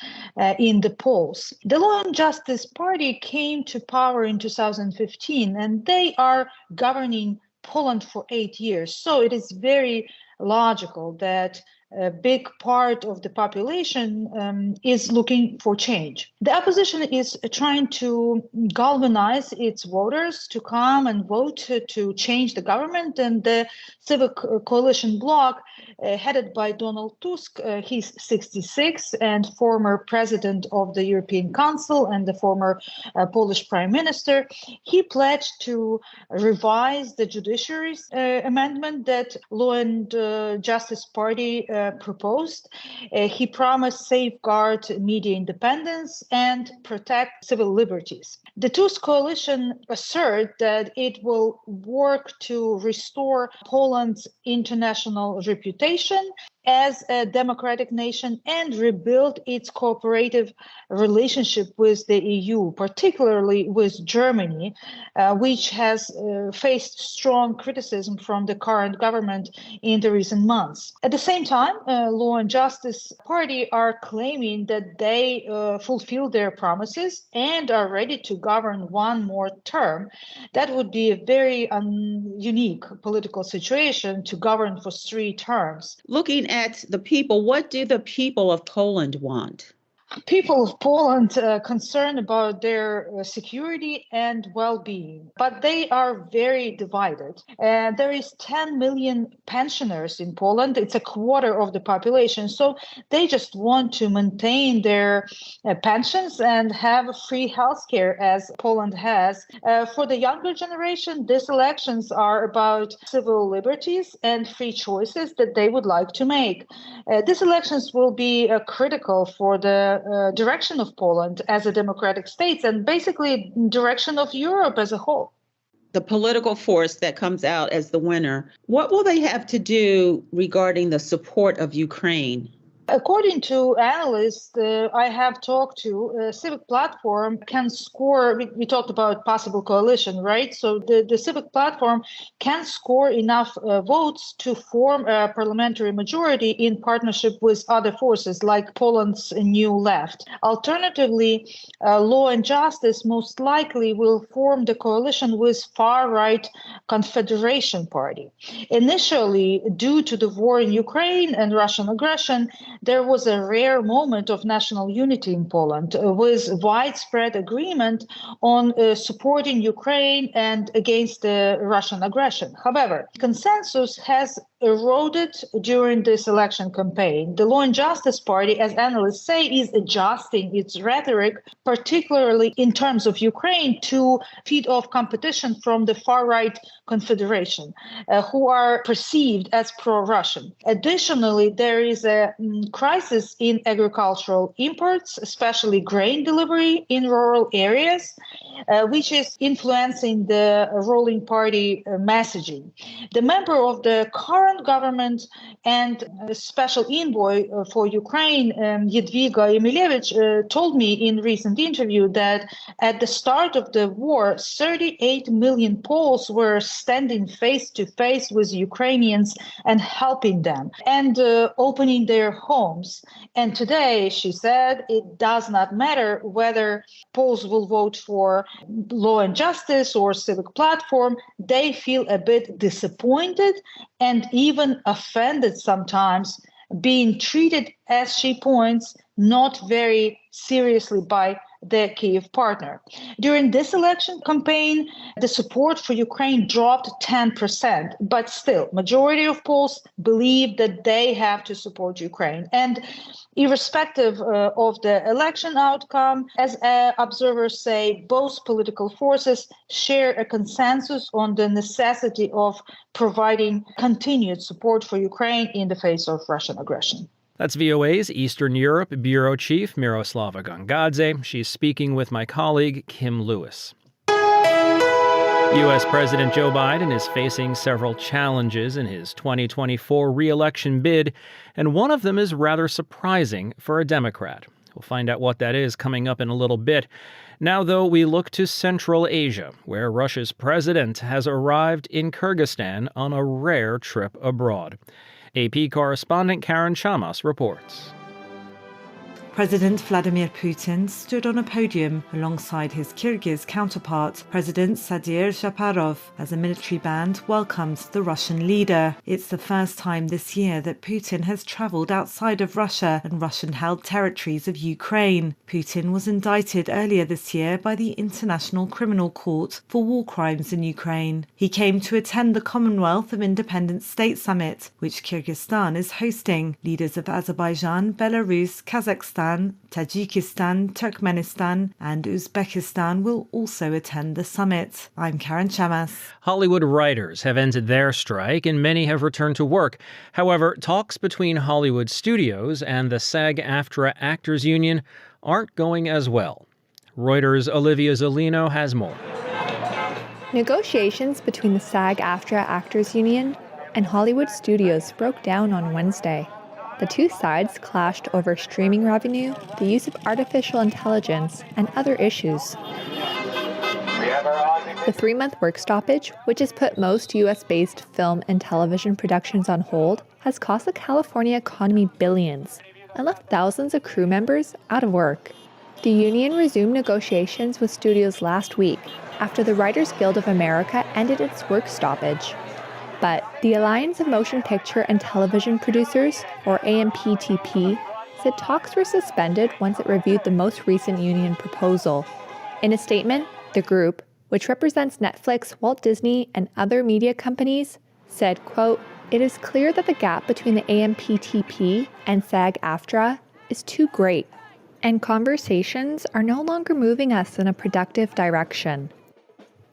in the polls. The Law and Justice Party came to power in 2015, and they are governing Poland for 8 years. So it is very logical that a big part of the population is looking for change. The opposition is trying to galvanize its voters to come and vote to change the government, and the Civic Coalition bloc, headed by Donald Tusk, he's 66 and former president of the European Council and the former Polish prime minister. He pledged to revise the judiciary amendment that Law and Justice Party proposed. He promised safeguard media independence and protect civil liberties. The Tusk coalition assert that it will work to restore Poland's international reputation as a democratic nation and rebuild its cooperative relationship with the EU, particularly with Germany, which has faced strong criticism from the current government in the recent months. At the same time, Law and Justice Party are claiming that they fulfill their promises and are ready to govern one more term. That would be a very unique political situation to govern for 3 terms. Looking at the people, what do the people of Poland want? people of Poland concerned about their security and well-being, but they are very divided. There is 10 million pensioners in Poland. It's a quarter of the population. So they just want to maintain their pensions and have free healthcare as Poland has. For the younger generation, these elections are about civil liberties and free choices that they would like to make. These elections will be critical for the direction of Poland as a democratic state and basically direction of Europe as a whole. The political force that comes out as the winner, what will they have to do regarding the support of Ukraine? According to analysts I have talked to, Civic Platform can score, we talked about possible coalition, right? So the Civic Platform can score enough votes to form a parliamentary majority in partnership with other forces like Poland's New Left. Alternatively, Law and Justice most likely will form the coalition with far-right Confederation Party. Initially, due to the war in Ukraine and Russian aggression, there was a rare moment of national unity in Poland with widespread agreement on supporting Ukraine and against the Russian aggression. However, consensus has eroded during this election campaign. The Law and Justice Party, as analysts say, is adjusting its rhetoric, particularly in terms of Ukraine, to feed off competition from the far-right Confederation, who are perceived as pro-Russian. Additionally, there is a crisis in agricultural imports, especially grain delivery in rural areas, which is influencing the ruling party messaging. The member of the current government and special envoy for Ukraine, Jadwiga Emilevich, told me in recent interview that at the start of the war, 38 million Poles were standing face to face with Ukrainians and helping them and opening their homes. And today, she said, it does not matter whether Poles will vote for Law and Justice or Civic Platform. They feel a bit disappointed and even offended sometimes, being treated, as she points, not very seriously by their Kyiv partner. During this election campaign, the support for Ukraine dropped 10%, but still, majority of Poles believe that they have to support Ukraine. And irrespective of the election outcome, as observers say, both political forces share a consensus on the necessity of providing continued support for Ukraine in the face of Russian aggression. That's VOA's Eastern Europe Bureau Chief Miroslava Gongadze. She's speaking with my colleague Kim Lewis. U.S. President Joe Biden is facing several challenges in his 2024 re-election bid, and one of them is rather surprising for a Democrat. We'll find out what that is coming up in a little bit. Now, though, we look to Central Asia, where Russia's president has arrived in Kyrgyzstan on a rare trip abroad. AP correspondent Karen Chamas reports. President Vladimir Putin stood on a podium alongside his Kyrgyz counterpart, President Sadir Japarov, as a military band welcomed the Russian leader. It's the first time this year that Putin has travelled outside of Russia and Russian-held territories of Ukraine. Putin was indicted earlier this year by the International Criminal Court for war crimes in Ukraine. He came to attend the Commonwealth of Independent States Summit, which Kyrgyzstan is hosting. Leaders of Azerbaijan, Belarus, Kazakhstan, Tajikistan, Turkmenistan and Uzbekistan will also attend the summit. I'm Karen Chamas. Hollywood writers have ended their strike and many have returned to work. However, talks between Hollywood studios and the SAG-AFTRA Actors Union aren't going as well. Reuters' Olivia Zolino has more. Negotiations between the SAG-AFTRA Actors Union and Hollywood studios broke down on Wednesday. The two sides clashed over streaming revenue, the use of artificial intelligence, and other issues. The 3-month work stoppage, which has put most U.S.-based film and television productions on hold, has cost the California economy billions and left thousands of crew members out of work. The union resumed negotiations with studios last week after the Writers Guild of America ended its work stoppage. But the Alliance of Motion Picture and Television Producers, or AMPTP, said talks were suspended once it reviewed the most recent union proposal. In a statement, the group, which represents Netflix, Walt Disney, and other media companies, said, quote, "It is clear that the gap between the AMPTP and SAG-AFTRA is too great, and conversations are no longer moving us in a productive direction."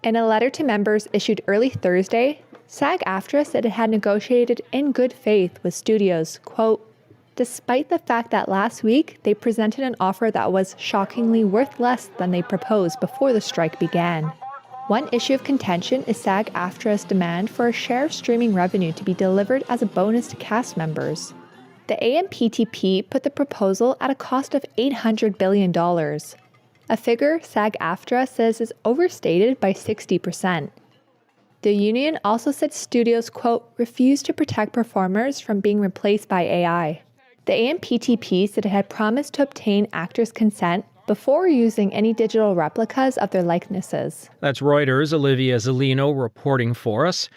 In a letter to members issued early Thursday, SAG-AFTRA said it had negotiated in good faith with studios, quote, "despite the fact that last week they presented an offer that was shockingly worth less than they proposed before the strike began." One issue of contention is SAG-AFTRA's demand for a share of streaming revenue to be delivered as a bonus to cast members. The AMPTP put the proposal at a cost of $800 billion, a figure SAG-AFTRA says is overstated by 60%. The union also said studios, quote, "refuse to protect performers from being replaced by AI." The AMPTP said it had promised to obtain actors' consent before using any digital replicas of their likenesses. That's Reuters' Olivia Zellino reporting for us.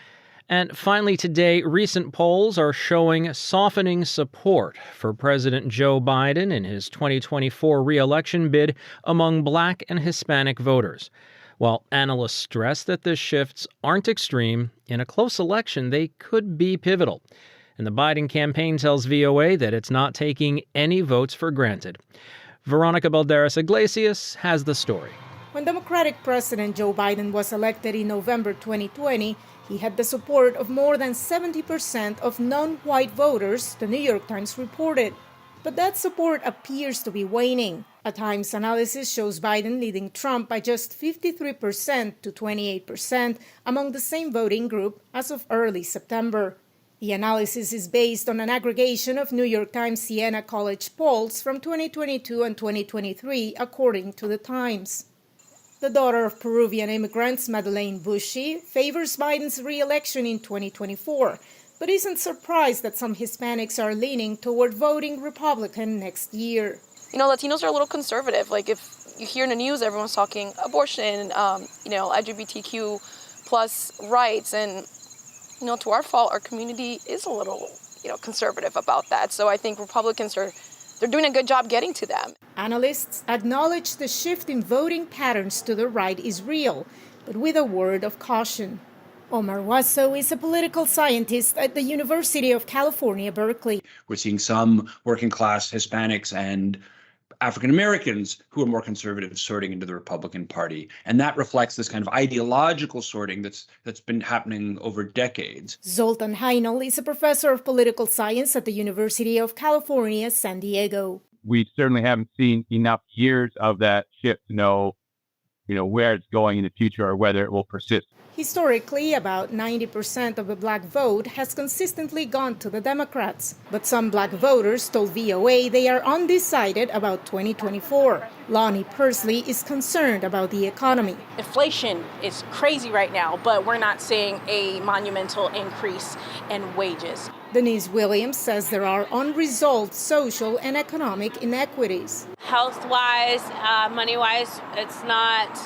And finally today, recent polls are showing softening support for President Joe Biden in his 2024 re-election bid among Black and Hispanic voters. While analysts stress that the shifts aren't extreme, in a close election they could be pivotal. And the Biden campaign tells VOA that it's not taking any votes for granted. Veronica Balderas Iglesias has the story. When Democratic President Joe Biden was elected in November 2020, he had the support of more than 70% of non-white voters, the New York Times reported. But that support appears to be waning. A Times analysis shows Biden leading Trump by just 53% to 28% among the same voting group as of early September. The analysis is based on an aggregation of New York Times Siena College polls from 2022 and 2023, according to the Times. The daughter of Peruvian immigrants, Madeleine Bushi, favors Biden's re-election in 2024, but isn't surprised that some Hispanics are leaning toward voting Republican next year. You know, Latinos are a little conservative. Like, if you hear in the news, everyone's talking abortion, LGBTQ plus rights, and to our fault, our community is a little, conservative about that. So I think Republicans they're doing a good job getting to them. Analysts acknowledge the shift in voting patterns to the right is real, but with a word of caution. Omar Wasso is a political scientist at the University of California, Berkeley. We're seeing some working class Hispanics and African Americans who are more conservative sorting into the Republican Party. And that reflects this kind of ideological sorting that's been happening over decades. Zoltan Heinel is a professor of political science at the University of California, San Diego. We certainly haven't seen enough years of that shift to know, where it's going in the future or whether it will persist. Historically, about 90% of the black vote has consistently gone to the Democrats. But some black voters told VOA they are undecided about 2024. Lonnie Persley is concerned about the economy. Inflation is crazy right now, but we're not seeing a monumental increase in wages. Denise Williams says there are unresolved social and economic inequities. Health-wise, money-wise, it's not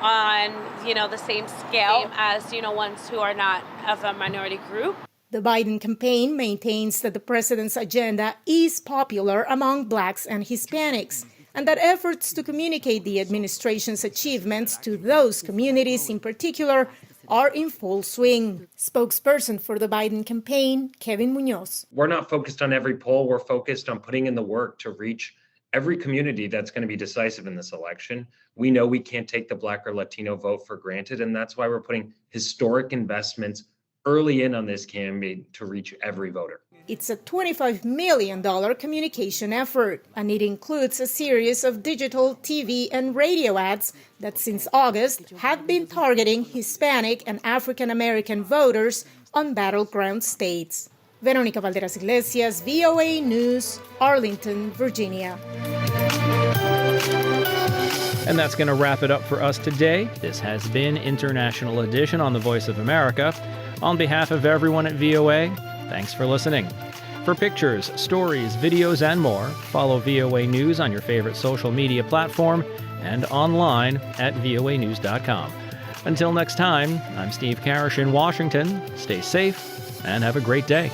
on, the same scale as, ones who are not of a minority group. The Biden campaign maintains that the president's agenda is popular among blacks and Hispanics, and that efforts to communicate the administration's achievements to those communities in particular are in full swing. Spokesperson for the Biden campaign, Kevin Munoz. We're not focused on every poll. We're focused on putting in the work to reach every community that's going to be decisive in this election. We know we can't take the Black or Latino vote for granted, and that's why we're putting historic investments early in on this campaign to reach every voter. It's a $25 million communication effort, and it includes a series of digital, TV, and radio ads that since August have been targeting Hispanic and African American voters on battleground states. Veronica Balderas Iglesias, VOA News, Arlington, Virginia. And that's going to wrap it up for us today. This has been International Edition on the Voice of America. On behalf of everyone at VOA, thanks for listening. For pictures, stories, videos, and more, follow VOA News on your favorite social media platform and online at voanews.com. Until next time, I'm Steve Karish in Washington. Stay safe and have a great day.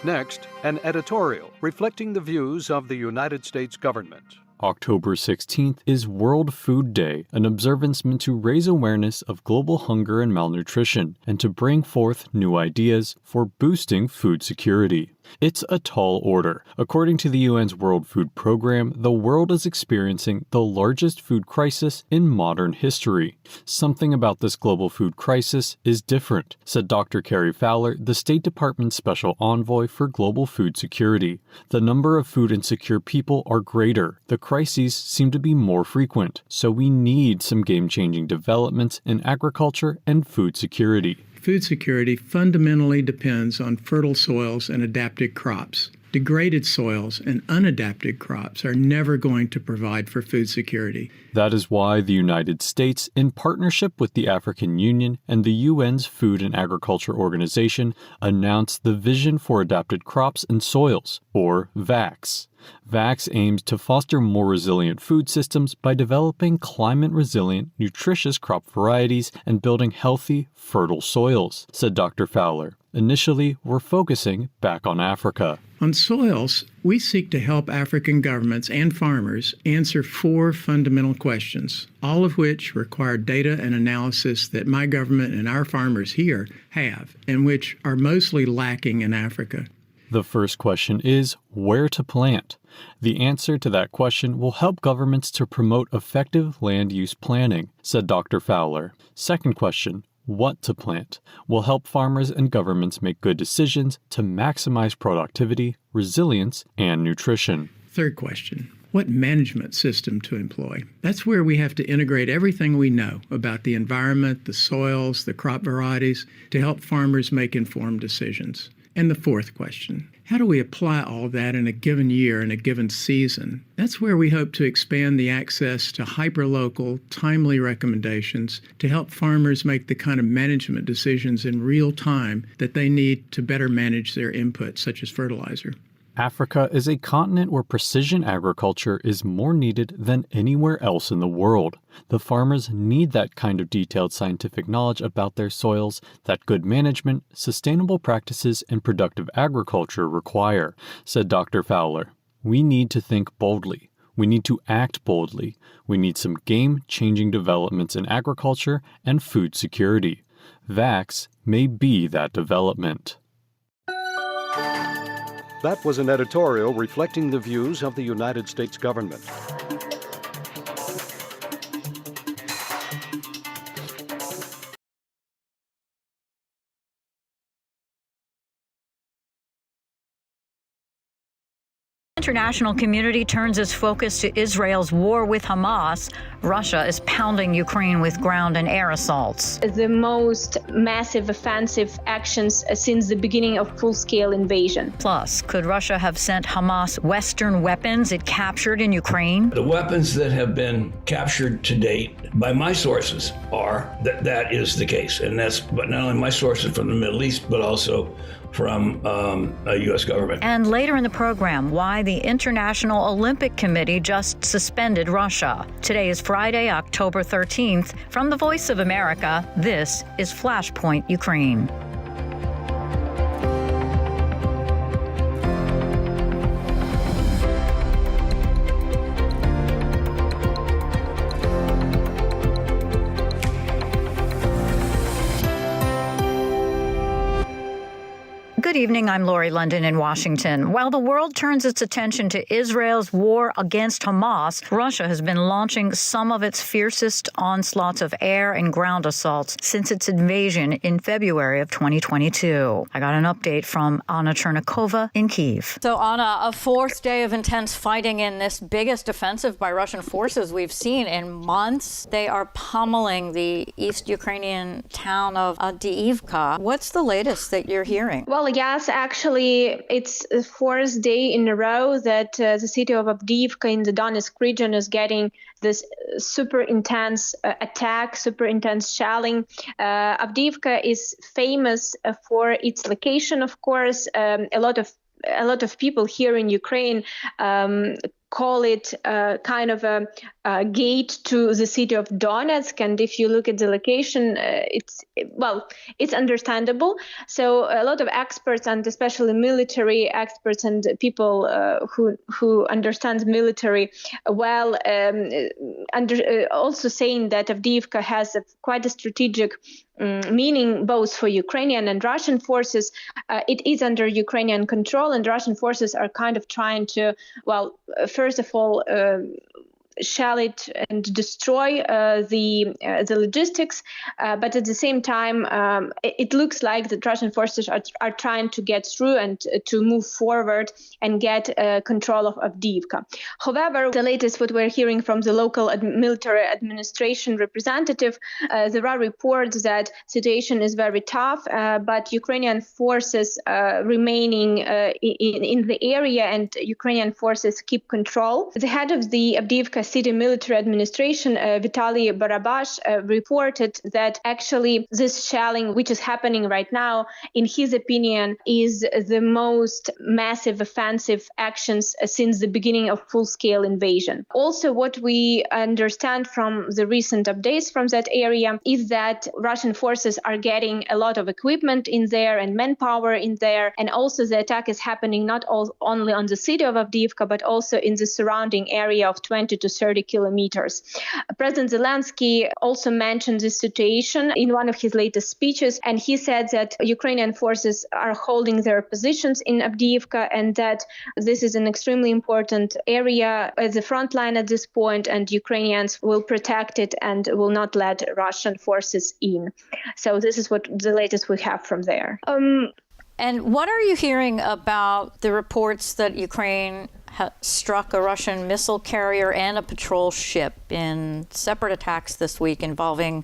Next, an editorial reflecting the views of the United States government. October 16th is World Food Day, an observance meant to raise awareness of global hunger and malnutrition and to bring forth new ideas for boosting food security. It's a tall order. According to the UN's World Food Program, the world is experiencing the largest food crisis in modern history. Something about this global food crisis is different, said Dr. Carrie Fowler, the State Department's Special Envoy for Global Food Security. The number of food insecure people are greater. The crises seem to be more frequent, so we need some game-changing developments in agriculture and food security. Food security fundamentally depends on fertile soils and adapted crops. Degraded soils and unadapted crops are never going to provide for food security. That is why the United States, in partnership with the African Union and the UN's Food and Agriculture Organization, announced the Vision for Adapted Crops and Soils, or VACS. VACS aims to foster more resilient food systems by developing climate-resilient, nutritious crop varieties and building healthy, fertile soils, said Dr. Fowler. Initially, we're focusing back on Africa. On soils, we seek to help African governments and farmers answer 4 fundamental questions, all of which require data and analysis that my government and our farmers here have, and which are mostly lacking in Africa. The first question is where to plant. The answer to that question will help governments to promote effective land use planning, said Dr. Fowler. Second question, what to plant, will help farmers and governments make good decisions to maximize productivity, resilience, and nutrition. Third question, what management system to employ? That's where we have to integrate everything we know about the environment, the soils, the crop varieties, to help farmers make informed decisions. And the fourth question, how do we apply all that in a given year, in a given season? That's where we hope to expand the access to hyperlocal, timely recommendations to help farmers make the kind of management decisions in real time that they need to better manage their inputs, such as fertilizer. Africa is a continent where precision agriculture is more needed than anywhere else in the world. The farmers need that kind of detailed scientific knowledge about their soils that good management, sustainable practices, and productive agriculture require, said Dr. Fowler. We need to think boldly. We need to act boldly. We need some game-changing developments in agriculture and food security. VACS may be that development. That was an editorial reflecting the views of the United States government. The international community turns its focus to Israel's war with Hamas. Russia is pounding Ukraine with ground and air assaults. The most massive offensive actions since the beginning of full-scale invasion. Plus, could Russia have sent Hamas Western weapons it captured in Ukraine? The weapons that have been captured to date, by my sources, are that is the case. And that's but not only my sources from the Middle East, but also from a U.S. government. And later in the program, why the International Olympic Committee just suspended Russia. Today is Friday, October 13th. From the Voice of America, this is Flashpoint Ukraine. Good evening. I'm Lori London in Washington. While the world turns its attention to Israel's war against Hamas, Russia has been launching some of its fiercest onslaughts of air and ground assaults since its invasion in February of 2022. I got an update from Anna Chernikova in Kyiv. So, Anna, a fourth day of intense fighting in this biggest offensive by Russian forces we've seen in months. They are pummeling the East Ukrainian town of Avdiivka. What's the latest that you're hearing? Well, yes, actually, it's the fourth day in a row that the city of Avdiivka in the Donetsk region is getting this super intense attack, super intense shelling. Avdiivka is famous for its location, of course. A lot of people here in Ukraine call it kind of a gate to the city of Donetsk. And if you look at the location, it's understandable. So a lot of experts, and especially military experts and people who understand military well, also saying that Avdiivka has quite a strategic meaning both for Ukrainian and Russian forces. It is under Ukrainian control, and Russian forces are kind of trying to, first of all, shell it and destroy the logistics, but at the same time, it looks like the Russian forces are trying to get through and to move forward and get control of Avdiivka. However, the latest what we're hearing from the local military administration representative, there are reports that situation is very tough, but Ukrainian forces remaining in the area, and Ukrainian forces keep control. The head of the Avdiivka city military administration, Vitaly Barabash, reported that actually this shelling, which is happening right now, in his opinion, is the most massive offensive actions since the beginning of full-scale invasion. Also, what we understand from the recent updates from that area is that Russian forces are getting a lot of equipment in there and manpower in there, and also the attack is happening not only on the city of Avdiivka, but also in the surrounding area of 20 to 30 kilometers. President Zelensky also mentioned this situation in one of his latest speeches, and he said that Ukrainian forces are holding their positions in Avdiivka, and that this is an extremely important area at the front line at this point, and Ukrainians will protect it and will not let Russian forces in. So this is what the latest we have from there. And what are you hearing about the reports that Ukraine struck a Russian missile carrier and a patrol ship in separate attacks this week involving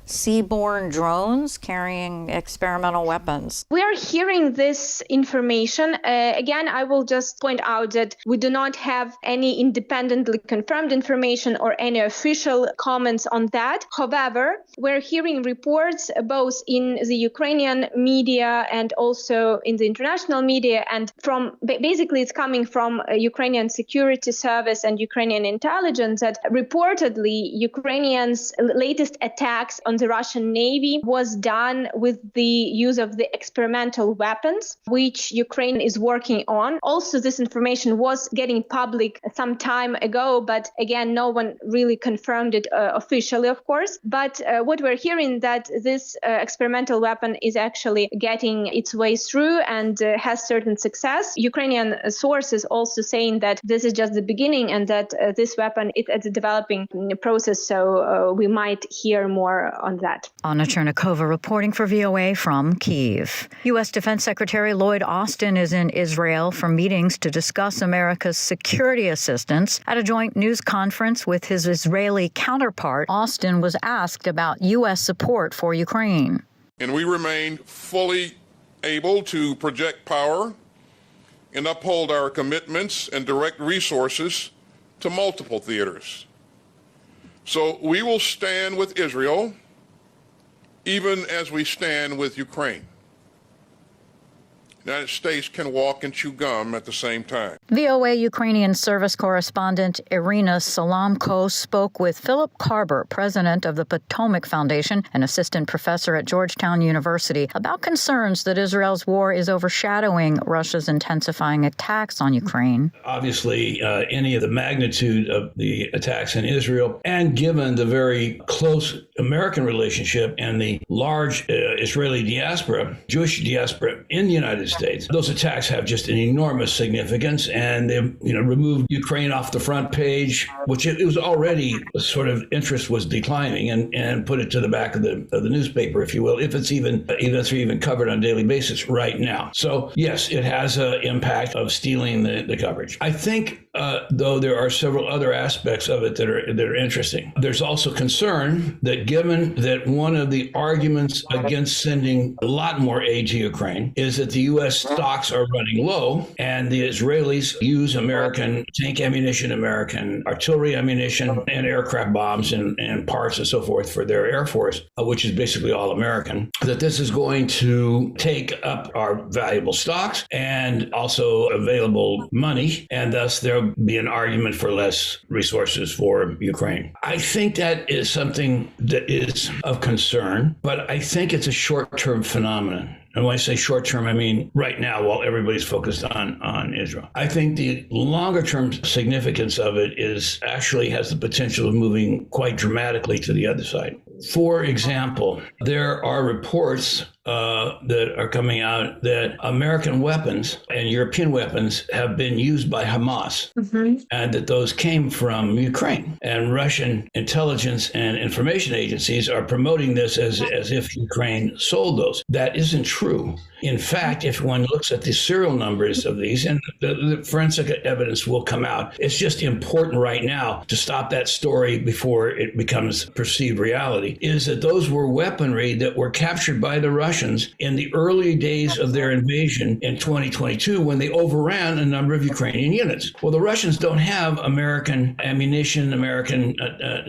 seaborne drones carrying experimental weapons? We are hearing this information. Again, I will just point out that we do not have any independently confirmed information or any official comments on that. However, we're hearing reports both in the Ukrainian media and also in the international media, and from basically it's coming from Ukrainian security service and Ukrainian intelligence that reportedly Ukrainians' latest attacks on the Russian Navy was done with the use of the experimental weapons, which Ukraine is working on. Also, this information was getting public some time ago, but again, no one really confirmed it officially, of course. But what we're hearing that this experimental weapon is actually getting its way through and has certain success. Ukrainian sources also saying that this is just the beginning and that this weapon is at the developing process, so we might hear more on that. Anna Chernikova reporting for VOA from Kyiv. U.S. Defense Secretary Lloyd Austin is in Israel for meetings to discuss America's security assistance. At a joint news conference with his Israeli counterpart, Austin was asked about U.S. support for Ukraine. And we remain fully able to project power and uphold our commitments and direct resources to multiple theaters. So we will stand with Israel even as we stand with Ukraine. The United States can walk and chew gum at the same time. VOA Ukrainian service correspondent Irina Salamko spoke with Philip Carber, president of the Potomac Foundation and assistant professor at Georgetown University, about concerns that Israel's war is overshadowing Russia's intensifying attacks on Ukraine. Obviously, any of the magnitude of the attacks in Israel, and given the very close American relationship and the large Israeli diaspora, Jewish diaspora in the United States, those attacks have just an enormous significance, and they've removed Ukraine off the front page, which it was already sort of interest was declining, and put it to the back of the newspaper, if you will, if it's even covered on a daily basis right now. So yes, it has an impact of stealing the coverage. I think though there are several other aspects of it that are interesting. There's also concern that given that one of the arguments against sending a lot more aid to Ukraine is that the U.S. stocks are running low, and the Israelis use American tank ammunition, American artillery ammunition, and aircraft bombs and parts and so forth for their Air Force, which is basically all American, that this is going to take up our valuable stocks and also available money, and thus there to be an argument for less resources for Ukraine. I think that is something that is of concern, but I think it's a short-term phenomenon. And when I say short term, I mean right now while everybody's focused on Israel. I think the longer term significance of it is actually has the potential of moving quite dramatically to the other side. For example, there are reports that are coming out that American weapons and European weapons have been used by Hamas, and that those came from Ukraine. And Russian intelligence and information agencies are promoting this as if Ukraine sold those. That isn't true. In fact, if one looks at the serial numbers of these, and the forensic evidence will come out, it's just important right now to stop that story before it becomes perceived reality, is that those were weaponry that were captured by the Russians in the early days of their invasion in 2022 when they overran a number of Ukrainian units. Well, the Russians don't have American ammunition, American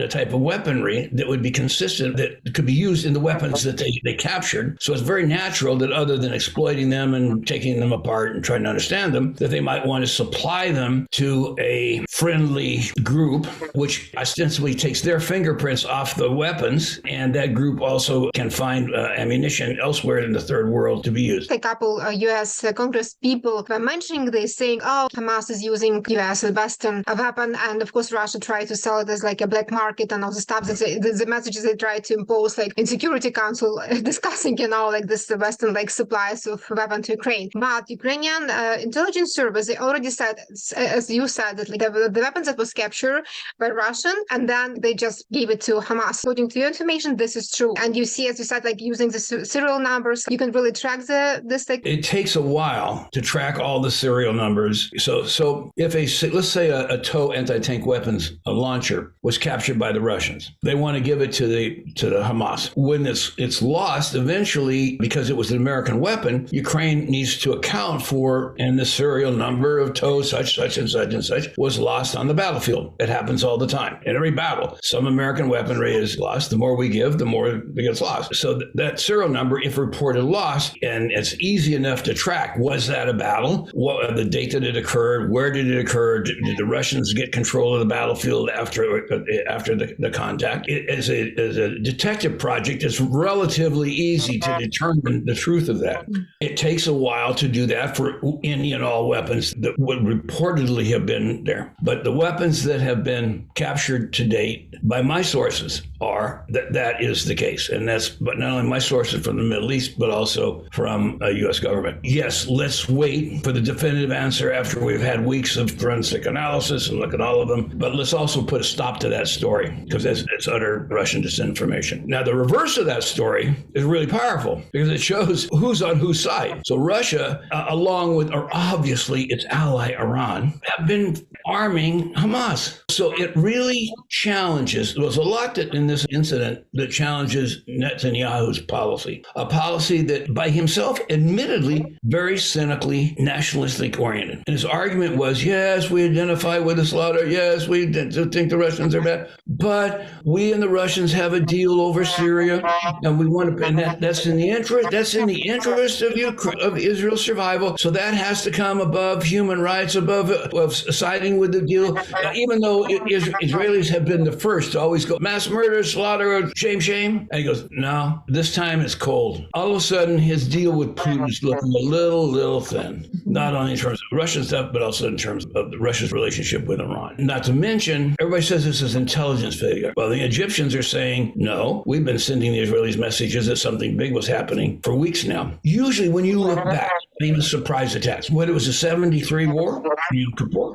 type of weaponry that would be consistent, that could be used in the weapons that they captured. So it's very natural that other than exploiting them and taking them apart and trying to understand them, that they might want to supply them to a friendly group, which ostensibly takes their fingerprints off the weapons, and that group also can find ammunition elsewhere in the third world to be used. A couple U.S. Congress people were mentioning this, saying, oh, Hamas is using U.S. Western weapon, and of course Russia tried to sell it as like a black market and all the stuff. The messages they tried to impose, like in Security Council, discussing, like this Western like supplies of weapon to Ukraine. But Ukrainian intelligence service, they already said, as you said, that like, the weapons that was captured by Russian, and then they just gave it to Hamas. According to your information, this is true. And you see, as you said, like using the serial numbers, you can really track this. Like, it takes a while to track all the serial numbers. So if let's say a TOW anti-tank weapons launcher was captured by the Russians, they want to give it to the Hamas. When it's lost, eventually, because it was an American weapon, Ukraine needs to account for, and the serial number of TOW such and such was lost on the battlefield. It happens all the time. In every battle, some American weaponry is lost. The more we give, the more it gets lost. So that serial number, if reported lost, and it's easy enough to track, was that a battle? What the date that it occurred? Where did it occur? Did the Russians get control of the battlefield after the contact? As a detective project, it's relatively easy to determine the truth of that. It takes a while to do that for any and all weapons that would reportedly have been there. But the weapons that have been captured to date, by my sources, are that is the case. And that's but not only my sources from the Middle East, but also from the U.S. government. Yes, let's wait for the definitive answer after we've had weeks of forensic analysis and look at all of them. But let's also put a stop to that story, because it's utter Russian disinformation. Now, the reverse of that story is really powerful, because it shows who's on whose side. So Russia, along with, or obviously its ally Iran, have been arming Hamas. So it really challenges, there's a lot in this incident that challenges Netanyahu's policy, a policy that by himself, admittedly, very cynically, nationalistic oriented. And his argument was, yes, we identify with the slaughter. Yes, we think the Russians are bad, but we and the Russians have a deal over Syria, and we want to, and that's in the interest of Israel's survival. So that has to come above human rights, above siding with the deal, even though Israelis have been the first to always go mass murder, slaughter, shame. And he goes, no, this time it's cold. All of a sudden, his deal with Putin is looking a little thin, not only in terms of Russian stuff, but also in terms of Russia's relationship with Iran. Not to mention, everybody says this is intelligence failure. Well, the Egyptians are saying, no, we've been sending the Israelis messages that something big was happening for weeks now. Usually when you look back, famous surprise attacks, whether it was the 73 war,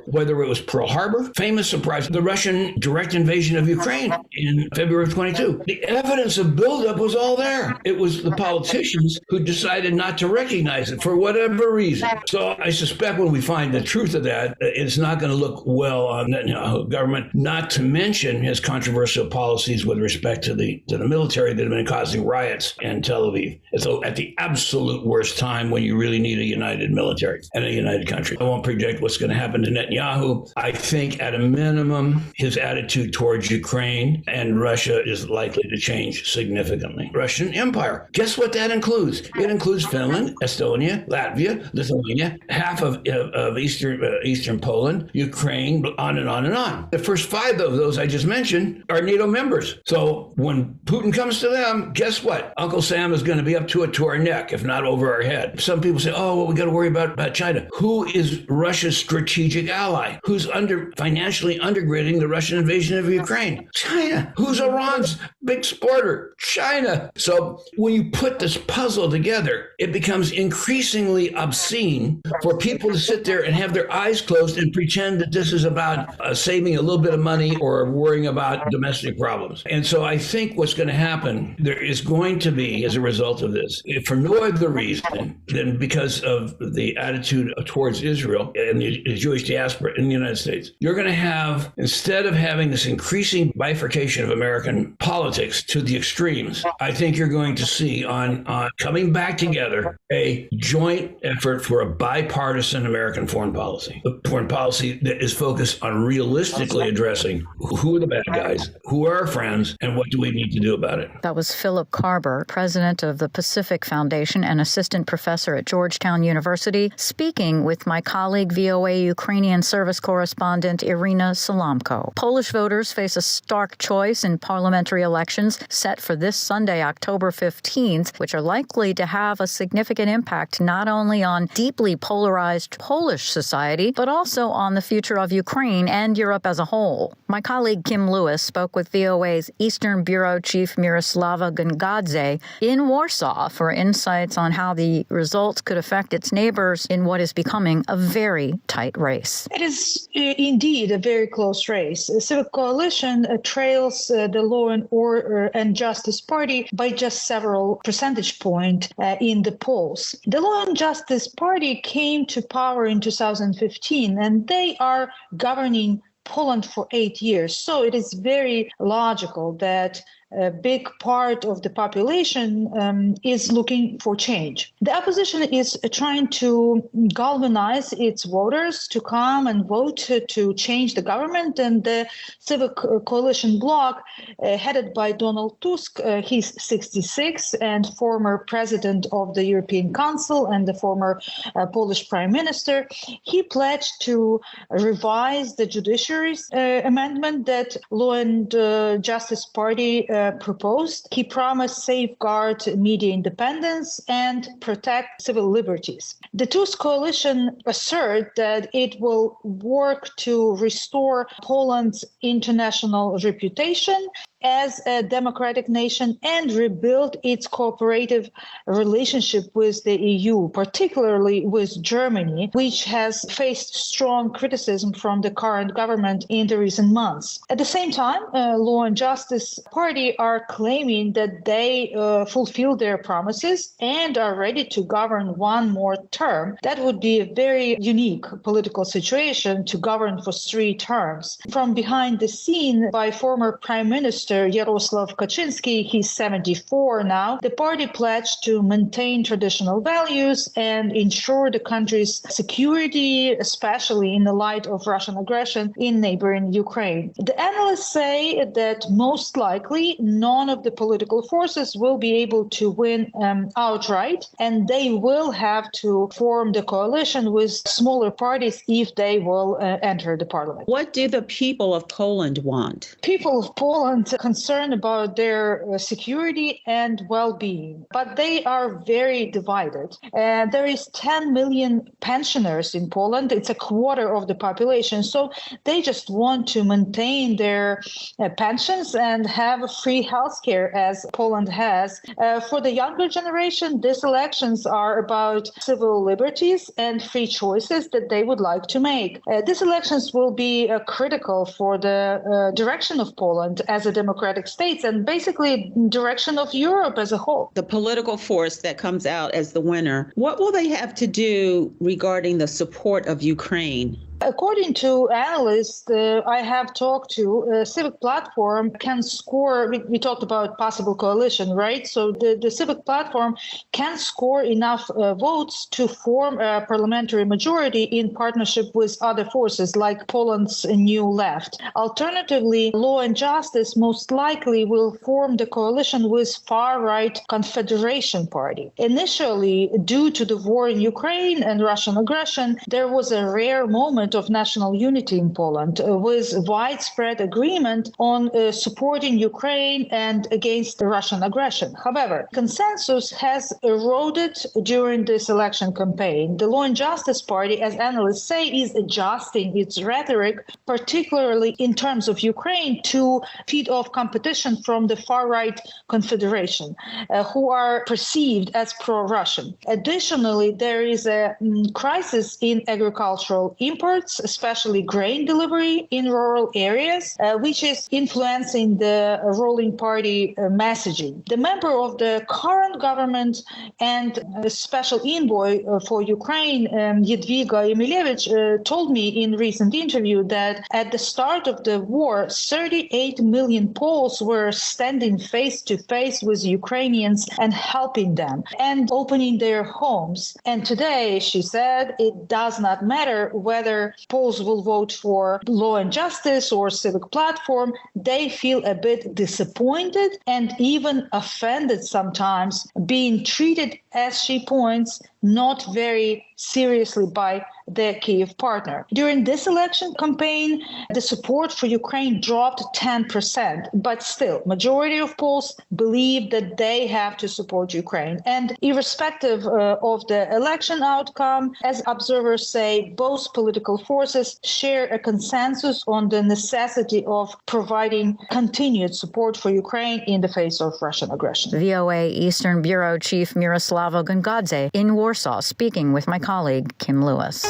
whether it was Pearl Harbor, famous surprise, the Russian direct invasion of Ukraine in February of 22. The evidence of buildup was all there. It was the politicians who decided not to recognize it for whatever reason. So I suspect when we find the truth of that, it's not going to look well on Netanyahu government, not to mention his controversial policies with respect to the military that have been causing riots in Tel Aviv. And so at the absolute worst time when you really need need a united military and a united country. I won't predict what's going to happen to Netanyahu. I think at a minimum, his attitude towards Ukraine and Russia is likely to change significantly. Russian Empire. Guess what that includes? It includes Finland, Estonia, Latvia, Lithuania, half of eastern Poland, Ukraine, on and on and on. The first 5 of those I just mentioned are NATO members. So when Putin comes to them, guess what? Uncle Sam is going to be up to our neck, if not over our head. Some people say, oh, well, we got to worry about China. Who is Russia's strategic ally? Who's financially undergirding the Russian invasion of Ukraine? China. Who's Iran's big exporter? China. So when you put this puzzle together, it becomes increasingly obscene for people to sit there and have their eyes closed and pretend that this is about saving a little bit of money or worrying about domestic problems. And so I think what's going to happen, there is going to be, as a result of this, if for no other reason than because of the attitude towards Israel and the Jewish diaspora in the United States, you're going to have, instead of having this increasing bifurcation of American politics to the extremes, I think you're going to see on coming back together a joint effort for a bipartisan American foreign policy. A foreign policy that is focused on realistically addressing who are the bad guys, who are our friends, and what do we need to do about it. That was Philip Carber, president of the Pacific Foundation and assistant professor at Georgetown University, speaking with my colleague, VOA Ukrainian service correspondent Irina Salamko. Polish voters face a stark choice in parliamentary elections set for this Sunday, October 15th, which are likely to have a significant impact not only on deeply polarized Polish society, but also on the future of Ukraine and Europe as a whole. My colleague Kim Lewis spoke with VOA's Eastern Bureau Chief Miroslava Gongadze in Warsaw for insights on how the results could affect its neighbors in what is becoming a very tight race. It is indeed a very close race. The Civic Coalition trails the Law and Order and Justice Party by just several percentage points in the polls. The Law and Justice Party came to power in 2015, and they are governing Poland for 8 years. So it is very logical that a big part of the population is looking for change. The opposition is trying to galvanize its voters to come and vote to change the government, and the Civic Coalition bloc, headed by Donald Tusk, he's 66 and former president of the European Council and the former Polish prime minister, he pledged to revise the judiciary's amendment that Law and Justice Party proposed. He promised safeguard media independence and protect civil liberties. The Tusk coalition assert that it will work to restore Poland's international reputation as a democratic nation and rebuild its cooperative relationship with the EU, particularly with Germany, which has faced strong criticism from the current government in the recent months. At the same time, Law and Justice Party are claiming that they fulfill their promises and are ready to govern one more term. That would be a very unique political situation to govern for 3 terms. From behind the scene by former Prime Minister Jarosław Kaczynski, he's 74 now, the party pledged to maintain traditional values and ensure the country's security, especially in the light of Russian aggression in neighboring Ukraine. The analysts say that most likely none of the political forces will be able to win outright, and they will have to form the coalition with smaller parties if they will enter the parliament. What do the people of Poland want? People of Poland concerned about their security and well-being, but they are very divided. There is 10 million pensioners in Poland. It's a quarter of the population. So they just want to maintain their pensions and have free healthcare as Poland has. For the younger generation, these elections are about civil liberties and free choices that they would like to make. These elections will be critical for the direction of Poland as a democratic state and basically direction of Europe as a whole. The political force that comes out as the winner, what will they have to do regarding the support of Ukraine? According to analysts I have talked to, Civic Platform can score, we talked about possible coalition, right? So the Civic Platform can score enough votes to form a parliamentary majority in partnership with other forces like Poland's New Left. Alternatively, Law and Justice most likely will form the coalition with far-right Confederation Party. Initially, due to the war in Ukraine and Russian aggression, there was a rare moment of national unity in Poland with widespread agreement on supporting Ukraine and against the Russian aggression. However, consensus has eroded during this election campaign. The Law and Justice Party, as analysts say, is adjusting its rhetoric, particularly in terms of Ukraine, to feed off competition from the far-right Confederation, who are perceived as pro-Russian. Additionally, there is a crisis in agricultural imports, especially grain delivery in rural areas, which is influencing the ruling party messaging. The member of the current government and a special envoy for Ukraine, Jadwiga Emilevich, told me in recent interview that at the start of the war, 38 million Poles were standing face to face with Ukrainians and helping them and opening their homes. And today, she said, it does not matter whether Poles will vote for Law and Justice or Civic Platform. They feel a bit disappointed and even offended sometimes, being treated, as she points, not very seriously by their Kyiv partner. During this election campaign, the support for Ukraine dropped 10%, but still, majority of Poles believe that they have to support Ukraine. And irrespective of the election outcome, as observers say, both political forces share a consensus on the necessity of providing continued support for Ukraine in the face of Russian aggression. VOA Eastern Bureau Chief Miroslava Gongadze in Warsaw, speaking with my colleague Kim Lewis.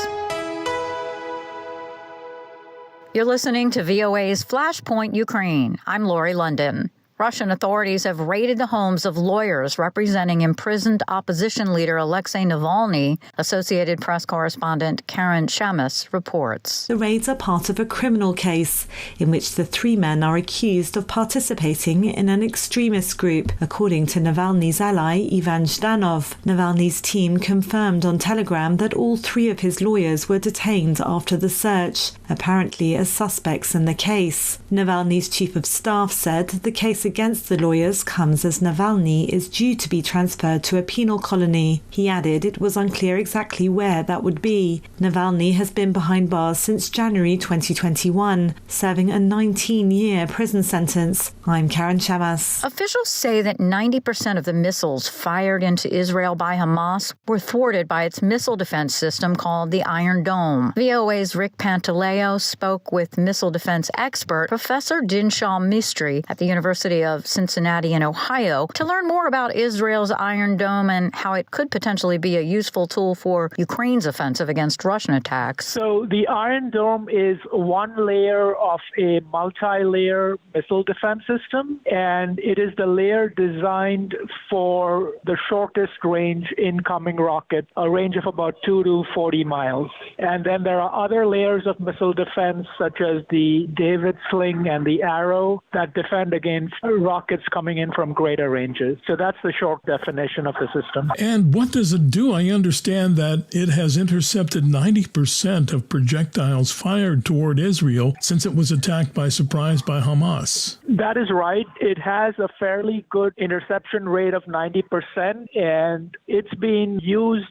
You're listening to VOA's Flashpoint Ukraine. I'm Lori London. Russian authorities have raided the homes of lawyers representing imprisoned opposition leader Alexei Navalny. Associated Press correspondent Karen Shamus reports. The raids are part of a criminal case in which the three men are accused of participating in an extremist group, according to Navalny's ally Ivan Zhdanov. Navalny's team confirmed on Telegram that all three of his lawyers were detained after the search, apparently as suspects in the case. Navalny's chief of staff said the case against the lawyers comes as Navalny is due to be transferred to a penal colony. He added it was unclear exactly where that would be. Navalny has been behind bars since January 2021, serving a 19-year prison sentence. I'm Karen Shamas. Officials say that 90% of the missiles fired into Israel by Hamas were thwarted by its missile defense system called the Iron Dome. VOA's Rick Pantaleo spoke with missile defense expert Professor Dinshaw Mistry at the University of Cincinnati in Ohio to learn more about Israel's Iron Dome and how it could potentially be a useful tool for Ukraine's offensive against Russian attacks. So the Iron Dome is one layer of a multi-layer missile defense system, and it is the layer designed for the shortest range incoming rocket, a range of about 2 to 40 miles. And then there are other layers of missile defense, such as the David Sling and the Arrow, that defend against rockets coming in from greater ranges. So that's the short definition of the system. And what does it do? I understand that it has intercepted 90% of projectiles fired toward Israel since it was attacked by surprise by Hamas. That is right. It has a fairly good interception rate of 90%, and it's been used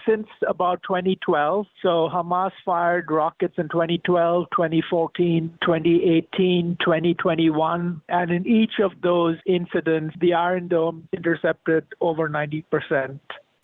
since about 2012. So Hamas fired rockets in 2012, 2014, 2018, 2021, and in each of those incidents, the Iron Dome intercepted over 90%.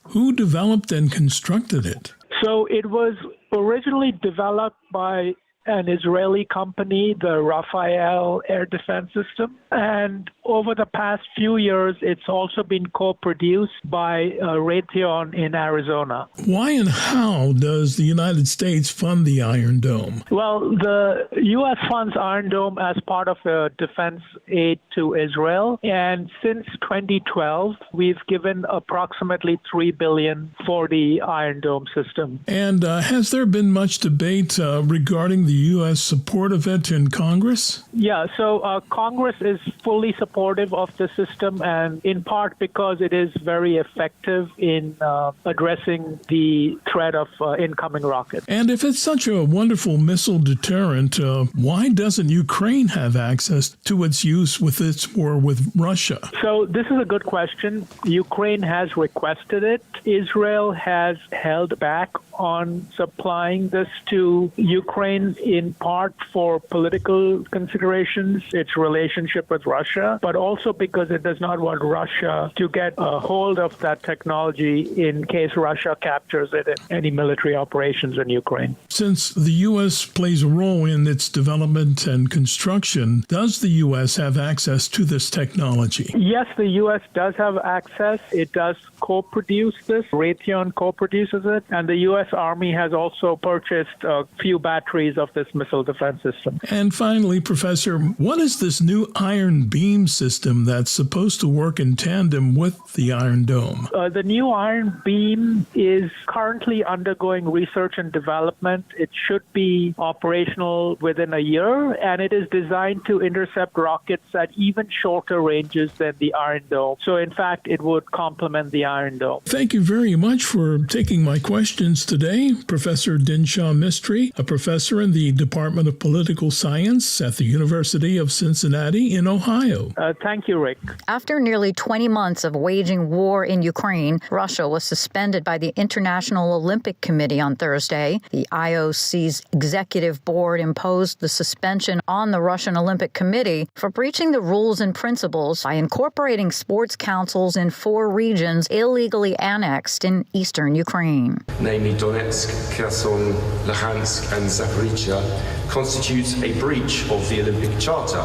Who developed and constructed it? So it was originally developed by an Israeli company, the Rafael Air Defense System. And over the past few years, it's also been co-produced by Raytheon in Arizona. Why and how does the United States fund the Iron Dome? Well, the U.S. funds Iron Dome as part of a defense aid to Israel. And since 2012, we've given approximately $3 billion for the Iron Dome system. And has there been much debate regarding the U.S. support of it in Congress? Yeah, so Congress is fully supportive of the system, and in part because it is very effective in addressing the threat of incoming rockets. And if it's such a wonderful missile deterrent, why doesn't Ukraine have access to its use with its war with Russia? So this is a good question. Ukraine has requested it. Israel has held back on supplying this to Ukraine in part for political considerations, its relationship with Russia, but also because it does not want Russia to get a hold of that technology in case Russia captures it in any military operations in Ukraine. Since the U.S. plays a role in its development and construction, does the U.S. have access to this technology? Yes, the U.S. does have access. It does co-produce this. Raytheon co-produces it, and the U.S. Army has also purchased a few batteries of this missile defense system. And finally, Professor, what is this new iron beam system that's supposed to work in tandem with the Iron Dome? The new iron beam is currently undergoing research and development. It should be operational within a year, and it is designed to intercept rockets at even shorter ranges than the Iron Dome. So, in fact, it would complement the Iron Dome. Thank you very much for taking my questions today, Professor Dinshaw Mistry, a professor in the Department of Political Science at the University of Cincinnati in Ohio. Thank you, Rick. After nearly 20 months of waging war in Ukraine, Russia was suspended by the International Olympic Committee on Thursday. The IOC's executive board imposed the suspension on the Russian Olympic Committee for breaching the rules and principles by incorporating sports councils in 4 regions illegally annexed in eastern Ukraine. Namely Donetsk, Kherson, Luhansk and Zaporizhzhia, constitutes a breach of the Olympic Charter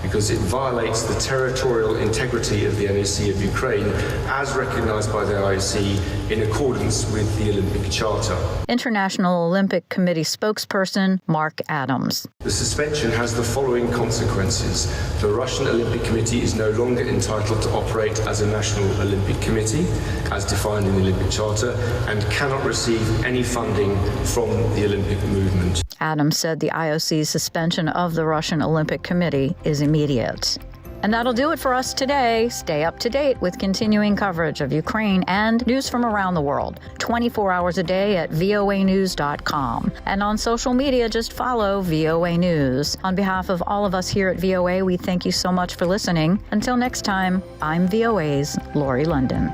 because it violates the territorial integrity of the NOC of Ukraine as recognized by the IOC in accordance with the Olympic Charter. International Olympic Committee spokesperson Mark Adams. The suspension has the following consequences. The Russian Olympic Committee is no longer entitled to operate as a national Olympic committee, as defined in the Olympic Charter, and cannot receive any funding from the Olympic movement. Adams said the IOC's suspension of the Russian Olympic Committee is immediate. And that'll do it for us today. Stay up to date with continuing coverage of Ukraine and news from around the world, 24 hours a day at voanews.com. And on social media, just follow VOA News. On behalf of all of us here at VOA, we thank you so much for listening. Until next time, I'm VOA's Lori London.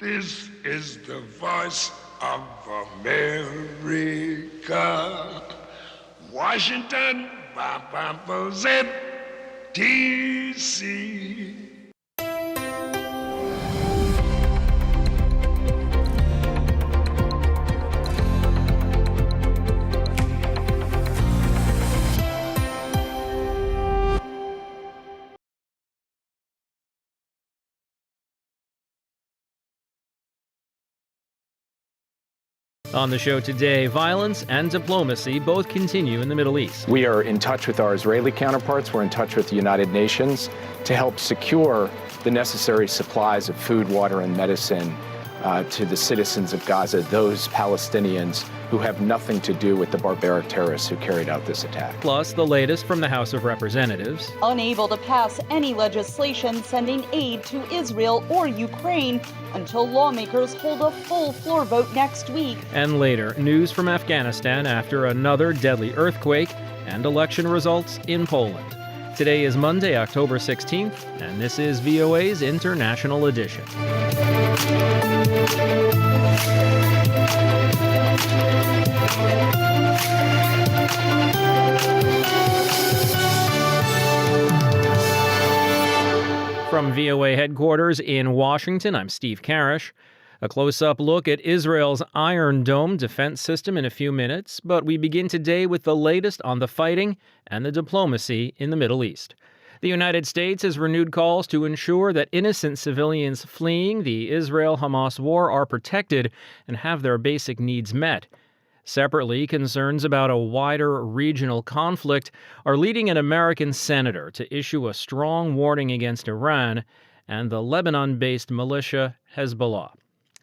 This is the voice of America. Washington, D.C. On the show today, violence and diplomacy both continue in the Middle East. We are in touch with our Israeli counterparts. We're in touch with the United Nations to help secure the necessary supplies of food, water, and medicine to the citizens of Gaza, those Palestinians who have nothing to do with the barbaric terrorists who carried out this attack. Plus, the latest from the House of Representatives. Unable to pass any legislation sending aid to Israel or Ukraine until lawmakers hold a full floor vote next week. And later, news from Afghanistan after another deadly earthquake and election results in Poland. Today is Monday, October 16th, and this is VOA's International Edition. VOA headquarters in Washington, I'm Steve Karish. A close-up look at Israel's Iron Dome defense system in a few minutes, but we begin today with the latest on the fighting and the diplomacy in the Middle East. The United States has renewed calls to ensure that innocent civilians fleeing the Israel-Hamas war are protected and have their basic needs met. Separately, concerns about a wider regional conflict are leading an American senator to issue a strong warning against Iran and the Lebanon-based militia Hezbollah.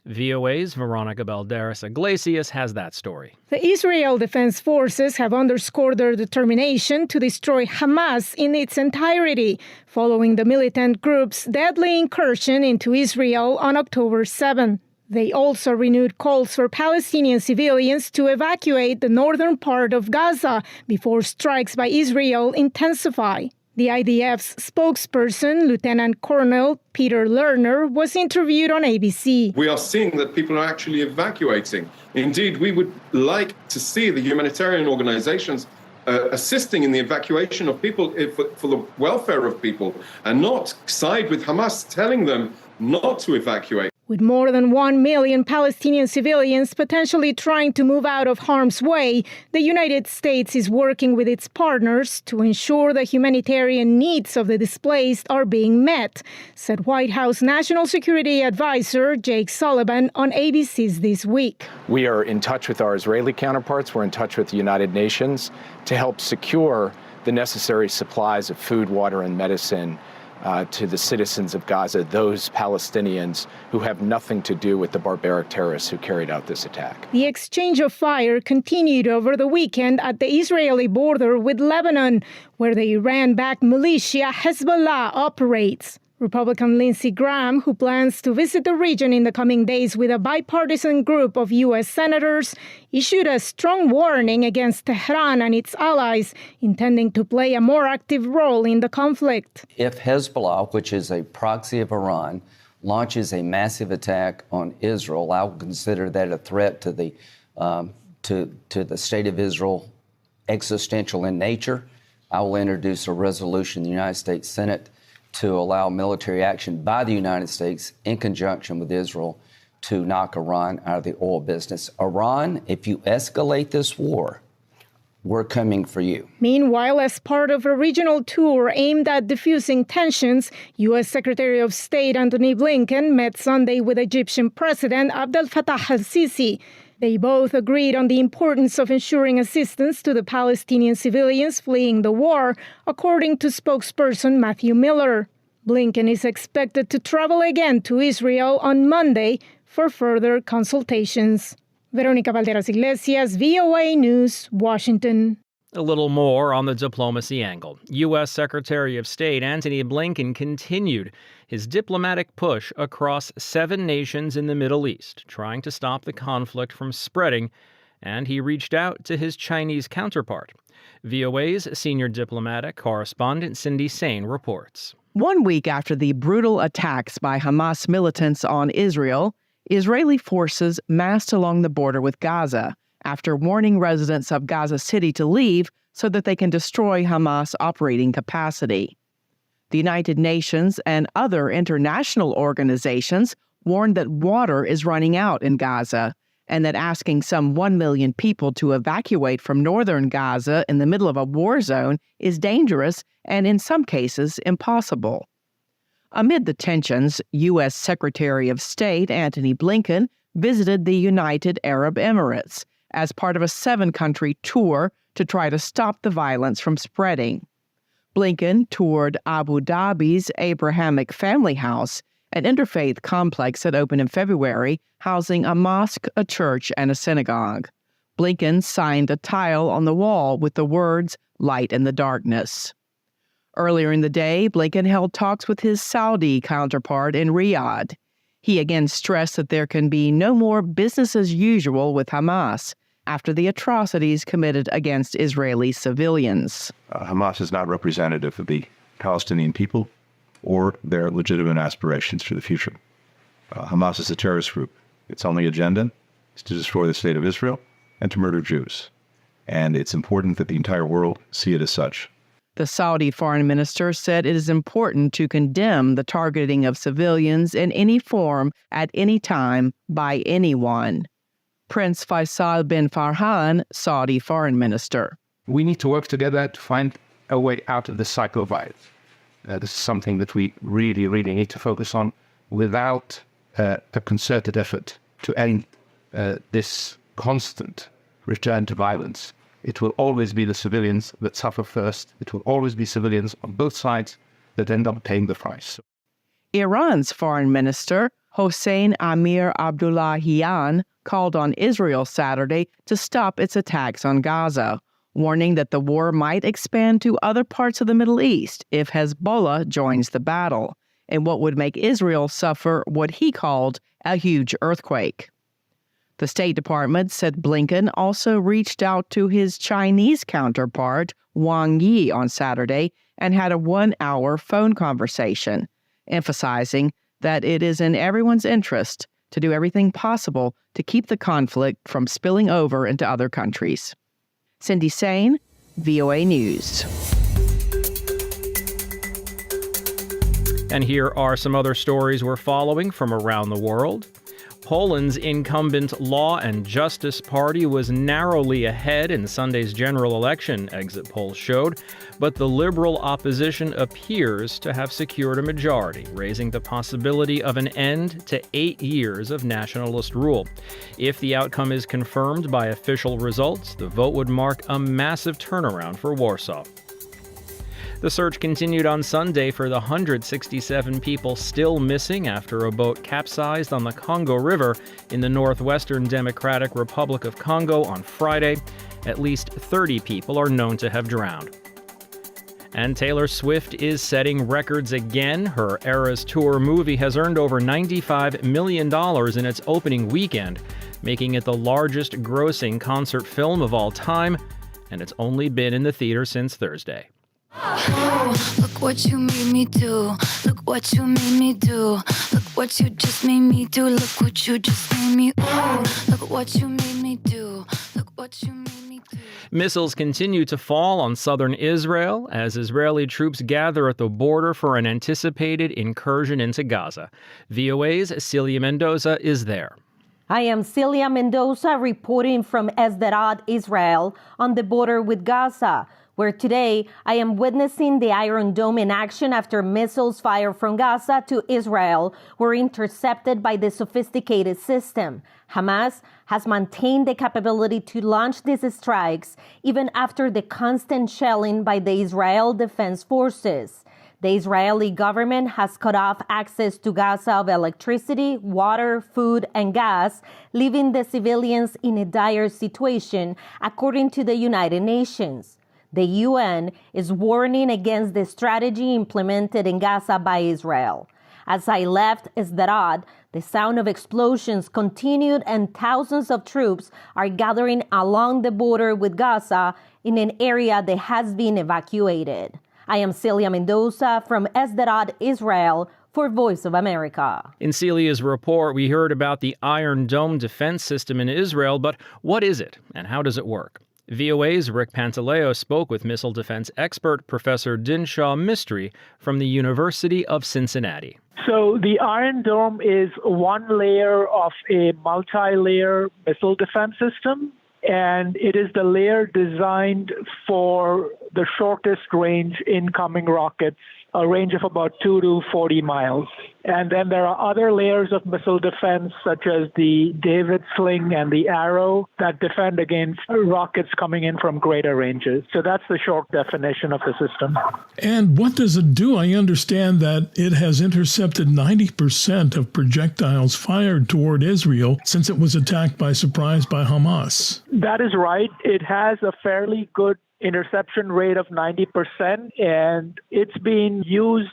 VOA's Veronica Balderas-Iglesias has that story. The Israel Defense Forces have underscored their determination to destroy Hamas in its entirety, following the militant group's deadly incursion into Israel on October 7. They also renewed calls for Palestinian civilians to evacuate the northern part of Gaza before strikes by Israel intensify. The IDF's spokesperson, Lieutenant Colonel Peter Lerner, was interviewed on ABC. We are seeing that people are actually evacuating. Indeed, we would like to see the humanitarian organizations assisting in the evacuation of people for the welfare of people and not side with Hamas telling them not to evacuate. With more than 1 million Palestinian civilians potentially trying to move out of harm's way, the United States is working with its partners to ensure the humanitarian needs of the displaced are being met, said White House National Security Advisor Jake Sullivan on ABC's This Week. We are in touch with our Israeli counterparts. We're in touch with the United Nations to help secure the necessary supplies of food, water, and medicine to the citizens of Gaza, those Palestinians who have nothing to do with the barbaric terrorists who carried out this attack. The exchange of fire continued over the weekend at the Israeli border with Lebanon, where the Iran-backed militia Hezbollah operates. Republican Lindsey Graham, who plans to visit the region in the coming days with a bipartisan group of U.S. senators, issued a strong warning against Tehran and its allies, intending to play a more active role in the conflict. If Hezbollah, which is a proxy of Iran, launches a massive attack on Israel, I will consider that a threat to the state of Israel, existential in nature. I will introduce a resolution in the United States Senate to allow military action by the United States in conjunction with Israel to knock Iran out of the oil business. Iran, if you escalate this war, we're coming for you. Meanwhile, as part of a regional tour aimed at diffusing tensions, U.S. Secretary of State Antony Blinken met Sunday with Egyptian President Abdel Fattah al-Sisi. They both agreed on the importance of ensuring assistance to the Palestinian civilians fleeing the war, according to spokesperson Matthew Miller. Blinken is expected to travel again to Israel on Monday for further consultations. Veronica Balderas-Iglesias, VOA News, Washington. A little more on the diplomacy angle. U.S. Secretary of State Antony Blinken continued his diplomatic push across 7 nations in the Middle East, trying to stop the conflict from spreading, and he reached out to his Chinese counterpart. VOA's senior diplomatic correspondent Cindy Sain reports. 1 week after the brutal attacks by Hamas militants on Israel, Israeli forces massed along the border with Gaza after warning residents of Gaza City to leave so that they can destroy Hamas operating capacity. The United Nations and other international organizations warned that water is running out in Gaza and that asking some 1 million people to evacuate from northern Gaza in the middle of a war zone is dangerous and in some cases impossible. Amid the tensions, U.S. Secretary of State Antony Blinken visited the United Arab Emirates as part of a 7-country tour to try to stop the violence from spreading. Blinken toured Abu Dhabi's Abrahamic Family House, an interfaith complex that opened in February, housing a mosque, a church, and a synagogue. Blinken signed a tile on the wall with the words, "Light in the Darkness." Earlier in the day, Blinken held talks with his Saudi counterpart in Riyadh. He again stressed that there can be no more business as usual with Hamas after the atrocities committed against Israeli civilians. Hamas is not representative of the Palestinian people or their legitimate aspirations for the future. Hamas is a terrorist group. Its only agenda is to destroy the state of Israel and to murder Jews. And it's important that the entire world see it as such. The Saudi foreign minister said it is important to condemn the targeting of civilians in any form at any time by anyone. Prince Faisal bin Farhan, Saudi foreign minister. We need to work together to find a way out of this cycle of violence. This is something that we really, really need to focus on without a concerted effort to end this constant return to violence. It will always be the civilians that suffer first. It will always be civilians on both sides that end up paying the price. Iran's foreign minister, Hossein Amir Abdullahian, called on Israel Saturday to stop its attacks on Gaza, warning that the war might expand to other parts of the Middle East if Hezbollah joins the battle, and what would make Israel suffer what he called a huge earthquake. The State Department said Blinken also reached out to his Chinese counterpart, Wang Yi, on Saturday and had a 1-hour phone conversation, emphasizing that it is in everyone's interest to do everything possible to keep the conflict from spilling over into other countries. Cindy Sain, VOA News. And here are some other stories we're following from around the world. Poland's incumbent Law and Justice Party was narrowly ahead in Sunday's general election, exit polls showed, but the liberal opposition appears to have secured a majority, raising the possibility of an end to 8 years of nationalist rule. If the outcome is confirmed by official results, the vote would mark a massive turnaround for Warsaw. The search continued on Sunday for the 167 people still missing after a boat capsized on the Congo River in the northwestern Democratic Republic of Congo on Friday. At least 30 people are known to have drowned. And Taylor Swift is setting records again. Her Eras Tour movie has earned over $95 million in its opening weekend, making it the largest grossing concert film of all time, and it's only been in the theater since Thursday. Oh, look what you made me do. Look what you made me do. Look what you just made me do. Look what you just made me. Oh, look what you made me do. Look what you made me do. Missiles continue to fall on southern Israel as Israeli troops gather at the border for an anticipated incursion into Gaza. VOA's Celia Mendoza is there. I am Celia Mendoza reporting from Sderot, Israel, on the border with Gaza, where today I am witnessing the Iron Dome in action after missiles fired from Gaza to Israel were intercepted by the sophisticated system. Hamas has maintained the capability to launch these strikes even after the constant shelling by the Israel Defense Forces. The Israeli government has cut off access to Gaza of electricity, water, food, and gas, leaving the civilians in a dire situation, according to the United Nations. The UN is warning against the strategy implemented in Gaza by Israel. As I left Sderot, the sound of explosions continued and thousands of troops are gathering along the border with Gaza in an area that has been evacuated. I am Celia Mendoza from Sderot, Israel, for Voice of America. In Celia's report, we heard about the Iron Dome defense system in Israel, but what is it and how does it work? VOA's Rick Pantaleo spoke with missile defense expert Professor Dinshaw Mistry from the University of Cincinnati. So the Iron Dome is one layer of a multi-layer missile defense system, and it is the layer designed for the shortest range incoming rockets, a range of about 2 to 40 miles. And then there are other layers of missile defense, such as the David Sling and the Arrow, that defend against rockets coming in from greater ranges. So that's the short definition of the system. And what does it do? I understand that it has intercepted 90% of projectiles fired toward Israel since it was attacked by surprise by Hamas. That is right. It has a fairly good interception rate of 90%, and it's been used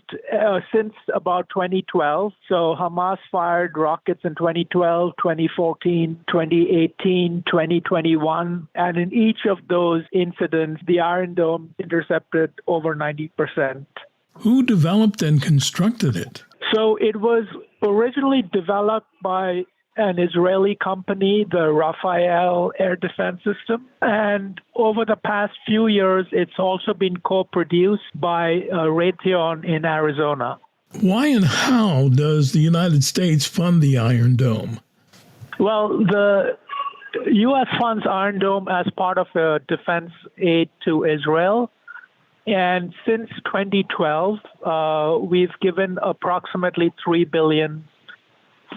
since about 2012. So Hamas fired rockets in 2012, 2014, 2018, 2021, and in each of those incidents, the Iron Dome intercepted over 90%. Who developed and constructed it? So it was originally developed by an Israeli company, the Rafael air defense system. And over the past few years, it's also been co-produced by Raytheon in Arizona. Why and how does the United States fund the Iron Dome? Well, the U.S. funds Iron Dome as part of the defense aid to Israel. And since 2012, we've given approximately $3 billion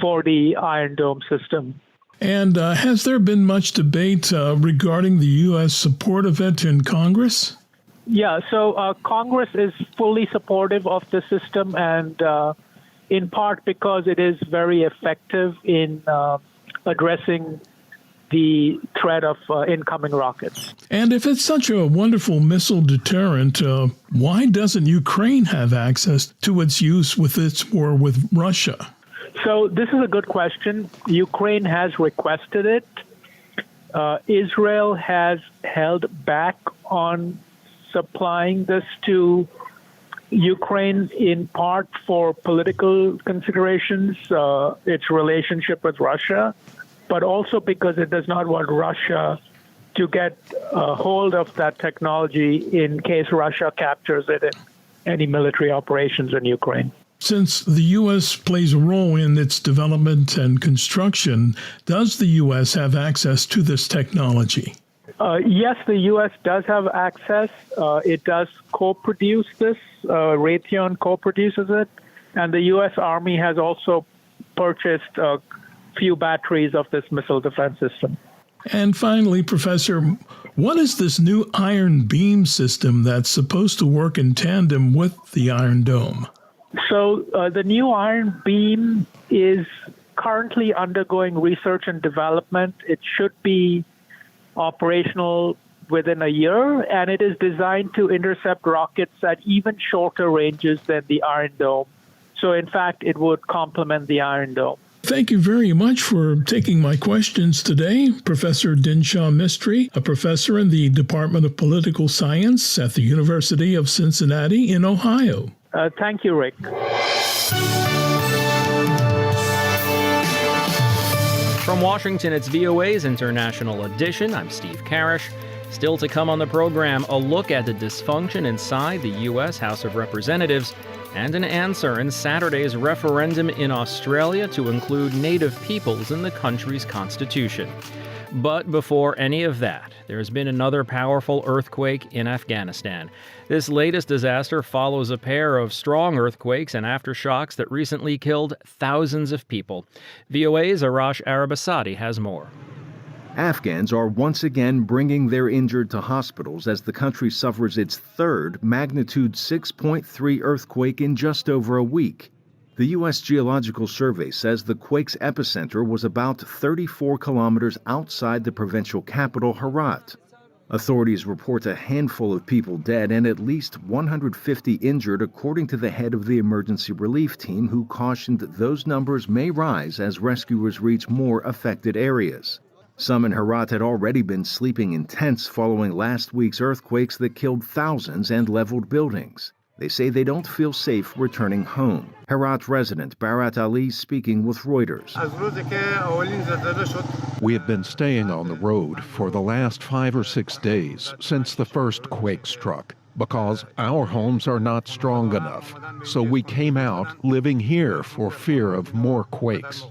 for the Iron Dome system. And has there been much debate regarding the U.S. support of it in Congress? Yeah, so Congress is fully supportive of the system, and in part because it is very effective in addressing the threat of incoming rockets. And if it's such a wonderful missile deterrent, why doesn't Ukraine have access to its use with its war with Russia? So this is a good question. Ukraine has requested it. Israel has held back on supplying this to Ukraine in part for political considerations, its relationship with Russia, but also because it does not want Russia to get a hold of that technology in case Russia captures it in any military operations in Ukraine. Since the U.S. plays a role in its development and construction, does the U.S. have access to this technology? Yes, the U.S. does have access. It does co-produce this. Raytheon co-produces it. And the U.S. Army has also purchased a few batteries of this missile defense system. And finally, Professor, what is this new iron beam system that's supposed to work in tandem with the Iron Dome? So the new iron beam is currently undergoing research and development. It should be operational within a year, and it is designed to intercept rockets at even shorter ranges than the Iron Dome. So, in fact, it would complement the Iron Dome. Thank you very much for taking my questions today, Professor Dinshaw Mistry, a professor in the Department of Political Science at the University of Cincinnati in Ohio. Thank you, Rick. From Washington, it's VOA's International Edition. I'm Steve Karish. Still to come on the program, a look at the dysfunction inside the U.S. House of Representatives and an answer in Saturday's referendum in Australia to include native peoples in the country's constitution. But before any of that, there's been another powerful earthquake in Afghanistan. This latest disaster follows a pair of strong earthquakes and aftershocks that recently killed thousands of people. VOA's Arash Arabasadi has more. Afghans are once again bringing their injured to hospitals as the country suffers its third magnitude 6.3 earthquake in just over a week. The U.S. Geological Survey says the quake's epicenter was about 34 kilometers outside the provincial capital, Herat. Authorities report a handful of people dead and at least 150 injured, according to the head of the emergency relief team, who cautioned that those numbers may rise as rescuers reach more affected areas. Some in Herat had already been sleeping in tents following last week's earthquakes that killed thousands and leveled buildings. They say they don't feel safe returning home. Herat resident Barat Ali speaking with Reuters. We have been staying on the road for the last 5 or 6 days since the first quake struck because our homes are not strong enough. So we came out living here for fear of more quakes.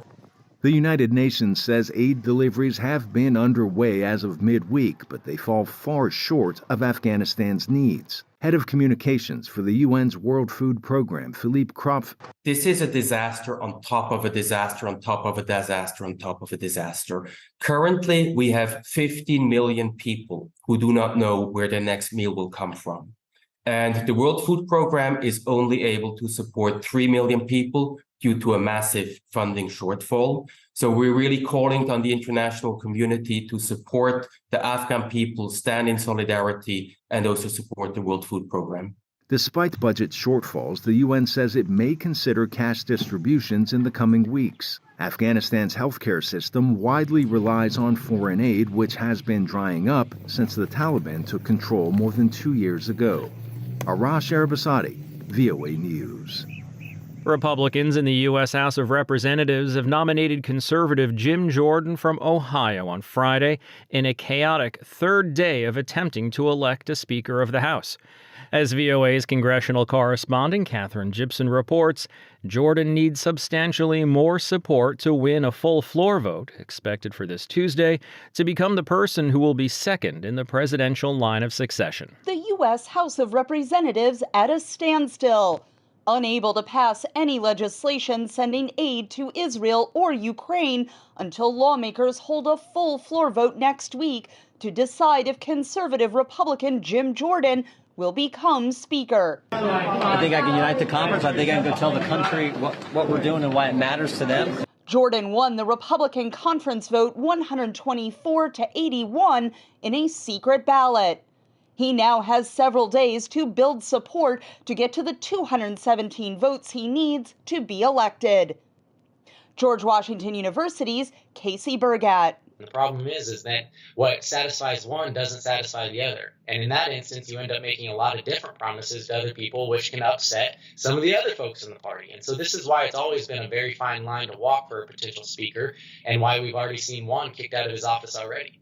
The United Nations says aid deliveries have been underway as of midweek, but they fall far short of Afghanistan's needs. Head of communications for the UN's World Food Program, Philippe Kropf. This is a disaster on top of a disaster on top of a disaster on top of a disaster. Currently, we have 15 million people who do not know where their next meal will come from. And the World Food Program is only able to support 3 million people due to a massive funding shortfall. So we're really calling on the international community to support the Afghan people, stand in solidarity, and also support the World Food Program. Despite budget shortfalls, the UN says it may consider cash distributions in the coming weeks. Afghanistan's healthcare system widely relies on foreign aid, which has been drying up since the Taliban took control more than 2 years ago. Arash Arabasadi, VOA News. Republicans in the U.S. House of Representatives have nominated conservative Jim Jordan from Ohio on Friday in a chaotic third day of attempting to elect a Speaker of the House. As VOA's congressional correspondent Katherine Gibson reports, Jordan needs substantially more support to win a full floor vote, expected for this Tuesday, to become the person who will be second in the presidential line of succession. The U.S. House of Representatives at a standstill, unable to pass any legislation sending aid to Israel or Ukraine until lawmakers hold a full floor vote next week to decide if conservative Republican Jim Jordan will become Speaker. I think I can unite the conference. I think I can go tell the country what we're doing and why it matters to them. Jordan won the Republican conference vote 124-81 in a secret ballot. He now has several days to build support to get to the 217 votes he needs to be elected. George Washington University's Casey Burgat. The problem is that what satisfies one doesn't satisfy the other. And in that instance, you end up making a lot of different promises to other people, which can upset some of the other folks in the party. And so this is why it's always been a very fine line to walk for a potential speaker, and why we've already seen one kicked out of his office already.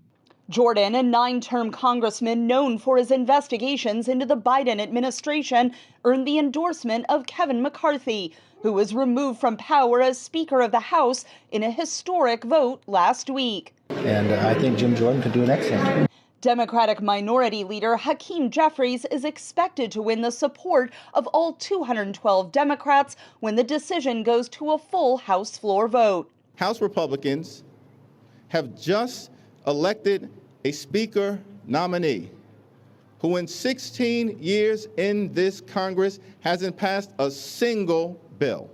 Jordan, a 9-term congressman known for his investigations into the Biden administration, earned the endorsement of Kevin McCarthy, who was removed from power as Speaker of the House in a historic vote last week. And I think Jim Jordan could do an excellent job. Democratic Minority Leader Hakeem Jeffries is expected to win the support of all 212 Democrats when the decision goes to a full House floor vote. House Republicans have just elected a Speaker nominee who in 16 years in this Congress hasn't passed a single bill,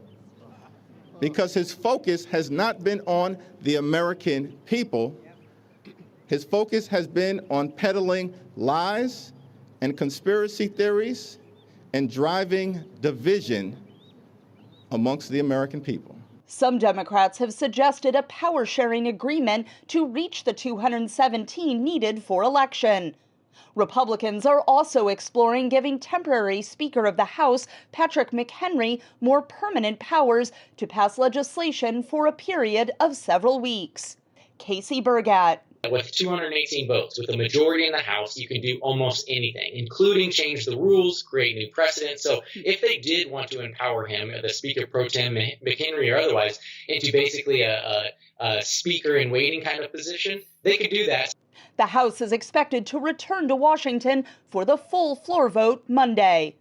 because his focus has not been on the American people. His focus has been on peddling lies and conspiracy theories and driving division amongst the American people. Some Democrats have suggested a power-sharing agreement to reach the 217 needed for election. Republicans are also exploring giving temporary Speaker of the House, Patrick McHenry, more permanent powers to pass legislation for a period of several weeks. Casey Burgat. With 218 votes, with a majority in the House, you can do almost anything, including change the rules, create new precedents. So if they did want to empower him, the Speaker pro tem, McHenry or otherwise, into basically a speaker in waiting kind of position, they could do that. The House is expected to return to Washington for the full floor vote Monday.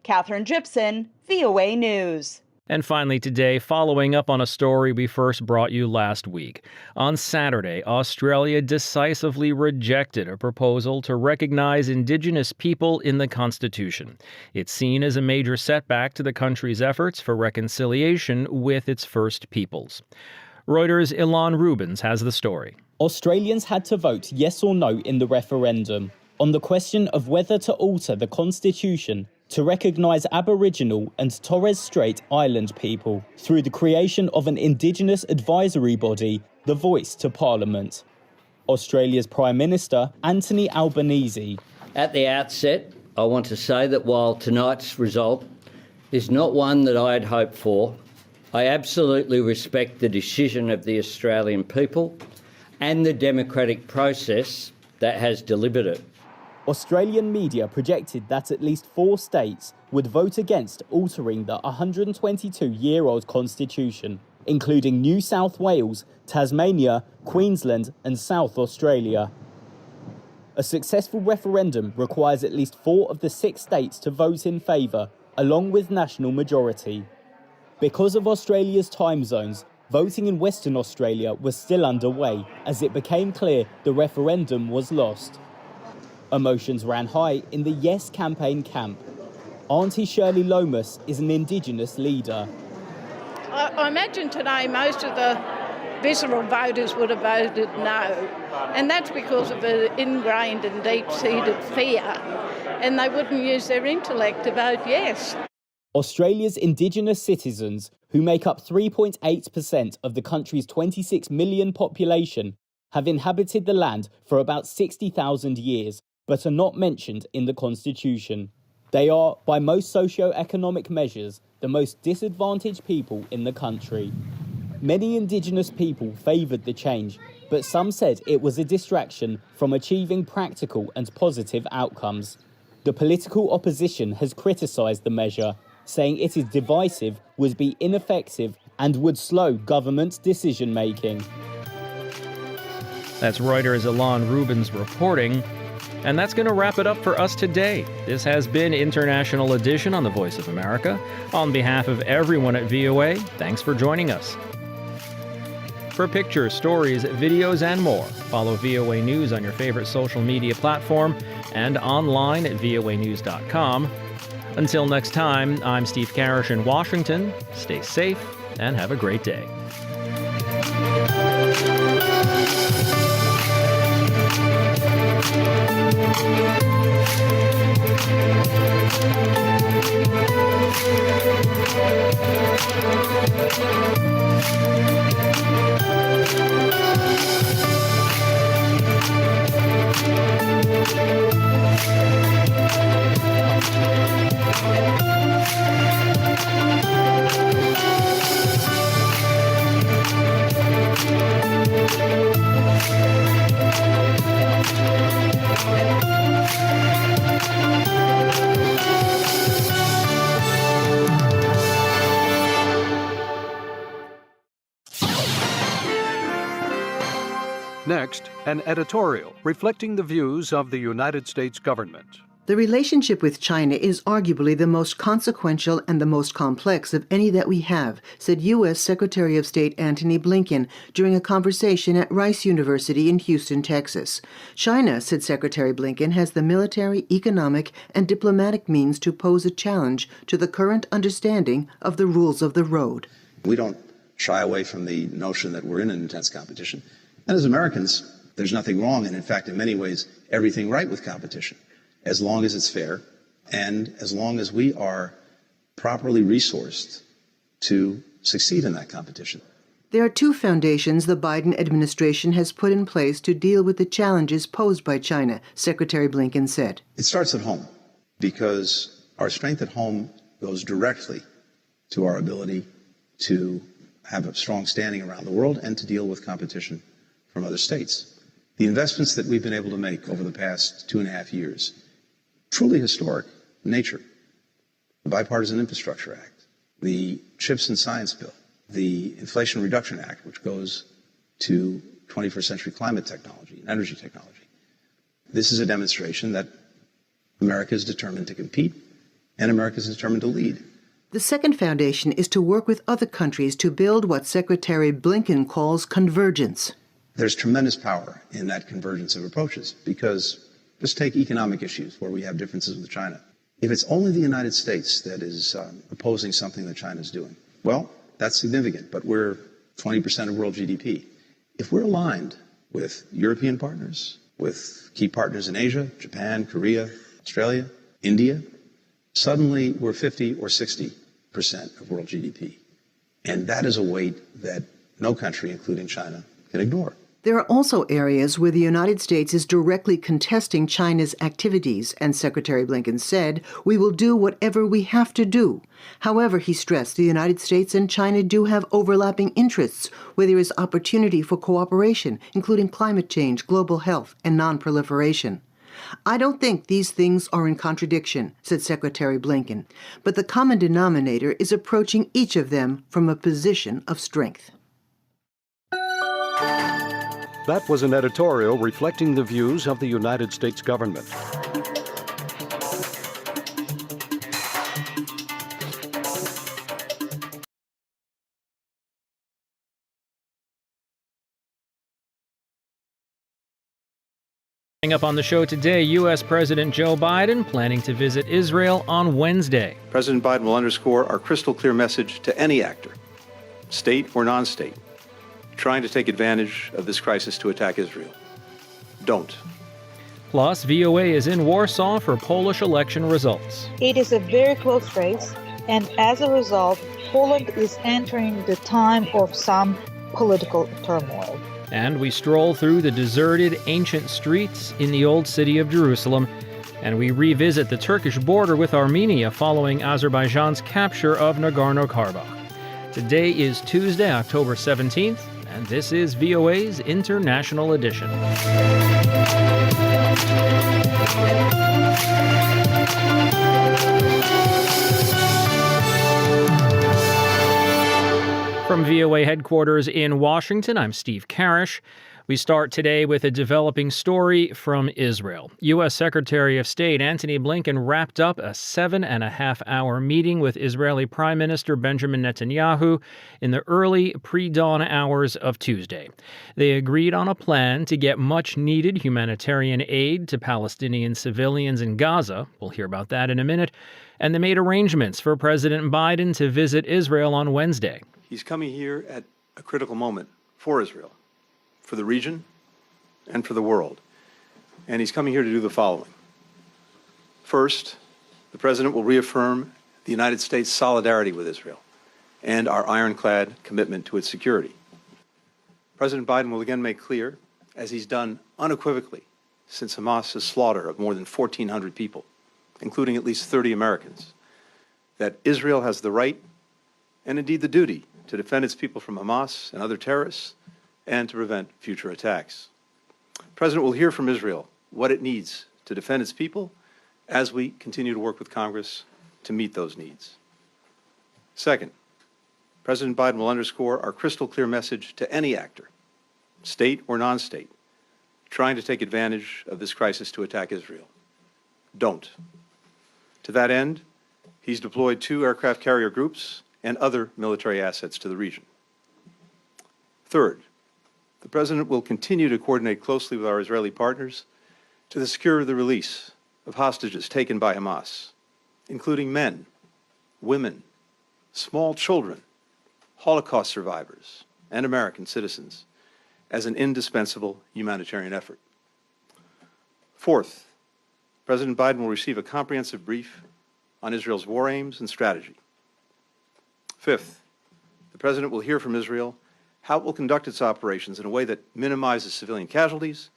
Katherine Gibson, VOA News. And finally today, following up on a story we first brought you last week. On Saturday, Australia decisively rejected a proposal to recognize Indigenous people in the Constitution. It's seen as a major setback to the country's efforts for reconciliation with its First Peoples. Reuters' Ilan Rubens has the story. Australians had to vote yes or no in the referendum on the question of whether to alter the Constitution to recognise Aboriginal and Torres Strait Island people through the creation of an Indigenous advisory body, the Voice to Parliament. Australia's Prime Minister, Anthony Albanese. At the outset, I want to say that while tonight's result is not one that I had hoped for, I absolutely respect the decision of the Australian people and the democratic process that has delivered it. Australian media projected that at least 4 states would vote against altering the 122-year-old constitution, including New South Wales, Tasmania, Queensland and South Australia. A successful referendum requires at least 4 of the 6 states to vote in favour, along with national majority. Because of Australia's time zones, voting in Western Australia was still underway as it became clear the referendum was lost. Emotions ran high in the Yes campaign camp. Auntie Shirley Lomas is an Indigenous leader. I imagine today most of the visceral voters would have voted no, and that's because of an ingrained and deep-seated fear, and they wouldn't use their intellect to vote yes. Australia's Indigenous citizens, who make up 3.8% of the country's 26 million population, have inhabited the land for about 60,000 years, but are not mentioned in the Constitution. They are, by most socio-economic measures, the most disadvantaged people in the country. Many Indigenous people favoured the change, but some said it was a distraction from achieving practical and positive outcomes. The political opposition has criticised the measure, saying it is divisive, would be ineffective and would slow government decision-making. That's Reuters' Alon Rubens reporting. And that's going to wrap it up for us today. This has been International Edition on the Voice of America. On behalf of everyone at VOA, thanks for joining us. For pictures, stories, videos, and more, follow VOA News on your favorite social media platform and online at voanews.com. Until next time, I'm Steve Karish in Washington. Stay safe and have a great day. Next, an editorial reflecting the views of the United States government. The relationship with China is arguably the most consequential and the most complex of any that we have, said U.S. Secretary of State Antony Blinken during a conversation at Rice University in Houston, Texas. China, said Secretary Blinken, has the military, economic, and diplomatic means to pose a challenge to the current understanding of the rules of the road. We don't shy away from the notion that we're in an intense competition. And as Americans, there's nothing wrong, and in fact, in many ways, everything right with competition, as long as it's fair and as long as we are properly resourced to succeed in that competition. There are two foundations the Biden administration has put in place to deal with the challenges posed by China, Secretary Blinken said. It starts at home, because our strength at home goes directly to our ability to have a strong standing around the world and to deal with competition from other states. The investments that we've been able to make over the past 2.5 years, truly historic in nature. The Bipartisan Infrastructure Act, the CHIPS and Science Bill, the Inflation Reduction Act, which goes to 21st century climate technology and energy technology. This is a demonstration that America is determined to compete and America is determined to lead. The second foundation is to work with other countries to build what Secretary Blinken calls convergence. There's tremendous power in that convergence of approaches, because just take economic issues where we have differences with China. If it's only the United States that is opposing something that China's doing, well, that's significant, but we're 20% of world GDP. If we're aligned with European partners, with key partners in Asia, Japan, Korea, Australia, India, suddenly we're 50 or 60% of world GDP. And that is a weight that no country, including China, can ignore. There are also areas where the United States is directly contesting China's activities, and Secretary Blinken said, "We will do whatever we have to do." However, he stressed the United States and China do have overlapping interests where there is opportunity for cooperation, including climate change, global health, and non-proliferation. "I don't think these things are in contradiction," said Secretary Blinken, "but the common denominator is approaching each of them from a position of strength." That was an editorial reflecting the views of the United States government. Coming up on the show today, U.S. President Joe Biden planning to visit Israel on Wednesday. President Biden will underscore our crystal clear message to any actor, state or non-state, trying to take advantage of this crisis to attack Israel. Don't. Plus, VOA is in Warsaw for Polish election results. It is a very close race, and as a result, Poland is entering the time of some political turmoil. And we stroll through the deserted ancient streets in the old city of Jerusalem And we revisit the Turkish border with Armenia following Azerbaijan's capture of Nagorno-Karabakh. Today is Tuesday, October 17th, and this is VOA's International Edition. From VOA headquarters in Washington, I'm Steve Karish. We start today with a developing story from Israel. U.S. Secretary of State Antony Blinken wrapped up a 7.5-hour meeting with Israeli Prime Minister Benjamin Netanyahu in the early pre-dawn hours of Tuesday. They agreed on a plan to get much-needed humanitarian aid to Palestinian civilians in Gaza. We'll hear about that in a minute. And they made arrangements for President Biden to visit Israel on Wednesday. He's coming here at a critical moment for Israel, for the region, and for the world. And he's coming here to do the following. First, the President will reaffirm the United States' solidarity with Israel and our ironclad commitment to its security. President Biden will again make clear, as he's done unequivocally since Hamas's slaughter of more than 1,400 people, including at least 30 Americans, that Israel has the right and indeed the duty to defend its people from Hamas and other terrorists and to prevent future attacks. The President will hear from Israel what it needs to defend its people as we continue to work with Congress to meet those needs. Second, President Biden will underscore our crystal clear message to any actor, state or non-state, trying to take advantage of this crisis to attack Israel. Don't. To that end, he's deployed 2 aircraft carrier groups and other military assets to the region. Third, the President will continue to coordinate closely with our Israeli partners to secure the release of hostages taken by Hamas, including men, women, small children, Holocaust survivors, and American citizens, as an indispensable humanitarian effort. Fourth, President Biden will receive a comprehensive brief on Israel's war aims and strategy. Fifth, the President will hear from Israel how it will conduct its operations in a way that minimizes civilian casualties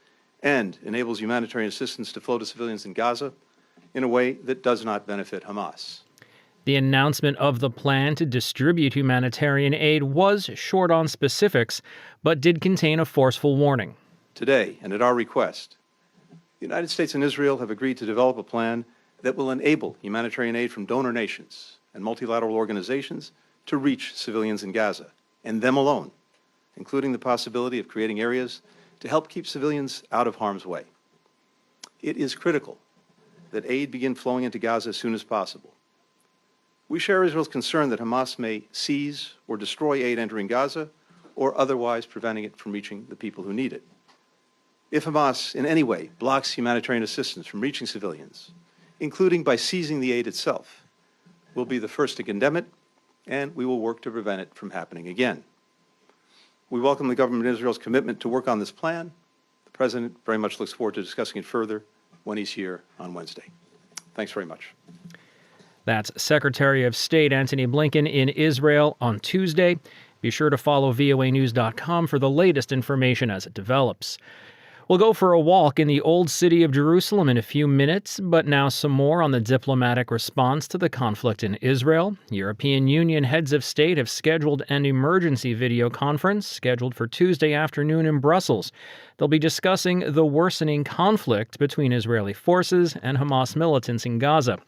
and enables humanitarian assistance to flow to civilians in Gaza in a way that does not benefit Hamas. The announcement of the plan to distribute humanitarian aid was short on specifics, but did contain a forceful warning. Today, and at our request, the United States and Israel have agreed to develop a plan that will enable humanitarian aid from donor nations and multilateral organizations to reach civilians in Gaza, and them alone, including the possibility of creating areas to help keep civilians out of harm's way. It is critical that aid begin flowing into Gaza as soon as possible. We share Israel's concern that Hamas may seize or destroy aid entering Gaza or otherwise preventing it from reaching the people who need it. If Hamas in any way blocks humanitarian assistance from reaching civilians, including by seizing the aid itself, we'll be the first to condemn it, and we will work to prevent it from happening again. We welcome the government of Israel's commitment to work on this plan. The President very much looks forward to discussing it further when he's here on Wednesday. Thanks very much. That's Secretary of State Antony Blinken in Israel on Tuesday. Be sure to follow voanews.com for the latest information as it develops. We'll go for a walk in the old city of Jerusalem in a few minutes, but now some more on the diplomatic response to the conflict in Israel. European Union heads of state have scheduled an emergency video conference scheduled for Tuesday afternoon in Brussels. They'll be discussing the worsening conflict between Israeli forces and Hamas militants in Gaza.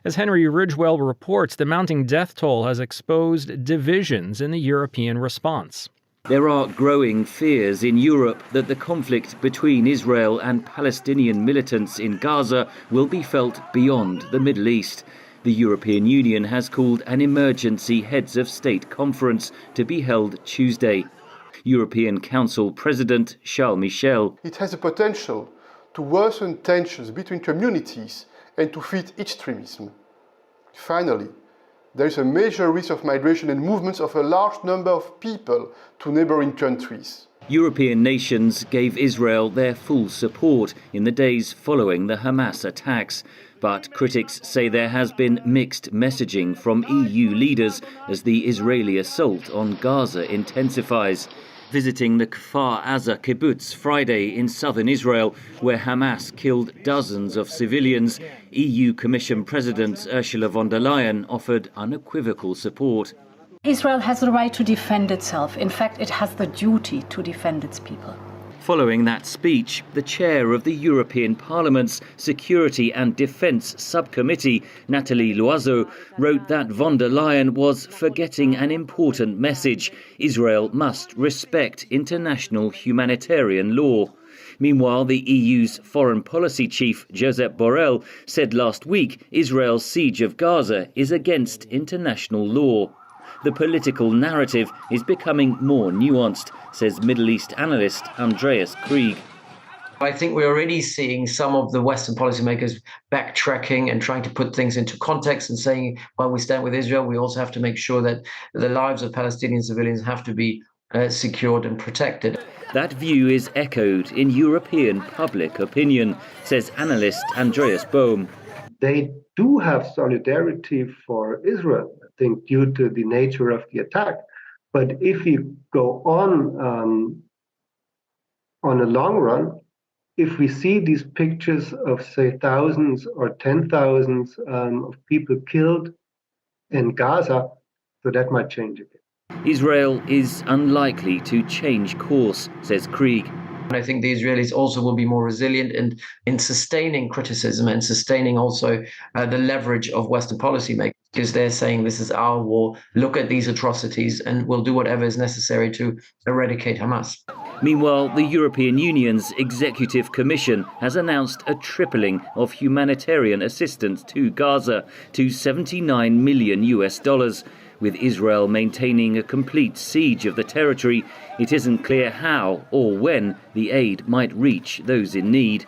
As Henry Ridgewell reports, the mounting death toll has exposed divisions in the European response. There are growing fears in Europe that the conflict between Israel and Palestinian militants in Gaza will be felt beyond the Middle East. The European Union has called an emergency heads of state conference to be held Tuesday. European Council President Charles Michel. It has the potential to worsen tensions between communities and to feed extremism. Finally, there is a major risk of migration and movements of a large number of people to neighboring countries. European nations gave Israel their full support in the days following the Hamas attacks. But critics say there has been mixed messaging from EU leaders as the Israeli assault on Gaza intensifies. visiting the Kfar Aza kibbutz Friday in southern Israel, where Hamas killed dozens of civilians. EU Commission President Ursula von der Leyen offered unequivocal support. Israel has the right to defend itself. In fact, it has the duty to defend its people. Following that speech, the chair of the European Parliament's Security and Defence Subcommittee, Nathalie Loiseau, wrote that von der Leyen was forgetting an important message. Israel must respect international humanitarian law. Meanwhile, the EU's foreign policy chief, Josep Borrell, said last week Israel's siege of Gaza is against international law. The political narrative is becoming more nuanced, says Middle East analyst Andreas Krieg. I think we're already seeing some of the Western policymakers backtracking and trying to put things into context and saying, while we stand with Israel, we also have to make sure that the lives of Palestinian civilians have to be secured and protected. That view is echoed in European public opinion, says analyst Andreas Bohm. They do have solidarity for Israel, I think, due to the nature of the attack. But if you go on a long run, if we see these pictures of, say, thousands or 10,000s of people killed in Gaza, so that might change again. Israel is unlikely to change course, says Krieg. I think the Israelis also will be more resilient in sustaining criticism and sustaining also the leverage of Western policymakers, because they're saying this is our war, look at these atrocities, and we'll do whatever is necessary to eradicate Hamas. Meanwhile, the European Union's Executive Commission has announced a tripling of humanitarian assistance to Gaza to $79 million. With Israel maintaining a complete siege of the territory, it isn't clear how or when the aid might reach those in need.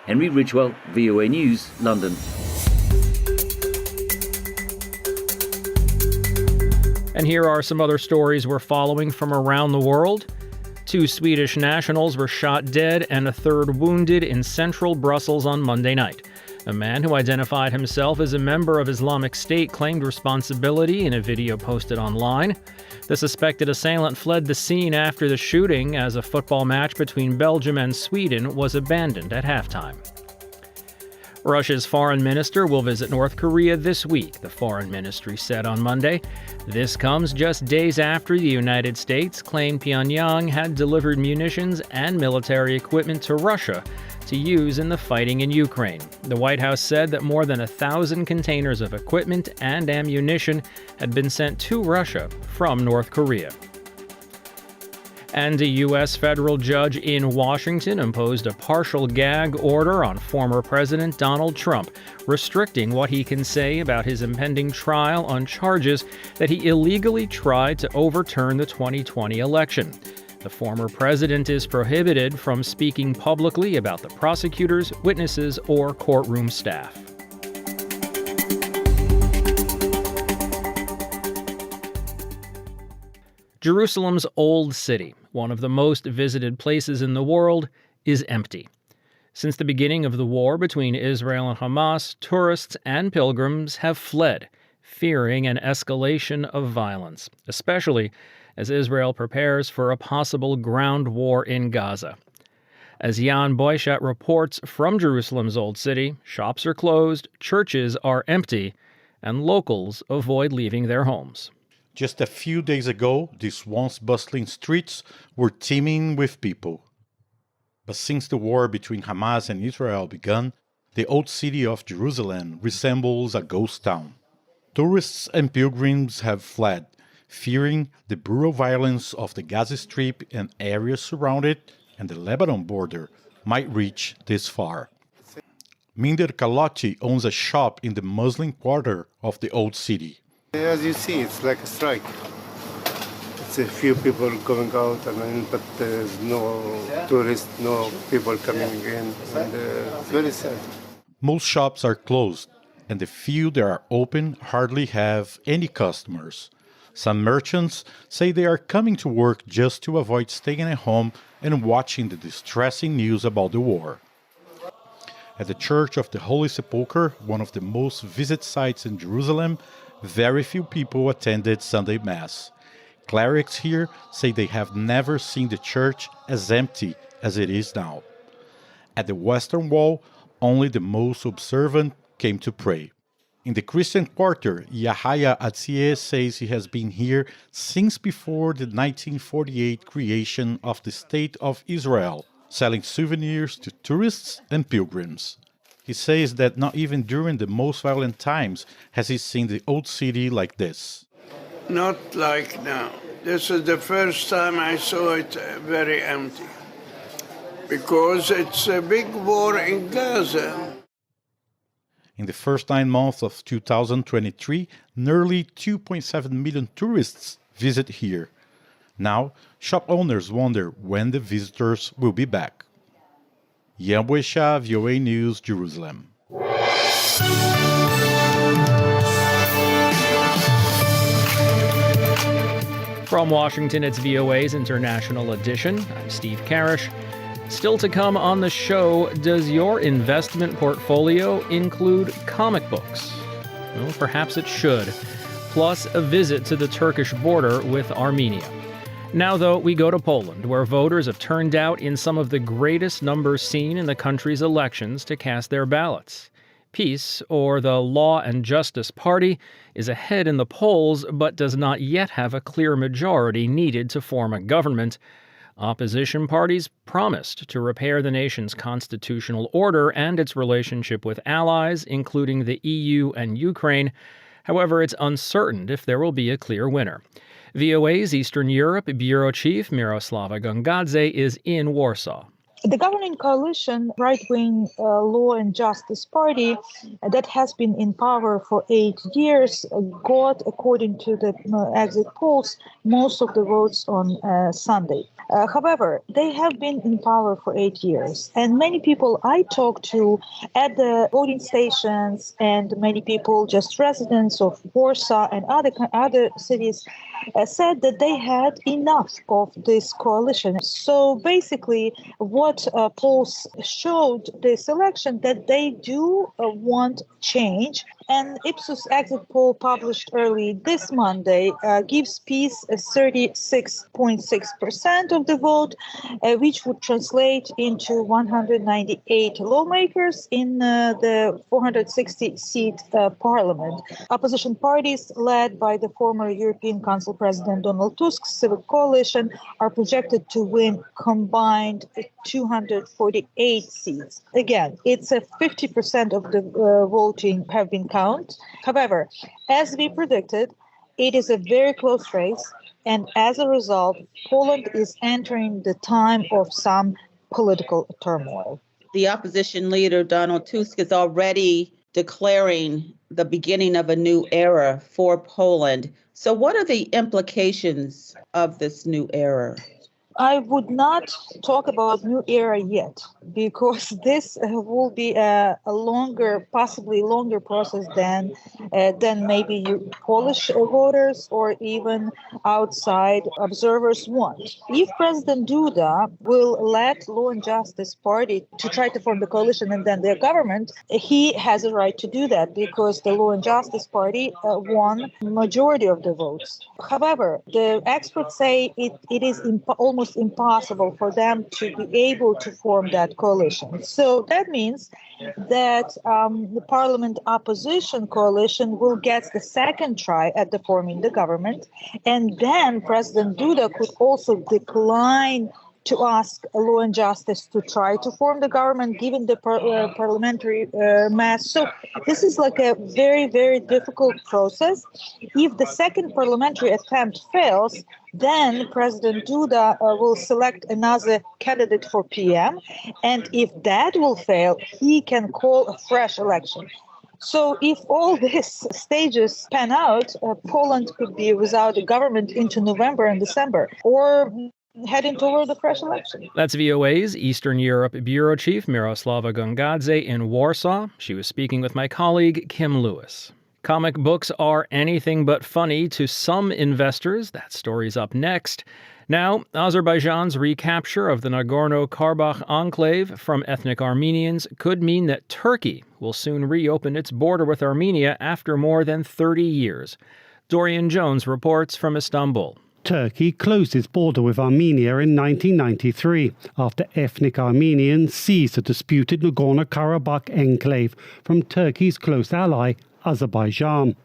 Henry Ridgewell, VOA News, London. And here are some other stories we're following from around the world. 2 Swedish nationals were shot dead and a third wounded in central Brussels on Monday night. A man who identified himself as a member of Islamic State claimed responsibility in a video posted online. The suspected assailant fled the scene after the shooting as a football match between Belgium and Sweden was abandoned at halftime. Russia's foreign minister will visit North Korea this week, the foreign ministry said on Monday. This comes just days after the United States claimed Pyongyang had delivered munitions and military equipment to Russia to use in the fighting in Ukraine. The White House said that more than 1,000 containers of equipment and ammunition had been sent to Russia from North Korea. And a U.S. federal judge in Washington imposed a partial gag order on former President Donald Trump, restricting what he can say about his impending trial on charges that he illegally tried to overturn the 2020 election. The former president is prohibited from speaking publicly about the prosecutors, witnesses, or courtroom staff. Jerusalem's Old City, one of the most visited places in the world, is empty. Since the beginning of the war between Israel and Hamas, tourists and pilgrims have fled, fearing an escalation of violence, especially as Israel prepares for a possible ground war in Gaza. As Jan Boychat reports from Jerusalem's Old City, shops are closed, churches are empty, and locals avoid leaving their homes. Just a few days ago, these once bustling streets were teeming with people. But since the war between Hamas and Israel began, the Old City of Jerusalem resembles a ghost town. Tourists and pilgrims have fled, fearing the brutal violence of the Gaza Strip and areas surrounded, and the Lebanon border might reach this far. Minder Kalotti owns a shop in the Muslim quarter of the Old City. As you see, it's like a strike. It's a few people going out, but there's no tourists, no people coming in, and it's very sad. Most shops are closed, and the few that are open hardly have any customers. Some merchants say they are coming to work just to avoid staying at home and watching the distressing news about the war. At the Church of the Holy Sepulchre, one of the most visited sites in Jerusalem, very few people attended Sunday Mass. Clerics here say they have never seen the church as empty as it is now. At the Western Wall, only the most observant came to pray. In the Christian quarter, Yahya Atzieh says he has been here since before the 1948 creation of the State of Israel, selling souvenirs to tourists and pilgrims. He says that not even during the most violent times has he seen the old city like this. Not like now. This is the first time I saw it very empty, because it's a big war in Gaza. In the first 9 months of 2023, nearly 2.7 million tourists visit here. Now, shop owners wonder when the visitors will be back. Yan Buesha, VOA News, Jerusalem. From Washington, it's VOA's International Edition. I'm Steve Karish. Still to come on the show, does your investment portfolio include comic books? Well, perhaps it should. Plus, a visit to the Turkish border with Armenia. Now, though, we go to Poland, where voters have turned out in some of the greatest numbers seen in the country's elections to cast their ballots. PiS, or the Law and Justice Party, is ahead in the polls, but does not yet have a clear majority needed to form a government. Opposition parties promised to repair the nation's constitutional order and its relationship with allies, including the EU and Ukraine. However, it's uncertain if there will be a clear winner. VOA's Eastern Europe Bureau Chief Miroslava Gongadze is in Warsaw. The governing coalition, right-wing Law and Justice Party, that has been in power for 8 years, got, according to the exit polls, most of the votes on Sunday. However, they have been in power for 8 years, and many people I talked to at the voting stations, and many people, just residents of Warsaw and other cities, said that they had enough of this coalition. So basically, what polls showed this election, that they do want change. An Ipsos exit poll published early this Monday gives PiS 36.6% of the vote, which would translate into 198 lawmakers in the 460-seat parliament. Opposition parties, led by the former European Council President Donald Tusk's Civic Coalition, are projected to win combined 248 seats. Again, it's a 50% of the voting have been counted. However, as we predicted, it is a very close race, and as a result, Poland is entering the time of some political turmoil. The opposition leader, Donald Tusk, is already declaring the beginning of a new era for Poland. So what are the implications of this new era? I would not talk about new era yet, because this will be a longer, possibly longer process than maybe Polish voters or even outside observers want. If President Duda will let Law and Justice Party to try to form the coalition and then their government, he has a right to do that, because the Law and Justice Party won majority of the votes. However, the experts say it is almost impossible for them to be able to form that coalition. So that means that the parliament opposition coalition will get the second try at the forming the government, and then President Duda could also decline to ask Law and Justice to try to form the government, given the parliamentary mass. So this is like a very, very difficult process. If the second parliamentary attempt fails, then President Duda will select another candidate for PM. And if that will fail, he can call a fresh election. So if all these stages pan out, Poland could be without a government into November and December, or heading toward a fresh election. That's VOA's Eastern Europe Bureau Chief Miroslava Gongadze in Warsaw. She was speaking with my colleague Kim Lewis. Comic books are anything but funny to some investors. That story's up next. Now, Azerbaijan's recapture of the Nagorno-Karabakh enclave from ethnic Armenians could mean that Turkey will soon reopen its border with Armenia after more than 30 years. Dorian Jones reports from Istanbul. Turkey closed its border with Armenia in 1993 after ethnic Armenians seized the disputed Nagorno-Karabakh enclave from Turkey's close ally, Azerbaijan.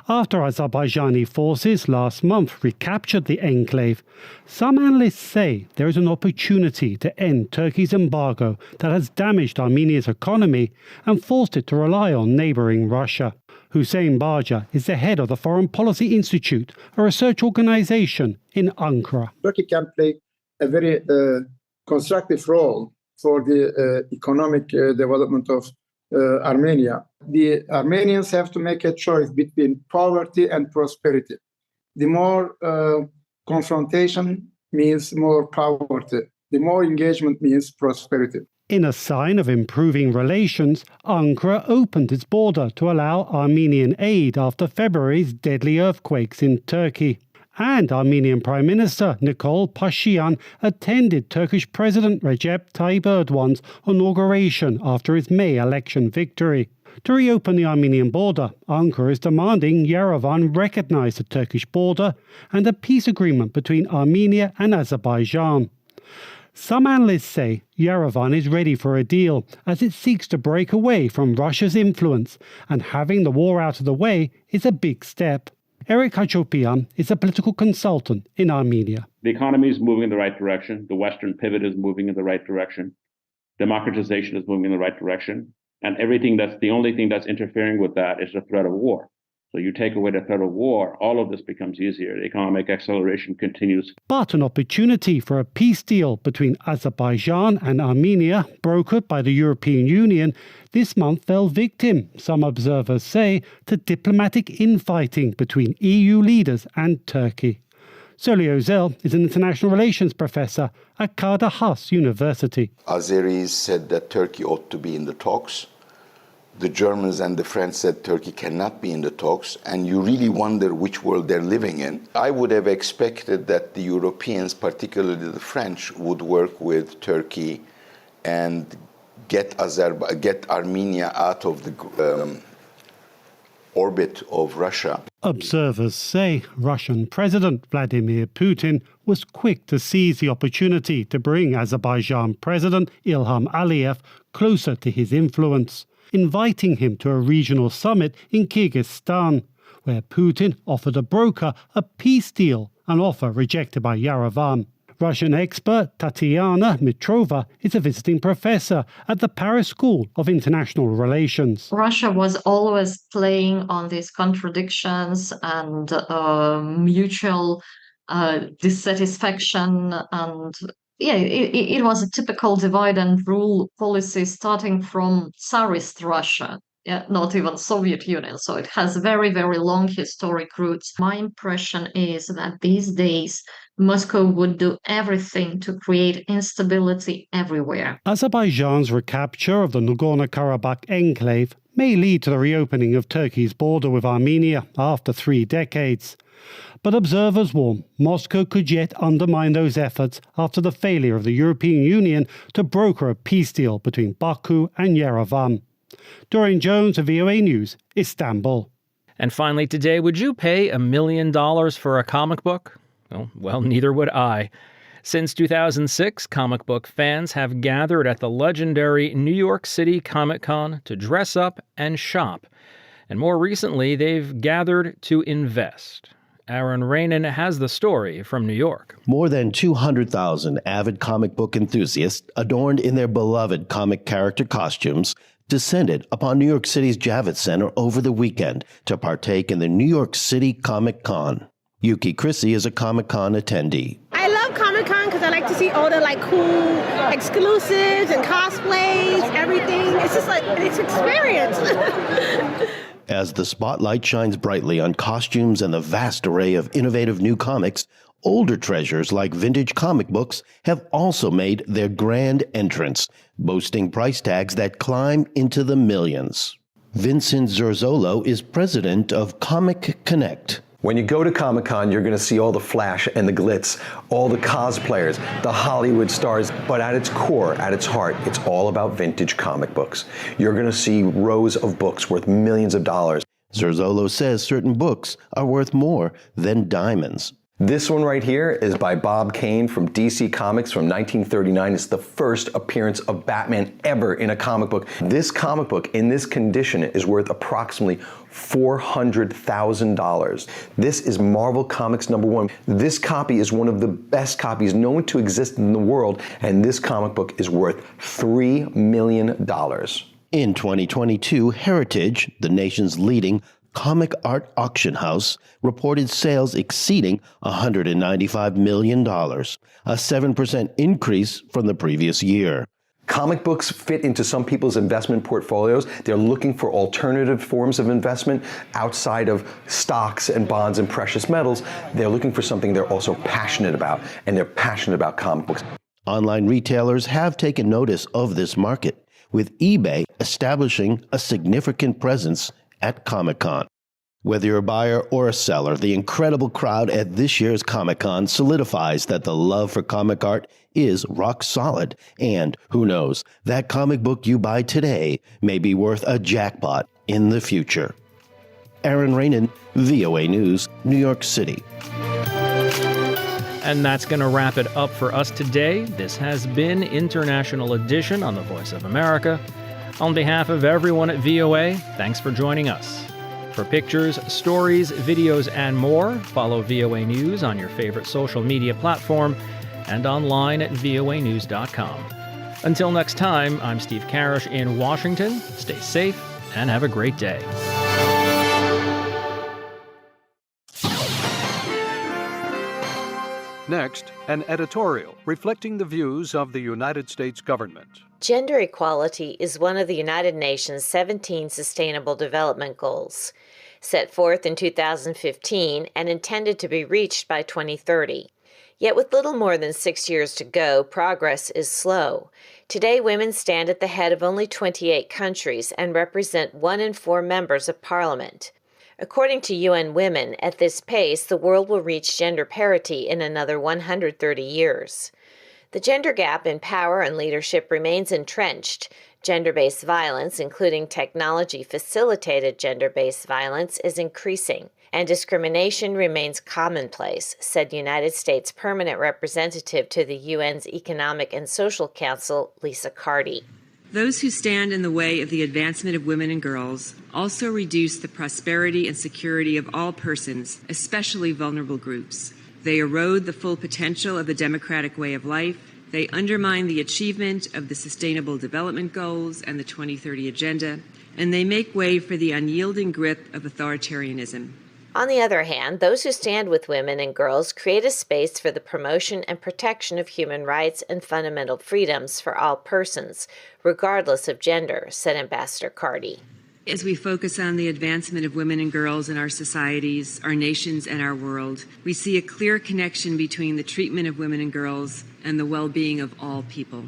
After Azerbaijani forces last month recaptured the enclave, some analysts say there is an opportunity to end Turkey's embargo that has damaged Armenia's economy and forced it to rely on neighbouring Russia. Hussein Baja is the head of the Foreign Policy Institute, a research organisation in Ankara. Turkey can play a very constructive role for the economic development of Armenia. The Armenians have to make a choice between poverty and prosperity. The more confrontation means more poverty. The more engagement means prosperity. In a sign of improving relations, Ankara opened its border to allow Armenian aid after February's deadly earthquakes in Turkey. And Armenian Prime Minister Nikol Pashinyan attended Turkish President Recep Tayyip Erdogan's inauguration after his May election victory. To reopen the Armenian border, Ankara is demanding Yerevan recognise the Turkish border and a peace agreement between Armenia and Azerbaijan. Some analysts say Yerevan is ready for a deal as it seeks to break away from Russia's influence, and having the war out of the way is a big step. Eric Hachopian is a political consultant in Armenia. The economy is moving in the right direction. The Western pivot is moving in the right direction. Democratization is moving in the right direction. And the only thing that's interfering with that is the threat of war. So you take away the threat of war, all of this becomes easier. Economic acceleration continues. But an opportunity for a peace deal between Azerbaijan and Armenia, brokered by the European Union, this month fell victim, some observers say, to diplomatic infighting between EU leaders and Turkey. Soli Özel is an international relations professor at Kadir Has University. Azeris said that Turkey ought to be in the talks. The Germans and the French said Turkey cannot be in the talks, and you really wonder which world they're living in. I would have expected that the Europeans, particularly the French, would work with Turkey and get Armenia out of the orbit of Russia. Observers say Russian President Vladimir Putin was quick to seize the opportunity to bring Azerbaijan President Ilham Aliyev closer to his influence, inviting him to a regional summit in Kyrgyzstan, where Putin offered a broker a peace deal, an offer rejected by Yerevan. Russian expert Tatiana Mitrova is a visiting professor at the Paris School of International Relations. Russia was always playing on these contradictions and mutual dissatisfaction, and it was a typical divide and rule policy starting from Tsarist Russia, not even Soviet Union. So it has very, very long historic roots. My impression is that these days Moscow would do everything to create instability everywhere. Azerbaijan's recapture of the Nagorno-Karabakh enclave may lead to the reopening of Turkey's border with Armenia after 3 decades. But observers warn Moscow could yet undermine those efforts after the failure of the European Union to broker a peace deal between Baku and Yerevan. Dorian Jones of VOA News, Istanbul. And finally today, would you pay $1 million for a comic book? Well, neither would I. Since 2006, comic book fans have gathered at the legendary New York City Comic Con to dress up and shop. And more recently, they've gathered to invest. Aaron Rainin has the story from New York. More than 200,000 avid comic book enthusiasts, adorned in their beloved comic character costumes, descended upon New York City's Javits Center over the weekend to partake in the New York City Comic Con. Yuki Chrissy is a Comic Con attendee. I love Comic Con because I like to see all the cool exclusives and cosplays, everything. It's just it's an experience. As the spotlight shines brightly on costumes and the vast array of innovative new comics, older treasures like vintage comic books have also made their grand entrance, boasting price tags that climb into the millions. Vincent Zurzolo is president of Comic Connect. When you go to Comic-Con, you're going to see all the flash and the glitz, all the cosplayers, the Hollywood stars, but at its core, at its heart, it's all about vintage comic books. You're going to see rows of books worth millions of dollars. Zurzolo says certain books are worth more than diamonds. This one right here is by Bob Kane from DC Comics from 1939. It's the first appearance of Batman ever in a comic book. This comic book in this condition is worth approximately $400,000. This is Marvel Comics #1. This copy is one of the best copies known to exist in the world, and this comic book is worth $3 million. In 2022, Heritage, the nation's leading comic art auction house, reported sales exceeding $195 million, a 7% increase from the previous year. Comic books fit into some people's investment portfolios. They're looking for alternative forms of investment outside of stocks and bonds and precious metals. They're looking for something they're also passionate about, and they're passionate about comic books. Online retailers have taken notice of this market, with eBay establishing a significant presence at Comic-Con. Whether you're a buyer or a seller, the incredible crowd at this year's Comic-Con solidifies that the love for comic art is rock solid. And who knows, that comic book you buy today may be worth a jackpot in the future. Aaron Rainin, VOA News, New York City. And that's going to wrap it up for us today. This has been International Edition on the Voice of America. On behalf of everyone at VOA, thanks for joining us. For pictures, stories, videos, and more, follow VOA News on your favorite social media platform and online at voanews.com. Until next time, I'm Steve Karish in Washington. Stay safe and have a great day. Next, an editorial reflecting the views of the United States government. Gender equality is one of the United Nations' 17 Sustainable Development Goals, set forth in 2015 and intended to be reached by 2030. Yet with little more than 6 years to go, progress is slow. Today, women stand at the head of only 28 countries and represent 1 in 4 members of parliament. According to UN Women, at this pace, the world will reach gender parity in another 130 years. The gender gap in power and leadership remains entrenched. Gender-based violence, including technology-facilitated gender-based violence, is increasing, and discrimination remains commonplace, said United States Permanent Representative to the UN's Economic and Social Council, Lisa Carty. Those who stand in the way of the advancement of women and girls also reduce the prosperity and security of all persons, especially vulnerable groups. They erode the full potential of the democratic way of life. They undermine the achievement of the Sustainable Development Goals and the 2030 Agenda, and they make way for the unyielding grip of authoritarianism. On the other hand, those who stand with women and girls create a space for the promotion and protection of human rights and fundamental freedoms for all persons, regardless of gender, said Ambassador Carty. As we focus on the advancement of women and girls in our societies, our nations, and our world, we see a clear connection between the treatment of women and girls and the well-being of all people.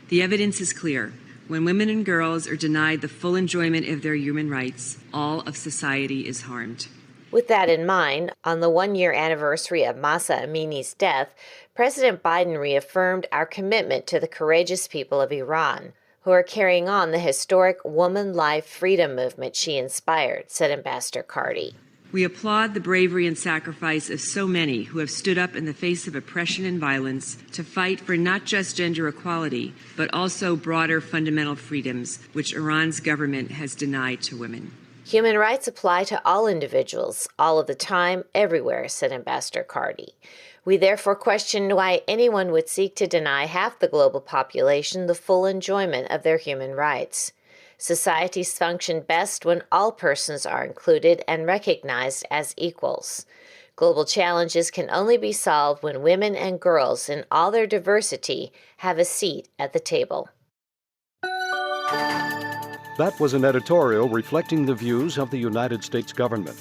The evidence is clear. When women and girls are denied the full enjoyment of their human rights, all of society is harmed. With that in mind, on the 1-year anniversary of Mahsa Amini's death, President Biden reaffirmed our commitment to the courageous people of Iran, who are carrying on the historic woman life freedom movement she inspired, said Ambassador Carty. We applaud the bravery and sacrifice of so many who have stood up in the face of oppression and violence to fight for not just gender equality, but also broader fundamental freedoms, which Iran's government has denied to women. Human rights apply to all individuals, all of the time, everywhere, said Ambassador Carty. We therefore question why anyone would seek to deny half the global population the full enjoyment of their human rights. Societies function best when all persons are included and recognized as equals. Global challenges can only be solved when women and girls in all their diversity have a seat at the table. That was an editorial reflecting the views of the United States government.